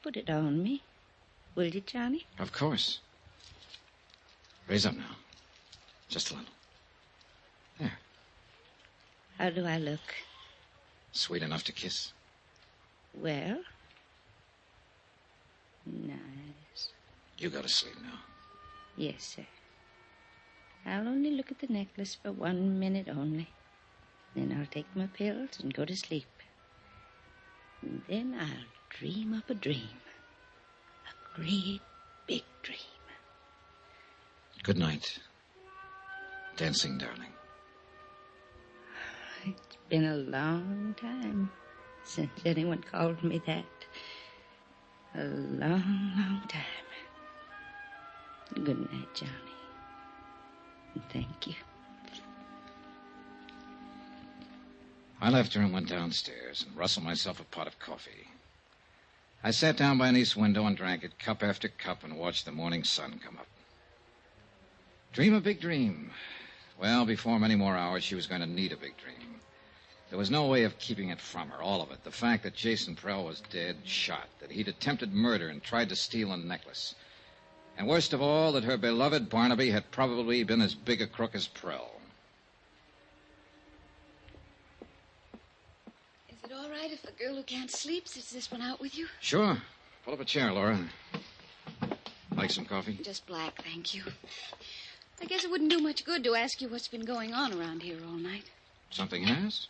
Put it on me. Will you, Johnny? Of course. Raise up now. Just a little. There. How do I look? Sweet enough to kiss. Well? Nice. You go to sleep now. Yes, sir. I'll only look at the necklace for 1 minute only. Then I'll take my pills and go to sleep. And then I'll dream up a dream. A great big dream. Good night, dancing darling. It's been a long time since anyone called me that. A long, long time. Good night, Johnny. And thank you. I left her and went downstairs and rustled myself a pot of coffee. I sat down by an east window and drank it cup after cup and watched the morning sun come up. Dream a big dream. Well, before many more hours, she was going to need a big dream. There was no way of keeping it from her, all of it. The fact that Jason Prell was dead, shot, that he'd attempted murder and tried to steal a necklace. And worst of all, that her beloved Barnaby had probably been as big a crook as Prell. Is it all right if the girl who can't sleep sits this one out with you? Sure. Pull up a chair, Laura. Like some coffee? Just black, thank you. I guess it wouldn't do much good to ask you what's been going on around here all night. Something has?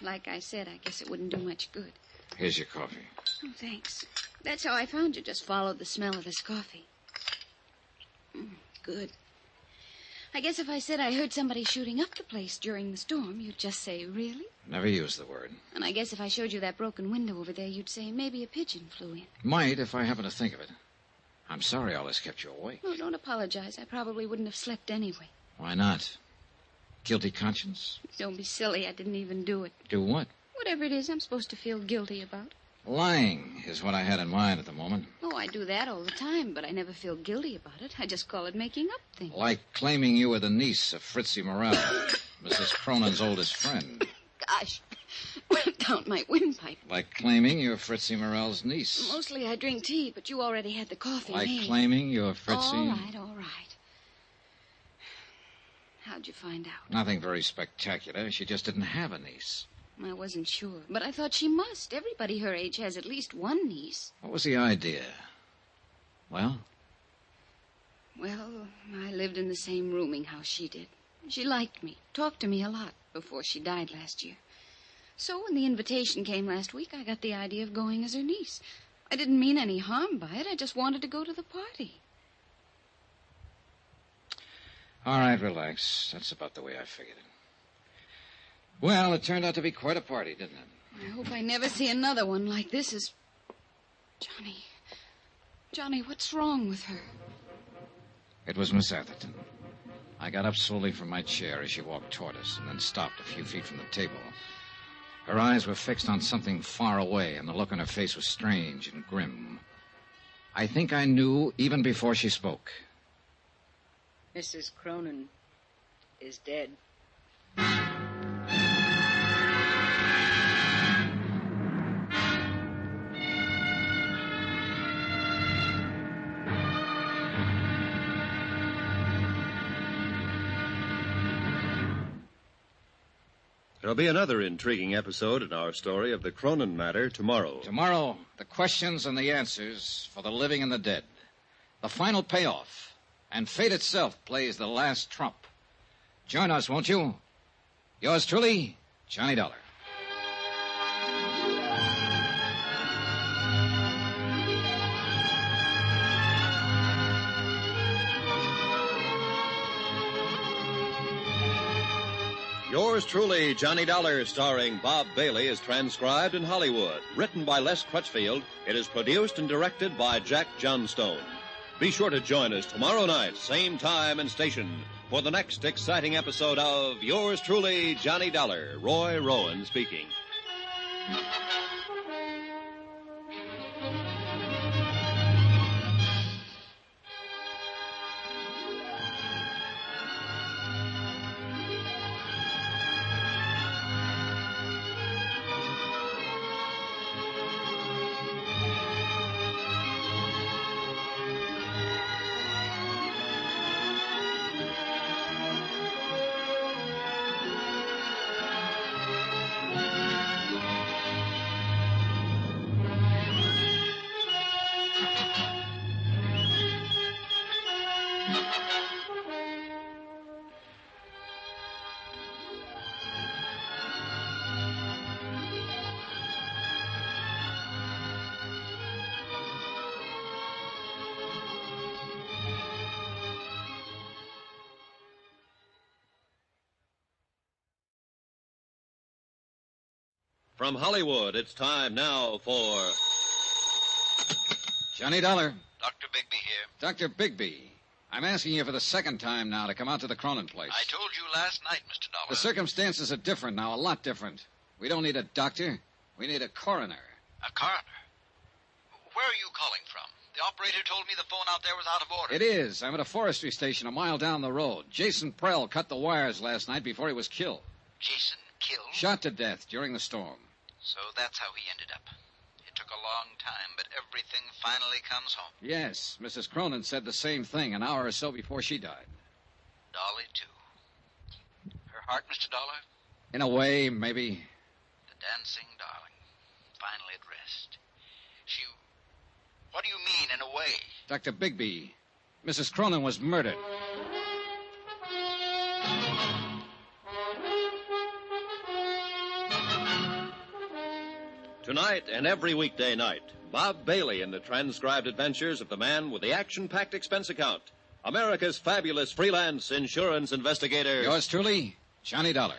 Like I said, I guess it wouldn't do much good. Here's your coffee. Oh, thanks. That's how I found you. Just followed the smell of this coffee. Good. I guess if I said I heard somebody shooting up the place during the storm, you'd just say, really? Never used the word. And I guess if I showed you that broken window over there, you'd say maybe a pigeon flew in. Might, if I happen to think of it. I'm sorry all this kept you awake. Oh, don't apologize. I probably wouldn't have slept anyway. Why not? Guilty conscience? Don't be silly. I didn't even do it. Do what? Whatever it is I'm supposed to feel guilty about. Lying is what I had in mind at the moment. Oh, I do that all the time, but I never feel guilty about it. I just call it making up things. Like claiming you were the niece of Fritzie Morel, Mrs. Cronin's oldest friend. Gosh, went down my windpipe. Like claiming you're Fritzie Morel's niece. Mostly I drink tea, but you already had the coffee Like made. claiming you're Fritzie... All right. How'd you find out? Nothing very spectacular. She just didn't have a niece. I wasn't sure, but I thought she must. Everybody her age has at least one niece. What was the idea? Well? Well, I lived in the same rooming house she did. She liked me, talked to me a lot before she died last year. So when the invitation came last week, I got the idea of going as her niece. I didn't mean any harm by it. I just wanted to go to the party. All right, relax. That's about the way I figured it. Well, it turned out to be quite a party, didn't it? I hope I never see another one like this as... Johnny, what's wrong with her? It was Miss Atherton. I got up slowly from my chair as she walked toward us and then stopped a few feet from the table. Her eyes were fixed on something far away, and the look on her face was strange and grim. I think I knew even before she spoke. Mrs. Cronin is dead. There'll be another intriguing episode in our story of the Cronin Matter tomorrow. Tomorrow, the questions and the answers for the living and the dead. The final payoff. And fate itself plays the last trump. Join us, won't you? Yours truly, Johnny Dollar. Yours truly, Johnny Dollar, starring Bob Bailey, is transcribed in Hollywood. Written by Les Crutchfield, it is produced and directed by Jack Johnstone. Be sure to join us tomorrow night, same time and station, for the next exciting episode of Yours truly, Johnny Dollar. Roy Rowan speaking. From Hollywood, it's time now for... Johnny Dollar. Dr. Bigby here. Dr. Bigby, I'm asking you for the second time now to come out to the Cronin place. I told you last night, Mr. Dollar. The circumstances are different now, a lot different. We don't need a doctor. We need a coroner. A coroner? Where are you calling from? The operator told me the phone out there was out of order. It is. I'm at a forestry station a mile down the road. Jason Prell cut the wires last night before he was killed. Jason killed? Shot to death during the storm. So that's how he ended up. It took a long time, but everything finally comes home. Yes, Mrs. Cronin said the same thing an hour or so before she died. Dolly, too. Her heart, Mr. Dollar? In a way, maybe. The dancing darling. Finally at rest. She... What do you mean, in a way? Dr. Bigby, Mrs. Cronin was murdered. Tonight and every weekday night, Bob Bailey in the transcribed adventures of the man with the action-packed expense account. America's fabulous freelance insurance investigator. Yours truly, Johnny Dollar.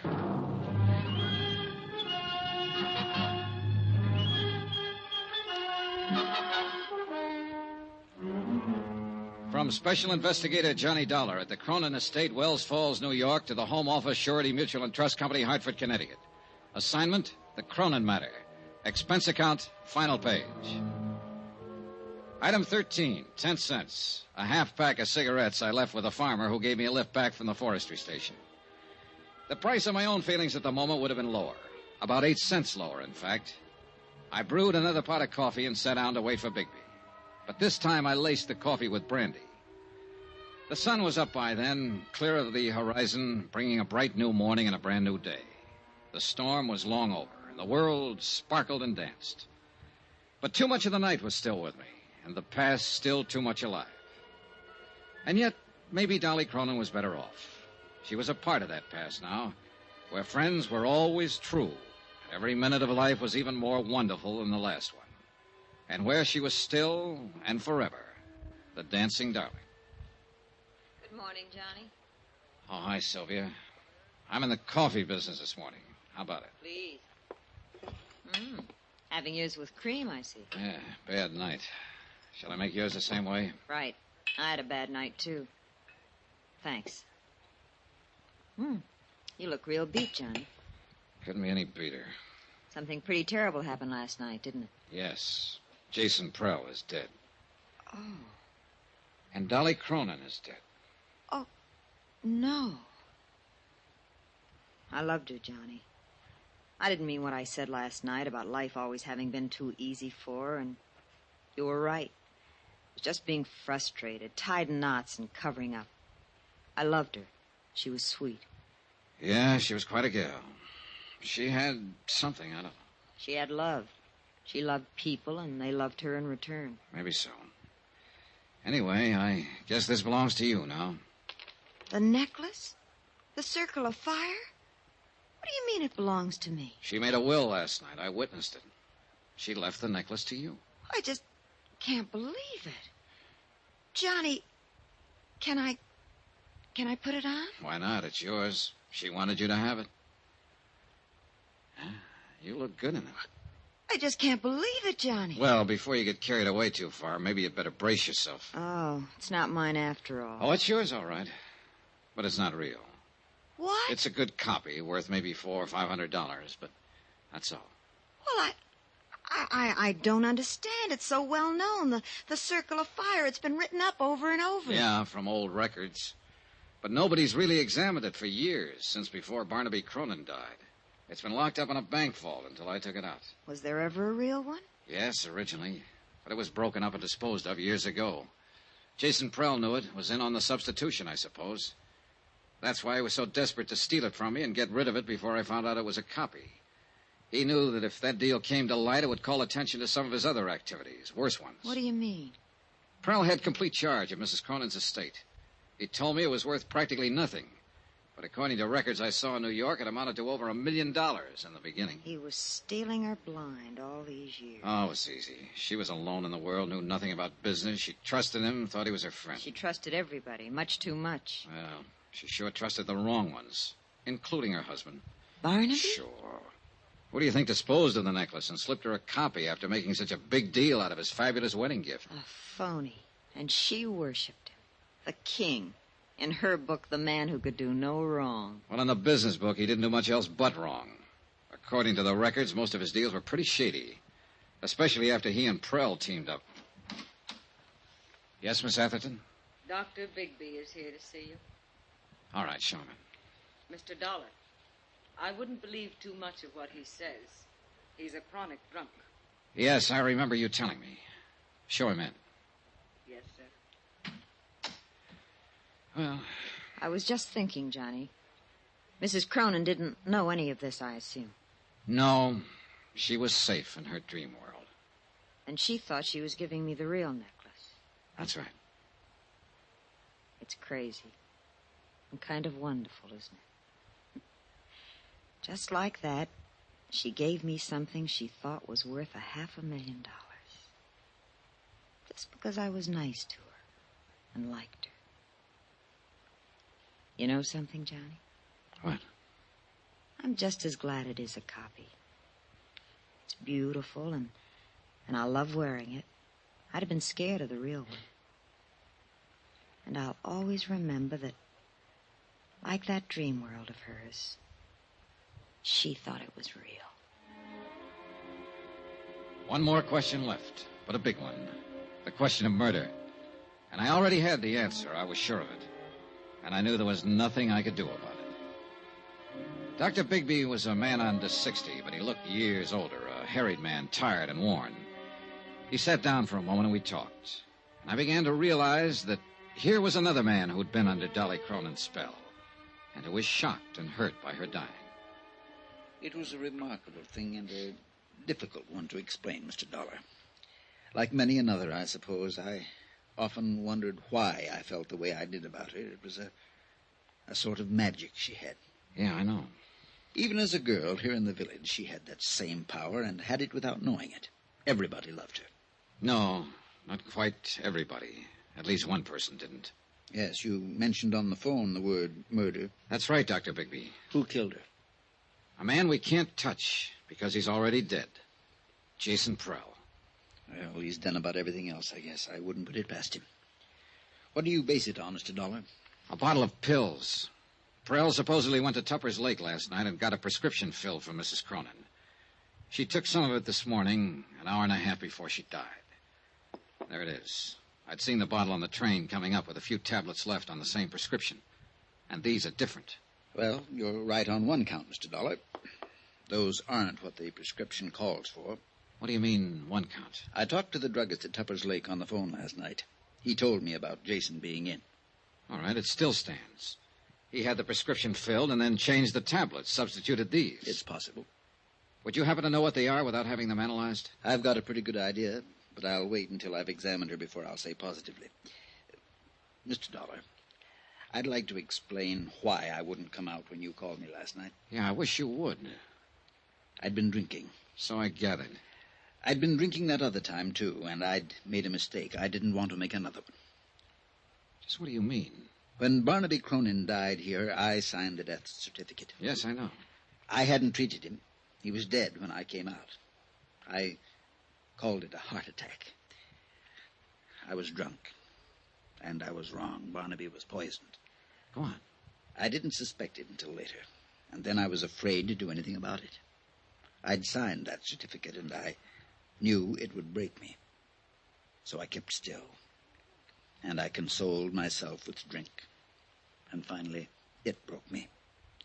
From Special Investigator Johnny Dollar at the Cronin Estate, Wells Falls, New York, to the Home Office, Surety Mutual and Trust Company, Hartford, Connecticut. Assignment, the Cronin Matter. Expense account, final page. Item 13, 10 cents. A half pack of cigarettes I left with a farmer who gave me a lift back from the forestry station. The price of my own feelings at the moment would have been lower. About 8 cents lower, in fact. I brewed another pot of coffee and sat down to wait for Bigby. But this time I laced the coffee with brandy. The sun was up by then, clear of the horizon, bringing a bright new morning and a brand new day. The storm was long over. The world sparkled and danced. But too much of the night was still with me, and the past still too much alive. And yet, maybe Dolly Cronin was better off. She was a part of that past now, where friends were always true. Every minute of life was even more wonderful than the last one. And where she was still and forever, the dancing darling. Good morning, Johnny. Oh, hi, Sylvia. I'm in the coffee business this morning. How about it? Please. Having yours with cream, I see. Yeah, bad night. Shall I make yours the same way? Right. I had a bad night, too. Thanks. You look real beat, Johnny. Couldn't be any beater. Something pretty terrible happened last night, didn't it? Yes. Jason Prell is dead. Oh. And Dolly Cronin is dead. Oh, no. I loved her, Johnny. I didn't mean what I said last night about life always having been too easy for her, and you were right. It was just being frustrated, tied in knots and covering up. I loved her. She was sweet. Yeah, she was quite a gal. She had something, I don't know. She had love. She loved people, and they loved her in return. Maybe so. Anyway, I guess this belongs to you now. The necklace? The Circle of Fire? What do you mean it belongs to me? She made a will last night. I witnessed it. She left the necklace to you. I just can't believe it. Johnny, can I put it on? Why not? It's yours. She wanted you to have it. You look good in it. I just can't believe it, Johnny. Well, before you get carried away too far, maybe you'd better brace yourself. Oh, it's not mine after all. Oh, it's yours, all right. But it's not real. What? It's a good copy, worth maybe $400 or $500, but that's all. Well, I don't understand. It's so well known. The Circle of Fire. It's been written up over and over. Yeah, from old records. But nobody's really examined it for years, since before Barnaby Cronin died. It's been locked up in a bank vault until I took it out. Was there ever a real one? Yes, originally. But it was broken up and disposed of years ago. Jason Prell knew it. Was in on the substitution, I suppose. That's why he was so desperate to steal it from me and get rid of it before I found out it was a copy. He knew that if that deal came to light, it would call attention to some of his other activities, worse ones. What do you mean? Prell had complete charge of Mrs. Cronin's estate. He told me it was worth practically nothing. But according to records I saw in New York, it amounted to over $1 million in the beginning. He was stealing her blind all these years. Oh, it was easy. She was alone in the world, knew nothing about business. She trusted him, thought he was her friend. She trusted everybody, much too much. Well, she sure trusted the wrong ones, including her husband. Barnaby? Sure. Who do you think disposed of the necklace and slipped her a copy after making such a big deal out of his fabulous wedding gift? A phony. And she worshipped him. The king. In her book, the man who could do no wrong. Well, in the business book, he didn't do much else but wrong. According to the records, most of his deals were pretty shady. Especially after he and Prell teamed up. Yes, Miss Atherton? Dr. Bigby is here to see you. All right, show him in. Mr. Dollar, I wouldn't believe too much of what he says. He's a chronic drunk. Yes, I remember you telling me. Show him in. Yes, sir. Well, I was just thinking, Johnny. Mrs. Cronin didn't know any of this, I assume. No, she was safe in her dream world. And she thought she was giving me the real necklace. That's right. It's crazy. And kind of wonderful, isn't it? Just like that, she gave me something she thought was worth $500,000. Just because I was nice to her and liked her. You know something, Johnny? What? I'm just as glad it is a copy. It's beautiful, and I love wearing it. I'd have been scared of the real one. And I'll always remember that, like that dream world of hers, she thought it was real. One more question left, but a big one. The question of murder. And I already had the answer. I was sure of it. And I knew there was nothing I could do about it. Dr. Bigby was a man under 60, but he looked years older, a harried man, tired and worn. He sat down for a moment and we talked. And I began to realize that here was another man who'd been under Dolly Cronin's spell, and who was shocked and hurt by her dying. It was a remarkable thing and a difficult one to explain, Mr. Dollar. Like many another, I suppose, I often wondered why I felt the way I did about her. It was a sort of magic she had. Yeah, I know. Even as a girl here in the village, she had that same power and had it without knowing it. Everybody loved her. No, not quite everybody. At least one person didn't. Yes, you mentioned on the phone the word murder. That's right, Dr. Bigby. Who killed her? A man we can't touch because he's already dead. Jason Prell. Well, he's done about everything else, I guess. I wouldn't put it past him. What do you base it on, Mr. Dollar? A bottle of pills. Prell supposedly went to Tupper's Lake last night and got a prescription filled for Mrs. Cronin. She took some of it this morning, an hour and a half before she died. There it is. I'd seen the bottle on the train coming up with a few tablets left on the same prescription. And these are different. Well, you're right on one count, Mr. Dollar. Those aren't what the prescription calls for. What do you mean, one count? I talked to the druggist at Tupper's Lake on the phone last night. He told me about Jason being in. All right, it still stands. He had the prescription filled and then changed the tablets, substituted these. It's possible. Would you happen to know what they are without having them analyzed? I've got a pretty good idea, but I'll wait until I've examined her before I'll say positively. Mr. Dollar, I'd like to explain why I wouldn't come out when you called me last night. Yeah, I wish you would. I'd been drinking. So I gathered. I'd been drinking that other time, too, and I'd made a mistake. I didn't want to make another one. Just what do you mean? When Barnaby Cronin died here, I signed the death certificate. Yes, I know. I hadn't treated him. He was dead when I came out. I called it a heart attack. I was drunk. And I was wrong. Barnaby was poisoned. Go on. I didn't suspect it until later. And then I was afraid to do anything about it. I'd signed that certificate, and I knew it would break me. So I kept still. And I consoled myself with drink. And finally, it broke me.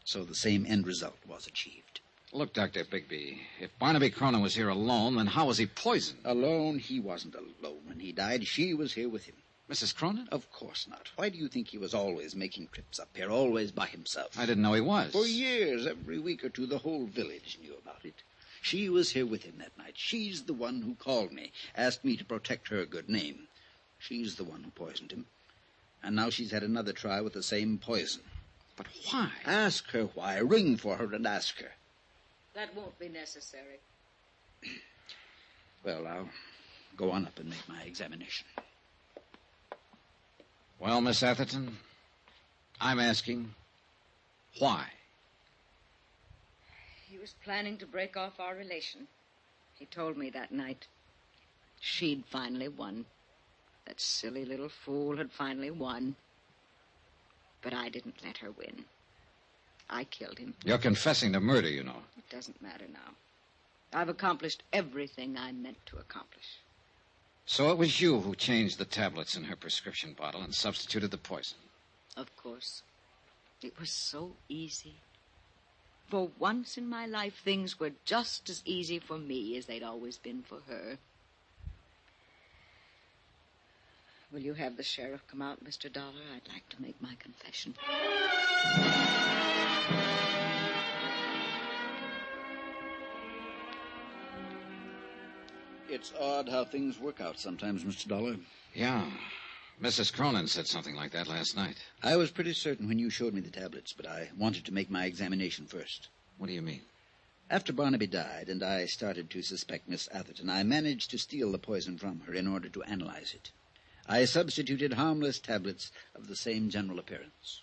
So the same end result was achieved. Look, Dr. Bigby, if Barnaby Cronin was here alone, then how was he poisoned? Alone? He wasn't alone when he died. She was here with him. Mrs. Cronin? Of course not. Why do you think he was always making trips up here, always by himself? I didn't know he was. For years, every week or two, the whole village knew about it. She was here with him that night. She's the one who called me, asked me to protect her good name. She's the one who poisoned him. And now she's had another try with the same poison. But why? Ask her why. Ring for her and ask her. That won't be necessary. Well, I'll go on up and make my examination. Well, Miss Atherton, I'm asking, why? He was planning to break off our relation. He told me that night. She'd finally won. That silly little fool had finally won. But I didn't let her win. I killed him. You're confessing to murder, you know. It doesn't matter now. I've accomplished everything I meant to accomplish. So it was you who changed the tablets in her prescription bottle and substituted the poison. Of course. It was so easy. For once in my life, things were just as easy for me as they'd always been for her. Will you have the sheriff come out, Mr. Dollar? I'd like to make my confession. It's odd how things work out sometimes, Mr. Dollar. Yeah. Mrs. Cronin said something like that last night. I was pretty certain when you showed me the tablets, but I wanted to make my examination first. What do you mean? After Barnaby died and I started to suspect Miss Atherton, I managed to steal the poison from her in order to analyze it. I substituted harmless tablets of the same general appearance.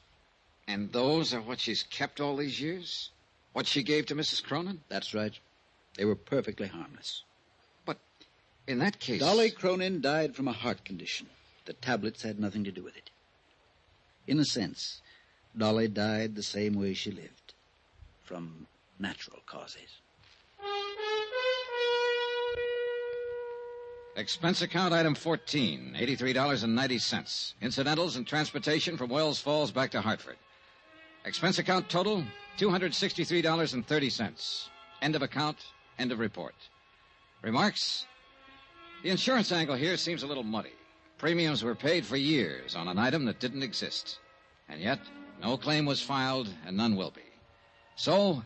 And those are what she's kept all these years? What she gave to Mrs. Cronin? That's right. They were perfectly harmless. But in that case... Dolly Cronin died from a heart condition. The tablets had nothing to do with it. In a sense, Dolly died the same way she lived, from natural causes. Expense account item 14, $83.90. Incidentals and transportation from Wells Falls back to Hartford. Expense account total, $263.30. End of account, end of report. Remarks? The insurance angle here seems a little muddy. Premiums were paid for years on an item that didn't exist. And yet, no claim was filed and none will be. So,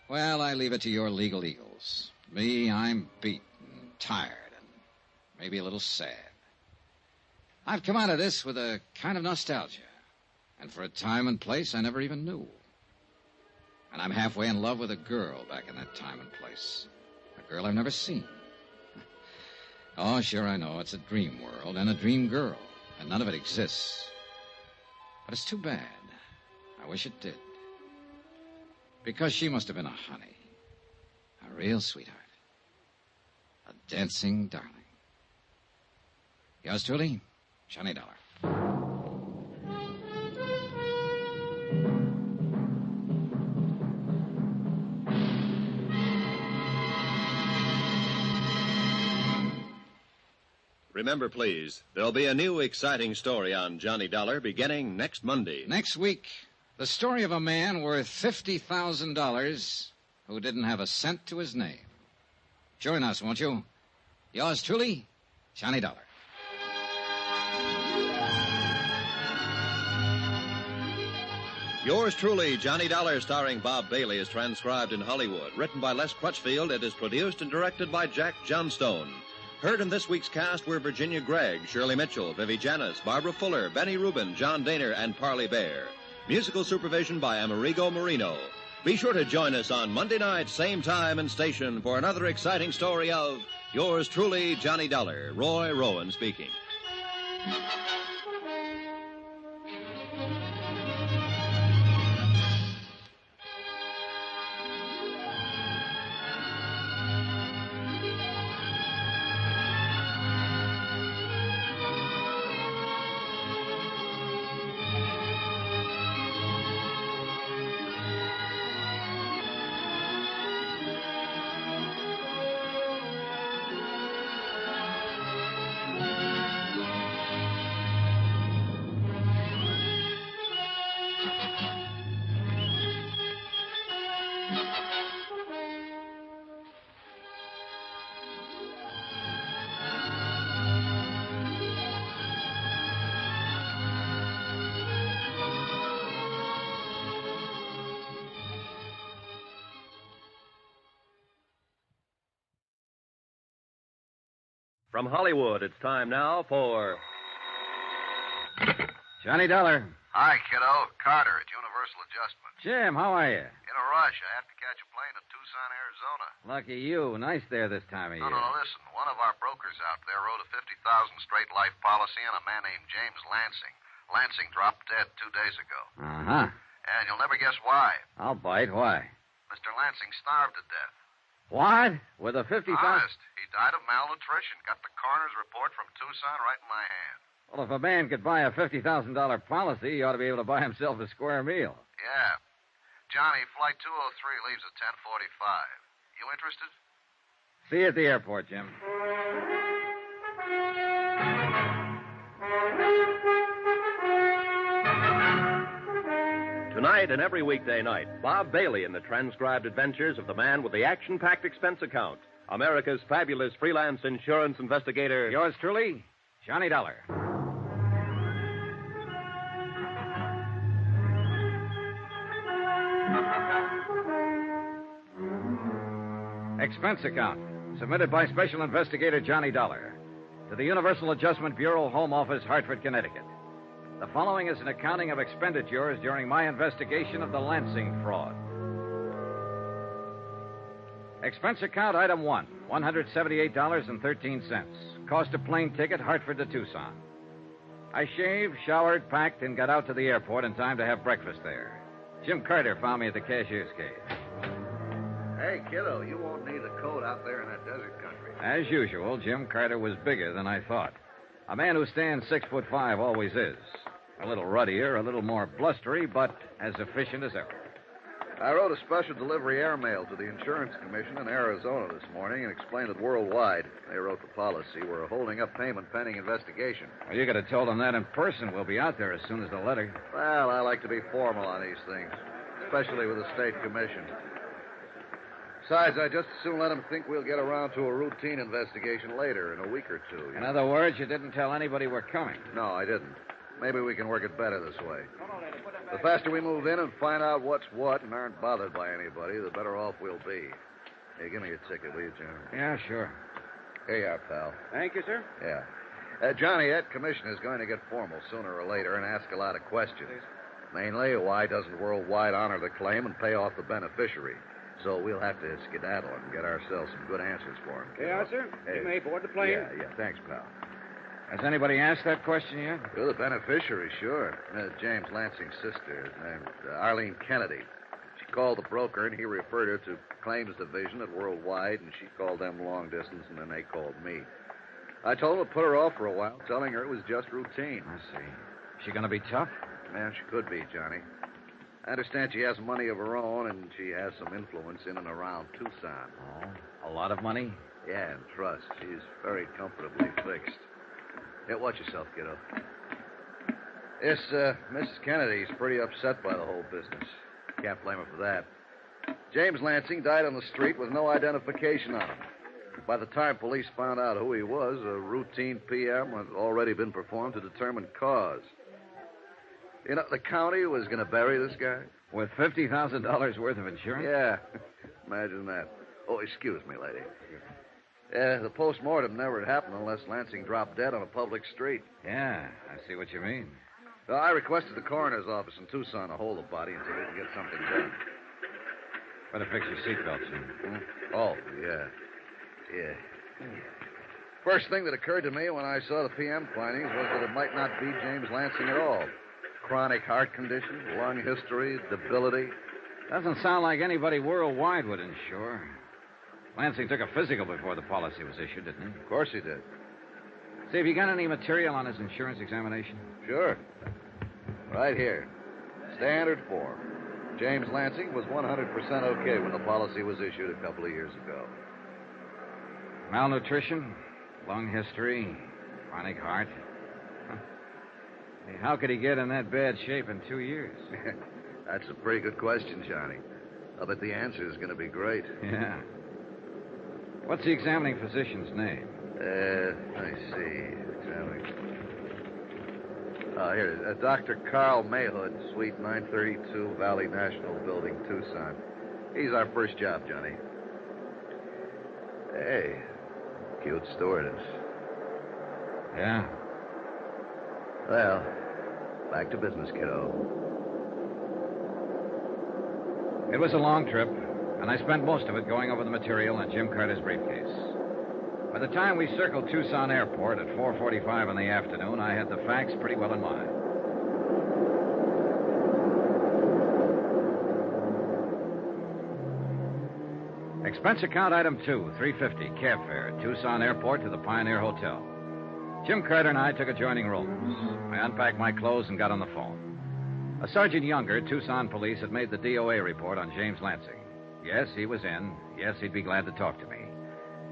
well, I leave it to your legal eagles. Me, I'm beat and tired and maybe a little sad. I've come out of this with a kind of nostalgia. And for a time and place I never even knew. And I'm halfway in love with a girl back in that time and place. A girl I've never seen. Oh, sure, I know. It's a dream world and a dream girl, and none of it exists. But it's too bad. I wish it did. Because she must have been a honey. A real sweetheart. A dancing darling. Yours truly, Johnny Dollar. Remember, please, there'll be a new exciting story on Johnny Dollar beginning next Monday. Next week, the story of a man worth $50,000 who didn't have a cent to his name. Join us, won't you? Yours truly, Johnny Dollar. Yours truly, Johnny Dollar, starring Bob Bailey, is transcribed in Hollywood. Written by Les Crutchfield, it is produced and directed by Jack Johnstone. Heard in this week's cast were Virginia Gregg, Shirley Mitchell, Vivi Janis, Barbara Fuller, Benny Rubin, John Daner, and Parley Bear. Musical supervision by Amerigo Marino. Be sure to join us on Monday night, same time and station, for another exciting story of yours truly, Johnny Dollar. Roy Rowan speaking. From Hollywood, it's time now for Johnny Dollar. Hi, kiddo. Carter at Universal Adjustment. Jim, how are you? In a rush. I have to catch a plane to Tucson, Arizona. Lucky you. Nice there this time of year. No, listen. One of our brokers out there wrote a $50,000 straight life policy on a man named James Lansing. Lansing dropped dead 2 days ago. Uh-huh. And you'll never guess why. I'll bite. Why? Mr. Lansing starved to death. What? With a 50,000... Honest. He died of malnutrition. Got the coroner's report from Tucson right in my hand. Well, if a man could buy a $50,000 policy, he ought to be able to buy himself a square meal. Yeah. Johnny, Flight 203 leaves at 10:45. You interested? See you at the airport, Jim. Tonight and every weekday night, Bob Bailey in the transcribed adventures of the man with the action-packed expense account, America's fabulous freelance insurance investigator. Yours truly, Johnny Dollar. Expense account, submitted by Special Investigator Johnny Dollar to the Universal Adjustment Bureau, Home Office, Hartford, Connecticut. The following is an accounting of expenditures during my investigation of the Lansing fraud. Expense account item 1, $178.13. Cost a plane ticket, Hartford to Tucson. I shaved, showered, packed, and got out to the airport in time to have breakfast there. Jim Carter found me at the cashier's cage. Hey, kiddo, you won't need a coat out there in that desert country. As usual, Jim Carter was bigger than I thought. A man who stands 6'5" always is. A little ruddier, a little more blustery, but as efficient as ever. I wrote a special delivery airmail to the Insurance Commission in Arizona this morning and explained that worldwide, they wrote the policy, we're holding up payment pending investigation. Well, you could have told them that in person. We'll be out there as soon as the letter. Well, I like to be formal on these things, especially with the State Commission. Besides, I just as soon let them think we'll get around to a routine investigation later in a week or two. In other words, you didn't tell anybody we're coming. No, I didn't. Maybe we can work it better this way. The faster we move in and find out what's what and aren't bothered by anybody, the better off we'll be. Hey, give me your ticket, will you, John? Yeah, sure. Here you are, pal. Thank you, sir. Yeah. Johnny, that commission is going to get formal sooner or later and ask a lot of questions. Mainly, why doesn't Worldwide honor the claim and pay off the beneficiary? So we'll have to skedaddle and get ourselves some good answers for him. Yeah, sir. Hey. You may board the plane. Yeah, thanks, pal. Has anybody asked that question yet? Well, the beneficiary, sure. James Lansing's sister, named Arlene Kennedy. She called the broker, and he referred her to Claims Division at Worldwide, and she called them long distance, and then they called me. I told them to put her off for a while, telling her it was just routine. I see. Is she going to be tough? Man, she could be, Johnny. I understand she has money of her own, and she has some influence in and around Tucson. Oh, a lot of money? Yeah, and trust. She's very comfortably fixed. Yeah, watch yourself, kiddo. This, Mrs. Kennedy's pretty upset by the whole business. Can't blame her for that. James Lansing died on the street with no identification on him. By the time police found out who he was, a routine PM had already been performed to determine cause. You know, the county was going to bury this guy. With $50,000 worth of insurance? Yeah. Imagine that. Oh, excuse me, lady. The post-mortem never had happened unless Lansing dropped dead on a public street. Yeah, I see what you mean. I requested the coroner's office in Tucson to hold the body until we can get something done. Better fix your seatbelt, Jim. Oh, yeah. Yeah. First thing that occurred to me when I saw the PM findings was that it might not be James Lansing at all. Chronic heart condition, lung history, debility. Doesn't sound like anybody worldwide would insure. Lansing took a physical before the policy was issued, didn't he? Of course he did. See, have you got any material on his insurance examination? Sure. Right here. Standard form. James Lansing was 100% okay when the policy was issued a couple of years ago. Malnutrition, lung history, chronic heart. Huh. Hey, how could he get in that bad shape in 2 years? That's a pretty good question, Johnny. I bet the answer is going to be great. Yeah. What's the examining physician's name? Let me see. Here it is. Dr. Carl Mayhood, Suite 932, Valley National Building, Tucson. He's our first job, Johnny. Hey, cute stewardess. Yeah. Well, back to business, kiddo. It was a long trip, and I spent most of it going over the material in Jim Carter's briefcase. By the time we circled Tucson Airport at 4:45 in the afternoon, I had the facts pretty well in mind. Expense account item 2, $350, cab fare, Tucson Airport to the Pioneer Hotel. Jim Carter and I took adjoining rooms. I unpacked my clothes and got on the phone. A Sergeant Younger, Tucson Police, had made the DOA report on James Lansing. Yes, he was in. Yes, he'd be glad to talk to me.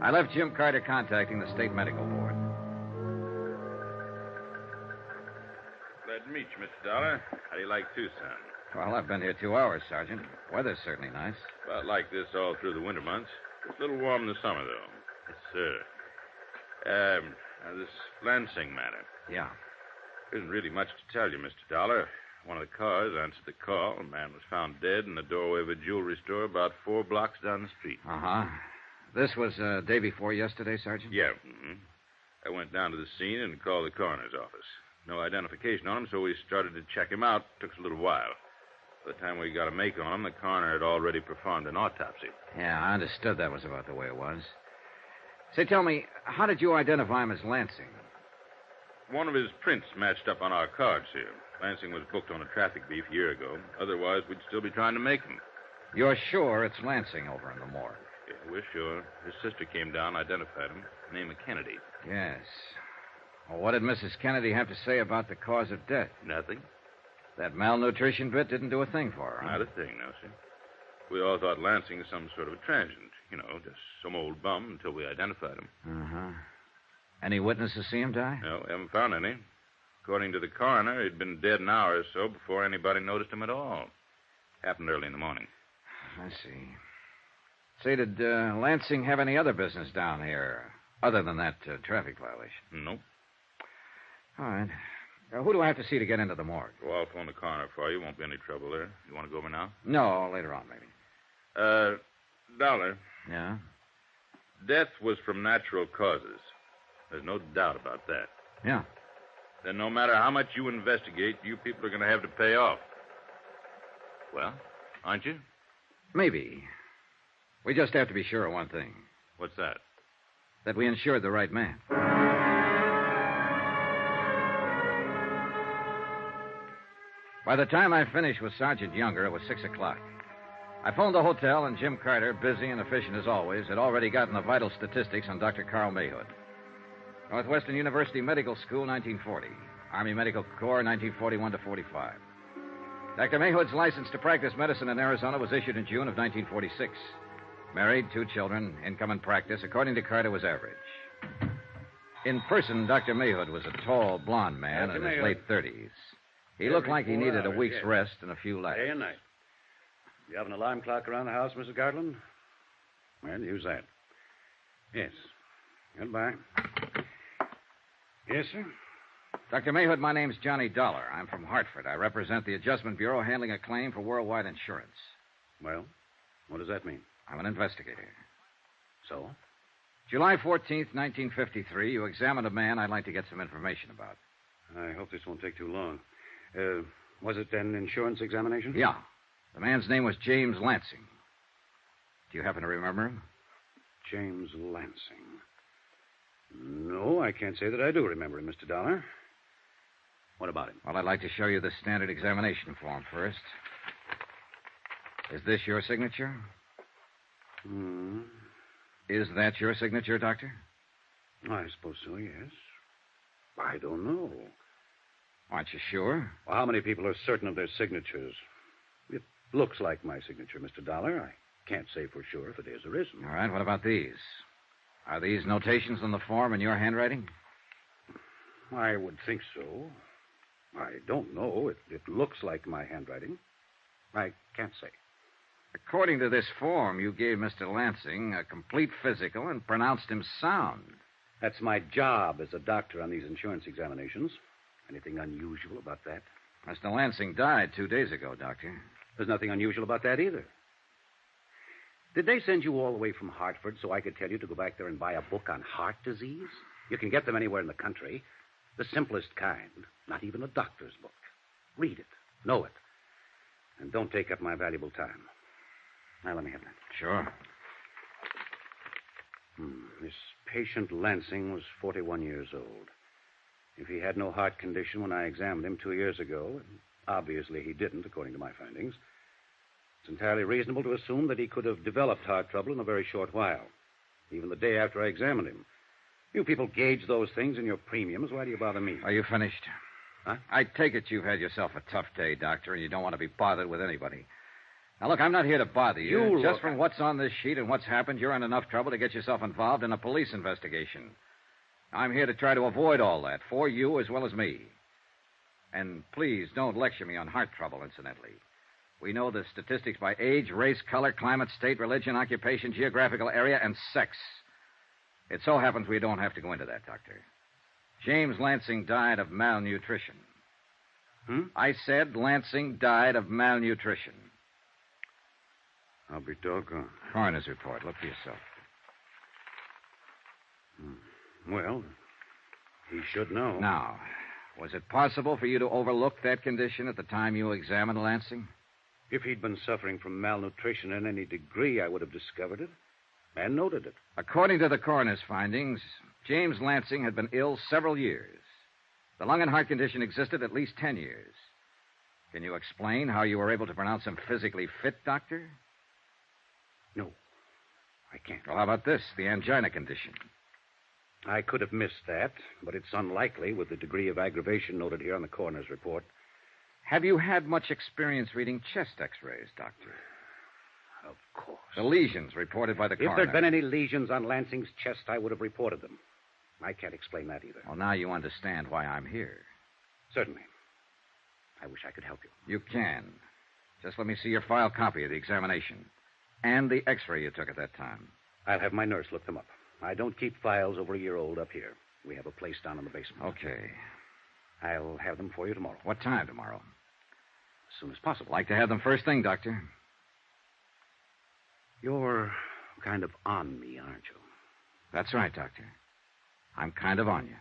I left Jim Carter contacting the State Medical Board. Glad to meet you, Mr. Dollar. How do you like Tucson? Well, I've been here 2 hours, Sergeant. Weather's certainly nice. About like this all through the winter months. It's a little warm in the summer, though. Yes, sir. Now this Lansing matter. Yeah. There isn't really much to tell you, Mr. Dollar. One of the cars answered the call. A man was found dead in the doorway of a jewelry store about 4 blocks down the street. Uh-huh. This was day before yesterday, Sergeant? Yeah. Mm-hmm. I went down to the scene and called the coroner's office. No identification on him, so we started to check him out. Took us a little while. By the time we got a make on him, the coroner had already performed an autopsy. Yeah, I understood that was about the way it was. Say, tell me, how did you identify him as Lansing? One of his prints matched up on our cards here. Lansing was booked on a traffic beef a year ago. Otherwise, we'd still be trying to make him. You're sure it's Lansing over in the morgue? Yeah, we're sure. His sister came down, identified him. Name of Kennedy. Yes. Well, what did Mrs. Kennedy have to say about the cause of death? Nothing. That malnutrition bit didn't do a thing for her, huh? Not a thing, no, sir. We all thought Lansing was some sort of a transient. You know, just some old bum until we identified him. Uh-huh. Any witnesses see him die? No, we haven't found any. According to the coroner, he'd been dead an hour or so before anybody noticed him at all. Happened early in the morning. I see. Say, did Lansing have any other business down here other than that traffic violation? Nope. All right. Who do I have to see to get into the morgue? Well, I'll phone the coroner for you. Won't be any trouble there. You want to go over now? No, later on, maybe. Dollar. Yeah? Death was from natural causes. There's no doubt about that. Yeah. Then no matter how much you investigate, you people are going to have to pay off. Well, aren't you? Maybe. We just have to be sure of one thing. What's that? That we insured the right man. By the time I finished with Sergeant Younger, it was 6 o'clock. I phoned the hotel, and Jim Carter, busy and efficient as always, had already gotten the vital statistics on Dr. Carl Mayhood. Northwestern University Medical School, 1940. Army Medical Corps, 1941 to 45. Dr. Mayhood's license to practice medicine in Arizona was issued in June of 1946. Married, 2 children, income and practice, according to Carter, was average. In person, Dr. Mayhood was a tall, blond man in his late 30s. He looked like he needed a week's rest and a few laughs. Day and night. You have an alarm clock around the house, Mrs. Gartland? Well, use that. Yes. Goodbye. Yes, sir? Dr. Mayhood, my name's Johnny Dollar. I'm from Hartford. I represent the Adjustment Bureau handling a claim for worldwide insurance. Well, what does that mean? I'm an investigator. So? July 14th, 1953, you examined a man I'd like to get some information about. I hope this won't take too long. Was it an insurance examination? Yeah. The man's name was James Lansing. Do you happen to remember him? James Lansing. No, I can't say that I do remember him, Mr. Dollar. What about him? Well, I'd like to show you the standard examination form first. Is this your signature? Hmm. Is that your signature, Doctor? I suppose so, yes. I don't know. Aren't you sure? Well, how many people are certain of their signatures? It looks like my signature, Mr. Dollar. I can't say for sure if it is or isn't. All right, what about these? Are these notations on the form in your handwriting? I would think so. I don't know. It looks like my handwriting. I can't say. According to this form, you gave Mr. Lansing a complete physical and pronounced him sound. That's my job as a doctor on these insurance examinations. Anything unusual about that? Mr. Lansing died 2 days ago, Doctor. There's nothing unusual about that either. Did they send you all the way from Hartford so I could tell you to go back there and buy a book on heart disease? You can get them anywhere in the country. The simplest kind. Not even a doctor's book. Read it. Know it. And don't take up my valuable time. Now, let me have that. Sure. This patient Lansing was 41 years old. If he had no heart condition when I examined him 2 years ago, and obviously he didn't, according to my findings, it's entirely reasonable to assume that he could have developed heart trouble in a very short while, even the day after I examined him. You people gauge those things in your premiums. Why do you bother me? Are you finished? Huh? I take it you've had yourself a tough day, Doctor, and you don't want to be bothered with anybody. Now, look, I'm not here to bother you. Just from what's on this sheet and what's happened, you're in enough trouble to get yourself involved in a police investigation. I'm here to try to avoid all that, for you as well as me. And please don't lecture me on heart trouble, incidentally. We know the statistics by age, race, color, climate, state, religion, occupation, geographical area, and sex. It so happens we don't have to go into that, Doctor. James Lansing died of malnutrition. I said Lansing died of malnutrition. I'll be doggone. Coroner's report. Look for yourself. Well, he should know. Now, was it possible for you to overlook that condition at the time you examined Lansing? If he'd been suffering from malnutrition in any degree, I would have discovered it and noted it. According to the coroner's findings, James Lansing had been ill several years. The lung and heart condition existed at least 10 years. Can you explain how you were able to pronounce him physically fit, Doctor? No, I can't. Well, how about this, the angina condition? I could have missed that, but it's unlikely with the degree of aggravation noted here on the coroner's report. Have you had much experience reading chest x-rays, Doctor? Of course. The lesions reported by the coroner. If there'd been any lesions on Lansing's chest, I would have reported them. I can't explain that either. Well, now you understand why I'm here. Certainly. I wish I could help you. You can. Just let me see your file copy of the examination and the x-ray you took at that time. I'll have my nurse look them up. I don't keep files over a year old up here. We have a place down in the basement. Okay. I'll have them for you tomorrow. What time tomorrow? As soon as possible. Like to have them first thing, Doctor. You're kind of on me, aren't you? That's right, Doctor. I'm kind of on you.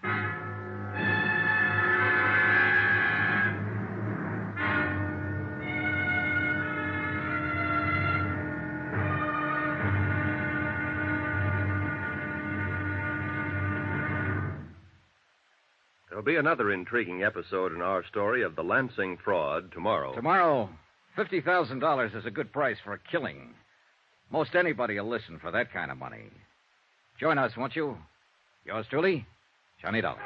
There'll be another intriguing episode in our story of the Lansing fraud tomorrow. Tomorrow, $50,000 is a good price for a killing. Most anybody will listen for that kind of money. Join us, won't you? Yours truly, Johnny Dollar.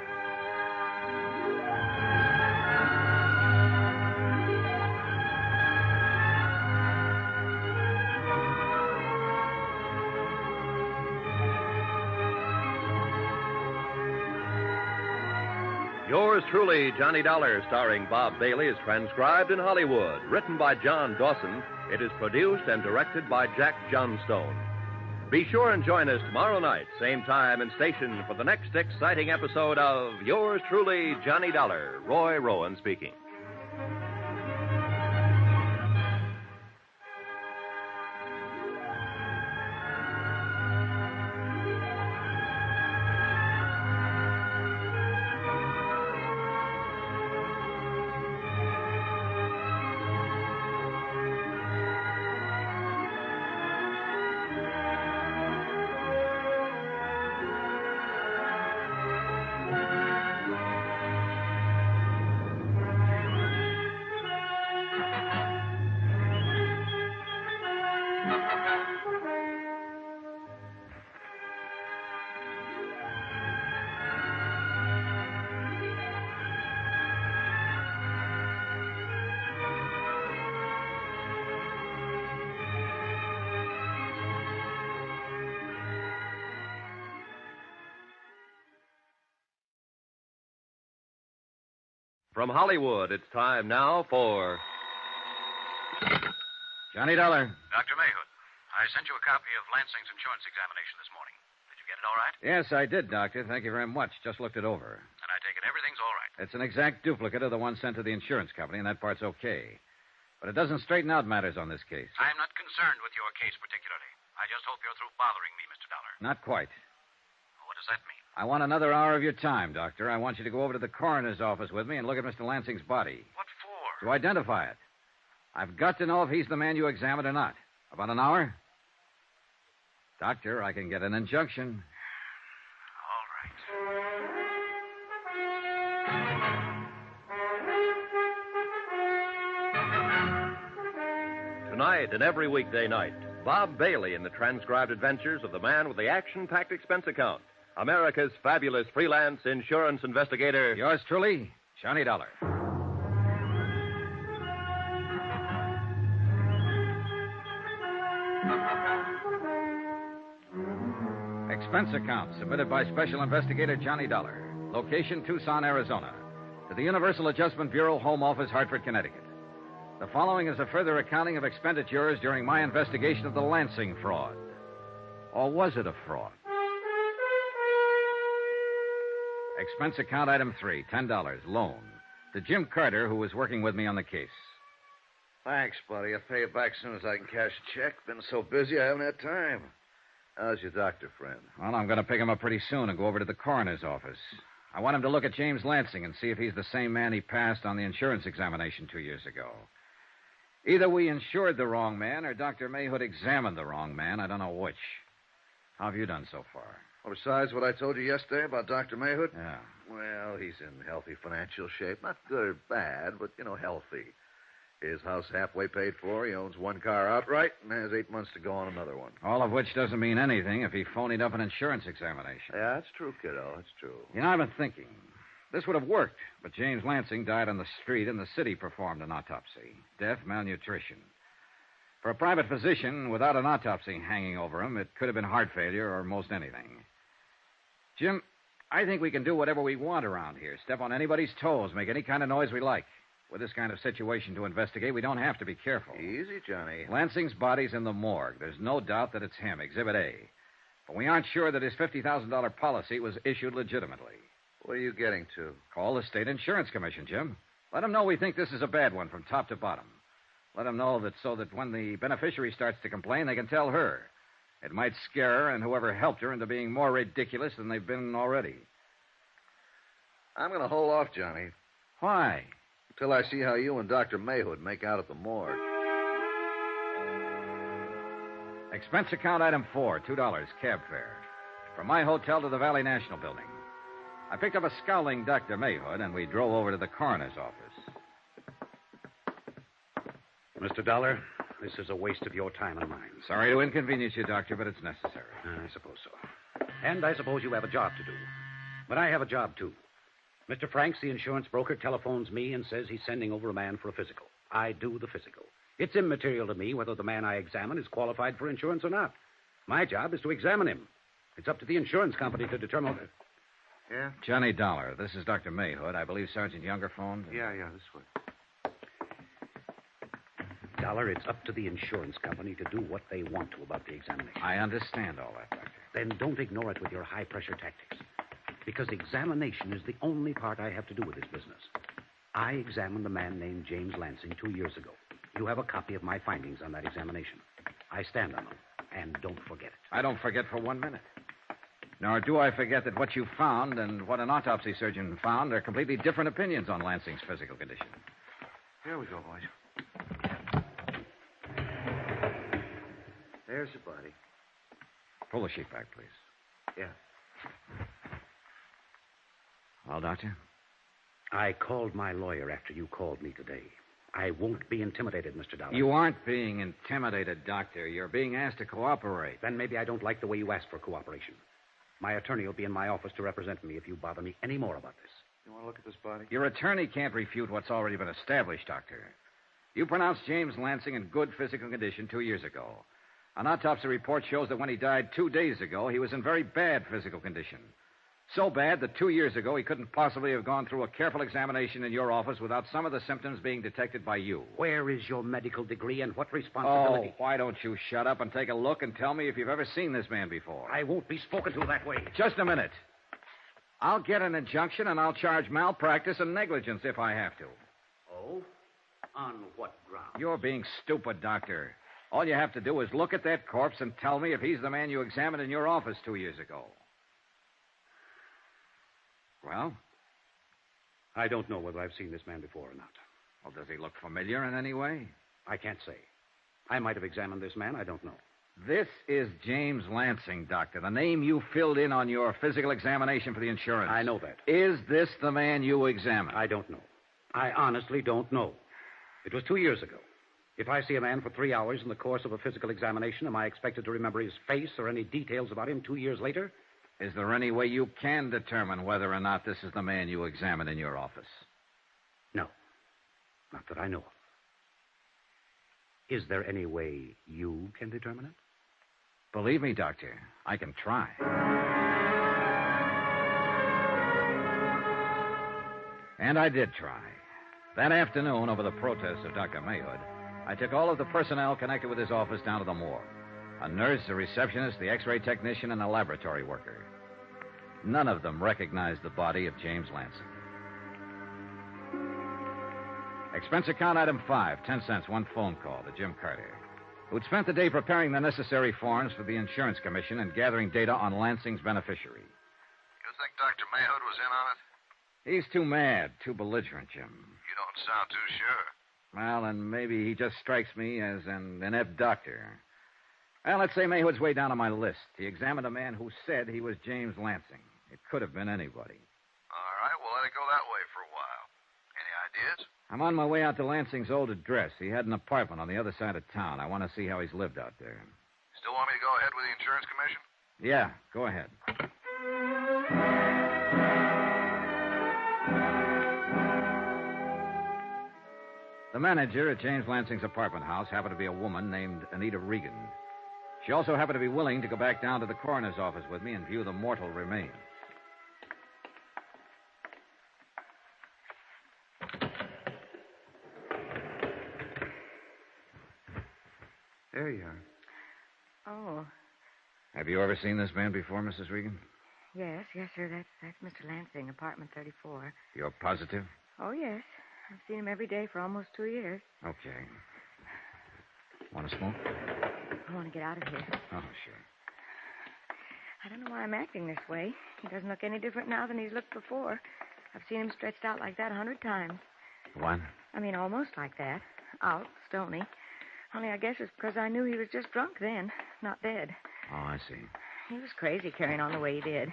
Yours truly, Johnny Dollar, starring Bob Bailey, is transcribed in Hollywood. Written by John Dawson, it is produced and directed by Jack Johnstone. Be sure and join us tomorrow night, same time and station, for the next exciting episode of Yours truly, Johnny Dollar. Roy Rowan speaking. From Hollywood, it's time now for... Johnny Dollar. Dr. Mayhood, I sent you a copy of Lansing's insurance examination this morning. Did you get it all right? Yes, I did, Doctor. Thank you very much. Just looked it over. And I take it everything's all right. It's an exact duplicate of the one sent to the insurance company, and that part's okay. But it doesn't straighten out matters on this case. I'm not concerned with your case particularly. I just hope you're through bothering me, Mr. Dollar. Not quite. What does that mean? I want another hour of your time, Doctor. I want you to go over to the coroner's office with me and look at Mr. Lansing's body. What for? To identify it. I've got to know if he's the man you examined or not. About an hour? Doctor, I can get an injunction. All right. Tonight and every weekday night, Bob Bailey in the transcribed adventures of the man with the action-packed expense account, America's fabulous freelance insurance investigator. Yours truly, Johnny Dollar. Expense account submitted by Special Investigator Johnny Dollar. Location, Tucson, Arizona. To the Universal Adjustment Bureau, Home Office, Hartford, Connecticut. The following is a further accounting of expenditures during my investigation of the Lansing fraud. Or was it a fraud? Expense account item 3, $10, loan. To Jim Carter, who was working with me on the case. Thanks, buddy. I'll pay you back as soon as I can cash a check. Been so busy, I haven't had time. How's your doctor friend? Well, I'm going to pick him up pretty soon and go over to the coroner's office. I want him to look at James Lansing and see if he's the same man he passed on the insurance examination 2 years ago. Either we insured the wrong man or Dr. Mayhood examined the wrong man. I don't know which. How have you done so far? Well, besides what I told you yesterday about Dr. Mayhood? Yeah. Well, he's in healthy financial shape. Not good or bad, but, healthy. His house halfway paid for. He owns one car outright and has 8 months to go on another one. All of which doesn't mean anything if he phonied up an insurance examination. Yeah, that's true, kiddo. That's true. I've been thinking. This would have worked, but James Lansing died on the street and the city performed an autopsy. Death, malnutrition. For a private physician, without an autopsy hanging over him, it could have been heart failure or most anything. Jim, I think we can do whatever we want around here. Step on anybody's toes, make any kind of noise we like. With this kind of situation to investigate, we don't have to be careful. Easy, Johnny. Lansing's body's in the morgue. There's no doubt that it's him, Exhibit A. But we aren't sure that his $50,000 policy was issued legitimately. What are you getting to? Call the State Insurance Commission, Jim. Let them know we think this is a bad one from top to bottom. Let them know that so that when the beneficiary starts to complain, they can tell her. It might scare her and whoever helped her into being more ridiculous than they've been already. I'm going to hold off, Johnny. Why? Until I see how you and Dr. Mayhood make out at the morgue. Expense account item 4, $2, cab fare. From my hotel to the Valley National Building. I picked up a scowling Dr. Mayhood, and we drove over to the coroner's office. Mr. Dollar, this is a waste of your time and mine. Sorry to inconvenience you, Doctor, but it's necessary. I suppose so. And I suppose you have a job to do. But I have a job, too. Mr. Franks, the insurance broker, telephones me and says he's sending over a man for a physical. I do the physical. It's immaterial to me whether the man I examine is qualified for insurance or not. My job is to examine him. It's up to the insurance company to determine... Yeah? Johnny Dollar, this is Dr. Mayhood. I believe Sergeant Younger phoned. Yeah, this way. Dollar, it's up to the insurance company to do what they want to about the examination. I understand all that, Doctor. Then don't ignore it with your high-pressure tactics. Because examination is the only part I have to do with this business. I examined a man named James Lansing 2 years ago. You have a copy of my findings on that examination. I stand on them. And don't forget it. I don't forget for 1 minute. Nor do I forget that what you found and what an autopsy surgeon found are completely different opinions on Lansing's physical condition. Here we go, boys. There's the body. Pull the sheet back, please. Yeah. Well, Doctor? I called my lawyer after you called me today. I won't be intimidated, Mr. Dollar. You aren't being intimidated, Doctor. You're being asked to cooperate. Then maybe I don't like the way you asked for cooperation. My attorney will be in my office to represent me if you bother me any more about this. You want to look at this body? Your attorney can't refute what's already been established, Doctor. You pronounced James Lansing in good physical condition 2 years ago. An autopsy report shows that when he died 2 days ago, he was in very bad physical condition. So bad that 2 years ago he couldn't possibly have gone through a careful examination in your office without some of the symptoms being detected by you. Where is your medical degree and what responsibility? Oh, why don't you shut up and take a look and tell me if you've ever seen this man before? I won't be spoken to that way. Just a minute. I'll get an injunction and I'll charge malpractice and negligence if I have to. Oh? On what ground? You're being stupid, Doctor. All you have to do is look at that corpse and tell me if he's the man you examined in your office 2 years ago. Well? I don't know whether I've seen this man before or not. Well, does he look familiar in any way? I can't say. I might have examined this man. I don't know. This is James Lansing, Doctor, the name you filled in on your physical examination for the insurance. I know that. Is this the man you examined? I don't know. I honestly don't know. It was 2 years ago. If I see a man for 3 hours in the course of a physical examination, am I expected to remember his face or any details about him 2 years later? Is there any way you can determine whether or not this is the man you examined in your office? No. Not that I know of. Is there any way you can determine it? Believe me, Doctor, I can try. And I did try. That afternoon, over the protest of Dr. Mayhood, I took all of the personnel connected with his office down to the morgue. A nurse, a receptionist, the x-ray technician, and a laboratory worker. None of them recognized the body of James Lansing. Expense account item 5, 10 cents, one phone call to Jim Carter, who'd spent the day preparing the necessary forms for the insurance commission and gathering data on Lansing's beneficiary. You think Dr. Mayhood was in on it? He's too mad, too belligerent, Jim. You don't sound too sure. Well, and maybe he just strikes me as an inept doctor. Well, let's say Mayhood's way down on my list. He examined a man who said he was James Lansing. It could have been anybody. All right, we'll let it go that way for a while. Any ideas? I'm on my way out to Lansing's old address. He had an apartment on the other side of town. I want to see how he's lived out there. Still want me to go ahead with the insurance commission? Yeah, go ahead. The manager at James Lansing's apartment house happened to be a woman named Anita Regan. She also happened to be willing to go back down to the coroner's office with me and view the mortal remains. There you are. Oh, Have you ever seen this man before, Mrs. Regan? yes, sir. That's Mr. Lansing, apartment 34. You're positive? Oh, yes. I've seen him every day for almost 2 years. Okay. Want to smoke? I want to get out of here. Oh, sure. I don't know why I'm acting this way. He doesn't look any different now than he's looked before. I've seen him stretched out like that 100 times. What? I mean, almost like that. Out, stony. Only I guess it's because I knew he was just drunk then, not dead. Oh, I see. He was crazy carrying on the way he did.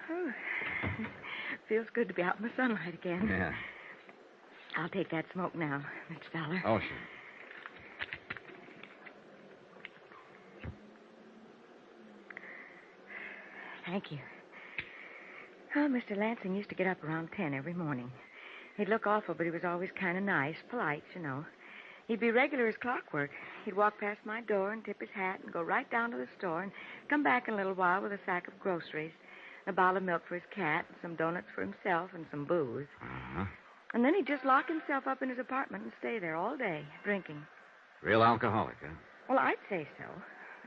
Whew. Feels good to be out in the sunlight again. Yeah. I'll take that smoke now, Mr. Dollar. Oh, sure. Thank you. Oh, Mr. Lansing used to get up around 10 every morning. He'd look awful, but he was always kind of nice, polite, you know. He'd be regular as clockwork. He'd walk past my door and tip his hat and go right down to the store and come back in a little while with a sack of groceries, a bottle of milk for his cat, and some donuts for himself, and some booze. Uh-huh. And then he'd just lock himself up in his apartment and stay there all day, drinking. Real alcoholic, huh? Well, I'd say so.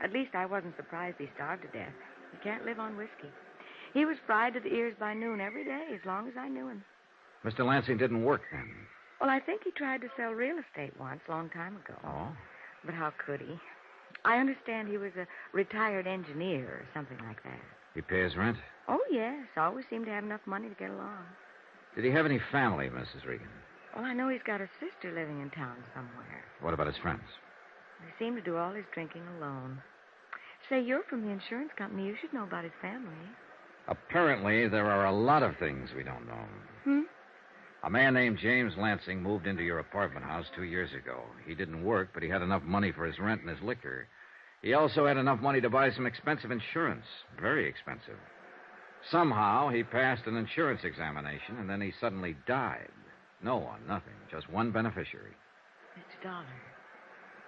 At least I wasn't surprised he starved to death. You can't live on whiskey. He was fried to the ears by noon every day, as long as I knew him. Mr. Lansing didn't work then. Well, I think he tried to sell real estate once, a long time ago. Oh? But how could he? I understand he was a retired engineer or something like that. He pays rent? Oh, yes. Always seemed to have enough money to get along. Did he have any family, Mrs. Regan? Well, I know he's got a sister living in town somewhere. What about his friends? They seem to do all his drinking alone. Say, you're from the insurance company. You should know about his family. Apparently, there are a lot of things we don't know. Hmm? A man named James Lansing moved into your apartment house 2 years ago. He didn't work, but he had enough money for his rent and his liquor. He also had enough money to buy some expensive insurance. Very expensive. Somehow, he passed an insurance examination, and then he suddenly died. No one, nothing. Just one beneficiary. Mr. Dollar,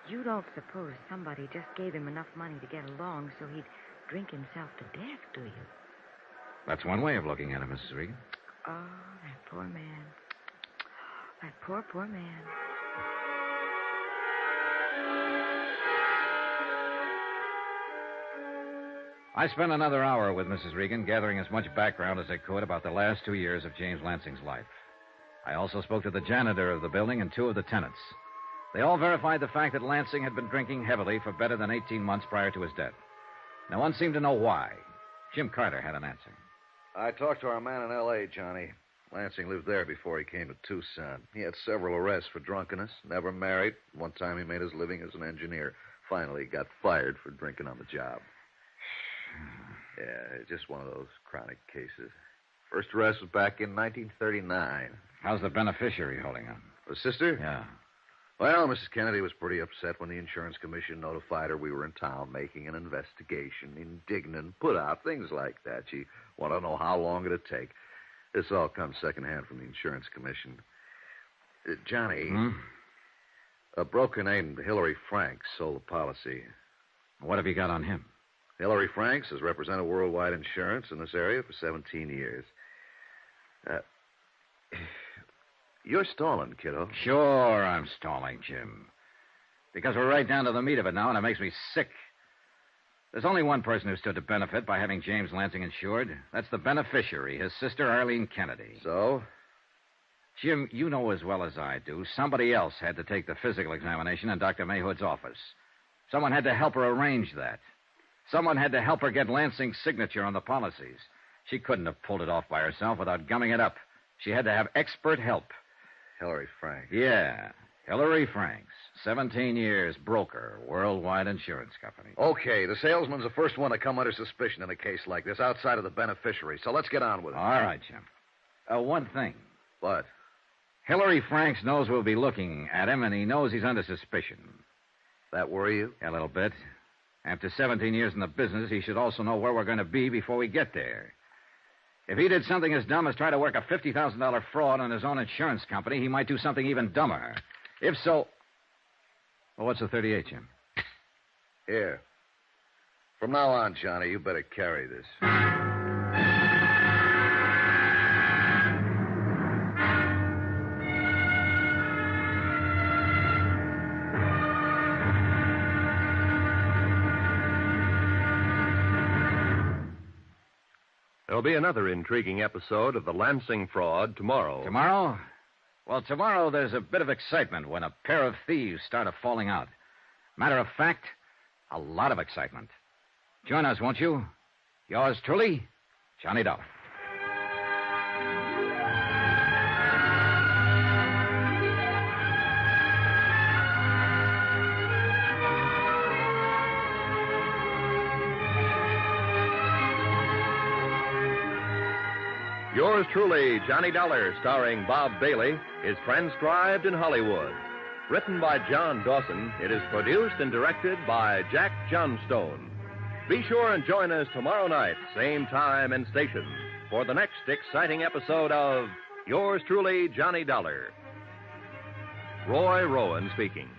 you don't suppose somebody just gave him enough money to get along so he'd drink himself to death, do you? That's one way of looking at it, Mrs. Regan. Oh, that poor man. That poor, poor man. I spent another hour with Mrs. Regan, gathering as much background as I could about the last 2 years of James Lansing's life. I also spoke to the janitor of the building and 2 of the tenants. They all verified the fact that Lansing had been drinking heavily for better than 18 months prior to his death. No one seemed to know why. Jim Carter had an answer. I talked to our man in L.A., Johnny. Lansing lived there before he came to Tucson. He had several arrests for drunkenness, never married. One time he made his living as an engineer. Finally, he got fired for drinking on the job. Yeah, it's just one of those chronic cases. First arrest was back in 1939. How's the beneficiary holding up? The sister? Yeah. Well, Mrs. Kennedy was pretty upset when the insurance commission notified her we were in town making an investigation, indignant, put out, things like that. She wanted to know how long it'd take. This all comes secondhand from the insurance commission. Johnny, a broker named Hillary Franks sold the policy. What have you got on him? Hillary Franks has represented Worldwide Insurance in this area for 17 years. You're stalling, kiddo. Sure, I'm stalling, Jim. Because we're right down to the meat of it now, and it makes me sick. There's only one person who stood to benefit by having James Lansing insured. That's the beneficiary, his sister, Arlene Kennedy. So? Jim, you know as well as I do, somebody else had to take the physical examination in Dr. Mayhood's office. Someone had to help her arrange that. Someone had to help her get Lansing's signature on the policies. She couldn't have pulled it off by herself without gumming it up. She had to have expert help. Hillary Franks. Yeah, Hillary Franks. 17 years, broker, Worldwide Insurance Company. Okay, the salesman's the first one to come under suspicion in a case like this, outside of the beneficiary. So let's get on with it. All right, Jim. One thing. What? Hillary Franks knows we'll be looking at him, and he knows he's under suspicion. That worry you? A little bit. After 17 years in the business, he should also know where we're going to be before we get there. If he did something as dumb as try to work a $50,000 fraud on his own insurance company, he might do something even dumber. If so... Well, what's the 38, Jim? Here. From now on, Johnny, you better carry this. There'll be another intriguing episode of the Lansing fraud tomorrow. Tomorrow? Well, tomorrow there's a bit of excitement when a pair of thieves start falling out. Matter of fact, a lot of excitement. Join us, won't you? Yours truly, Johnny Dollar. Yours truly, Johnny Dollar, starring Bob Bailey, is transcribed in Hollywood. Written by John Dawson, it is produced and directed by Jack Johnstone. Be sure and join us tomorrow night, same time and station, for the next exciting episode of Yours truly, Johnny Dollar. Roy Rowan speaking.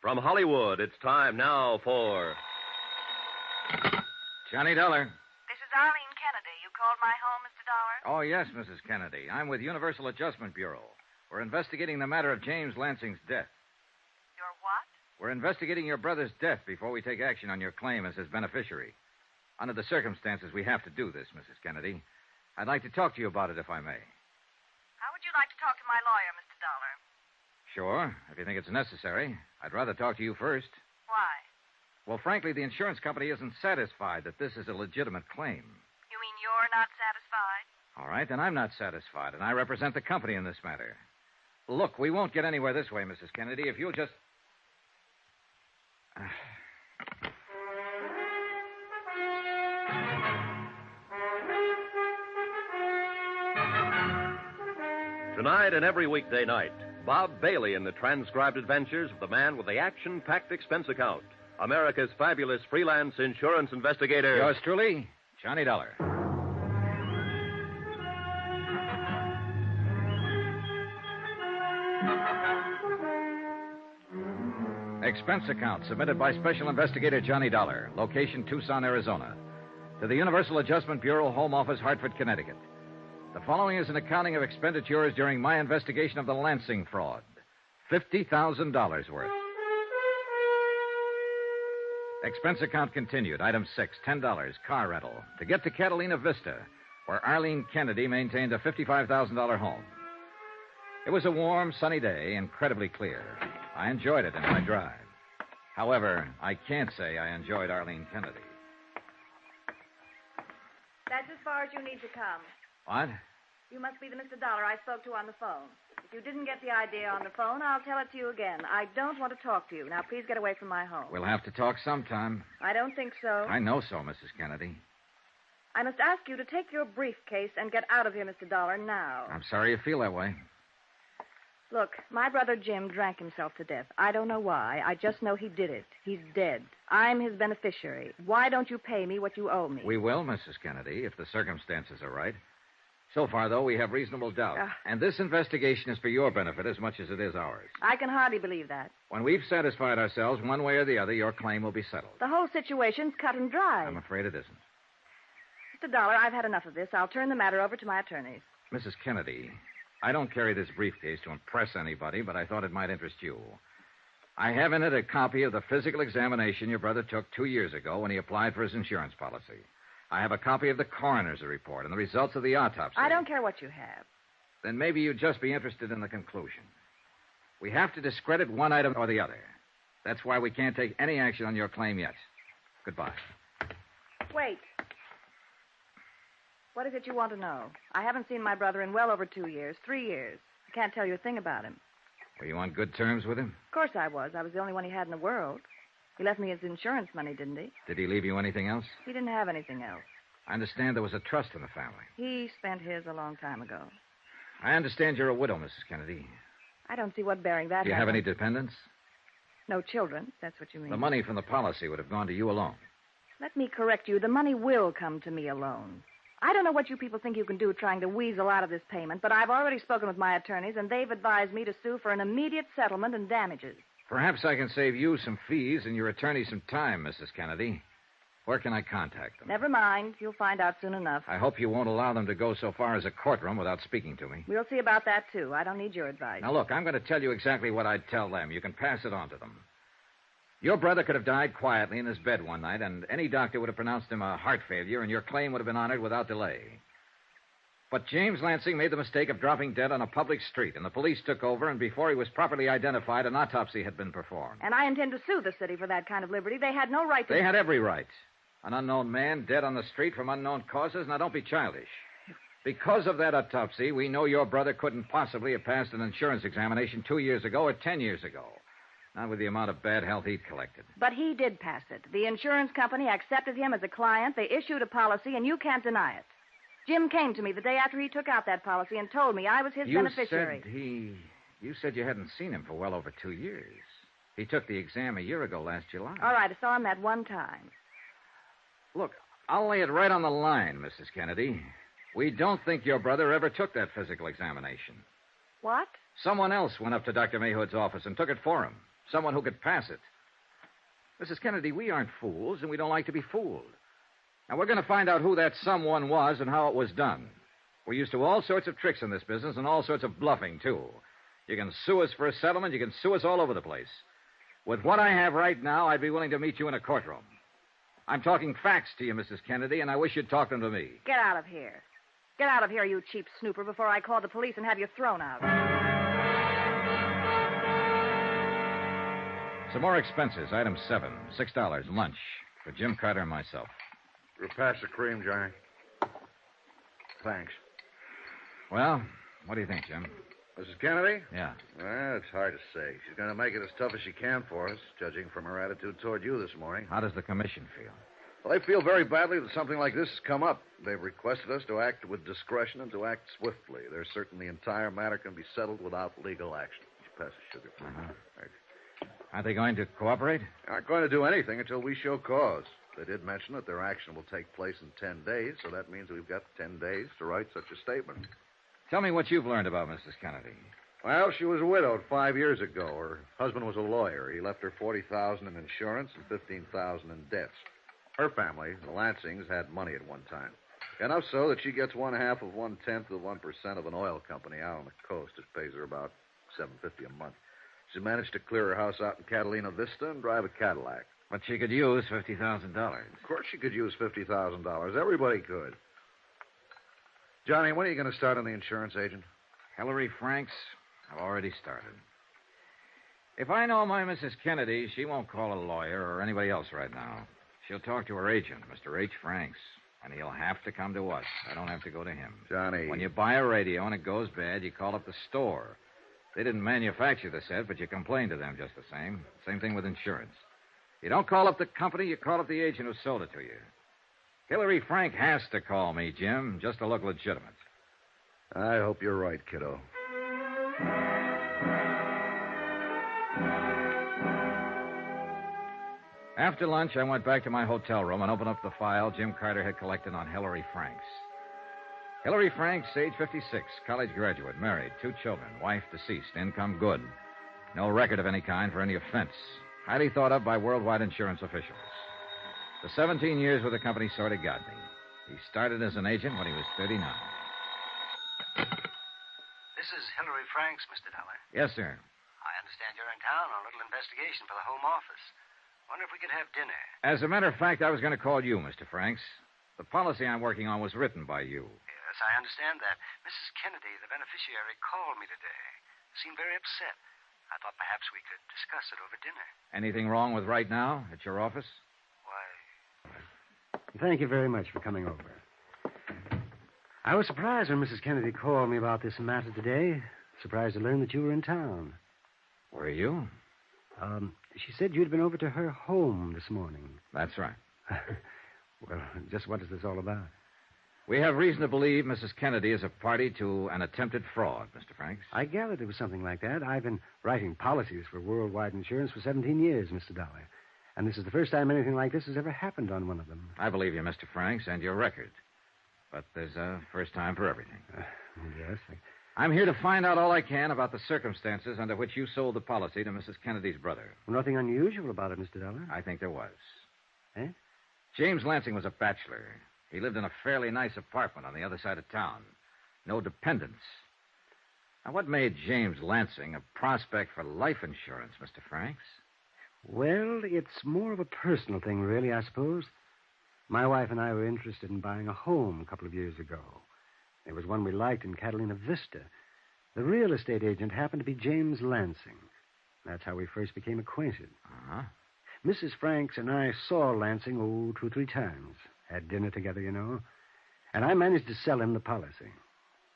From Hollywood, it's time now for... Johnny Dollar. This is Arlene Kennedy. You called my home, Mr. Dollar? Oh, yes, Mrs. Kennedy. I'm with Universal Adjustment Bureau. We're investigating the matter of James Lansing's death. Your what? We're investigating your brother's death before we take action on your claim as his beneficiary. Under the circumstances, we have to do this, Mrs. Kennedy. I'd like to talk to you about it, if I may. How would you like to talk to my lawyer, Mr. Dollar? Sure, if you think it's necessary. I'd rather talk to you first. Why? Well, frankly, the insurance company isn't satisfied that this is a legitimate claim. You mean you're not satisfied? All right, then I'm not satisfied, and I represent the company in this matter. Look, we won't get anywhere this way, Mrs. Kennedy, if you'll just... Tonight and every weekday night, Bob Bailey in the transcribed adventures of the man with the action-packed expense account, America's fabulous freelance insurance investigator. Yours truly, Johnny Dollar. Expense account submitted by Special Investigator Johnny Dollar, location Tucson, Arizona, to the Universal Adjustment Bureau, Home Office, Hartford, Connecticut. The following is an accounting of expenditures during my investigation of the Lansing fraud. $50,000 worth. Expense account continued. Item 6, $10, car rental, to get to Catalina Vista, where Arlene Kennedy maintained a $55,000 home. It was a warm, sunny day, incredibly clear. I enjoyed it in my drive. However, I can't say I enjoyed Arlene Kennedy. That's as far as you need to come. What? You must be the Mr. Dollar I spoke to on the phone. If you didn't get the idea on the phone, I'll tell it to you again. I don't want to talk to you. Now, please get away from my home. We'll have to talk sometime. I don't think so. I know so, Mrs. Kennedy. I must ask you to take your briefcase and get out of here, Mr. Dollar, now. I'm sorry you feel that way. Look, my brother Jim drank himself to death. I don't know why. I just know he did it. He's dead. I'm his beneficiary. Why don't you pay me what you owe me? We will, Mrs. Kennedy, if the circumstances are right. So far, though, we have reasonable doubt. And this investigation is for your benefit as much as it is ours. I can hardly believe that. When we've satisfied ourselves one way or the other, your claim will be settled. The whole situation's cut and dry. I'm afraid it isn't. Mr. Dollar, I've had enough of this. I'll turn the matter over to my attorneys. Mrs. Kennedy, I don't carry this briefcase to impress anybody, but I thought it might interest you. I have in it a copy of the physical examination your brother took 2 years ago when he applied for his insurance policy. I have a copy of the coroner's report and the results of the autopsy. I don't care what you have. Then maybe you'd just be interested in the conclusion. We have to discredit one item or the other. That's why we can't take any action on your claim yet. Goodbye. Wait. What is it you want to know? I haven't seen my brother in well over 2 years, 3 years. I can't tell you a thing about him. Were you on good terms with him? Of course I was. I was the only one he had in the world. He left me his insurance money, didn't he? Did he leave you anything else? He didn't have anything else. I understand there was a trust in the family. He spent his a long time ago. I understand you're a widow, Mrs. Kennedy. I don't see what bearing that has. Do you have any dependents? No children, if that's what you mean. The money from the policy would have gone to you alone. Let me correct you. The money will come to me alone. I don't know what you people think you can do trying to weasel out of this payment, but I've already spoken with my attorneys, and they've advised me to sue for an immediate settlement and damages. Perhaps I can save you some fees and your attorney some time, Mrs. Kennedy. Where can I contact them? Never mind. You'll find out soon enough. I hope you won't allow them to go so far as a courtroom without speaking to me. We'll see about that, too. I don't need your advice. Now, look, I'm going to tell you exactly what I'd tell them. You can pass it on to them. Your brother could have died quietly in his bed one night, and any doctor would have pronounced him a heart failure, and your claim would have been honored without delay. But James Lansing made the mistake of dropping dead on a public street, and the police took over, and before he was properly identified, an autopsy had been performed. And I intend to sue the city for that kind of liberty. They had no right to... They had every right. An unknown man dead on the street from unknown causes. Now, don't be childish. Because of that autopsy, we know your brother couldn't possibly have passed an insurance examination 2 years ago or 10 years ago. Not with the amount of bad health he'd collected. But he did pass it. The insurance company accepted him as a client. They issued a policy, and you can't deny it. Jim came to me the day after he took out that policy and told me I was his beneficiary. You said you hadn't seen him for well over 2 years. He took the exam a year ago last July. All right, I saw him that one time. Look, I'll lay it right on the line, Mrs. Kennedy. We don't think your brother ever took that physical examination. What? Someone else went up to Dr. Mayhood's office and took it for him. Someone who could pass it. Mrs. Kennedy, we aren't fools, and we don't like to be fooled. Now, we're going to find out who that someone was and how it was done. We're used to all sorts of tricks in this business and all sorts of bluffing, too. You can sue us for a settlement. You can sue us all over the place. With what I have right now, I'd be willing to meet you in a courtroom. I'm talking facts to you, Mrs. Kennedy, and I wish you'd talk them to me. Get out of here. Get out of here, you cheap snooper, before I call the police and have you thrown out. Some more expenses. Item 7, $6, lunch, for Jim Carter and myself. We'll pass the cream, Johnny. Thanks. Well, what do you think, Jim? Mrs. Kennedy? Yeah. Well, it's hard to say. She's going to make it as tough as she can for us, judging from her attitude toward you this morning. How does the commission feel? Well, they feel very badly that something like this has come up. They've requested us to act with discretion and to act swiftly. They're certain the entire matter can be settled without legal action. Pass the sugar, please. Right. Aren't they going to cooperate? Aren't going to do anything until we show cause. They did mention that their action will take place in 10 days, so that means we've got 10 days to write such a statement. Tell me what you've learned about Mrs. Kennedy. Well, she was widowed 5 years ago. Her husband was a lawyer. He left her $40,000 in insurance and $15,000 in debts. Her family, the Lansings, had money at one time. Enough so that she gets 1/2 of 1/10 of 1% of an oil company out on the coast. It pays her about $750 a month. She managed to clear her house out in Catalina Vista and drive a Cadillac. But she could use $50,000. Of course she could use $50,000. Everybody could. Johnny, when are you going to start on the insurance agent? Hillary Franks, I've already started. If I know my Mrs. Kennedy, she won't call a lawyer or anybody else right now. She'll talk to her agent, Mr. H. Franks, and he'll have to come to us. I don't have to go to him. Johnny. When you buy a radio and it goes bad, you call up the store. They didn't manufacture the set, but you complain to them just the same. Same thing with insurance. You don't call up the company, you call up the agent who sold it to you. Hillary Frank has to call me, Jim, just to look legitimate. I hope you're right, kiddo. After lunch, I went back to my hotel room and opened up the file Jim Carter had collected on Hillary Franks. Hillary Franks, age 56, college graduate, married, 2 children, wife deceased, income good. No record of any kind for any offense. Highly thought of by worldwide insurance officials. The 17 years with the company sort of got me. He started as an agent when he was 39. This is Hillary Franks, Mr. Dollar. Yes, sir. I understand you're in town on a little investigation for the Home Office. Wonder if we could have dinner. As a matter of fact, I was going to call you, Mr. Franks. The policy I'm working on was written by you. Yes, I understand that. Mrs. Kennedy, the beneficiary, called me today. Seemed very upset. I thought perhaps we could discuss it over dinner. Anything wrong with right now at your office? Why? Thank you very much for coming over. I was surprised when Mrs. Kennedy called me about this matter today. Surprised to learn that you were in town. Were you? She said you'd been over to her home this morning. That's right. Well, just what is this all about? We have reason to believe Mrs. Kennedy is a party to an attempted fraud, Mr. Franks. I gathered it was something like that. I've been writing policies for worldwide insurance for 17 years, Mr. Dollar. And this is the first time anything like this has ever happened on one of them. I believe you, Mr. Franks, and your record. But there's a first time for everything. Yes. I'm here to find out all I can about the circumstances under which you sold the policy to Mrs. Kennedy's brother. Well, nothing unusual about it, Mr. Dollar. I think there was. Eh? James Lansing was a bachelor. He lived in a fairly nice apartment on the other side of town. No dependents. Now, what made James Lansing a prospect for life insurance, Mr. Franks? Well, it's more of a personal thing, really, I suppose. My wife and I were interested in buying a home a couple of years ago. There was one we liked in Catalina Vista. The real estate agent happened to be James Lansing. That's how we first became acquainted. Uh-huh. Mrs. Franks and I saw Lansing, 2 or 3 times. Had dinner together, you know. And I managed to sell him the policy.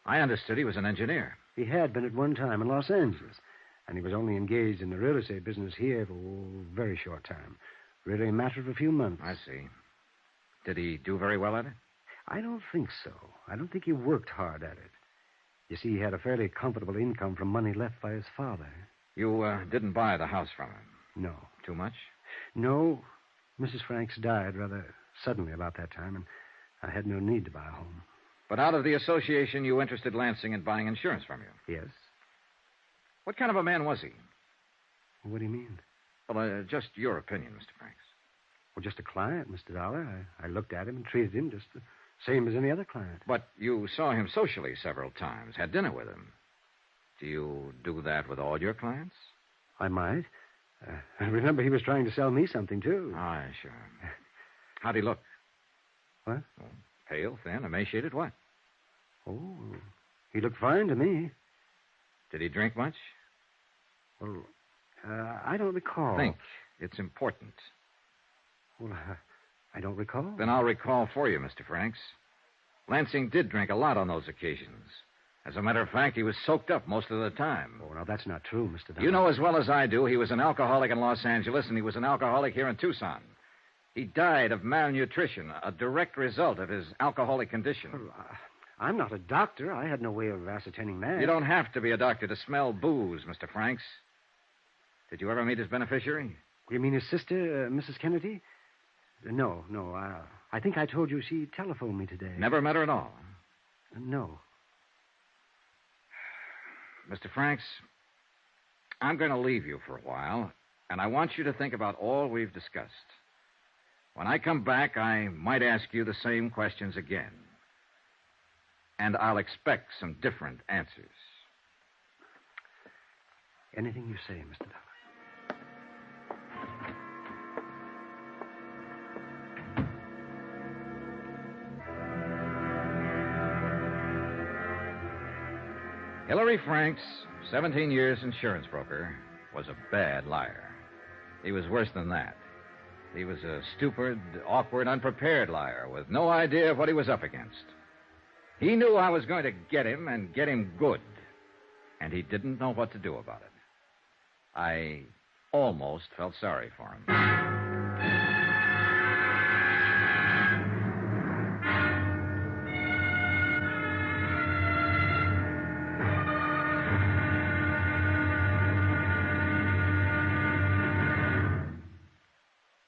I understood he was an engineer. He had been at one time in Los Angeles. And he was only engaged in the real estate business here for a very short time. Really a matter of a few months. I see. Did he do very well at it? I don't think so. I don't think he worked hard at it. You see, he had a fairly comfortable income from money left by his father. You didn't buy the house from him? No. Too much? No. Mrs. Franks died rather suddenly about that time, and I had no need to buy a home. But out of the association, you interested Lansing in buying insurance from you? Yes. What kind of a man was he? What do you mean? Well, just your opinion, Mr. Franks. Well, just a client, Mr. Dollar. I looked at him and treated him just the same as any other client. But you saw him socially several times, had dinner with him. Do you do that with all your clients? I might. I remember he was trying to sell me something, too. Aye, sure. How'd he look? What? Well, pale, thin, emaciated, what? Oh, he looked fine to me. Did he drink much? Well, I don't recall. Think. It's important. Well, I don't recall. Then I'll recall for you, Mr. Franks. Lansing did drink a lot on those occasions. As a matter of fact, he was soaked up most of the time. Oh, now, that's not true, Mr. Dollar. You know as well as I do, he was an alcoholic in Los Angeles, and he was an alcoholic here in Tucson. He died of malnutrition, a direct result of his alcoholic condition. Well, I'm not a doctor. I had no way of ascertaining that. You don't have to be a doctor to smell booze, Mr. Franks. Did you ever meet his beneficiary? You mean his sister, Mrs. Kennedy? No. I think I told you she telephoned me today. Never met her at all? No. Mr. Franks, I'm going to leave you for a while, and I want you to think about all we've discussed. When I come back, I might ask you the same questions again. And I'll expect some different answers. Anything you say, Mr. Dollar. Hillary Franks, 17 years insurance broker, was a bad liar. He was worse than that. He was a stupid, awkward, unprepared liar with no idea of what he was up against. He knew I was going to get him and get him good, and he didn't know what to do about it. I almost felt sorry for him.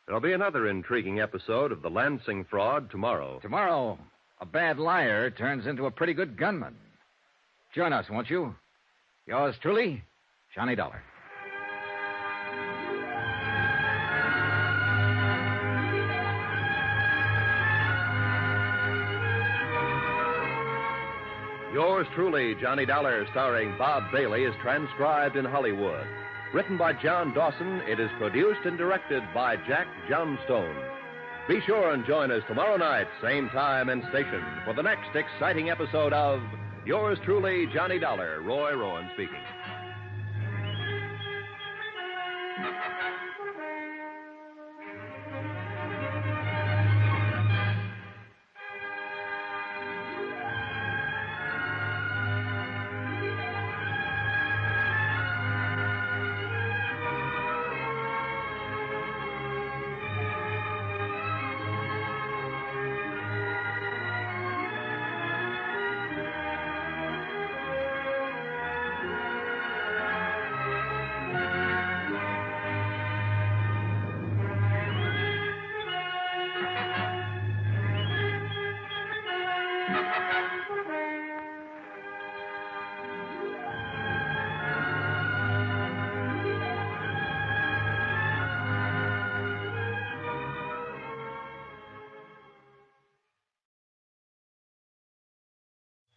There'll be another intriguing episode of the Lansing fraud tomorrow. Tomorrow, a bad liar turns into a pretty good gunman. Join us, won't you? Yours truly, Johnny Dollar. Yours truly, Johnny Dollar, starring Bob Bailey, is transcribed in Hollywood. Written by John Dawson, it is produced and directed by Jack Johnstone. Be sure and join us tomorrow night, same time and station, for the next exciting episode of Yours truly, Johnny Dollar. Roy Rowan speaking.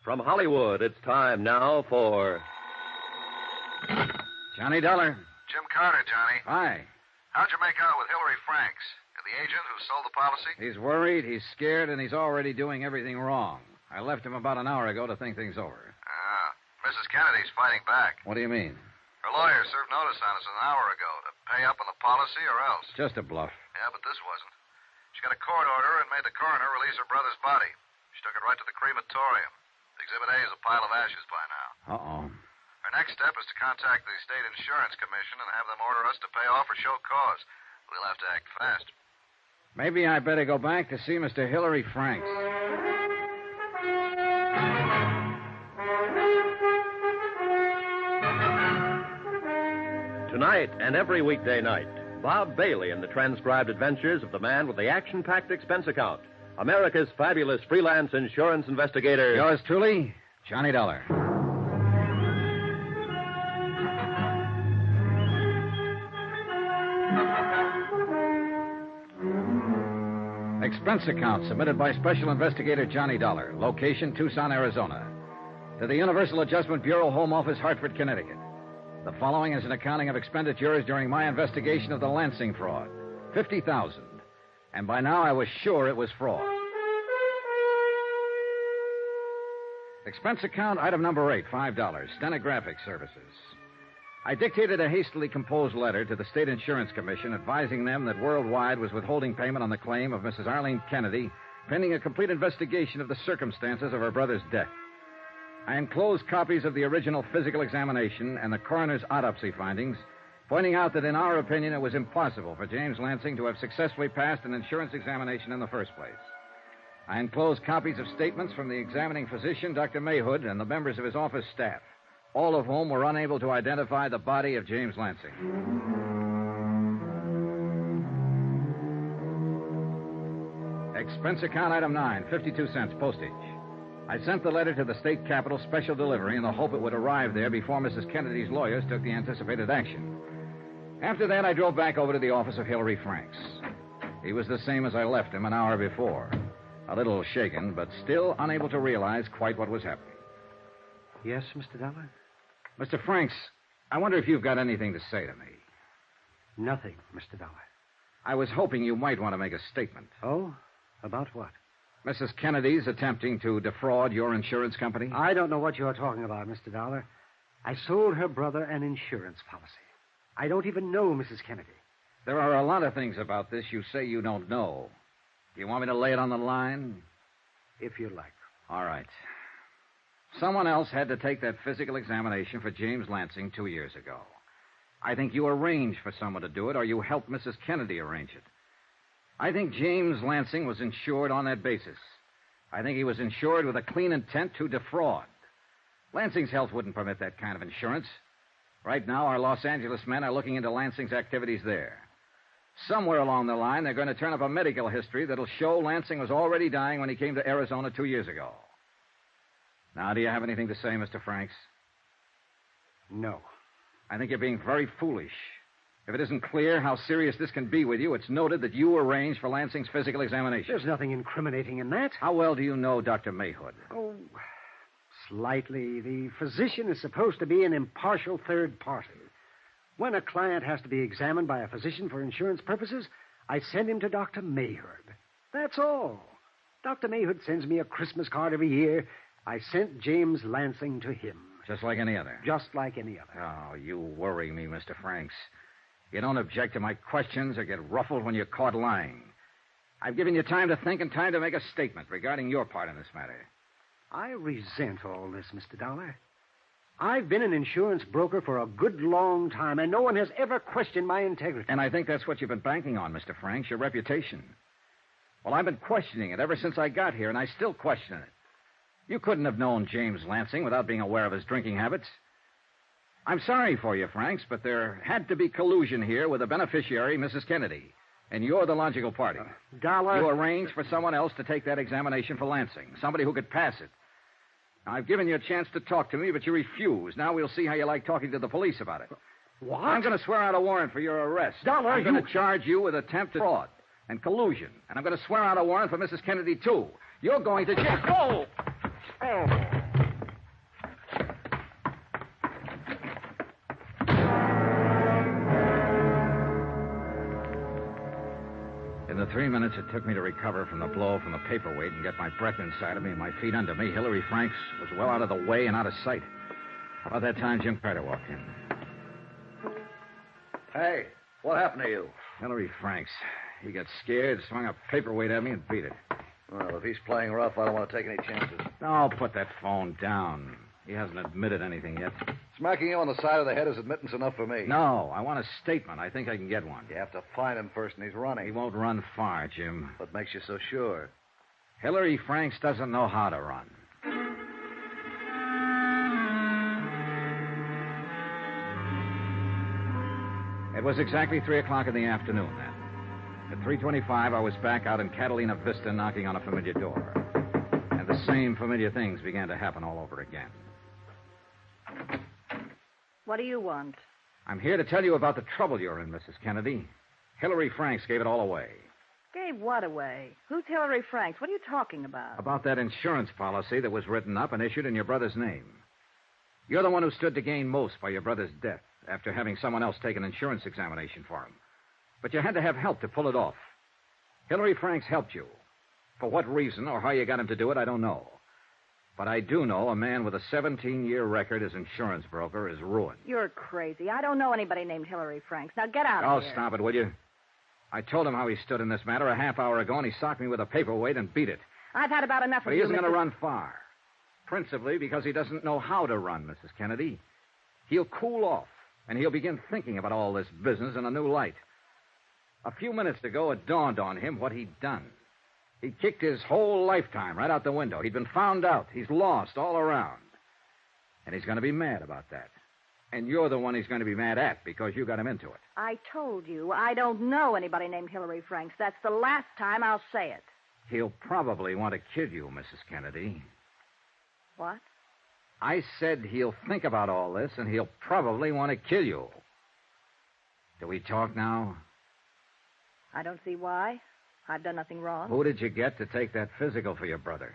From Hollywood, it's time now for Johnny Dollar. Jim Carter, Johnny. Hi. How'd you make out with Hillary Franks? The agent who sold the policy? He's worried, he's scared, and he's already doing everything wrong. I left him about an hour ago to think things over. Ah, Mrs. Kennedy's fighting back. What do you mean? Her lawyer served notice on us an hour ago to pay up on the policy or else. Just a bluff. Yeah, but this wasn't. She got a court order and made the coroner release her brother's body. She took it right to the crematorium. Exhibit A is a pile of ashes by now. Uh-oh. Her next step is to contact the State Insurance Commission and have them order us to pay off or show cause. We'll have to act fast. Maybe I better go back to see Mr. Hillary Franks. Tonight and every weekday night, Bob Bailey in the transcribed adventures of the man with the action-packed expense account. America's fabulous freelance insurance investigator. Yours truly, Johnny Dollar. Expense account submitted by Special Investigator Johnny Dollar. Location, Tucson, Arizona. To the Universal Adjustment Bureau, Home Office, Hartford, Connecticut. The following is an accounting of expenditures during my investigation of the Lansing fraud. $50,000. And by now I was sure it was fraud. Expense account, item number 8, $5, stenographic services. I dictated a hastily composed letter to the State Insurance Commission advising them that Worldwide was withholding payment on the claim of Mrs. Arlene Kennedy, pending a complete investigation of the circumstances of her brother's death. I enclosed copies of the original physical examination and the coroner's autopsy findings, pointing out that in our opinion it was impossible for James Lansing to have successfully passed an insurance examination in the first place. I enclosed copies of statements from the examining physician, Dr. Mayhood, and the members of his office staff, all of whom were unable to identify the body of James Lansing. Expense account item 9, 52 cents postage. I sent the letter to the state capitol special delivery in the hope it would arrive there before Mrs. Kennedy's lawyers took the anticipated action. After that, I drove back over to the office of Hilary Franks. He was the same as I left him an hour before. A little shaken, but still unable to realize quite what was happening. Yes, Mr. Dollar? Mr. Franks, I wonder if you've got anything to say to me. Nothing, Mr. Dollar. I was hoping you might want to make a statement. Oh? About what? Mrs. Kennedy's attempting to defraud your insurance company? I don't know what you're talking about, Mr. Dollar. I sold her brother an insurance policy. I don't even know Mrs. Kennedy. There are a lot of things about this you say you don't know. Do you want me to lay it on the line? If you like. All right. Someone else had to take that physical examination for James Lansing 2 years ago. I think you arranged for someone to do it, or you helped Mrs. Kennedy arrange it. I think James Lansing was insured on that basis. I think he was insured with a clean intent to defraud. Lansing's health wouldn't permit that kind of insurance. Right now, our Los Angeles men are looking into Lansing's activities there. Somewhere along the line, they're going to turn up a medical history that'll show Lansing was already dying when he came to Arizona 2 years ago. Now, do you have anything to say, Mr. Franks? No. I think you're being very foolish. If it isn't clear how serious this can be with you, it's noted that you arranged for Lansing's physical examination. There's nothing incriminating in that. How well do you know Dr. Mayhood? Oh, slightly. The physician is supposed to be an impartial third party. When a client has to be examined by a physician for insurance purposes, I send him to Dr. Mayhood. That's all. Dr. Mayhood sends me a Christmas card every year. I sent James Lansing to him. Just like any other? Just like any other. Oh, you worry me, Mr. Franks. You don't object to my questions or get ruffled when you're caught lying. I've given you time to think and time to make a statement regarding your part in this matter. I resent all this, Mr. Dollar. I've been an insurance broker for a good long time, and no one has ever questioned my integrity. And I think that's what you've been banking on, Mr. Franks, your reputation. Well, I've been questioning it ever since I got here, and I still question it. You couldn't have known James Lansing without being aware of his drinking habits. I'm sorry for you, Franks, but there had to be collusion here with the beneficiary, Mrs. Kennedy. And you're the logical party. Dollar. You arranged for someone else to take that examination for Lansing, somebody who could pass it. Now, I've given you a chance to talk to me, but you refuse. Now we'll see how you like talking to the police about it. What? I'm going to swear out a warrant for your arrest. Dollar, I'm going to charge you with attempted fraud and collusion. And I'm going to swear out a warrant for Mrs. Kennedy, too. You're going to jail. Oh! Oh! In the 3 minutes it took me to recover from the blow from the paperweight and get my breath inside of me and my feet under me, Hilary Franks was well out of the way and out of sight. About that time, Jim Carter walked in. Hey, what happened to you? Hilary Franks. He got scared, swung a paperweight at me, and beat it. Well, if he's playing rough, I don't want to take any chances. No, put that phone down. He hasn't admitted anything yet. Smacking you on the side of the head is admittance enough for me. No, I want a statement. I think I can get one. You have to find him first, and he's running. He won't run far, Jim. What makes you so sure? Hilary Franks doesn't know how to run. It was exactly 3 o'clock in the afternoon then. At 3:25, I was back out in Catalina Vista knocking on a familiar door. And the same familiar things began to happen all over again. What do you want? I'm here to tell you about the trouble you're in, Mrs. Kennedy. Hilary Franks gave it all away. Gave what away? Who's Hilary Franks? What are you talking about? About that insurance policy that was written up and issued in your brother's name. You're the one who stood to gain most by your brother's death after having someone else take an insurance examination for him. But you had to have help to pull it off. Hilary Franks helped you. For what reason or how you got him to do it, I don't know. But I do know a man with a 17-year record as insurance broker is ruined. You're crazy. I don't know anybody named Hillary Franks. Now get out of here. Oh, stop it, will you? I told him how he stood in this matter a half hour ago, and he socked me with a paperweight and beat it. I've had about enough But of he you, isn't going to Mrs. run far. Principally because he doesn't know how to run, Mrs. Kennedy. He'll cool off, and he'll begin thinking about all this business in a new light. A few minutes ago, it dawned on him what he'd done. He'd kicked his whole lifetime right out the window. He'd been found out. He's lost all around. And he's going to be mad about that. And you're the one he's going to be mad at because you got him into it. I told you, I don't know anybody named Hillary Franks. That's the last time I'll say it. He'll probably want to kill you, Mrs. Kennedy. What? I said he'll think about all this, and he'll probably want to kill you. Do we talk now? I don't see why. I've done nothing wrong. Who did you get to take that physical for your brother?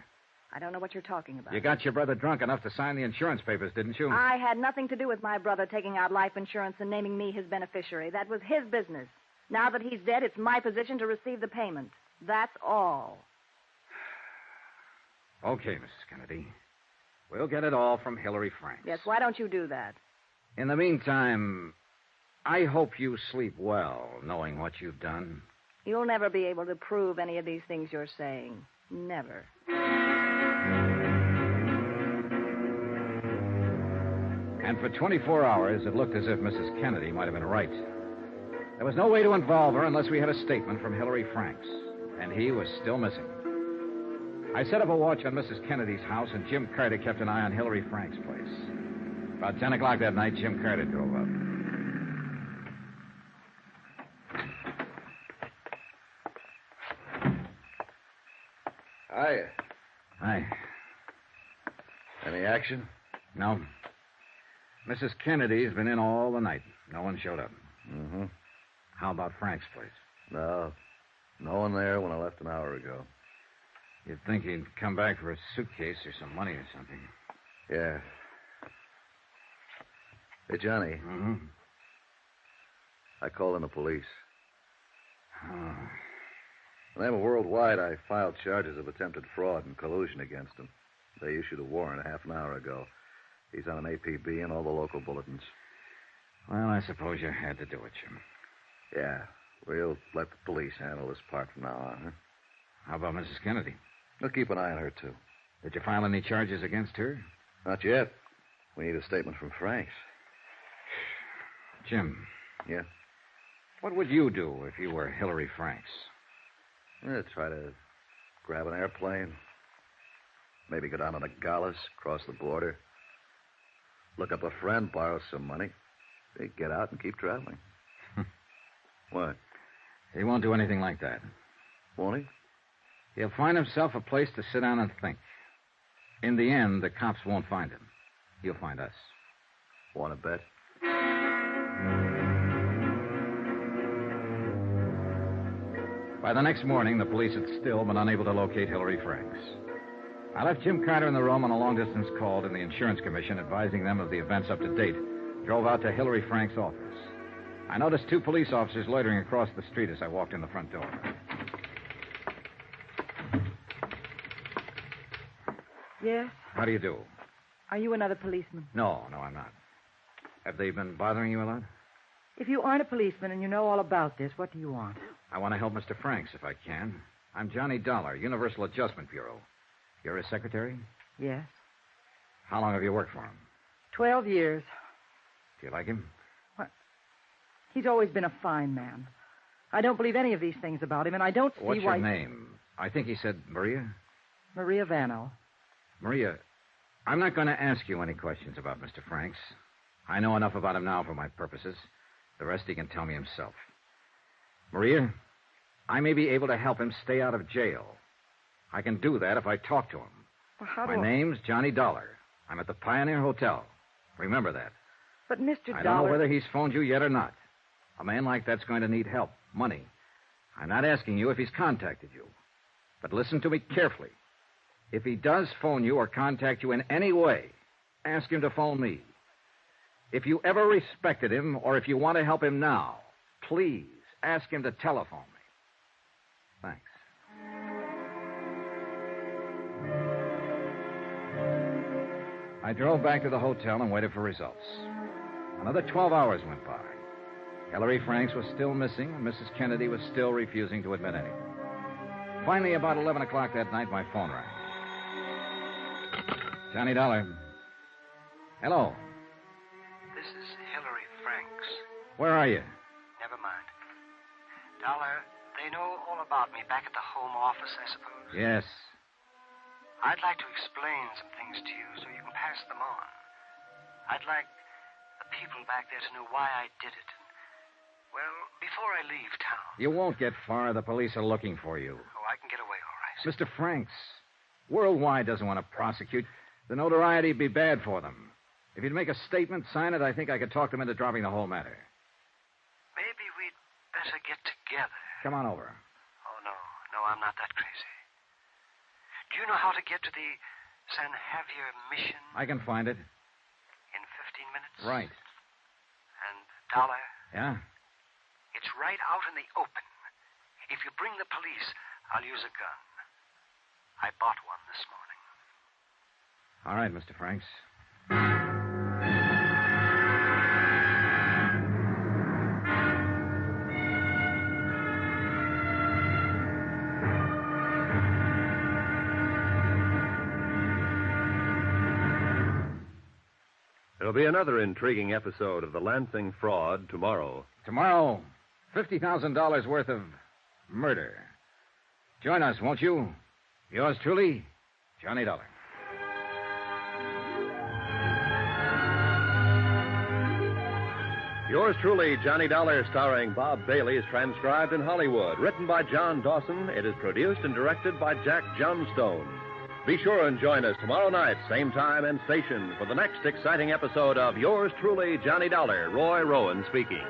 I don't know what you're talking about. You got your brother drunk enough to sign the insurance papers, didn't you? I had nothing to do with my brother taking out life insurance and naming me his beneficiary. That was his business. Now that he's dead, it's my position to receive the payment. That's all. Okay, Mrs. Kennedy. We'll get it all from Hillary Franks. Yes, why don't you do that? In the meantime, I hope you sleep well, knowing what you've done. You'll never be able to prove any of these things you're saying. Never. And for 24 hours, it looked as if Mrs. Kennedy might have been right. There was no way to involve her unless we had a statement from Hillary Franks, and he was still missing. I set up a watch on Mrs. Kennedy's house, and Jim Carter kept an eye on Hillary Franks' place. About 10 o'clock that night, Jim Carter drove up. Hiya. Hi. Any action? No. Mrs. Kennedy's been in all the night. No one showed up. Mm-hmm. How about Frank's place? No. No one there when I left an hour ago. You'd think he'd come back for a suitcase or some money or something. Yeah. Hey, Johnny. Mm-hmm. I called in the police. Oh. In the name of Worldwide, I filed charges of attempted fraud and collusion against him. They issued a warrant a half an hour ago. He's on an APB and all the local bulletins. Well, I suppose you had to do it, Jim. Yeah. We'll let the police handle this part from now on, huh? How about Mrs. Kennedy? We'll keep an eye on her, too. Did you file any charges against her? Not yet. We need a statement from Franks. Jim. Yeah? What would you do if you were Hillary Franks? Try to grab an airplane. Maybe go down to Nogales, cross the border. Look up a friend, borrow some money. They get out and keep traveling. What? He won't do anything like that. Won't he? He'll find himself a place to sit down and think. In the end, the cops won't find him. He'll find us. Want to bet? By the next morning, the police had still been unable to locate Hillary Franks. I left Jim Carter in the room on a long-distance call to the Insurance Commission, advising them of the events up to date. Drove out to Hillary Franks' office. I noticed two police officers loitering across the street as I walked in the front door. Yes? How do you do? Are you another policeman? No, I'm not. Have they been bothering you a lot? If you aren't a policeman and you know all about this, what do you want? I want to help Mr. Franks if I can. I'm Johnny Dollar, Universal Adjustment Bureau. You're his secretary? Yes. How long have you worked for him? 12 years. Do you like him? What? He's always been a fine man. I don't believe any of these things about him, and I don't see What's why... your name? I think he said Maria? Maria Vano. Maria, I'm not going to ask you any questions about Mr. Franks. I know enough about him now for my purposes. The rest he can tell me himself. Maria, I may be able to help him stay out of jail. I can do that if I talk to him. Well, how My do I... name's Johnny Dollar. I'm at the Pioneer Hotel. Remember that. But, Mr. I Dollar... don't know whether he's phoned you yet or not. A man like that's going to need help, money. I'm not asking you if he's contacted you. But listen to me carefully. If he does phone you or contact you in any way, ask him to phone me. If you ever respected him or if you want to help him now, please ask him to telephone me. Thanks. I drove back to the hotel and waited for results. Another 12 hours went by. Hillary Franks was still missing, and Mrs. Kennedy was still refusing to admit anything. Finally, about 11 o'clock that night, my phone rang. Johnny Dollar. Hello. This is Hillary Franks. Where are you? Never mind. Dollar, they know all about me back at the home office, I suppose? Yes. I'd like to explain some things to you so you can pass them on. I'd like the people back there to know why I did it. Well, before I leave town. You won't get far. The police are looking for you. Oh, I can get away all right. Mr. Franks, Worldwide doesn't want to prosecute. The notoriety would be bad for them. If you'd make a statement, sign it, I think I could talk them into dropping the whole matter. Maybe we'd better get together. Come on over. Oh, no. No, I'm not that crazy. Do you know how to get to the San Javier mission? I can find it. In 15 minutes? Right. And Dollar? Yeah? It's right out in the open. If you bring the police, I'll use a gun. I bought one this morning. All right, Mr. Franks. There'll be another intriguing episode of the Lansing fraud tomorrow. Tomorrow, $50,000 worth of murder. Join us, won't you? Yours truly, Johnny Dollar. Yours truly, Johnny Dollar, starring Bob Bailey, is transcribed in Hollywood. Written by John Dawson, it is produced and directed by Jack Johnstone. Be sure and join us tomorrow night, same time and station, for the next exciting episode of Yours truly, Johnny Dollar. Roy Rowan speaking.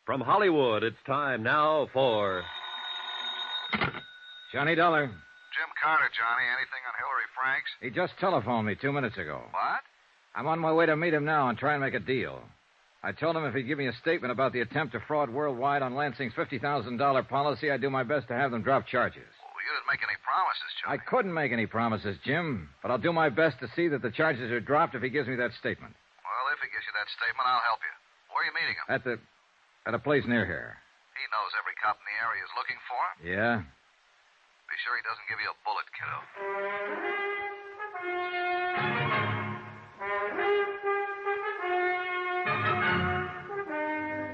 From Hollywood, it's time now for... Johnny Dollar. Jim Carter, Johnny. Anything on Hillary Franks? He just telephoned me 2 minutes ago. What? I'm on my way to meet him now and try and make a deal. I told him if he'd give me a statement about the attempt to fraud Worldwide on Lansing's $50,000 policy, I'd do my best to have them drop charges. Well, you didn't make any promises, Johnny. I couldn't make any promises, Jim, but I'll do my best to see that the charges are dropped if he gives me that statement. Well, if he gives you that statement, I'll help you. Where are you meeting him? At a place near here. He knows every cop in the area is looking for him. Yeah? Be sure he doesn't give you a bullet, kiddo.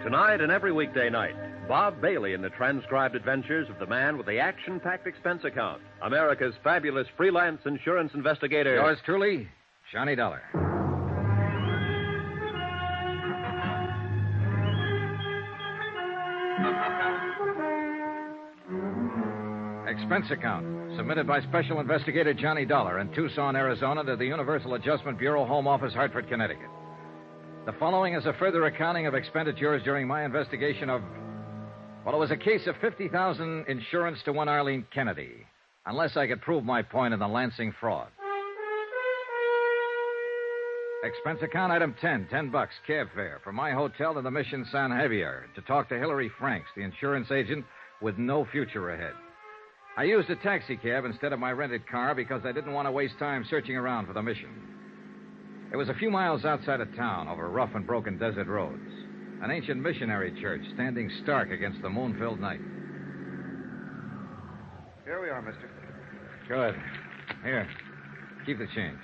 Tonight and every weekday night, Bob Bailey in the transcribed adventures of the man with the action-packed expense account, America's fabulous freelance insurance investigator. Yours truly, Johnny Dollar. Expense account, submitted by Special Investigator Johnny Dollar in Tucson, Arizona, to the Universal Adjustment Bureau, Home Office, Hartford, Connecticut. The following is a further accounting of expenditures during my investigation of... Well, it was a case of $50,000 insurance to one Arlene Kennedy, unless I could prove my point in the Lansing fraud. Expense account item 10, $10, cab fare from my hotel to the Mission San Javier to talk to Hillary Franks, the insurance agent with no future ahead. I used a taxi cab instead of my rented car because I didn't want to waste time searching around for the mission. It was a few miles outside of town over rough and broken desert roads. An ancient missionary church standing stark against the moon-filled night. Here we are, mister. Good. Here, keep the change.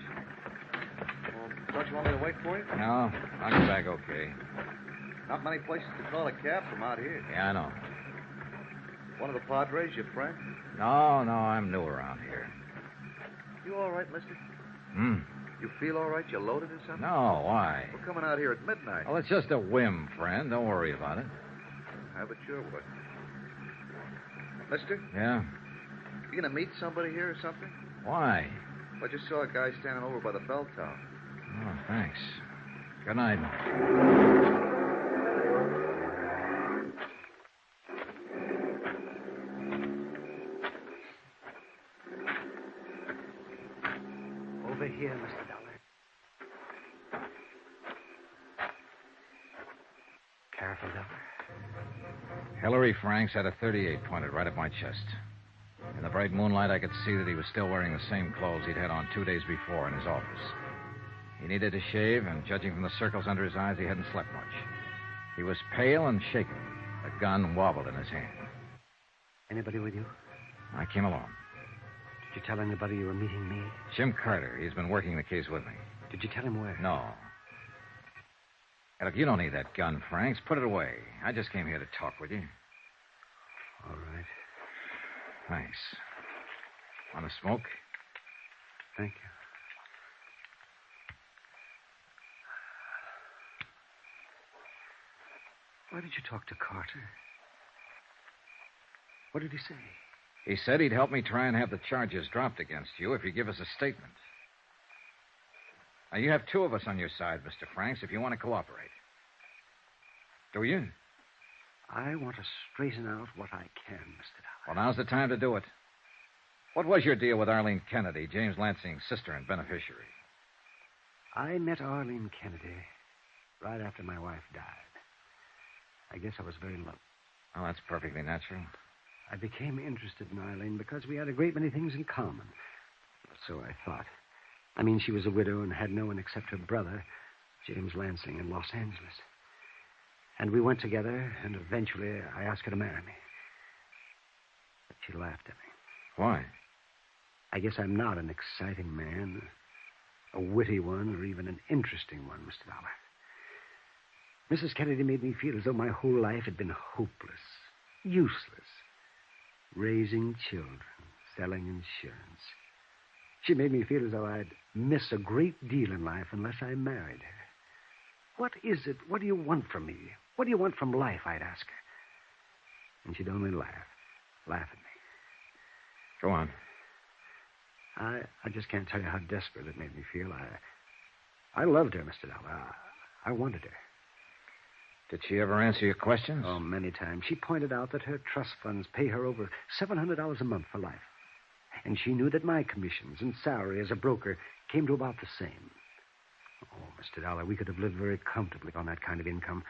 Well, Don't you want me to wait for you? No, I'll get back okay. Not many places to call a cab from out here. Yeah, I know. One of the Padres, your friend? No, I'm new around here. You all right, mister? Hmm? You feel all right? You loaded or something? No, why? We're coming out here at midnight. Well, it's just a whim, friend. Don't worry about it. I bet sure would. Mister? Yeah? You gonna meet somebody here or something? Why? I just saw a guy standing over by the bell tower. Oh, thanks. Good night. Over here, Mr. Dollar. Careful, Dollar. Hillary Franks had a .38 pointed right at my chest. In the bright moonlight, I could see that he was still wearing the same clothes he'd had on 2 days before in his office. He needed to shave, and judging from the circles under his eyes, he hadn't slept much. He was pale and shaken. The gun wobbled in his hand. Anybody with you? I came along. Did you tell anybody you were meeting me? Jim Carter. He's been working the case with me. Did you tell him where? No. Hey, look, you don't need that gun, Franks. Put it away. I just came here to talk with you. All right. Thanks. Want to smoke? Thank you. Why did you talk to Carter? What did he say? He said he'd help me try and have the charges dropped against you if you give us a statement. Now, you have two of us on your side, Mr. Franks, if you want to cooperate. Do you? I want to straighten out what I can, Mr. Dollar. Well, now's the time to do it. What was your deal with Arlene Kennedy, James Lansing's sister and beneficiary? I met Arlene Kennedy right after my wife died. I guess I was very low. Oh, that's perfectly natural. I became interested in Arlene because we had a great many things in common. So I thought. I mean, she was a widow and had no one except her brother, James Lansing, in Los Angeles. And we went together, and eventually I asked her to marry me. But she laughed at me. Why? I guess I'm not an exciting man, a witty one, or even an interesting one, Mr. Dollar. Mrs. Kennedy made me feel as though my whole life had been hopeless, useless. Raising children, selling insurance. She made me feel as though I'd miss a great deal in life unless I married her. What is it? What do you want from me? What do you want from life, I'd ask her. And she'd only laugh at me. Go on. I just can't tell you how desperate it made me feel. I loved her, Mr. Dollar. I wanted her. Did she ever answer your questions? Oh, many times. She pointed out that her trust funds pay her over $700 a month for life. And she knew that my commissions and salary as a broker came to about the same. Oh, Mr. Dollar, we could have lived very comfortably on that kind of income.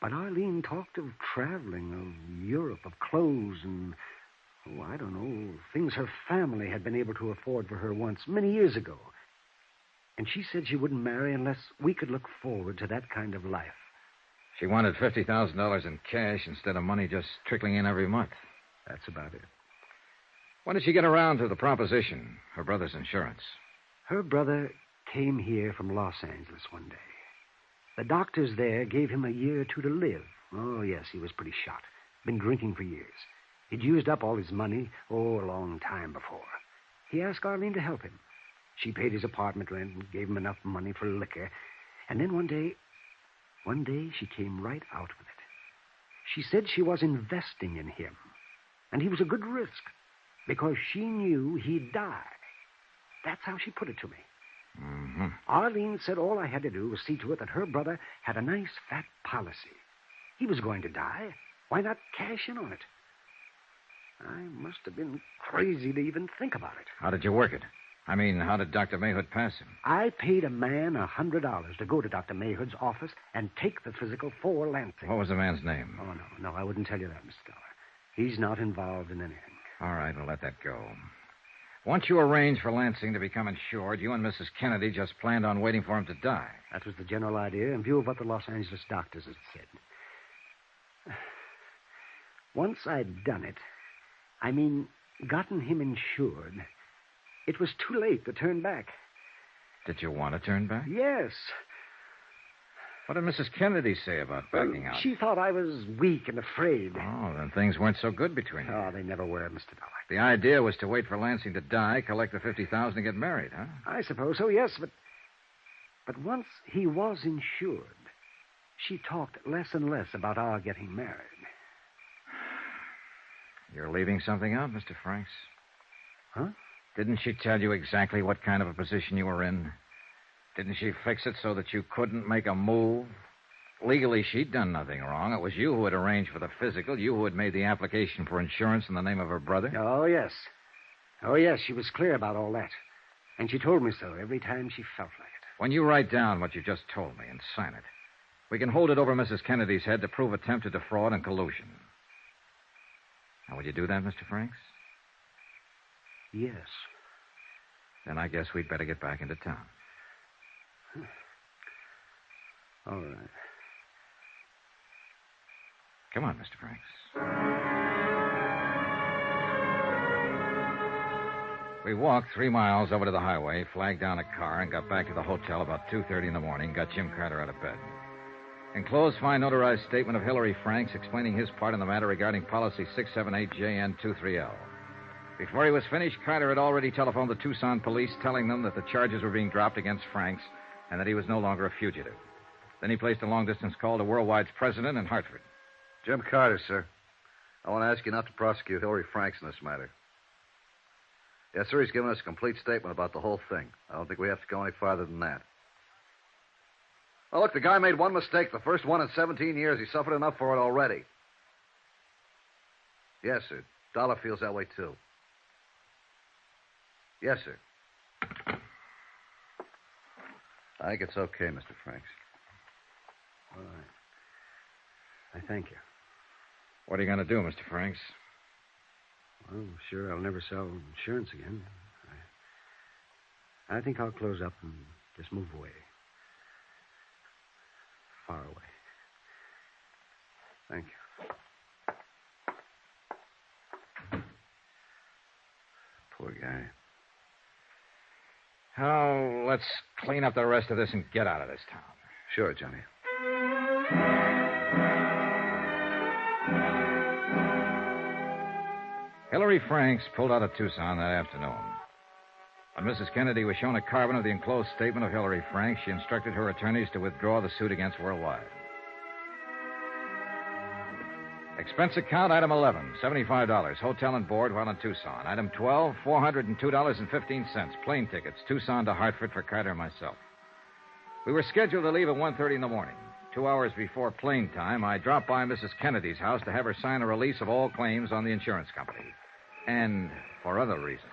But Arlene talked of traveling, of Europe, of clothes, and, oh, I don't know, things her family had been able to afford for her once, many years ago. And she said she wouldn't marry unless we could look forward to that kind of life. She wanted $50,000 in cash instead of money just trickling in every month. That's about it. When did she get around to the proposition, her brother's insurance? Her brother came here from Los Angeles one day. The doctors there gave him a year or two to live. Oh, yes, he was pretty shot. Been drinking for years. He'd used up all his money, a long time before. He asked Arlene to help him. She paid his apartment rent and gave him enough money for liquor. And then one day she came right out with it. She said she was investing in him. And he was a good risk because she knew he'd die. That's how she put it to me. Mm-hmm. Arlene said all I had to do was see to it that her brother had a nice fat policy. He was going to die. Why not cash in on it? I must have been crazy to even think about it. How did you work it? I mean, how did Dr. Mayhood pass him? I paid a man $100 to go to Dr. Mayhood's office and take the physical for Lansing. What was the man's name? Oh, no, I wouldn't tell you that, Mr. Dollar. He's not involved in anything. All right, we'll let that go. Once you arranged for Lansing to become insured, you and Mrs. Kennedy just planned on waiting for him to die. That was the general idea in view of what the Los Angeles doctors had said. Once I'd done it, I mean, gotten him insured, it was too late to turn back. Did you want to turn back? Yes. What did Mrs. Kennedy say about backing out? She thought I was weak and afraid. Oh, then things weren't so good between you. Oh, they never were, Mr. Dollar. The idea was to wait for Lansing to die, collect the $50,000, and get married, huh? I suppose so, yes, but once he was insured, she talked less and less about our getting married. You're leaving something out, Mr. Franks. Huh? Didn't she tell you exactly what kind of a position you were in? Didn't she fix it so that you couldn't make a move? Legally, she'd done nothing wrong. It was you who had arranged for the physical, you who had made the application for insurance in the name of her brother. Oh, yes. Oh, yes, she was clear about all that. And she told me so every time she felt like it. When you write down what you just told me and sign it, we can hold it over Mrs. Kennedy's head to prove attempted defraud and collusion. Now, will you do that, Mr. Franks? Yes. Then I guess we'd better get back into town. All right. Come on, Mr. Franks. We walked 3 miles over to the highway, flagged down a car, and got back to the hotel about 2:30 in the morning, got Jim Carter out of bed. Enclosed, fine notarized statement of Hillary Franks explaining his part in the matter regarding policy 678JN23L. Before he was finished, Carter had already telephoned the Tucson police, telling them that the charges were being dropped against Franks and that he was no longer a fugitive. Then he placed a long-distance call to Worldwide's president in Hartford. Jim Carter, sir. I want to ask you not to prosecute Hillary Franks in this matter. Yes, sir, he's given us a complete statement about the whole thing. I don't think we have to go any farther than that. Oh, look, the guy made one mistake, the first one in 17 years. He suffered enough for it already. Yes, sir. Dollar feels that way, too. Yes, sir. I think it's okay, Mr. Franks. All right. I thank you. What are you going to do, Mr. Franks? Well, sure, I'll never sell insurance again. I think I'll close up and just move away. Far away. Thank you. Poor guy. Oh, let's clean up the rest of this and get out of this town. Sure, Johnny. Hillary Franks pulled out of Tucson that afternoon. When Mrs. Kennedy was shown a carbon of the enclosed statement of Hillary Franks, she instructed her attorneys to withdraw the suit against Worldwide. Expense account, item 11, $75. Hotel and board while in Tucson. Item 12, $402.15. Plane tickets, Tucson to Hartford for Carter and myself. We were scheduled to leave at 1:30 in the morning. 2 hours before plane time, I dropped by Mrs. Kennedy's house to have her sign a release of all claims on the insurance company. And for other reasons.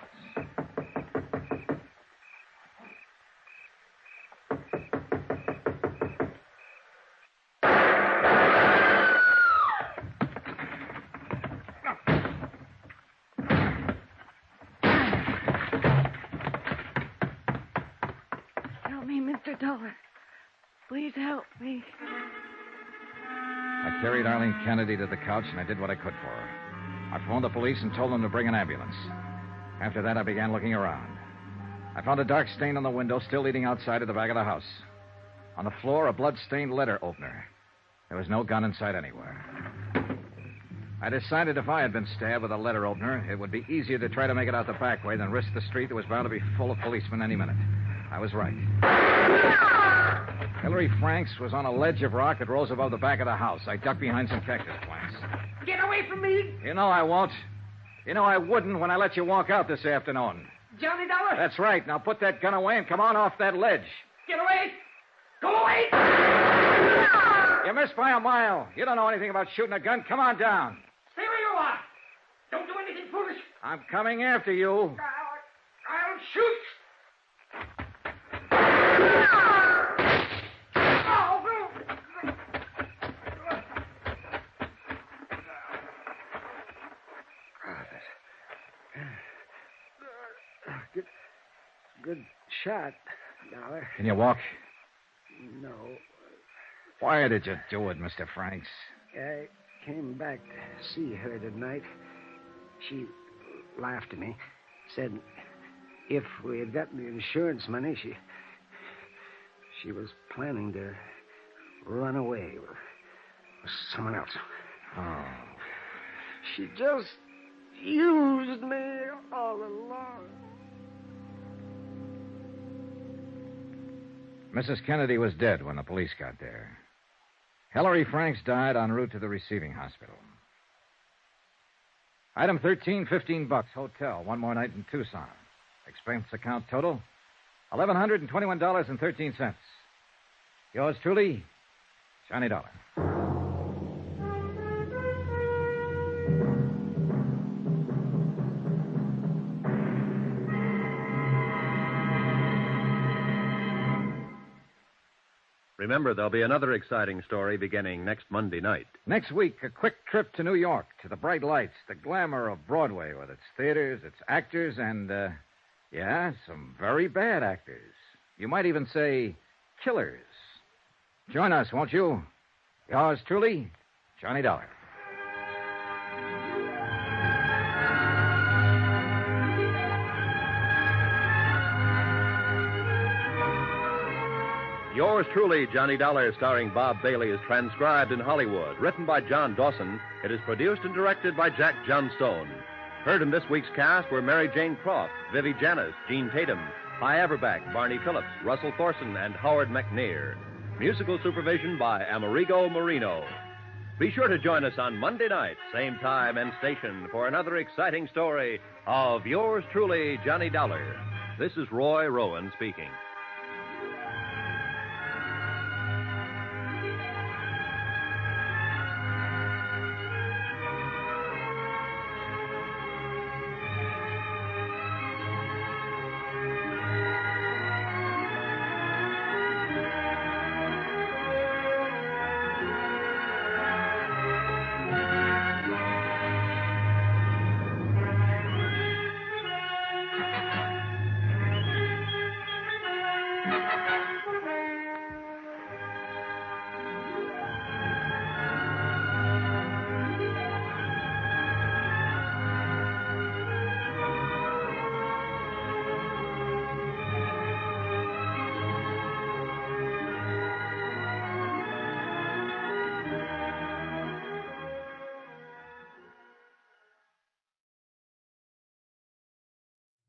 Help me, Mr. Dollar. Please help me. I carried Arlene Kennedy to the couch, and I did what I could for her. I phoned the police and told them to bring an ambulance. After that, I began looking around. I found a dark stain on the window still leading outside of the back of the house. On the floor, a blood-stained letter opener. There was no gun in sight anywhere. I decided if I had been stabbed with a letter opener, it would be easier to try to make it out the back way than risk the street that was bound to be full of policemen any minute. I was right. Hillary Franks was on a ledge of rock that rose above the back of the house. I ducked behind some cactus plants. Get away from me! You know I won't. You know I wouldn't when I let you walk out this afternoon. Johnny Dollar! That's right. Now put that gun away and come on off that ledge. Get away! Go away! You missed by a mile. You don't know anything about shooting a gun. Come on down. Stay where you are! Don't do anything foolish! I'm coming after you. I'll shoot! Good shot, Dollar. Can you walk? No. Why did you do it, Mr. Franks? I came back to see her tonight. She laughed at me, said if we had gotten the insurance money, She was planning to run away with someone else. Oh. She just used me all along. Mrs. Kennedy was dead when the police got there. Hilary Franks died en route to the receiving hospital. Item 13, $15, hotel. One more night in Tucson. Expense account total, $1,121.13. Yours truly, Johnny Dollar. Remember, there'll be another exciting story beginning next Monday night. Next week, a quick trip to New York, to the bright lights, the glamour of Broadway with its theaters, its actors, and, some very bad actors. You might even say killers. Join us, won't you? Yours truly, Johnny Dollar. Yours truly, Johnny Dollar, starring Bob Bailey, is transcribed in Hollywood. Written by John Dawson, it is produced and directed by Jack Johnstone. Heard in this week's cast were Mary Jane Croft, Vivi Janis, Gene Tatum, Hy Averback, Barney Phillips, Russell Thorson, and Howard McNear. Musical supervision by Amerigo Marino. Be sure to join us on Monday night, same time and station, for another exciting story of Yours truly, Johnny Dollar. This is Roy Rowan speaking.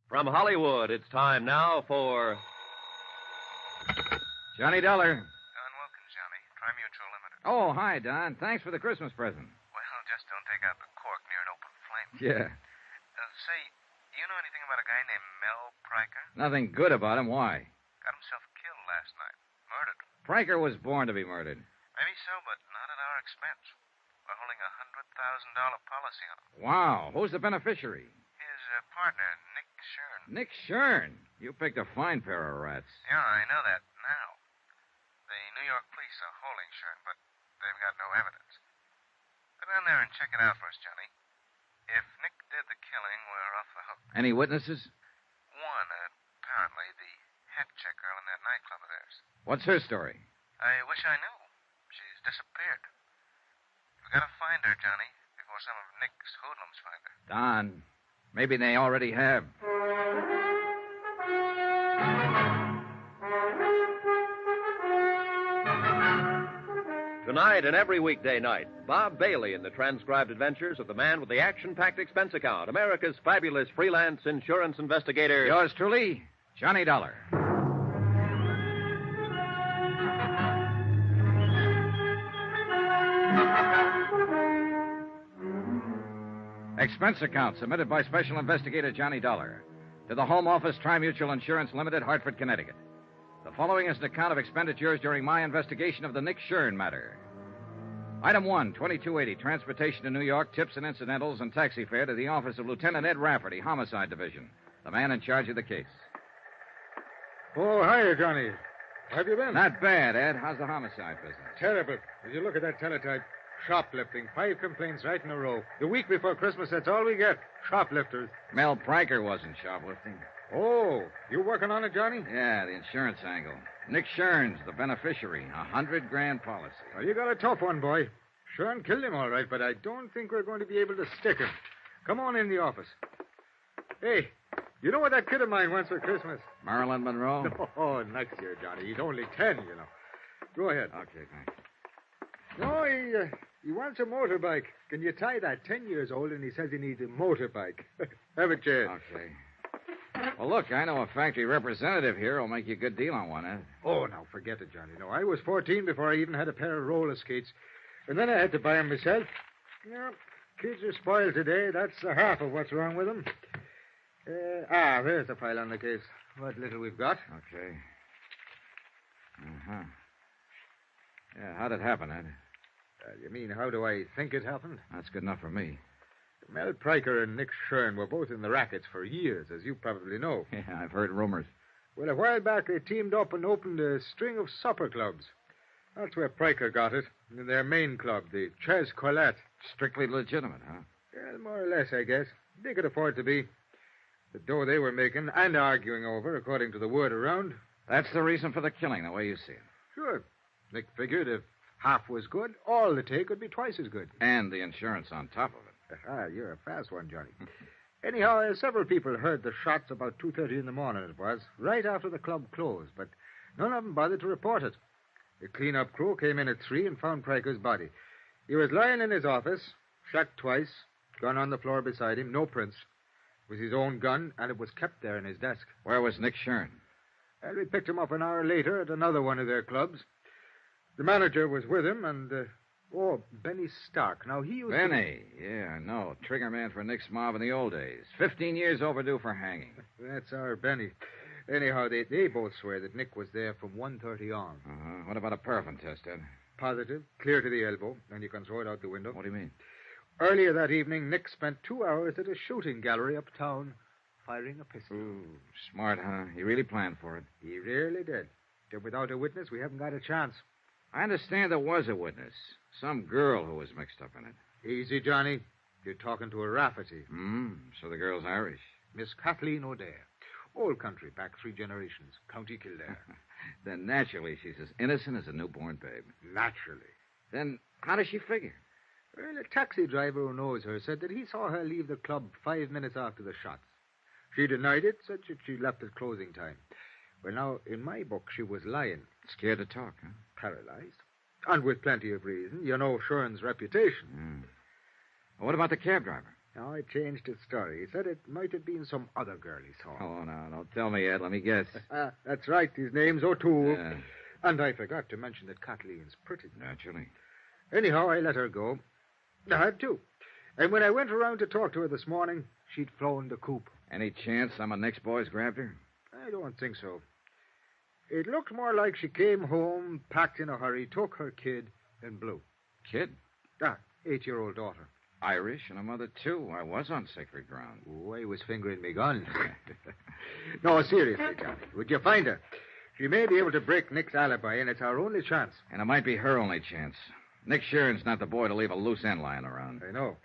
From Hollywood, it's time now for Johnny Dollar. Don Wilkins, Johnny. Tri-Mutual Limited. Oh, hi, Don. Thanks for the Christmas present. Well, just don't take out the cork near an open flame. Yeah. Say, do you know anything about a guy named Mel Pryker? Nothing good about him. Why? Got himself killed last night. Murdered. Pryker was born to be murdered. Maybe so, but not at our expense. We're holding a $100,000 policy on him. Wow. Who's the beneficiary? His partner, Nick Shurn. Nick Shurn. You picked a fine pair of rats. Yeah, I know that now. The New York police are holding Shurn, but they've got no evidence. Go down there and check it out for us, Johnny. If Nick did the killing, we're off the hook. Any witnesses? One, apparently, the hat check girl in that nightclub of theirs. What's her story? I wish I knew. She's disappeared. We've got to find her, Johnny, before some of Nick's hoodlums find her. Don, maybe they already have. Tonight and every weekday night, Bob Bailey in the transcribed adventures of the man with the action-packed expense account, America's fabulous freelance insurance investigator. Yours truly, Johnny Dollar. Expense account submitted by Special Investigator Johnny Dollar to the Home Office, Tri-Mutual Insurance Limited, Hartford, Connecticut. The following is an account of expenditures during my investigation of the Nick Shurn matter. Item 1, $22.80, transportation to New York, tips and incidentals, and taxi fare to the office of Lieutenant Ed Rafferty, Homicide Division, the man in charge of the case. Oh, hiya, Johnny. How have you been? Not bad, Ed. How's the homicide business? Terrible. Did you look at that teletype? Shoplifting. 5 complaints right in a row. The week before Christmas, that's all we get. Shoplifters. Mel Pryker wasn't shoplifting. Oh, you working on it, Johnny? Yeah, the insurance angle. Nick Shurn's the beneficiary. $100,000 policy. Well, you got a tough one, boy. Shurn killed him all right, but I don't think we're going to be able to stick him. Come on in the office. Hey, You know what that kid of mine wants for Christmas? Marilyn Monroe? Oh, next year, Johnny. He's only 10, you know. Go ahead. Okay, thanks. No, he wants a motorbike. Can you tie that? 10 years old, and he says he needs a motorbike. Have a chair. Okay. Well, look, I know a factory representative here will make you a good deal on one, eh? Oh, now, forget it, Johnny. No, I was 14 before I even had a pair of roller skates. And then I had to buy them myself. Yeah, kids are spoiled today. That's half of what's wrong with them. There's the file on the case. What little we've got. Okay. Uh-huh. Yeah, how'd it happen, Ed? You mean, how do I think it happened? That's good enough for me. Mel Pryker and Nick Shurn were both in the rackets for years, as you probably know. Yeah, I've heard rumors. Well, a while back they teamed up and opened a string of supper clubs. That's where Pryker got it, in their main club, the Ches Colette. Strictly legitimate, huh? Well, more or less, I guess. They could afford to be. The dough they were making and arguing over, according to the word around. That's the reason for the killing, the way you see it. Sure. Nick figured if half was good, all the take would be twice as good. And the insurance on top of it. You're a fast one, Johnny. Anyhow, several people heard the shots about 2:30 in the morning, it was, right after the club closed, but none of them bothered to report it. The clean-up crew came in at 3 and found Pryker's body. He was lying in his office, shot twice, gun on the floor beside him, no prints. It was his own gun, and it was kept there in his desk. Where was Nick Shurn? Well, we picked him up an hour later at another one of their clubs. The manager was with him, and, Benny Stark. Now, he was... Benny, yeah, I know. Trigger man for Nick's mob in the old days. 15 years overdue for hanging. That's our Benny. Anyhow, they both swear that Nick was there from 1:30 on. Uh-huh. What about a paraffin test, Ed? Positive, clear to the elbow, and you can throw it out the window. What do you mean? Earlier that evening, Nick spent 2 hours at a shooting gallery uptown, firing a pistol. Ooh, smart, huh? He really planned for it. He really did. Without a witness, we haven't got a chance. I understand there was a witness. Some girl who was mixed up in it. Easy, Johnny. You're talking to a Rafferty. So the girl's Irish. Miss Kathleen O'Dare. Old country, back 3 generations. County Kildare. Then naturally she's as innocent as a newborn babe. Naturally. Then how does she figure? Well, a taxi driver who knows her said that he saw her leave the club 5 minutes after the shots. She denied it, said that she left at closing time. Well, now, in my book, she was lying. Scared to talk, huh? Paralyzed. And with plenty of reason. You know Shurn's reputation. Well, what about the cab driver? Now, I changed his story. He said it might have been some other girl he saw. Oh, no, don't tell me, Ed. Let me guess. That's right. His name's O'Toole. Yeah. And I forgot to mention that Kathleen's pretty. Naturally. Anyhow, I let her go. I had to. And when I went around to talk to her this morning, she'd flown the coop. Any chance some of Nick's boys grabbed her? I don't think so. It looked more like she came home, packed in a hurry, took her kid, and blew. Kid? 8-year-old daughter. Irish and a mother, too. I was on sacred ground. Oh, I was fingering me gun. No, seriously, Johnny. Would you find her? She may be able to break Nick's alibi, and it's our only chance. And it might be her only chance. Nick Shurn's not the boy to leave a loose end lying around. I know.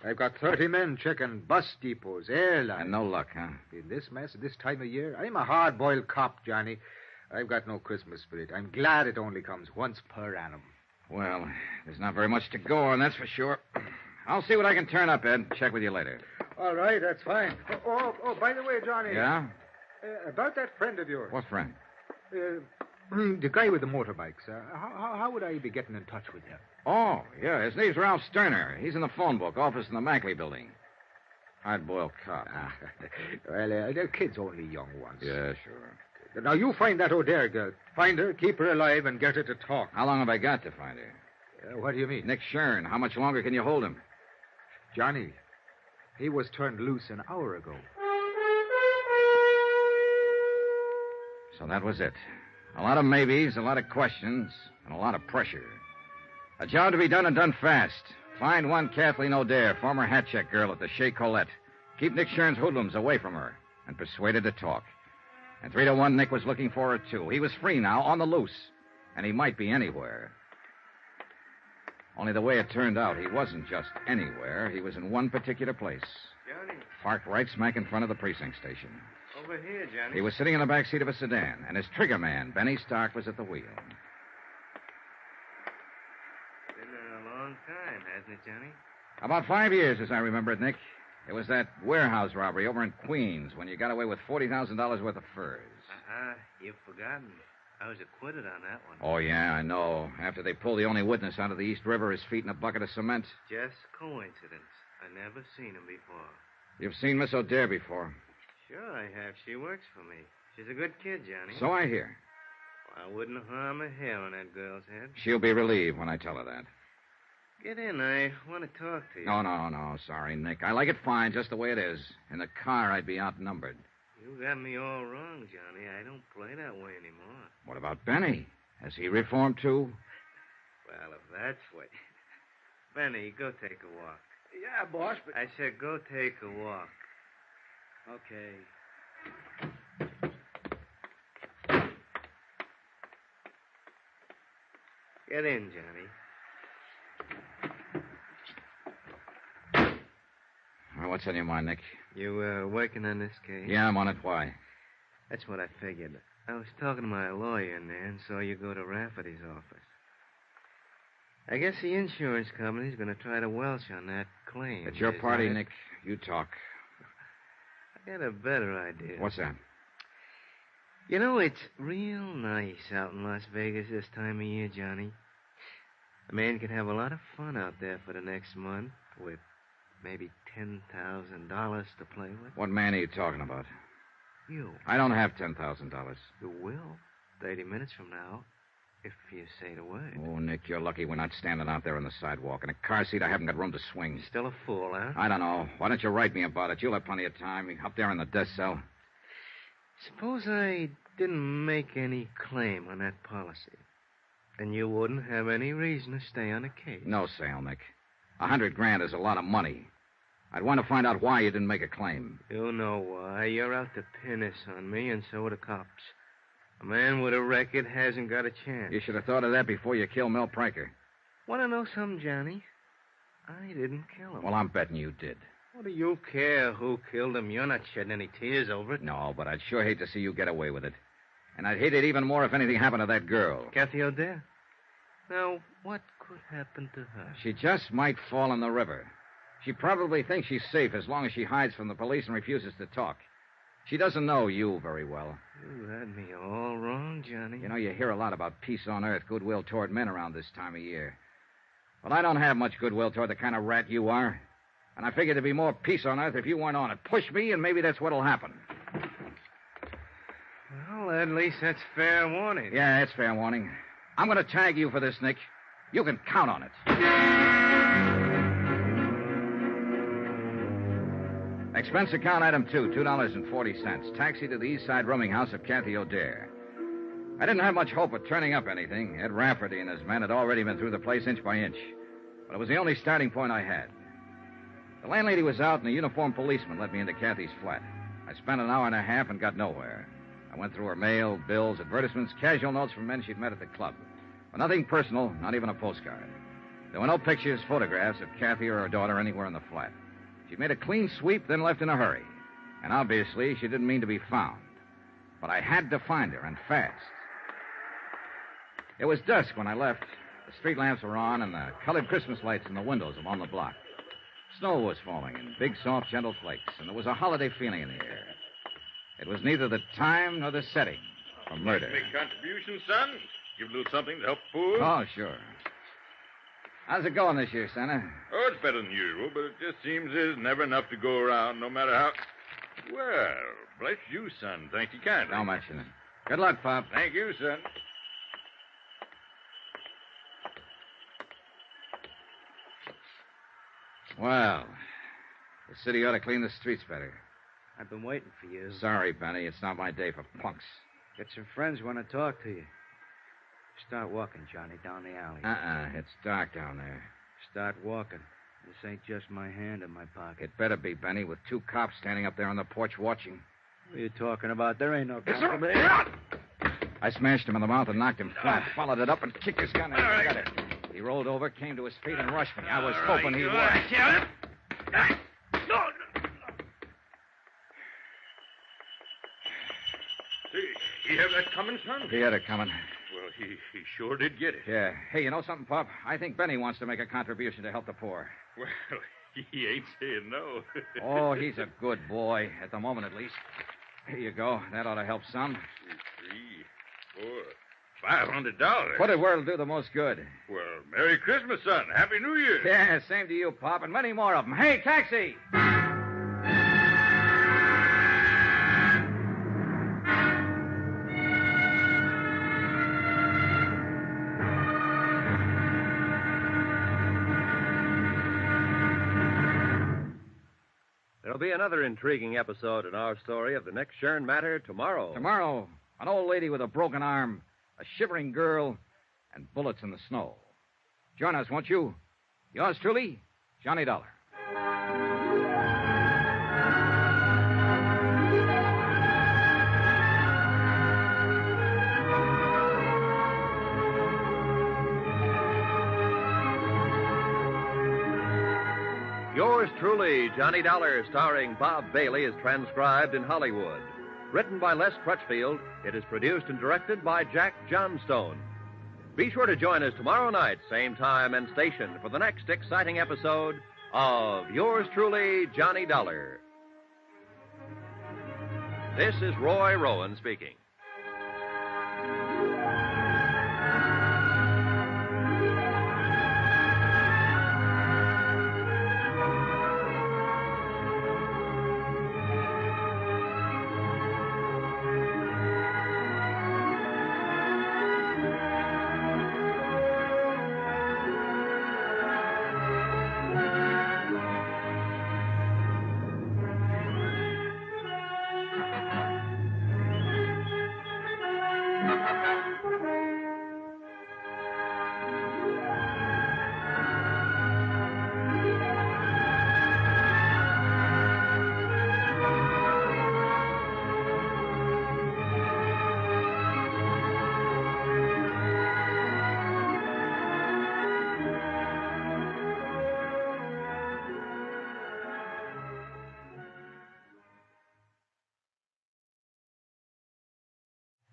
I've got 30 men checking bus depots, airlines. And no luck, huh? In this mess at this time of year, I'm a hard-boiled cop, Johnny. I've got no Christmas spirit. I'm glad it only comes once per annum. Well, there's not very much to go on, that's for sure. I'll see what I can turn up, Ed. Check with you later. All right, that's fine. Oh, by the way, Johnny. Yeah? About that friend of yours. What friend? The guy with the motorbikes. How would I be getting in touch with him? Oh, yeah. His name's Ralph Sterner. He's in the phone book, office in the Mackley building. Hard-boiled cop. Well, they're kids, only young ones. Yeah, sure. Now, you find that O'Dare girl. Find her, keep her alive, and get her to talk. How long have I got to find her? What do you mean? Nick Shurn. How much longer can you hold him? Johnny, he was turned loose an hour ago. So that was it. A lot of maybes, a lot of questions, and a lot of pressure. A job to be done and done fast. Find one Kathleen O'Dare, former hat check girl at the Chez Colette. Keep Nick Shurn's hoodlums away from her, and persuade her to talk. And 3 to 1, Nick was looking for her, too. He was free now, on the loose, and he might be anywhere. Only the way it turned out, he wasn't just anywhere. He was in one particular place. Johnny. Parked right smack in front of the precinct station. Over here, Johnny. He was sitting in the back seat of a sedan, and his trigger man, Benny Stark, was at the wheel. Been there a long time, hasn't it, Johnny? About 5 years, as I remember it, Nick. It was that warehouse robbery over in Queens when you got away with $40,000 worth of furs. You've forgotten. I was acquitted on that one. Oh, yeah, I know. After they pulled the only witness out of the East River, his feet in a bucket of cement. Just coincidence. I never seen him before. You've seen Miss O'Dare before. Sure I have. She works for me. She's a good kid, Johnny. So I hear. I wouldn't harm a hair on that girl's head. She'll be relieved when I tell her that. Get in. I want to talk to you. No. Sorry, Nick. I like it fine just the way it is. In the car, I'd be outnumbered. You got me all wrong, Johnny. I don't play that way anymore. What about Benny? Has he reformed, too? Well, if that's what... Benny, go take a walk. Yeah, boss, but... I said go take a walk. Okay. Get in, Johnny. Well, what's on your mind, Nick? You working on this case? Yeah, I'm on it. Why? That's what I figured. I was talking to my lawyer in there and saw you go to Rafferty's office. I guess the insurance company's going to try to welch on that claim. It's your party, Nick. You talk. I got a better idea. What's that? You know, it's real nice out in Las Vegas this time of year, Johnny. A man can have a lot of fun out there for the next month with maybe $10,000 to play with. What man are you talking about? You. I don't have $10,000. You will. 30 minutes from now, if you say the word. Oh, Nick, you're lucky we're not standing out there on the sidewalk. In a car seat, I haven't got room to swing. Still a fool, huh? I don't know. Why don't you write me about it? You'll have plenty of time. Up there in the death cell. Suppose I didn't make any claim on that policy. Then you wouldn't have any reason to stay on the case. No sale, Nick. $100,000 is a lot of money. I'd want to find out why you didn't make a claim. You know why. You're out to pin this on me, and so are the cops. A man with a record hasn't got a chance. You should have thought of that before you killed Mel Pranker. Want to know something, Johnny? I didn't kill him. Well, I'm betting you did. What do you care who killed him? You're not shedding any tears over it. No, but I'd sure hate to see you get away with it. And I'd hate it even more if anything happened to that girl. Kathy O'Dare? Now, what could happen to her? She just might fall in the river. She probably thinks she's safe as long as she hides from the police and refuses to talk. She doesn't know you very well. You had me all wrong, Johnny. You know, you hear a lot about peace on earth, goodwill toward men around this time of year. Well, I don't have much goodwill toward the kind of rat you are. And I figured there'd be more peace on earth if you weren't on it. Push me, and maybe that's what'll happen. Well, at least that's fair warning. Yeah, it's fair warning. I'm going to tag you for this, Nick. You can count on it. Expense account item 2, $2.40. Taxi to the East Side rooming house of Kathy O'Dare. I didn't have much hope of turning up anything. Ed Rafferty and his men had already been through the place inch by inch. But it was the only starting point I had. The landlady was out, and a uniformed policeman led me into Kathy's flat. I spent an hour and a half and got nowhere. I went through her mail, bills, advertisements, casual notes from men she'd met at the club. But nothing personal, not even a postcard. There were no pictures, photographs of Kathy or her daughter anywhere in the flat. She'd made a clean sweep, then left in a hurry. And obviously, she didn't mean to be found. But I had to find her, and fast. It was dusk when I left. The street lamps were on, and the colored Christmas lights in the windows along the block. Snow was falling in big, soft, gentle flakes, and there was a holiday feeling in the air. It was neither the time nor the setting for murder. Make contributions, son? Give a little something to help the poor? Oh, sure. How's it going this year, Santa? Oh, it's better than usual, but it just seems there's never enough to go around, no matter how... Well, bless you, son. Thank you kindly. Don't mention it. Good luck, Pop. Thank you, son. Well, the city ought to clean the streets better. I've been waiting for you. Sorry, Benny. It's not my day for punks. Got some friends who want to talk to you. Start walking, Johnny, down the alley. It's dark down there. Start walking. This ain't just my hand in my pocket. It better be, Benny, with 2 cops standing up there on the porch watching. What are you talking about? There ain't no cops. I smashed him in the mouth and knocked him flat, followed it up and kicked his gun in. I got it. He rolled over, came to his feet, and rushed me. I was hoping he would. He have that coming, son? He had it coming. Well, he sure did get it. Yeah. Hey, you know something, Pop? I think Benny wants to make a contribution to help the poor. Well, He ain't saying no. Oh, he's a good boy, at the moment at least. Here you go. That ought to help some. 3, 4, $500. Put it where it'll do the most good. Well, Merry Christmas, son. Happy New Year. Yeah, same to you, Pop, and many more of them. Hey, taxi! There'll be another intriguing episode in our story of the next Shurn Matter tomorrow. Tomorrow, an old lady with a broken arm, a shivering girl, and bullets in the snow. Join us, won't you? Yours truly, Johnny Dollar. Yours truly, Johnny Dollar, starring Bob Bailey, is transcribed in Hollywood. Written by Les Crutchfield, it is produced and directed by Jack Johnstone. Be sure to join us tomorrow night, same time and station, for the next exciting episode of Yours truly, Johnny Dollar. This is Roy Rowan speaking.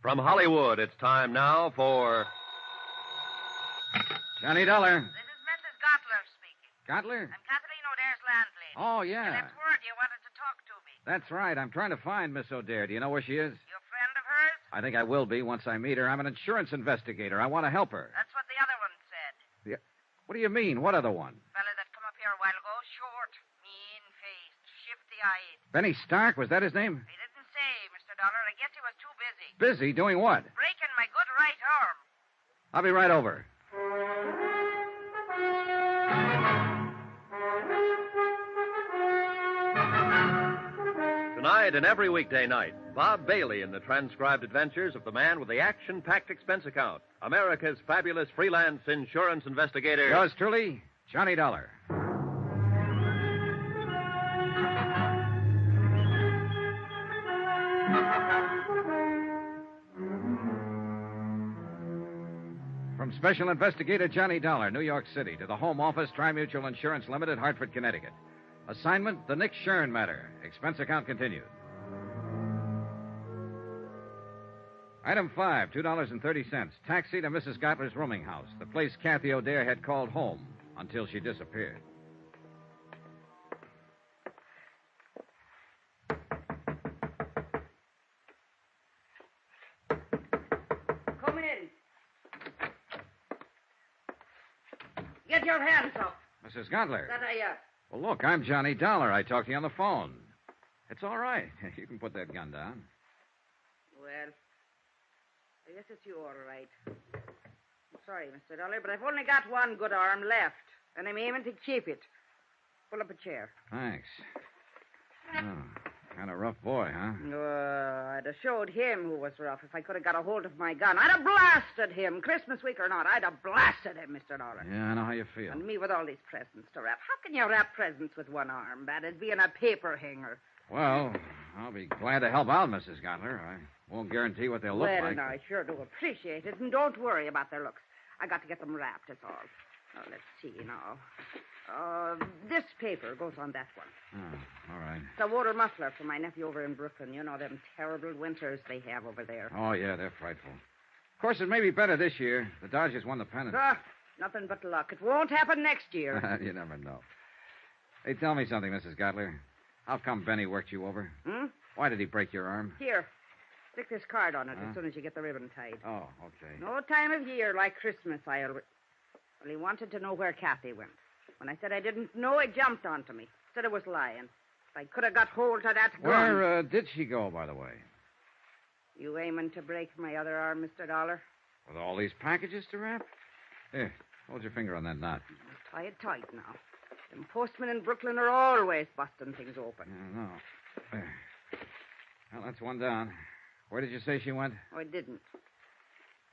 From Hollywood, it's time now for Johnny Dollar. This is Mrs. Gottler speaking. Gottler? I'm Kathleen O'Dare's landlady. Oh, You yeah. left word you wanted to talk to me. That's right. I'm trying to find Miss O'Dare. Do you know where she is? You a friend of hers? I think I will be once I meet her. I'm an insurance investigator. I want to help her. That's what the other one said. What do you mean? What other one? Fella that come up here a while ago, short, mean-faced, shifty-eyed. Benny Stark? Was that his name? He didn't say, Mr. Dollar. I guess he was too busy. Busy? Doing what? Breaking my good right arm. I'll be right over. Tonight and every weekday night, Bob Bailey in the transcribed adventures of the man with the action-packed expense account, America's fabulous freelance insurance investigator. Yours truly, Johnny Dollar. From Special Investigator Johnny Dollar, New York City, to the Home Office, Tri-Mutual Insurance Limited, Hartford, Connecticut. Assignment, the Nick Shurn Matter. Expense account continued. Item 5, $2.30. Taxi to Mrs. Gottler's rooming house, the place Kathy O'Dare had called home until she disappeared. Come in. Get your hands up. Mrs. Gottler. That I, Well, look, I'm Johnny Dollar. I talked to you on the phone. It's all right. You can put that gun down. Well, I guess it's you all right. I'm sorry, Mr. Dollar, but I've only got one good arm left, and I'm aiming to keep it. Pull up a chair. Thanks. Oh, kind of rough boy, huh? I'd have showed him who was rough if I could have got a hold of my gun. I'd have blasted him, Christmas week or not. I'd have blasted him, Mr. Dollar. Yeah, I know how you feel. And me with all these presents to wrap. How can you wrap presents with one arm? That'd be in a paper hanger. Well, I'll be glad to help out, Mrs. Gottler. I won't guarantee what they'll look Well, like. and I sure do appreciate it. And don't worry about their looks. I got to get them wrapped, that's all. Now, let's see now. This paper goes on that one. Oh, all right. It's a water muffler for my nephew over in Brooklyn. You know them terrible winters they have over there. Oh, yeah, they're frightful. Of course, it may be better this year. The Dodgers won the pennant. Nothing but luck. It won't happen next year. You never know. Hey, tell me something, Mrs. Gottler. How come Benny worked you over? Why did he break your arm? Here. Stick this card on it as soon as you get the ribbon tied. Oh, okay. No time of year like Christmas, Well, he wanted to know where Kathy went. When I said I didn't know, he jumped onto me. Said I was lying. If I could have got hold of that gun... Where did she go, by the way? You aiming to break my other arm, Mr. Dollar? With all these packages to wrap? Here, hold your finger on that knot. Tie it tight now. Them postmen in Brooklyn are always busting things open. I know. There. Well, that's one down. Where did you say she went? Oh, I didn't.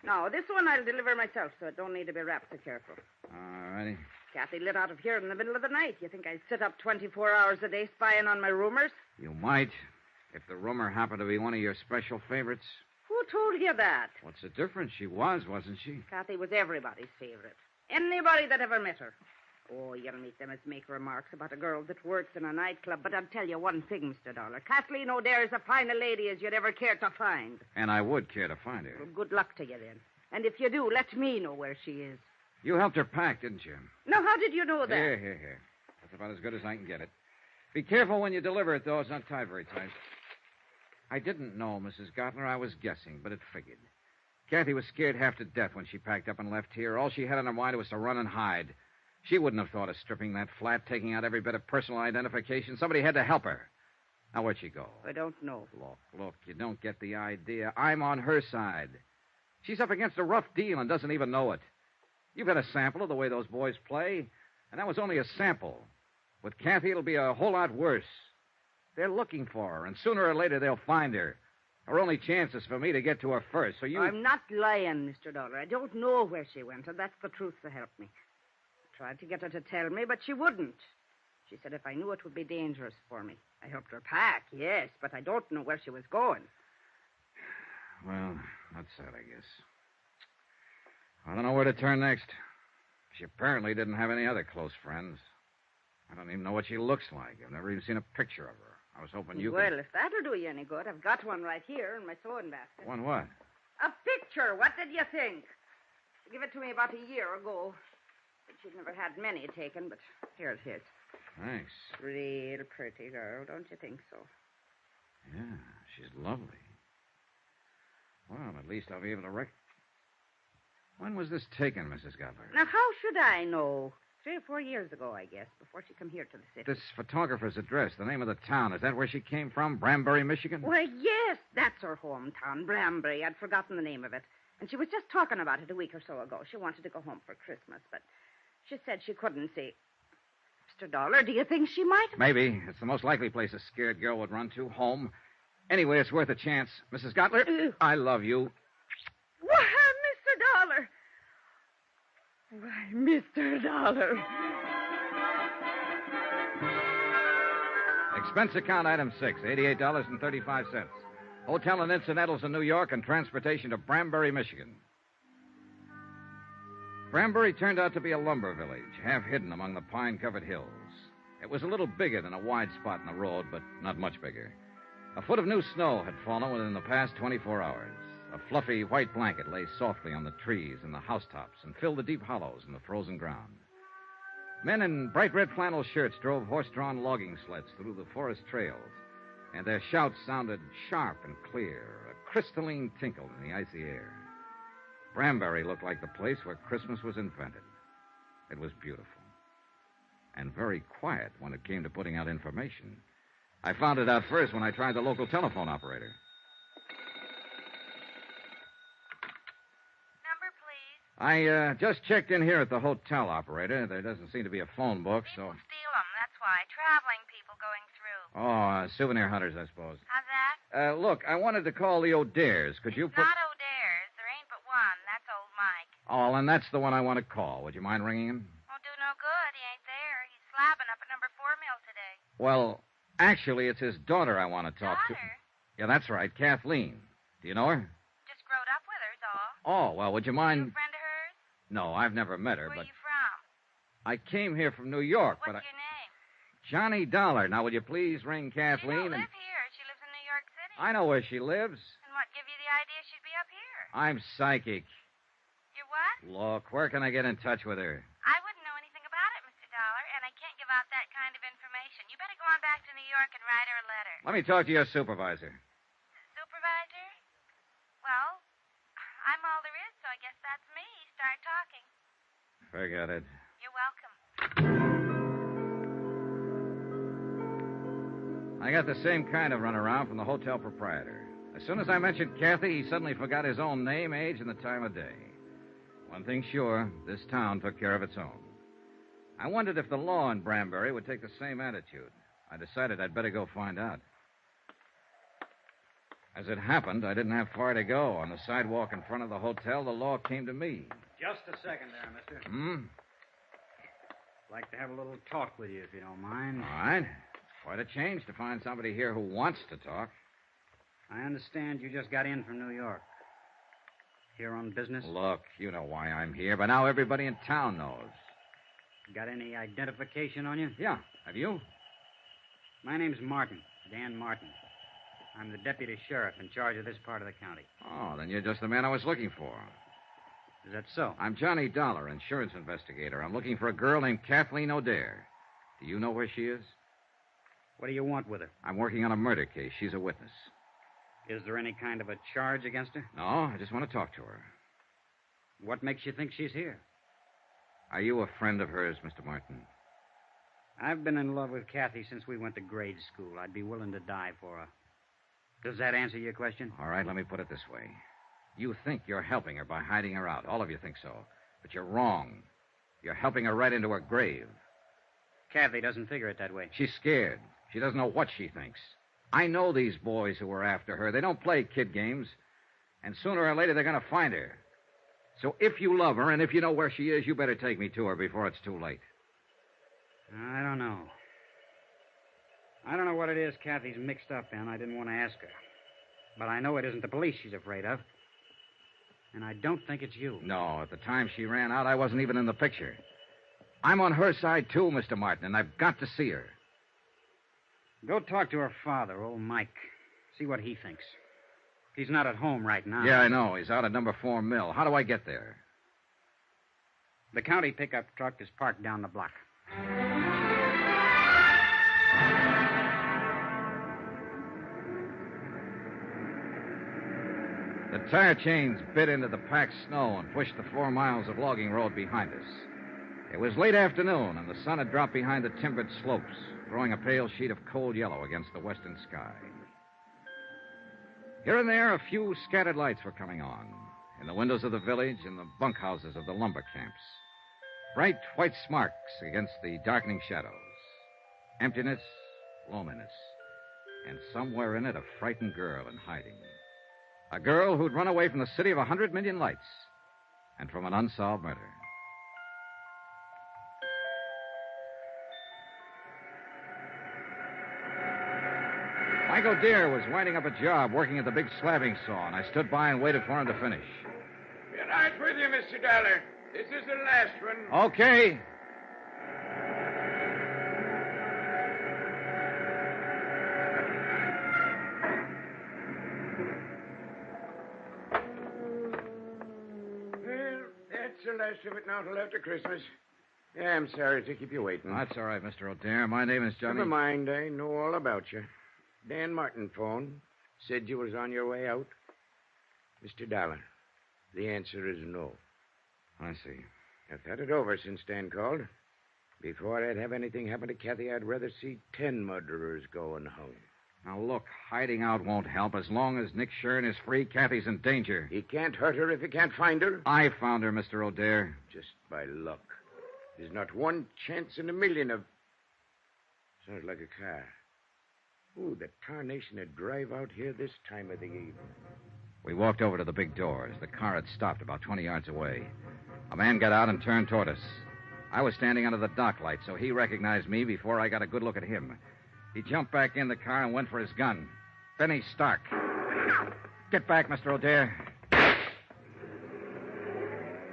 No, this one I'll deliver myself, so it don't need to be wrapped so careful. All righty. Kathy lit out of here in the middle of the night. You think I'd sit up 24 hours a day spying on my roomers? You might, if the roomer happened to be one of your special favorites. Who told you that? What's the difference? She was, wasn't she? Kathy was everybody's favorite. Anybody that ever met her. Oh, you'll meet them as make remarks about a girl that works in a nightclub, but I'll tell you one thing, Mr. Dollar. Kathleen O'Dare is as fine a lady as you'd ever care to find. And I would care to find her. Well, good luck to you, then. And if you do, let me know where she is. You helped her pack, didn't you? Now, how did you know that? Here. That's about as good as I can get it. Be careful when you deliver it, though. It's not tied very tight. I didn't know, Mrs. Gottler. I was guessing, but it figured. Kathy was scared half to death when she packed up and left here. All she had on her mind was to run and hide. She wouldn't have thought of stripping that flat, taking out every bit of personal identification. Somebody had to help her. Now, where'd she go? I don't know. Look, you don't get the idea. I'm on her side. She's up against a rough deal and doesn't even know it. You've had a sample of the way those boys play, and that was only a sample. With Kathy, it'll be a whole lot worse. They're looking for her, and sooner or later they'll find her. Her only chance is for me to get to her first, so you... I'm not lying, Mr. Dollar. I don't know where she went, and that's the truth to help me. I tried to get her to tell me, but she wouldn't. She said if I knew it would be dangerous for me. I helped her pack, yes, but I don't know where she was going. Well, that's sad, I guess. I don't know where to turn next. She apparently didn't have any other close friends. I don't even know what she looks like. I've never even seen a picture of her. I was hoping you Well, if that'll do you any good, I've got one right here in my sewing basket. One what? A picture. What did you think? She gave it to me about a year ago. But she'd never had many taken, but here it is. Thanks. Real pretty girl, don't you think so? Yeah, she's lovely. Well, at least I'll be able to When was this taken, Mrs. Gottler? Now, how should I know? 3 or 4 years ago, I guess, before she come here to the city. This photographer's address, the name of the town, is that where she came from? Branbury, Michigan? Why, yes, that's her hometown, Branbury. I'd forgotten the name of it. And she was just talking about it a week or so ago. She wanted to go home for Christmas, but she said she couldn't see. Mr. Dollar, do you think she might? Maybe. It's the most likely place a scared girl would run to, home. Anyway, it's worth a chance. Mrs. Gottler, I love you. Why, Mr. Dollar. Why, Mr. Dollar. Expense account item 6, $88.35. Hotel and incidentals in New York and transportation to Branbury, Michigan. Branbury turned out to be a lumber village, half hidden among the pine-covered hills. It was a little bigger than a wide spot in the road, but not much bigger. A foot of new snow had fallen within the past 24 hours. A fluffy white blanket lay softly on the trees and the housetops and filled the deep hollows in the frozen ground. Men in bright red flannel shirts drove horse-drawn logging sleds through the forest trails, and their shouts sounded sharp and clear, a crystalline tinkle in the icy air. Branbury looked like the place where Christmas was invented. It was beautiful. And very quiet when it came to putting out information. I found it out first when I tried the local telephone operator. Number, please. I just checked in here at the hotel, operator. There doesn't seem to be a phone book, so... People steal them, that's why. Traveling people going through. Oh, souvenir hunters, I suppose. How's that? Look, I wanted to call the O'Dares. Could you put... Not O'Dare's. There ain't but one. That's old Mike. Oh, and that's the one I want to call. Would you mind ringing him? Won't do no good. He ain't there. He's slabbing up at number 4 mill today. Well, actually, it's his daughter I want to talk Daughter? to. Yeah, that's right, Kathleen. Do you know her? Just growed up with her's all. Oh, well, would you mind... You a friend of hers? No, I've never met her, Where but... you from? I came here from New York, What's but your name? Johnny Dollar. Now, would you please ring Kathleen? She don't live here. She lives in New York City. I know where she lives. And what give you the idea she'd be up here? I'm psychic. You're what? Look, where can I get in touch with her? I wouldn't know anything about it, Mr. Dollar, and I can't give out that kind of information. back to New York and write her a letter. Let me talk to your supervisor. Supervisor? Well, I'm all there is, so I guess that's me. Start talking. Forget it. You're welcome. I got the same kind of runaround from the hotel proprietor. As soon as I mentioned Kathy, he suddenly forgot his own name, age, and the time of day. One thing sure, this town took care of its own. I wondered if the law in Branbury would take the same attitude. I decided I'd better go find out. As it happened, I didn't have far to go. On the sidewalk in front of the hotel, the law came to me. Just a second there, mister. I'd like to have a little talk with you, if you don't mind. All right. Quite a change to find somebody here who wants to talk. I understand you just got in from New York. Here on business? Look, you know why I'm here, but now everybody in town knows. Got any identification on you? Yeah. Have you? My name's Martin, Dan Martin. I'm the deputy sheriff in charge of this part of the county. Oh, then you're just the man I was looking for. Is that so? I'm Johnny Dollar, insurance investigator. I'm looking for a girl named Kathleen O'Dare. Do you know where she is? What do you want with her? I'm working on a murder case. She's a witness. Is there any kind of a charge against her? No, I just want to talk to her. What makes you think she's here? Are you a friend of hers, Mr. Martin? I've been in love with Kathy since we went to grade school. I'd be willing to die for her. Does that answer your question? All right, let me put it this way. You think you're helping her by hiding her out. All of you think so. But you're wrong. You're helping her right into her grave. Kathy doesn't figure it that way. She's scared. She doesn't know what she thinks. I know these boys who are after her. They don't play kid games. And sooner or later, they're going to find her. So if you love her and if you know where she is, you better take me to her before it's too late. I don't know. I don't know what it is Kathy's mixed up in. I didn't want to ask her. But I know it isn't the police she's afraid of. And I don't think it's you. No, at the time she ran out, I wasn't even in the picture. I'm on her side, too, Mr. Martin, and I've got to see her. Go talk to her father, old Mike. See what he thinks. He's not at home right now. Yeah, I know. He's out at number 4 Mill. How do I get there? The county pickup truck is parked down the block. The tire chains bit into the packed snow and pushed the 4 miles of logging road behind us. It was late afternoon, and the sun had dropped behind the timbered slopes, throwing a pale sheet of cold yellow against the western sky. Here and there, a few scattered lights were coming on, in the windows of the village and the bunkhouses of the lumber camps. Bright white sparks against the darkening shadows. Emptiness, loneliness, and somewhere in it a frightened girl in hiding. A girl who'd run away from the city of 100 million lights and from an unsolved murder. Mike O'Dare was winding up a job working at the big slabbing saw, and I stood by and waited for him to finish. Be right with you, Mr. Dollar. This is the last one. Okay. Well, that's the last of it now till after Christmas. Yeah, I'm sorry to keep you waiting. That's all right, Mr. O'Dare. My name is Johnny. Never mind. I know all about you. Dan Martin phoned. Said you was on your way out. Mr. Dollar, the answer is no. I see. I've thought it over since Dan called. Before I'd have anything happen to Kathy, I'd rather see 10 murderers going home. Now, look, hiding out won't help. As long as Nick Shurn is free, Kathy's in danger. He can't hurt her if he can't find her. I found her, Mr. O'Dare. Just by luck. There's not one chance in a million of... Sounds like a car. Ooh, the tarnation would drive out here this time of the evening. We walked over to the big doors. The car had stopped about 20 yards away. A man got out and turned toward us. I was standing under the dock light, so he recognized me before I got a good look at him. He jumped back in the car and went for his gun. Benny Stark. Get back, Mr. O'Dare.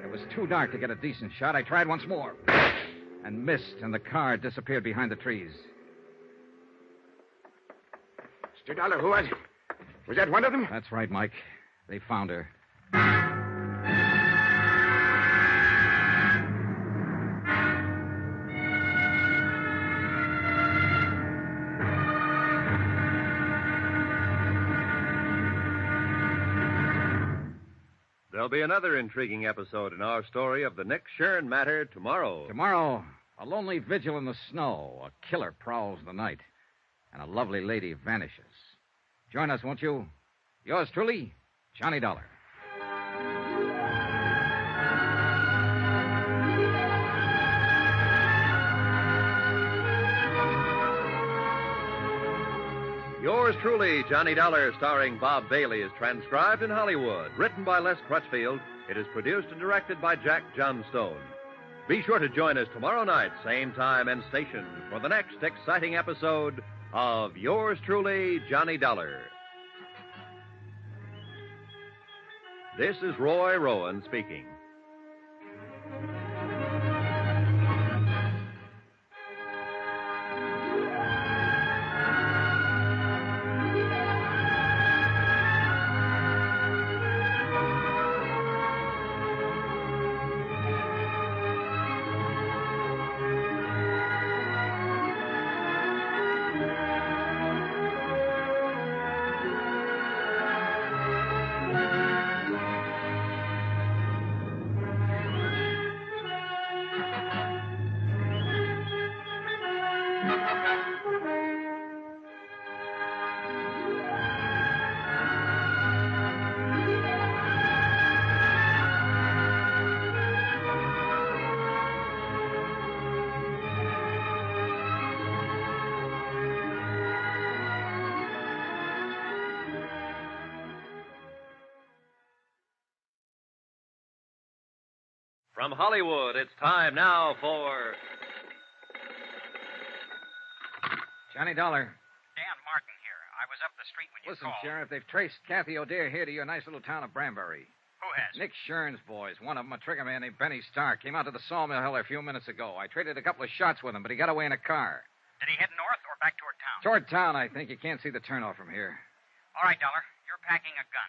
It was too dark to get a decent shot. I tried once more and missed, and the car disappeared behind the trees. Mr. Dollar, who was it? Was that one of them? That's right, Mike. They found her. There'll be another intriguing episode in our story of the Nick Shurn matter tomorrow. Tomorrow, a lonely vigil in the snow, a killer prowls the night, and a lovely lady vanishes. Join us, won't you? Yours truly, Johnny Dollar. Yours truly, Johnny Dollar, starring Bob Bailey, is transcribed in Hollywood. Written by Les Crutchfield, it is produced and directed by Jack Johnstone. Be sure to join us tomorrow night, same time and station, for the next exciting episode of Yours truly, Johnny Dollar. This is Roy Rowan speaking. From Hollywood, it's time now for... Johnny Dollar. Dan Martin here. I was up the street when you Listen, called. Sheriff, they've traced Kathy O'Dare here to your nice little town of Branbury. Who has? Nick Shurn's boys. One of them, a trigger man named Benny Stark, came out to the sawmill hill a few minutes ago. I traded a couple of shots with him, but he got away in a car. Did he head north or back toward town? Toward town, I think. You can't see the turnoff from here. All right, Dollar. You're packing a gun.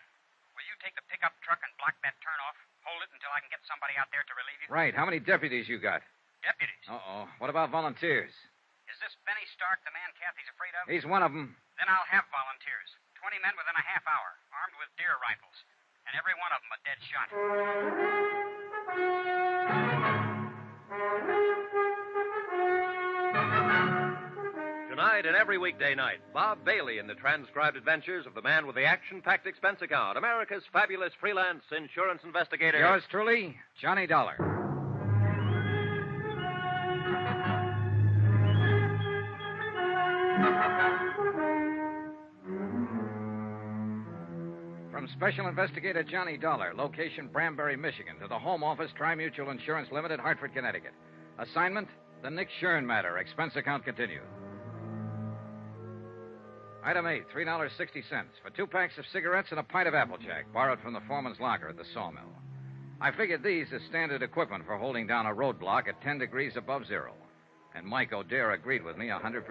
Will you take the pickup truck and block that turnoff? Hold it until I can get somebody out there to relieve you? Right. How many deputies you got? Deputies? Uh-oh. What about volunteers? Is this Benny Stark the man Kathy's afraid of? He's one of them. Then I'll have volunteers. 20 men within a half hour, armed with deer rifles. And every one of them a dead shot. Tonight and every weekday night, Bob Bailey in the transcribed adventures of the man with the action-packed expense account, America's fabulous freelance insurance investigator. Yours truly, Johnny Dollar. From Special Investigator Johnny Dollar, location Branbury, Michigan, to the Home Office, Tri-Mutual Insurance Limited, Hartford, Connecticut. Assignment, the Nick Shurn matter. Expense account continued. Item 8, $3.60 for 2 packs of cigarettes and a pint of Applejack, borrowed from the foreman's locker at the sawmill. I figured these as standard equipment for holding down a roadblock at 10 degrees above zero. And Mike O'Dare agreed with me 100%.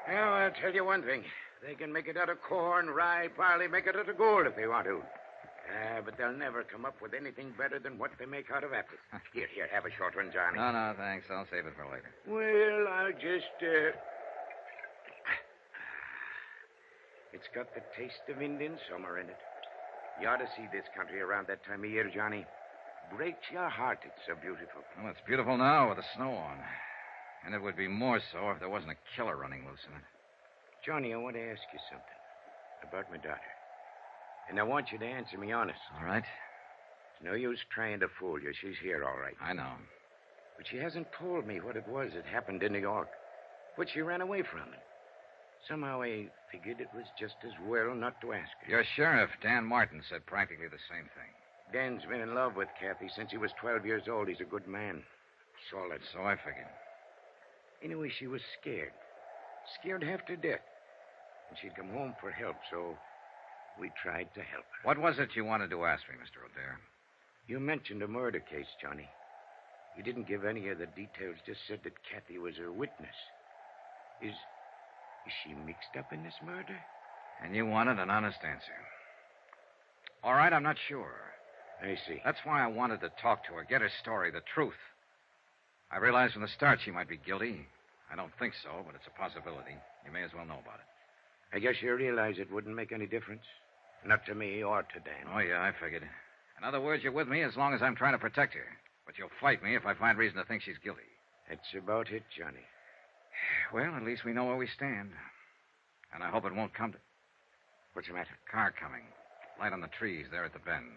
Well, I'll tell you one thing. They can make it out of corn, rye, barley, make it out of gold if they want to. But they'll never come up with anything better than what they make out of apples. Here, have a short one, Johnny. No, thanks. I'll save it for later. Well, I'll just, It's got the taste of Indian summer in it. You ought to see this country around that time of year, Johnny. Breaks your heart, it's so beautiful. Well, it's beautiful now with the snow on. And it would be more so if there wasn't a killer running loose in it. Johnny, I want to ask you something about my daughter. And I want you to answer me honest. All right. It's no use trying to fool you. She's here, all right. I know. But she hasn't told me what it was that happened in New York. What she ran away from. Somehow I figured it was just as well not to ask her. Your sheriff, Dan Martin, said practically the same thing. Dan's been in love with Kathy since he was 12 years old. He's a good man. Solid. So I figured. Anyway, she was scared. Scared half to death. And she'd come home for help, so we tried to help her. What was it you wanted to ask me, Mr. O'Dare? You mentioned a murder case, Johnny. You didn't give any of the details, just said that Kathy was a witness. Is she mixed up in this murder? And you wanted an honest answer. All right, I'm not sure. I see. That's why I wanted to talk to her, get her story, the truth. I realized from the start she might be guilty. I don't think so, but it's a possibility. You may as well know about it. I guess you realize it wouldn't make any difference. Not to me or to Dan. Oh, yeah, I figured. In other words, you're with me as long as I'm trying to protect her. But you'll fight me if I find reason to think she's guilty. That's about it, Johnny. Well, at least we know where we stand. And I hope it won't come to... What's the matter? Car coming. Light on the trees there at the bend.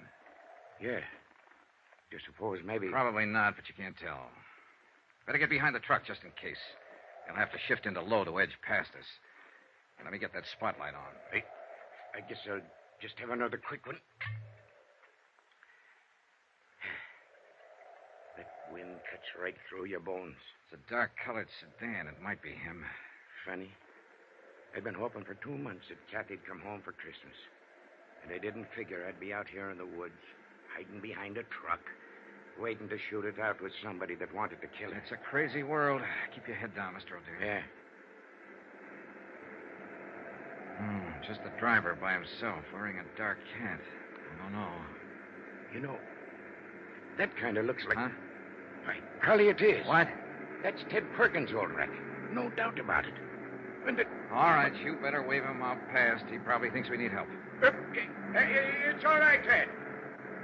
Yeah. You suppose maybe... Probably not, but you can't tell. Better get behind the truck just in case. You'll have to shift into low to edge past us. Let me get that spotlight on. I guess I'll just have another quick one. That wind cuts right through your bones. It's a dark-colored sedan. It might be him. Funny. I've been hoping for 2 months that Kathy'd come home for Christmas. And I didn't figure I'd be out here in the woods, hiding behind a truck, waiting to shoot it out with somebody that wanted to kill her. It's a crazy world. Keep your head down, Mr. O'Dear. Yeah. Just the driver by himself, wearing a dark hat. I don't know. You know, that kind of looks like... Huh? By golly, it is. What? That's Ted Perkins, all right. No doubt about it. And it... All right, you better wave him out past. He probably thinks we need help. It's all right, Ted.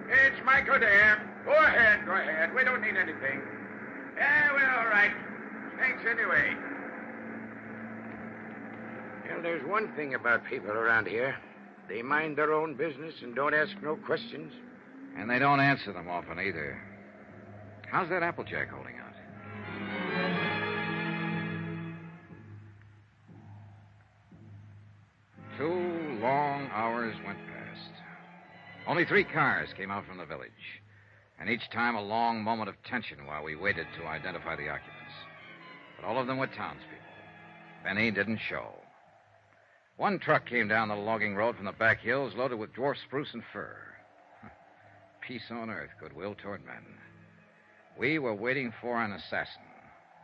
It's Michael there. Go ahead. We don't need anything. Yeah, we're all right. Thanks anyway. Well, there's one thing about people around here. They mind their own business and don't ask no questions. And they don't answer them often either. How's that Applejack holding out? Two long hours went past. Only 3 cars came out from the village. And each time a long moment of tension while we waited to identify the occupants. But all of them were townspeople. Benny didn't show. One truck came down the logging road from the back hills loaded with dwarf spruce and fir. Peace on earth, goodwill toward men. We were waiting for an assassin,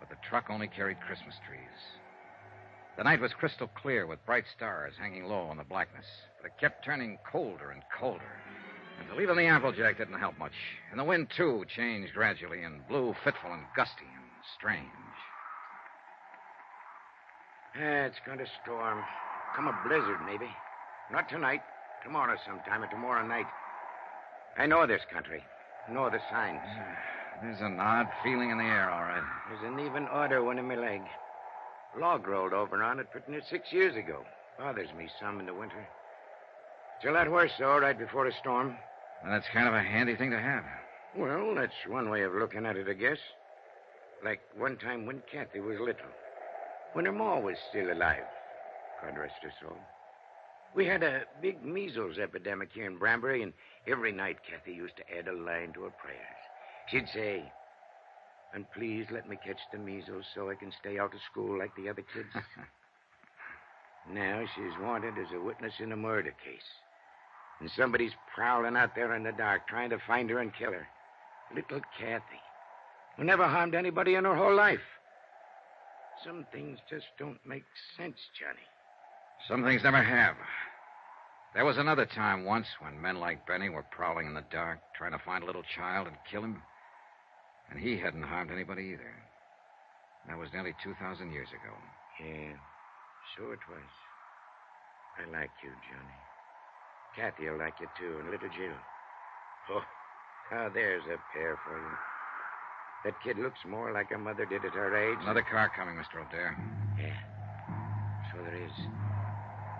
but the truck only carried Christmas trees. The night was crystal clear with bright stars hanging low in the blackness, but it kept turning colder and colder. And to leave on the Applejack didn't help much. And the wind, too, changed gradually and blew fitful and gusty and strange. It's going to storm. Come a blizzard, maybe. Not tonight. Tomorrow sometime or tomorrow night. I know this country. Know the signs. There's an odd feeling in the air, all right. There's an even odder one in my leg. Log rolled over on it pretty near 6 years ago. Bothers me some in the winter. It's a lot worse, though, right before a storm. Well, that's kind of a handy thing to have. Well, that's one way of looking at it, I guess. Like one time when Kathy was little. When her ma was still alive. God rest her soul. We had a big measles epidemic here in Branbury, and every night Kathy used to add a line to her prayers. She'd say, "And please let me catch the measles so I can stay out of school like the other kids." Now she's wanted as a witness in a murder case. And somebody's prowling out there in the dark trying to find her and kill her. Little Kathy, who never harmed anybody in her whole life. Some things just don't make sense, Johnny. Some things never have. There was another time once when men like Benny were prowling in the dark, trying to find a little child and kill him. And he hadn't harmed anybody either. That was nearly 2,000 years ago. Yeah, so it was. I like you, Johnny. Kathy will like you, too, and little Jill. Oh, now there's a pair for you. That kid looks more like her mother did at her age. Another car coming, Mr. O'Dare. Yeah, so there is.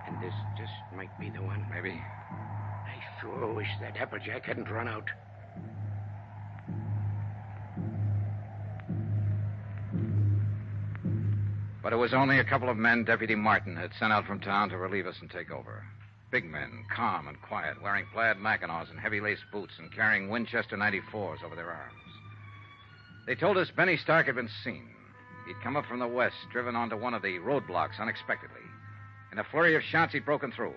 And this just might be the one. Maybe. I sure wish that Applejack hadn't run out. But it was only a couple of men Deputy Martin had sent out from town to relieve us and take over. Big men, calm and quiet, wearing plaid mackinaws and heavy-laced boots and carrying Winchester 94s over their arms. They told us Benny Stark had been seen. He'd come up from the west, driven onto one of the roadblocks unexpectedly. In a flurry of shots, he'd broken through.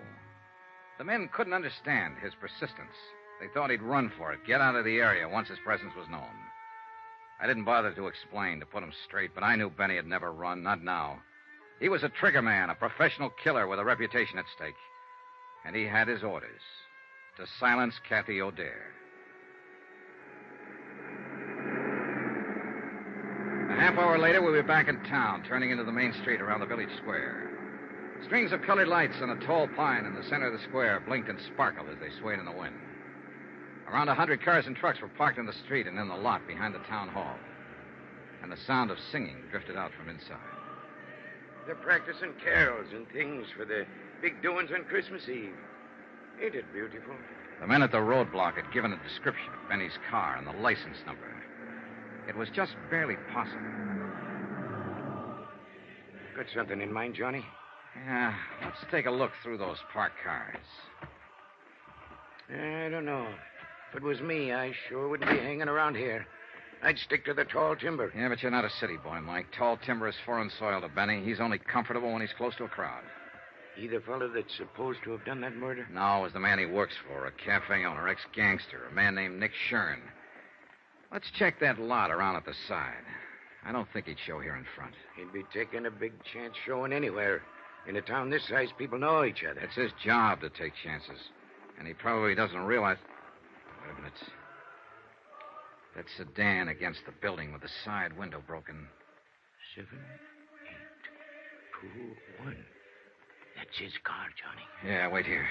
The men couldn't understand his persistence. They thought he'd run for it, get out of the area once his presence was known. I didn't bother to explain, to put him straight, but I knew Benny had never run, not now. He was a trigger man, a professional killer with a reputation at stake. And he had his orders to silence Kathy O'Dare. A half hour later, we were back in town, turning into the main street around the village square. Strings of colored lights on a tall pine in the center of the square blinked and sparkled as they swayed in the wind. Around 100 cars and trucks were parked in the street and in the lot behind the town hall. And the sound of singing drifted out from inside. They're practicing carols and things for the big doings on Christmas Eve. Ain't it beautiful? The men at the roadblock had given a description of Benny's car and the license number. It was just barely possible. Got something in mind, Johnny? Yeah, let's take a look through those parked cars. I don't know. If it was me, I sure wouldn't be hanging around here. I'd stick to the tall timber. Yeah, but you're not a city boy, Mike. Tall timber is foreign soil to Benny. He's only comfortable when he's close to a crowd. He the fellow that's supposed to have done that murder? No, it was the man he works for, a cafe owner, ex-gangster, a man named Nick Shurn. Let's check that lot around at the side. I don't think he'd show here in front. He'd be taking a big chance showing anywhere. In a town this size, people know each other. It's his job to take chances. And he probably doesn't realize... Wait a minute. That sedan against the building with the side window broken. 7, 8, 2, 1. That's his car, Johnny. Yeah, wait here.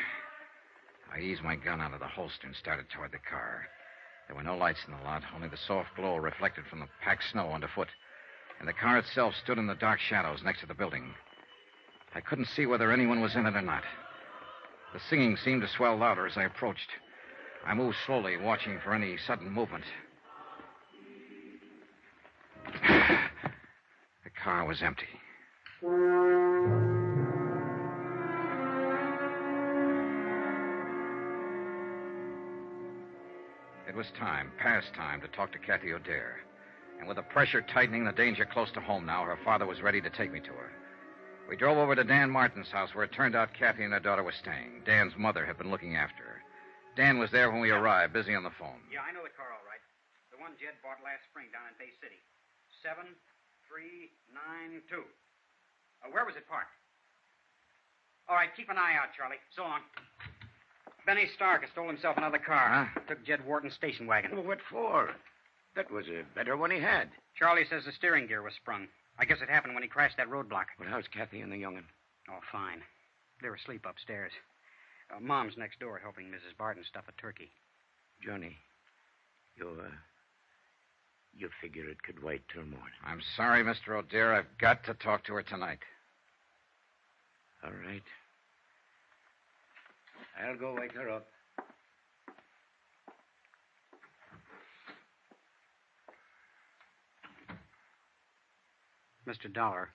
I eased my gun out of the holster and started toward the car. There were no lights in the lot, only the soft glow reflected from the packed snow underfoot. And the car itself stood in the dark shadows next to the building. I couldn't see whether anyone was in it or not. The singing seemed to swell louder as I approached. I moved slowly, watching for any sudden movement. The car was empty. It was time, past time, to talk to Kathy O'Dare. And with the pressure tightening, the danger close to home now, her father was ready to take me to her. We drove over to Dan Martin's house, where it turned out Kathy and her daughter were staying. Dan's mother had been looking after her. Dan was there when we arrived, busy on the phone. Yeah, I know the car all right. The one Jed bought last spring down in Bay City. 7392. Where was it parked? All right, keep an eye out, Charlie. So long. Benny Stark has stole himself another car. Huh? Took Jed Wharton's station wagon. Well, what for? That was a better one he had. Charlie says the steering gear was sprung. I guess it happened when he crashed that roadblock. Well, how's Kathy and the young'un? Oh, fine. They're asleep upstairs. Mom's next door helping Mrs. Barton stuff a turkey. Johnny, you figure it could wait till morning. I'm sorry, Mr. O'Dare. I've got to talk to her tonight. All right. I'll go wake her up. Mr. Dollar,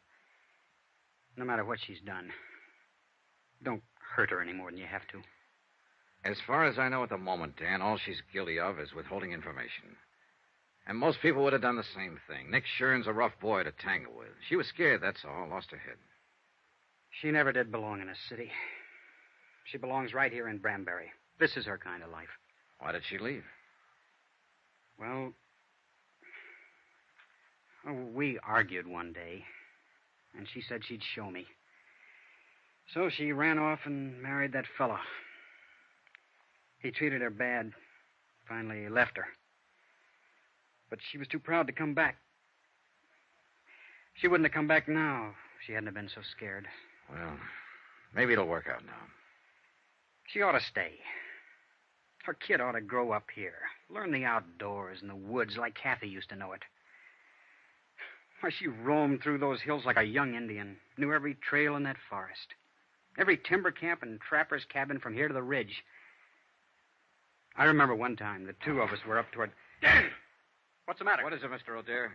no matter what she's done, don't hurt her any more than you have to. As far as I know at the moment, Dan, all she's guilty of is withholding information. And most people would have done the same thing. Nick Shurn's a rough boy to tangle with. She was scared, that's all. Lost her head. She never did belong in a city. She belongs right here in Branbury. This is her kind of life. Why did she leave? Well, we argued one day, and she said she'd show me. So she ran off and married that fellow. He treated her bad. Finally left her. But she was too proud to come back. She wouldn't have come back now if she hadn't have been so scared. Well, maybe it'll work out now. She ought to stay. Her kid ought to grow up here. Learn the outdoors and the woods like Kathy used to know it. Why, she roamed through those hills like a young Indian. Knew every trail in that forest. Every timber camp and trapper's cabin from here to the ridge. I remember one time the two of us were up toward... Dan! What's the matter? What is it, Mr. O'Dare?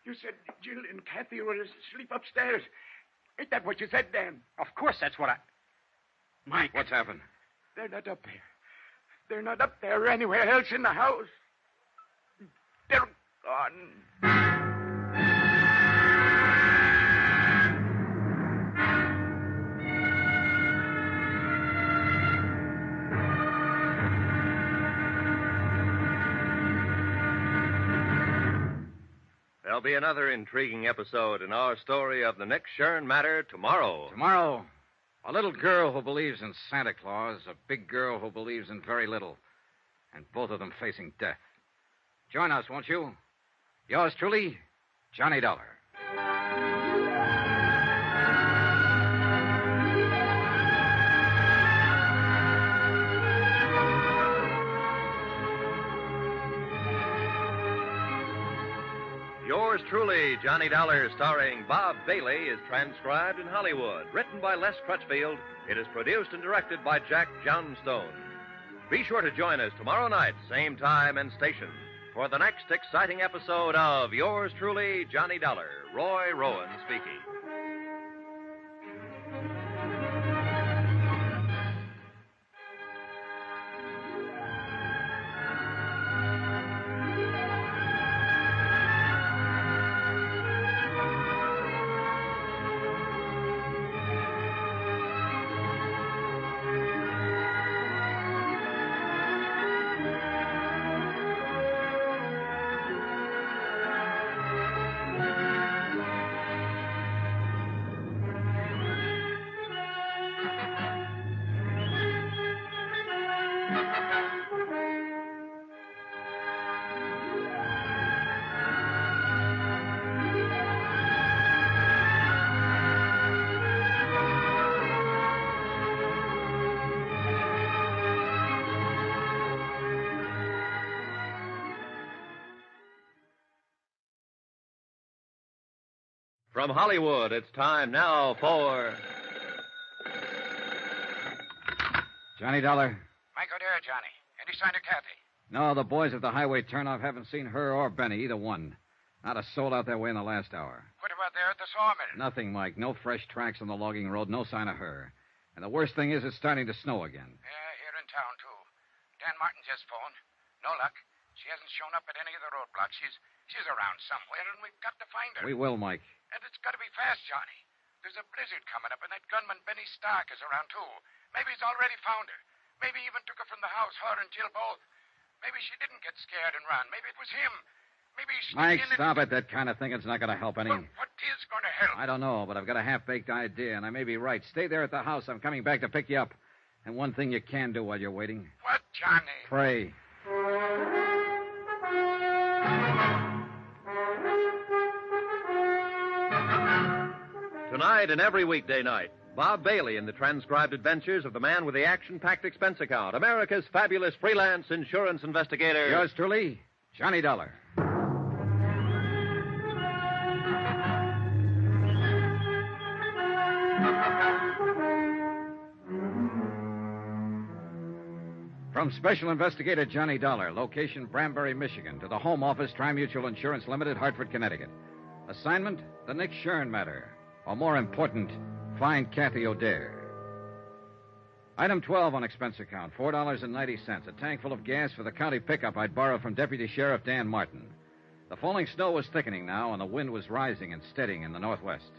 You said Jill and Kathy were asleep upstairs. Ain't that what you said, Dan? Of course that's what I... Mike. What's happened? They're not up there. They're not up there or anywhere else in the house. They're gone. There'll be another intriguing episode in our story of the Nick Shurn matter tomorrow. Tomorrow, a little girl who believes in Santa Claus, a big girl who believes in very little, and both of them facing death. Join us, won't you? Yours truly, Johnny Dollar. truly, Johnny Dollar, starring Bob Bailey, is transcribed in Hollywood. Written by Les Crutchfield, it is produced and directed by Jack Johnstone. Be sure to join us tomorrow night, same time and station, for the next exciting episode of Yours truly, Johnny Dollar. Roy Rowan speaking. From Hollywood, it's time now for... Johnny Dollar? Mike O'Dare, Johnny. Any sign of Kathy? No, the boys at the highway turnoff haven't seen her or Benny, either one. Not a soul out that way in the last hour. What about there at the sawmill? Nothing, Mike. No fresh tracks on the logging road, no sign of her. And the worst thing is it's starting to snow again. Yeah, here in town, too. Dan Martin just phoned. No luck. She hasn't shown up at any of the roadblocks. She's around somewhere, and we've got to find her. We will, Mike. And it's got to be fast, Johnny. There's a blizzard coming up, and that gunman Benny Stark is around, too. Maybe he's already found her. Maybe even took her from the house, her and Jill both. Maybe she didn't get scared and run. Maybe it was him. Maybe he sneaked Mike, in and... stop it. That kind of thinking's not going to help any. Well, what is going to help? I don't know, but I've got a half-baked idea, and I may be right. Stay there at the house. I'm coming back to pick you up. And one thing you can do while you're waiting. What, Johnny? Pray. Tonight and every weekday night, Bob Bailey in the transcribed adventures of the man with the action-packed expense account, America's fabulous freelance insurance investigator. Yours truly, Johnny Dollar. From Special Investigator Johnny Dollar, location Branbury, Michigan, to the Home Office, Tri-Mutual Insurance Limited, Hartford, Connecticut. Assignment, the Nick Shurn matter. Or more important, find Kathy O'Dare. Item 12 on expense account, $4.90. A tank full of gas for the county pickup I'd borrowed from Deputy Sheriff Dan Martin. The falling snow was thickening now, and the wind was rising and steadying in the northwest.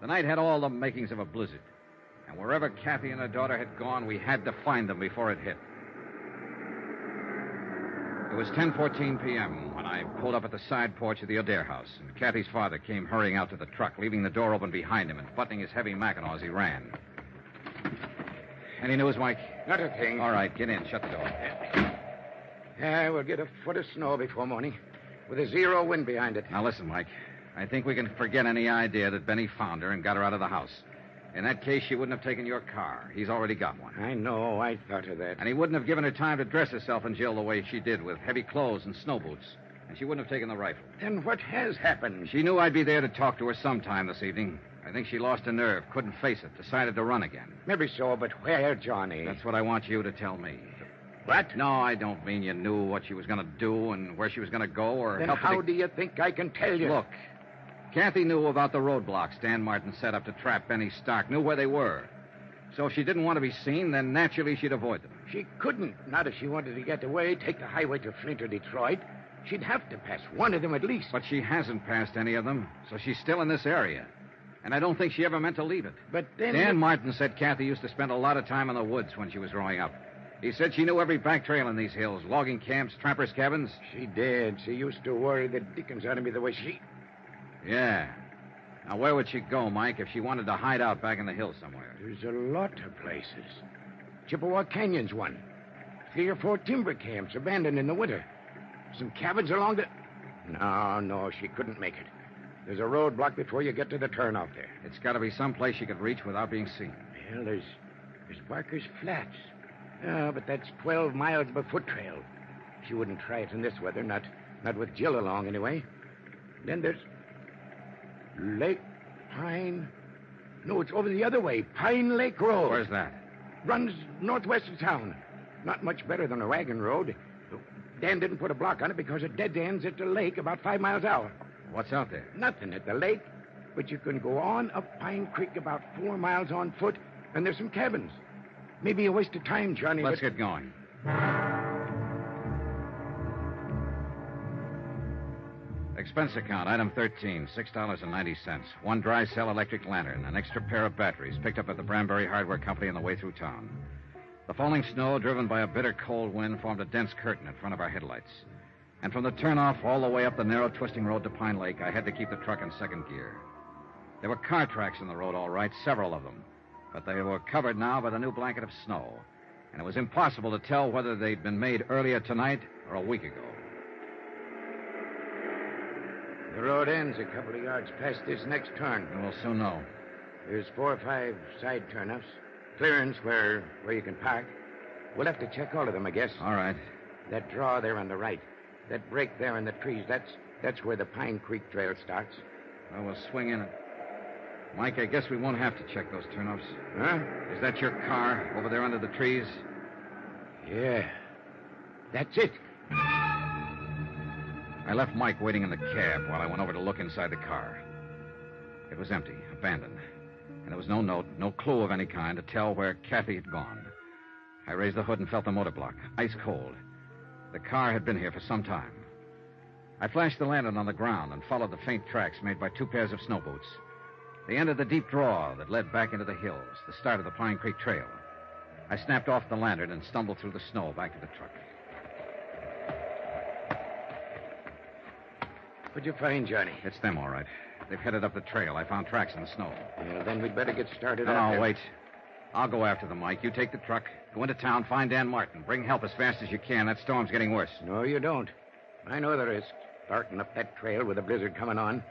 The night had all the makings of a blizzard. And wherever Kathy and her daughter had gone, we had to find them before it hit. It was 10:14 p.m. when I pulled up at the side porch of the O'Dare house, and Kathy's father came hurrying out to the truck, leaving the door open behind him and buttoning his heavy mackinaw as he ran. Any news, Mike? Not a thing. All right, get in. Shut the door. Yeah, we'll get a foot of snow before morning, with a zero wind behind it. Now, listen, Mike. I think we can forget any idea that Benny found her and got her out of the house. In that case, she wouldn't have taken your car. He's already got one. I know. I thought of that. And he wouldn't have given her time to dress herself and Jill the way she did, with heavy clothes and snow boots. And she wouldn't have taken the rifle. Then what has happened? She knew I'd be there to talk to her sometime this evening. I think she lost her nerve, couldn't face it, decided to run again. Maybe so, but where, Johnny? That's what I want you to tell me. What? No, I don't mean you knew what she was going to do and where she was going to go or then help how do you think I can tell you? Look, Kathy knew about the roadblocks Dan Martin set up to trap Benny Stark, knew where they were. So if she didn't want to be seen, then naturally she'd avoid them. She couldn't. Not if she wanted to get away, take the highway to Flint or Detroit. She'd have to pass one of them at least. But she hasn't passed any of them, so she's still in this area. And I don't think she ever meant to leave it. But then... Dan Martin said Kathy used to spend a lot of time in the woods when she was growing up. He said she knew every back trail in these hills, logging camps, trappers' cabins. She did. She used to worry the dickens out of me the way she... Yeah. Now, where would she go, Mike, if she wanted to hide out back in the hills somewhere? There's a lot of places. Chippewa Canyon's one. 3 or 4 timber camps abandoned in the winter. Some cabins along the... No, she couldn't make it. There's a roadblock before you get to the turnoff there. It's got to be someplace she could reach without being seen. Well, there's Barker's Flats. Oh, but that's 12 miles of a foot trail. She wouldn't try it in this weather, not with Jill along, anyway. Then Lake Pine. No, it's over the other way. Pine Lake Road. Where's that? Runs northwest of town. Not much better than a wagon road. Dan didn't put a block on it because it dead ends at the lake about 5 miles out. What's out there? Nothing at the lake, but you can go on up Pine Creek about 4 miles on foot, and there's some cabins. Maybe a waste of time, Johnny. Let's get going. Expense account, item 13, $6.90. One dry cell electric lantern, an extra pair of batteries picked up at the Branbury Hardware Company on the way through town. The falling snow, driven by a bitter cold wind, formed a dense curtain in front of our headlights. And from the turnoff all the way up the narrow, twisting road to Pine Lake, I had to keep the truck in second gear. There were car tracks in the road, all right, several of them. But they were covered now by the new blanket of snow. And it was impossible to tell whether they'd been made earlier tonight or a week ago. The road ends a couple of yards past this next turn. And we'll soon know. There's 4 or 5 side turnoffs. Clearance where you can park. We'll have to check all of them, I guess. All right. That draw there on the right. That break there in the trees, that's where the Pine Creek Trail starts. Well, we'll swing in it. Mike, I guess we won't have to check those turnoffs. Huh? Is that your car over there under the trees? Yeah. That's it. I left Mike waiting in the cab while I went over to look inside the car. It was empty, abandoned. And there was no note, no clue of any kind to tell where Kathy had gone. I raised the hood and felt the motor block, ice cold. The car had been here for some time. I flashed the lantern on the ground and followed the faint tracks made by 2 pairs of snow boots. They entered the deep draw that led back into the hills, the start of the Pine Creek Trail. I snapped off the lantern and stumbled through the snow back to the truck. What'd you find, Johnny? It's them, all right. They've headed up the trail. I found tracks in the snow. Well, then we'd better get started. No, wait. I'll go after them, Mike. You take the truck, go into town, find Dan Martin. Bring help as fast as you can. That storm's getting worse. No, you don't. I know the risk. Starting up that trail with a blizzard coming on.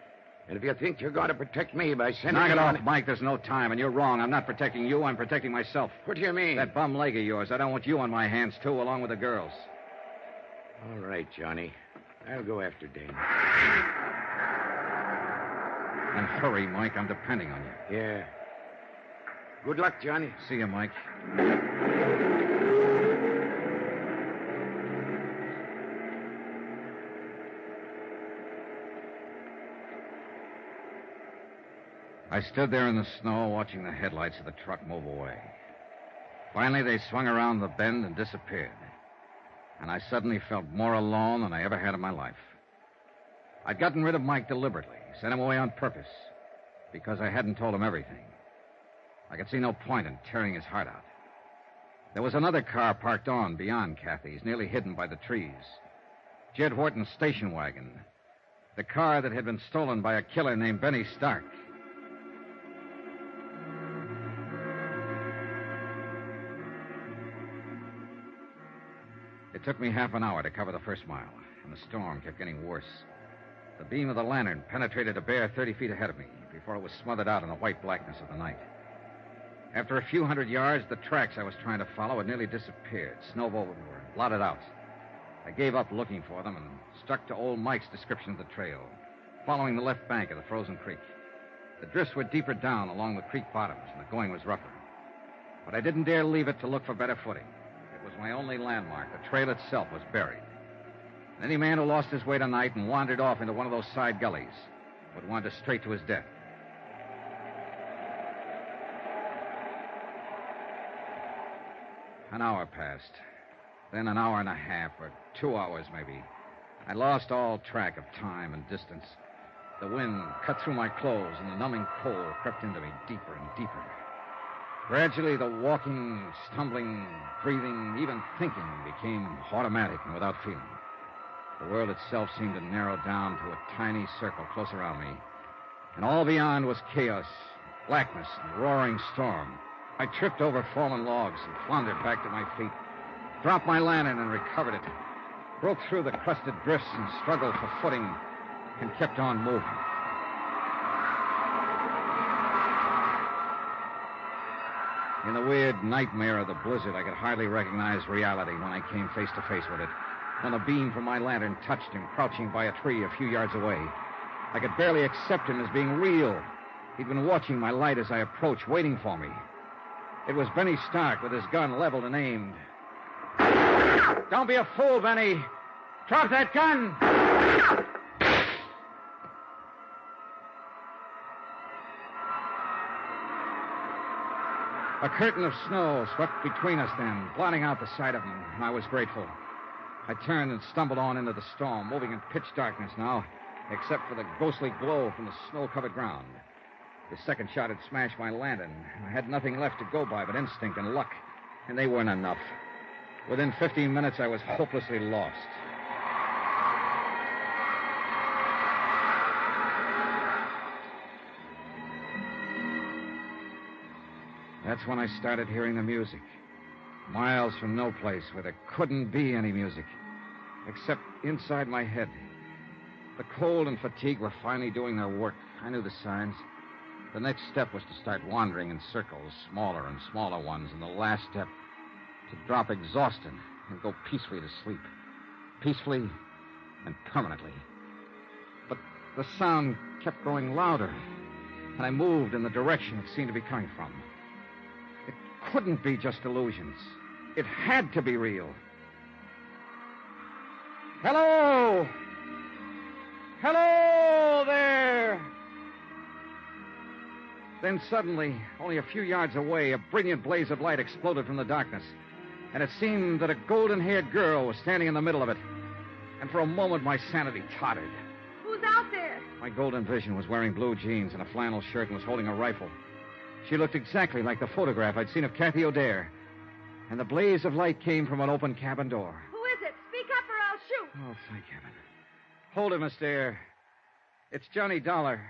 And if you think you're going to protect me by sending... Knock it off, Mike. There's no time, and you're wrong. I'm not protecting you. I'm protecting myself. What do you mean? That bum leg of yours. I don't want you on my hands, too, along with the girls. All right, Johnny. I'll go after Dan. And hurry, Mike. I'm depending on you. Yeah. Good luck, Johnny. See you, Mike. I stood there in the snow watching the headlights of the truck move away. Finally, they swung around the bend and disappeared. And I suddenly felt more alone than I ever had in my life. I'd gotten rid of Mike deliberately, sent him away on purpose, because I hadn't told him everything. I could see no point in tearing his heart out. There was another car parked on beyond Kathy's, nearly hidden by the trees. Jed Horton's station wagon. The car that had been stolen by a killer named Benny Stark. It took me half an hour to cover the first mile, and the storm kept getting worse. The beam of the lantern penetrated a bare 30 feet ahead of me before it was smothered out in the white blackness of the night. After a few hundred yards, the tracks I was trying to follow had nearly disappeared, snowed over and blotted out. I gave up looking for them and stuck to old Mike's description of the trail, following the left bank of the frozen creek. The drifts were deeper down along the creek bottoms, and the going was rougher. But I didn't dare leave it to look for better footing. It was my only landmark. The trail itself was buried. And any man who lost his way tonight and wandered off into one of those side gullies would wander straight to his death. An hour passed. Then an hour and a half, or 2 hours maybe. I lost all track of time and distance. The wind cut through my clothes, and the numbing cold crept into me deeper and deeper. Gradually, the walking, stumbling, breathing, even thinking became automatic and without feeling. The world itself seemed to narrow down to a tiny circle close around me. And all beyond was chaos, blackness, and roaring storm. I tripped over fallen logs and floundered back to my feet, dropped my lantern and recovered it, broke through the crusted drifts and struggled for footing, and kept on moving. In the weird nightmare of the blizzard, I could hardly recognize reality when I came face to face with it. When a beam from my lantern touched him crouching by a tree a few yards away. I could barely accept him as being real. He'd been watching my light as I approached, waiting for me. It was Benny Stark with his gun leveled and aimed. Don't be a fool, Benny. Drop that gun! A curtain of snow swept between us then, blotting out the sight of him, and I was grateful. I turned and stumbled on into the storm, moving in pitch darkness now, except for the ghostly glow from the snow-covered ground. The second shot had smashed my lantern. I had nothing left to go by but instinct and luck, and they weren't enough. Within 15 minutes, I was hopelessly lost. That's when I started hearing the music. Miles from no place where there couldn't be any music, except inside my head. The cold and fatigue were finally doing their work. I knew the signs. The next step was to start wandering in circles, smaller and smaller ones, and the last step, to drop exhausted and go peacefully to sleep. Peacefully and permanently. But the sound kept growing louder, and I moved in the direction it seemed to be coming from. It couldn't be just illusions. It had to be real. Hello! Hello there! Then suddenly, only a few yards away, a brilliant blaze of light exploded from the darkness. And it seemed that a golden-haired girl was standing in the middle of it. And for a moment, my sanity tottered. Who's out there? My golden vision was wearing blue jeans and a flannel shirt and was holding a rifle. She looked exactly like the photograph I'd seen of Kathy O'Dare. And the blaze of light came from an open cabin door. Who is it? Speak up or I'll shoot. Oh, thank heaven. Hold it, Miss Dare. It's Johnny Dollar.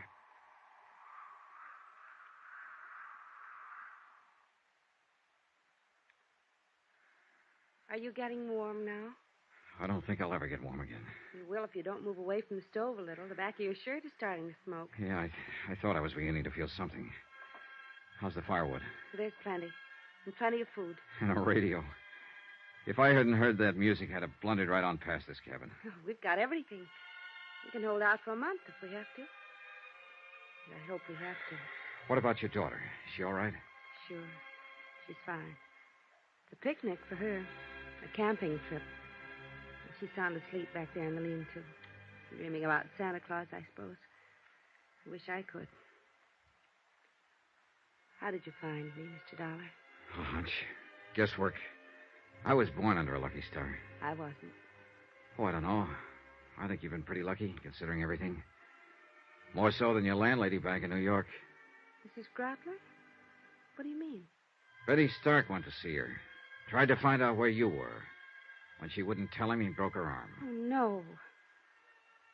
Are you getting warm now? I don't think I'll ever get warm again. You will if you don't move away from the stove a little. The back of your shirt is starting to smoke. Yeah, I thought I was beginning to feel something. How's the firewood? There's plenty. And plenty of food. And a radio. If I hadn't heard that music, I'd have blundered right on past this cabin. Oh, we've got everything. We can hold out for a month if we have to. I hope we have to. What about your daughter? Is she all right? Sure. She's fine. It's a picnic for her. A camping trip. She's sound asleep back there in the lean-to. Dreaming about Santa Claus, I suppose. I wish I could. How did you find me, Mr. Dollar? A hunch. Guesswork. I was born under a lucky star. I wasn't. Oh, I don't know. I think you've been pretty lucky, considering everything. More so than your landlady back in New York. Mrs. Grotler? What do you mean? Betty Stark went to see her. Tried to find out where you were. When she wouldn't tell him, he broke her arm. Oh, no.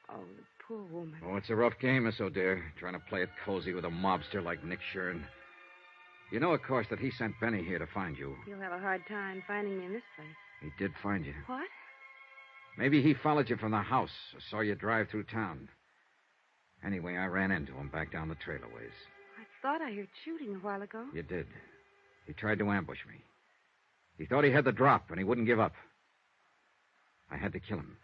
Oh, the poor woman. Oh, it's a rough game, Miss O'Dare, trying to play it cozy with a mobster like Nick Shurn. You know, of course, that he sent Benny here to find you. He'll have a hard time finding me in this place. He did find you. What? Maybe he followed you from the house or saw you drive through town. Anyway, I ran into him back down the trailer ways. I thought I heard shooting a while ago. You did. He tried to ambush me. He thought he had the drop, and he wouldn't give up. I had to kill him.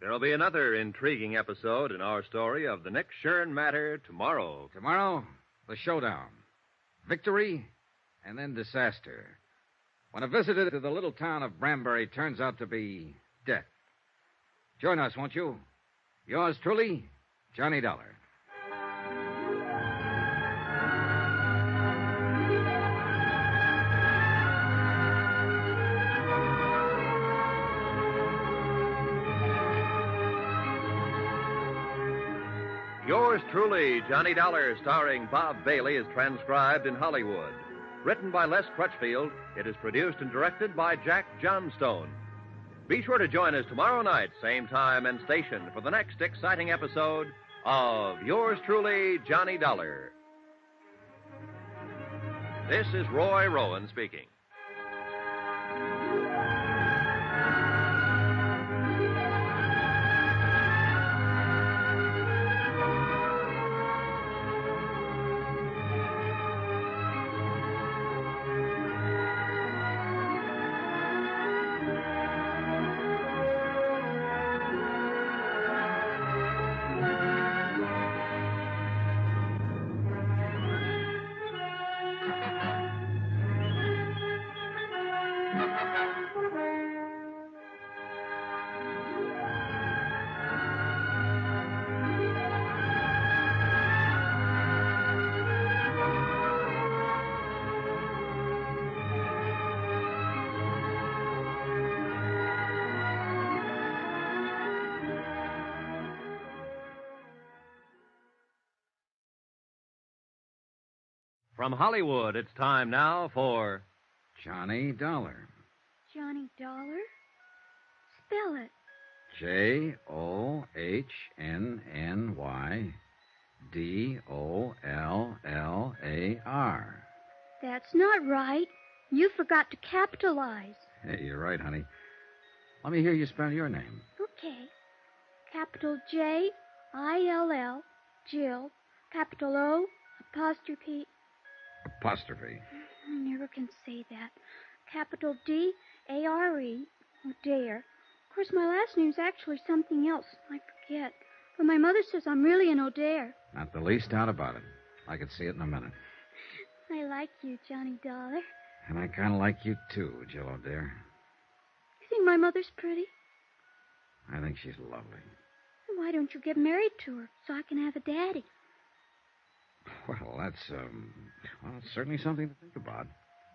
There'll be another intriguing episode in our story of the Nick Shurn matter tomorrow. Tomorrow, the showdown. Victory, and then disaster. When a visitor to the little town of Branbury turns out to be death. Join us, won't you? Yours truly, Johnny Dollar. Yours truly, Johnny Dollar, starring Bob Bailey, is transcribed in Hollywood. Written by Les Crutchfield, it is produced and directed by Jack Johnstone. Be sure to join us tomorrow night, same time and station, for the next exciting episode of Yours truly, Johnny Dollar. This is Roy Rowan speaking. From Hollywood, it's time now for Johnny Dollar. Johnny Dollar? Spell it. JOHNNYDOLLAR. That's not right. You forgot to capitalize. Hey, you're right, honey. Let me hear you spell your name. Okay. Capital J-I-L-L, Jill. Capital O, apostrophe. Apostrophe. I never can say that. Capital D-A-R-E, Dare. Of course, my last name's actually something else. I forget. But my mother says I'm really an O'Dare. Not the least doubt about it. I could see it in a minute. I like you, Johnny Dollar. And I kind of like you, too, Jill O'Dare. You think my mother's pretty? I think she's lovely. Why don't you get married to her so I can have a daddy? Well, that's, it's certainly something to think about.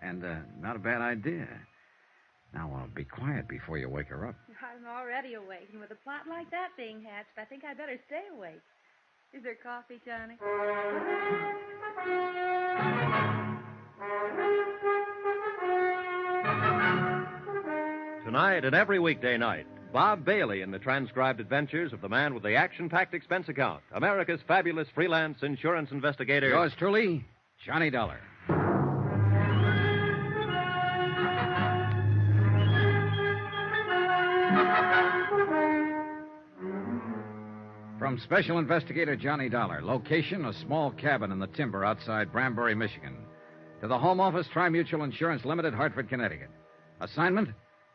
And, not a bad idea. Now, be quiet before you wake her up. I'm already awake, and with a plot like that being hatched, I think I'd better stay awake. Is there coffee, Johnny? Tonight and every weekday night, Bob Bailey in the transcribed adventures of the man with the action-packed expense account, America's fabulous freelance insurance investigator. Yours truly, Johnny Dollar. From Special Investigator Johnny Dollar, location a small cabin in the timber outside Branbury, Michigan, to the Home Office Tri-Mutual Insurance Limited, Hartford, Connecticut. Assignment,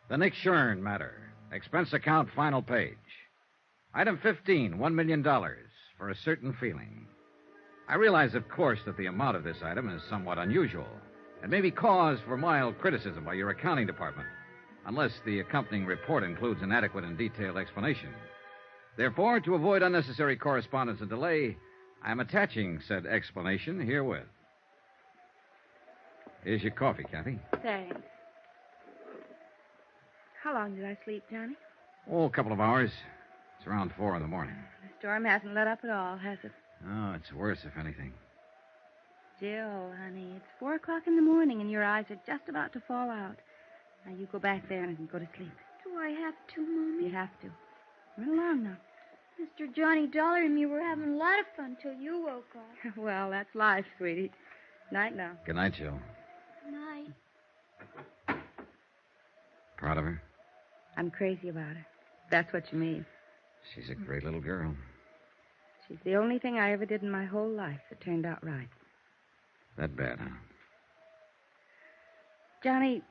the Nick Shurn matter. Expense account, final page. Item 15, $1 million for a certain feeling. I realize, of course, that the amount of this item is somewhat unusual. It may be cause for mild criticism by your accounting department, unless the accompanying report includes an adequate and detailed explanation. Therefore, to avoid unnecessary correspondence and delay, I am attaching said explanation herewith. Here's your coffee, Kathy. Thanks. How long did I sleep, Johnny? Oh, a couple of hours. It's around 4 in the morning. The storm hasn't let up at all, has it? Oh, it's worse, if anything. Jill, honey, it's 4 o'clock in the morning, and your eyes are just about to fall out. Now, you go back there and go to sleep. Do I have to, Mommy? You have to. Run along now. Mr. Johnny Dollar and me were having a lot of fun till you woke up. Well, that's life, sweetie. Night now. Good night, Jill. Night. Proud of her? I'm crazy about her. That's what you mean. She's a great little girl. She's the only thing I ever did in my whole life that turned out right. That bad, huh? Johnny,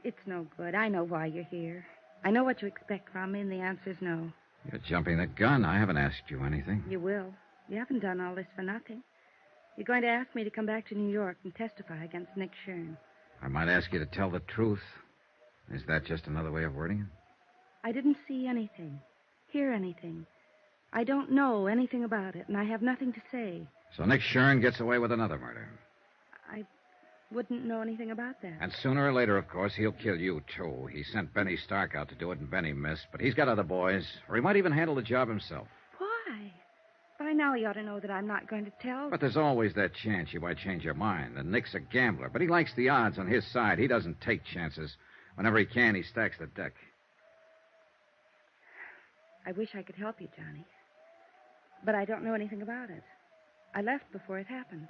it's no good. I know why you're here. I know what you expect from me, and the answer's no. You're jumping the gun. I haven't asked you anything. You will. You haven't done all this for nothing. You're going to ask me to come back to New York and testify against Nick Shurn. I might ask you to tell the truth. Is that just another way of wording it? I didn't see anything, hear anything. I don't know anything about it, and I have nothing to say. So Nick Shurn gets away with another murder. I wouldn't know anything about that. And sooner or later, of course, he'll kill you, too. He sent Benny Stark out to do it, and Benny missed. But he's got other boys, or he might even handle the job himself. Why? By now he ought to know that I'm not going to tell. But there's always that chance you might change your mind. And Nick's a gambler, but he likes the odds on his side. He doesn't take chances. Whenever he can, he stacks the deck. I wish I could help you, Johnny. But I don't know anything about it. I left before it happened.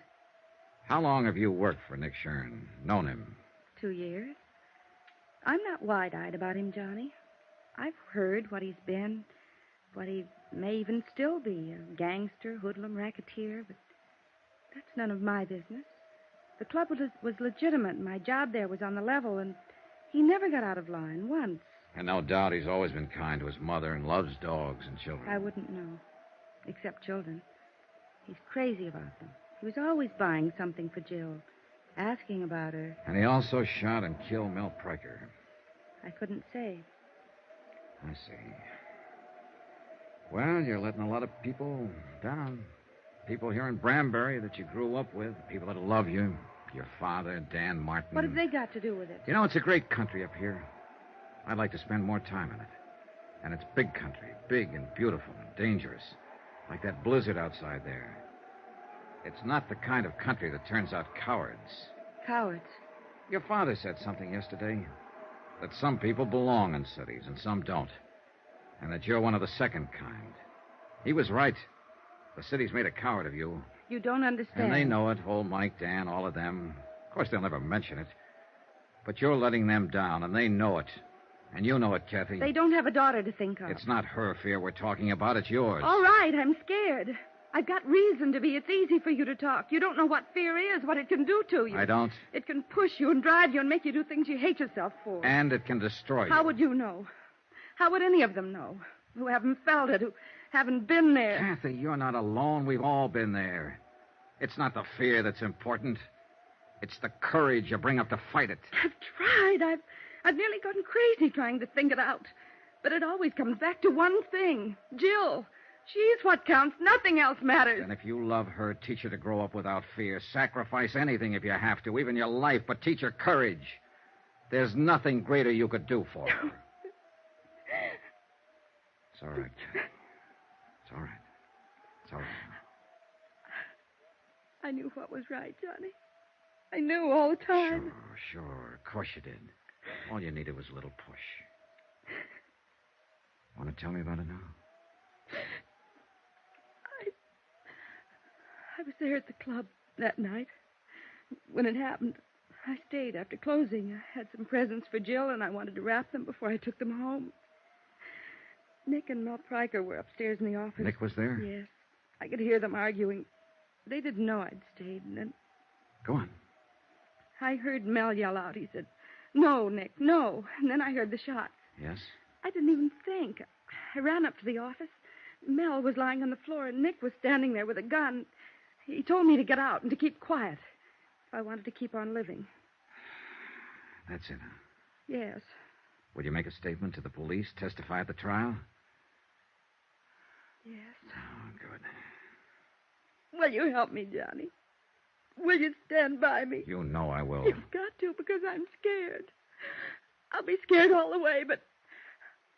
How long have you worked for Nick Shurn? Known him? 2 years. I'm not wide-eyed about him, Johnny. I've heard what he's been, what he may even still be, a gangster, hoodlum, racketeer, but that's none of my business. The club was legitimate, and my job there was on the level, and he never got out of line once. And no doubt he's always been kind to his mother and loves dogs and children. I wouldn't know, except children. He's crazy about them. He was always buying something for Jill, asking about her. And he also shot and killed Mel Pryker. I couldn't say. I see. Well, you're letting a lot of people down. People here in Branbury that you grew up with, people that love you. Your father, Dan Martin. What have they got to do with it? You know, it's a great country up here. I'd like to spend more time in it. And it's big country, big and beautiful and dangerous. Like that blizzard outside there. It's not the kind of country that turns out cowards. Cowards. Your father said something yesterday. That some people belong in cities and some don't. And that you're one of the second kind. He was right. The city's made a coward of you. You don't understand. And they know it. Old Mike, Dan, all of them. Of course, they'll never mention it. But you're letting them down, and they know it. And you know it, Kathy. They don't have a daughter to think of. It's not her fear we're talking about. It's yours. All right, I'm scared. I've got reason to be. It's easy for you to talk. You don't know what fear is, what it can do to you. I don't. It can push you and drive you and make you do things you hate yourself for. And it can destroy you. How would you know? How would any of them know? Who haven't felt it, who haven't been there. Kathy, you're not alone. We've all been there. It's not the fear that's important. It's the courage you bring up to fight it. I've tried. I've nearly gone crazy trying to think it out. But it always comes back to one thing. Jill. She's what counts. Nothing else matters. And if you love her, teach her to grow up without fear. Sacrifice anything if you have to, even your life, but teach her courage. There's nothing greater you could do for her. It's all right, Kathy. It's all right. It's all right. I knew what was right, Johnny. I knew all the time. Sure. Of course you did. All you needed was a little push. Want to tell me about it now? I was there at the club that night. When it happened, I stayed after closing. I had some presents for Jill, and I wanted to wrap them before I took them home. Nick and Mel Pryker were upstairs in the office. Nick was there? Yes. I could hear them arguing. They didn't know I'd stayed, and then... Go on. I heard Mel yell out. He said, "No, Nick, no." And then I heard the shots. Yes? I didn't even think. I ran up to the office. Mel was lying on the floor, and Nick was standing there with a gun. He told me to get out and to keep quiet if I wanted to keep on living. That's it, huh? Yes. Would you make a statement to the police, testify at the trial? Yes. Oh, good. Will you help me, Johnny? Will you stand by me? You know I will. You've got to, because I'm scared. I'll be scared all the way, but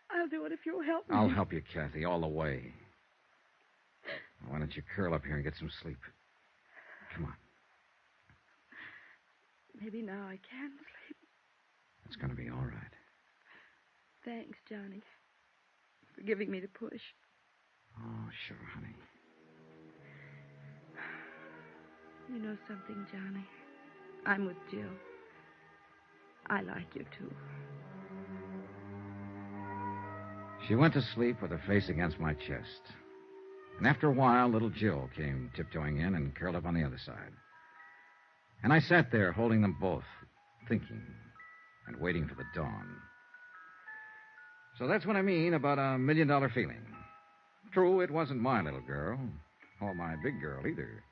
I'll do it if you'll help me. I'll help you, Kathy, all the way. Why don't you curl up here and get some sleep? Come on. Maybe now I can sleep. It's going to be all right. Thanks, Johnny, for giving me the push. Oh, sure, honey. You know something, Johnny? I'm with Jill. I like you, too. She went to sleep with her face against my chest. And after a while, little Jill came tiptoeing in and curled up on the other side. And I sat there holding them both, thinking and waiting for the dawn. So that's what I mean about a $1 million feeling. True, it wasn't my little girl, or my big girl either.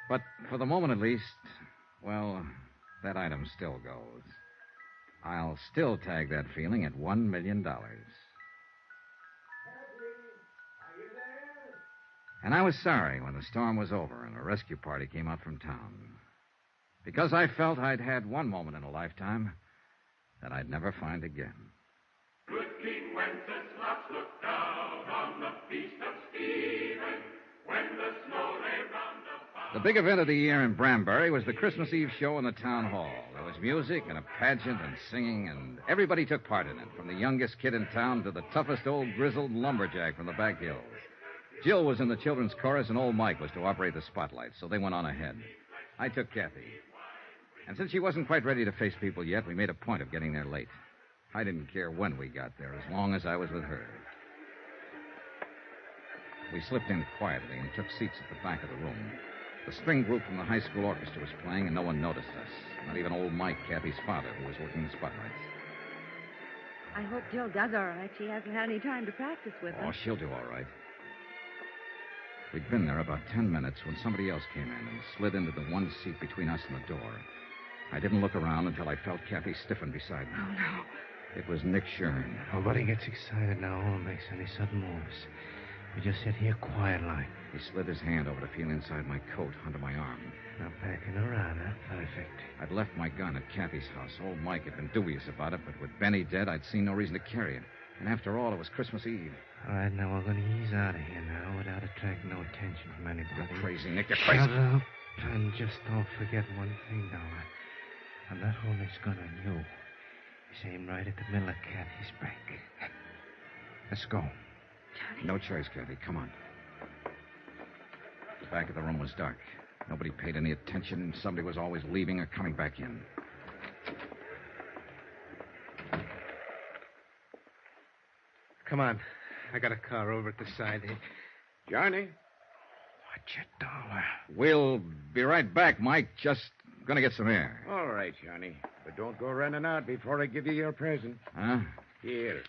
But for the moment at least, well, that item still goes. I'll still tag that feeling at $1 million. And I was sorry when the storm was over and a rescue party came out from town. Because I felt I'd had one moment in a lifetime that I'd never find again. Good King Wenceslas looked down on the feast of Stephen when the snow lay round about. The big event of the year in Branbury was the Christmas Eve show in the town hall. There was music and a pageant and singing, and everybody took part in it, from the youngest kid in town to the toughest old grizzled lumberjack from the back hills. Jill was in the children's chorus, and old Mike was to operate the spotlight, so they went on ahead. I took Kathy. And since she wasn't quite ready to face people yet, we made a point of getting there late. I didn't care when we got there, as long as I was with her. We slipped in quietly and took seats at the back of the room. The string group from the high school orchestra was playing, and no one noticed us. Not even old Mike, Kathy's father, who was working the spotlights. I hope Jill does all right. She hasn't had any time to practice with us. Oh, she'll do all right. We'd been there about 10 minutes when somebody else came in and slid into the one seat between us and the door. I didn't look around until I felt Kathy stiffen beside me. Oh, no. It was Nick Shurn. Nobody gets excited now or makes any sudden moves. We just sit here quiet like. He slid his hand over to feel inside my coat under my arm. Now packing around, huh? Perfect. I'd left my gun at Kathy's house. Old Mike had been dubious about it, but with Benny dead, I'd seen no reason to carry it. And after all, it was Christmas Eve. All right, now we're going to ease out of here now without attracting no attention from anybody. You're crazy, Nick. You're Shut crazy. up. And just don't forget one thing, now. I'm not holding this gun on you. It's aimed right at the middle of Kathy's back. Let's go. No choice, Kathy. Come on. The back of the room was dark. Nobody paid any attention. Somebody was always leaving or coming back in. Come on. I got a car over at the side here. Johnny? Watch your dollar. We'll be right back, Mike. Just gonna get some air. All right, Johnny. But don't go running out before I give you your present. Huh? Here.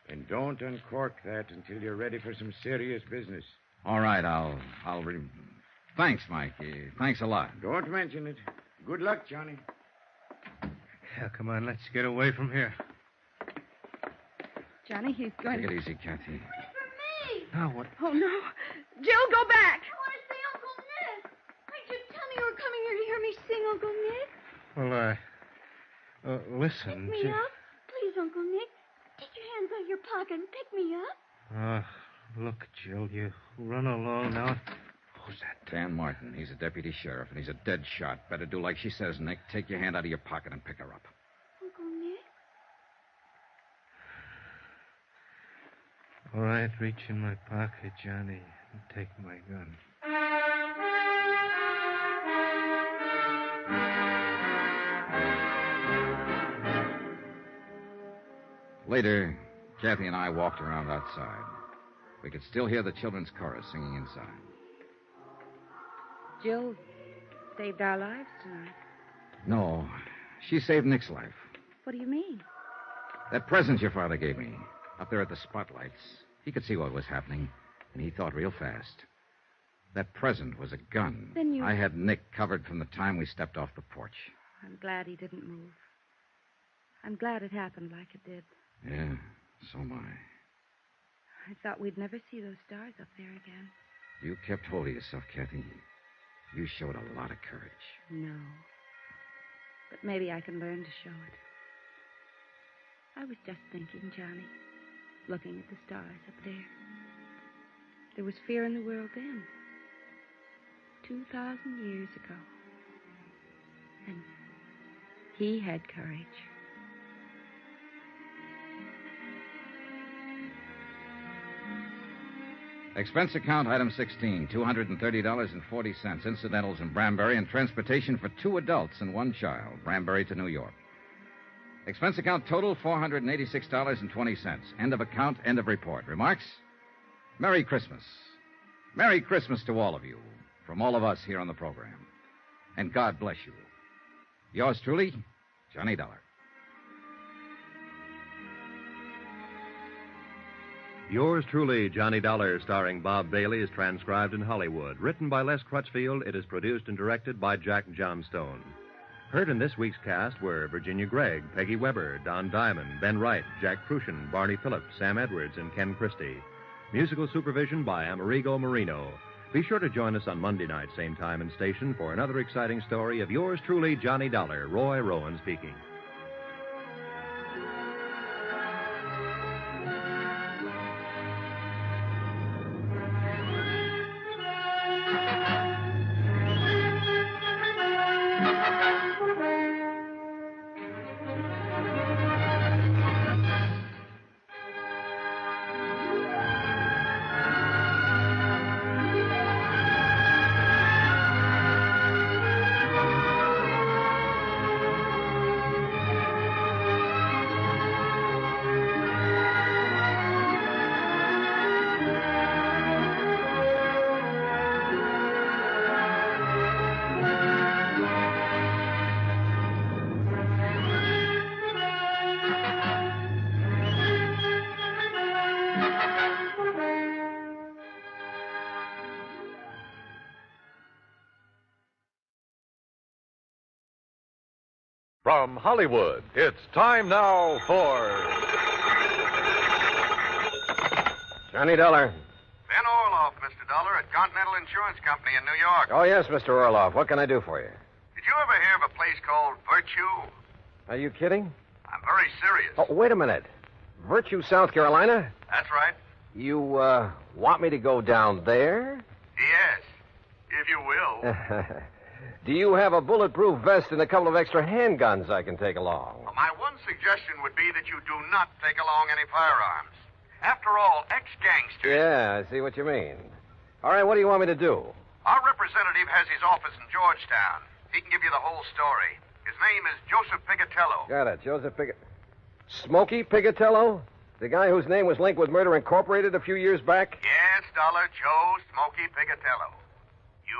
And don't uncork that until you're ready for some serious business. All right, Thanks, Mike. Thanks a lot. Don't mention it. Good luck, Johnny. Yeah, come on, let's get away from here. Johnny, he's going Take it easy, Kathy. Now what? Oh, no. Jill, go back. I want to see Uncle Nick. Why'd you tell me you were coming here to hear me sing, Uncle Nick? Well, listen. Pick me up. Please, Uncle Nick. Take your hands out of your pocket and pick me up. Look, Jill, you run along now. Who's that? Dan Martin. He's a deputy sheriff, and he's a dead shot. Better do like she says, Nick. Take your hand out of your pocket and pick her up. Uncle Nick? All right, reach in my pocket, Johnny, and take my gun. Later, Kathy and I walked around outside. We could still hear the children's chorus singing inside. Jill saved our lives tonight. No, she saved Nick's life. What do you mean? That present your father gave me, up there at the spotlights, he could see what was happening, and he thought real fast. That present was a gun. Then you... I had Nick covered from the time we stepped off the porch. I'm glad he didn't move. I'm glad it happened like it did. Yeah, so am I. I thought we'd never see those stars up there again. You kept hold of yourself, Kathy. You showed a lot of courage. No. But maybe I can learn to show it. I was just thinking, Johnny, looking at the stars up there. There was fear in the world then. 2,000 years ago. And he had courage. Expense account, item 16, $230.40, incidentals in Branbury, and transportation for 2 adults and 1 child, Branbury to New York. Expense account total, $486.20. End of account, end of report. Remarks? Merry Christmas. Merry Christmas to all of you, from all of us here on the program. And God bless you. Yours truly, Johnny Dollar. Yours truly, Johnny Dollar, starring Bob Bailey, is transcribed in Hollywood. Written by Les Crutchfield, it is produced and directed by Jack Johnstone. Heard in this week's cast were Virginia Gregg, Peggy Weber, Don Diamond, Ben Wright, Jack Crucian, Barney Phillips, Sam Edwards, and Ken Christie. Musical supervision by Amerigo Marino. Be sure to join us on Monday night, same time and station, for another exciting story of yours truly, Johnny Dollar. Roy Rowan speaking. From Hollywood, it's time now for Johnny Dollar. Ben Orloff, Mr. Dollar, at Continental Insurance Company in New York. Oh, yes, Mr. Orloff. What can I do for you? Did you ever hear of a place called Virtue? Are you kidding? I'm very serious. Oh, wait a minute. Virtue, South Carolina? That's right. You, want me to go down there? Yes, if you will. Do you have a bulletproof vest and a couple of extra handguns I can take along? My one suggestion would be that you do not take along any firearms. After all, ex-gangsters... Yeah, I see what you mean. All right, what do you want me to do? Our representative has his office in Georgetown. He can give you the whole story. His name is Joseph Pigatello. Got it, Joseph Smokey Pigatello? The guy whose name was linked with Murder Incorporated a few years back? Yes, Dollar Joe Smokey Pigatello. You,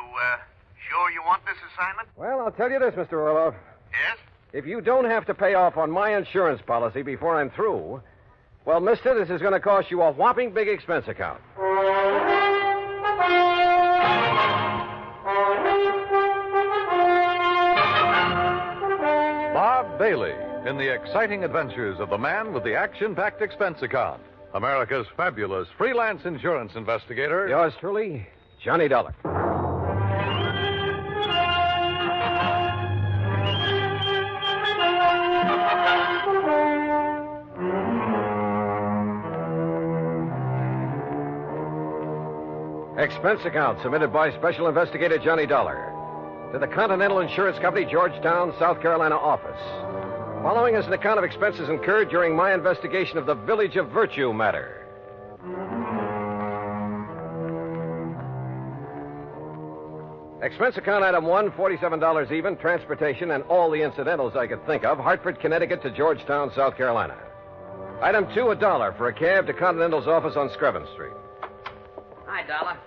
sure you want this assignment? Well, I'll tell you this, Mr. Orloff. Yes? If you don't have to pay off on my insurance policy before I'm through, well, mister, this is going to cost you a whopping big expense account. Bob Bailey in the exciting adventures of the man with the action-packed expense account. America's fabulous freelance insurance investigator. Yours truly, Johnny Dollar. Expense account submitted by Special Investigator Johnny Dollar to the Continental Insurance Company, Georgetown, South Carolina office. Following is an account of expenses incurred during my investigation of the Village of Virtue matter. Expense account item 1, $47 even, transportation and all the incidentals I could think of, Hartford, Connecticut to Georgetown, South Carolina. Item 2, $1 for a cab to Continental's office on Screven Street. Hi, Dollar.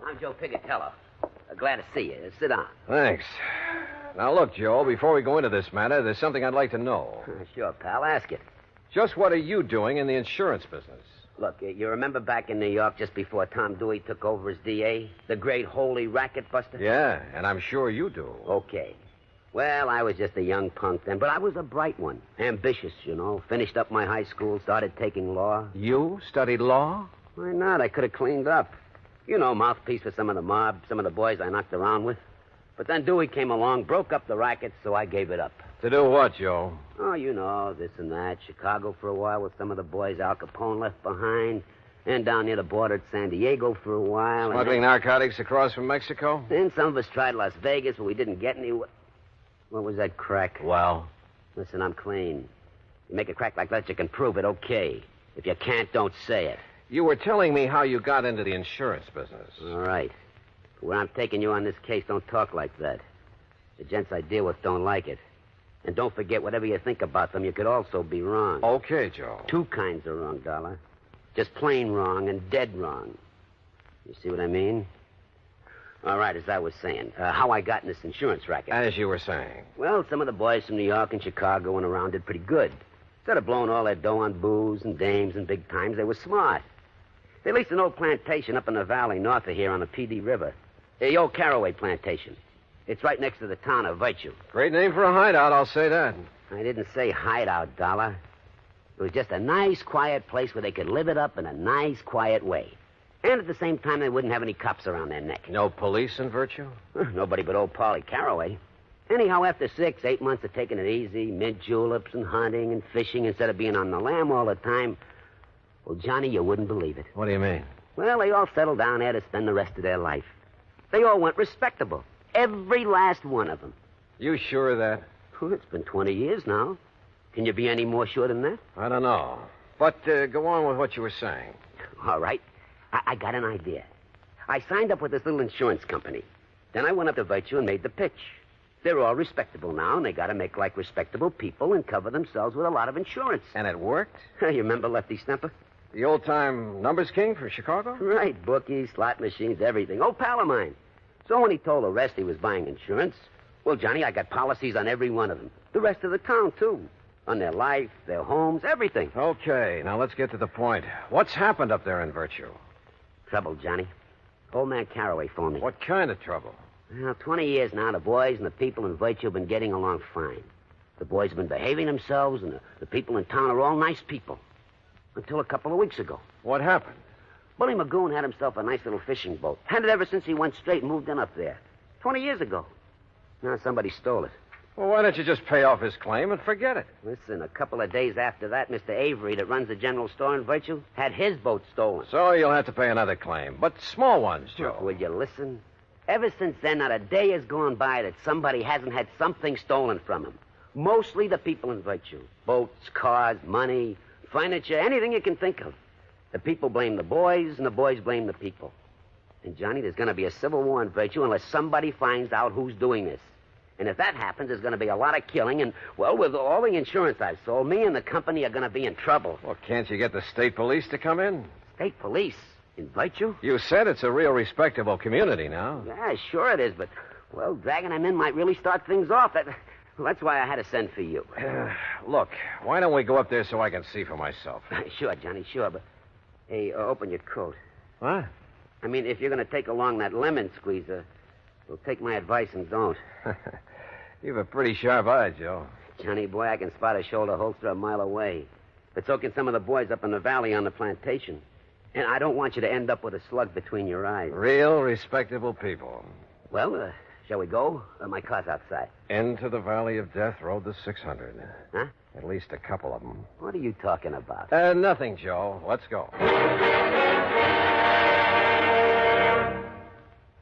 I'm Joe Pigatello. Glad to see you. Sit down. Thanks. Now, look, Joe, before we go into this matter, there's something I'd like to know. Sure, pal. Ask it. Just what are you doing in the insurance business? Look, you remember back in New York just before Tom Dewey took over as DA? The great holy racket buster? Yeah, and I'm sure you do. Okay. Well, I was just a young punk then, but I was a bright one. Ambitious, you know. Finished up my high school, started taking law. You studied law? Why not? I could have cleaned up. You know, mouthpiece for some of the mob, some of the boys I knocked around with. But then Dewey came along, broke up the racket, so I gave it up. To do what, Joe? Oh, you know, this and that. Chicago for a while with some of the boys Al Capone left behind. And down near the border at San Diego for a while. Smuggling narcotics across from Mexico? Then some of us tried Las Vegas, but we didn't get anywhere. What was that crack? Well? Listen, I'm clean. You make a crack like that, you can prove it, okay. If you can't, don't say it. You were telling me how you got into the insurance business. All right. Where I'm taking you on this case, don't talk like that. The gents I deal with don't like it. And don't forget, whatever you think about them, you could also be wrong. Okay, Joe. Two kinds of wrong, Dollar. Just plain wrong and dead wrong. You see what I mean? All right, as I was saying, how I got in this insurance racket. As you were saying. Well, some of the boys from New York and Chicago and around did pretty good. Instead of blowing all their dough on booze and dames and big times, they were smart. They leased an old plantation up in the valley north of here on the PD River. The old Caraway plantation. It's right next to the town of Virtue. Great name for a hideout, I'll say that. I didn't say hideout, Dollar. It was just a nice, quiet place where they could live it up in a nice, quiet way. And at the same time, they wouldn't have any cops around their neck. No police in Virtue? Nobody but old Polly Caraway. Anyhow, after 6, 8 months of taking it easy, mint juleps and hunting and fishing instead of being on the lam all the time, well, Johnny, you wouldn't believe it. What do you mean? Well, they all settled down there to spend the rest of their life. They all went respectable. Every last one of them. You sure of that? Well, it's been 20 years now. Can you be any more sure than that? I don't know. But go on with what you were saying. All right. I got an idea. I signed up with this little insurance company. Then I went up to Virtue and made the pitch. They're all respectable now, and they got to make like respectable people and cover themselves with a lot of insurance. And it worked? You remember Lefty Stemper? The old-time numbers king from Chicago? Right. Bookies, slot machines, everything. Old pal of mine. So when he told the rest he was buying insurance, well, Johnny, I got policies on every one of them. The rest of the town, too. On their life, their homes, everything. Okay, now let's get to the point. What's happened up there in Virtue? Trouble, Johnny. Old man Caraway phoned me. What kind of trouble? Well, 20 years now, the boys and the people in Virtue have been getting along fine. The boys have been behaving themselves, and the people in town are all nice people. Until a couple of weeks ago. What happened? Bully Magoon had himself a nice little fishing boat. Had it ever since he went straight and moved in up there. 20 years ago. Now somebody stole it. Well, why don't you just pay off his claim and forget it? Listen, a couple of days after that, Mr. Avery, that runs the general store in Virtue, had his boat stolen. So you'll have to pay another claim, but small ones, Joe. Look, will you listen? Ever since then, not a day has gone by that somebody hasn't had something stolen from him. Mostly the people in Virtue. Boats, cars, money, furniture, anything you can think of. The people blame the boys, and the boys blame the people. And, Johnny, there's going to be a civil war in Virtue unless somebody finds out who's doing this. And if that happens, there's going to be a lot of killing. And, well, with all the insurance I've sold, me and the company are going to be in trouble. Well, can't you get the state police to come in? State police? In Virtue? You said it's a real respectable community now. Yeah, sure it is. But, well, dragging them in might really start things off. That's why I had to send for you. Look, why don't we go up there so I can see for myself? Sure, Johnny, sure. But, hey, open your coat. What? I mean, if you're going to take along that lemon squeezer, well, take my advice and don't. You've a pretty sharp eye, Joe. Johnny, boy, I can spot a shoulder holster a mile away. But so can some of the boys up in the valley on the plantation. And I don't want you to end up with a slug between your eyes. Real respectable people. Well, shall we go? My car's outside. Into the Valley of Death rode the 600. Huh? At least a couple of them. What are you talking about? Nothing, Joe. Let's go.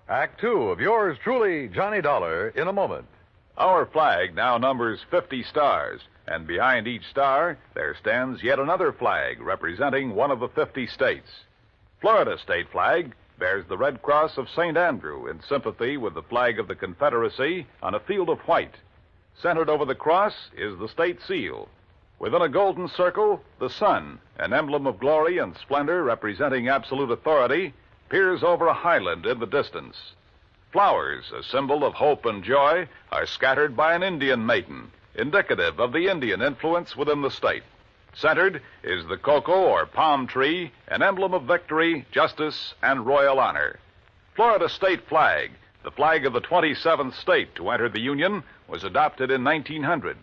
Act two of yours truly, Johnny Dollar, in a moment. Our flag now numbers 50 stars, and behind each star there stands yet another flag representing one of the 50 states. Florida state flag bears the Red Cross of St. Andrew in sympathy with the flag of the Confederacy on a field of white. Centered over the cross is the state seal. Within a golden circle, the sun, an emblem of glory and splendor representing absolute authority, peers over a highland in the distance. Flowers, a symbol of hope and joy, are scattered by an Indian maiden, indicative of the Indian influence within the state. Centered is the cocoa or palm tree, an emblem of victory, justice, and royal honor. Florida state flag, the flag of the 27th state to enter the Union, was adopted in 1900.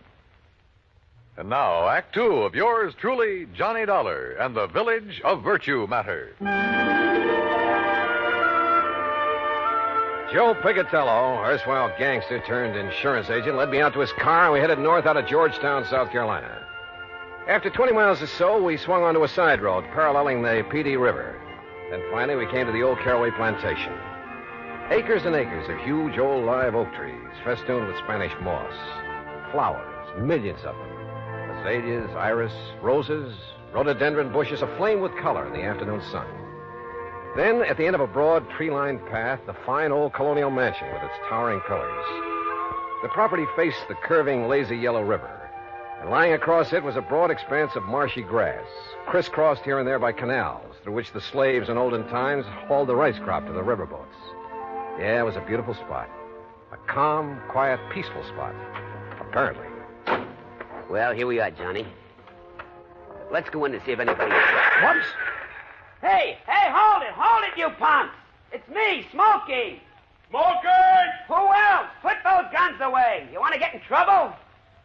And now, Act Two of yours truly, Johnny Dollar and the Village of Virtue Matter. Joe Pigatello, erstwhile gangster turned insurance agent, led me out to his car, and we headed north out of Georgetown, South Carolina. After 20 miles or so, we swung onto a side road paralleling the PD River. Then finally, we came to the old Caraway plantation. Acres and acres of huge old live oak trees, festooned with Spanish moss. Flowers, millions of them. Azaleas, iris, roses, rhododendron bushes aflame with color in the afternoon sun. Then, at the end of a broad, tree-lined path, the fine old colonial mansion with its towering pillars. The property faced the curving, lazy yellow river. And lying across it was a broad expanse of marshy grass, crisscrossed here and there by canals, through which the slaves in olden times hauled the rice crop to the riverboats. Yeah, it was a beautiful spot. A calm, quiet, peaceful spot. Apparently. Well, here we are, Johnny. Let's go in to see if anybody... Whoops! Hey, hold it, you punks! It's me, Smokey! Smokey! Who else? Put those guns away. You want to get in trouble?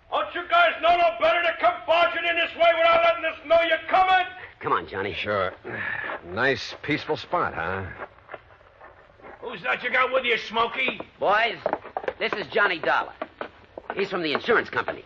Don't you guys know no better to come barging in this way without letting us know you're coming? Come on, Johnny. Sure. Nice, peaceful spot, huh? Who's that you got with you, Smokey? Boys, this is Johnny Dollar. He's from the insurance company.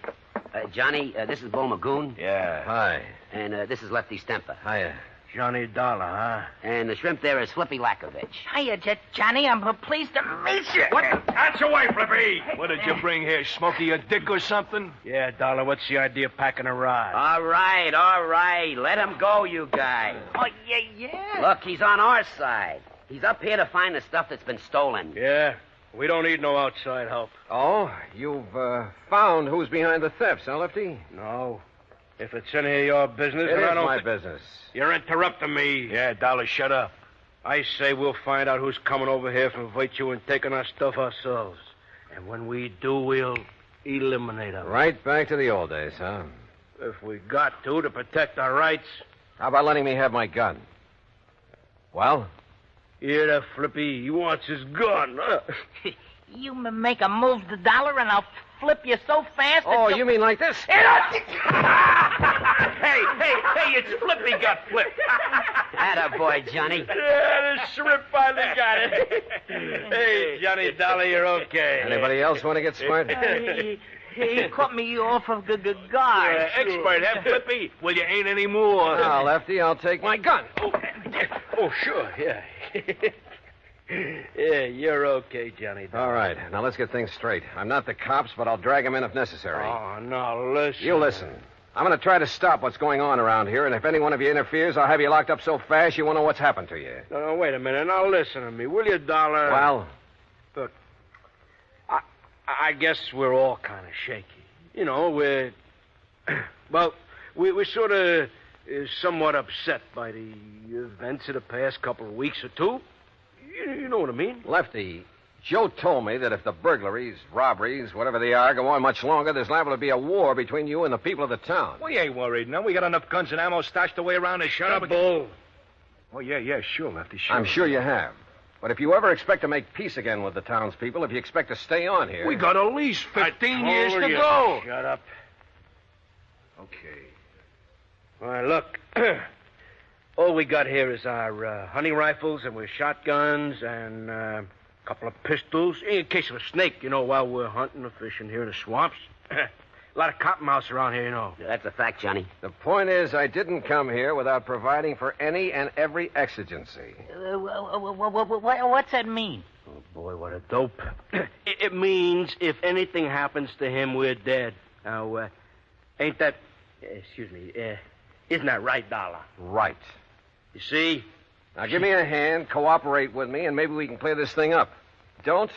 Johnny, this is Bo Magoon. Yeah. Hi. And this is Lefty Stemper. Hiya. Johnny Dollar, huh? And the shrimp there is Flippy Lakovich. Hiya, Johnny. I'm pleased to meet you. What? That's away, Flippy. What did you bring here, Smokey? A dick or something? Yeah, Dollar, what's the idea of packing a ride? All right. Let him go, you guys. Oh, yeah. Look, he's on our side. He's up here to find the stuff that's been stolen. Yeah, we don't need no outside help. Oh, you've found who's behind the thefts, huh, Lefty? No. If it's any of your business, It then is I don't my thi- business. You're interrupting me. Yeah, Dollar, shut up. I say we'll find out who's coming over here from Virtue and taking our stuff ourselves. And when we do, we'll eliminate them. Right back to the old days, huh? If we got to protect our rights. How about letting me have my gun? Well? Hear that, Flippy? He wants his gun. You make a move to Dollar and I'll flip you so fast that Oh, you mean like this? Hey, it's Flippy got flipped. Attaboy, Johnny. Yeah, the shrimp finally got it. Hey, Johnny Dollar, you're okay. Anybody else want to get smart? He caught me off of the guard. Expert, huh, Flippy? Well, you ain't anymore. Now, Lefty, I'll take my gun. Oh, sure, yeah. Yeah, you're okay, Johnny Dollar. All right, now let's get things straight. I'm not the cops, but I'll drag them in if necessary. Oh, no, listen. You listen. I'm going to try to stop what's going on around here, and if any one of you interferes, I'll have you locked up so fast you won't know what's happened to you. No, wait a minute. Now, listen to me, will you, Dollar? Well? Look, I guess we're all kind of shaky. You know, we're sort of somewhat upset by the events of the past couple of weeks or two. You know what I mean? Lefty, Joe told me that if the burglaries, robberies, whatever they are, go on much longer, there's liable to be a war between you and the people of the town. We ain't worried now. We got enough guns and ammo stashed away around to shut up. Bull. Oh, yeah, sure, Lefty, sure. I'm sure you have. But if you ever expect to make peace again with the townspeople, if you expect to stay on here... We got at least 15 years to go. Shut up. Okay. All right, look. All we got here is our hunting rifles and with shotguns and a couple of pistols in case of a snake, you know, while we're hunting or fishing here in the swamps. A lot of cottonmouths around here, you know. That's a fact, Johnny. The point is, I didn't come here without providing for any and every exigency. What's that mean? Oh, boy, what a dope. It means if anything happens to him, we're dead. Now, ain't that... excuse me, isn't that right, Dollar? Right. You see? Now, give me a hand, cooperate with me, and maybe we can clear this thing up. Don't,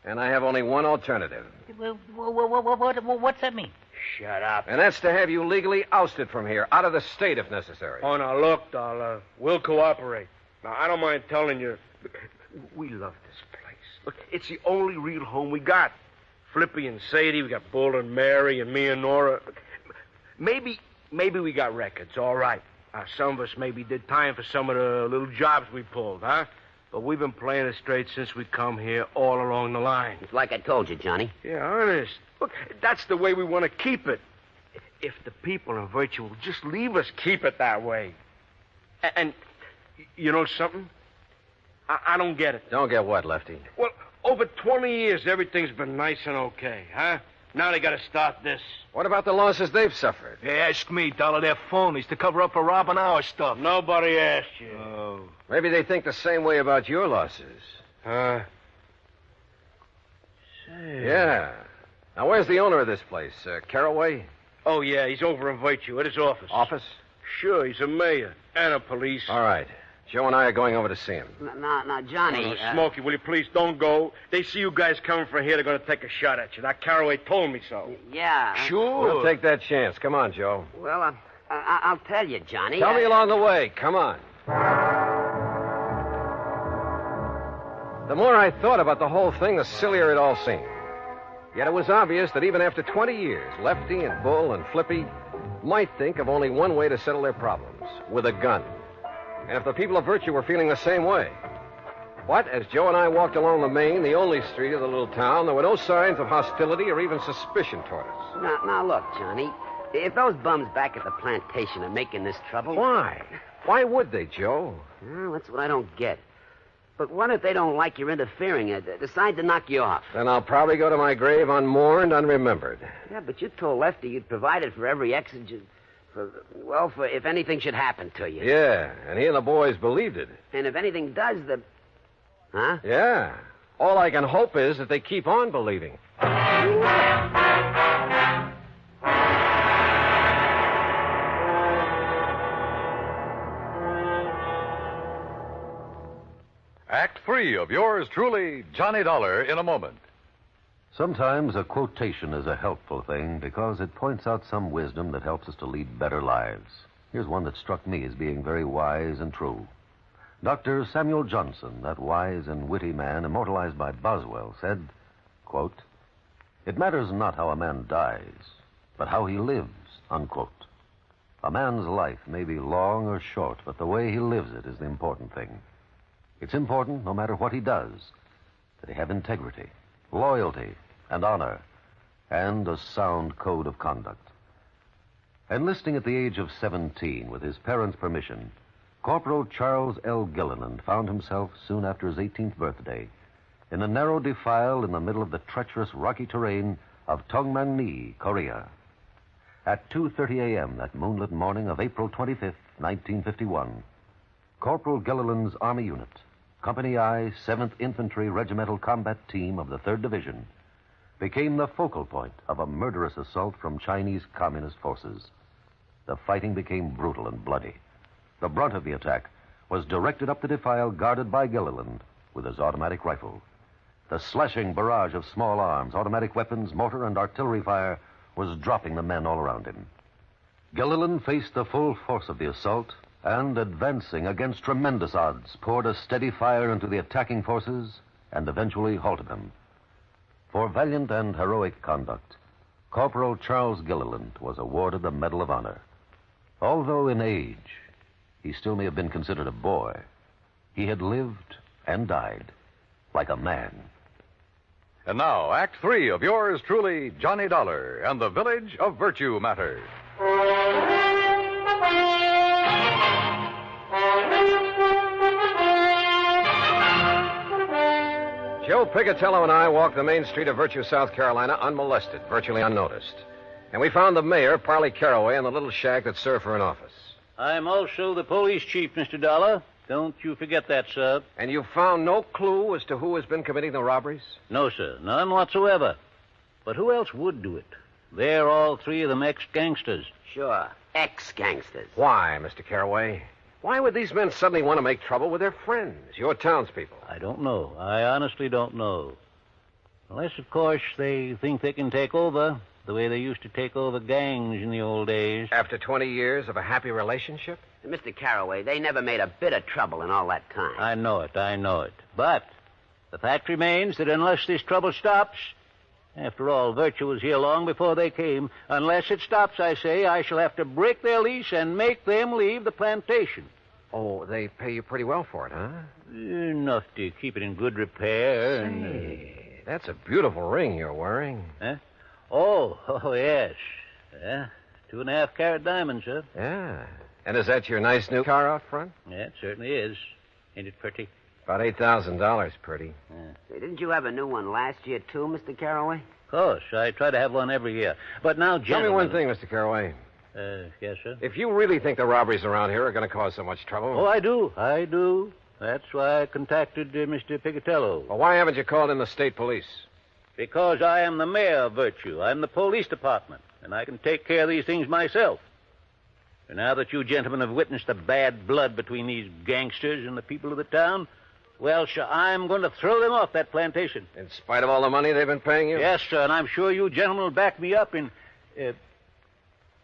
and I have only one alternative. What's that mean? Shut up. And that's to have you legally ousted from here, out of the state if necessary. Oh, now, look, Dollar, we'll cooperate. Now, I don't mind telling you, we love this place. Look, it's the only real home we got. Flippy and Sadie, we got Bull and Mary and me and Nora. Maybe we got records, all right. Some of us maybe did time for some of the little jobs we pulled, huh? But we've been playing it straight since we come here all along the line. It's like I told you, Johnny. Yeah, honest. Look, that's the way we want to keep it. If the people in Virtue will just leave us keep it that way. And you know something? I don't get it. Don't get what, Lefty? Well, over 20 years, everything's been nice and okay, huh? Now they got to start this. What about the losses they've suffered? Hey, ask me, Dollar. They're phonies to cover up for robbing our stuff. Nobody asked you. Oh. Maybe they think the same way about your losses. Huh? Say. Yeah. Now, where's the owner of this place? Caraway? Oh, yeah, he's over in Virtue at his office. Office? Sure, he's a mayor and a police. All right. Joe and I are going over to see him. Now, Johnny... Smokey, will you please don't go? They see you guys coming from here, they're going to take a shot at you. That Caraway told me so. Yeah. Sure. We'll take that chance. Come on, Joe. Well, I'll tell you, Johnny. Tell me along the way. Come on. The more I thought about the whole thing, the sillier it all seemed. Yet it was obvious that even after 20 years, Lefty and Bull and Flippy might think of only one way to settle their problems, with a gun. And if the people of Virtue were feeling the same way. But as Joe and I walked along the main, the only street of the little town, there were no signs of hostility or even suspicion toward us. Now look, Johnny. If those bums back at the plantation are making this trouble... Why? Why would they, Joe? Well, that's what I don't get. But what if they don't like your interfering and decide to knock you off? Then I'll probably go to my grave unmourned, unremembered. Yeah, but you told Lefty you'd provided for every exigent... for if anything should happen to you. Yeah, and he and the boys believed it. And if anything does, Huh? Yeah. All I can hope is that they keep on believing. Act 3 of yours truly, Johnny Dollar, in a moment. Sometimes a quotation is a helpful thing because it points out some wisdom that helps us to lead better lives. Here's one that struck me as being very wise and true. Dr. Samuel Johnson, that wise and witty man immortalized by Boswell, said, quote, "It matters not how a man dies, but how he lives," unquote. A man's life may be long or short, but the way he lives it is the important thing. It's important, no matter what he does, that he have integrity, loyalty, and honor, and a sound code of conduct. Enlisting at the age of 17 with his parents' permission, Corporal Charles L. Gilliland found himself, soon after his 18th birthday, in a narrow defile in the middle of the treacherous rocky terrain of Tongmangni, Korea. At 2:30 a.m. that moonlit morning of April 25th, 1951, Corporal Gilliland's Army unit, Company I, 7th Infantry Regimental Combat Team of the 3rd Division, became the focal point of a murderous assault from Chinese Communist forces. The fighting became brutal and bloody. The brunt of the attack was directed up the defile guarded by Gilliland with his automatic rifle. The slashing barrage of small arms, automatic weapons, mortar, and artillery fire was dropping the men all around him. Gilliland faced the full force of the assault and, advancing against tremendous odds, poured a steady fire into the attacking forces and eventually halted them. For valiant and heroic conduct, Corporal Charles Gilliland was awarded the Medal of Honor. Although in age, he still may have been considered a boy, he had lived and died like a man. And now, Act 3 of yours truly, Johnny Dollar and the Village of Virtue Matter. Joe Pigatello and I walked the main street of Virtue, South Carolina, unmolested, virtually unnoticed. And we found the mayor, Parley Caraway, in the little shack that served for an office. I'm also the police chief, Mr. Dollar. Don't you forget that, sir. And you found no clue as to who has been committing the robberies? No, sir. None whatsoever. But who else would do it? They're all three of them ex-gangsters. Sure. Ex-gangsters. Why, Mr. Caraway? Why would these men suddenly want to make trouble with their friends, your townspeople? I don't know. I honestly don't know. Unless, of course, they think they can take over the way they used to take over gangs in the old days. After 20 years of a happy relationship? Mr. Caraway, they never made a bit of trouble in all that time. I know it. But the fact remains that unless this trouble stops, after all, Virtue was here long before they came, unless it stops, I say, I shall have to break their lease and make them leave the plantation. Oh, they pay you pretty well for it, huh? Enough to keep it in good repair. Hey, that's a beautiful ring you're wearing. Huh? Oh, yes. 2.5 carat diamonds, sir. Yeah. And is that your nice new car out front? Yeah, it certainly is. Ain't it pretty? About $8,000 pretty. Hey, didn't you have a new one last year, too, Mr. Caraway? Of course. I try to have one every year. But now, gentlemen... Tell me one thing, Mr. Caraway. Yes, sir? If you really think the robberies around here are going to cause so much trouble... Oh, I do. That's why I contacted Mr. Pigatello. Well, why haven't you called in the state police? Because I am the mayor of Virtue. I'm the police department, and I can take care of these things myself. And now that you gentlemen have witnessed the bad blood between these gangsters and the people of the town, well, sir, I'm going to throw them off that plantation. In spite of all the money they've been paying you? Yes, sir, and I'm sure you gentlemen will back me up in...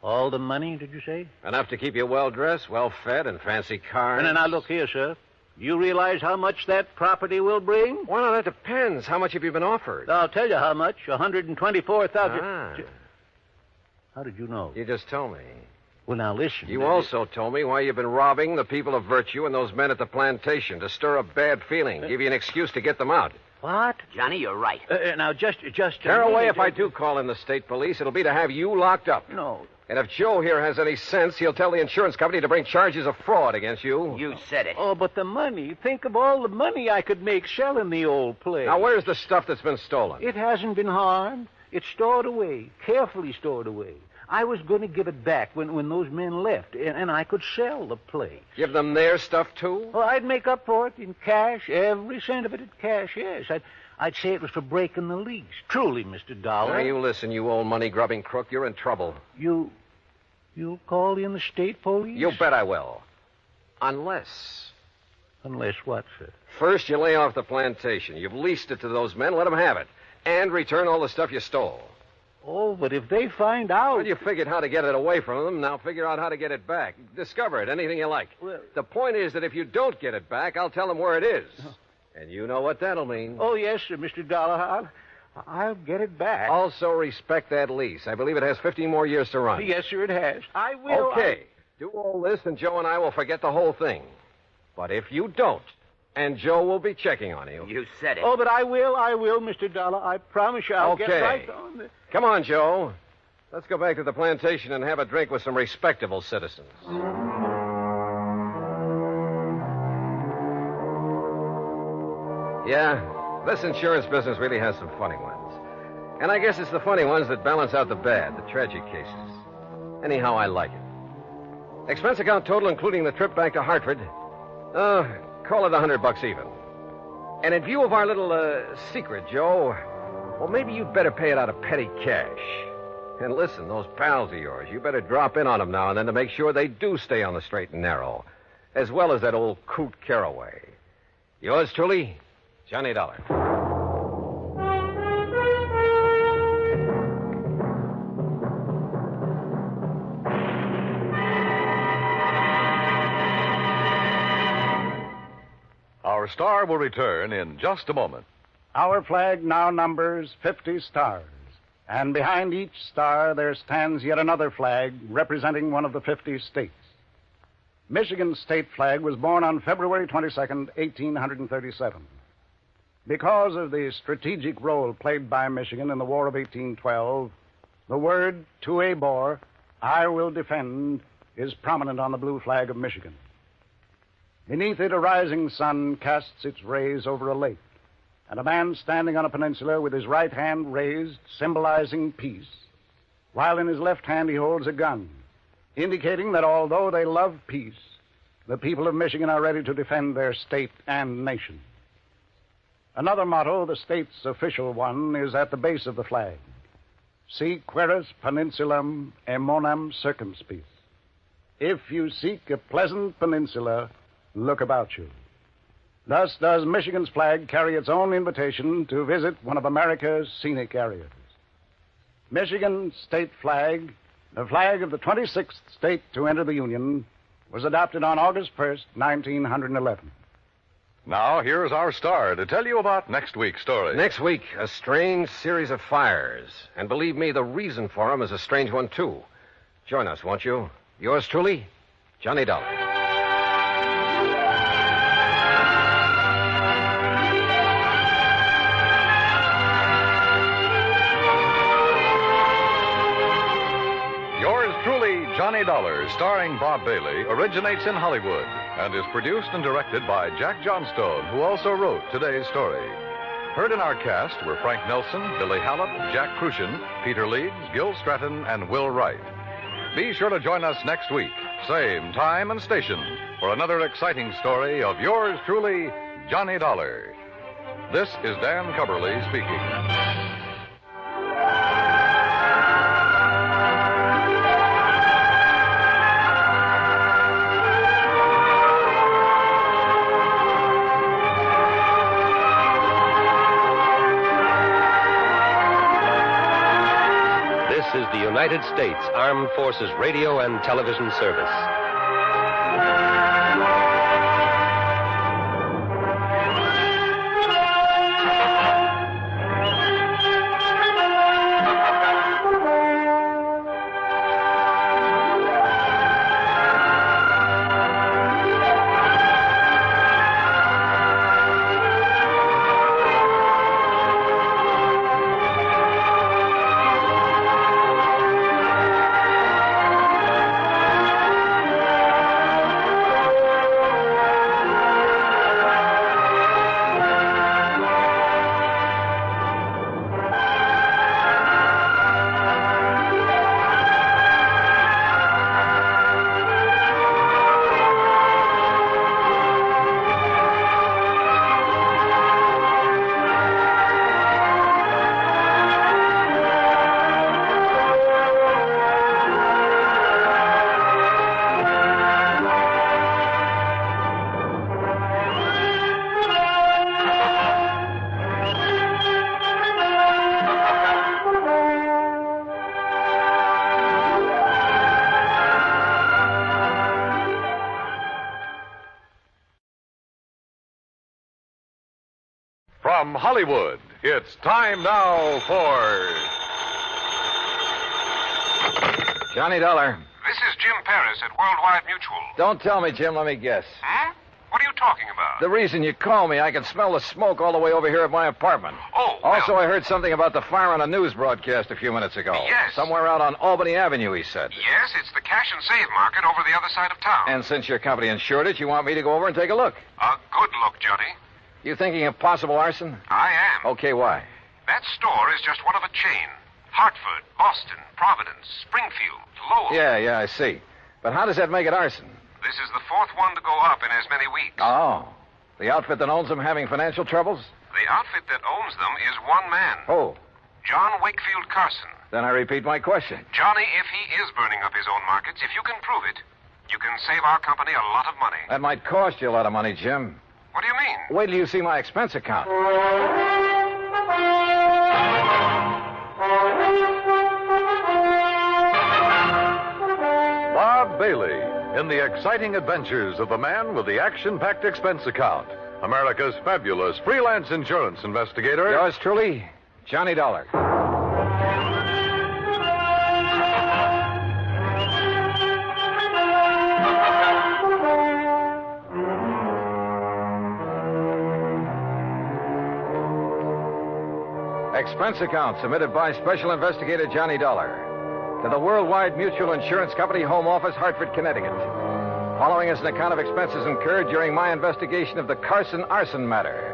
all the money, did you say? Enough to keep you well-dressed, well-fed, and fancy cars. And now, look here, sir. Do you realize how much that property will bring? Well, that depends. How much have you been offered? I'll tell you how much. $124,000. Ah. How did you know? You just told me. Well, now, listen. You also told me why you've been robbing the people of Virtue and those men at the plantation to stir up bad feeling, give you an excuse to get them out. What? Johnny, you're right. Now, just... Caraway, if I do call in the state police, it'll be to have you locked up. No. And if Joe here has any sense, he'll tell the insurance company to bring charges of fraud against you. You said it. Oh, but the money. Think of all the money I could make selling the old place. Now, where's the stuff that's been stolen? It hasn't been harmed. It's stored away, carefully stored away. I was going to give it back when those men left, and I could sell the place. Give them their stuff, too? Well, I'd make up for it in cash, every cent of it in cash, yes. I'd say it was for breaking the lease. Truly, Mr. Dollar. Now, you listen, you old money-grubbing crook. You're in trouble. You'll call in the state police? You bet I will. Unless... Unless what, sir? First, you lay off the plantation. You've leased it to those men. Let them have it. And return all the stuff you stole. Oh, but if they find out... Well, you figured how to get it away from them. Now figure out how to get it back. Discover it, anything you like. Well... The point is that if you don't get it back, I'll tell them where it is. And you know what that'll mean. Oh, yes, sir, Mr. Dollar. I'll get it back. Also respect that lease. I believe it has 15 more years to run. Yes, sir, it has. I will. Okay. Do all this, and Joe and I will forget the whole thing. But if you don't, And Joe will be checking on you. You said it. Oh, but I will, Mr. Dollar. I promise you I'll get right on the... Come on, Joe. Let's go back to the plantation and have a drink with some respectable citizens. Yeah, this insurance business really has some funny ones. And I guess it's the funny ones that balance out the bad, the tragic cases. Anyhow, I like it. Expense account total, including the trip back to Hartford, call it $100 even. And in view of our little secret, Joe, well, maybe you'd better pay it out of petty cash. And listen, those pals of yours, you better drop in on them now and then to make sure they do stay on the straight and narrow, as well as that old coot Caraway. Yours truly, Johnny Dollar. Our star will return in just a moment. Our flag now numbers 50 stars, and behind each star there stands yet another flag representing one of the 50 states. Michigan's state flag was born on February 22nd, 1837. Because of the strategic role played by Michigan in the War of 1812, the word "to a bore, I will defend," is prominent on the blue flag of Michigan. Beneath it, a rising sun casts its rays over a lake, and a man standing on a peninsula with his right hand raised, symbolizing peace, while in his left hand he holds a gun, indicating that although they love peace, the people of Michigan are ready to defend their state and nation. Another motto, the state's official one, is at the base of the flag: Si queris peninsulam emonam circumspice. If you seek a pleasant peninsula, look about you. Thus does Michigan's flag carry its own invitation to visit one of America's scenic areas. Michigan's state flag, the flag of the 26th state to enter the Union, was adopted on August 1st, 1911. Now, here's our star to tell you about next week's story. Next week, a strange series of fires. And believe me, the reason for them is a strange one, too. Join us, won't you? Yours truly, Johnny Dollar. Johnny Dollar, starring Bob Bailey, originates in Hollywood and is produced and directed by Jack Johnstone, who also wrote today's story. Heard in our cast were Frank Nelson, Billy Hallett, Jack Crucian, Peter Leeds, Gil Stratton, and Will Wright. Be sure to join us next week, same time and station, for another exciting story of yours truly, Johnny Dollar. This is Dan Cubberly speaking. This is the United States Armed Forces Radio and Television Service. From Hollywood, it's time now for... Johnny Dollar. This is Jim Paris at Worldwide Mutual. Don't tell me, Jim. Let me guess. Huh? What are you talking about? The reason you called me, I could smell the smoke all the way over here at my apartment. Oh, Also, I heard something about the fire on a news broadcast a few minutes ago. Yes. Somewhere out on Albany Avenue, he said. Yes, it's the cash and save market over the other side of town. And since your company insured it, you want me to go over and take a look. A good look, Johnny. You thinking of possible arson? I am. Okay, why? That store is just one of a chain. Hartford, Boston, Providence, Springfield, Lowell. Yeah, I see. But how does that make it arson? This is the fourth one to go up in as many weeks. Oh. The outfit that owns them having financial troubles? The outfit that owns them is one man. Oh. John Wakefield Carson. Then I repeat my question. Johnny, if he is burning up his own markets, if you can prove it, you can save our company a lot of money. That might cost you a lot of money, Jim. What do you mean? Wait till you see my expense account. Bob Bailey in the exciting adventures of the man with the action-packed expense account. America's fabulous freelance insurance investigator. Yours truly, Johnny Dollar. Expense account submitted by Special Investigator Johnny Dollar to the Worldwide Mutual Insurance Company, Home Office, Hartford, Connecticut. Following is an account of expenses incurred during my investigation of the Carson Arson Matter.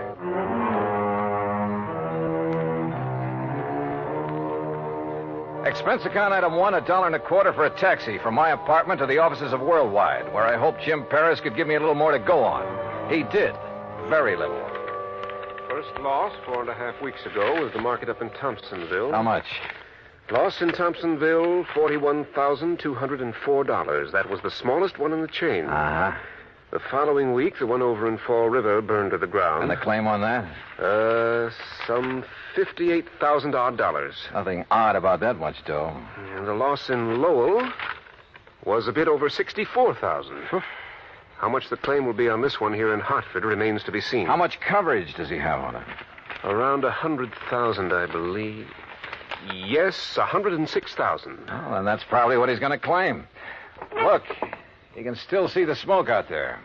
Expense account item 1, $1.25 for a taxi from my apartment to the offices of Worldwide, where I hoped Jim Paris could give me a little more to go on. He did. Very little. First loss 4.5 weeks ago was the market up in Thompsonville. How much? Loss in Thompsonville, $41,204. That was the smallest one in the chain. Uh-huh. The following week, the one over in Fall River burned to the ground. And the claim on that? Some $58,000. Nothing odd about that much dough. And the loss in Lowell was a bit over $64,000. How much the claim will be on this one here in Hartford remains to be seen. How much coverage does he have on it? Around $100,000, I believe. Yes, $106,000. Well, then that's probably what he's going to claim. Look, you can still see the smoke out there.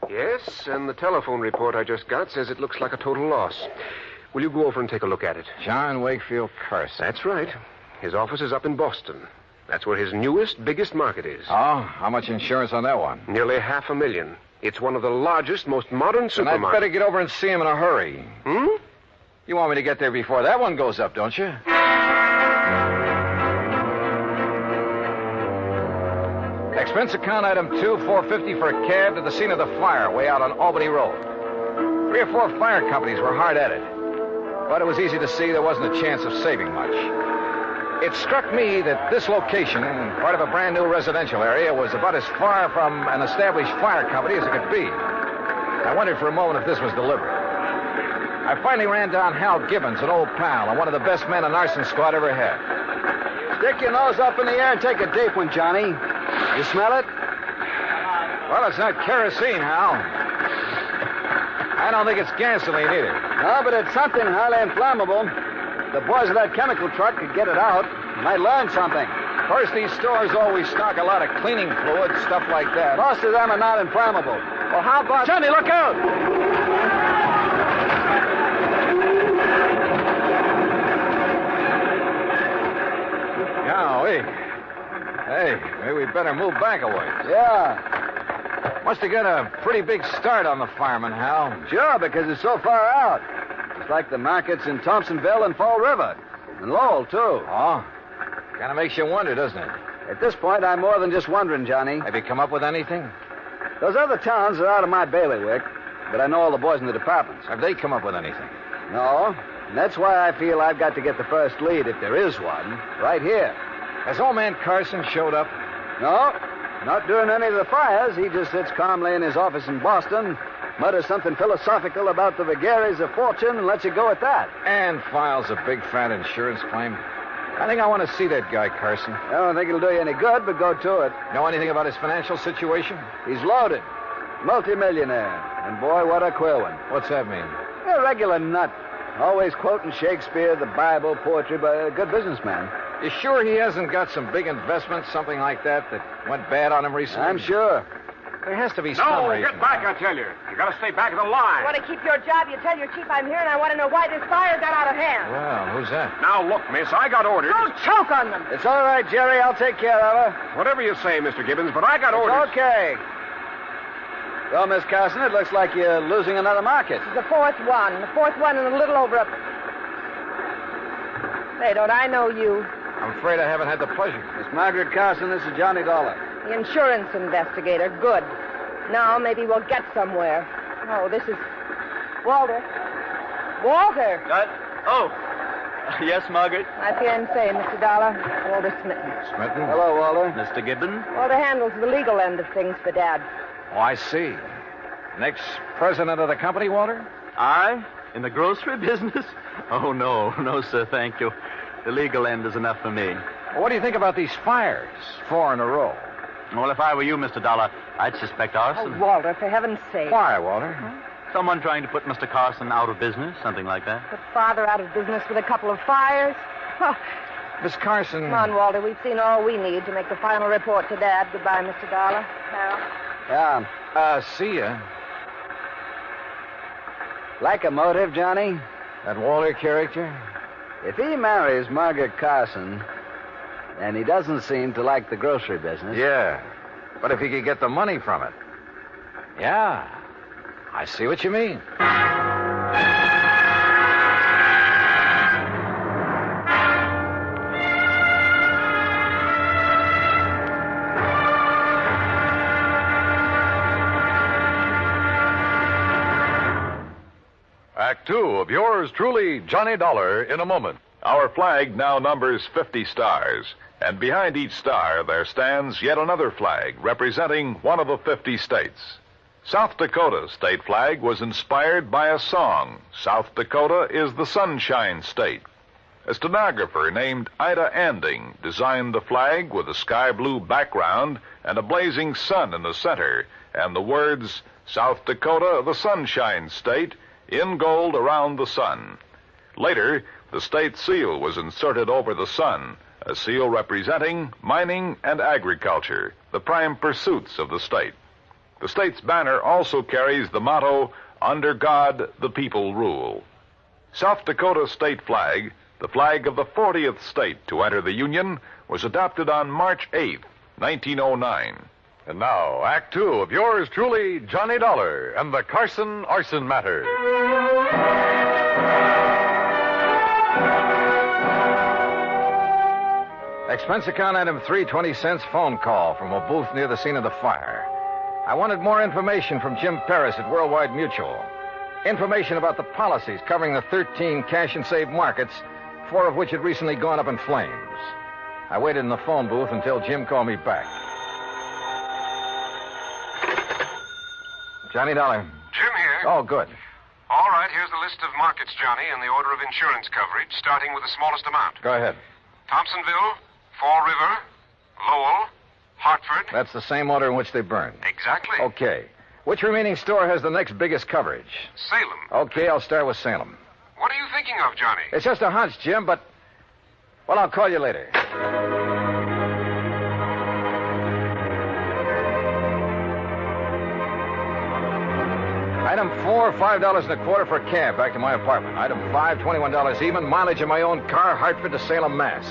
Yes, and the telephone report I just got says it looks like a total loss. Will you go over and take a look at it? John Wakefield Carson. That's right. His office is up in Boston. That's where his newest, biggest market is. Oh, how much insurance on that one? Nearly $500,000. It's one of the largest, most modern supermarkets. Then I'd better get over and see him in a hurry. Hmm? You want me to get there before that one goes up, don't you? Expense account item 2, $450 for a cab to the scene of the fire, way out on Albany Road. 3 or 4 fire companies were hard at it. But it was easy to see there wasn't a chance of saving much. It struck me that this location, part of a brand new residential area, was about as far from an established fire company as it could be. I wondered for a moment if this was deliberate. I finally ran down Hal Gibbons, an old pal, and one of the best men an arson squad ever had. Stick your nose up in the air and take a deep one, Johnny. You smell it? Well, it's not kerosene, Hal. I don't think it's gasoline either. No, but it's something highly inflammable. The boys of that chemical truck could get it out. Might learn something. Of course, these stores always stock a lot of cleaning fluid, stuff like that. Most of them are not inflammable. Well, how about... Johnny, look out! Golly. Hey, maybe we better move back a ways. Yeah. Must have got a pretty big start on the fireman, Hal. Sure, because it's so far out. It's like the markets in Thompsonville and Fall River. And Lowell, too. Oh? Kind of makes you wonder, doesn't it? At this point, I'm more than just wondering, Johnny. Have you come up with anything? Those other towns are out of my bailiwick, but I know all the boys in the departments. Have they come up with anything? No. And that's why I feel I've got to get the first lead, if there is one, right here. Has old man Carson showed up? No. Not during any of the fires. He just sits calmly in his office in Boston, mutters something philosophical about the vagaries of fortune, and lets it go at that. And files a big fat insurance claim. I think I want to see that guy, Carson. I don't think it'll do you any good, but go to it. Know anything about his financial situation? He's loaded. Multimillionaire. And boy, what a queer one. What's that mean? A regular nut. Always quoting Shakespeare, the Bible, poetry, but a good businessman. You sure he hasn't got some big investments, something like that went bad on him recently? I'm sure. There has to be some No, reason. get back, I tell you. You gotta stay back of the line. You want to keep your job? You tell your chief I'm here, and I want to know why this fire got out of hand. Well, who's that? Now, look, miss, I got orders. Don't choke on them. It's all right, Jerry. I'll take care of her. Whatever you say, Mr. Gibbons, but I got orders. It's okay. Well, Miss Carson, it looks like you're losing another market. This is the fourth one. The fourth one and a little over a... Say, don't I know you? I'm afraid I haven't had the pleasure. Miss Margaret Carson, this is Johnny Dollar. The insurance investigator. Good. Now maybe we'll get somewhere. Oh, this is... Walter. Walter! Yes, Margaret? My fiancé, Mr. Dollar. Walter Smitten. Smitten? Hello, Walter. Mr. Gibbons? Walter handles the legal end of things for Dad. Oh, I see. Next president of the company, Walter? I? In the grocery business? Oh, no, sir, thank you. The legal end is enough for me. Well, what do you think about these fires? 4 in a row. Well, if I were you, Mr. Dollar, I'd suspect arson. Oh, Walter, for heaven's sake. Why, Walter? Someone trying to put Mr. Carson out of business, something like that. Put Father out of business with a couple of fires? Oh, Miss Carson... come on, Walter. We've seen all we need to make the final report to Dad. Goodbye, Mr. Dollar. Now. Yeah. See ya. Like a motive, Johnny? That Walter character? If he marries Margaret Carson, and he doesn't seem to like the grocery business... Yeah. But if he could get the money from it... Yeah. I see what you mean. Act 2 of yours truly, Johnny Dollar, in a moment. Our flag now numbers 50 stars, and behind each star there stands yet another flag representing one of the 50 states. South Dakota's state flag was inspired by a song. South Dakota is the Sunshine State. A stenographer named Ida Anding designed the flag with a sky blue background and a blazing sun in the center, and the words, South Dakota, the Sunshine State, in gold around the sun. Later, the state seal was inserted over the sun, a seal representing mining and agriculture, the prime pursuits of the state. The state's banner also carries the motto, Under God, the People Rule. South Dakota's state flag, the flag of the 40th state to enter the Union, was adopted on March 8, 1909. And now, Act 2 of yours truly, Johnny Dollar, and the Carson Arson Matter. Expense account item 3, 20 cents, phone call from a booth near the scene of the fire. I wanted more information from Jim Paris at Worldwide Mutual. Information about the policies covering the 13 cash and save markets, 4 of which had recently gone up in flames. I waited in the phone booth until Jim called me back. Johnny Dollar. Jim here. Oh, good. All right, here's the list of markets, Johnny, in the order of insurance coverage, starting with the smallest amount. Go ahead. Thompsonville, Fall River, Lowell, Hartford. That's the same order in which they burn. Exactly. Okay. Which remaining store has the next biggest coverage? Salem. Okay, I'll start with Salem. What are you thinking of, Johnny? It's just a hunch, Jim, but... Well, I'll call you later. Item 4, $5.25 for a cab back to my apartment. Item 5, $21 even, mileage in my own car, Hartford to Salem, Mass.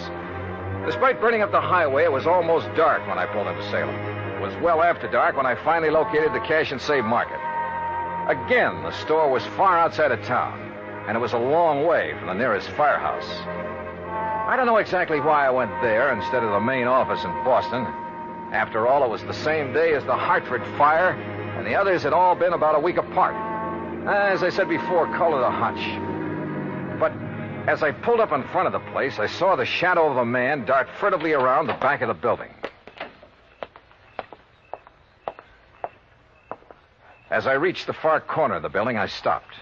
Despite burning up the highway, it was almost dark when I pulled into Salem. It was well after dark when I finally located the cash and save market. Again, the store was far outside of town, and it was a long way from the nearest firehouse. I don't know exactly why I went there instead of the main office in Boston. After all, it was the same day as the Hartford fire, and the others had all been about a week apart. As I said before, call it a hunch. But as I pulled up in front of the place, I saw the shadow of a man dart furtively around the back of the building. As I reached the far corner of the building, I stopped.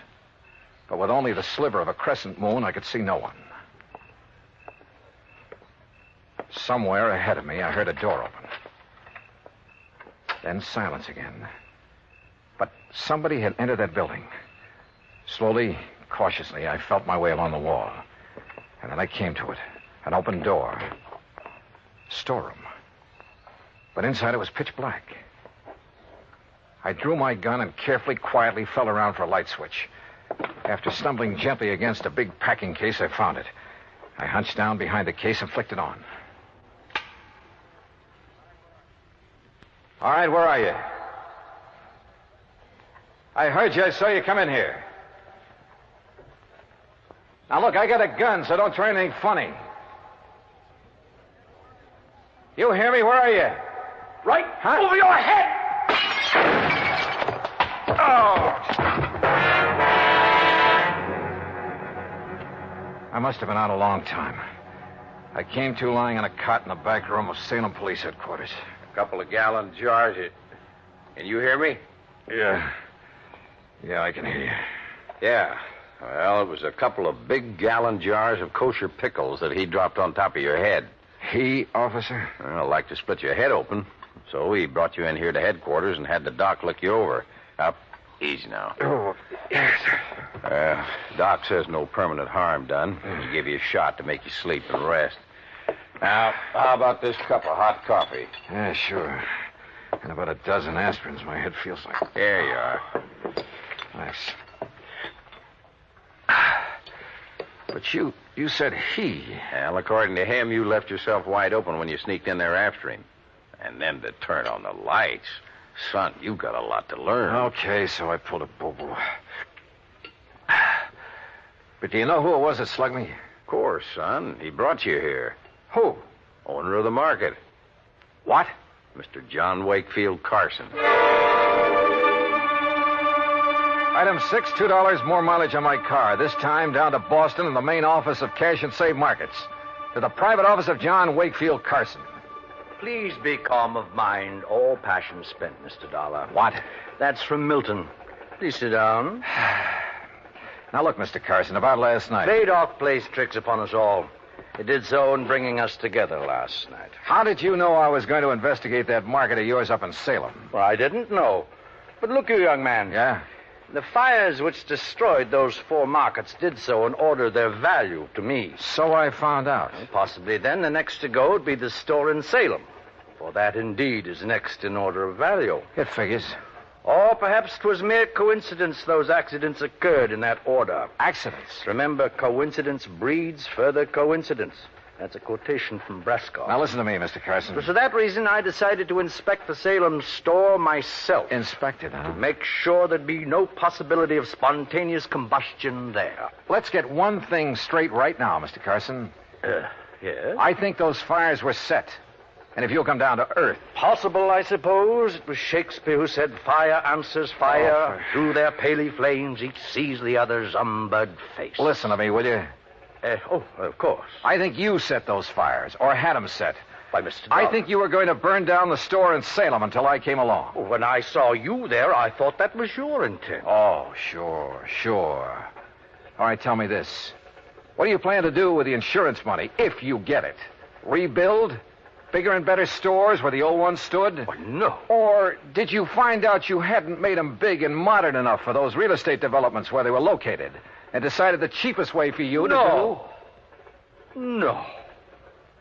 But with only the sliver of a crescent moon, I could see no one. Somewhere ahead of me, I heard a door open. Then silence again. But somebody had entered that building. Slowly, cautiously, I felt my way along the wall. And then I came to it. An open door. Storeroom. But inside it was pitch black. I drew my gun and carefully, quietly felt around for a light switch. After stumbling gently against a big packing case, I found it. I hunched down behind the case and flicked it on. All right, where are you? I heard you. I saw you come in here. Now, look, I got a gun, so don't try anything funny. You hear me? Where are you? Right over your head! I must have been out a long time. I came to lying on a cot in the back room of Salem Police Headquarters. A couple of gallon jars. Can you hear me? Yeah. Yeah, I can hear you. Yeah. Well, it was a couple of big gallon jars of kosher pickles that he dropped on top of your head. He, officer? Well, like to split your head open. So he brought you in here to headquarters and had the doc look you over. Up. Easy now. Oh, yes, sir. Doc says no permanent harm done. He gave you a shot to make you sleep and rest. Now, how about this cup of hot coffee? Yeah, sure. And about a dozen aspirins. My head feels like... There you are. Thanks. But you said he. Well, according to him, you left yourself wide open when you sneaked in there after him. And then to turn on the lights. Son, you've got a lot to learn. Okay, so I pulled a boo-boo. But do you know who it was that slugged me? Of course, son. He brought you here. Who? Owner of the market. What? Mr. John Wakefield Carson. Item 6, $2 more mileage on my car. This time down to Boston and the main office of Cash and Save Markets. To the private office of John Wakefield Carson. Please be calm of mind. All passion spent, Mr. Dollar. What? That's from Milton. Please sit down. Now, look, Mr. Carson, about last night. Vadok plays tricks upon us all. He did so in bringing us together last night. How did you know I was going to investigate that market of yours up in Salem? Well, I didn't know. But look, you young man. Yeah? The fires which destroyed those 4 markets did so in order their value to me. So I found out. And possibly then the next to go would be the store in Salem. For that indeed is next in order of value. It figures. Or perhaps 'twas mere coincidence those accidents occurred in that order. Accidents? Remember, coincidence breeds further coincidence. That's a quotation from Brasco. Now listen to me, Mr. Carson. So for that reason, I decided to inspect the Salem store myself. Inspect it, huh? To make sure there'd be no possibility of spontaneous combustion there. Let's get one thing straight right now, Mr. Carson. Yes? I think those fires were set. And if you'll come down to earth. Possible, I suppose. It was Shakespeare who said, fire answers fire. Through their paly flames, each sees the other's umbered face. Listen to me, will you? Of course. I think you set those fires, or had them set. By Mr. Dollar. I think you were going to burn down the store in Salem until I came along. When I saw you there, I thought that was your intent. Oh, sure. All right, tell me this. What do you plan to do with the insurance money, if you get it? Rebuild? Bigger and better stores where the old ones stood? Oh, no. Or did you find out you hadn't made them big and modern enough for those real estate developments where they were located and decided the cheapest way for you to do? No.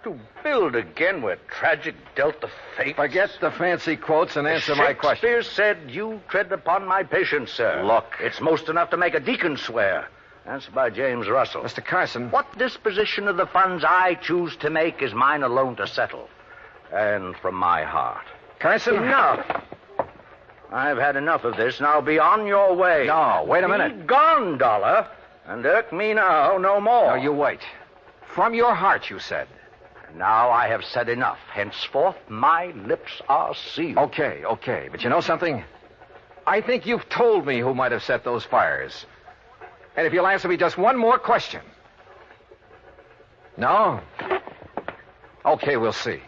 To build again where tragic dealt the fate. Forget the fancy quotes and answer my question. Shakespeare said, you tread upon my patience, sir. Look. It's most enough to make a deacon swear. That's by James Russell. Mr. Carson. What disposition of the funds I choose to make is mine alone to settle. And from my heart. Carson? Enough. I've had enough of this. Now be on your way. No, wait a minute. Be gone, Dollar. And irk me now no more. No, you wait. From your heart, you said. Now I have said enough. Henceforth, my lips are sealed. Okay. But you know something? I think you've told me who might have set those fires. And if you'll answer me just one more question. No? Okay, we'll see.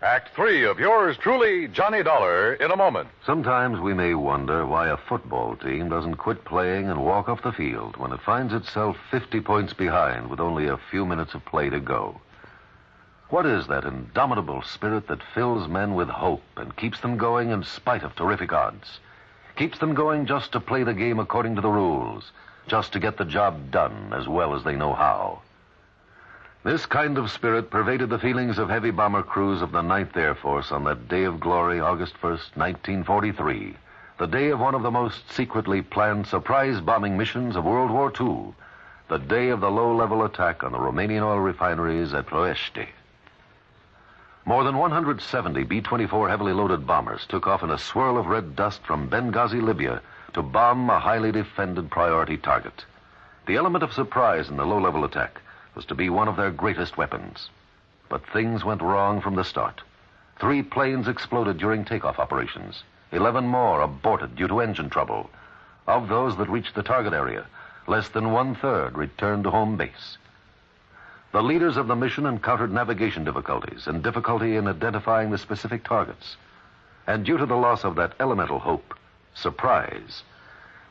Act 3 of yours truly, Johnny Dollar, in a moment. Sometimes we may wonder why a football team doesn't quit playing and walk off the field when it finds itself 50 points behind with only a few minutes of play to go. What is that indomitable spirit that fills men with hope and keeps them going in spite of terrific odds? Keeps them going just to play the game according to the rules, just to get the job done as well as they know how. This kind of spirit pervaded the feelings of heavy bomber crews of the 9th Air Force on that day of glory, August 1st, 1943, the day of one of the most secretly planned surprise bombing missions of World War II, the day of the low-level attack on the Romanian oil refineries at Ploiești. More than 170 B-24 heavily loaded bombers took off in a swirl of red dust from Benghazi, Libya, to bomb a highly defended priority target. The element of surprise in the low-level attack was to be one of their greatest weapons. But things went wrong from the start. 3 planes exploded during takeoff operations. 11 more aborted due to engine trouble. Of those that reached the target area, less than 1/3 returned to home base. The leaders of the mission encountered navigation difficulties and difficulty in identifying the specific targets. And due to the loss of that elemental hope, surprise,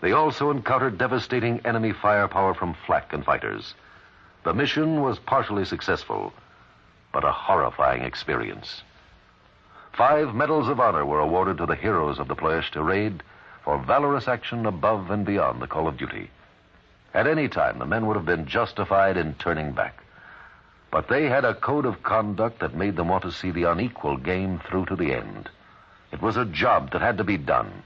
they also encountered devastating enemy firepower from flak and fighters. The mission was partially successful, but a horrifying experience. 5 medals of honor were awarded to the heroes of the Ploiești raid for valorous action above and beyond the call of duty. At any time, the men would have been justified in turning back. But they had a code of conduct that made them want to see the unequal game through to the end. It was a job that had to be done.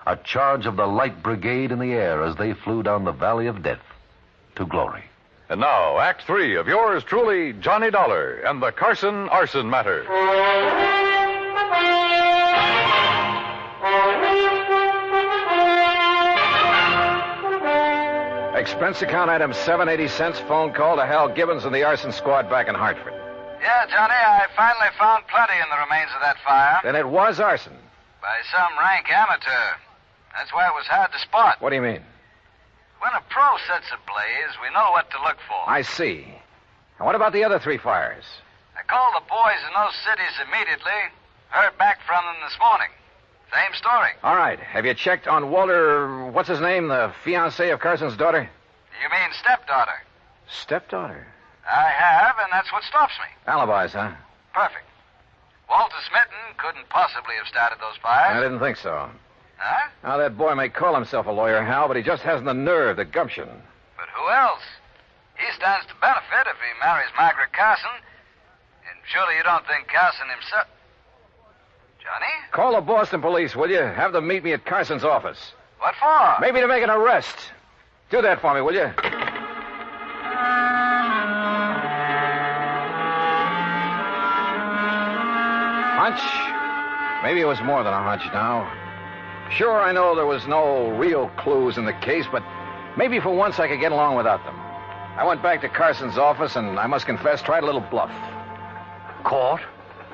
A charge of the Light Brigade in the air as they flew down the Valley of Death to glory. And now, Act 3 of yours truly, Johnny Dollar and the Carson Arson Matter. Expense account item 780 cents. Phone call to Hal Gibbons and the arson squad back in Hartford. Yeah, Johnny, I finally found plenty in the remains of that fire. Then it was arson. By some rank amateur. That's why it was hard to spot. What do you mean? When a pro sets ablaze, we know what to look for. I see. And what about the other 3 fires? I called the boys in those cities immediately. Heard back from them this morning. Same story. All right. Have you checked on Walter, what's his name, the fiancé of Carson's daughter? You mean stepdaughter? Stepdaughter? I have, and that's what stops me. Alibis, huh? Perfect. Walter Smitten couldn't possibly have started those fires. I didn't think so. Huh? Now, that boy may call himself a lawyer, Hal, but he just hasn't the nerve, the gumption. But who else? He stands to benefit if he marries Margaret Carson. And surely you don't think Carson himself... Johnny? Call the Boston police, will you? Have them meet me at Carson's office. What for? Maybe to make an arrest. Do that for me, will you? Hunch? Maybe it was more than a hunch now. Sure, I know there was no real clues in the case, but maybe for once I could get along without them. I went back to Carson's office and, I must confess, tried a little bluff. Court?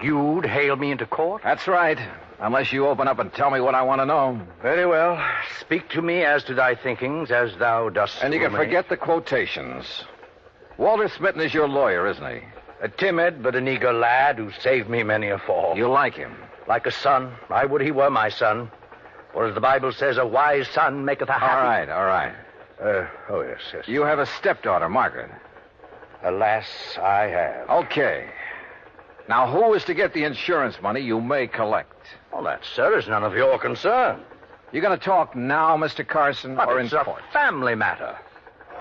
You'd hail me into court? That's right. Unless you open up and tell me what I want to know. Very well. Speak to me as to thy thinkings, as thou dost. And you can forget the quotations. Walter Smitten is your lawyer, isn't he? A timid but an eager lad who saved me many a fall. You like him? Like a son. I would he were my son. For as the Bible says, a wise son maketh a happy... All right. Oh, yes. You have a stepdaughter, Margaret. Alas, I have. Okay. Now, who is to get the insurance money you may collect? Well, that, sir, is none of your concern. You going to talk now, Mr. Carson, but or it's in court? A family matter.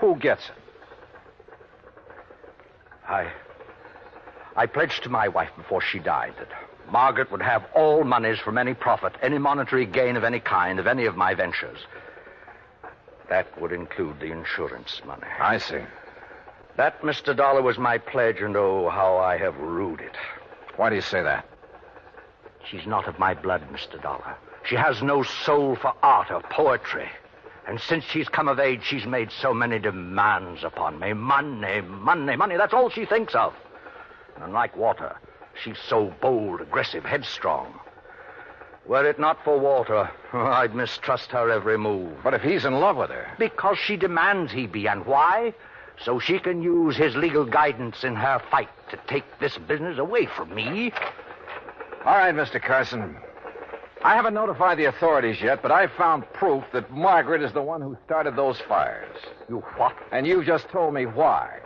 Who gets it? I pledged to my wife before she died that Margaret would have all monies from any profit, any monetary gain of any kind, of any of my ventures. That would include the insurance money. I see. That, Mr. Dollar, was my pledge, and oh, how I have rued it. Why do you say that? She's not of my blood, Mr. Dollar. She has no soul for art or poetry. And since she's come of age, she's made so many demands upon me. Money. That's all she thinks of. And unlike Walter, she's so bold, aggressive, headstrong. Were it not for Walter, I'd mistrust her every move. But if he's in love with her... Because she demands he be. And why? So she can use his legal guidance in her fight to take this business away from me. All right, Mr. Carson. I haven't notified the authorities yet, but I found proof that Margaret is the one who started those fires. You what? And you just told me why.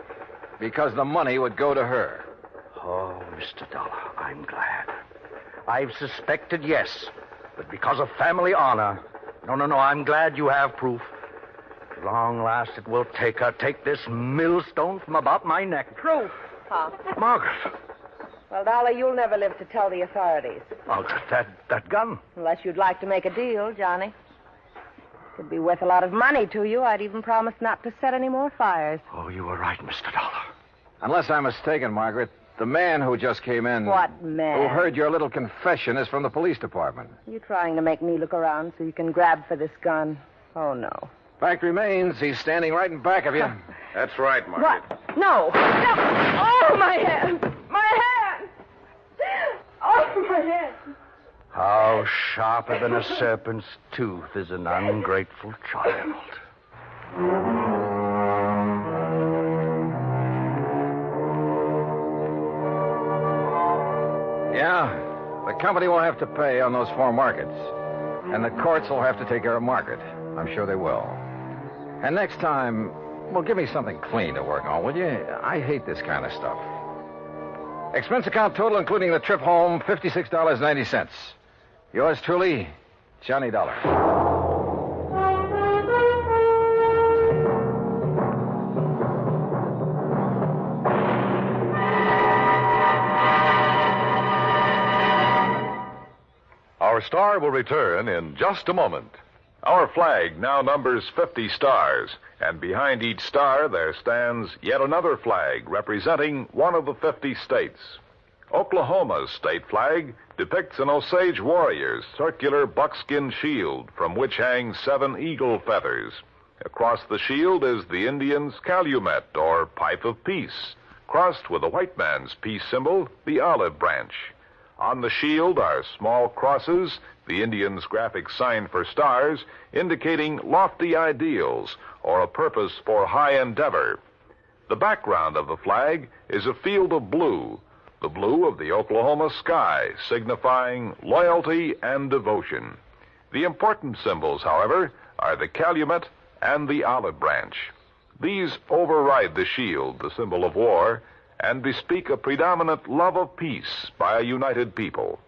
Because the money would go to her. Oh, Mr. Dollar, I'm glad. I've suspected, yes. But because of family honor... No, I'm glad you have proof. long last it will take this millstone from about my neck. Proof, huh? Margaret. Well, Dollar, you'll never live to tell the authorities. Margaret, that gun. Unless you'd like to make a deal, Johnny. Could be worth a lot of money to you. I'd even promise not to set any more fires. Oh, you were right, Mr. Dollar. Unless I'm mistaken, Margaret, the man who just came in... What man? Who heard your little confession is from the police department. You trying to make me look around so you can grab for this gun? Oh, no. Fact remains, he's standing right in back of you. That's right, Margaret. What? No. Oh, my hand! My hand! Oh, my hand! How sharper than a serpent's tooth is an ungrateful child. Yeah, the company will have to pay on those 4 markets. And the courts will have to take care of Margaret. I'm sure they will. And next time, well, give me something clean to work on, will you? I hate this kind of stuff. Expense account total, including the trip home, $56.90. Yours truly, Johnny Dollar. Our star will return in just a moment. Our flag now numbers 50 stars, and behind each star there stands yet another flag representing one of the 50 states. Oklahoma's state flag depicts an Osage warrior's circular buckskin shield from which hang 7 eagle feathers. Across the shield is the Indian's calumet, or pipe of peace, crossed with the white man's peace symbol, the olive branch. On the shield are small crosses, the Indian's graphic sign for stars, indicating lofty ideals or a purpose for high endeavor. The background of the flag is a field of blue, the blue of the Oklahoma sky, signifying loyalty and devotion. The important symbols, however, are the calumet and the olive branch. These override the shield, the symbol of war, and bespeak a predominant love of peace by a united people.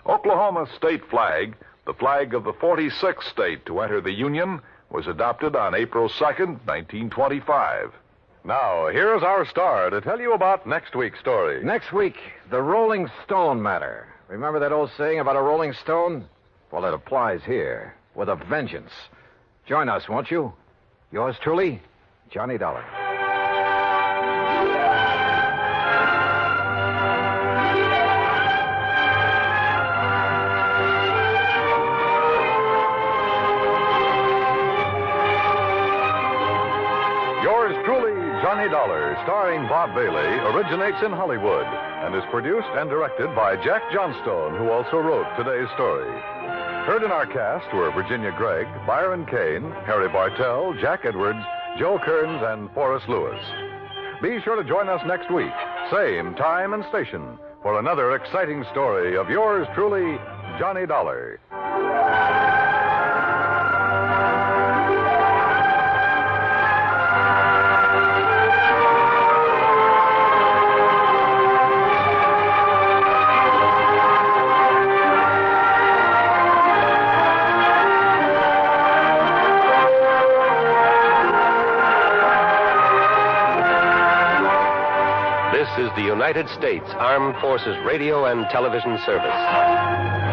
Oklahoma's state flag, the flag of the 46th state to enter the Union, was adopted on April 2nd, 1925. Now, here's our star to tell you about next week's story. Next week, the Rolling Stone Matter. Remember that old saying about a rolling stone? Well, it applies here, with a vengeance. Join us, won't you? Yours truly, Johnny Dollar. Johnny Dollar, starring Bob Bailey, originates in Hollywood and is produced and directed by Jack Johnstone, who also wrote today's story. Heard in our cast were Virginia Gregg, Byron Kane, Harry Bartell, Jack Edwards, Joe Kearns, and Forrest Lewis. Be sure to join us next week, same time and station, for another exciting story of yours truly, Johnny Dollar. This is the United States Armed Forces Radio and Television Service.